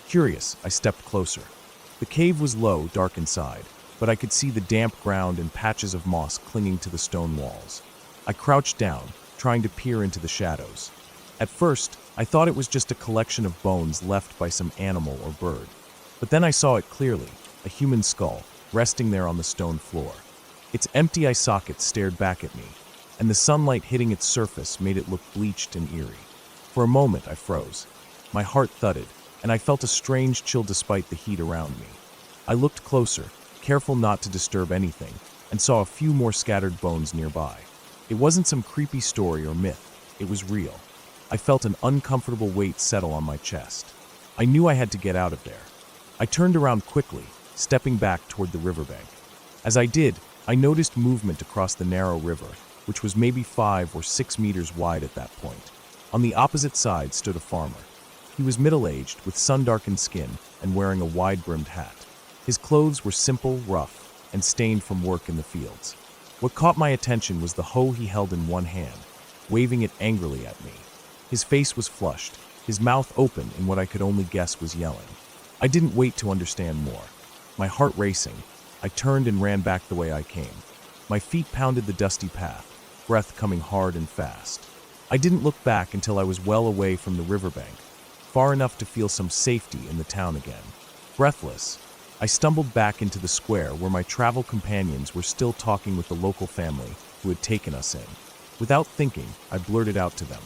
Curious, I stepped closer. The cave was low, dark inside, but I could see the damp ground and patches of moss clinging to the stone walls. I crouched down, trying to peer into the shadows. At first, I thought it was just a collection of bones left by some animal or bird. But then I saw it clearly, a human skull, resting there on the stone floor. Its empty eye sockets stared back at me, and the sunlight hitting its surface made it look bleached and eerie. For a moment, I froze. My heart thudded, and I felt a strange chill despite the heat around me. I looked closer, careful not to disturb anything, and saw a few more scattered bones nearby. It wasn't some creepy story or myth, it was real. I felt an uncomfortable weight settle on my chest. I knew I had to get out of there. I turned around quickly, stepping back toward the riverbank. As I did, I noticed movement across the narrow river, which was maybe 5 or 6 meters wide at that point. On the opposite side stood a farmer. He was middle-aged, with sun-darkened skin, and wearing a wide-brimmed hat. His clothes were simple, rough, and stained from work in the fields. What caught my attention was the hoe he held in one hand, waving it angrily at me. His face was flushed, his mouth open in what I could only guess was yelling. I didn't wait to understand more. My heart racing, I turned and ran back the way I came. My feet pounded the dusty path, breath coming hard and fast. I didn't look back until I was well away from the riverbank, far enough to feel some safety in the town again. Breathless, I stumbled back into the square where my travel companions were still talking with the local family who had taken us in. Without thinking, I blurted out to them.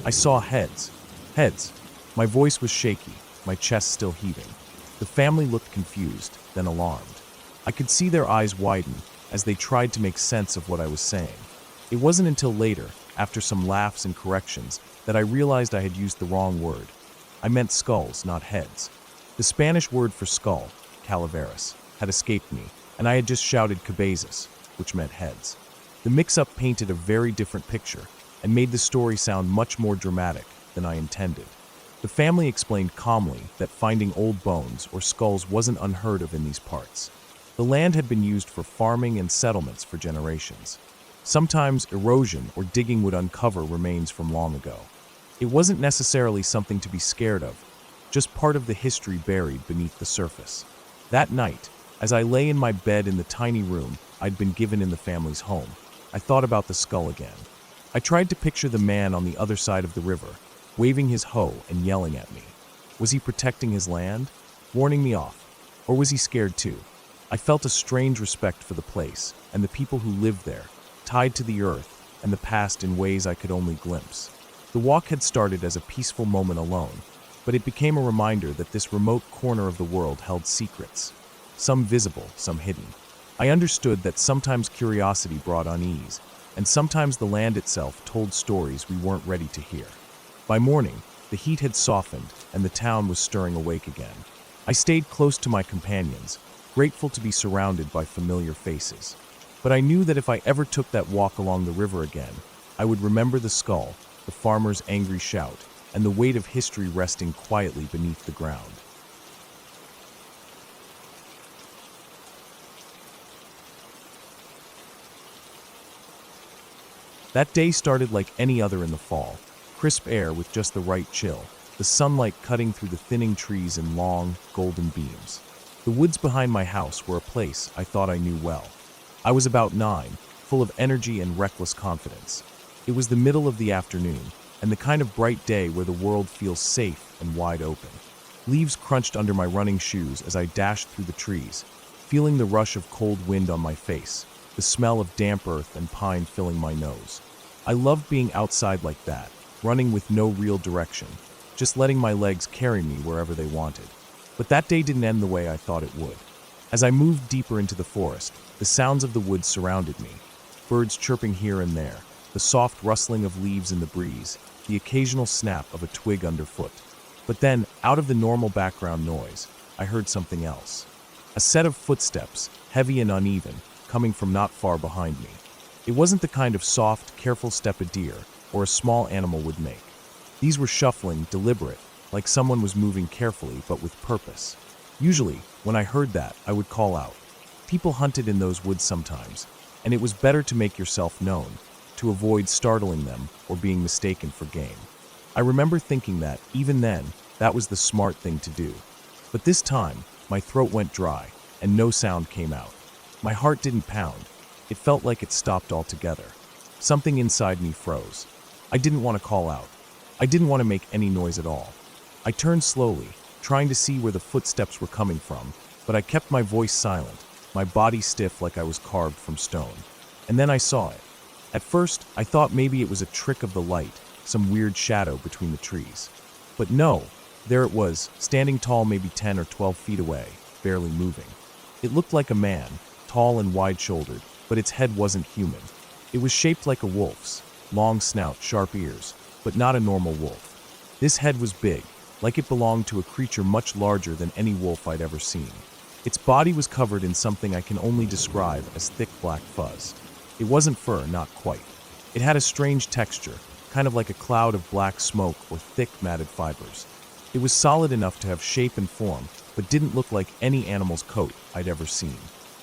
I saw heads. Heads. My voice was shaky, my chest still heaving. The family looked confused, then alarmed. I could see their eyes widen as they tried to make sense of what I was saying. It wasn't until later, after some laughs and corrections, that I realized I had used the wrong word. I meant skulls, not heads. The Spanish word for skull, calaveras, had escaped me, and I had just shouted cabezas, which meant heads. The mix-up painted a very different picture, and made the story sound much more dramatic than I intended. The family explained calmly that finding old bones or skulls wasn't unheard of in these parts. The land had been used for farming and settlements for generations. Sometimes erosion or digging would uncover remains from long ago. It wasn't necessarily something to be scared of, just part of the history buried beneath the surface. That night, as I lay in my bed in the tiny room I'd been given in the family's home, I thought about the skull again. I tried to picture the man on the other side of the river, waving his hoe and yelling at me. Was he protecting his land, warning me off, or was he scared too? I felt a strange respect for the place and the people who lived there, tied to the earth and the past in ways I could only glimpse. The walk had started as a peaceful moment alone, but it became a reminder that this remote corner of the world held secrets, some visible, some hidden. I understood that sometimes curiosity brought unease, and sometimes the land itself told stories we weren't ready to hear. By morning, the heat had softened and the town was stirring awake again. I stayed close to my companions, grateful to be surrounded by familiar faces. But I knew that if I ever took that walk along the river again, I would remember the skull, the farmer's angry shout, and the weight of history resting quietly beneath the ground. That day started like any other in the fall, crisp air with just the right chill, the sunlight cutting through the thinning trees in long, golden beams. The woods behind my house were a place I thought I knew well. I was about 9, full of energy and reckless confidence. It was the middle of the afternoon, and the kind of bright day where the world feels safe and wide open. Leaves crunched under my running shoes as I dashed through the trees, feeling the rush of cold wind on my face, the smell of damp earth and pine filling my nose. I loved being outside like that, running with no real direction, just letting my legs carry me wherever they wanted. But that day didn't end the way I thought it would. As I moved deeper into the forest, the sounds of the woods surrounded me. Birds chirping here and there, the soft rustling of leaves in the breeze, the occasional snap of a twig underfoot. But then, out of the normal background noise, I heard something else. A set of footsteps, heavy and uneven, coming from not far behind me. It wasn't the kind of soft, careful step a deer or a small animal would make. These were shuffling, deliberate, like someone was moving carefully but with purpose. Usually, when I heard that, I would call out. People hunted in those woods sometimes, and it was better to make yourself known, to avoid startling them or being mistaken for game. I remember thinking that, even then, that was the smart thing to do. But this time, my throat went dry, and no sound came out. My heart didn't pound. It felt like it stopped altogether. Something inside me froze. I didn't want to call out. I didn't want to make any noise at all. I turned slowly, trying to see where the footsteps were coming from, but I kept my voice silent, my body stiff like I was carved from stone. And then I saw it. At first, I thought maybe it was a trick of the light, some weird shadow between the trees. But no, there it was, standing tall maybe 10 or 12 feet away, barely moving. It looked like a man, tall and wide-shouldered, but its head wasn't human. It was shaped like a wolf's, long snout, sharp ears, but not a normal wolf. This head was big, like it belonged to a creature much larger than any wolf I'd ever seen. Its body was covered in something I can only describe as thick black fuzz. It wasn't fur, not quite. It had a strange texture, kind of like a cloud of black smoke or thick matted fibers. It was solid enough to have shape and form, but didn't look like any animal's coat I'd ever seen.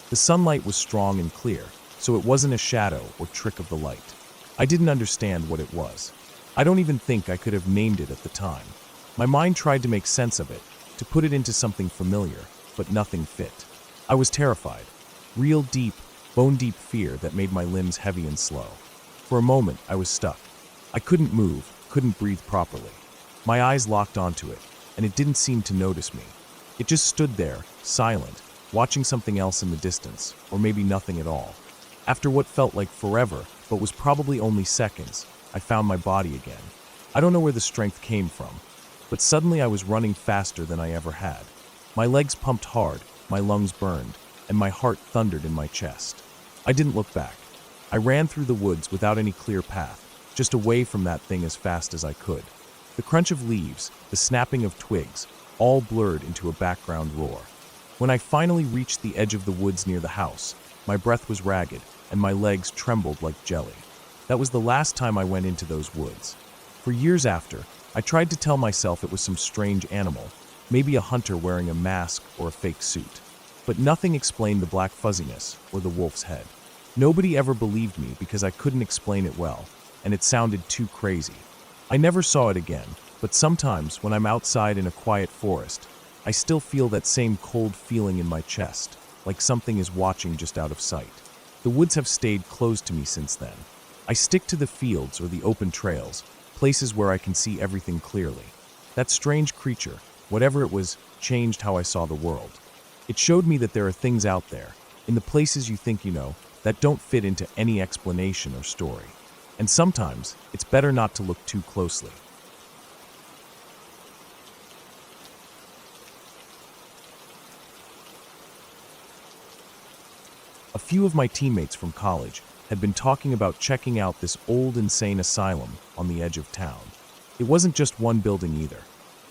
The sunlight was strong and clear, so it wasn't a shadow or trick of the light. I didn't understand what it was. I don't even think I could have named it at the time. My mind tried to make sense of it, to put it into something familiar, but nothing fit. I was terrified. Real deep, bone-deep fear that made my limbs heavy and slow. For a moment, I was stuck. I couldn't move, couldn't breathe properly. My eyes locked onto it, and it didn't seem to notice me. It just stood there, silent, watching something else in the distance, or maybe nothing at all. After what felt like forever, but was probably only seconds, I found my body again. I don't know where the strength came from, but suddenly I was running faster than I ever had. My legs pumped hard, my lungs burned, and my heart thundered in my chest. I didn't look back. I ran through the woods without any clear path, just away from that thing as fast as I could. The crunch of leaves, the snapping of twigs, all blurred into a background roar. When I finally reached the edge of the woods near the house, my breath was ragged, and my legs trembled like jelly. That was the last time I went into those woods. For years after, I tried to tell myself it was some strange animal, maybe a hunter wearing a mask or a fake suit. But nothing explained the black fuzziness or the wolf's head. Nobody ever believed me because I couldn't explain it well, and it sounded too crazy. I never saw it again, but sometimes when I'm outside in a quiet forest, I still feel that same cold feeling in my chest, like something is watching just out of sight. The woods have stayed closed to me since then. I stick to the fields or the open trails, places where I can see everything clearly. That strange creature, whatever it was, changed how I saw the world. It showed me that there are things out there, in the places you think you know, that don't fit into any explanation or story. And sometimes, it's better not to look too closely. A few of my teammates from college had been talking about checking out this old insane asylum on the edge of town. It wasn't just one building either.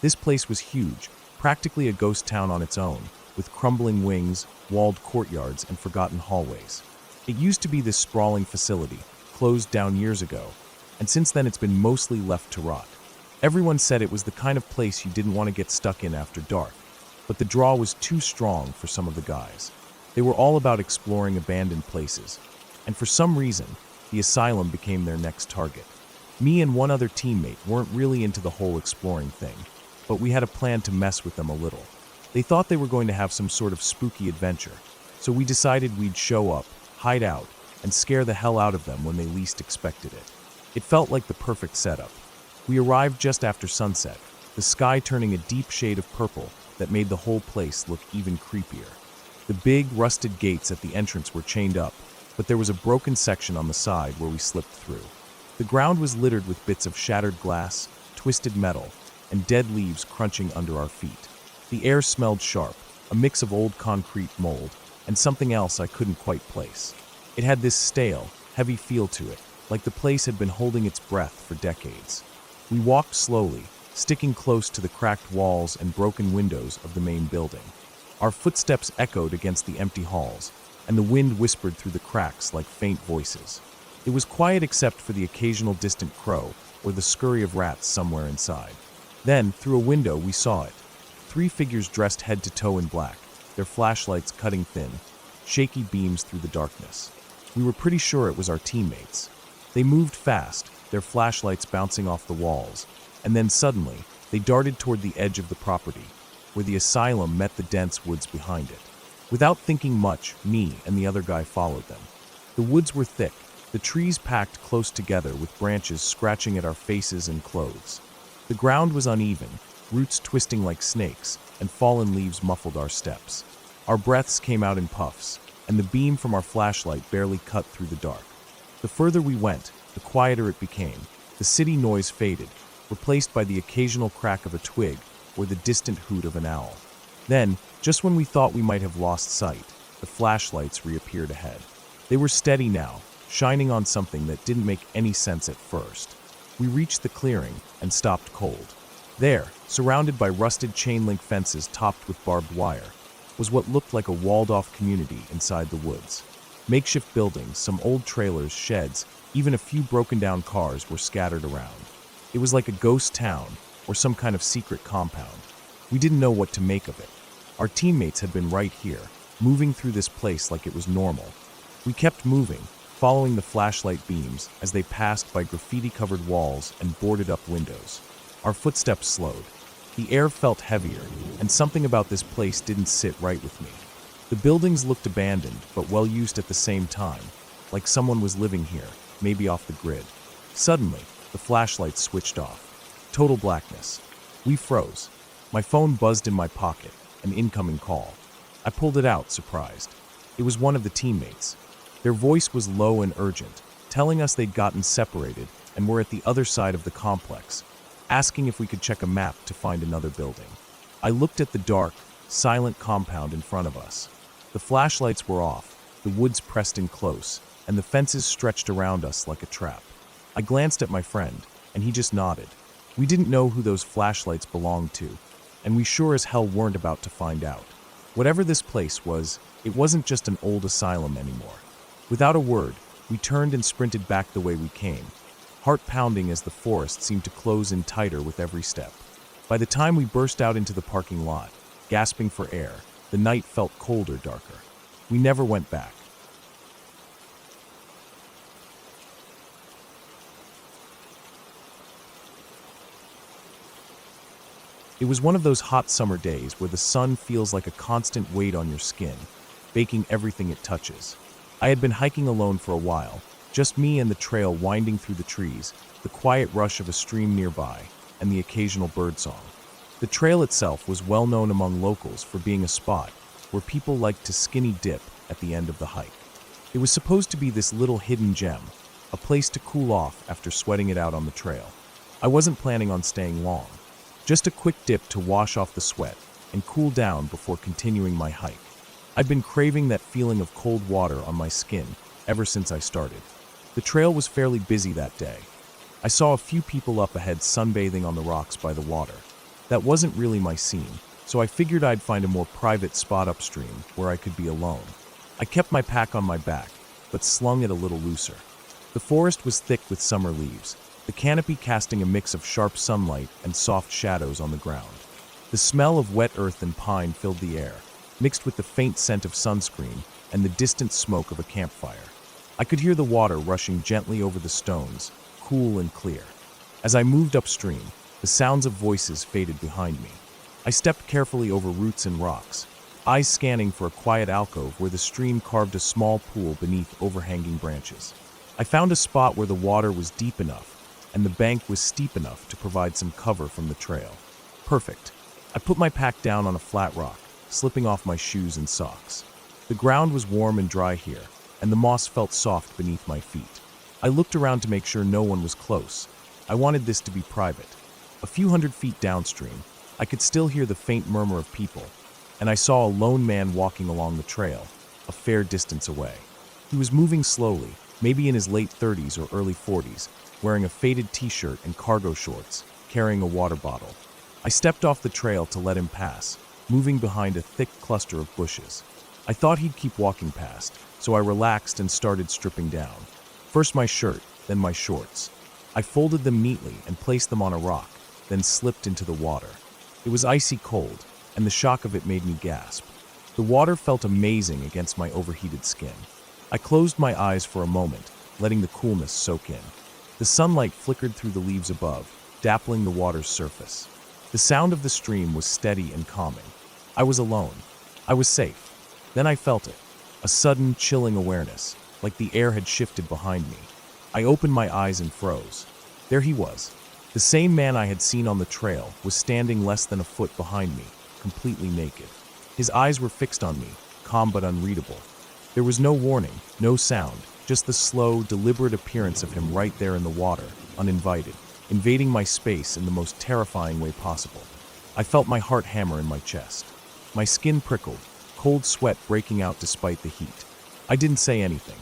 This place was huge, practically a ghost town on its own, with crumbling wings, walled courtyards, and forgotten hallways. It used to be this sprawling facility, closed down years ago, and since then it's been mostly left to rot. Everyone said it was the kind of place you didn't want to get stuck in after dark, but the draw was too strong for some of the guys. They were all about exploring abandoned places, and for some reason, the asylum became their next target. Me and one other teammate weren't really into the whole exploring thing, but we had a plan to mess with them a little. They thought they were going to have some sort of spooky adventure, so we decided we'd show up, hide out, and scare the hell out of them when they least expected it. It felt like the perfect setup. We arrived just after sunset, the sky turning a deep shade of purple that made the whole place look even creepier. The big, rusted gates at the entrance were chained up, but there was a broken section on the side where we slipped through. The ground was littered with bits of shattered glass, twisted metal, and dead leaves crunching under our feet. The air smelled sharp, a mix of old concrete mold and something else I couldn't quite place. It had this stale, heavy feel to it, like the place had been holding its breath for decades. We walked slowly, sticking close to the cracked walls and broken windows of the main building. Our footsteps echoed against the empty halls, and the wind whispered through the cracks like faint voices. It was quiet except for the occasional distant crow or the scurry of rats somewhere inside. Then, through a window, we saw it. 3 figures dressed head to toe in black, their flashlights cutting thin, shaky beams through the darkness. We were pretty sure it was our teammates. They moved fast, their flashlights bouncing off the walls, and then suddenly, they darted toward the edge of the property, where the asylum met the dense woods behind it. Without thinking much, me and the other guy followed them. The woods were thick, the trees packed close together with branches scratching at our faces and clothes. The ground was uneven, roots twisting like snakes, and fallen leaves muffled our steps. Our breaths came out in puffs, and the beam from our flashlight barely cut through the dark. The further we went, the quieter it became. The city noise faded, replaced by the occasional crack of a twig or the distant hoot of an owl. Then, just when we thought we might have lost sight, the flashlights reappeared ahead. They were steady now, shining on something that didn't make any sense at first. We reached the clearing and stopped cold. There, surrounded by rusted chain-link fences topped with barbed wire, was what looked like a walled-off community inside the woods. Makeshift buildings, some old trailers, sheds, even a few broken-down cars were scattered around. It was like a ghost town or some kind of secret compound. We didn't know what to make of it. Our teammates had been right here, moving through this place like it was normal. We kept moving, following the flashlight beams as they passed by graffiti-covered walls and boarded-up windows. Our footsteps slowed. The air felt heavier, and something about this place didn't sit right with me. The buildings looked abandoned, but well-used at the same time, like someone was living here, maybe off the grid. Suddenly, the flashlights switched off. Total blackness. We froze. My phone buzzed in my pocket, an incoming call. I pulled it out, surprised. It was one of the teammates. Their voice was low and urgent, telling us they'd gotten separated and were at the other side of the complex, asking if we could check a map to find another building. I looked at the dark, silent compound in front of us. The flashlights were off, the woods pressed in close, and the fences stretched around us like a trap. I glanced at my friend, and he just nodded. We didn't know who those flashlights belonged to, and we sure as hell weren't about to find out. Whatever this place was, it wasn't just an old asylum anymore. Without a word, we turned and sprinted back the way we came, heart pounding as the forest seemed to close in tighter with every step. By the time we burst out into the parking lot, gasping for air, the night felt colder, darker. We never went back. It was one of those hot summer days where the sun feels like a constant weight on your skin, baking everything it touches. I had been hiking alone for a while, just me and the trail winding through the trees, the quiet rush of a stream nearby, and the occasional birdsong. The trail itself was well known among locals for being a spot where people liked to skinny dip at the end of the hike. It was supposed to be this little hidden gem, a place to cool off after sweating it out on the trail. I wasn't planning on staying long, just a quick dip to wash off the sweat and cool down before continuing my hike. I'd been craving that feeling of cold water on my skin ever since I started. The trail was fairly busy that day. I saw a few people up ahead sunbathing on the rocks by the water. That wasn't really my scene, so I figured I'd find a more private spot upstream where I could be alone. I kept my pack on my back, but slung it a little looser. The forest was thick with summer leaves, the canopy casting a mix of sharp sunlight and soft shadows on the ground. The smell of wet earth and pine filled the air, mixed with the faint scent of sunscreen and the distant smoke of a campfire. I could hear the water rushing gently over the stones, cool and clear. As I moved upstream, the sounds of voices faded behind me. I stepped carefully over roots and rocks, eyes scanning for a quiet alcove where the stream carved a small pool beneath overhanging branches. I found a spot where the water was deep enough and the bank was steep enough to provide some cover from the trail. Perfect. I put my pack down on a flat rock, slipping off my shoes and socks. The ground was warm and dry here, and the moss felt soft beneath my feet. I looked around to make sure no one was close. I wanted this to be private. A few hundred feet downstream, I could still hear the faint murmur of people, and I saw a lone man walking along the trail, a fair distance away. He was moving slowly, maybe in his late 30s or early 40s, wearing a faded t-shirt and cargo shorts, carrying a water bottle. I stepped off the trail to let him pass, moving behind a thick cluster of bushes. I thought he'd keep walking past, so I relaxed and started stripping down. First my shirt, then my shorts. I folded them neatly and placed them on a rock, then slipped into the water. It was icy cold, and the shock of it made me gasp. The water felt amazing against my overheated skin. I closed my eyes for a moment, letting the coolness soak in. The sunlight flickered through the leaves above, dappling the water's surface. The sound of the stream was steady and calming. I was alone. I was safe. Then I felt it, a sudden, chilling awareness, like the air had shifted behind me. I opened my eyes and froze. There he was. The same man I had seen on the trail was standing less than a foot behind me, completely naked. His eyes were fixed on me, calm but unreadable. There was no warning, no sound, just the slow, deliberate appearance of him right there in the water, uninvited, invading my space in the most terrifying way possible. I felt my heart hammer in my chest. My skin prickled, cold sweat breaking out despite the heat. I didn't say anything.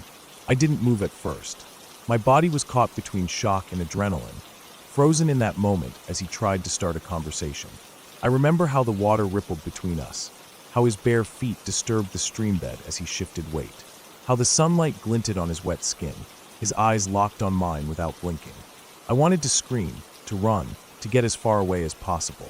I didn't move at first. My body was caught between shock and adrenaline, frozen in that moment as he tried to start a conversation. I remember how the water rippled between us, how his bare feet disturbed the stream bed as he shifted weight, how the sunlight glinted on his wet skin, his eyes locked on mine without blinking. I wanted to scream, to run, to get as far away as possible.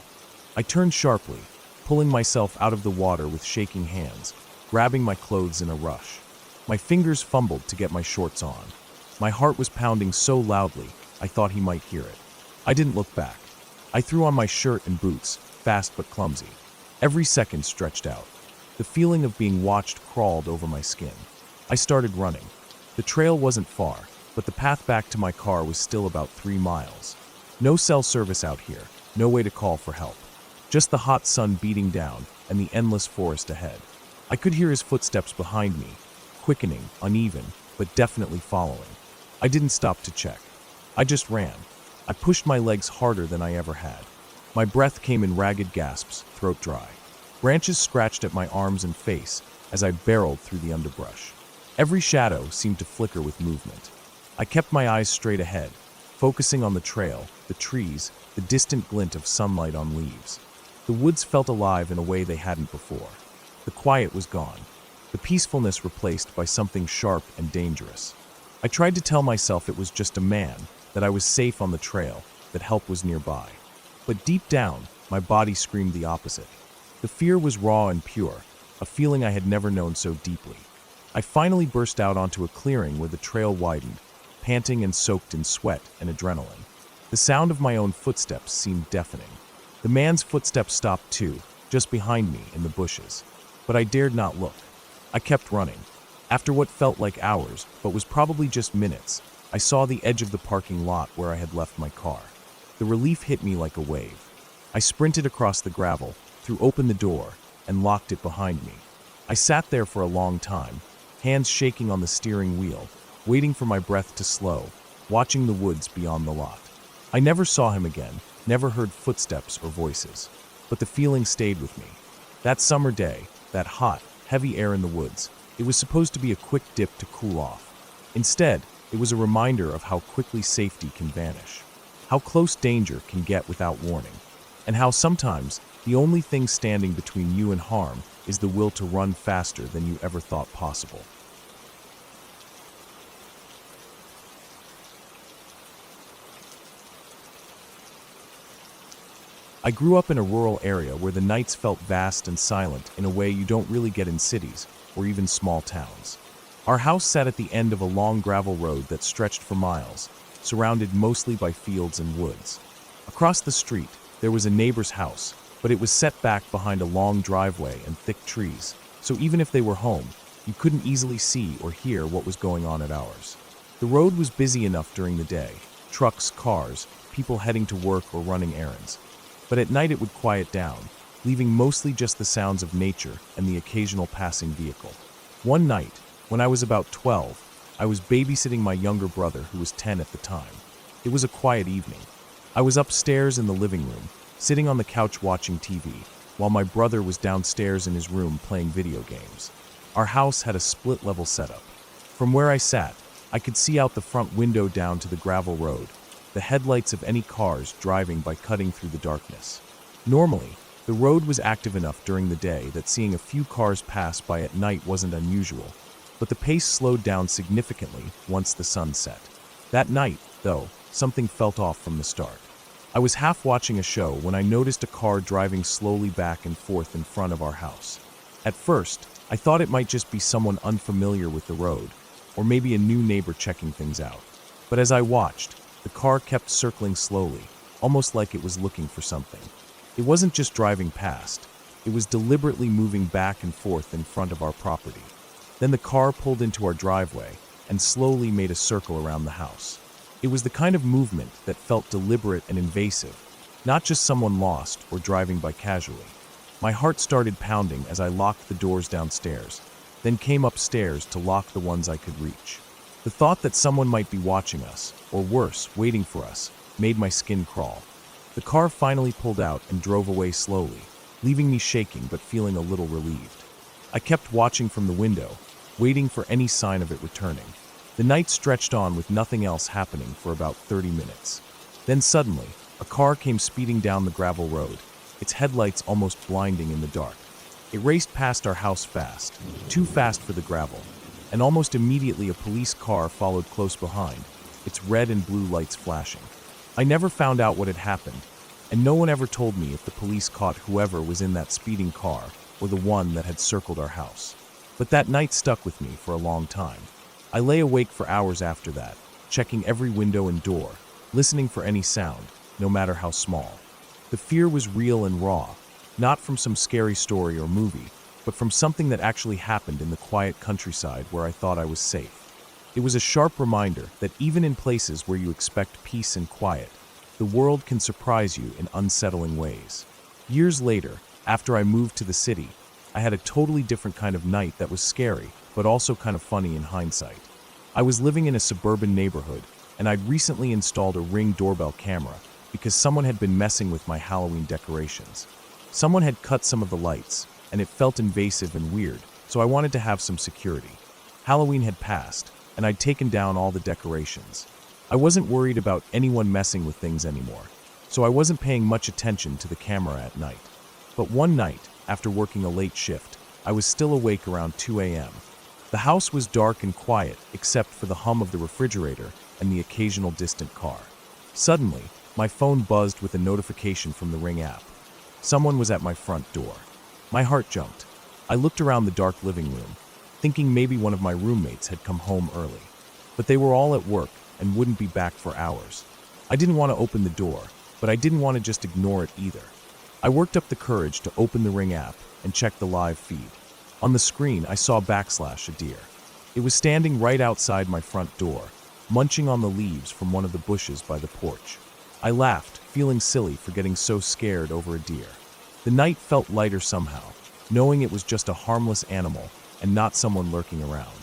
I turned sharply, pulling myself out of the water with shaking hands, grabbing my clothes in a rush. My fingers fumbled to get my shorts on. My heart was pounding so loudly, I thought he might hear it. I didn't look back. I threw on my shirt and boots, fast but clumsy. Every second stretched out. The feeling of being watched crawled over my skin. I started running. The trail wasn't far, but the path back to my car was still about 3 miles. No cell service out here, no way to call for help. Just the hot sun beating down and the endless forest ahead. I could hear his footsteps behind me, quickening, uneven, but definitely following. I didn't stop to check. I just ran. I pushed my legs harder than I ever had. My breath came in ragged gasps, throat dry. Branches scratched at my arms and face as I barreled through the underbrush. Every shadow seemed to flicker with movement. I kept my eyes straight ahead, focusing on the trail, the trees, the distant glint of sunlight on leaves. The woods felt alive in a way they hadn't before. The quiet was gone, the peacefulness replaced by something sharp and dangerous. I tried to tell myself it was just a man, that I was safe on the trail, that help was nearby. But deep down, my body screamed the opposite. The fear was raw and pure, a feeling I had never known so deeply. I finally burst out onto a clearing where the trail widened, panting and soaked in sweat and adrenaline. The sound of my own footsteps seemed deafening. The man's footsteps stopped too, just behind me in the bushes. But I dared not look. I kept running. After what felt like hours, but was probably just minutes, I saw the edge of the parking lot where I had left my car. The relief hit me like a wave. I sprinted across the gravel, threw open the door, and locked it behind me. I sat there for a long time, hands shaking on the steering wheel, waiting for my breath to slow, watching the woods beyond the lot. I never saw him again, never heard footsteps or voices, but the feeling stayed with me. That summer day, that hot, heavy air in the woods, it was supposed to be a quick dip to cool off. Instead, it was a reminder of how quickly safety can vanish, how close danger can get without warning, and how sometimes the only thing standing between you and harm is the will to run faster than you ever thought possible. I grew up in a rural area where the nights felt vast and silent in a way you don't really get in cities or even small towns. Our house sat at the end of a long gravel road that stretched for miles, surrounded mostly by fields and woods. Across the street, there was a neighbor's house, but it was set back behind a long driveway and thick trees, so even if they were home, you couldn't easily see or hear what was going on at ours. The road was busy enough during the day, trucks, cars, people heading to work or running errands. But at night it would quiet down, leaving mostly just the sounds of nature and the occasional passing vehicle. One night, When I was about 12, I was babysitting my younger brother who was 10 at the time. It was a quiet evening. I was upstairs in the living room, sitting on the couch watching TV, while my brother was downstairs in his room playing video games. Our house had a split-level setup. From where I sat, I could see out the front window down to the gravel road, the headlights of any cars driving by cutting through the darkness. Normally, the road was active enough during the day that seeing a few cars pass by at night wasn't unusual, but the pace slowed down significantly once the sun set. That night, though, something felt off from the start. I was half watching a show when I noticed a car driving slowly back and forth in front of our house. At first, I thought it might just be someone unfamiliar with the road, or maybe a new neighbor checking things out. But as I watched, the car kept circling slowly, almost like it was looking for something. It wasn't just driving past, it was deliberately moving back and forth in front of our property. Then the car pulled into our driveway and slowly made a circle around the house. It was the kind of movement that felt deliberate and invasive, not just someone lost or driving by casually. My heart started pounding as I locked the doors downstairs, then came upstairs to lock the ones I could reach. The thought that someone might be watching us, or worse, waiting for us, made my skin crawl. The car finally pulled out and drove away slowly, leaving me shaking but feeling a little relieved. I kept watching from the window, waiting for any sign of it returning. The night stretched on with nothing else happening for about 30 minutes. Then suddenly, a car came speeding down the gravel road, its headlights almost blinding in the dark. It raced past our house fast, too fast for the gravel, and almost immediately a police car followed close behind, its red and blue lights flashing. I never found out what had happened, and no one ever told me if the police caught whoever was in that speeding car or the one that had circled our house. But that night stuck with me for a long time. I lay awake for hours after that, checking every window and door, listening for any sound, no matter how small. The fear was real and raw, not from some scary story or movie, but from something that actually happened in the quiet countryside where I thought I was safe. It was a sharp reminder that even in places where you expect peace and quiet, the world can surprise you in unsettling ways. Years later, after I moved to the city, I had a totally different kind of night that was scary, but also kind of funny in hindsight. I was living in a suburban neighborhood, and I'd recently installed a Ring doorbell camera because someone had been messing with my Halloween decorations. Someone had cut some of the lights, and it felt invasive and weird, so I wanted to have some security. Halloween had passed, and I'd taken down all the decorations. I wasn't worried about anyone messing with things anymore, so I wasn't paying much attention to the camera at night. But one night, after working a late shift, I was still awake around 2 a.m. The house was dark and quiet except for the hum of the refrigerator and the occasional distant car. Suddenly, my phone buzzed with a notification from the Ring app. Someone was at my front door. My heart jumped. I looked around the dark living room, thinking maybe one of my roommates had come home early. But they were all at work and wouldn't be back for hours. I didn't want to open the door, but I didn't want to just ignore it either. I worked up the courage to open the Ring app and check the live feed. On the screen, I saw a deer. It was standing right outside my front door, munching on the leaves from one of the bushes by the porch. I laughed, feeling silly for getting so scared over a deer. The night felt lighter somehow, knowing it was just a harmless animal and not someone lurking around.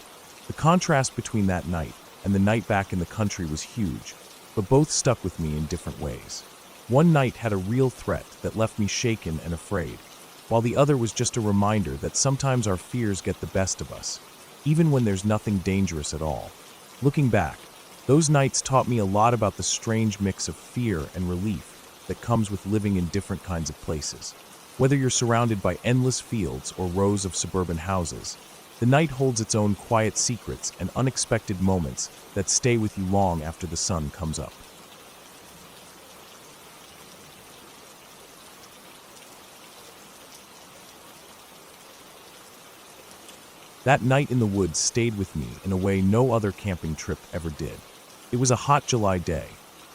The contrast between that night and the night back in the country was huge, but both stuck with me in different ways. One night had a real threat that left me shaken and afraid, while the other was just a reminder that sometimes our fears get the best of us, even when there's nothing dangerous at all. Looking back, those nights taught me a lot about the strange mix of fear and relief that comes with living in different kinds of places. Whether you're surrounded by endless fields or rows of suburban houses, the night holds its own quiet secrets and unexpected moments that stay with you long after the sun comes up. That night in the woods stayed with me in a way no other camping trip ever did. It was a hot July day,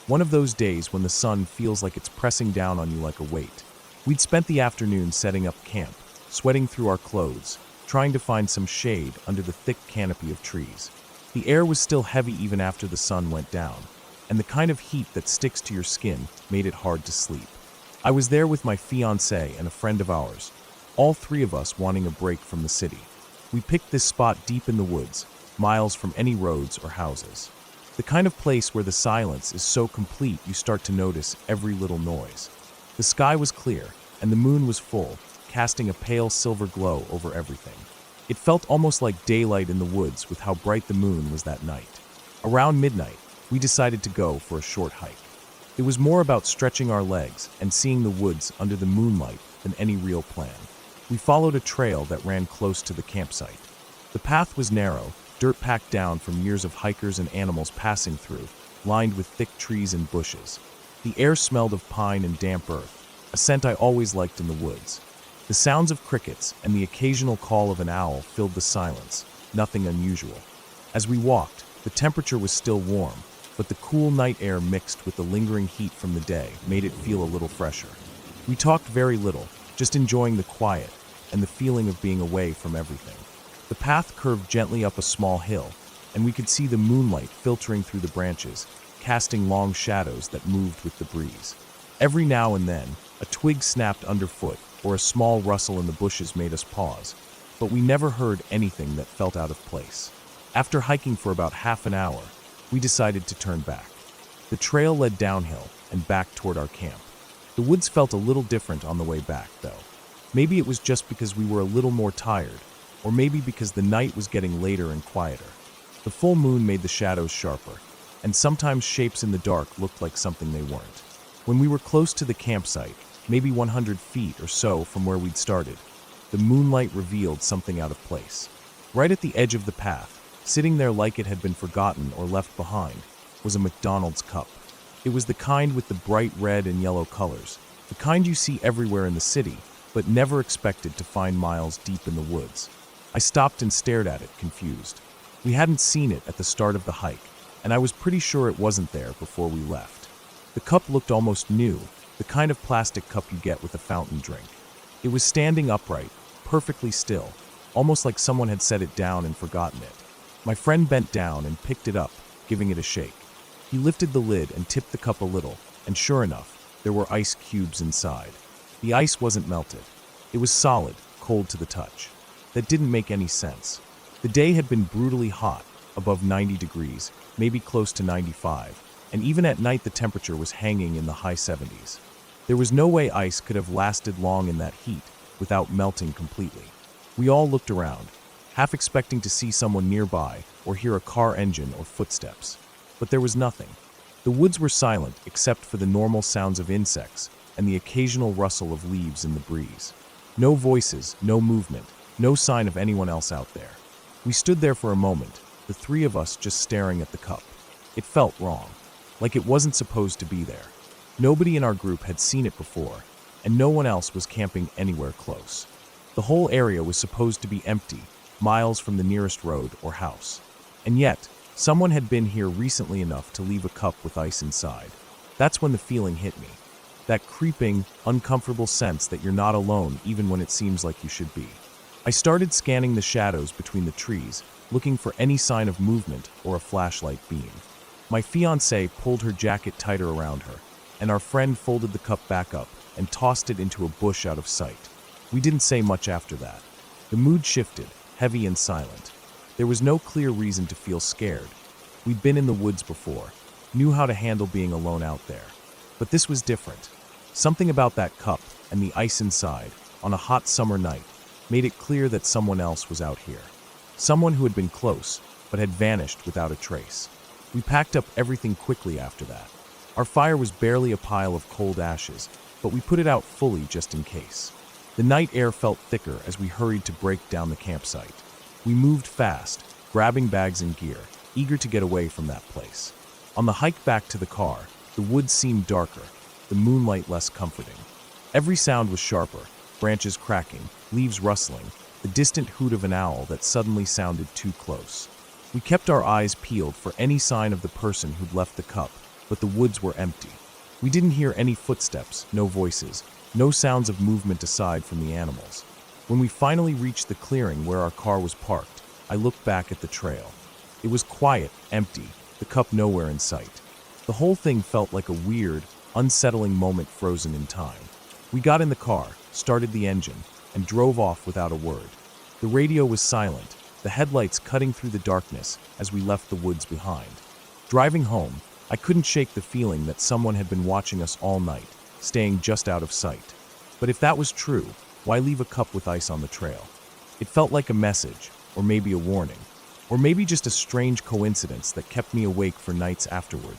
one of those days when the sun feels like it's pressing down on you like a weight. We'd spent the afternoon setting up camp, sweating through our clothes, trying to find some shade under the thick canopy of trees. The air was still heavy even after the sun went down, and the kind of heat that sticks to your skin made it hard to sleep. I was there with my fiancée and a friend of ours, all three of us wanting a break from the city. We picked this spot deep in the woods, miles from any roads or houses. The kind of place where the silence is so complete you start to notice every little noise. The sky was clear, and the moon was full, casting a pale silver glow over everything. It felt almost like daylight in the woods with how bright the moon was that night. Around midnight, we decided to go for a short hike. It was more about stretching our legs and seeing the woods under the moonlight than any real plan. We followed a trail that ran close to the campsite. The path was narrow, dirt packed down from years of hikers and animals passing through, lined with thick trees and bushes. The air smelled of pine and damp earth, a scent I always liked in the woods. The sounds of crickets and the occasional call of an owl filled the silence, nothing unusual. As we walked, the temperature was still warm, but the cool night air mixed with the lingering heat from the day made it feel a little fresher. We talked very little, just enjoying the quiet and the feeling of being away from everything. The path curved gently up a small hill, and we could see the moonlight filtering through the branches, casting long shadows that moved with the breeze. Every now and then, a twig snapped underfoot or a small rustle in the bushes made us pause, but we never heard anything that felt out of place. After hiking for about half an hour, we decided to turn back. The trail led downhill and back toward our camp. The woods felt a little different on the way back, though. Maybe it was just because we were a little more tired, or maybe because the night was getting later and quieter. The full moon made the shadows sharper, and sometimes shapes in the dark looked like something they weren't. When we were close to the campsite, maybe 100 feet or so from where we'd started, the moonlight revealed something out of place. Right at the edge of the path, sitting there like it had been forgotten or left behind, was a McDonald's cup. It was the kind with the bright red and yellow colors, the kind you see everywhere in the city, but never expected to find miles deep in the woods. I stopped and stared at it, confused. We hadn't seen it at the start of the hike, and I was pretty sure it wasn't there before we left. The cup looked almost new, the kind of plastic cup you get with a fountain drink. It was standing upright, perfectly still, almost like someone had set it down and forgotten it. My friend bent down and picked it up, giving it a shake. He lifted the lid and tipped the cup a little, and sure enough, there were ice cubes inside. The ice wasn't melted. It was solid, cold to the touch. That didn't make any sense. The day had been brutally hot, above 90 degrees, maybe close to 95, and even at night the temperature was hanging in the high 70s. There was no way ice could have lasted long in that heat without melting completely. We all looked around, half expecting to see someone nearby or hear a car engine or footsteps. But there was nothing. The woods were silent except for the normal sounds of insects and the occasional rustle of leaves in the breeze. No voices, no movement, no sign of anyone else out there. We stood there for a moment, the three of us just staring at the cup. It felt wrong, like it wasn't supposed to be there. Nobody in our group had seen it before, and no one else was camping anywhere close. The whole area was supposed to be empty, miles from the nearest road or house. And yet, someone had been here recently enough to leave a cup with ice inside. That's when the feeling hit me. That creeping, uncomfortable sense that you're not alone even when it seems like you should be. I started scanning the shadows between the trees, looking for any sign of movement or a flashlight beam. My fiancée pulled her jacket tighter around her, and our friend folded the cup back up and tossed it into a bush out of sight. We didn't say much after that. The mood shifted, heavy and silent. There was no clear reason to feel scared. We'd been in the woods before, knew how to handle being alone out there. But this was different. Something about that cup and the ice inside, on a hot summer night, made it clear that someone else was out here. Someone who had been close, but had vanished without a trace. We packed up everything quickly after that. Our fire was barely a pile of cold ashes, but we put it out fully just in case. The night air felt thicker as we hurried to break down the campsite. We moved fast, grabbing bags and gear, eager to get away from that place. On the hike back to the car, the woods seemed darker, the moonlight less comforting. Every sound was sharper, branches cracking, leaves rustling, the distant hoot of an owl that suddenly sounded too close. We kept our eyes peeled for any sign of the person who'd left the cup, but the woods were empty. We didn't hear any footsteps, no voices, no sounds of movement aside from the animals. When we finally reached the clearing where our car was parked, I looked back at the trail. It was quiet, empty, the cup nowhere in sight. The whole thing felt like a weird, unsettling moment frozen in time. We got in the car, started the engine, and drove off without a word. The radio was silent, the headlights cutting through the darkness as we left the woods behind. Driving home, I couldn't shake the feeling that someone had been watching us all night, staying just out of sight. But if that was true, why leave a cup with ice on the trail? It felt like a message, or maybe a warning, or maybe just a strange coincidence that kept me awake for nights afterward,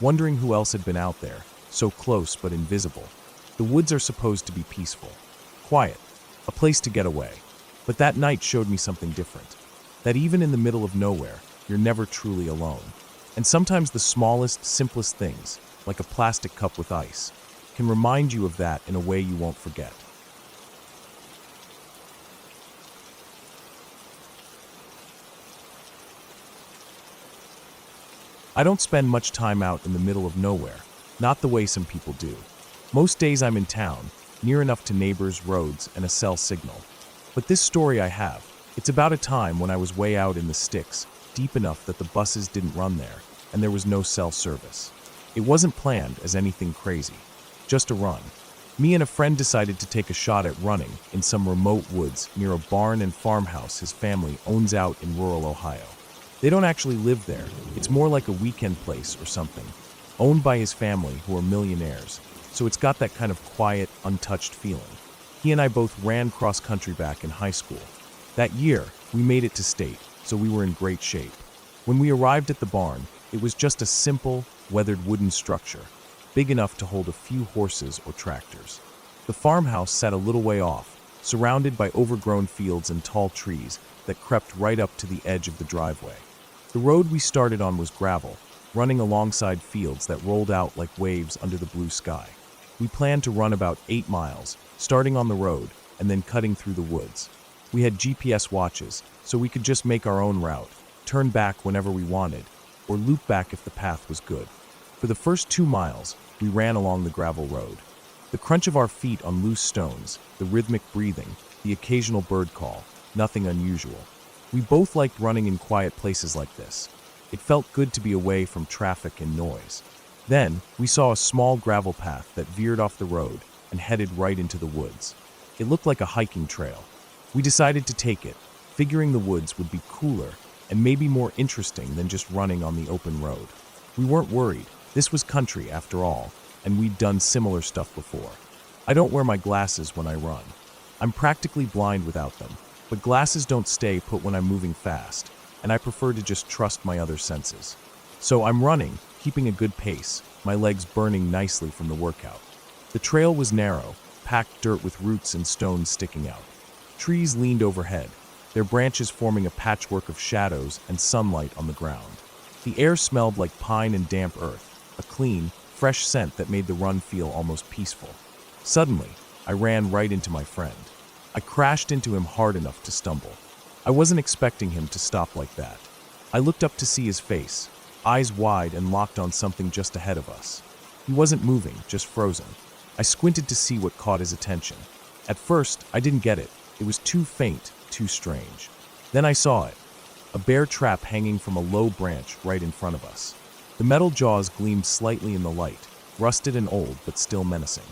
wondering who else had been out there, so close but invisible. The woods are supposed to be peaceful, quiet, a place to get away. But that night showed me something different, that even in the middle of nowhere, you're never truly alone. And sometimes the smallest, simplest things, like a plastic cup with ice, can remind you of that in a way you won't forget. I don't spend much time out in the middle of nowhere, not the way some people do. Most days I'm in town, near enough to neighbors, roads, and a cell signal. But this story I have, it's about a time when I was way out in the sticks, deep enough that the buses didn't run there, and there was no cell service. It wasn't planned as anything crazy, just a run. Me and a friend decided to take a shot at running in some remote woods near a barn and farmhouse his family owns out in rural Ohio. They don't actually live there, it's more like a weekend place or something, owned by his family who are millionaires, so it's got that kind of quiet, untouched feeling. He and I both ran cross-country back in high school. That year, we made it to state, so we were in great shape. When we arrived at the barn, it was just a simple, weathered wooden structure, big enough to hold a few horses or tractors. The farmhouse sat a little way off, surrounded by overgrown fields and tall trees that crept right up to the edge of the driveway. The road we started on was gravel, running alongside fields that rolled out like waves under the blue sky. We planned to run about 8 miles, starting on the road and then cutting through the woods. We had GPS watches, so we could just make our own route, turn back whenever we wanted, or loop back if the path was good. For the first 2 miles, we ran along the gravel road. The crunch of our feet on loose stones, the rhythmic breathing, the occasional bird call, nothing unusual. We both liked running in quiet places like this. It felt good to be away from traffic and noise. Then, we saw a small gravel path that veered off the road and headed right into the woods. It looked like a hiking trail. We decided to take it, figuring the woods would be cooler and maybe more interesting than just running on the open road. We weren't worried. This was country, after all, and we'd done similar stuff before. I don't wear my glasses when I run. I'm practically blind without them, but glasses don't stay put when I'm moving fast, and I prefer to just trust my other senses. So I'm running, keeping a good pace, my legs burning nicely from the workout. The trail was narrow, packed dirt with roots and stones sticking out. Trees leaned overhead, their branches forming a patchwork of shadows and sunlight on the ground. The air smelled like pine and damp earth, a clean, fresh scent that made the run feel almost peaceful. Suddenly, I ran right into my friend. I crashed into him hard enough to stumble. I wasn't expecting him to stop like that. I looked up to see his face, eyes wide and locked on something just ahead of us. He wasn't moving, just frozen. I squinted to see what caught his attention. At first, I didn't get it. It was too faint, too strange. Then I saw it. A bear trap hanging from a low branch right in front of us. The metal jaws gleamed slightly in the light, rusted and old but still menacing.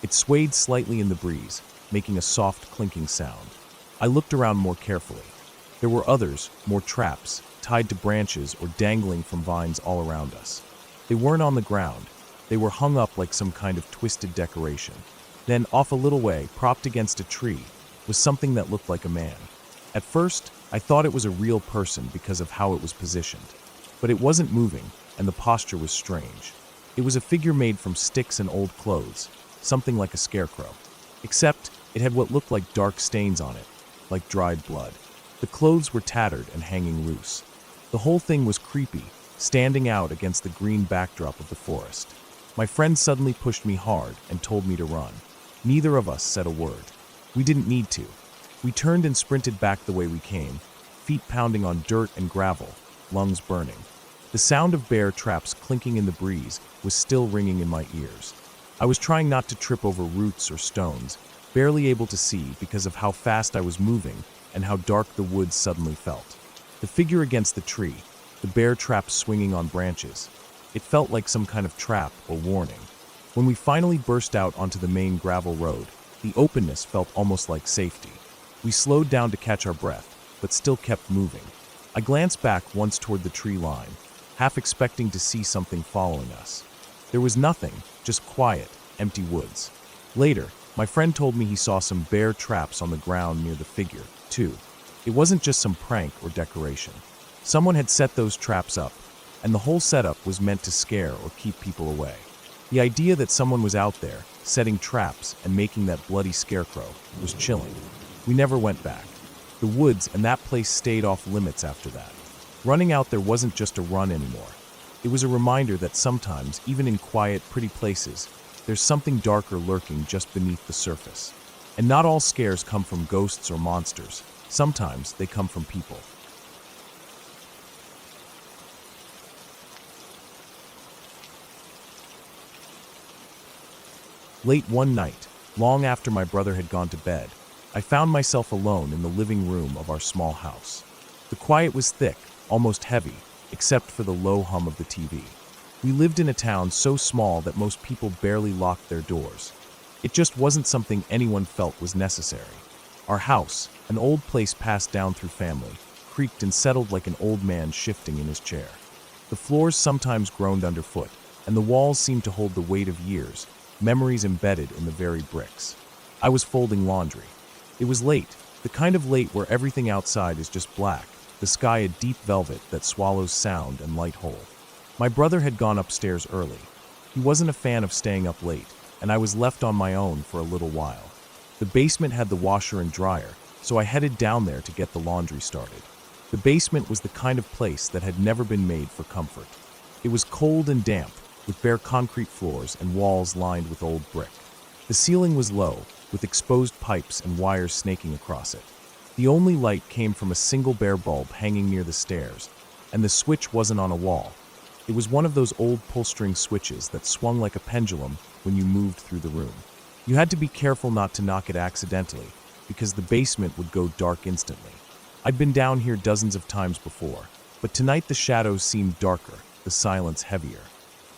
It swayed slightly in the breeze, making a soft clinking sound. I looked around more carefully. There were others, more traps, tied to branches or dangling from vines all around us. They weren't on the ground. They were hung up like some kind of twisted decoration. Then, off a little way, propped against a tree, was something that looked like a man. At first, I thought it was a real person because of how it was positioned. But it wasn't moving, and the posture was strange. It was a figure made from sticks and old clothes, something like a scarecrow. Except, it had what looked like dark stains on it, like dried blood. The clothes were tattered and hanging loose. The whole thing was creepy, standing out against the green backdrop of the forest. My friend suddenly pushed me hard and told me to run. Neither of us said a word. We didn't need to. We turned and sprinted back the way we came, feet pounding on dirt and gravel, lungs burning. The sound of bear traps clinking in the breeze was still ringing in my ears. I was trying not to trip over roots or stones, barely able to see because of how fast I was moving and how dark the woods suddenly felt. The figure against the tree, the bear trap swinging on branches. It felt like some kind of trap or warning. When we finally burst out onto the main gravel road, the openness felt almost like safety. We slowed down to catch our breath, but still kept moving. I glanced back once toward the tree line, half expecting to see something following us. There was nothing, just quiet, empty woods. Later, my friend told me he saw some bear traps on the ground near the figure, too. It wasn't just some prank or decoration. Someone had set those traps up, and the whole setup was meant to scare or keep people away. The idea that someone was out there, setting traps and making that bloody scarecrow, was chilling. We never went back. The woods and that place stayed off limits after that. Running out there wasn't just a run anymore. It was a reminder that sometimes, even in quiet, pretty places, there's something darker lurking just beneath the surface. And not all scares come from ghosts or monsters. Sometimes they come from people. Late one night, long after my brother had gone to bed, I found myself alone in the living room of our small house. The quiet was thick, almost heavy, except for the low hum of the TV. We lived in a town so small that most people barely locked their doors. It just wasn't something anyone felt was necessary. Our house, an old place passed down through family, creaked and settled like an old man shifting in his chair. The floors sometimes groaned underfoot, and the walls seemed to hold the weight of years, memories embedded in the very bricks. I was folding laundry. It was late, the kind of late where everything outside is just black, the sky a deep velvet that swallows sound and light whole. My brother had gone upstairs early. He wasn't a fan of staying up late, and I was left on my own for a little while. The basement had the washer and dryer, so I headed down there to get the laundry started. The basement was the kind of place that had never been made for comfort. It was cold and damp, with bare concrete floors and walls lined with old brick. The ceiling was low, with exposed pipes and wires snaking across it. The only light came from a single bare bulb hanging near the stairs, and the switch wasn't on a wall. It was one of those old pull-string switches that swung like a pendulum when you moved through the room. You had to be careful not to knock it accidentally, because the basement would go dark instantly. I'd been down here dozens of times before, but tonight the shadows seemed darker, the silence heavier.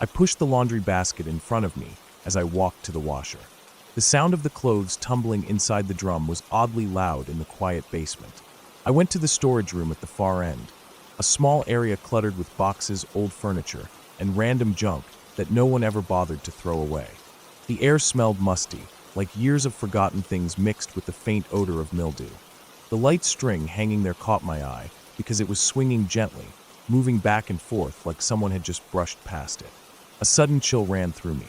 I pushed the laundry basket in front of me as I walked to the washer. The sound of the clothes tumbling inside the drum was oddly loud in the quiet basement. I went to the storage room at the far end, a small area cluttered with boxes, old furniture, and random junk that no one ever bothered to throw away. The air smelled musty, like years of forgotten things mixed with the faint odor of mildew. The light string hanging there caught my eye because it was swinging gently, moving back and forth like someone had just brushed past it. A sudden chill ran through me.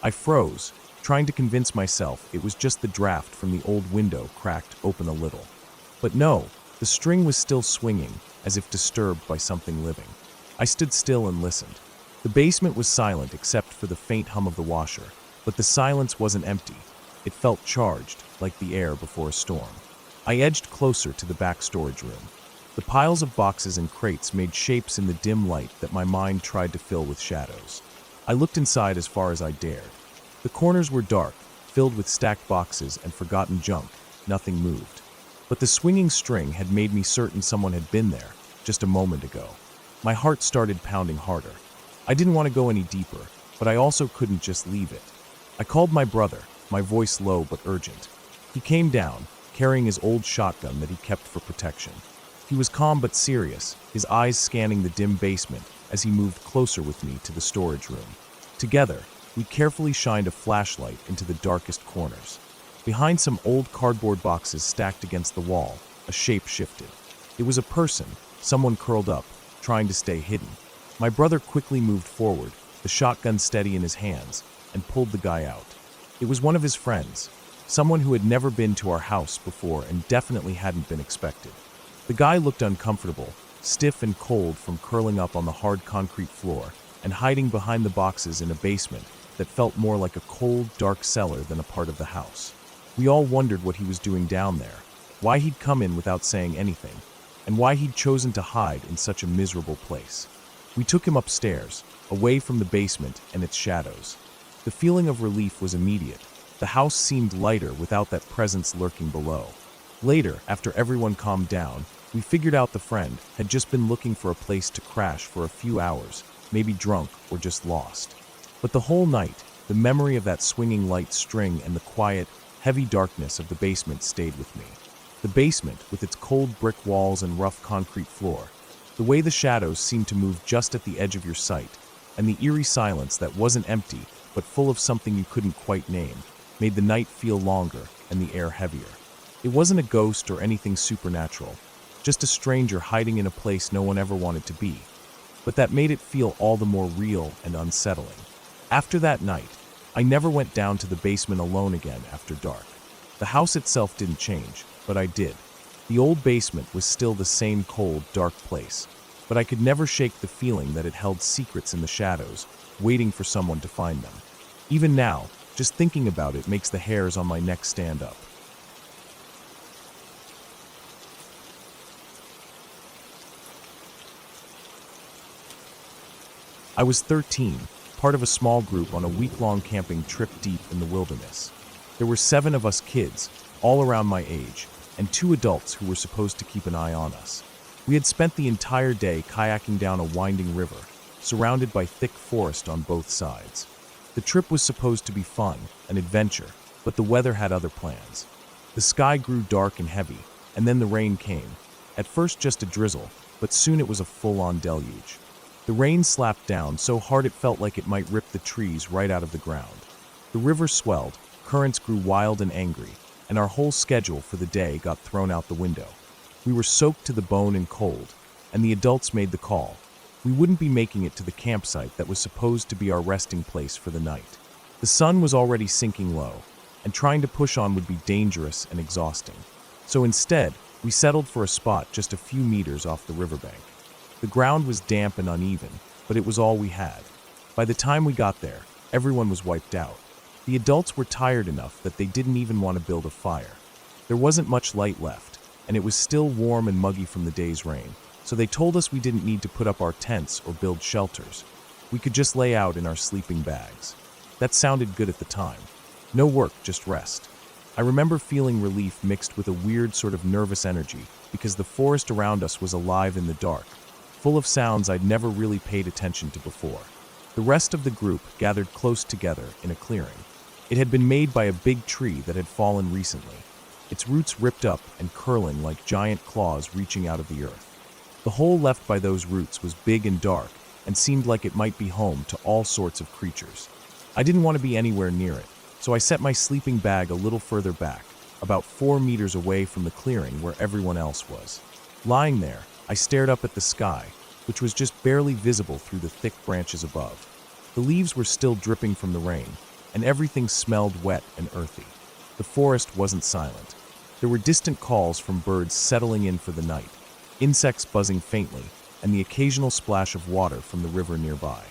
I froze, trying to convince myself it was just the draft from the old window cracked open a little. But no, the string was still swinging, as if disturbed by something living. I stood still and listened. The basement was silent except for the faint hum of the washer, but the silence wasn't empty. It felt charged, like the air before a storm. I edged closer to the back storage room. The piles of boxes and crates made shapes in the dim light that my mind tried to fill with shadows. I looked inside as far as I dared. The corners were dark, filled with stacked boxes and forgotten junk. Nothing moved. But the swinging string had made me certain someone had been there, just a moment ago. My heart started pounding harder. I didn't want to go any deeper, but I also couldn't just leave it. I called my brother, my voice low but urgent. He came down, carrying his old shotgun that he kept for protection. He was calm but serious, his eyes scanning the dim basement as he moved closer with me to the storage room. Together, we carefully shined a flashlight into the darkest corners. Behind some old cardboard boxes stacked against the wall, a shape shifted. It was a person, someone curled up, trying to stay hidden. My brother quickly moved forward, the shotgun steady in his hands, and pulled the guy out. It was one of his friends, someone who had never been to our house before and definitely hadn't been expected. The guy looked uncomfortable, stiff and cold from curling up on the hard concrete floor and hiding behind the boxes in a basement that felt more like a cold, dark cellar than a part of the house. We all wondered what he was doing down there, why he'd come in without saying anything, and why he'd chosen to hide in such a miserable place. We took him upstairs, away from the basement and its shadows. The feeling of relief was immediate. The house seemed lighter without that presence lurking below. Later, after everyone calmed down, we figured out the friend had just been looking for a place to crash for a few hours, maybe drunk or just lost. But the whole night, the memory of that swinging light string and the quiet, heavy darkness of the basement stayed with me. The basement, with its cold brick walls and rough concrete floor, the way the shadows seemed to move just at the edge of your sight, and the eerie silence that wasn't empty but full of something you couldn't quite name, made the night feel longer and the air heavier. It wasn't a ghost or anything supernatural, just a stranger hiding in a place no one ever wanted to be, but that made it feel all the more real and unsettling. After that night, I never went down to the basement alone again after dark. The house itself didn't change, but I did. The old basement was still the same cold, dark place, but I could never shake the feeling that it held secrets in the shadows, waiting for someone to find them. Even now, just thinking about it makes the hairs on my neck stand up. I was 13, part of a small group on a week-long camping trip deep in the wilderness. There were 7 of us kids, all around my age, and 2 adults who were supposed to keep an eye on us. We had spent the entire day kayaking down a winding river, surrounded by thick forest on both sides. The trip was supposed to be fun, an adventure, but the weather had other plans. The sky grew dark and heavy, and then the rain came. At first just a drizzle, but soon it was a full-on deluge. The rain slapped down so hard it felt like it might rip the trees right out of the ground. The river swelled, currents grew wild and angry, and our whole schedule for the day got thrown out the window. We were soaked to the bone and cold, and the adults made the call. We wouldn't be making it to the campsite that was supposed to be our resting place for the night. The sun was already sinking low, and trying to push on would be dangerous and exhausting. So instead, we settled for a spot just a few meters off the riverbank. The ground was damp and uneven, but it was all we had. By the time we got there, everyone was wiped out. The adults were tired enough that they didn't even want to build a fire. There wasn't much light left, and it was still warm and muggy from the day's rain, so they told us we didn't need to put up our tents or build shelters. We could just lay out in our sleeping bags. That sounded good at the time. No work, just rest. I remember feeling relief mixed with a weird sort of nervous energy because the forest around us was alive in the dark, full of sounds I'd never really paid attention to before. The rest of the group gathered close together in a clearing. It had been made by a big tree that had fallen recently, its roots ripped up and curling like giant claws reaching out of the earth. The hole left by those roots was big and dark and seemed like it might be home to all sorts of creatures. I didn't want to be anywhere near it, so I set my sleeping bag a little further back, about 4 meters away from the clearing where everyone else was. Lying there, I stared up at the sky, which was just barely visible through the thick branches above. The leaves were still dripping from the rain, and everything smelled wet and earthy. The forest wasn't silent. There were distant calls from birds settling in for the night, insects buzzing faintly, and the occasional splash of water from the river nearby.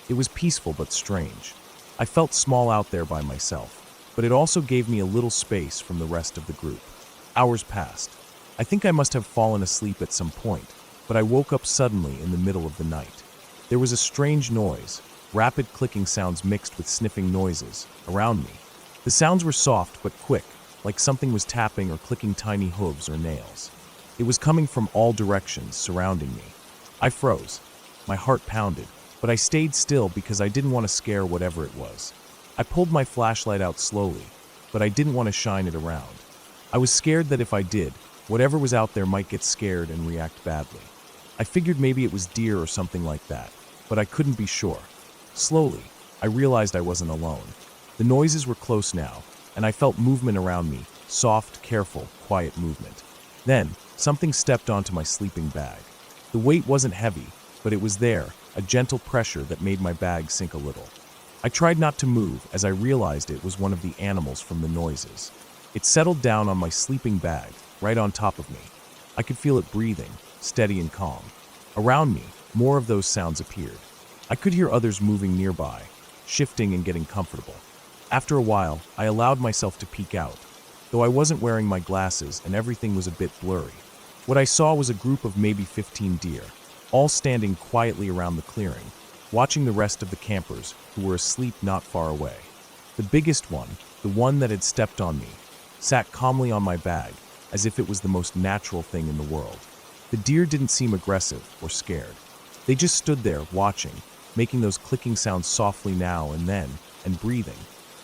It was peaceful but strange. I felt small out there by myself, but it also gave me a little space from the rest of the group. Hours passed. I think I must have fallen asleep at some point, but I woke up suddenly in the middle of the night. There was a strange noise, rapid clicking sounds mixed with sniffing noises, around me. The sounds were soft but quick, like something was tapping or clicking tiny hooves or nails. It was coming from all directions, surrounding me. I froze. My heart pounded, but I stayed still because I didn't want to scare whatever it was. I pulled my flashlight out slowly, but I didn't want to shine it around. I was scared that if I did, whatever was out there might get scared and react badly. I figured maybe it was deer or something like that, but I couldn't be sure. Slowly, I realized I wasn't alone. The noises were close now, and I felt movement around me, soft, careful, quiet movement. Then, something stepped onto my sleeping bag. The weight wasn't heavy, but it was there, a gentle pressure that made my bag sink a little. I tried not to move as I realized it was one of the animals from the noises. It settled down on my sleeping bag, right on top of me. I could feel it breathing, steady and calm. Around me, more of those sounds appeared. I could hear others moving nearby, shifting and getting comfortable. After a while, I allowed myself to peek out, though I wasn't wearing my glasses and everything was a bit blurry. What I saw was a group of maybe 15 deer, all standing quietly around the clearing, watching the rest of the campers who were asleep not far away. The biggest one, the one that had stepped on me, sat calmly on my bag, as if it was the most natural thing in the world. The deer didn't seem aggressive or scared. They just stood there, watching, making those clicking sounds softly now and then, and breathing.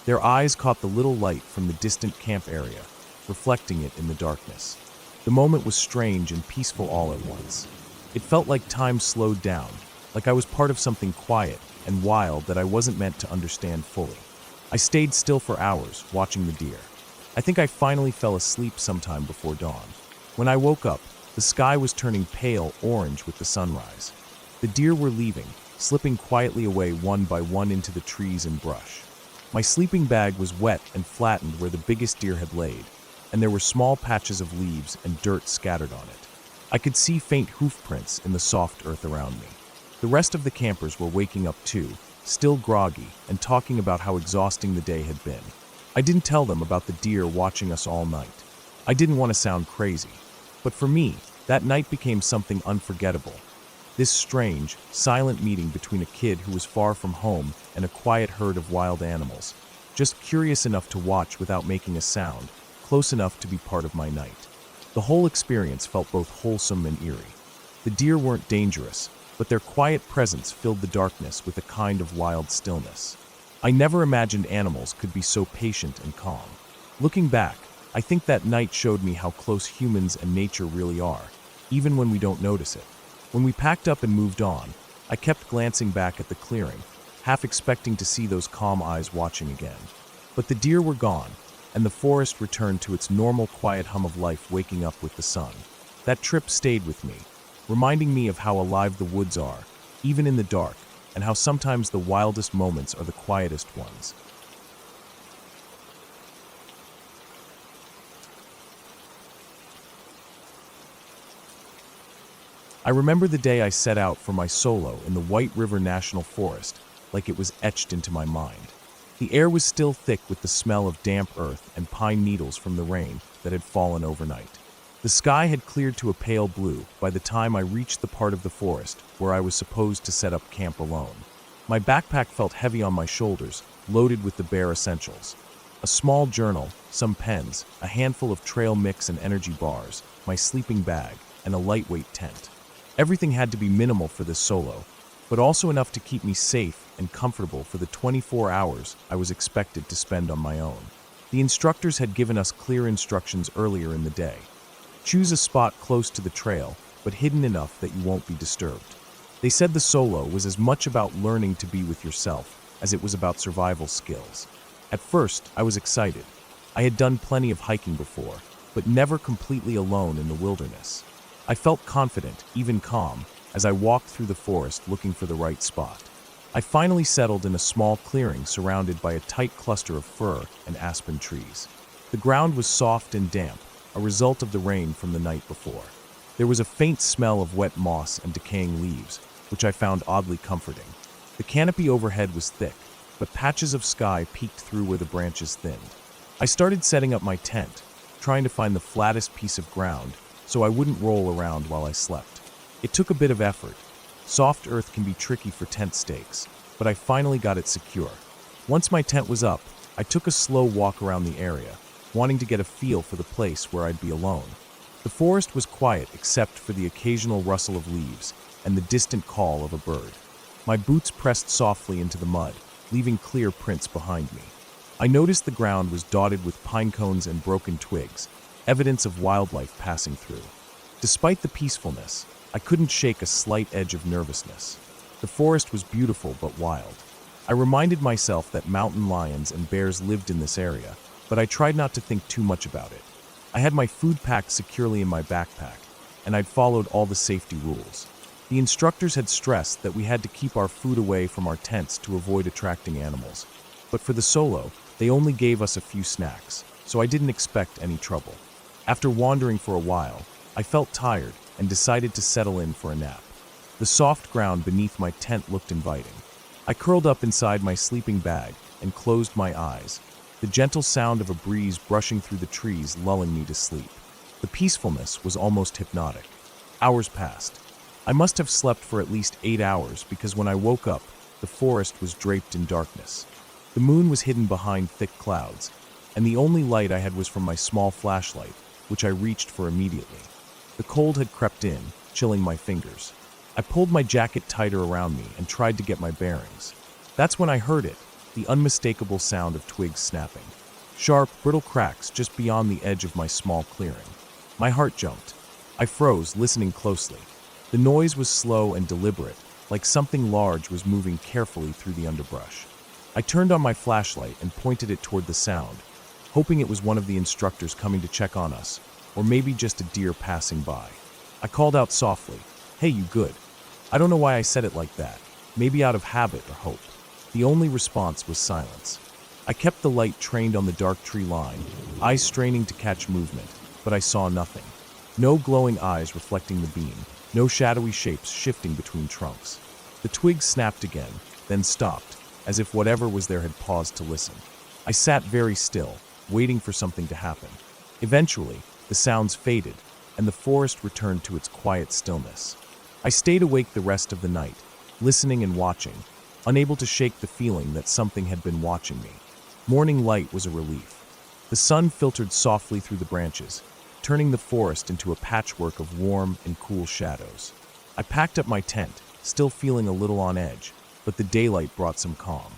Their eyes caught the little light from the distant camp area, reflecting it in the darkness. The moment was strange and peaceful all at once. It felt like time slowed down, like I was part of something quiet and wild that I wasn't meant to understand fully. I stayed still for hours, watching the deer. I think I finally fell asleep sometime before dawn. When I woke up, the sky was turning pale orange with the sunrise. The deer were leaving, slipping quietly away one by one into the trees and brush. My sleeping bag was wet and flattened where the biggest deer had laid, and there were small patches of leaves and dirt scattered on it. I could see faint hoof prints in the soft earth around me. The rest of the campers were waking up too, still groggy and talking about how exhausting the day had been. I didn't tell them about the deer watching us all night. I didn't want to sound crazy. But for me, that night became something unforgettable. This strange, silent meeting between a kid who was far from home and a quiet herd of wild animals, just curious enough to watch without making a sound, close enough to be part of my night. The whole experience felt both wholesome and eerie. The deer weren't dangerous, but their quiet presence filled the darkness with a kind of wild stillness. I never imagined animals could be so patient and calm. Looking back, I think that night showed me how close humans and nature really are, even when we don't notice it. When we packed up and moved on, I kept glancing back at the clearing, half expecting to see those calm eyes watching again. But the deer were gone, and the forest returned to its normal quiet hum of life waking up with the sun. That trip stayed with me, reminding me of how alive the woods are, even in the dark, and how sometimes the wildest moments are the quietest ones. I remember the day I set out for my solo in the White River National Forest, like it was etched into my mind. The air was still thick with the smell of damp earth and pine needles from the rain that had fallen overnight. The sky had cleared to a pale blue by the time I reached the part of the forest where I was supposed to set up camp alone. My backpack felt heavy on my shoulders, loaded with the bare essentials. A small journal, some pens, a handful of trail mix and energy bars, my sleeping bag, and a lightweight tent. Everything had to be minimal for this solo, but also enough to keep me safe and comfortable for the 24 hours I was expected to spend on my own. The instructors had given us clear instructions earlier in the day. Choose a spot close to the trail, but hidden enough that you won't be disturbed. They said the solo was as much about learning to be with yourself as it was about survival skills. At first, I was excited. I had done plenty of hiking before, but never completely alone in the wilderness. I felt confident, even calm, as I walked through the forest looking for the right spot. I finally settled in a small clearing surrounded by a tight cluster of fir and aspen trees. The ground was soft and damp, a result of the rain from the night before. There was a faint smell of wet moss and decaying leaves, which I found oddly comforting. The canopy overhead was thick, but patches of sky peeked through where the branches thinned. I started setting up my tent, trying to find the flattest piece of ground so I wouldn't roll around while I slept. It took a bit of effort. Soft earth can be tricky for tent stakes, but I finally got it secure. Once my tent was up, I took a slow walk around the area, wanting to get a feel for the place where I'd be alone. The forest was quiet except for the occasional rustle of leaves and the distant call of a bird. My boots pressed softly into the mud, leaving clear prints behind me. I noticed the ground was dotted with pine cones and broken twigs, evidence of wildlife passing through. Despite the peacefulness, I couldn't shake a slight edge of nervousness. The forest was beautiful but wild. I reminded myself that mountain lions and bears lived in this area, but I tried not to think too much about it. I had my food packed securely in my backpack, and I'd followed all the safety rules. The instructors had stressed that we had to keep our food away from our tents to avoid attracting animals. But for the solo, they only gave us a few snacks, so I didn't expect any trouble. After wandering for a while, I felt tired and decided to settle in for a nap. The soft ground beneath my tent looked inviting. I curled up inside my sleeping bag and closed my eyes, the gentle sound of a breeze brushing through the trees lulling me to sleep. The peacefulness was almost hypnotic. Hours passed. I must have slept for at least 8 hours because when I woke up, the forest was draped in darkness. The moon was hidden behind thick clouds, and the only light I had was from my small flashlight, which I reached for immediately. The cold had crept in, chilling my fingers. I pulled my jacket tighter around me and tried to get my bearings. That's when I heard it, the unmistakable sound of twigs snapping. Sharp, brittle cracks just beyond the edge of my small clearing. My heart jumped. I froze, listening closely. The noise was slow and deliberate, like something large was moving carefully through the underbrush. I turned on my flashlight and pointed it toward the sound, hoping it was one of the instructors coming to check on us, or maybe just a deer passing by. I called out softly, "Hey, you good?" I don't know why I said it like that, maybe out of habit or hope. The only response was silence. I kept the light trained on the dark tree line, eyes straining to catch movement, but I saw nothing. No glowing eyes reflecting the beam, no shadowy shapes shifting between trunks. The twigs snapped again, then stopped, as if whatever was there had paused to listen. I sat very still, waiting for something to happen. Eventually, the sounds faded, and the forest returned to its quiet stillness. I stayed awake the rest of the night, listening and watching, unable to shake the feeling that something had been watching me. Morning light was a relief. The sun filtered softly through the branches, turning the forest into a patchwork of warm and cool shadows. I packed up my tent, still feeling a little on edge, but the daylight brought some calm.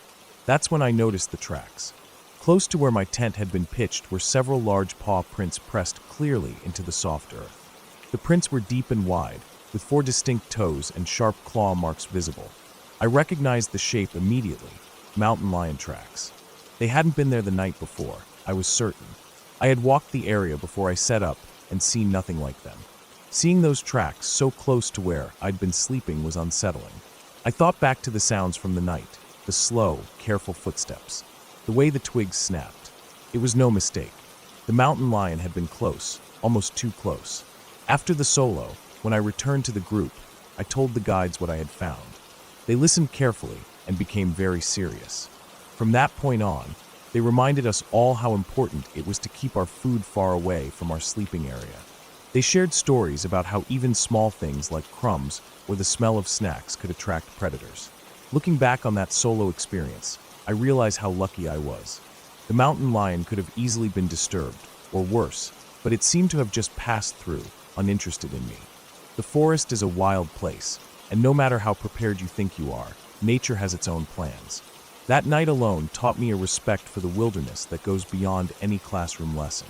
That's when I noticed the tracks. Close to where my tent had been pitched were several large paw prints pressed clearly into the soft earth. The prints were deep and wide, with 4 distinct toes and sharp claw marks visible. I recognized the shape immediately: mountain lion tracks. They hadn't been there the night before, I was certain. I had walked the area before I set up and seen nothing like them. Seeing those tracks so close to where I'd been sleeping was unsettling. I thought back to the sounds from the night, the slow, careful footsteps, the way the twigs snapped. It was no mistake. The mountain lion had been close, almost too close. After the solo, when I returned to the group, I told the guides what I had found. They listened carefully and became very serious. From that point on, they reminded us all how important it was to keep our food far away from our sleeping area. They shared stories about how even small things like crumbs or the smell of snacks could attract predators. Looking back on that solo experience, I realize how lucky I was. The mountain lion could have easily been disturbed, or worse, but it seemed to have just passed through, uninterested in me. The forest is a wild place, and no matter how prepared you think you are, nature has its own plans. That night alone taught me a respect for the wilderness that goes beyond any classroom lesson.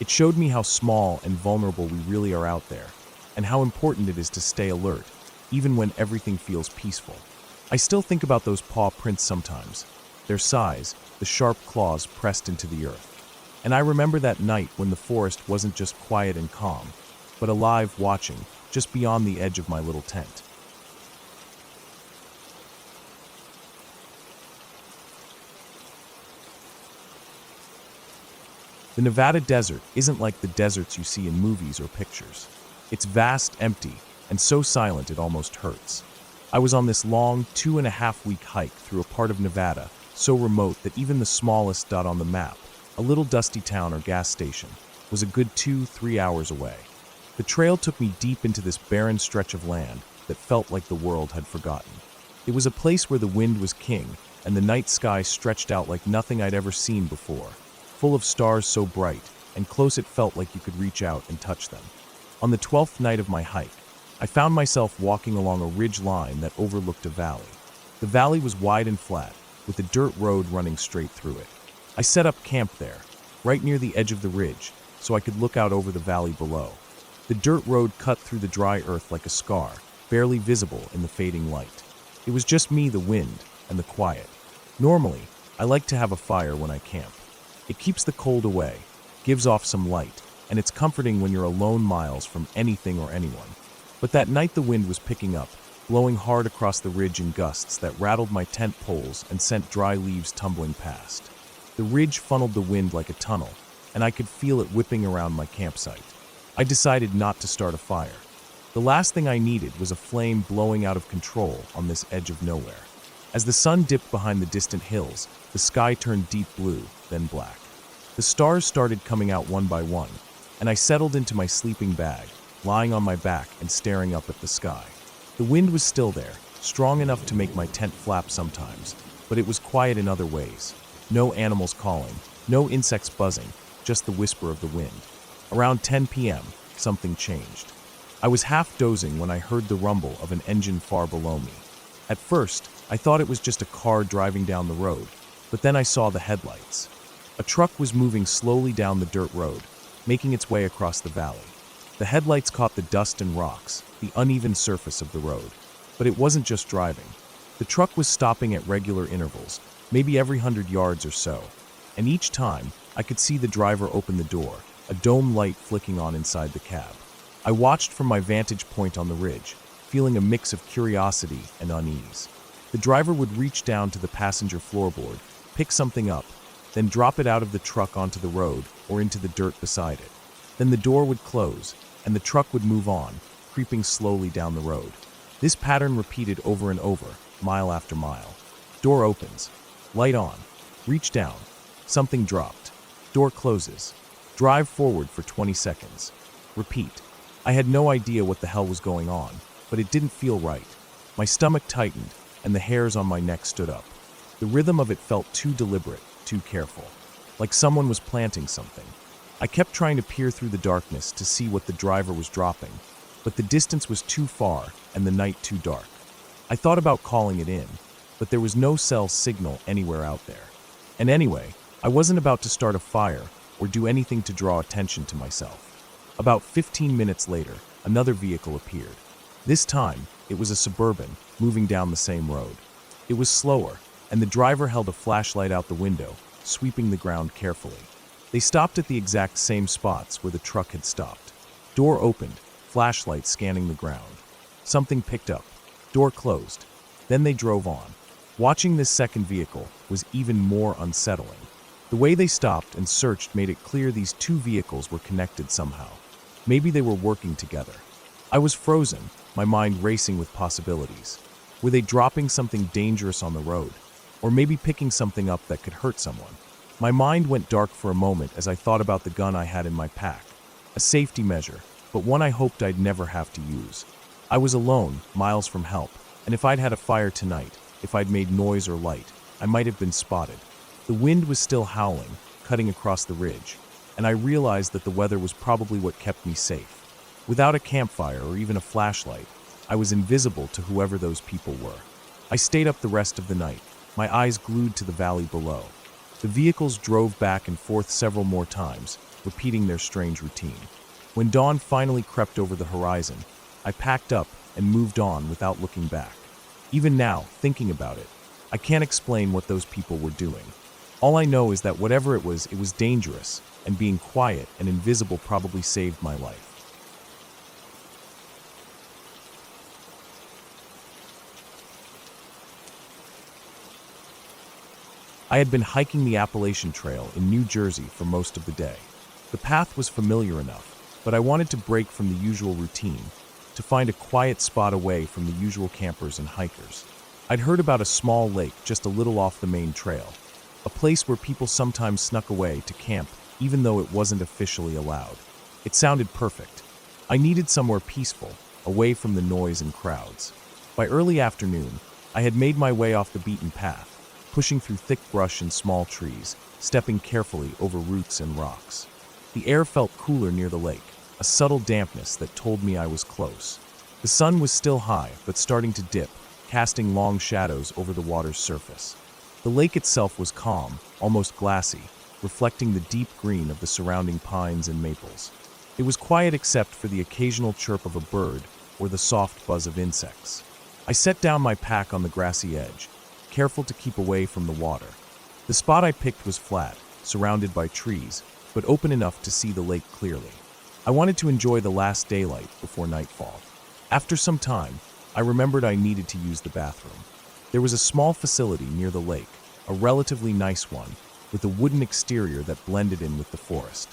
It showed me how small and vulnerable we really are out there, and how important it is to stay alert, even when everything feels peaceful. I still think about those paw prints sometimes, their size, the sharp claws pressed into the earth. And I remember that night when the forest wasn't just quiet and calm, but alive, watching, just beyond the edge of my little tent. The Nevada desert isn't like the deserts you see in movies or pictures. It's vast, empty, and so silent it almost hurts. I was on this long, 2.5-week hike through a part of Nevada so remote that even the smallest dot on the map, a little dusty town or gas station, was a good 2-3 hours away. The trail took me deep into this barren stretch of land that felt like the world had forgotten. It was a place where the wind was king and the night sky stretched out like nothing I'd ever seen before, full of stars so bright and close it felt like you could reach out and touch them. On the 12th night of my hike, I found myself walking along a ridge line that overlooked a valley. The valley was wide and flat, with a dirt road running straight through it. I set up camp there, right near the edge of the ridge, so I could look out over the valley below. The dirt road cut through the dry earth like a scar, barely visible in the fading light. It was just me, the wind, and the quiet. Normally, I like to have a fire when I camp. It keeps the cold away, gives off some light, and it's comforting when you're alone miles from anything or anyone. But that night the wind was picking up, blowing hard across the ridge in gusts that rattled my tent poles and sent dry leaves tumbling past. The ridge funneled the wind like a tunnel, and I could feel it whipping around my campsite. I decided not to start a fire. The last thing I needed was a flame blowing out of control on this edge of nowhere. As the sun dipped behind the distant hills, the sky turned deep blue, then black. The stars started coming out one by one, and I settled into my sleeping bag, lying on my back and staring up at the sky. The wind was still there, strong enough to make my tent flap sometimes, but it was quiet in other ways. No animals calling, no insects buzzing, just the whisper of the wind. Around 10 p.m., something changed. I was half dozing when I heard the rumble of an engine far below me. At first, I thought it was just a car driving down the road, but then I saw the headlights. A truck was moving slowly down the dirt road, making its way across the valley. The headlights caught the dust and rocks, the uneven surface of the road. But it wasn't just driving. The truck was stopping at regular intervals, maybe every 100 yards or so. And each time, I could see the driver open the door, a dome light flicking on inside the cab. I watched from my vantage point on the ridge, feeling a mix of curiosity and unease. The driver would reach down to the passenger floorboard, pick something up, then drop it out of the truck onto the road or into the dirt beside it. Then the door would close, and the truck would move on, creeping slowly down the road. This pattern repeated over and over, mile after mile. Door opens. Light on. Reach down. Something dropped. Door closes. Drive forward for 20 seconds. Repeat. I had no idea what the hell was going on, but it didn't feel right. My stomach tightened, and the hairs on my neck stood up. The rhythm of it felt too deliberate, too careful. Like someone was planting something. I kept trying to peer through the darkness to see what the driver was dropping, but the distance was too far and the night too dark. I thought about calling it in, but there was no cell signal anywhere out there. And anyway, I wasn't about to start a fire or do anything to draw attention to myself. About 15 minutes later, another vehicle appeared. This time, it was a Suburban, moving down the same road. It was slower, and the driver held a flashlight out the window, sweeping the ground carefully. They stopped at the exact same spots where the truck had stopped. Door opened, flashlight scanning the ground. Something picked up. Door closed. Then they drove on. Watching this second vehicle was even more unsettling. The way they stopped and searched made it clear these two vehicles were connected somehow. Maybe they were working together. I was frozen, my mind racing with possibilities. Were they dropping something dangerous on the road? Or maybe picking something up that could hurt someone? My mind went dark for a moment as I thought about the gun I had in my pack. A safety measure, but one I hoped I'd never have to use. I was alone, miles from help, and if I'd had a fire tonight, if I'd made noise or light, I might have been spotted. The wind was still howling, cutting across the ridge, and I realized that the weather was probably what kept me safe. Without a campfire or even a flashlight, I was invisible to whoever those people were. I stayed up the rest of the night, my eyes glued to the valley below. The vehicles drove back and forth several more times, repeating their strange routine. When dawn finally crept over the horizon, I packed up and moved on without looking back. Even now, thinking about it, I can't explain what those people were doing. All I know is that whatever it was dangerous, and being quiet and invisible probably saved my life. I had been hiking the Appalachian Trail in New Jersey for most of the day. The path was familiar enough, but I wanted to break from the usual routine, to find a quiet spot away from the usual campers and hikers. I'd heard about a small lake just a little off the main trail, a place where people sometimes snuck away to camp even though it wasn't officially allowed. It sounded perfect. I needed somewhere peaceful, away from the noise and crowds. By early afternoon, I had made my way off the beaten path, pushing through thick brush and small trees, stepping carefully over roots and rocks. The air felt cooler near the lake, a subtle dampness that told me I was close. The sun was still high, but starting to dip, casting long shadows over the water's surface. The lake itself was calm, almost glassy, reflecting the deep green of the surrounding pines and maples. It was quiet except for the occasional chirp of a bird or the soft buzz of insects. I set down my pack on the grassy edge, careful to keep away from the water. The spot I picked was flat, surrounded by trees, but open enough to see the lake clearly. I wanted to enjoy the last daylight before nightfall. After some time, I remembered I needed to use the bathroom. There was a small facility near the lake, a relatively nice one, with a wooden exterior that blended in with the forest.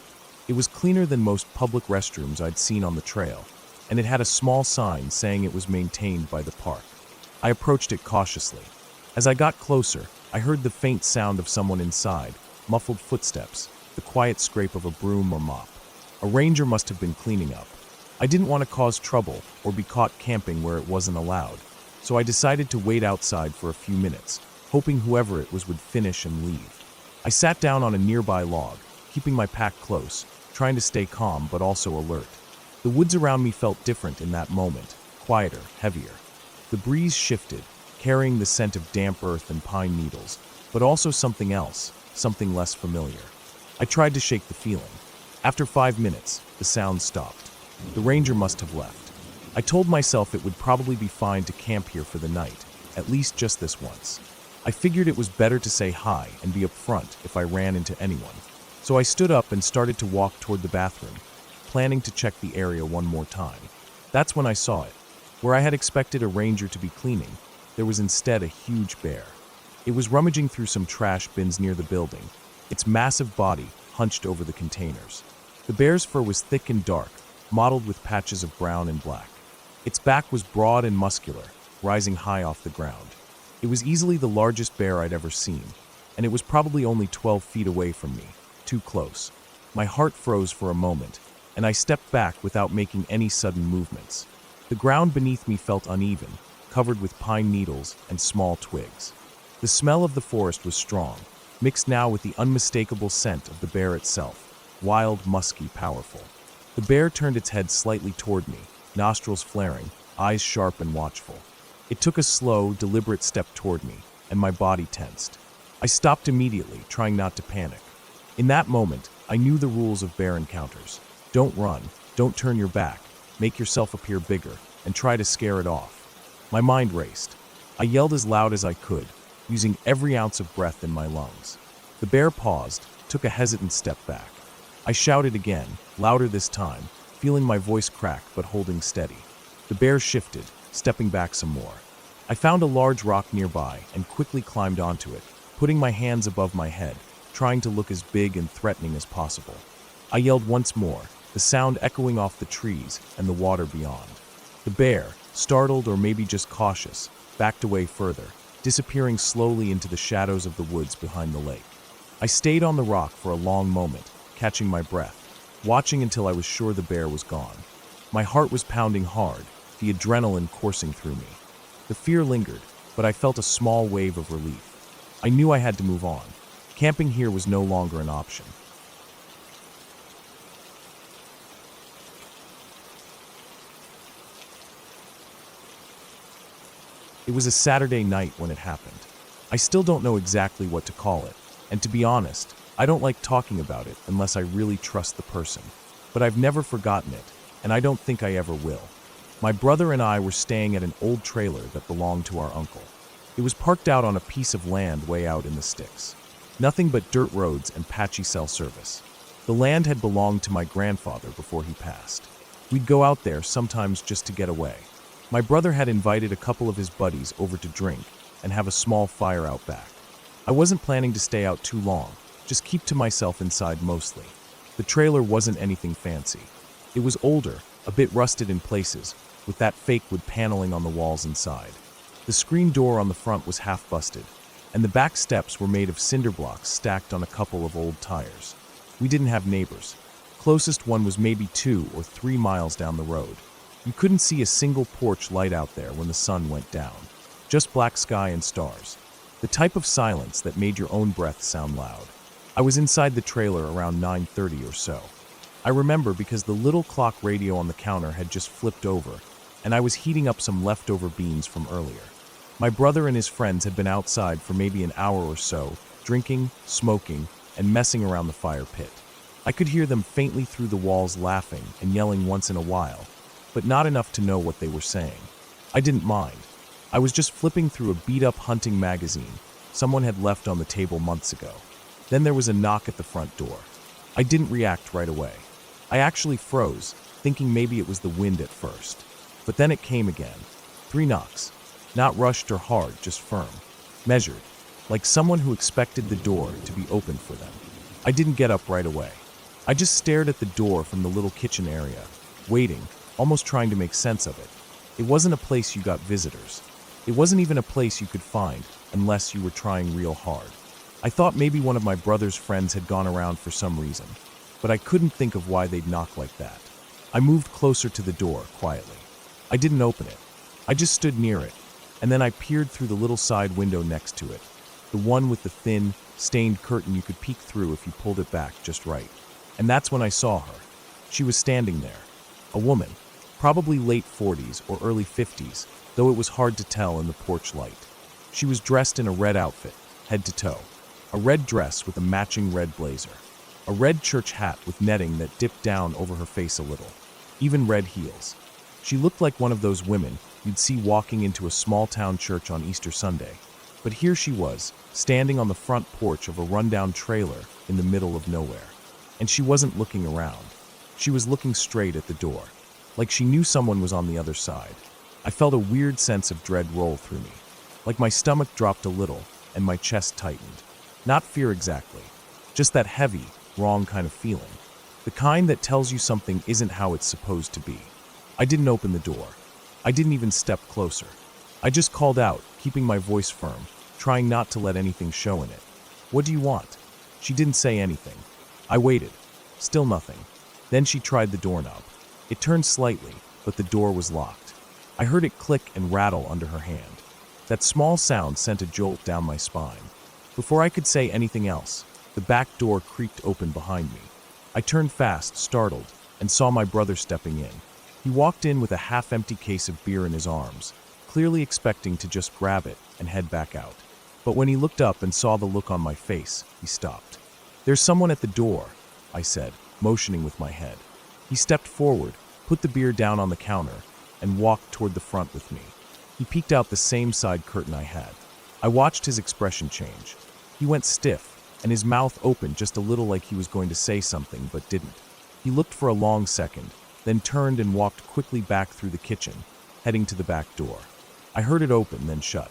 It was cleaner than most public restrooms I'd seen on the trail, and it had a small sign saying it was maintained by the park. I approached it cautiously. As I got closer, I heard the faint sound of someone inside, muffled footsteps, the quiet scrape of a broom or mop. A ranger must have been cleaning up. I didn't want to cause trouble or be caught camping where it wasn't allowed, so I decided to wait outside for a few minutes, hoping whoever it was would finish and leave. I sat down on a nearby log, keeping my pack close, trying to stay calm but also alert. The woods around me felt different in that moment, quieter, heavier. The breeze shifted, carrying the scent of damp earth and pine needles, but also something else, something less familiar. I tried to shake the feeling. After 5 minutes, the sound stopped. The ranger must have left. I told myself it would probably be fine to camp here for the night, at least just this once. I figured it was better to say hi and be upfront if I ran into anyone. So I stood up and started to walk toward the bathroom, planning to check the area one more time. That's when I saw it. Where I had expected a ranger to be cleaning, there was instead a huge bear. It was rummaging through some trash bins near the building, its massive body hunched over the containers. The bear's fur was thick and dark, mottled with patches of brown and black. Its back was broad and muscular, rising high off the ground. It was easily the largest bear I'd ever seen, and it was probably only 12 feet away from me, too close. My heart froze for a moment, and I stepped back without making any sudden movements. The ground beneath me felt uneven, covered with pine needles and small twigs. The smell of the forest was strong, mixed now with the unmistakable scent of the bear itself, wild, musky, powerful. The bear turned its head slightly toward me, nostrils flaring, eyes sharp and watchful. It took a slow, deliberate step toward me, and my body tensed. I stopped immediately, trying not to panic. In that moment, I knew the rules of bear encounters. Don't run, don't turn your back, make yourself appear bigger, and try to scare it off. My mind raced. I yelled as loud as I could, using every ounce of breath in my lungs. The bear paused, took a hesitant step back. I shouted again, louder this time, feeling my voice crack but holding steady. The bear shifted, stepping back some more. I found a large rock nearby and quickly climbed onto it, putting my hands above my head, trying to look as big and threatening as possible. I yelled once more, the sound echoing off the trees and the water beyond. The bear, startled or maybe just cautious, backed away further, disappearing slowly into the shadows of the woods behind the lake. I stayed on the rock for a long moment, catching my breath, watching until I was sure the bear was gone. My heart was pounding hard, the adrenaline coursing through me. The fear lingered, but I felt a small wave of relief. I knew I had to move on. Camping here was no longer an option. It was a Saturday night when it happened. I still don't know exactly what to call it, and to be honest, I don't like talking about it unless I really trust the person. But I've never forgotten it, and I don't think I ever will. My brother and I were staying at an old trailer that belonged to our uncle. It was parked out on a piece of land way out in the sticks. Nothing but dirt roads and patchy cell service. The land had belonged to my grandfather before he passed. We'd go out there sometimes just to get away. My brother had invited a couple of his buddies over to drink and have a small fire out back. I wasn't planning to stay out too long, just keep to myself inside mostly. The trailer wasn't anything fancy. It was older, a bit rusted in places, with that fake wood paneling on the walls inside. The screen door on the front was half busted, and the back steps were made of cinder blocks stacked on a couple of old tires. We didn't have neighbors. Closest one was maybe 2 or 3 miles down the road. You couldn't see a single porch light out there when the sun went down. Just black sky and stars. The type of silence that made your own breath sound loud. I was inside the trailer around 9:30 or so. I remember because the little clock radio on the counter had just flipped over, and I was heating up some leftover beans from earlier. My brother and his friends had been outside for maybe an hour or so, drinking, smoking, and messing around the fire pit. I could hear them faintly through the walls laughing and yelling once in a while, but not enough to know what they were saying. I didn't mind. I was just flipping through a beat-up hunting magazine someone had left on the table months ago. Then there was a knock at the front door. I didn't react right away. I actually froze, thinking maybe it was the wind at first. But then it came again. 3 knocks. Not rushed or hard, just firm. Measured. Like someone who expected the door to be opened for them. I didn't get up right away. I just stared at the door from the little kitchen area, waiting, almost trying to make sense of it. It wasn't a place you got visitors. It wasn't even a place you could find unless you were trying real hard. I thought maybe one of my brother's friends had gone around for some reason, but I couldn't think of why they'd knock like that. I moved closer to the door, quietly. I didn't open it. I just stood near it, and then I peered through the little side window next to it, the one with the thin, stained curtain you could peek through if you pulled it back just right. And that's when I saw her. She was standing there. A woman, probably late 40s or early 50s, though it was hard to tell in the porch light. She was dressed in a red outfit, head to toe. A red dress with a matching red blazer. A red church hat with netting that dipped down over her face a little. even red heels. She looked like one of those women you'd see walking into a small-town church on Easter Sunday. But here she was, standing on the front porch of a rundown trailer in the middle of nowhere. And she wasn't looking around. She was looking straight at the door, like she knew someone was on the other side. I felt a weird sense of dread roll through me, like my stomach dropped a little and my chest tightened. Not fear exactly, just that heavy, wrong kind of feeling. The kind that tells you something isn't how it's supposed to be. I didn't open the door. I didn't even step closer. I just called out, keeping my voice firm, trying not to let anything show in it. "What do you want?" She didn't say anything. I waited. Still nothing. Then she tried the doorknob. It turned slightly, but the door was locked. I heard it click and rattle under her hand. That small sound sent a jolt down my spine. Before I could say anything else, the back door creaked open behind me. I turned fast, startled, and saw my brother stepping in. He walked in with a half-empty case of beer in his arms, clearly expecting to just grab it and head back out. But when he looked up and saw the look on my face, he stopped. "There's someone at the door," I said, motioning with my head. He stepped forward, put the beer down on the counter, and walked toward the front with me. He peeked out the same side curtain I had. I watched his expression change. He went stiff, and his mouth opened just a little like he was going to say something but didn't. He looked for a long second, then turned and walked quickly back through the kitchen, heading to the back door. I heard it open, then shut.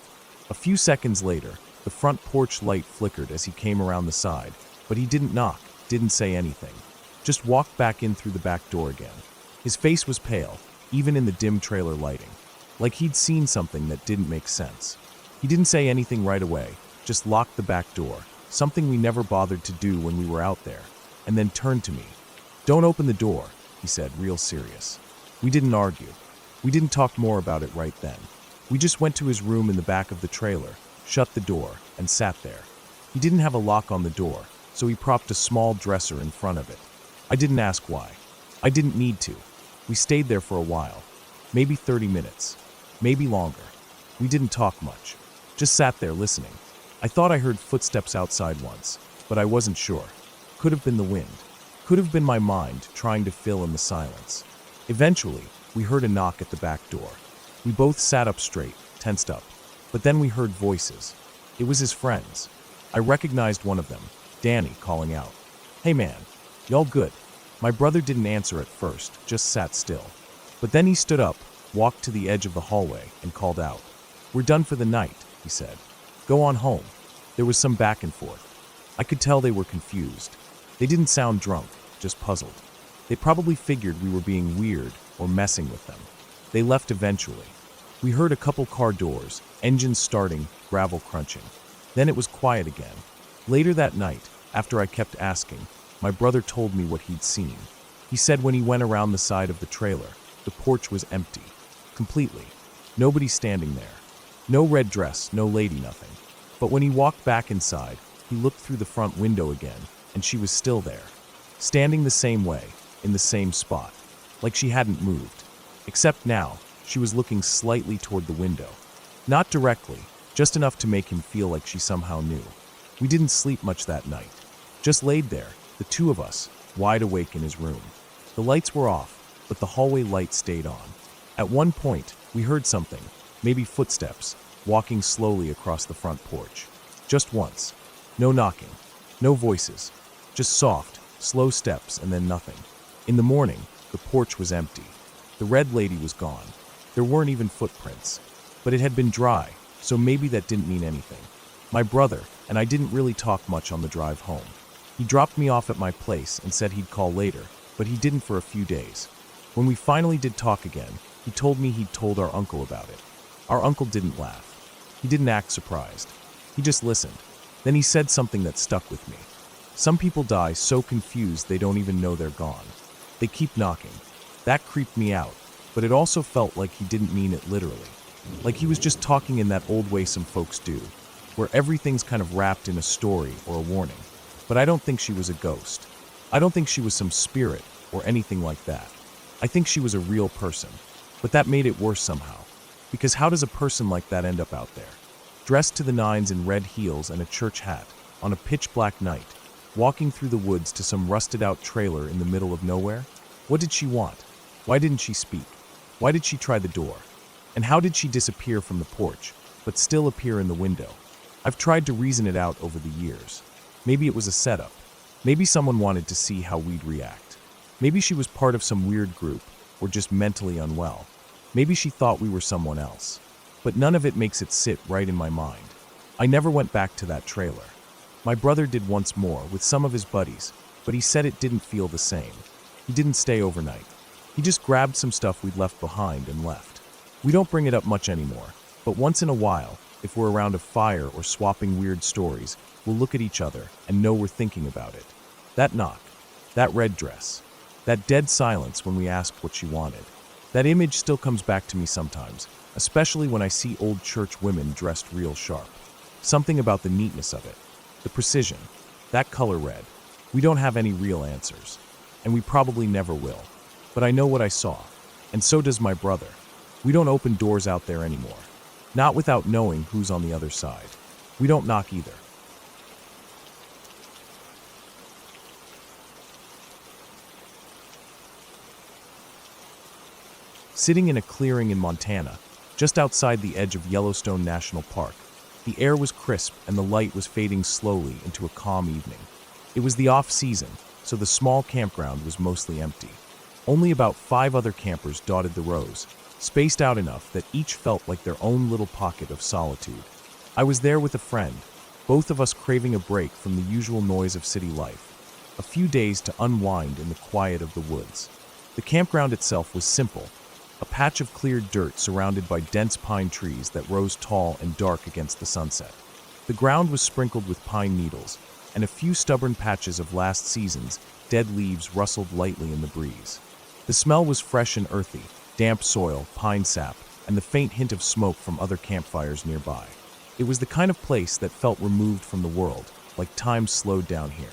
A few seconds later, the front porch light flickered as he came around the side, but he didn't knock, didn't say anything. Just walked back in through the back door again. His face was pale, even in the dim trailer lighting, like he'd seen something that didn't make sense. He didn't say anything right away, just locked the back door, something we never bothered to do when we were out there, and then turned to me. "Don't open the door," he said, real serious. We didn't argue. We didn't talk more about it right then. We just went to his room in the back of the trailer, shut the door, and sat there. He didn't have a lock on the door, so he propped a small dresser in front of it. I didn't ask why. I didn't need to. We stayed there for a while, maybe 30 minutes, maybe longer. We didn't talk much, just sat there listening. I thought I heard footsteps outside once, but I wasn't sure. Could have been the wind. Could have been my mind trying to fill in the silence. Eventually, we heard a knock at the back door. We both sat up straight, tensed up. But then we heard voices. It was his friends. I recognized one of them, Danny, calling out, "Hey man, y'all good?" My brother didn't answer at first, just sat still. But then he stood up, walked to the edge of the hallway, and called out. "We're done for the night," he said. "Go on home." There was some back and forth. I could tell they were confused. They didn't sound drunk, just puzzled. They probably figured we were being weird or messing with them. They left eventually. We heard a couple car doors, engines starting, gravel crunching. Then it was quiet again. Later that night, after I kept asking, my brother told me what he'd seen. He said when he went around the side of the trailer, the porch was empty. Completely. Nobody standing there. No red dress, no lady, nothing. But when he walked back inside, he looked through the front window again, and she was still there. Standing the same way, in the same spot. Like she hadn't moved. Except now, she was looking slightly toward the window. Not directly, just enough to make him feel like she somehow knew. We didn't sleep much that night. Just laid there, the two of us, wide awake in his room. The lights were off, but the hallway light stayed on. At one point, we heard something, maybe footsteps, walking slowly across the front porch. Just once. No knocking. No voices. Just soft, slow steps and then nothing. In the morning, the porch was empty. The red lady was gone. There weren't even footprints. But it had been dry, so maybe that didn't mean anything. My brother and I didn't really talk much on the drive home. He dropped me off at my place and said he'd call later, but he didn't for a few days. When we finally did talk again, he told me he'd told our uncle about it. Our uncle didn't laugh. He didn't act surprised. He just listened. Then he said something that stuck with me. Some people die so confused they don't even know they're gone. They keep knocking. That creeped me out, but it also felt like he didn't mean it literally. Like he was just talking in that old way some folks do, where everything's kind of wrapped in a story or a warning. But I don't think she was a ghost. I don't think she was some spirit or anything like that. I think she was a real person. But that made it worse somehow. Because how does a person like that end up out there? Dressed to the nines in red heels and a church hat, on a pitch-black night, walking through the woods to some rusted-out trailer in the middle of nowhere? What did she want? Why didn't she speak? Why did she try the door? And how did she disappear from the porch, but still appear in the window? I've tried to reason it out over the years. Maybe it was a setup. Maybe someone wanted to see how we'd react. Maybe she was part of some weird group, or just mentally unwell. Maybe she thought we were someone else. But none of it makes it sit right in my mind. I never went back to that trailer. My brother did once more with some of his buddies, but he said it didn't feel the same. He didn't stay overnight. He just grabbed some stuff we'd left behind and left. We don't bring it up much anymore, but once in a while, if we're around a fire or swapping weird stories, we'll look at each other and know we're thinking about it. That knock, that red dress, that dead silence when we asked what she wanted. That image still comes back to me sometimes, especially when I see old church women dressed real sharp. Something about the neatness of it, the precision, that color red. We don't have any real answers, and we probably never will. But I know what I saw, and so does my brother. We don't open doors out there anymore, not without knowing who's on the other side. We don't knock either. Sitting in a clearing in Montana, just outside the edge of Yellowstone National Park, the air was crisp and the light was fading slowly into a calm evening. It was the off-season, so the small campground was mostly empty. Only about 5 other campers dotted the rows, spaced out enough that each felt like their own little pocket of solitude. I was there with a friend, both of us craving a break from the usual noise of city life, a few days to unwind in the quiet of the woods. The campground itself was simple, a patch of cleared dirt surrounded by dense pine trees that rose tall and dark against the sunset. The ground was sprinkled with pine needles, and a few stubborn patches of last season's dead leaves rustled lightly in the breeze. The smell was fresh and earthy, damp soil, pine sap, and the faint hint of smoke from other campfires nearby. It was the kind of place that felt removed from the world, like time slowed down here.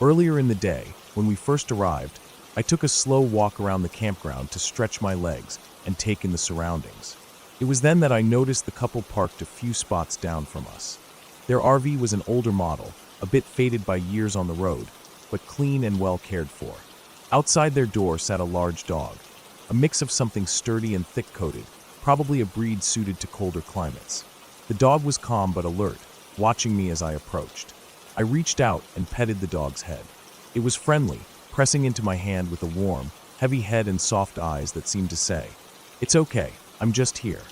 Earlier in the day, when we first arrived, I took a slow walk around the campground to stretch my legs and take in the surroundings. It was then that I noticed the couple parked a few spots down from us. Their RV was an older model, a bit faded by years on the road, but clean and well cared for. Outside their door sat a large dog, a mix of something sturdy and thick-coated, probably a breed suited to colder climates. The dog was calm but alert, watching me as I approached. I reached out and petted the dog's head. It was friendly, pressing into my hand with a warm, heavy head and soft eyes that seemed to say, "It's okay, I'm just here."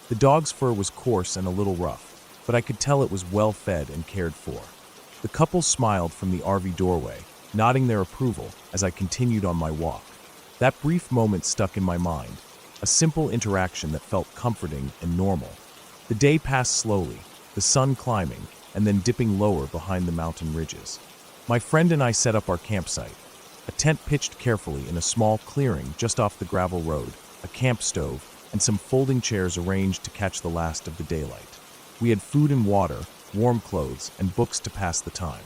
The dog's fur was coarse and a little rough, but I could tell it was well fed and cared for. The couple smiled from the RV doorway, nodding their approval as I continued on my walk. That brief moment stuck in my mind, a simple interaction that felt comforting and normal. The day passed slowly, the sun climbing and then dipping lower behind the mountain ridges. My friend and I set up our campsite, a tent pitched carefully in a small clearing just off the gravel road, a camp stove, and some folding chairs arranged to catch the last of the daylight. We had food and water, warm clothes, and books to pass the time.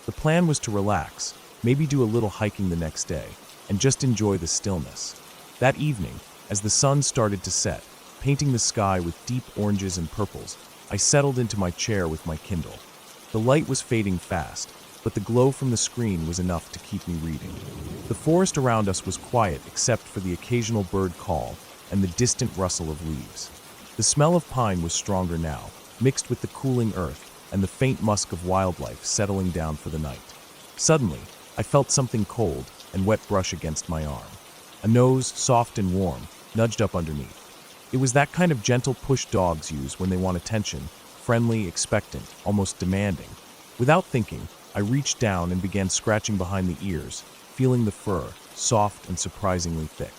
The plan was to relax, maybe do a little hiking the next day, and just enjoy the stillness. That evening, as the sun started to set, painting the sky with deep oranges and purples, I settled into my chair with my Kindle. The light was fading fast, but the glow from the screen was enough to keep me reading. The forest around us was quiet except for the occasional bird call and the distant rustle of leaves. The smell of pine was stronger now, mixed with the cooling earth and the faint musk of wildlife settling down for the night. Suddenly, I felt something cold and wet brush against my arm. A nose, soft and warm, nudged up underneath. It was that kind of gentle push dogs use when they want attention, friendly, expectant, almost demanding. Without thinking, I reached down and began scratching behind the ears, feeling the fur, soft and surprisingly thick.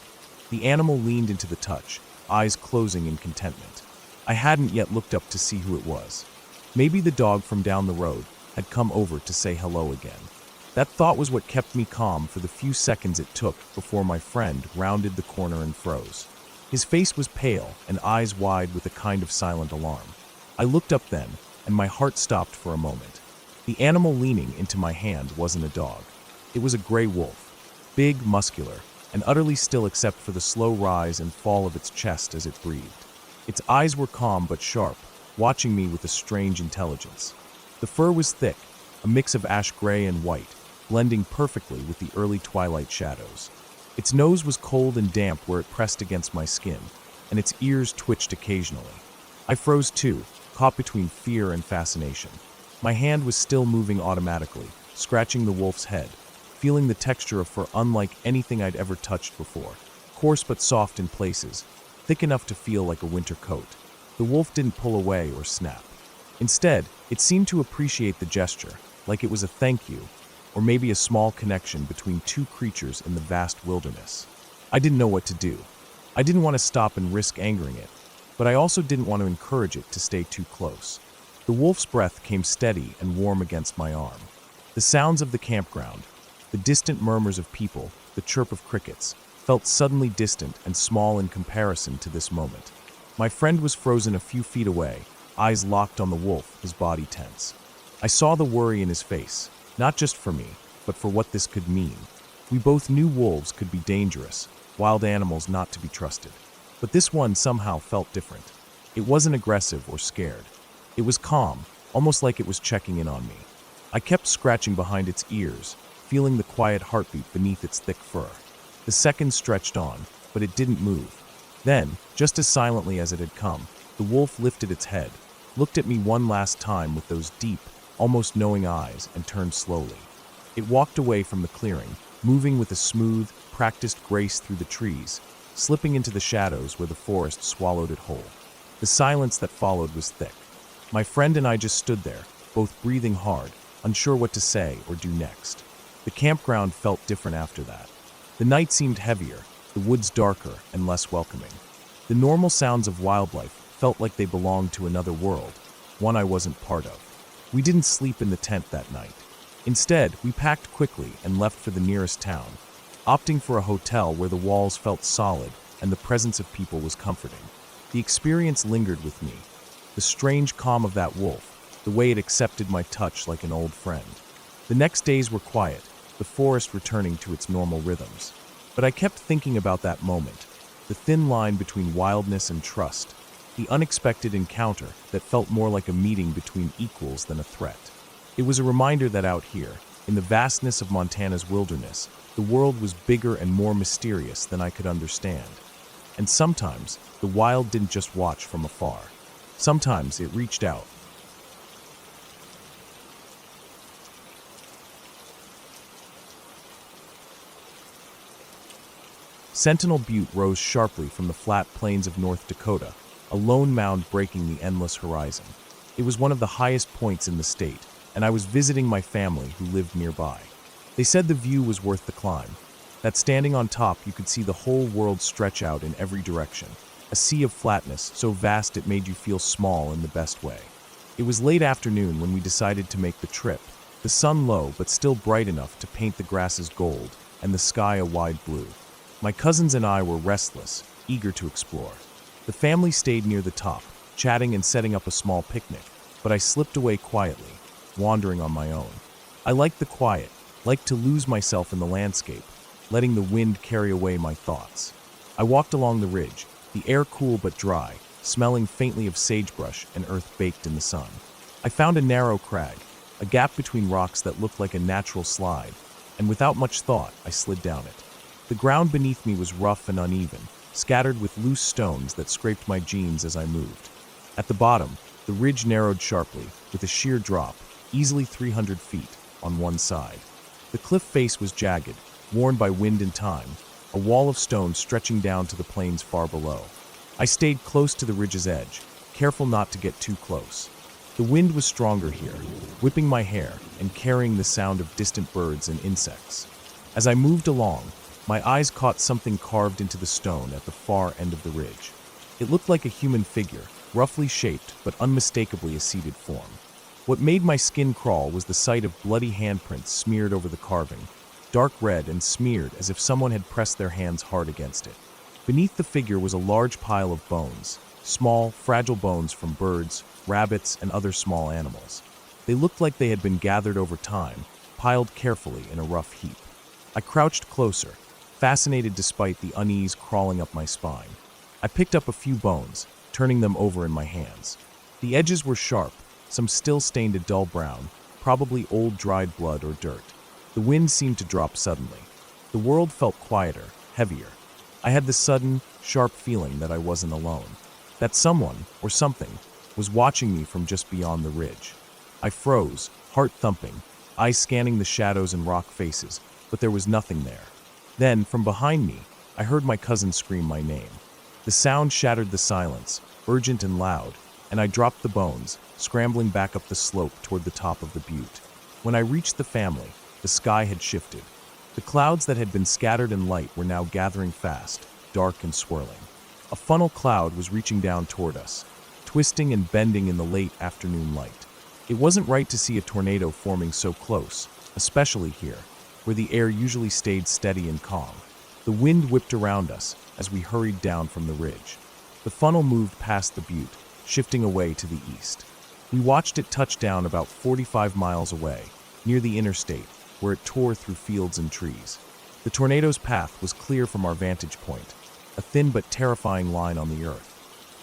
The animal leaned into the touch, eyes closing in contentment. I hadn't yet looked up to see who it was. Maybe the dog from down the road had come over to say hello again. That thought was what kept me calm for the few seconds it took before my friend rounded the corner and froze. His face was pale and eyes wide with a kind of silent alarm. I looked up then, and my heart stopped for a moment. The animal leaning into my hand wasn't a dog. It was a gray wolf, big, muscular, and utterly still except for the slow rise and fall of its chest as it breathed. Its eyes were calm but sharp, watching me with a strange intelligence. The fur was thick, a mix of ash gray and white, blending perfectly with the early twilight shadows. Its nose was cold and damp where it pressed against my skin, and its ears twitched occasionally. I froze too, caught between fear and fascination. My hand was still moving automatically, scratching the wolf's head, feeling the texture of fur unlike anything I'd ever touched before, coarse but soft in places, thick enough to feel like a winter coat. The wolf didn't pull away or snap. Instead, it seemed to appreciate the gesture, like it was a thank you, or maybe a small connection between two creatures in the vast wilderness. I didn't know what to do. I didn't want to stop and risk angering it, but I also didn't want to encourage it to stay too close. The wolf's breath came steady and warm against my arm. The sounds of the campground, the distant murmurs of people, the chirp of crickets, felt suddenly distant and small in comparison to this moment. My friend was frozen a few feet away, eyes locked on the wolf, his body tense. I saw the worry in his face, not just for me, but for what this could mean. We both knew wolves could be dangerous, wild animals not to be trusted. But this one somehow felt different. It wasn't aggressive or scared. It was calm, almost like it was checking in on me. I kept scratching behind its ears, feeling the quiet heartbeat beneath its thick fur. The seconds stretched on, but it didn't move. Then, just as silently as it had come, the wolf lifted its head, looked at me one last time with those deep, almost knowing eyes, and turned slowly. It walked away from the clearing, moving with a smooth, practiced grace through the trees, slipping into the shadows where the forest swallowed it whole. The silence that followed was thick. My friend and I just stood there, both breathing hard, unsure what to say or do next. The campground felt different after that. The night seemed heavier, the woods darker and less welcoming. The normal sounds of wildlife felt like they belonged to another world, one I wasn't part of. We didn't sleep in the tent that night. Instead, we packed quickly and left for the nearest town, opting for a hotel where the walls felt solid and the presence of people was comforting. The experience lingered with me. The strange calm of that wolf, the way it accepted my touch like an old friend. The next days were quiet, the forest returning to its normal rhythms. But I kept thinking about that moment, the thin line between wildness and trust, the unexpected encounter that felt more like a meeting between equals than a threat. It was a reminder that out here, in the vastness of Montana's wilderness, the world was bigger and more mysterious than I could understand. And sometimes, the wild didn't just watch from afar. Sometimes it reached out. Sentinel Butte rose sharply from the flat plains of North Dakota, a lone mound breaking the endless horizon. It was one of the highest points in the state, and I was visiting my family who lived nearby. They said the view was worth the climb, that standing on top you could see the whole world stretch out in every direction, a sea of flatness so vast it made you feel small in the best way. It was late afternoon when we decided to make the trip, the sun low but still bright enough to paint the grasses gold and the sky a wide blue. My cousins and I were restless, eager to explore. The family stayed near the top, chatting and setting up a small picnic, but I slipped away quietly, wandering on my own. I liked the quiet, liked to lose myself in the landscape, letting the wind carry away my thoughts. I walked along the ridge, the air cool but dry, smelling faintly of sagebrush and earth baked in the sun. I found a narrow crag, a gap between rocks that looked like a natural slide, and without much thought, I slid down it. The ground beneath me was rough and uneven, scattered with loose stones that scraped my jeans as I moved. At the bottom, the ridge narrowed sharply, with a sheer drop, easily 300 feet, on one side. The cliff face was jagged, worn by wind and time, a wall of stone stretching down to the plains far below. I stayed close to the ridge's edge, careful not to get too close. The wind was stronger here, whipping my hair and carrying the sound of distant birds and insects. As I moved along, my eyes caught something carved into the stone at the far end of the ridge. It looked like a human figure, roughly shaped but unmistakably a seated form. What made my skin crawl was the sight of bloody handprints smeared over the carving, dark red and smeared as if someone had pressed their hands hard against it. Beneath the figure was a large pile of bones, small, fragile bones from birds, rabbits, and other small animals. They looked like they had been gathered over time, piled carefully in a rough heap. I crouched closer, fascinated despite the unease crawling up my spine. I picked up a few bones, turning them over in my hands. The edges were sharp, some still stained a dull brown, probably old dried blood or dirt. The wind seemed to drop suddenly. The world felt quieter, heavier. I had the sudden, sharp feeling that I wasn't alone, that someone, or something, was watching me from just beyond the ridge. I froze, heart thumping, eyes scanning the shadows and rock faces, but there was nothing there. Then, from behind me, I heard my cousin scream my name. The sound shattered the silence, urgent and loud, and I dropped the bones, scrambling back up the slope toward the top of the butte. When I reached the family, the sky had shifted. The clouds that had been scattered in light were now gathering fast, dark and swirling. A funnel cloud was reaching down toward us, twisting and bending in the late afternoon light. It wasn't right to see a tornado forming so close, especially here, where the air usually stayed steady and calm. The wind whipped around us as we hurried down from the ridge. The funnel moved past the butte, shifting away to the east. We watched it touch down about 45 miles away, near the interstate, where it tore through fields and trees. The tornado's path was clear from our vantage point, a thin but terrifying line on the earth.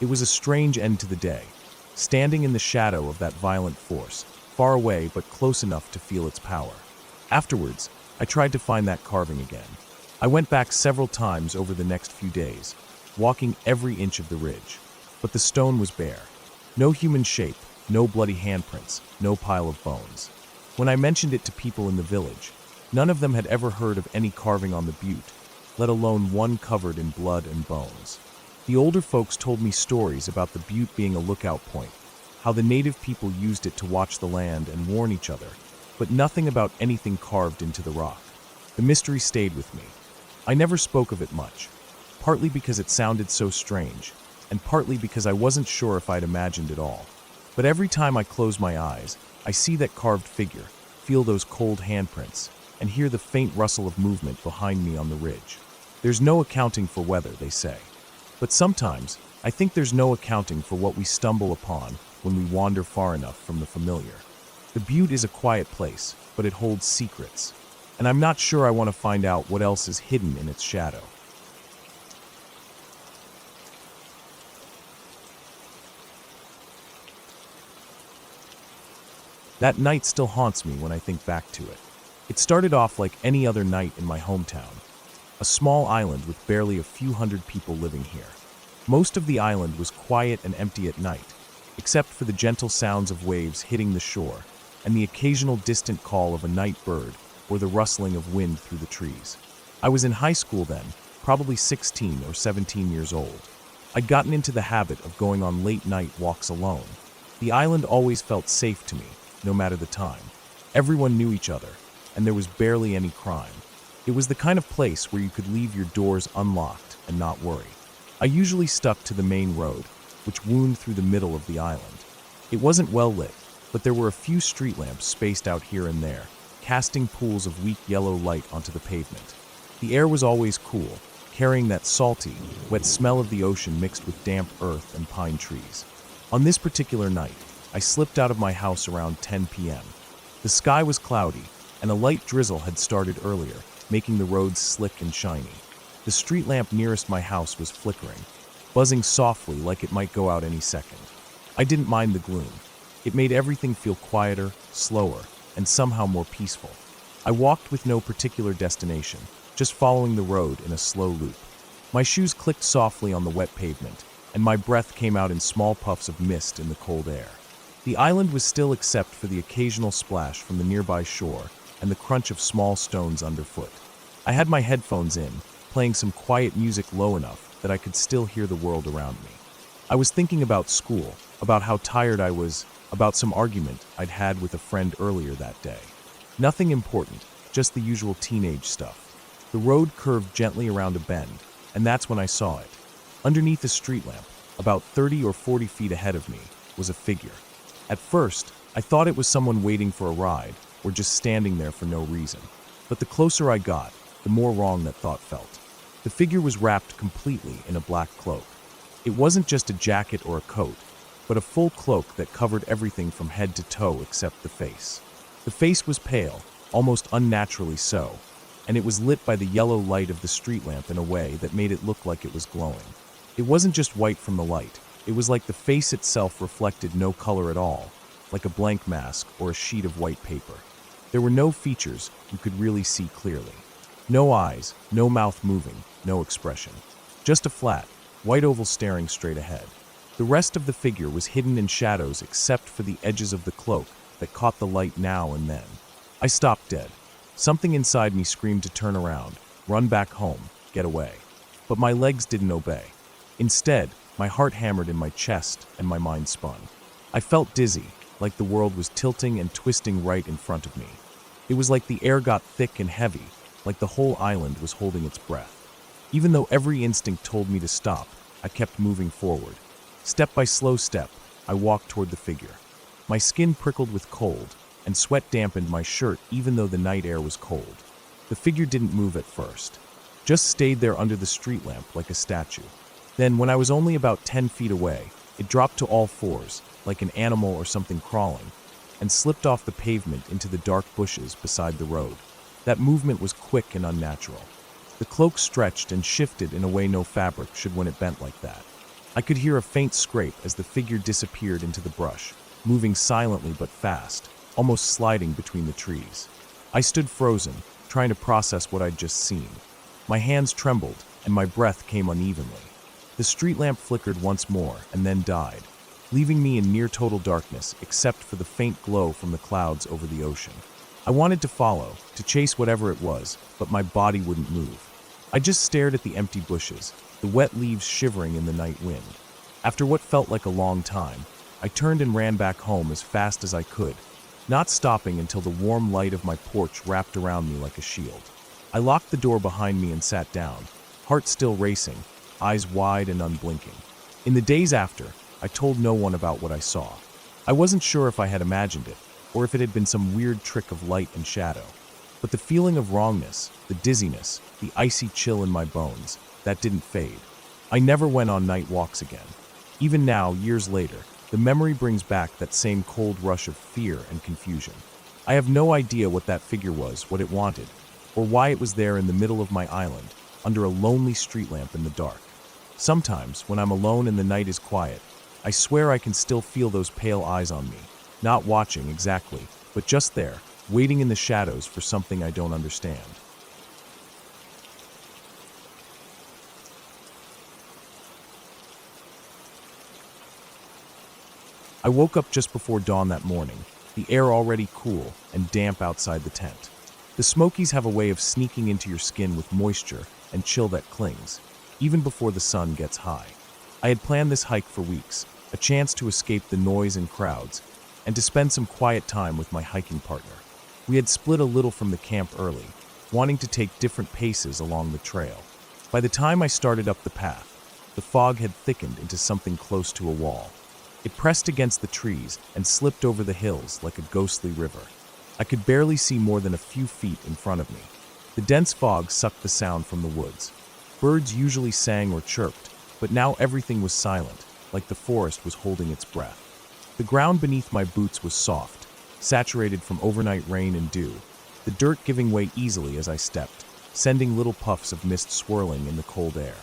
It was a strange end to the day, standing in the shadow of that violent force, far away but close enough to feel its power. Afterwards, I tried to find that carving again. I went back several times over the next few days, walking every inch of the ridge, but the stone was bare. No human shape, no bloody handprints, no pile of bones. When I mentioned it to people in the village, none of them had ever heard of any carving on the butte, let alone one covered in blood and bones. The older folks told me stories about the butte being a lookout point, how the native people used it to watch the land and warn each other, but nothing about anything carved into the rock. The mystery stayed with me. I never spoke of it much, partly because it sounded so strange, and partly because I wasn't sure if I'd imagined it all. But every time I close my eyes, I see that carved figure, feel those cold handprints, and hear the faint rustle of movement behind me on the ridge. There's no accounting for weather, they say. But sometimes, I think there's no accounting for what we stumble upon when we wander far enough from the familiar. The butte is a quiet place, but it holds secrets, and I'm not sure I want to find out what else is hidden in its shadow. That night still haunts me when I think back to it. It started off like any other night in my hometown, a small island with barely a few hundred people living here. Most of the island was quiet and empty at night, except for the gentle sounds of waves hitting the shore and the occasional distant call of a night bird or the rustling of wind through the trees. I was in high school then, probably 16 or 17 years old. I'd gotten into the habit of going on late night walks alone. The island always felt safe to me, no matter the time. Everyone knew each other, and there was barely any crime. It was the kind of place where you could leave your doors unlocked and not worry. I usually stuck to the main road, which wound through the middle of the island. It wasn't well lit, but there were a few street lamps spaced out here and there, casting pools of weak yellow light onto the pavement. The air was always cool, carrying that salty, wet smell of the ocean mixed with damp earth and pine trees. On this particular night, I slipped out of my house around 10 p.m. The sky was cloudy, and a light drizzle had started earlier, making the roads slick and shiny. The street lamp nearest my house was flickering, buzzing softly like it might go out any second. I didn't mind the gloom. It made everything feel quieter, slower, and somehow more peaceful. I walked with no particular destination, just following the road in a slow loop. My shoes clicked softly on the wet pavement, and my breath came out in small puffs of mist in the cold air. The island was still except for the occasional splash from the nearby shore and the crunch of small stones underfoot. I had my headphones in, playing some quiet music low enough that I could still hear the world around me. I was thinking about school, about how tired I was, about some argument I'd had with a friend earlier that day. Nothing important, just the usual teenage stuff. The road curved gently around a bend, and that's when I saw it. Underneath a street lamp, about 30 or 40 feet ahead of me, was a figure. At first, I thought it was someone waiting for a ride, or just standing there for no reason. But the closer I got, the more wrong that thought felt. The figure was wrapped completely in a black cloak. It wasn't just a jacket or a coat, but a full cloak that covered everything from head to toe except the face. The face was pale, almost unnaturally so, and it was lit by the yellow light of the street lamp in a way that made it look like it was glowing. It wasn't just white from the light. It was like the face itself reflected no color at all, like a blank mask or a sheet of white paper. There were no features you could really see clearly. No eyes, no mouth moving, no expression. Just a flat, white oval staring straight ahead. The rest of the figure was hidden in shadows except for the edges of the cloak that caught the light now and then. I stopped dead. Something inside me screamed to turn around, run back home, get away. But my legs didn't obey. Instead, my heart hammered in my chest and my mind spun. I felt dizzy, like the world was tilting and twisting right in front of me. It was like the air got thick and heavy, like the whole island was holding its breath. Even though every instinct told me to stop, I kept moving forward. Step by slow step, I walked toward the figure. My skin prickled with cold, and sweat dampened my shirt even though the night air was cold. The figure didn't move at first, just stayed there under the street lamp like a statue. Then, when I was only about 10 feet away, it dropped to all fours, like an animal or something crawling, and slipped off the pavement into the dark bushes beside the road. That movement was quick and unnatural. The cloak stretched and shifted in a way no fabric should when it bent like that. I could hear a faint scrape as the figure disappeared into the brush, moving silently but fast, almost sliding between the trees. I stood frozen, trying to process what I'd just seen. My hands trembled, and my breath came unevenly. The street lamp flickered once more and then died, leaving me in near total darkness except for the faint glow from the clouds over the ocean. I wanted to follow, to chase whatever it was, but my body wouldn't move. I just stared at the empty bushes, the wet leaves shivering in the night wind. After what felt like a long time, I turned and ran back home as fast as I could, not stopping until the warm light of my porch wrapped around me like a shield. I locked the door behind me and sat down, heart still racing, eyes wide and unblinking. In the days after, I told no one about what I saw. I wasn't sure if I had imagined it, or if it had been some weird trick of light and shadow. But the feeling of wrongness, the dizziness, the icy chill in my bones, that didn't fade. I never went on night walks again. Even now, years later, the memory brings back that same cold rush of fear and confusion. I have no idea what that figure was, what it wanted, or why it was there in the middle of my island, under a lonely street lamp in the dark. Sometimes, when I'm alone and the night is quiet, I swear I can still feel those pale eyes on me, not watching exactly, but just there, waiting in the shadows for something I don't understand. I woke up just before dawn that morning, the air already cool and damp outside the tent. The Smokies have a way of sneaking into your skin with moisture and chill that clings, even before the sun gets high. I had planned this hike for weeks, a chance to escape the noise and crowds, and to spend some quiet time with my hiking partner. We had split a little from the camp early, wanting to take different paces along the trail. By the time I started up the path, the fog had thickened into something close to a wall. It pressed against the trees and slipped over the hills like a ghostly river. I could barely see more than a few feet in front of me. The dense fog sucked the sound from the woods. Birds usually sang or chirped, but now everything was silent, like the forest was holding its breath. The ground beneath my boots was soft, saturated from overnight rain and dew, the dirt giving way easily as I stepped, sending little puffs of mist swirling in the cold air.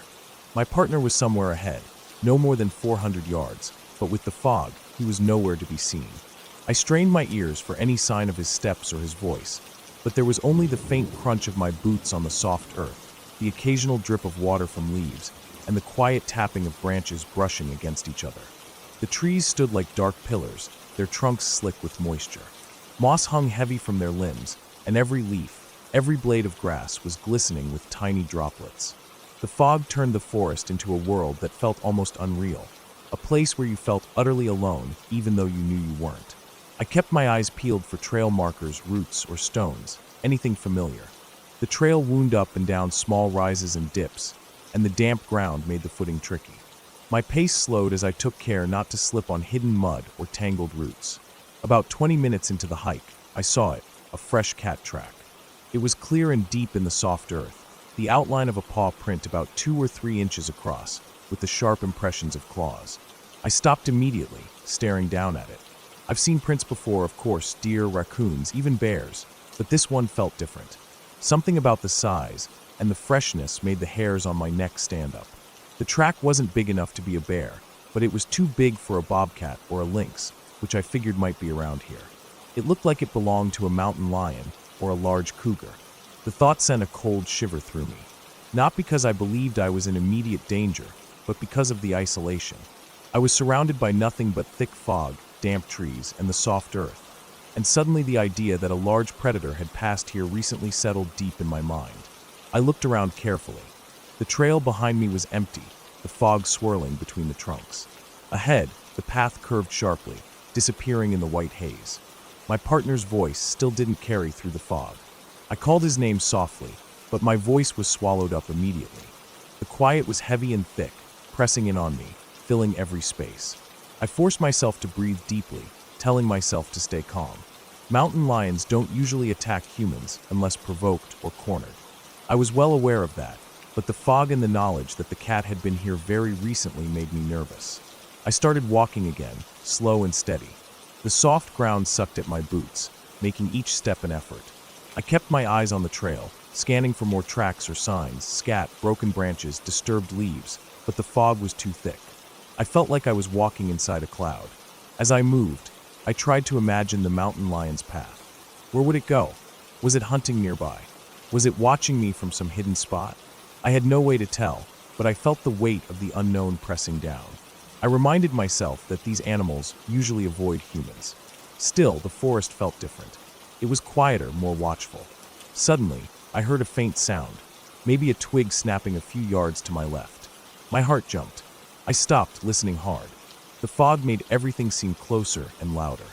My partner was somewhere ahead, no more than 400 yards, but with the fog, he was nowhere to be seen. I strained my ears for any sign of his steps or his voice, but there was only the faint crunch of my boots on the soft earth, the occasional drip of water from leaves, and the quiet tapping of branches brushing against each other. The trees stood like dark pillars, their trunks slick with moisture. Moss hung heavy from their limbs, and every leaf, every blade of grass was glistening with tiny droplets. The fog turned the forest into a world that felt almost unreal, a place where you felt utterly alone even though you knew you weren't. I kept my eyes peeled for trail markers, roots, or stones, anything familiar. The trail wound up and down small rises and dips, and the damp ground made the footing tricky. My pace slowed as I took care not to slip on hidden mud or tangled roots. About 20 minutes into the hike, I saw it, a fresh cat track. It was clear and deep in the soft earth, the outline of a paw print about 2 or 3 inches across, with the sharp impressions of claws. I stopped immediately, staring down at it. I've seen prints before, of course, deer, raccoons, even bears, but this one felt different. Something about the size and the freshness made the hairs on my neck stand up. The track wasn't big enough to be a bear, but it was too big for a bobcat or a lynx, which I figured might be around here. It looked like it belonged to a mountain lion or a large cougar. The thought sent a cold shiver through me. Not because I believed I was in immediate danger, but because of the isolation. I was surrounded by nothing but thick fog, damp trees, and the soft earth. And suddenly the idea that a large predator had passed here recently settled deep in my mind. I looked around carefully. The trail behind me was empty, the fog swirling between the trunks. Ahead, the path curved sharply, disappearing in the white haze. My partner's voice still didn't carry through the fog. I called his name softly, but my voice was swallowed up immediately. The quiet was heavy and thick, pressing in on me, filling every space. I forced myself to breathe deeply, telling myself to stay calm. Mountain lions don't usually attack humans unless provoked or cornered. I was well aware of that, but the fog and the knowledge that the cat had been here very recently made me nervous. I started walking again, slow and steady. The soft ground sucked at my boots, making each step an effort. I kept my eyes on the trail, scanning for more tracks or signs, scat, broken branches, disturbed leaves, but the fog was too thick. I felt like I was walking inside a cloud. As I moved, I tried to imagine the mountain lion's path. Where would it go? Was it hunting nearby? Was it watching me from some hidden spot? I had no way to tell, but I felt the weight of the unknown pressing down. I reminded myself that these animals usually avoid humans. Still, the forest felt different. It was quieter, more watchful. Suddenly, I heard a faint sound, maybe a twig snapping a few yards to my left. My heart jumped. I stopped, listening hard. The fog made everything seem closer and louder.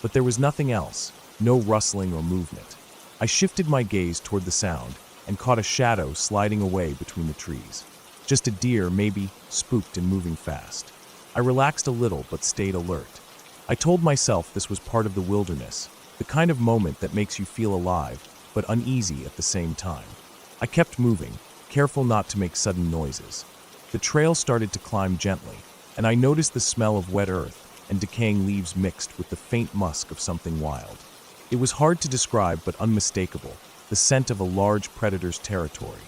But there was nothing else, no rustling or movement. I shifted my gaze toward the sound and caught a shadow sliding away between the trees. Just a deer, maybe, spooked and moving fast. I relaxed a little but stayed alert. I told myself this was part of the wilderness, the kind of moment that makes you feel alive, but uneasy at the same time. I kept moving, careful not to make sudden noises. The trail started to climb gently, and I noticed the smell of wet earth and decaying leaves mixed with the faint musk of something wild. It was hard to describe but unmistakable, the scent of a large predator's territory.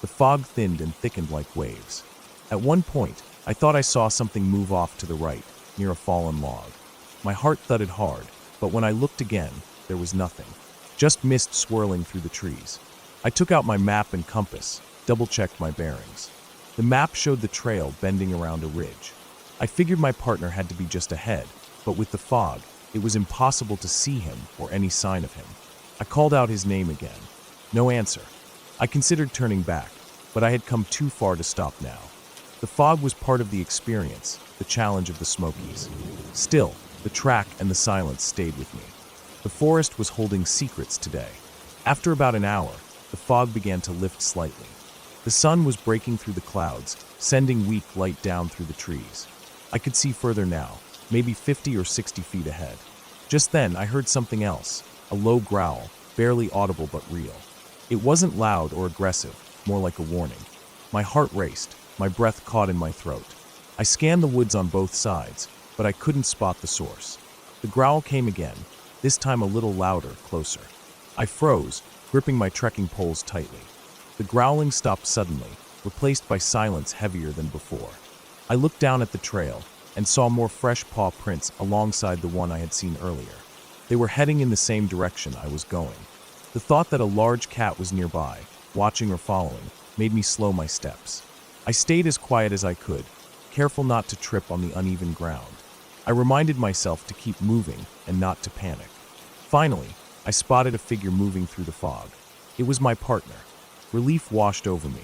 The fog thinned and thickened like waves. At one point, I thought I saw something move off to the right, near a fallen log. My heart thudded hard, but when I looked again, there was nothing. Just mist swirling through the trees. I took out my map and compass, double-checked my bearings. The map showed the trail bending around a ridge. I figured my partner had to be just ahead, but with the fog, it was impossible to see him or any sign of him. I called out his name again. No answer. I considered turning back, but I had come too far to stop now. The fog was part of the experience, the challenge of the Smokies. Still, the track and the silence stayed with me. The forest was holding secrets today. After about an hour, the fog began to lift slightly. The sun was breaking through the clouds, sending weak light down through the trees. I could see further now, maybe 50 or 60 feet ahead. Just then, I heard something else, a low growl, barely audible but real. It wasn't loud or aggressive, more like a warning. My heart raced, my breath caught in my throat. I scanned the woods on both sides, but I couldn't spot the source. The growl came again, this time a little louder, closer. I froze, gripping my trekking poles tightly. The growling stopped suddenly, replaced by silence heavier than before. I looked down at the trail and saw more fresh paw prints alongside the one I had seen earlier. They were heading in the same direction I was going. The thought that a large cat was nearby, watching or following, made me slow my steps. I stayed as quiet as I could, careful not to trip on the uneven ground. I reminded myself to keep moving and not to panic. Finally, I spotted a figure moving through the fog. It was my partner. Relief washed over me.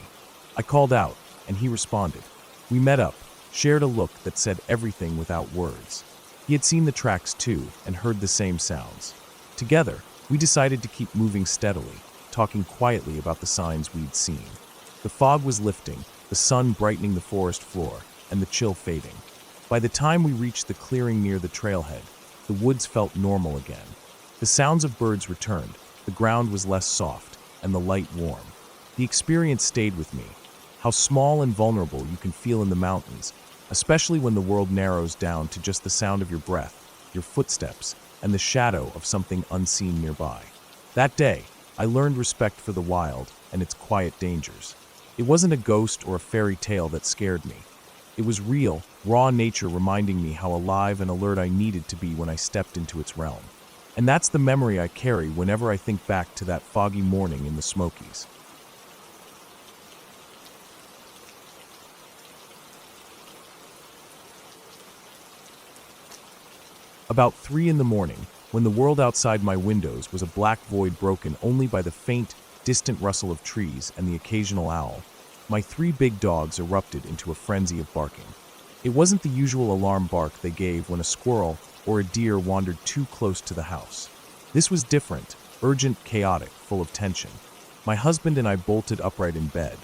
I called out, and he responded. We met up, shared a look that said everything without words. He had seen the tracks too, and heard the same sounds. Together, we decided to keep moving steadily, talking quietly about the signs we'd seen. The fog was lifting, the sun brightening the forest floor, and the chill fading. By the time we reached the clearing near the trailhead, the woods felt normal again. The sounds of birds returned, the ground was less soft, and the light warm. The experience stayed with me. How small and vulnerable you can feel in the mountains, especially when the world narrows down to just the sound of your breath, your footsteps, and the shadow of something unseen nearby. That day, I learned respect for the wild and its quiet dangers. It wasn't a ghost or a fairy tale that scared me. It was real, raw nature reminding me how alive and alert I needed to be when I stepped into its realm. And that's the memory I carry whenever I think back to that foggy morning in the Smokies. About 3 in the morning, when the world outside my windows was a black void broken only by the faint, distant rustle of trees and the occasional owl, my 3 big dogs erupted into a frenzy of barking. It wasn't the usual alarm bark they gave when a squirrel or a deer wandered too close to the house. This was different, urgent, chaotic, full of tension. My husband and I bolted upright in bed,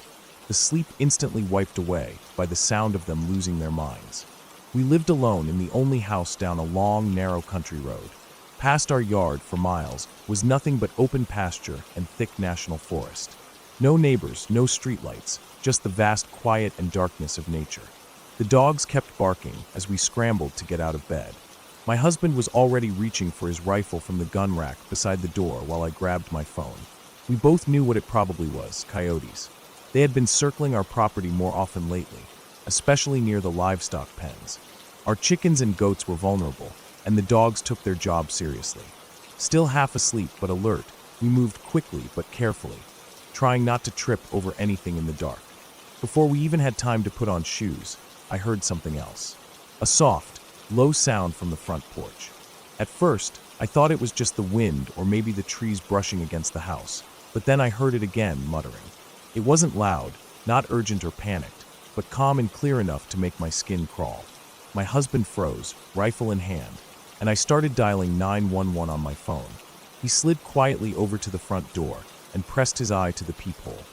the sleep instantly wiped away by the sound of them losing their minds. We lived alone in the only house down a long, narrow country road. Past our yard for miles was nothing but open pasture and thick national forest. No neighbors, no streetlights, just the vast quiet and darkness of nature. The dogs kept barking as we scrambled to get out of bed. My husband was already reaching for his rifle from the gun rack beside the door while I grabbed my phone. We both knew what it probably was: coyotes. They had been circling our property more often lately, especially near the livestock pens. Our chickens and goats were vulnerable, and the dogs took their job seriously. Still half asleep but alert, we moved quickly but carefully, trying not to trip over anything in the dark. Before we even had time to put on shoes, I heard something else. A soft, low sound from the front porch. At first, I thought it was just the wind or maybe the trees brushing against the house, but then I heard it again, muttering. It wasn't loud, not urgent or panicked, but calm and clear enough to make my skin crawl. My husband froze, rifle in hand, and I started dialing 911 on my phone. He slid quietly over to the front door and pressed his eye to the peephole.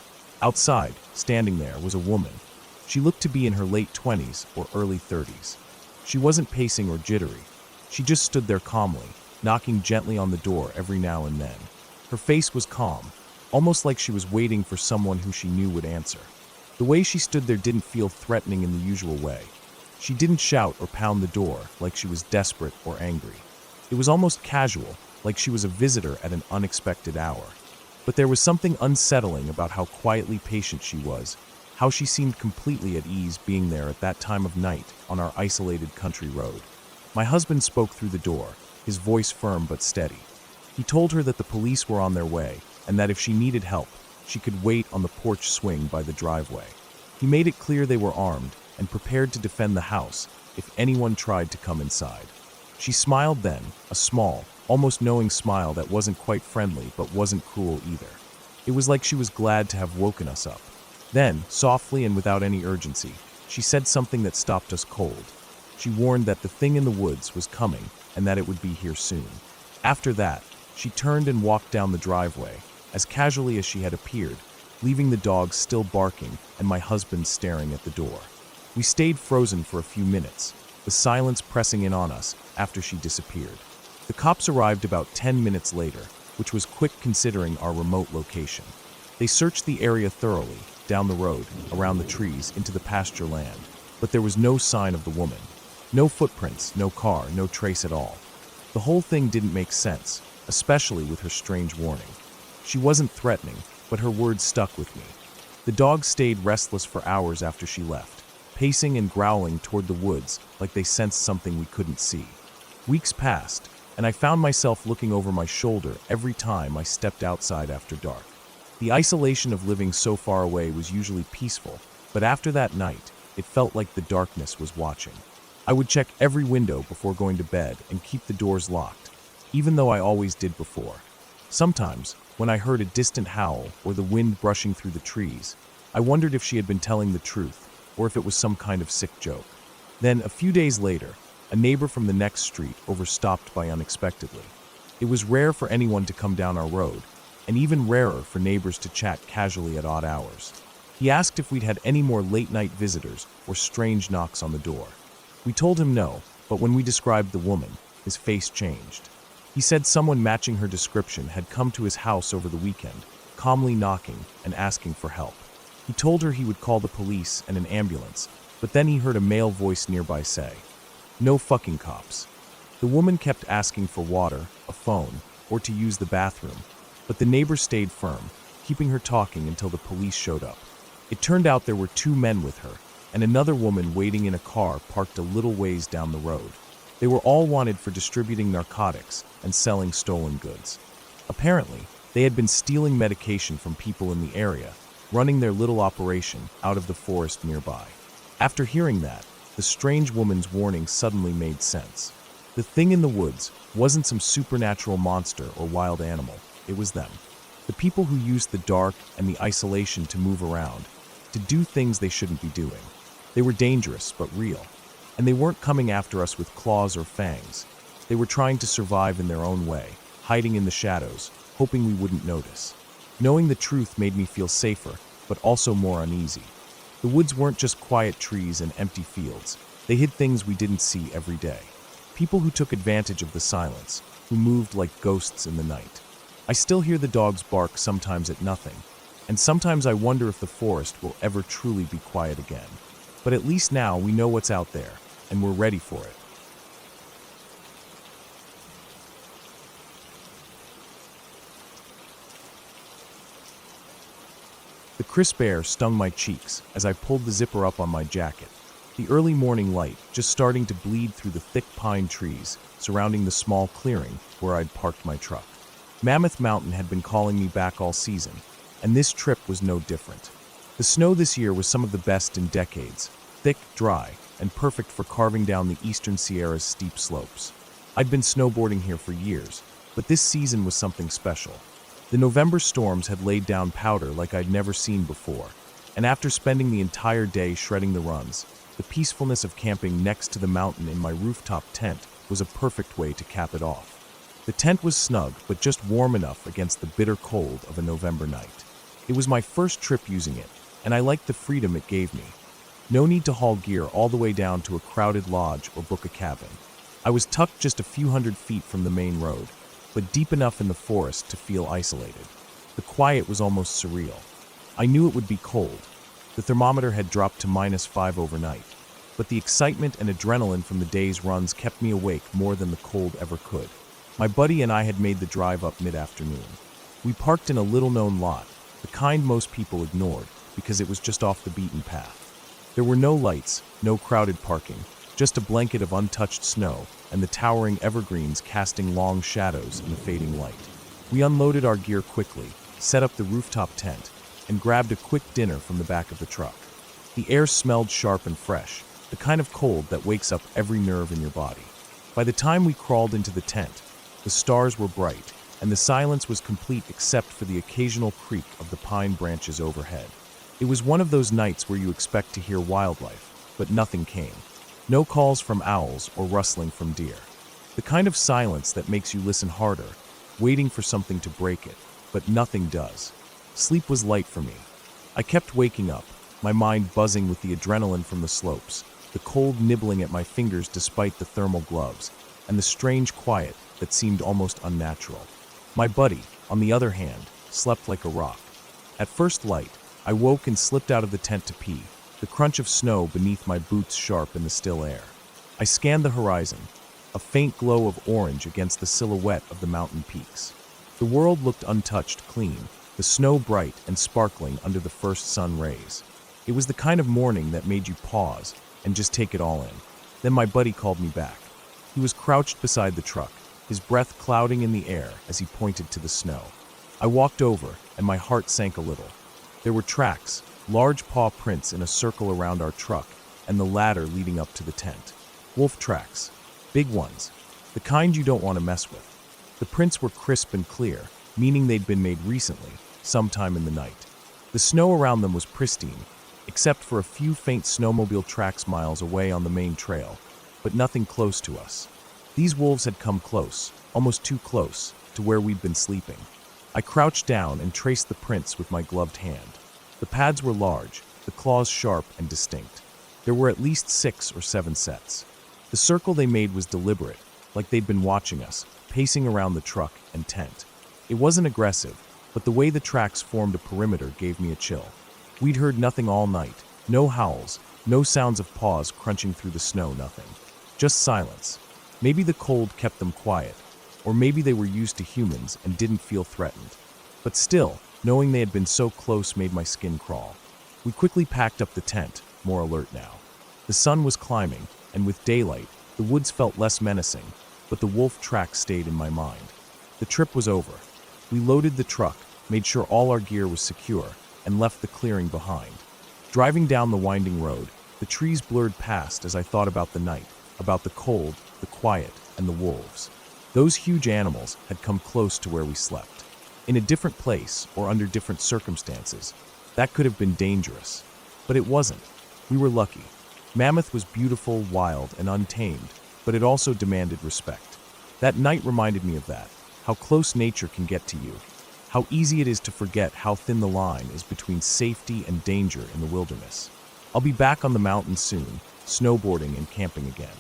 Outside, standing there, was a woman. She looked to be in her late 20s or early 30s. She wasn't pacing or jittery. She just stood there calmly, knocking gently on the door every now and then. Her face was calm, almost like she was waiting for someone who she knew would answer. The way she stood there didn't feel threatening in the usual way. She didn't shout or pound the door like she was desperate or angry. It was almost casual, like she was a visitor at an unexpected hour. But there was something unsettling about how quietly patient she was, how she seemed completely at ease being there at that time of night on our isolated country road. My husband spoke through the door, his voice firm but steady. He told her that the police were on their way and that if she needed help, she could wait on the porch swing by the driveway. He made it clear they were armed and prepared to defend the house if anyone tried to come inside. She smiled then, a small, almost knowing smile that wasn't quite friendly but wasn't cruel either. It was like she was glad to have woken us up. Then, softly and without any urgency, she said something that stopped us cold. She warned that the thing in the woods was coming and that it would be here soon. After that, she turned and walked down the driveway, as casually as she had appeared, leaving the dogs still barking and my husband staring at the door. We stayed frozen for a few minutes, the silence pressing in on us after she disappeared. The cops arrived about 10 minutes later, which was quick considering our remote location. They searched the area thoroughly, down the road, around the trees, into the pasture land, but there was no sign of the woman. No footprints, no car, no trace at all. The whole thing didn't make sense, especially with her strange warning. She wasn't threatening, but her words stuck with me. The dogs stayed restless for hours after she left, pacing and growling toward the woods like they sensed something we couldn't see. Weeks passed, and I found myself looking over my shoulder every time I stepped outside after dark. The isolation of living so far away was usually peaceful, but after that night, it felt like the darkness was watching. I would check every window before going to bed and keep the doors locked, even though I always did before. Sometimes, when I heard a distant howl or the wind brushing through the trees, I wondered if she had been telling the truth or if it was some kind of sick joke. Then, a few days later, a neighbor from the next street overstopped by unexpectedly. It was rare for anyone to come down our road, and even rarer for neighbors to chat casually at odd hours. He asked if we'd had any more late-night visitors or strange knocks on the door. We told him no, but when we described the woman, his face changed. He said someone matching her description had come to his house over the weekend, calmly knocking and asking for help. He told her he would call the police and an ambulance, but then he heard a male voice nearby say, "No fucking cops." The woman kept asking for water, a phone, or to use the bathroom, but the neighbor stayed firm, keeping her talking until the police showed up. It turned out there were 2 men with her, and another woman waiting in a car parked a little ways down the road. They were all wanted for distributing narcotics and selling stolen goods. Apparently, they had been stealing medication from people in the area, running their little operation out of the forest nearby. After hearing that, the strange woman's warning suddenly made sense. The thing in the woods wasn't some supernatural monster or wild animal. It was them. The people who used the dark and the isolation to move around, to do things they shouldn't be doing. They were dangerous, but real. And they weren't coming after us with claws or fangs. They were trying to survive in their own way, hiding in the shadows, hoping we wouldn't notice. Knowing the truth made me feel safer, but also more uneasy. The woods weren't just quiet trees and empty fields. They hid things we didn't see every day. People who took advantage of the silence, who moved like ghosts in the night. I still hear the dogs bark sometimes at nothing, and sometimes I wonder if the forest will ever truly be quiet again. But at least now we know what's out there, and we're ready for it. The crisp air stung my cheeks as I pulled the zipper up on my jacket. The early morning light just starting to bleed through the thick pine trees surrounding the small clearing where I'd parked my truck. Mammoth Mountain had been calling me back all season, and this trip was no different. The snow this year was some of the best in decades, thick, dry, and perfect for carving down the eastern Sierra's steep slopes. I'd been snowboarding here for years, but this season was something special. The November storms had laid down powder like I'd never seen before, and after spending the entire day shredding the runs, the peacefulness of camping next to the mountain in my rooftop tent was a perfect way to cap it off. The tent was snug, but just warm enough against the bitter cold of a November night. It was my first trip using it, and I liked the freedom it gave me. No need to haul gear all the way down to a crowded lodge or book a cabin. I was tucked just a few hundred feet from the main road, but deep enough in the forest to feel isolated. The quiet was almost surreal. I knew it would be cold. The thermometer had dropped to -5 overnight, but the excitement and adrenaline from the day's runs kept me awake more than the cold ever could. My buddy and I had made the drive up mid-afternoon. We parked in a little-known lot, the kind most people ignored because it was just off the beaten path. There were no lights, no crowded parking, just a blanket of untouched snow and the towering evergreens casting long shadows in the fading light. We unloaded our gear quickly, set up the rooftop tent, and grabbed a quick dinner from the back of the truck. The air smelled sharp and fresh, the kind of cold that wakes up every nerve in your body. By the time we crawled into the tent, the stars were bright, and the silence was complete except for the occasional creak of the pine branches overhead. It was one of those nights where you expect to hear wildlife, but nothing came. No calls from owls or rustling from deer. The kind of silence that makes you listen harder, waiting for something to break it, but nothing does. Sleep was light for me. I kept waking up, my mind buzzing with the adrenaline from the slopes, the cold nibbling at my fingers despite the thermal gloves, and the strange quiet that seemed almost unnatural. My buddy, on the other hand, slept like a rock. At first light, I woke and slipped out of the tent to pee, the crunch of snow beneath my boots sharp in the still air. I scanned the horizon, a faint glow of orange against the silhouette of the mountain peaks. The world looked untouched, clean, the snow bright and sparkling under the first sun rays. It was the kind of morning that made you pause and just take it all in. Then my buddy called me back. He was crouched beside the truck, his breath clouding in the air as he pointed to the snow. I walked over, and my heart sank a little. There were tracks, large paw prints in a circle around our truck, and the ladder leading up to the tent. Wolf tracks. Big ones. The kind you don't want to mess with. The prints were crisp and clear, meaning they'd been made recently, sometime in the night. The snow around them was pristine, except for a few faint snowmobile tracks miles away on the main trail, but nothing close to us. These wolves had come close, almost too close, to where we'd been sleeping. I crouched down and traced the prints with my gloved hand. The pads were large, the claws sharp and distinct. There were at least 6 or 7 sets. The circle they made was deliberate, like they'd been watching us, pacing around the truck and tent. It wasn't aggressive, but the way the tracks formed a perimeter gave me a chill. We'd heard nothing all night, no howls, no sounds of paws crunching through the snow, nothing. Just silence. Maybe the cold kept them quiet, or maybe they were used to humans and didn't feel threatened. But still, knowing they had been so close made my skin crawl. We quickly packed up the tent, more alert now. The sun was climbing, and with daylight, the woods felt less menacing, but the wolf tracks stayed in my mind. The trip was over. We loaded the truck, made sure all our gear was secure, and left the clearing behind. Driving down the winding road, the trees blurred past as I thought about the night, about the cold, the quiet, and the wolves. Those huge animals had come close to where we slept. In a different place or under different circumstances, that could have been dangerous. But it wasn't. We were lucky. Mammoth was beautiful, wild, and untamed, but it also demanded respect. That night reminded me of that, how close nature can get to you, how easy it is to forget how thin the line is between safety and danger in the wilderness. I'll be back on the mountain soon, snowboarding and camping again.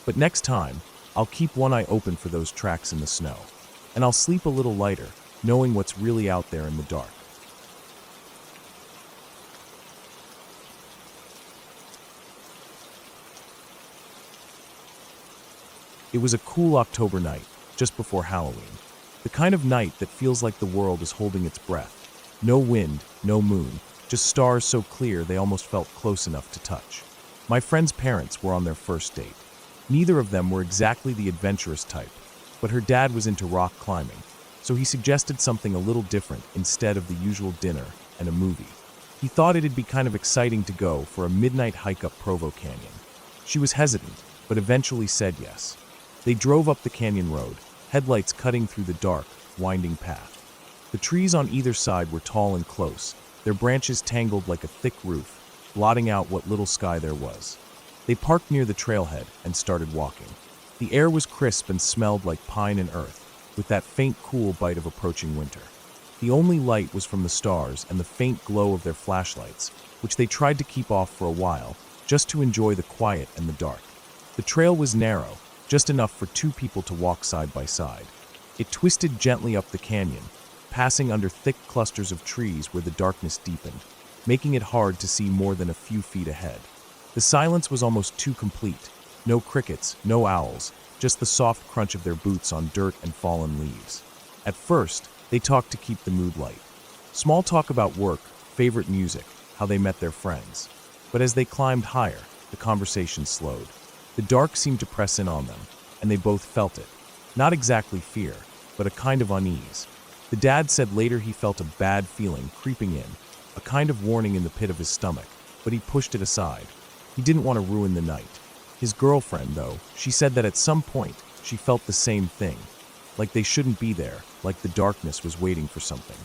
But next time, I'll keep one eye open for those tracks in the snow. And I'll sleep a little lighter, knowing what's really out there in the dark. It was a cool October night, just before Halloween. The kind of night that feels like the world is holding its breath. No wind, no moon, just stars so clear they almost felt close enough to touch. My friend's parents were on their first date. Neither of them were exactly the adventurous type, but her dad was into rock climbing, so he suggested something a little different instead of the usual dinner and a movie. He thought it'd be kind of exciting to go for a midnight hike up Provo Canyon. She was hesitant, but eventually said yes. They drove up the canyon road, headlights cutting through the dark, winding path. The trees on either side were tall and close, their branches tangled like a thick roof, blotting out what little sky there was. They parked near the trailhead and started walking. The air was crisp and smelled like pine and earth, with that faint cool bite of approaching winter. The only light was from the stars and the faint glow of their flashlights, which they tried to keep off for a while, just to enjoy the quiet and the dark. The trail was narrow, just enough for two people to walk side by side. It twisted gently up the canyon, passing under thick clusters of trees where the darkness deepened, making it hard to see more than a few feet ahead. The silence was almost too complete. No crickets, no owls, just the soft crunch of their boots on dirt and fallen leaves. At first, they talked to keep the mood light. Small talk about work, favorite music, how they met their friends. But as they climbed higher, the conversation slowed. The dark seemed to press in on them, and they both felt it. Not exactly fear, but a kind of unease. The dad said later he felt a bad feeling creeping in, a kind of warning in the pit of his stomach, but he pushed it aside. He didn't want to ruin the night. His girlfriend, though, she said that at some point she felt the same thing, like they shouldn't be there, like the darkness was waiting for something.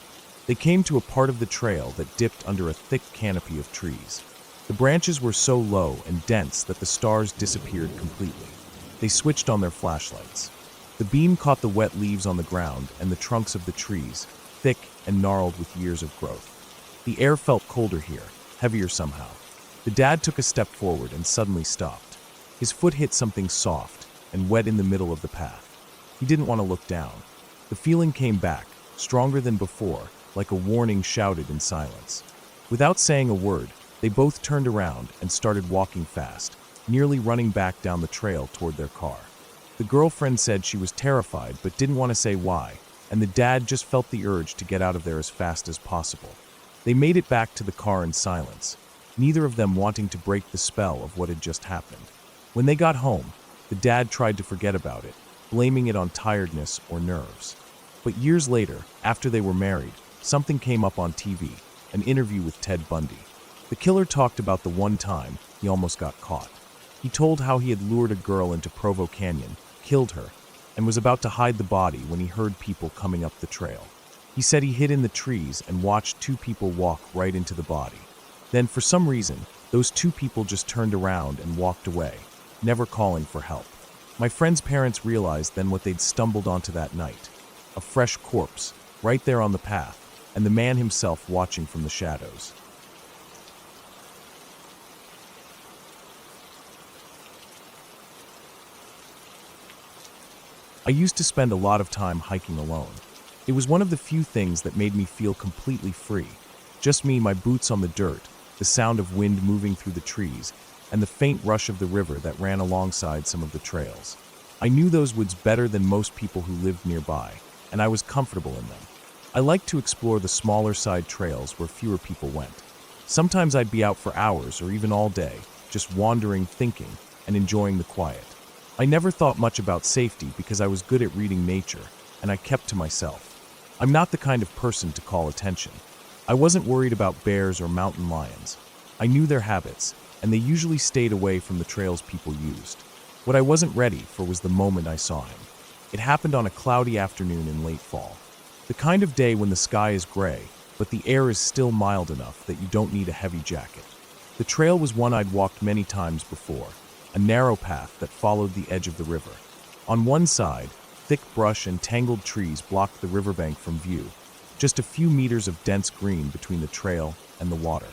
They came to a part of the trail that dipped under a thick canopy of trees. The branches were so low and dense that the stars disappeared completely. They switched on their flashlights. The beam caught the wet leaves on the ground and the trunks of the trees, thick and gnarled with years of growth. The air felt colder here, heavier somehow. The dad took a step forward and suddenly stopped. His foot hit something soft and wet in the middle of the path. He didn't want to look down. The feeling came back, stronger than before, like a warning shouted in silence. Without saying a word, they both turned around and started walking fast, nearly running back down the trail toward their car. The girlfriend said she was terrified but didn't want to say why, and the dad just felt the urge to get out of there as fast as possible. They made it back to the car in silence, neither of them wanting to break the spell of what had just happened. When they got home, the dad tried to forget about it, blaming it on tiredness or nerves. But years later, after they were married, something came up on TV, an interview with Ted Bundy. The killer talked about the one time he almost got caught. He told how he had lured a girl into Provo Canyon, killed her, and was about to hide the body when he heard people coming up the trail. He said he hid in the trees and watched two people walk right into the body. Then, for some reason, those two people just turned around and walked away, never calling for help. My friend's parents realized then what they'd stumbled onto that night. A fresh corpse, right there on the path, and the man himself watching from the shadows. I used to spend a lot of time hiking alone. It was one of the few things that made me feel completely free. Just me, my boots on the dirt, the sound of wind moving through the trees, and the faint rush of the river that ran alongside some of the trails. I knew those woods better than most people who lived nearby, and I was comfortable in them. I liked to explore the smaller side trails where fewer people went. Sometimes I'd be out for hours or even all day, just wandering, thinking, and enjoying the quiet. I never thought much about safety because I was good at reading nature, and I kept to myself. I'm not the kind of person to call attention. I wasn't worried about bears or mountain lions. I knew their habits, and they usually stayed away from the trails people used. What I wasn't ready for was the moment I saw him. It happened on a cloudy afternoon in late fall. The kind of day when the sky is gray, but the air is still mild enough that you don't need a heavy jacket. The trail was one I'd walked many times before, a narrow path that followed the edge of the river. On one side, thick brush and tangled trees blocked the riverbank from view, just a few meters of dense green between the trail and the water.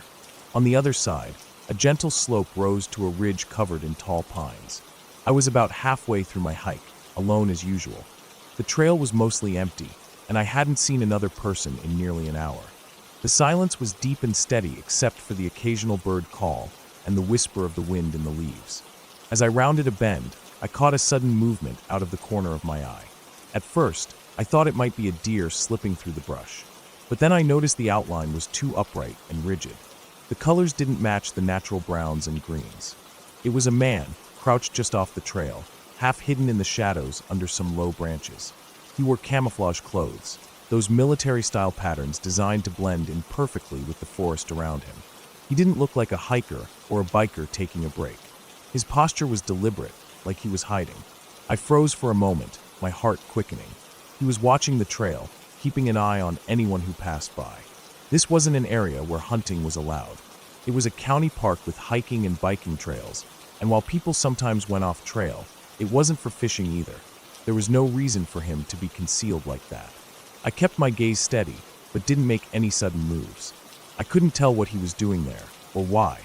On the other side, a gentle slope rose to a ridge covered in tall pines. I was about halfway through my hike, alone as usual. The trail was mostly empty, and I hadn't seen another person in nearly an hour. The silence was deep and steady except for the occasional bird call and the whisper of the wind in the leaves. As I rounded a bend, I caught a sudden movement out of the corner of my eye. At first, I thought it might be a deer slipping through the brush, but then I noticed the outline was too upright and rigid. The colors didn't match the natural browns and greens. It was a man, crouched just off the trail, half hidden in the shadows under some low branches. He wore camouflage clothes, those military-style patterns designed to blend in perfectly with the forest around him. He didn't look like a hiker or a biker taking a break. His posture was deliberate, like he was hiding. I froze for a moment, my heart quickening. He was watching the trail, keeping an eye on anyone who passed by. This wasn't an area where hunting was allowed. It was a county park with hiking and biking trails, and while people sometimes went off trail, it wasn't for fishing either. There was no reason for him to be concealed like that. I kept my gaze steady, but didn't make any sudden moves. I couldn't tell what he was doing there, or why.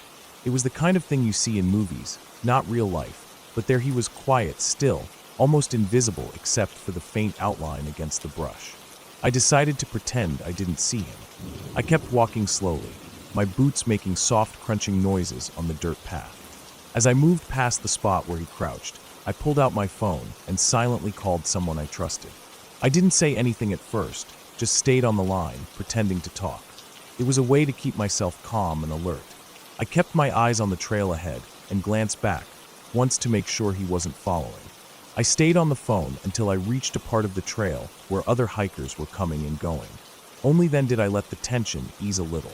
It was the kind of thing you see in movies, not real life, but there he was, quiet, still, almost invisible except for the faint outline against the brush. I decided to pretend I didn't see him. I kept walking slowly, my boots making soft crunching noises on the dirt path. As I moved past the spot where he crouched, I pulled out my phone and silently called someone I trusted. I didn't say anything at first, just stayed on the line, pretending to talk. It was a way to keep myself calm and alert. I kept my eyes on the trail ahead and glanced back, once to make sure he wasn't following. I stayed on the phone until I reached a part of the trail where other hikers were coming and going. Only then did I let the tension ease a little.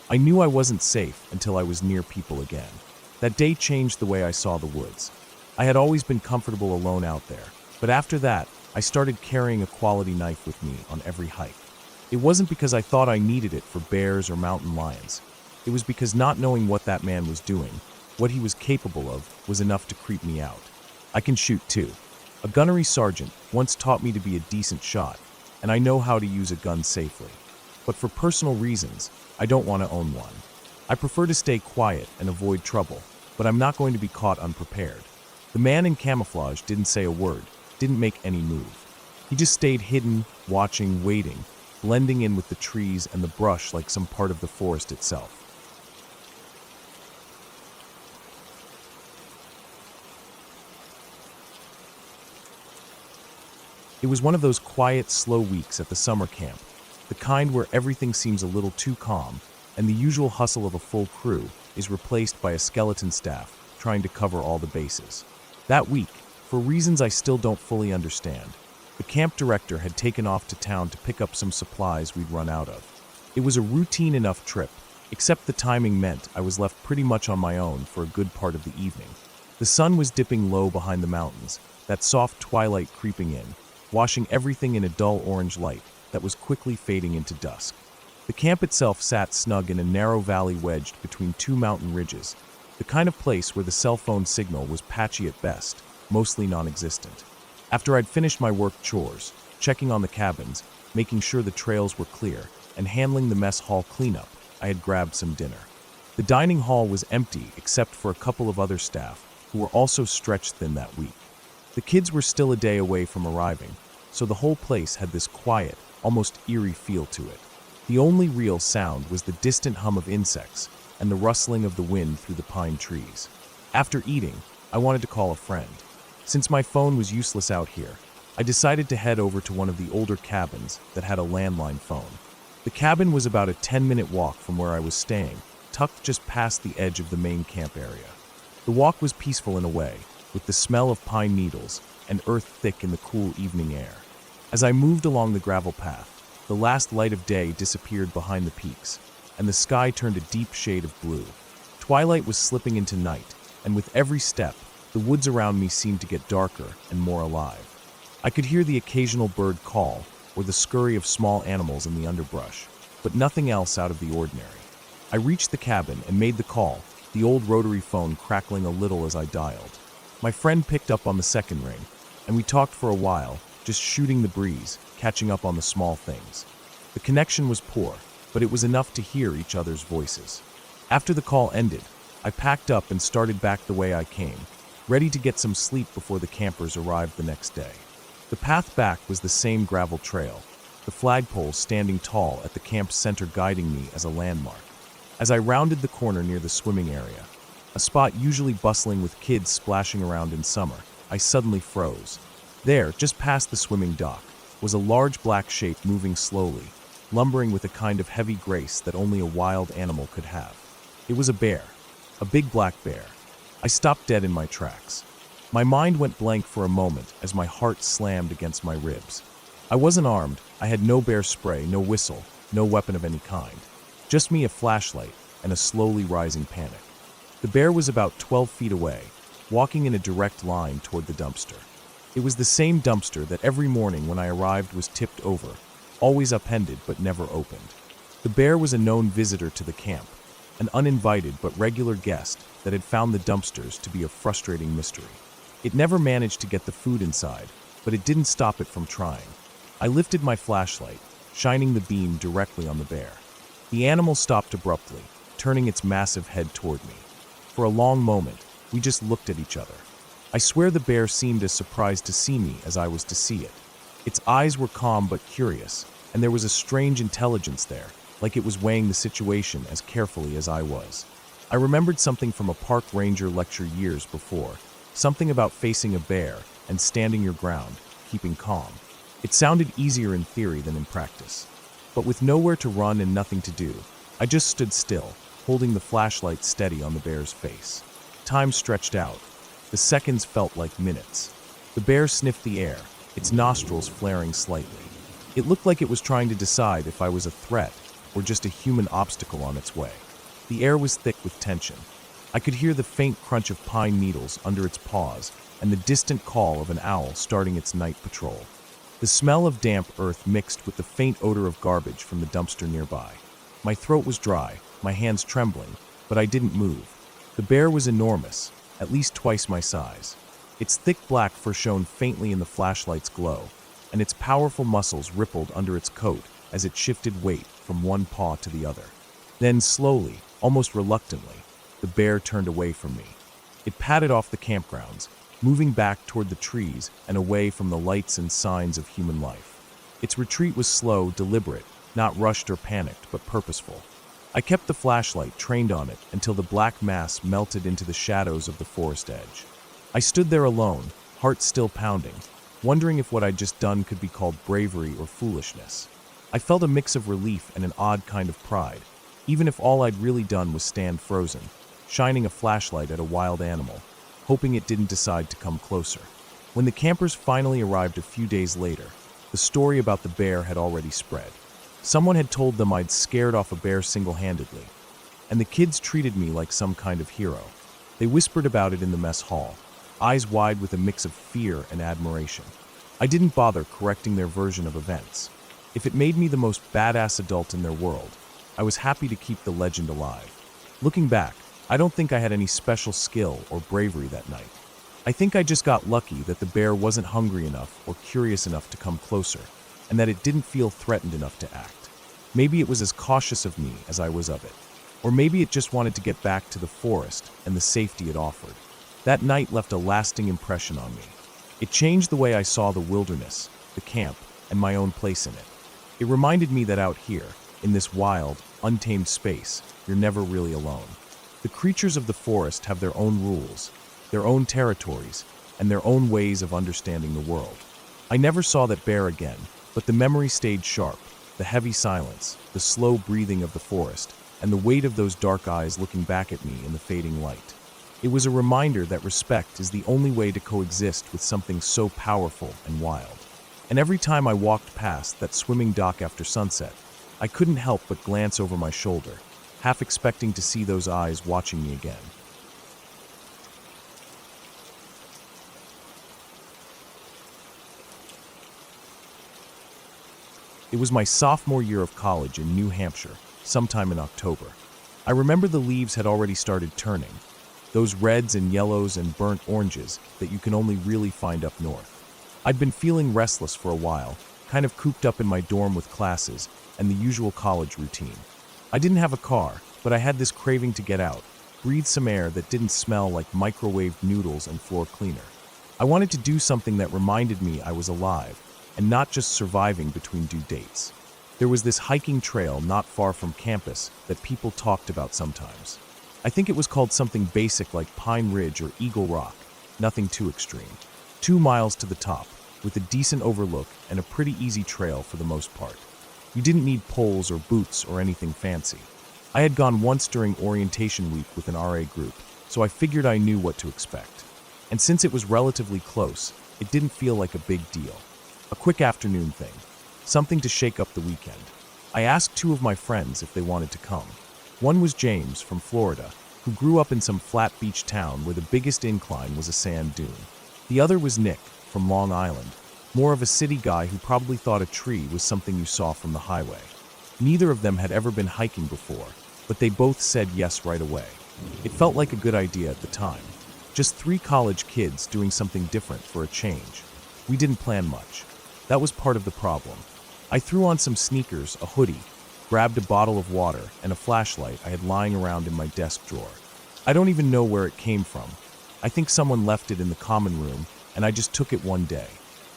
I knew I wasn't safe until I was near people again. That day changed the way I saw the woods. I had always been comfortable alone out there, but after that, I started carrying a quality knife with me on every hike. It wasn't because I thought I needed it for bears or mountain lions. It was because not knowing what that man was doing, what he was capable of, was enough to creep me out. I can shoot too. A gunnery sergeant once taught me to be a decent shot, and I know how to use a gun safely. But for personal reasons, I don't want to own one. I prefer to stay quiet and avoid trouble, but I'm not going to be caught unprepared. The man in camouflage didn't say a word, didn't make any move. He just stayed hidden, watching, waiting, blending in with the trees and the brush like some part of the forest itself. It was one of those quiet, slow weeks at the summer camp, the kind where everything seems a little too calm, and the usual hustle of a full crew is replaced by a skeleton staff trying to cover all the bases. That week, for reasons I still don't fully understand, the camp director had taken off to town to pick up some supplies we'd run out of. It was a routine enough trip, except the timing meant I was left pretty much on my own for a good part of the evening. The sun was dipping low behind the mountains, that soft twilight creeping in, washing everything in a dull orange light that was quickly fading into dusk. The camp itself sat snug in a narrow valley wedged between two mountain ridges, the kind of place where the cell phone signal was patchy at best, mostly non-existent. After I'd finished my work chores, checking on the cabins, making sure the trails were clear, and handling the mess hall cleanup, I had grabbed some dinner. The dining hall was empty except for a couple of other staff who were also stretched thin that week. The kids were still a day away from arriving, so the whole place had this quiet, almost eerie feel to it. The only real sound was the distant hum of insects and the rustling of the wind through the pine trees. After eating, I wanted to call a friend. Since my phone was useless out here, I decided to head over to one of the older cabins that had a landline phone. The cabin was about a 10-minute walk from where I was staying, tucked just past the edge of the main camp area. The walk was peaceful in a way, with the smell of pine needles and earth thick in the cool evening air. As I moved along the gravel path, the last light of day disappeared behind the peaks, and the sky turned a deep shade of blue. Twilight was slipping into night, and with every step, The woods around me seemed to get darker and more alive. I could hear the occasional bird call or the scurry of small animals in the underbrush, but nothing else out of the ordinary. I reached the cabin and made the call, the old rotary phone crackling a little as I dialed. My friend picked up on the second ring, and we talked for a while, just shooting the breeze, catching up on the small things. The connection was poor, but it was enough to hear each other's voices. After the call ended, I packed up and started back the way I came, ready to get some sleep before the campers arrived the next day. The path back was the same gravel trail, the flagpoles standing tall at the camp's center guiding me as a landmark. As I rounded the corner near the swimming area, a spot usually bustling with kids splashing around in summer, I suddenly froze. There, just past the swimming dock, was a large black shape moving slowly, lumbering with a kind of heavy grace that only a wild animal could have. It was a bear, a big black bear. I stopped dead in my tracks. My mind went blank for a moment as my heart slammed against my ribs. I wasn't armed, I had no bear spray, no whistle, no weapon of any kind. Just me, a flashlight, and a slowly rising panic. The bear was about 12 feet away, walking in a direct line toward the dumpster. It was the same dumpster that every morning when I arrived was tipped over, always upended but never opened. The bear was a known visitor to the camp, an uninvited but regular guest that had found the dumpsters to be a frustrating mystery. It never managed to get the food inside, but it didn't stop it from trying. I lifted my flashlight, shining the beam directly on the bear. The animal stopped abruptly, turning its massive head toward me. For a long moment, we just looked at each other. I swear the bear seemed as surprised to see me as I was to see it. Its eyes were calm but curious, and there was a strange intelligence there, like it was weighing the situation as carefully as I was. I remembered something from a park ranger lecture years before, something about facing a bear and standing your ground, keeping calm. It sounded easier in theory than in practice. But with nowhere to run and nothing to do, I just stood still, holding the flashlight steady on the bear's face. Time stretched out. The seconds felt like minutes. The bear sniffed the air, its nostrils flaring slightly. It looked like it was trying to decide if I was a threat or just a human obstacle on its way. The air was thick with tension. I could hear the faint crunch of pine needles under its paws and the distant call of an owl starting its night patrol. The smell of damp earth mixed with the faint odor of garbage from the dumpster nearby. My throat was dry, my hands trembling, but I didn't move. The bear was enormous, at least twice my size. Its thick black fur shone faintly in the flashlight's glow, and its powerful muscles rippled under its coat as it shifted weight from one paw to the other. Then slowly, almost reluctantly, the bear turned away from me. It padded off the campgrounds, moving back toward the trees and away from the lights and signs of human life. Its retreat was slow, deliberate, not rushed or panicked, but purposeful. I kept the flashlight trained on it until the black mass melted into the shadows of the forest edge. I stood there alone, heart still pounding, wondering if what I'd just done could be called bravery or foolishness. I felt a mix of relief and an odd kind of pride, even if all I'd really done was stand frozen, shining a flashlight at a wild animal, hoping it didn't decide to come closer. When the campers finally arrived a few days later, the story about the bear had already spread. Someone had told them I'd scared off a bear single-handedly, and the kids treated me like some kind of hero. They whispered about it in the mess hall, eyes wide with a mix of fear and admiration. I didn't bother correcting their version of events. If it made me the most badass adult in their world, I was happy to keep the legend alive. Looking back, I don't think I had any special skill or bravery that night. I think I just got lucky that the bear wasn't hungry enough or curious enough to come closer, and that it didn't feel threatened enough to act. Maybe it was as cautious of me as I was of it. Or maybe it just wanted to get back to the forest and the safety it offered. That night left a lasting impression on me. It changed the way I saw the wilderness, the camp, and my own place in it. It reminded me that out here, in this wild, untamed space, you're never really alone. The creatures of the forest have their own rules, their own territories, and their own ways of understanding the world. I never saw that bear again, but the memory stayed sharp, the heavy silence, the slow breathing of the forest, and the weight of those dark eyes looking back at me in the fading light. It was a reminder that respect is the only way to coexist with something so powerful and wild. And every time I walked past that swimming dock after sunset, I couldn't help but glance over my shoulder, half expecting to see those eyes watching me again. It was my sophomore year of college in New Hampshire, sometime in October. I remember the leaves had already started turning, those reds and yellows and burnt oranges that you can only really find up north. I'd been feeling restless for a while, kind of cooped up in my dorm with classes and the usual college routine. I didn't have a car, but I had this craving to get out, breathe some air that didn't smell like microwaved noodles and floor cleaner. I wanted to do something that reminded me I was alive and not just surviving between due dates. There was this hiking trail not far from campus that people talked about sometimes. I think it was called something basic like Pine Ridge or Eagle Rock, nothing too extreme. 2 miles to the top, with a decent overlook and a pretty easy trail for the most part. You didn't need poles or boots or anything fancy. I had gone once during orientation week with an RA group, so I figured I knew what to expect. And since it was relatively close, it didn't feel like a big deal. A quick afternoon thing, something to shake up the weekend. I asked 2 of my friends if they wanted to come. One was James from Florida, who grew up in some flat beach town where the biggest incline was a sand dune. The other was Nick from Long Island, more of a city guy who probably thought a tree was something you saw from the highway. Neither of them had ever been hiking before, but they both said yes right away. It felt like a good idea at the time. Just 3 college kids doing something different for a change. We didn't plan much. That was part of the problem. I threw on some sneakers, a hoodie, grabbed a bottle of water and a flashlight I had lying around in my desk drawer. I don't even know where it came from. I think someone left it in the common room, and I just took it one day.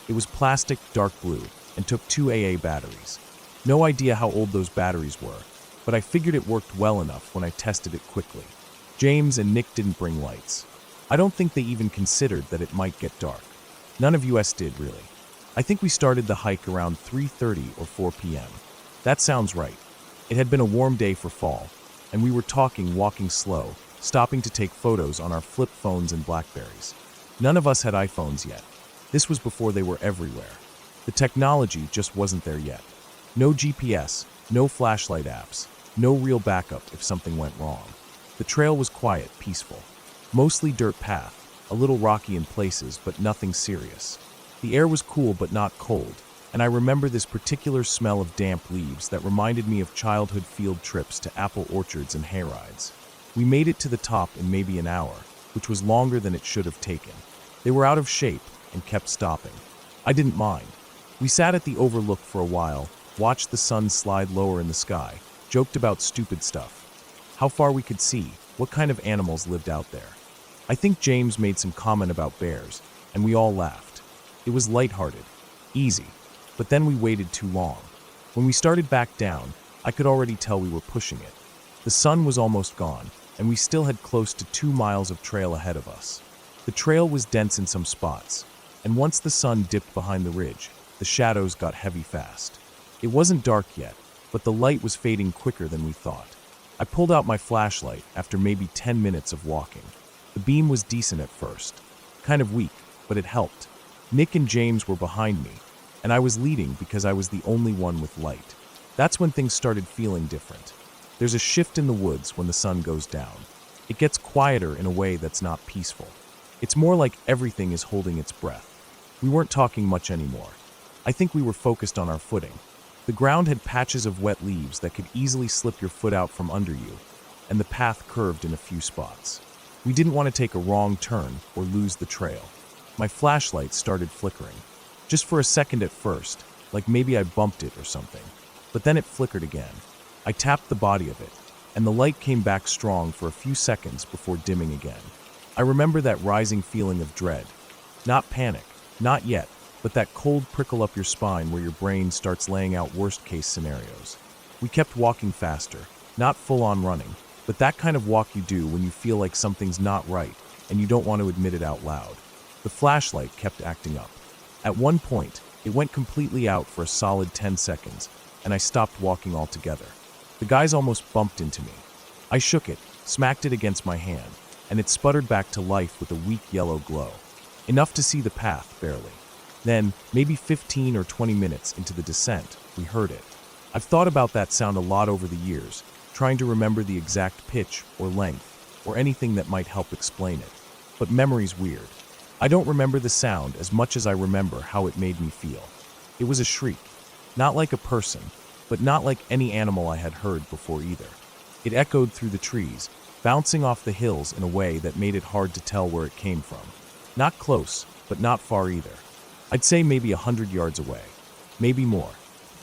It was plastic, dark blue, and took 2 AA batteries. No idea how old those batteries were, but I figured it worked well enough when I tested it quickly. James and Nick didn't bring lights. I don't think they even considered that it might get dark. None of us did, really. I think we started the hike around 3:30 or 4 p.m. That sounds right. It had been a warm day for fall, and we were walking slow, stopping to take photos on our flip phones and Blackberries. None of us had iPhones yet. This was before they were everywhere. The technology just wasn't there yet. No GPS, no flashlight apps, no real backup if something went wrong. The trail was quiet, peaceful. Mostly dirt path, a little rocky in places, but nothing serious. The air was cool but not cold, and I remember this particular smell of damp leaves that reminded me of childhood field trips to apple orchards and hayrides. We made it to the top in maybe an hour, which was longer than it should have taken. They were out of shape and kept stopping. I didn't mind. We sat at the overlook for a while, watched the sun slide lower in the sky, joked about stupid stuff. How far we could see, what kind of animals lived out there. I think James made some comment about bears, and we all laughed. It was lighthearted, easy, but then we waited too long. When we started back down, I could already tell we were pushing it. The sun was almost gone, and we still had close to 2 miles of trail ahead of us. The trail was dense in some spots, and once the sun dipped behind the ridge, the shadows got heavy fast. It wasn't dark yet, but the light was fading quicker than we thought. I pulled out my flashlight after maybe 10 minutes of walking. The beam was decent at first, kind of weak, but it helped. Nick and James were behind me, and I was leading because I was the only one with light. That's when things started feeling different. There's a shift in the woods when the sun goes down. It gets quieter in a way that's not peaceful. It's more like everything is holding its breath. We weren't talking much anymore. I think we were focused on our footing. The ground had patches of wet leaves that could easily slip your foot out from under you, and the path curved in a few spots. We didn't want to take a wrong turn or lose the trail. My flashlight started flickering. Just for a second at first, like maybe I bumped it or something. But then it flickered again. I tapped the body of it, and the light came back strong for a few seconds before dimming again. I remember that rising feeling of dread. Not panic, not yet, but that cold prickle up your spine where your brain starts laying out worst-case scenarios. We kept walking faster, not full-on running, but that kind of walk you do when you feel like something's not right and you don't want to admit it out loud. The flashlight kept acting up. At one point, it went completely out for a solid 10 seconds, and I stopped walking altogether. The guys almost bumped into me. I shook it, smacked it against my hand, and it sputtered back to life with a weak yellow glow. Enough to see the path, barely. Then, maybe 15 or 20 minutes into the descent, we heard it. I've thought about that sound a lot over the years, trying to remember the exact pitch or length, or anything that might help explain it. But memory's weird. I don't remember the sound as much as I remember how it made me feel. It was a shriek. Not like a person, but not like any animal I had heard before either. It echoed through the trees, bouncing off the hills in a way that made it hard to tell where it came from. Not close, but not far either. I'd say maybe 100 yards away. Maybe more.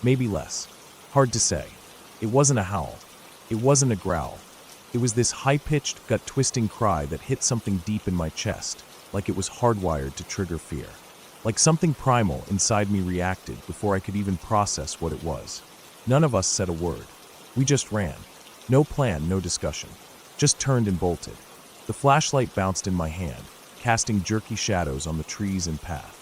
Maybe less. Hard to say. It wasn't a howl. It wasn't a growl. It was this high-pitched, gut-twisting cry that hit something deep in my chest, like it was hardwired to trigger fear. Like something primal inside me reacted before I could even process what it was. None of us said a word. We just ran. No plan, no discussion. Just turned and bolted. The flashlight bounced in my hand, casting jerky shadows on the trees and path.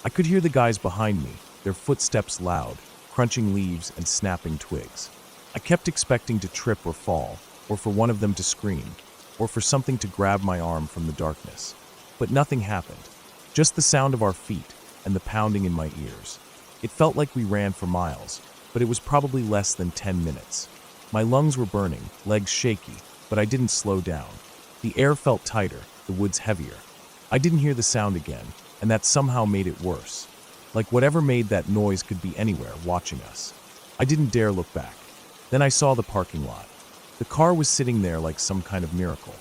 I could hear the guys behind me, their footsteps loud, crunching leaves and snapping twigs. I kept expecting to trip or fall, or for one of them to scream, or for something to grab my arm from the darkness. But nothing happened. Just the sound of our feet and the pounding in my ears. It felt like we ran for miles, but it was probably less than 10 minutes. My lungs were burning, legs shaky, but I didn't slow down. The air felt tighter, the woods heavier. I didn't hear the sound again, and that somehow made it worse. Like whatever made that noise could be anywhere, watching us. I didn't dare look back. Then I saw the parking lot. The car was sitting there like some kind of miracle.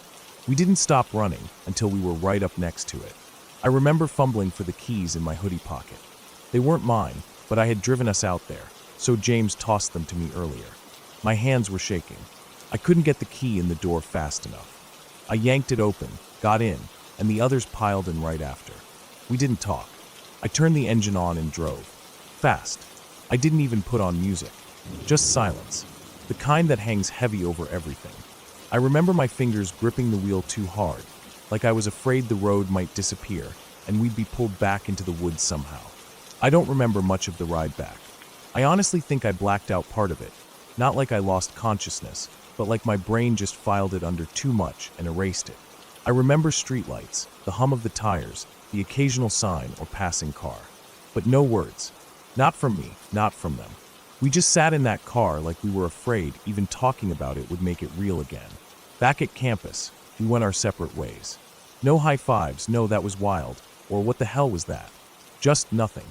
We didn't stop running until we were right up next to it. I remember fumbling for the keys in my hoodie pocket. They weren't mine, but I had driven us out there, so James tossed them to me earlier. My hands were shaking. I couldn't get the key in the door fast enough. I yanked it open, got in, and the others piled in right after. We didn't talk. I turned the engine on and drove. Fast. I didn't even put on music. Just silence. The kind that hangs heavy over everything. I remember my fingers gripping the wheel too hard, like I was afraid the road might disappear and we'd be pulled back into the woods somehow. I don't remember much of the ride back. I honestly think I blacked out part of it, not like I lost consciousness, but like my brain just filed it under too much and erased it. I remember streetlights, the hum of the tires, the occasional sign or passing car. But no words. Not from me, not from them. We just sat in that car like we were afraid even talking about it would make it real again. Back at campus, we went our separate ways. No high fives, no that was wild, or what the hell was that? Just nothing.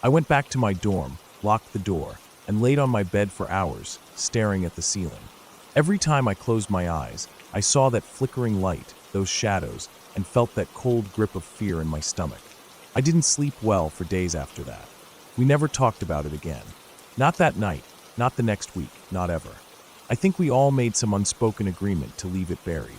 I went back to my dorm, locked the door, and laid on my bed for hours, staring at the ceiling. Every time I closed my eyes, I saw that flickering light, those shadows, and felt that cold grip of fear in my stomach. I didn't sleep well for days after that. We never talked about it again. Not that night, not the next week, not ever. I think we all made some unspoken agreement to leave it buried.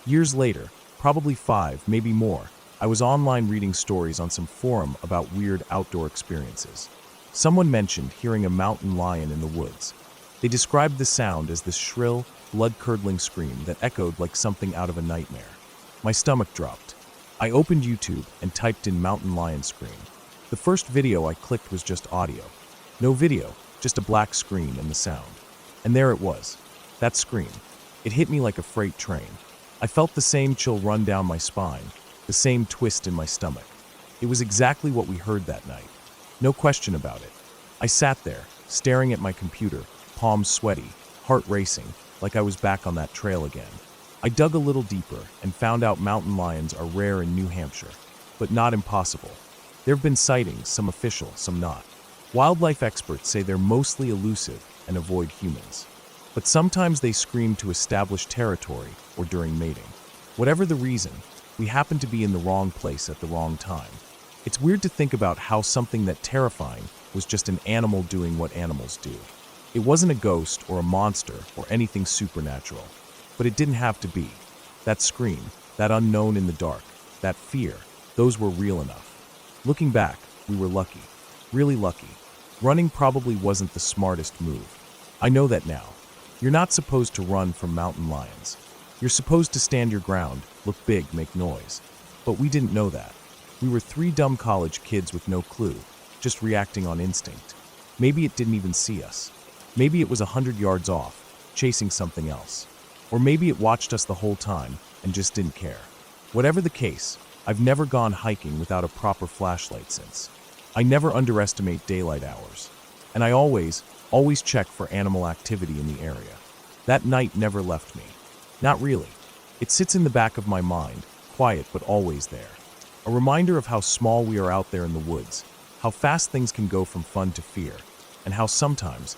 Years later, probably 5, maybe more, I was online reading stories on some forum about weird outdoor experiences. Someone mentioned hearing a mountain lion in the woods. They described the sound as this shrill, blood-curdling scream that echoed like something out of a nightmare. My stomach dropped. I opened YouTube and typed in mountain lion scream. The first video I clicked was just audio. No video, just a black screen and the sound. And there it was. That scream. It hit me like a freight train. I felt the same chill run down my spine, the same twist in my stomach. It was exactly what we heard that night. No question about it. I sat there, staring at my computer, palms sweaty, heart racing, like I was back on that trail again. I dug a little deeper and found out mountain lions are rare in New Hampshire, but not impossible. There have been sightings, some official, some not. Wildlife experts say they're mostly elusive and avoid humans. But sometimes they scream to establish territory or during mating. Whatever the reason, we happen to be in the wrong place at the wrong time. It's weird to think about how something that terrifying was just an animal doing what animals do. It wasn't a ghost or a monster or anything supernatural. But it didn't have to be. That scream, that unknown in the dark, that fear, those were real enough. Looking back, we were lucky. Really lucky. Running probably wasn't the smartest move. I know that now. You're not supposed to run from mountain lions. You're supposed to stand your ground, look big, make noise. But we didn't know that. We were 3 dumb college kids with no clue, just reacting on instinct. Maybe it didn't even see us. Maybe it was 100 yards off, chasing something else. Or maybe it watched us the whole time and just didn't care. Whatever the case, I've never gone hiking without a proper flashlight since. I never underestimate daylight hours. And I always check for animal activity in the area. That night never left me. Not really. It sits in the back of my mind, quiet but always there. A reminder of how small we are out there in the woods, how fast things can go from fun to fear, and how sometimes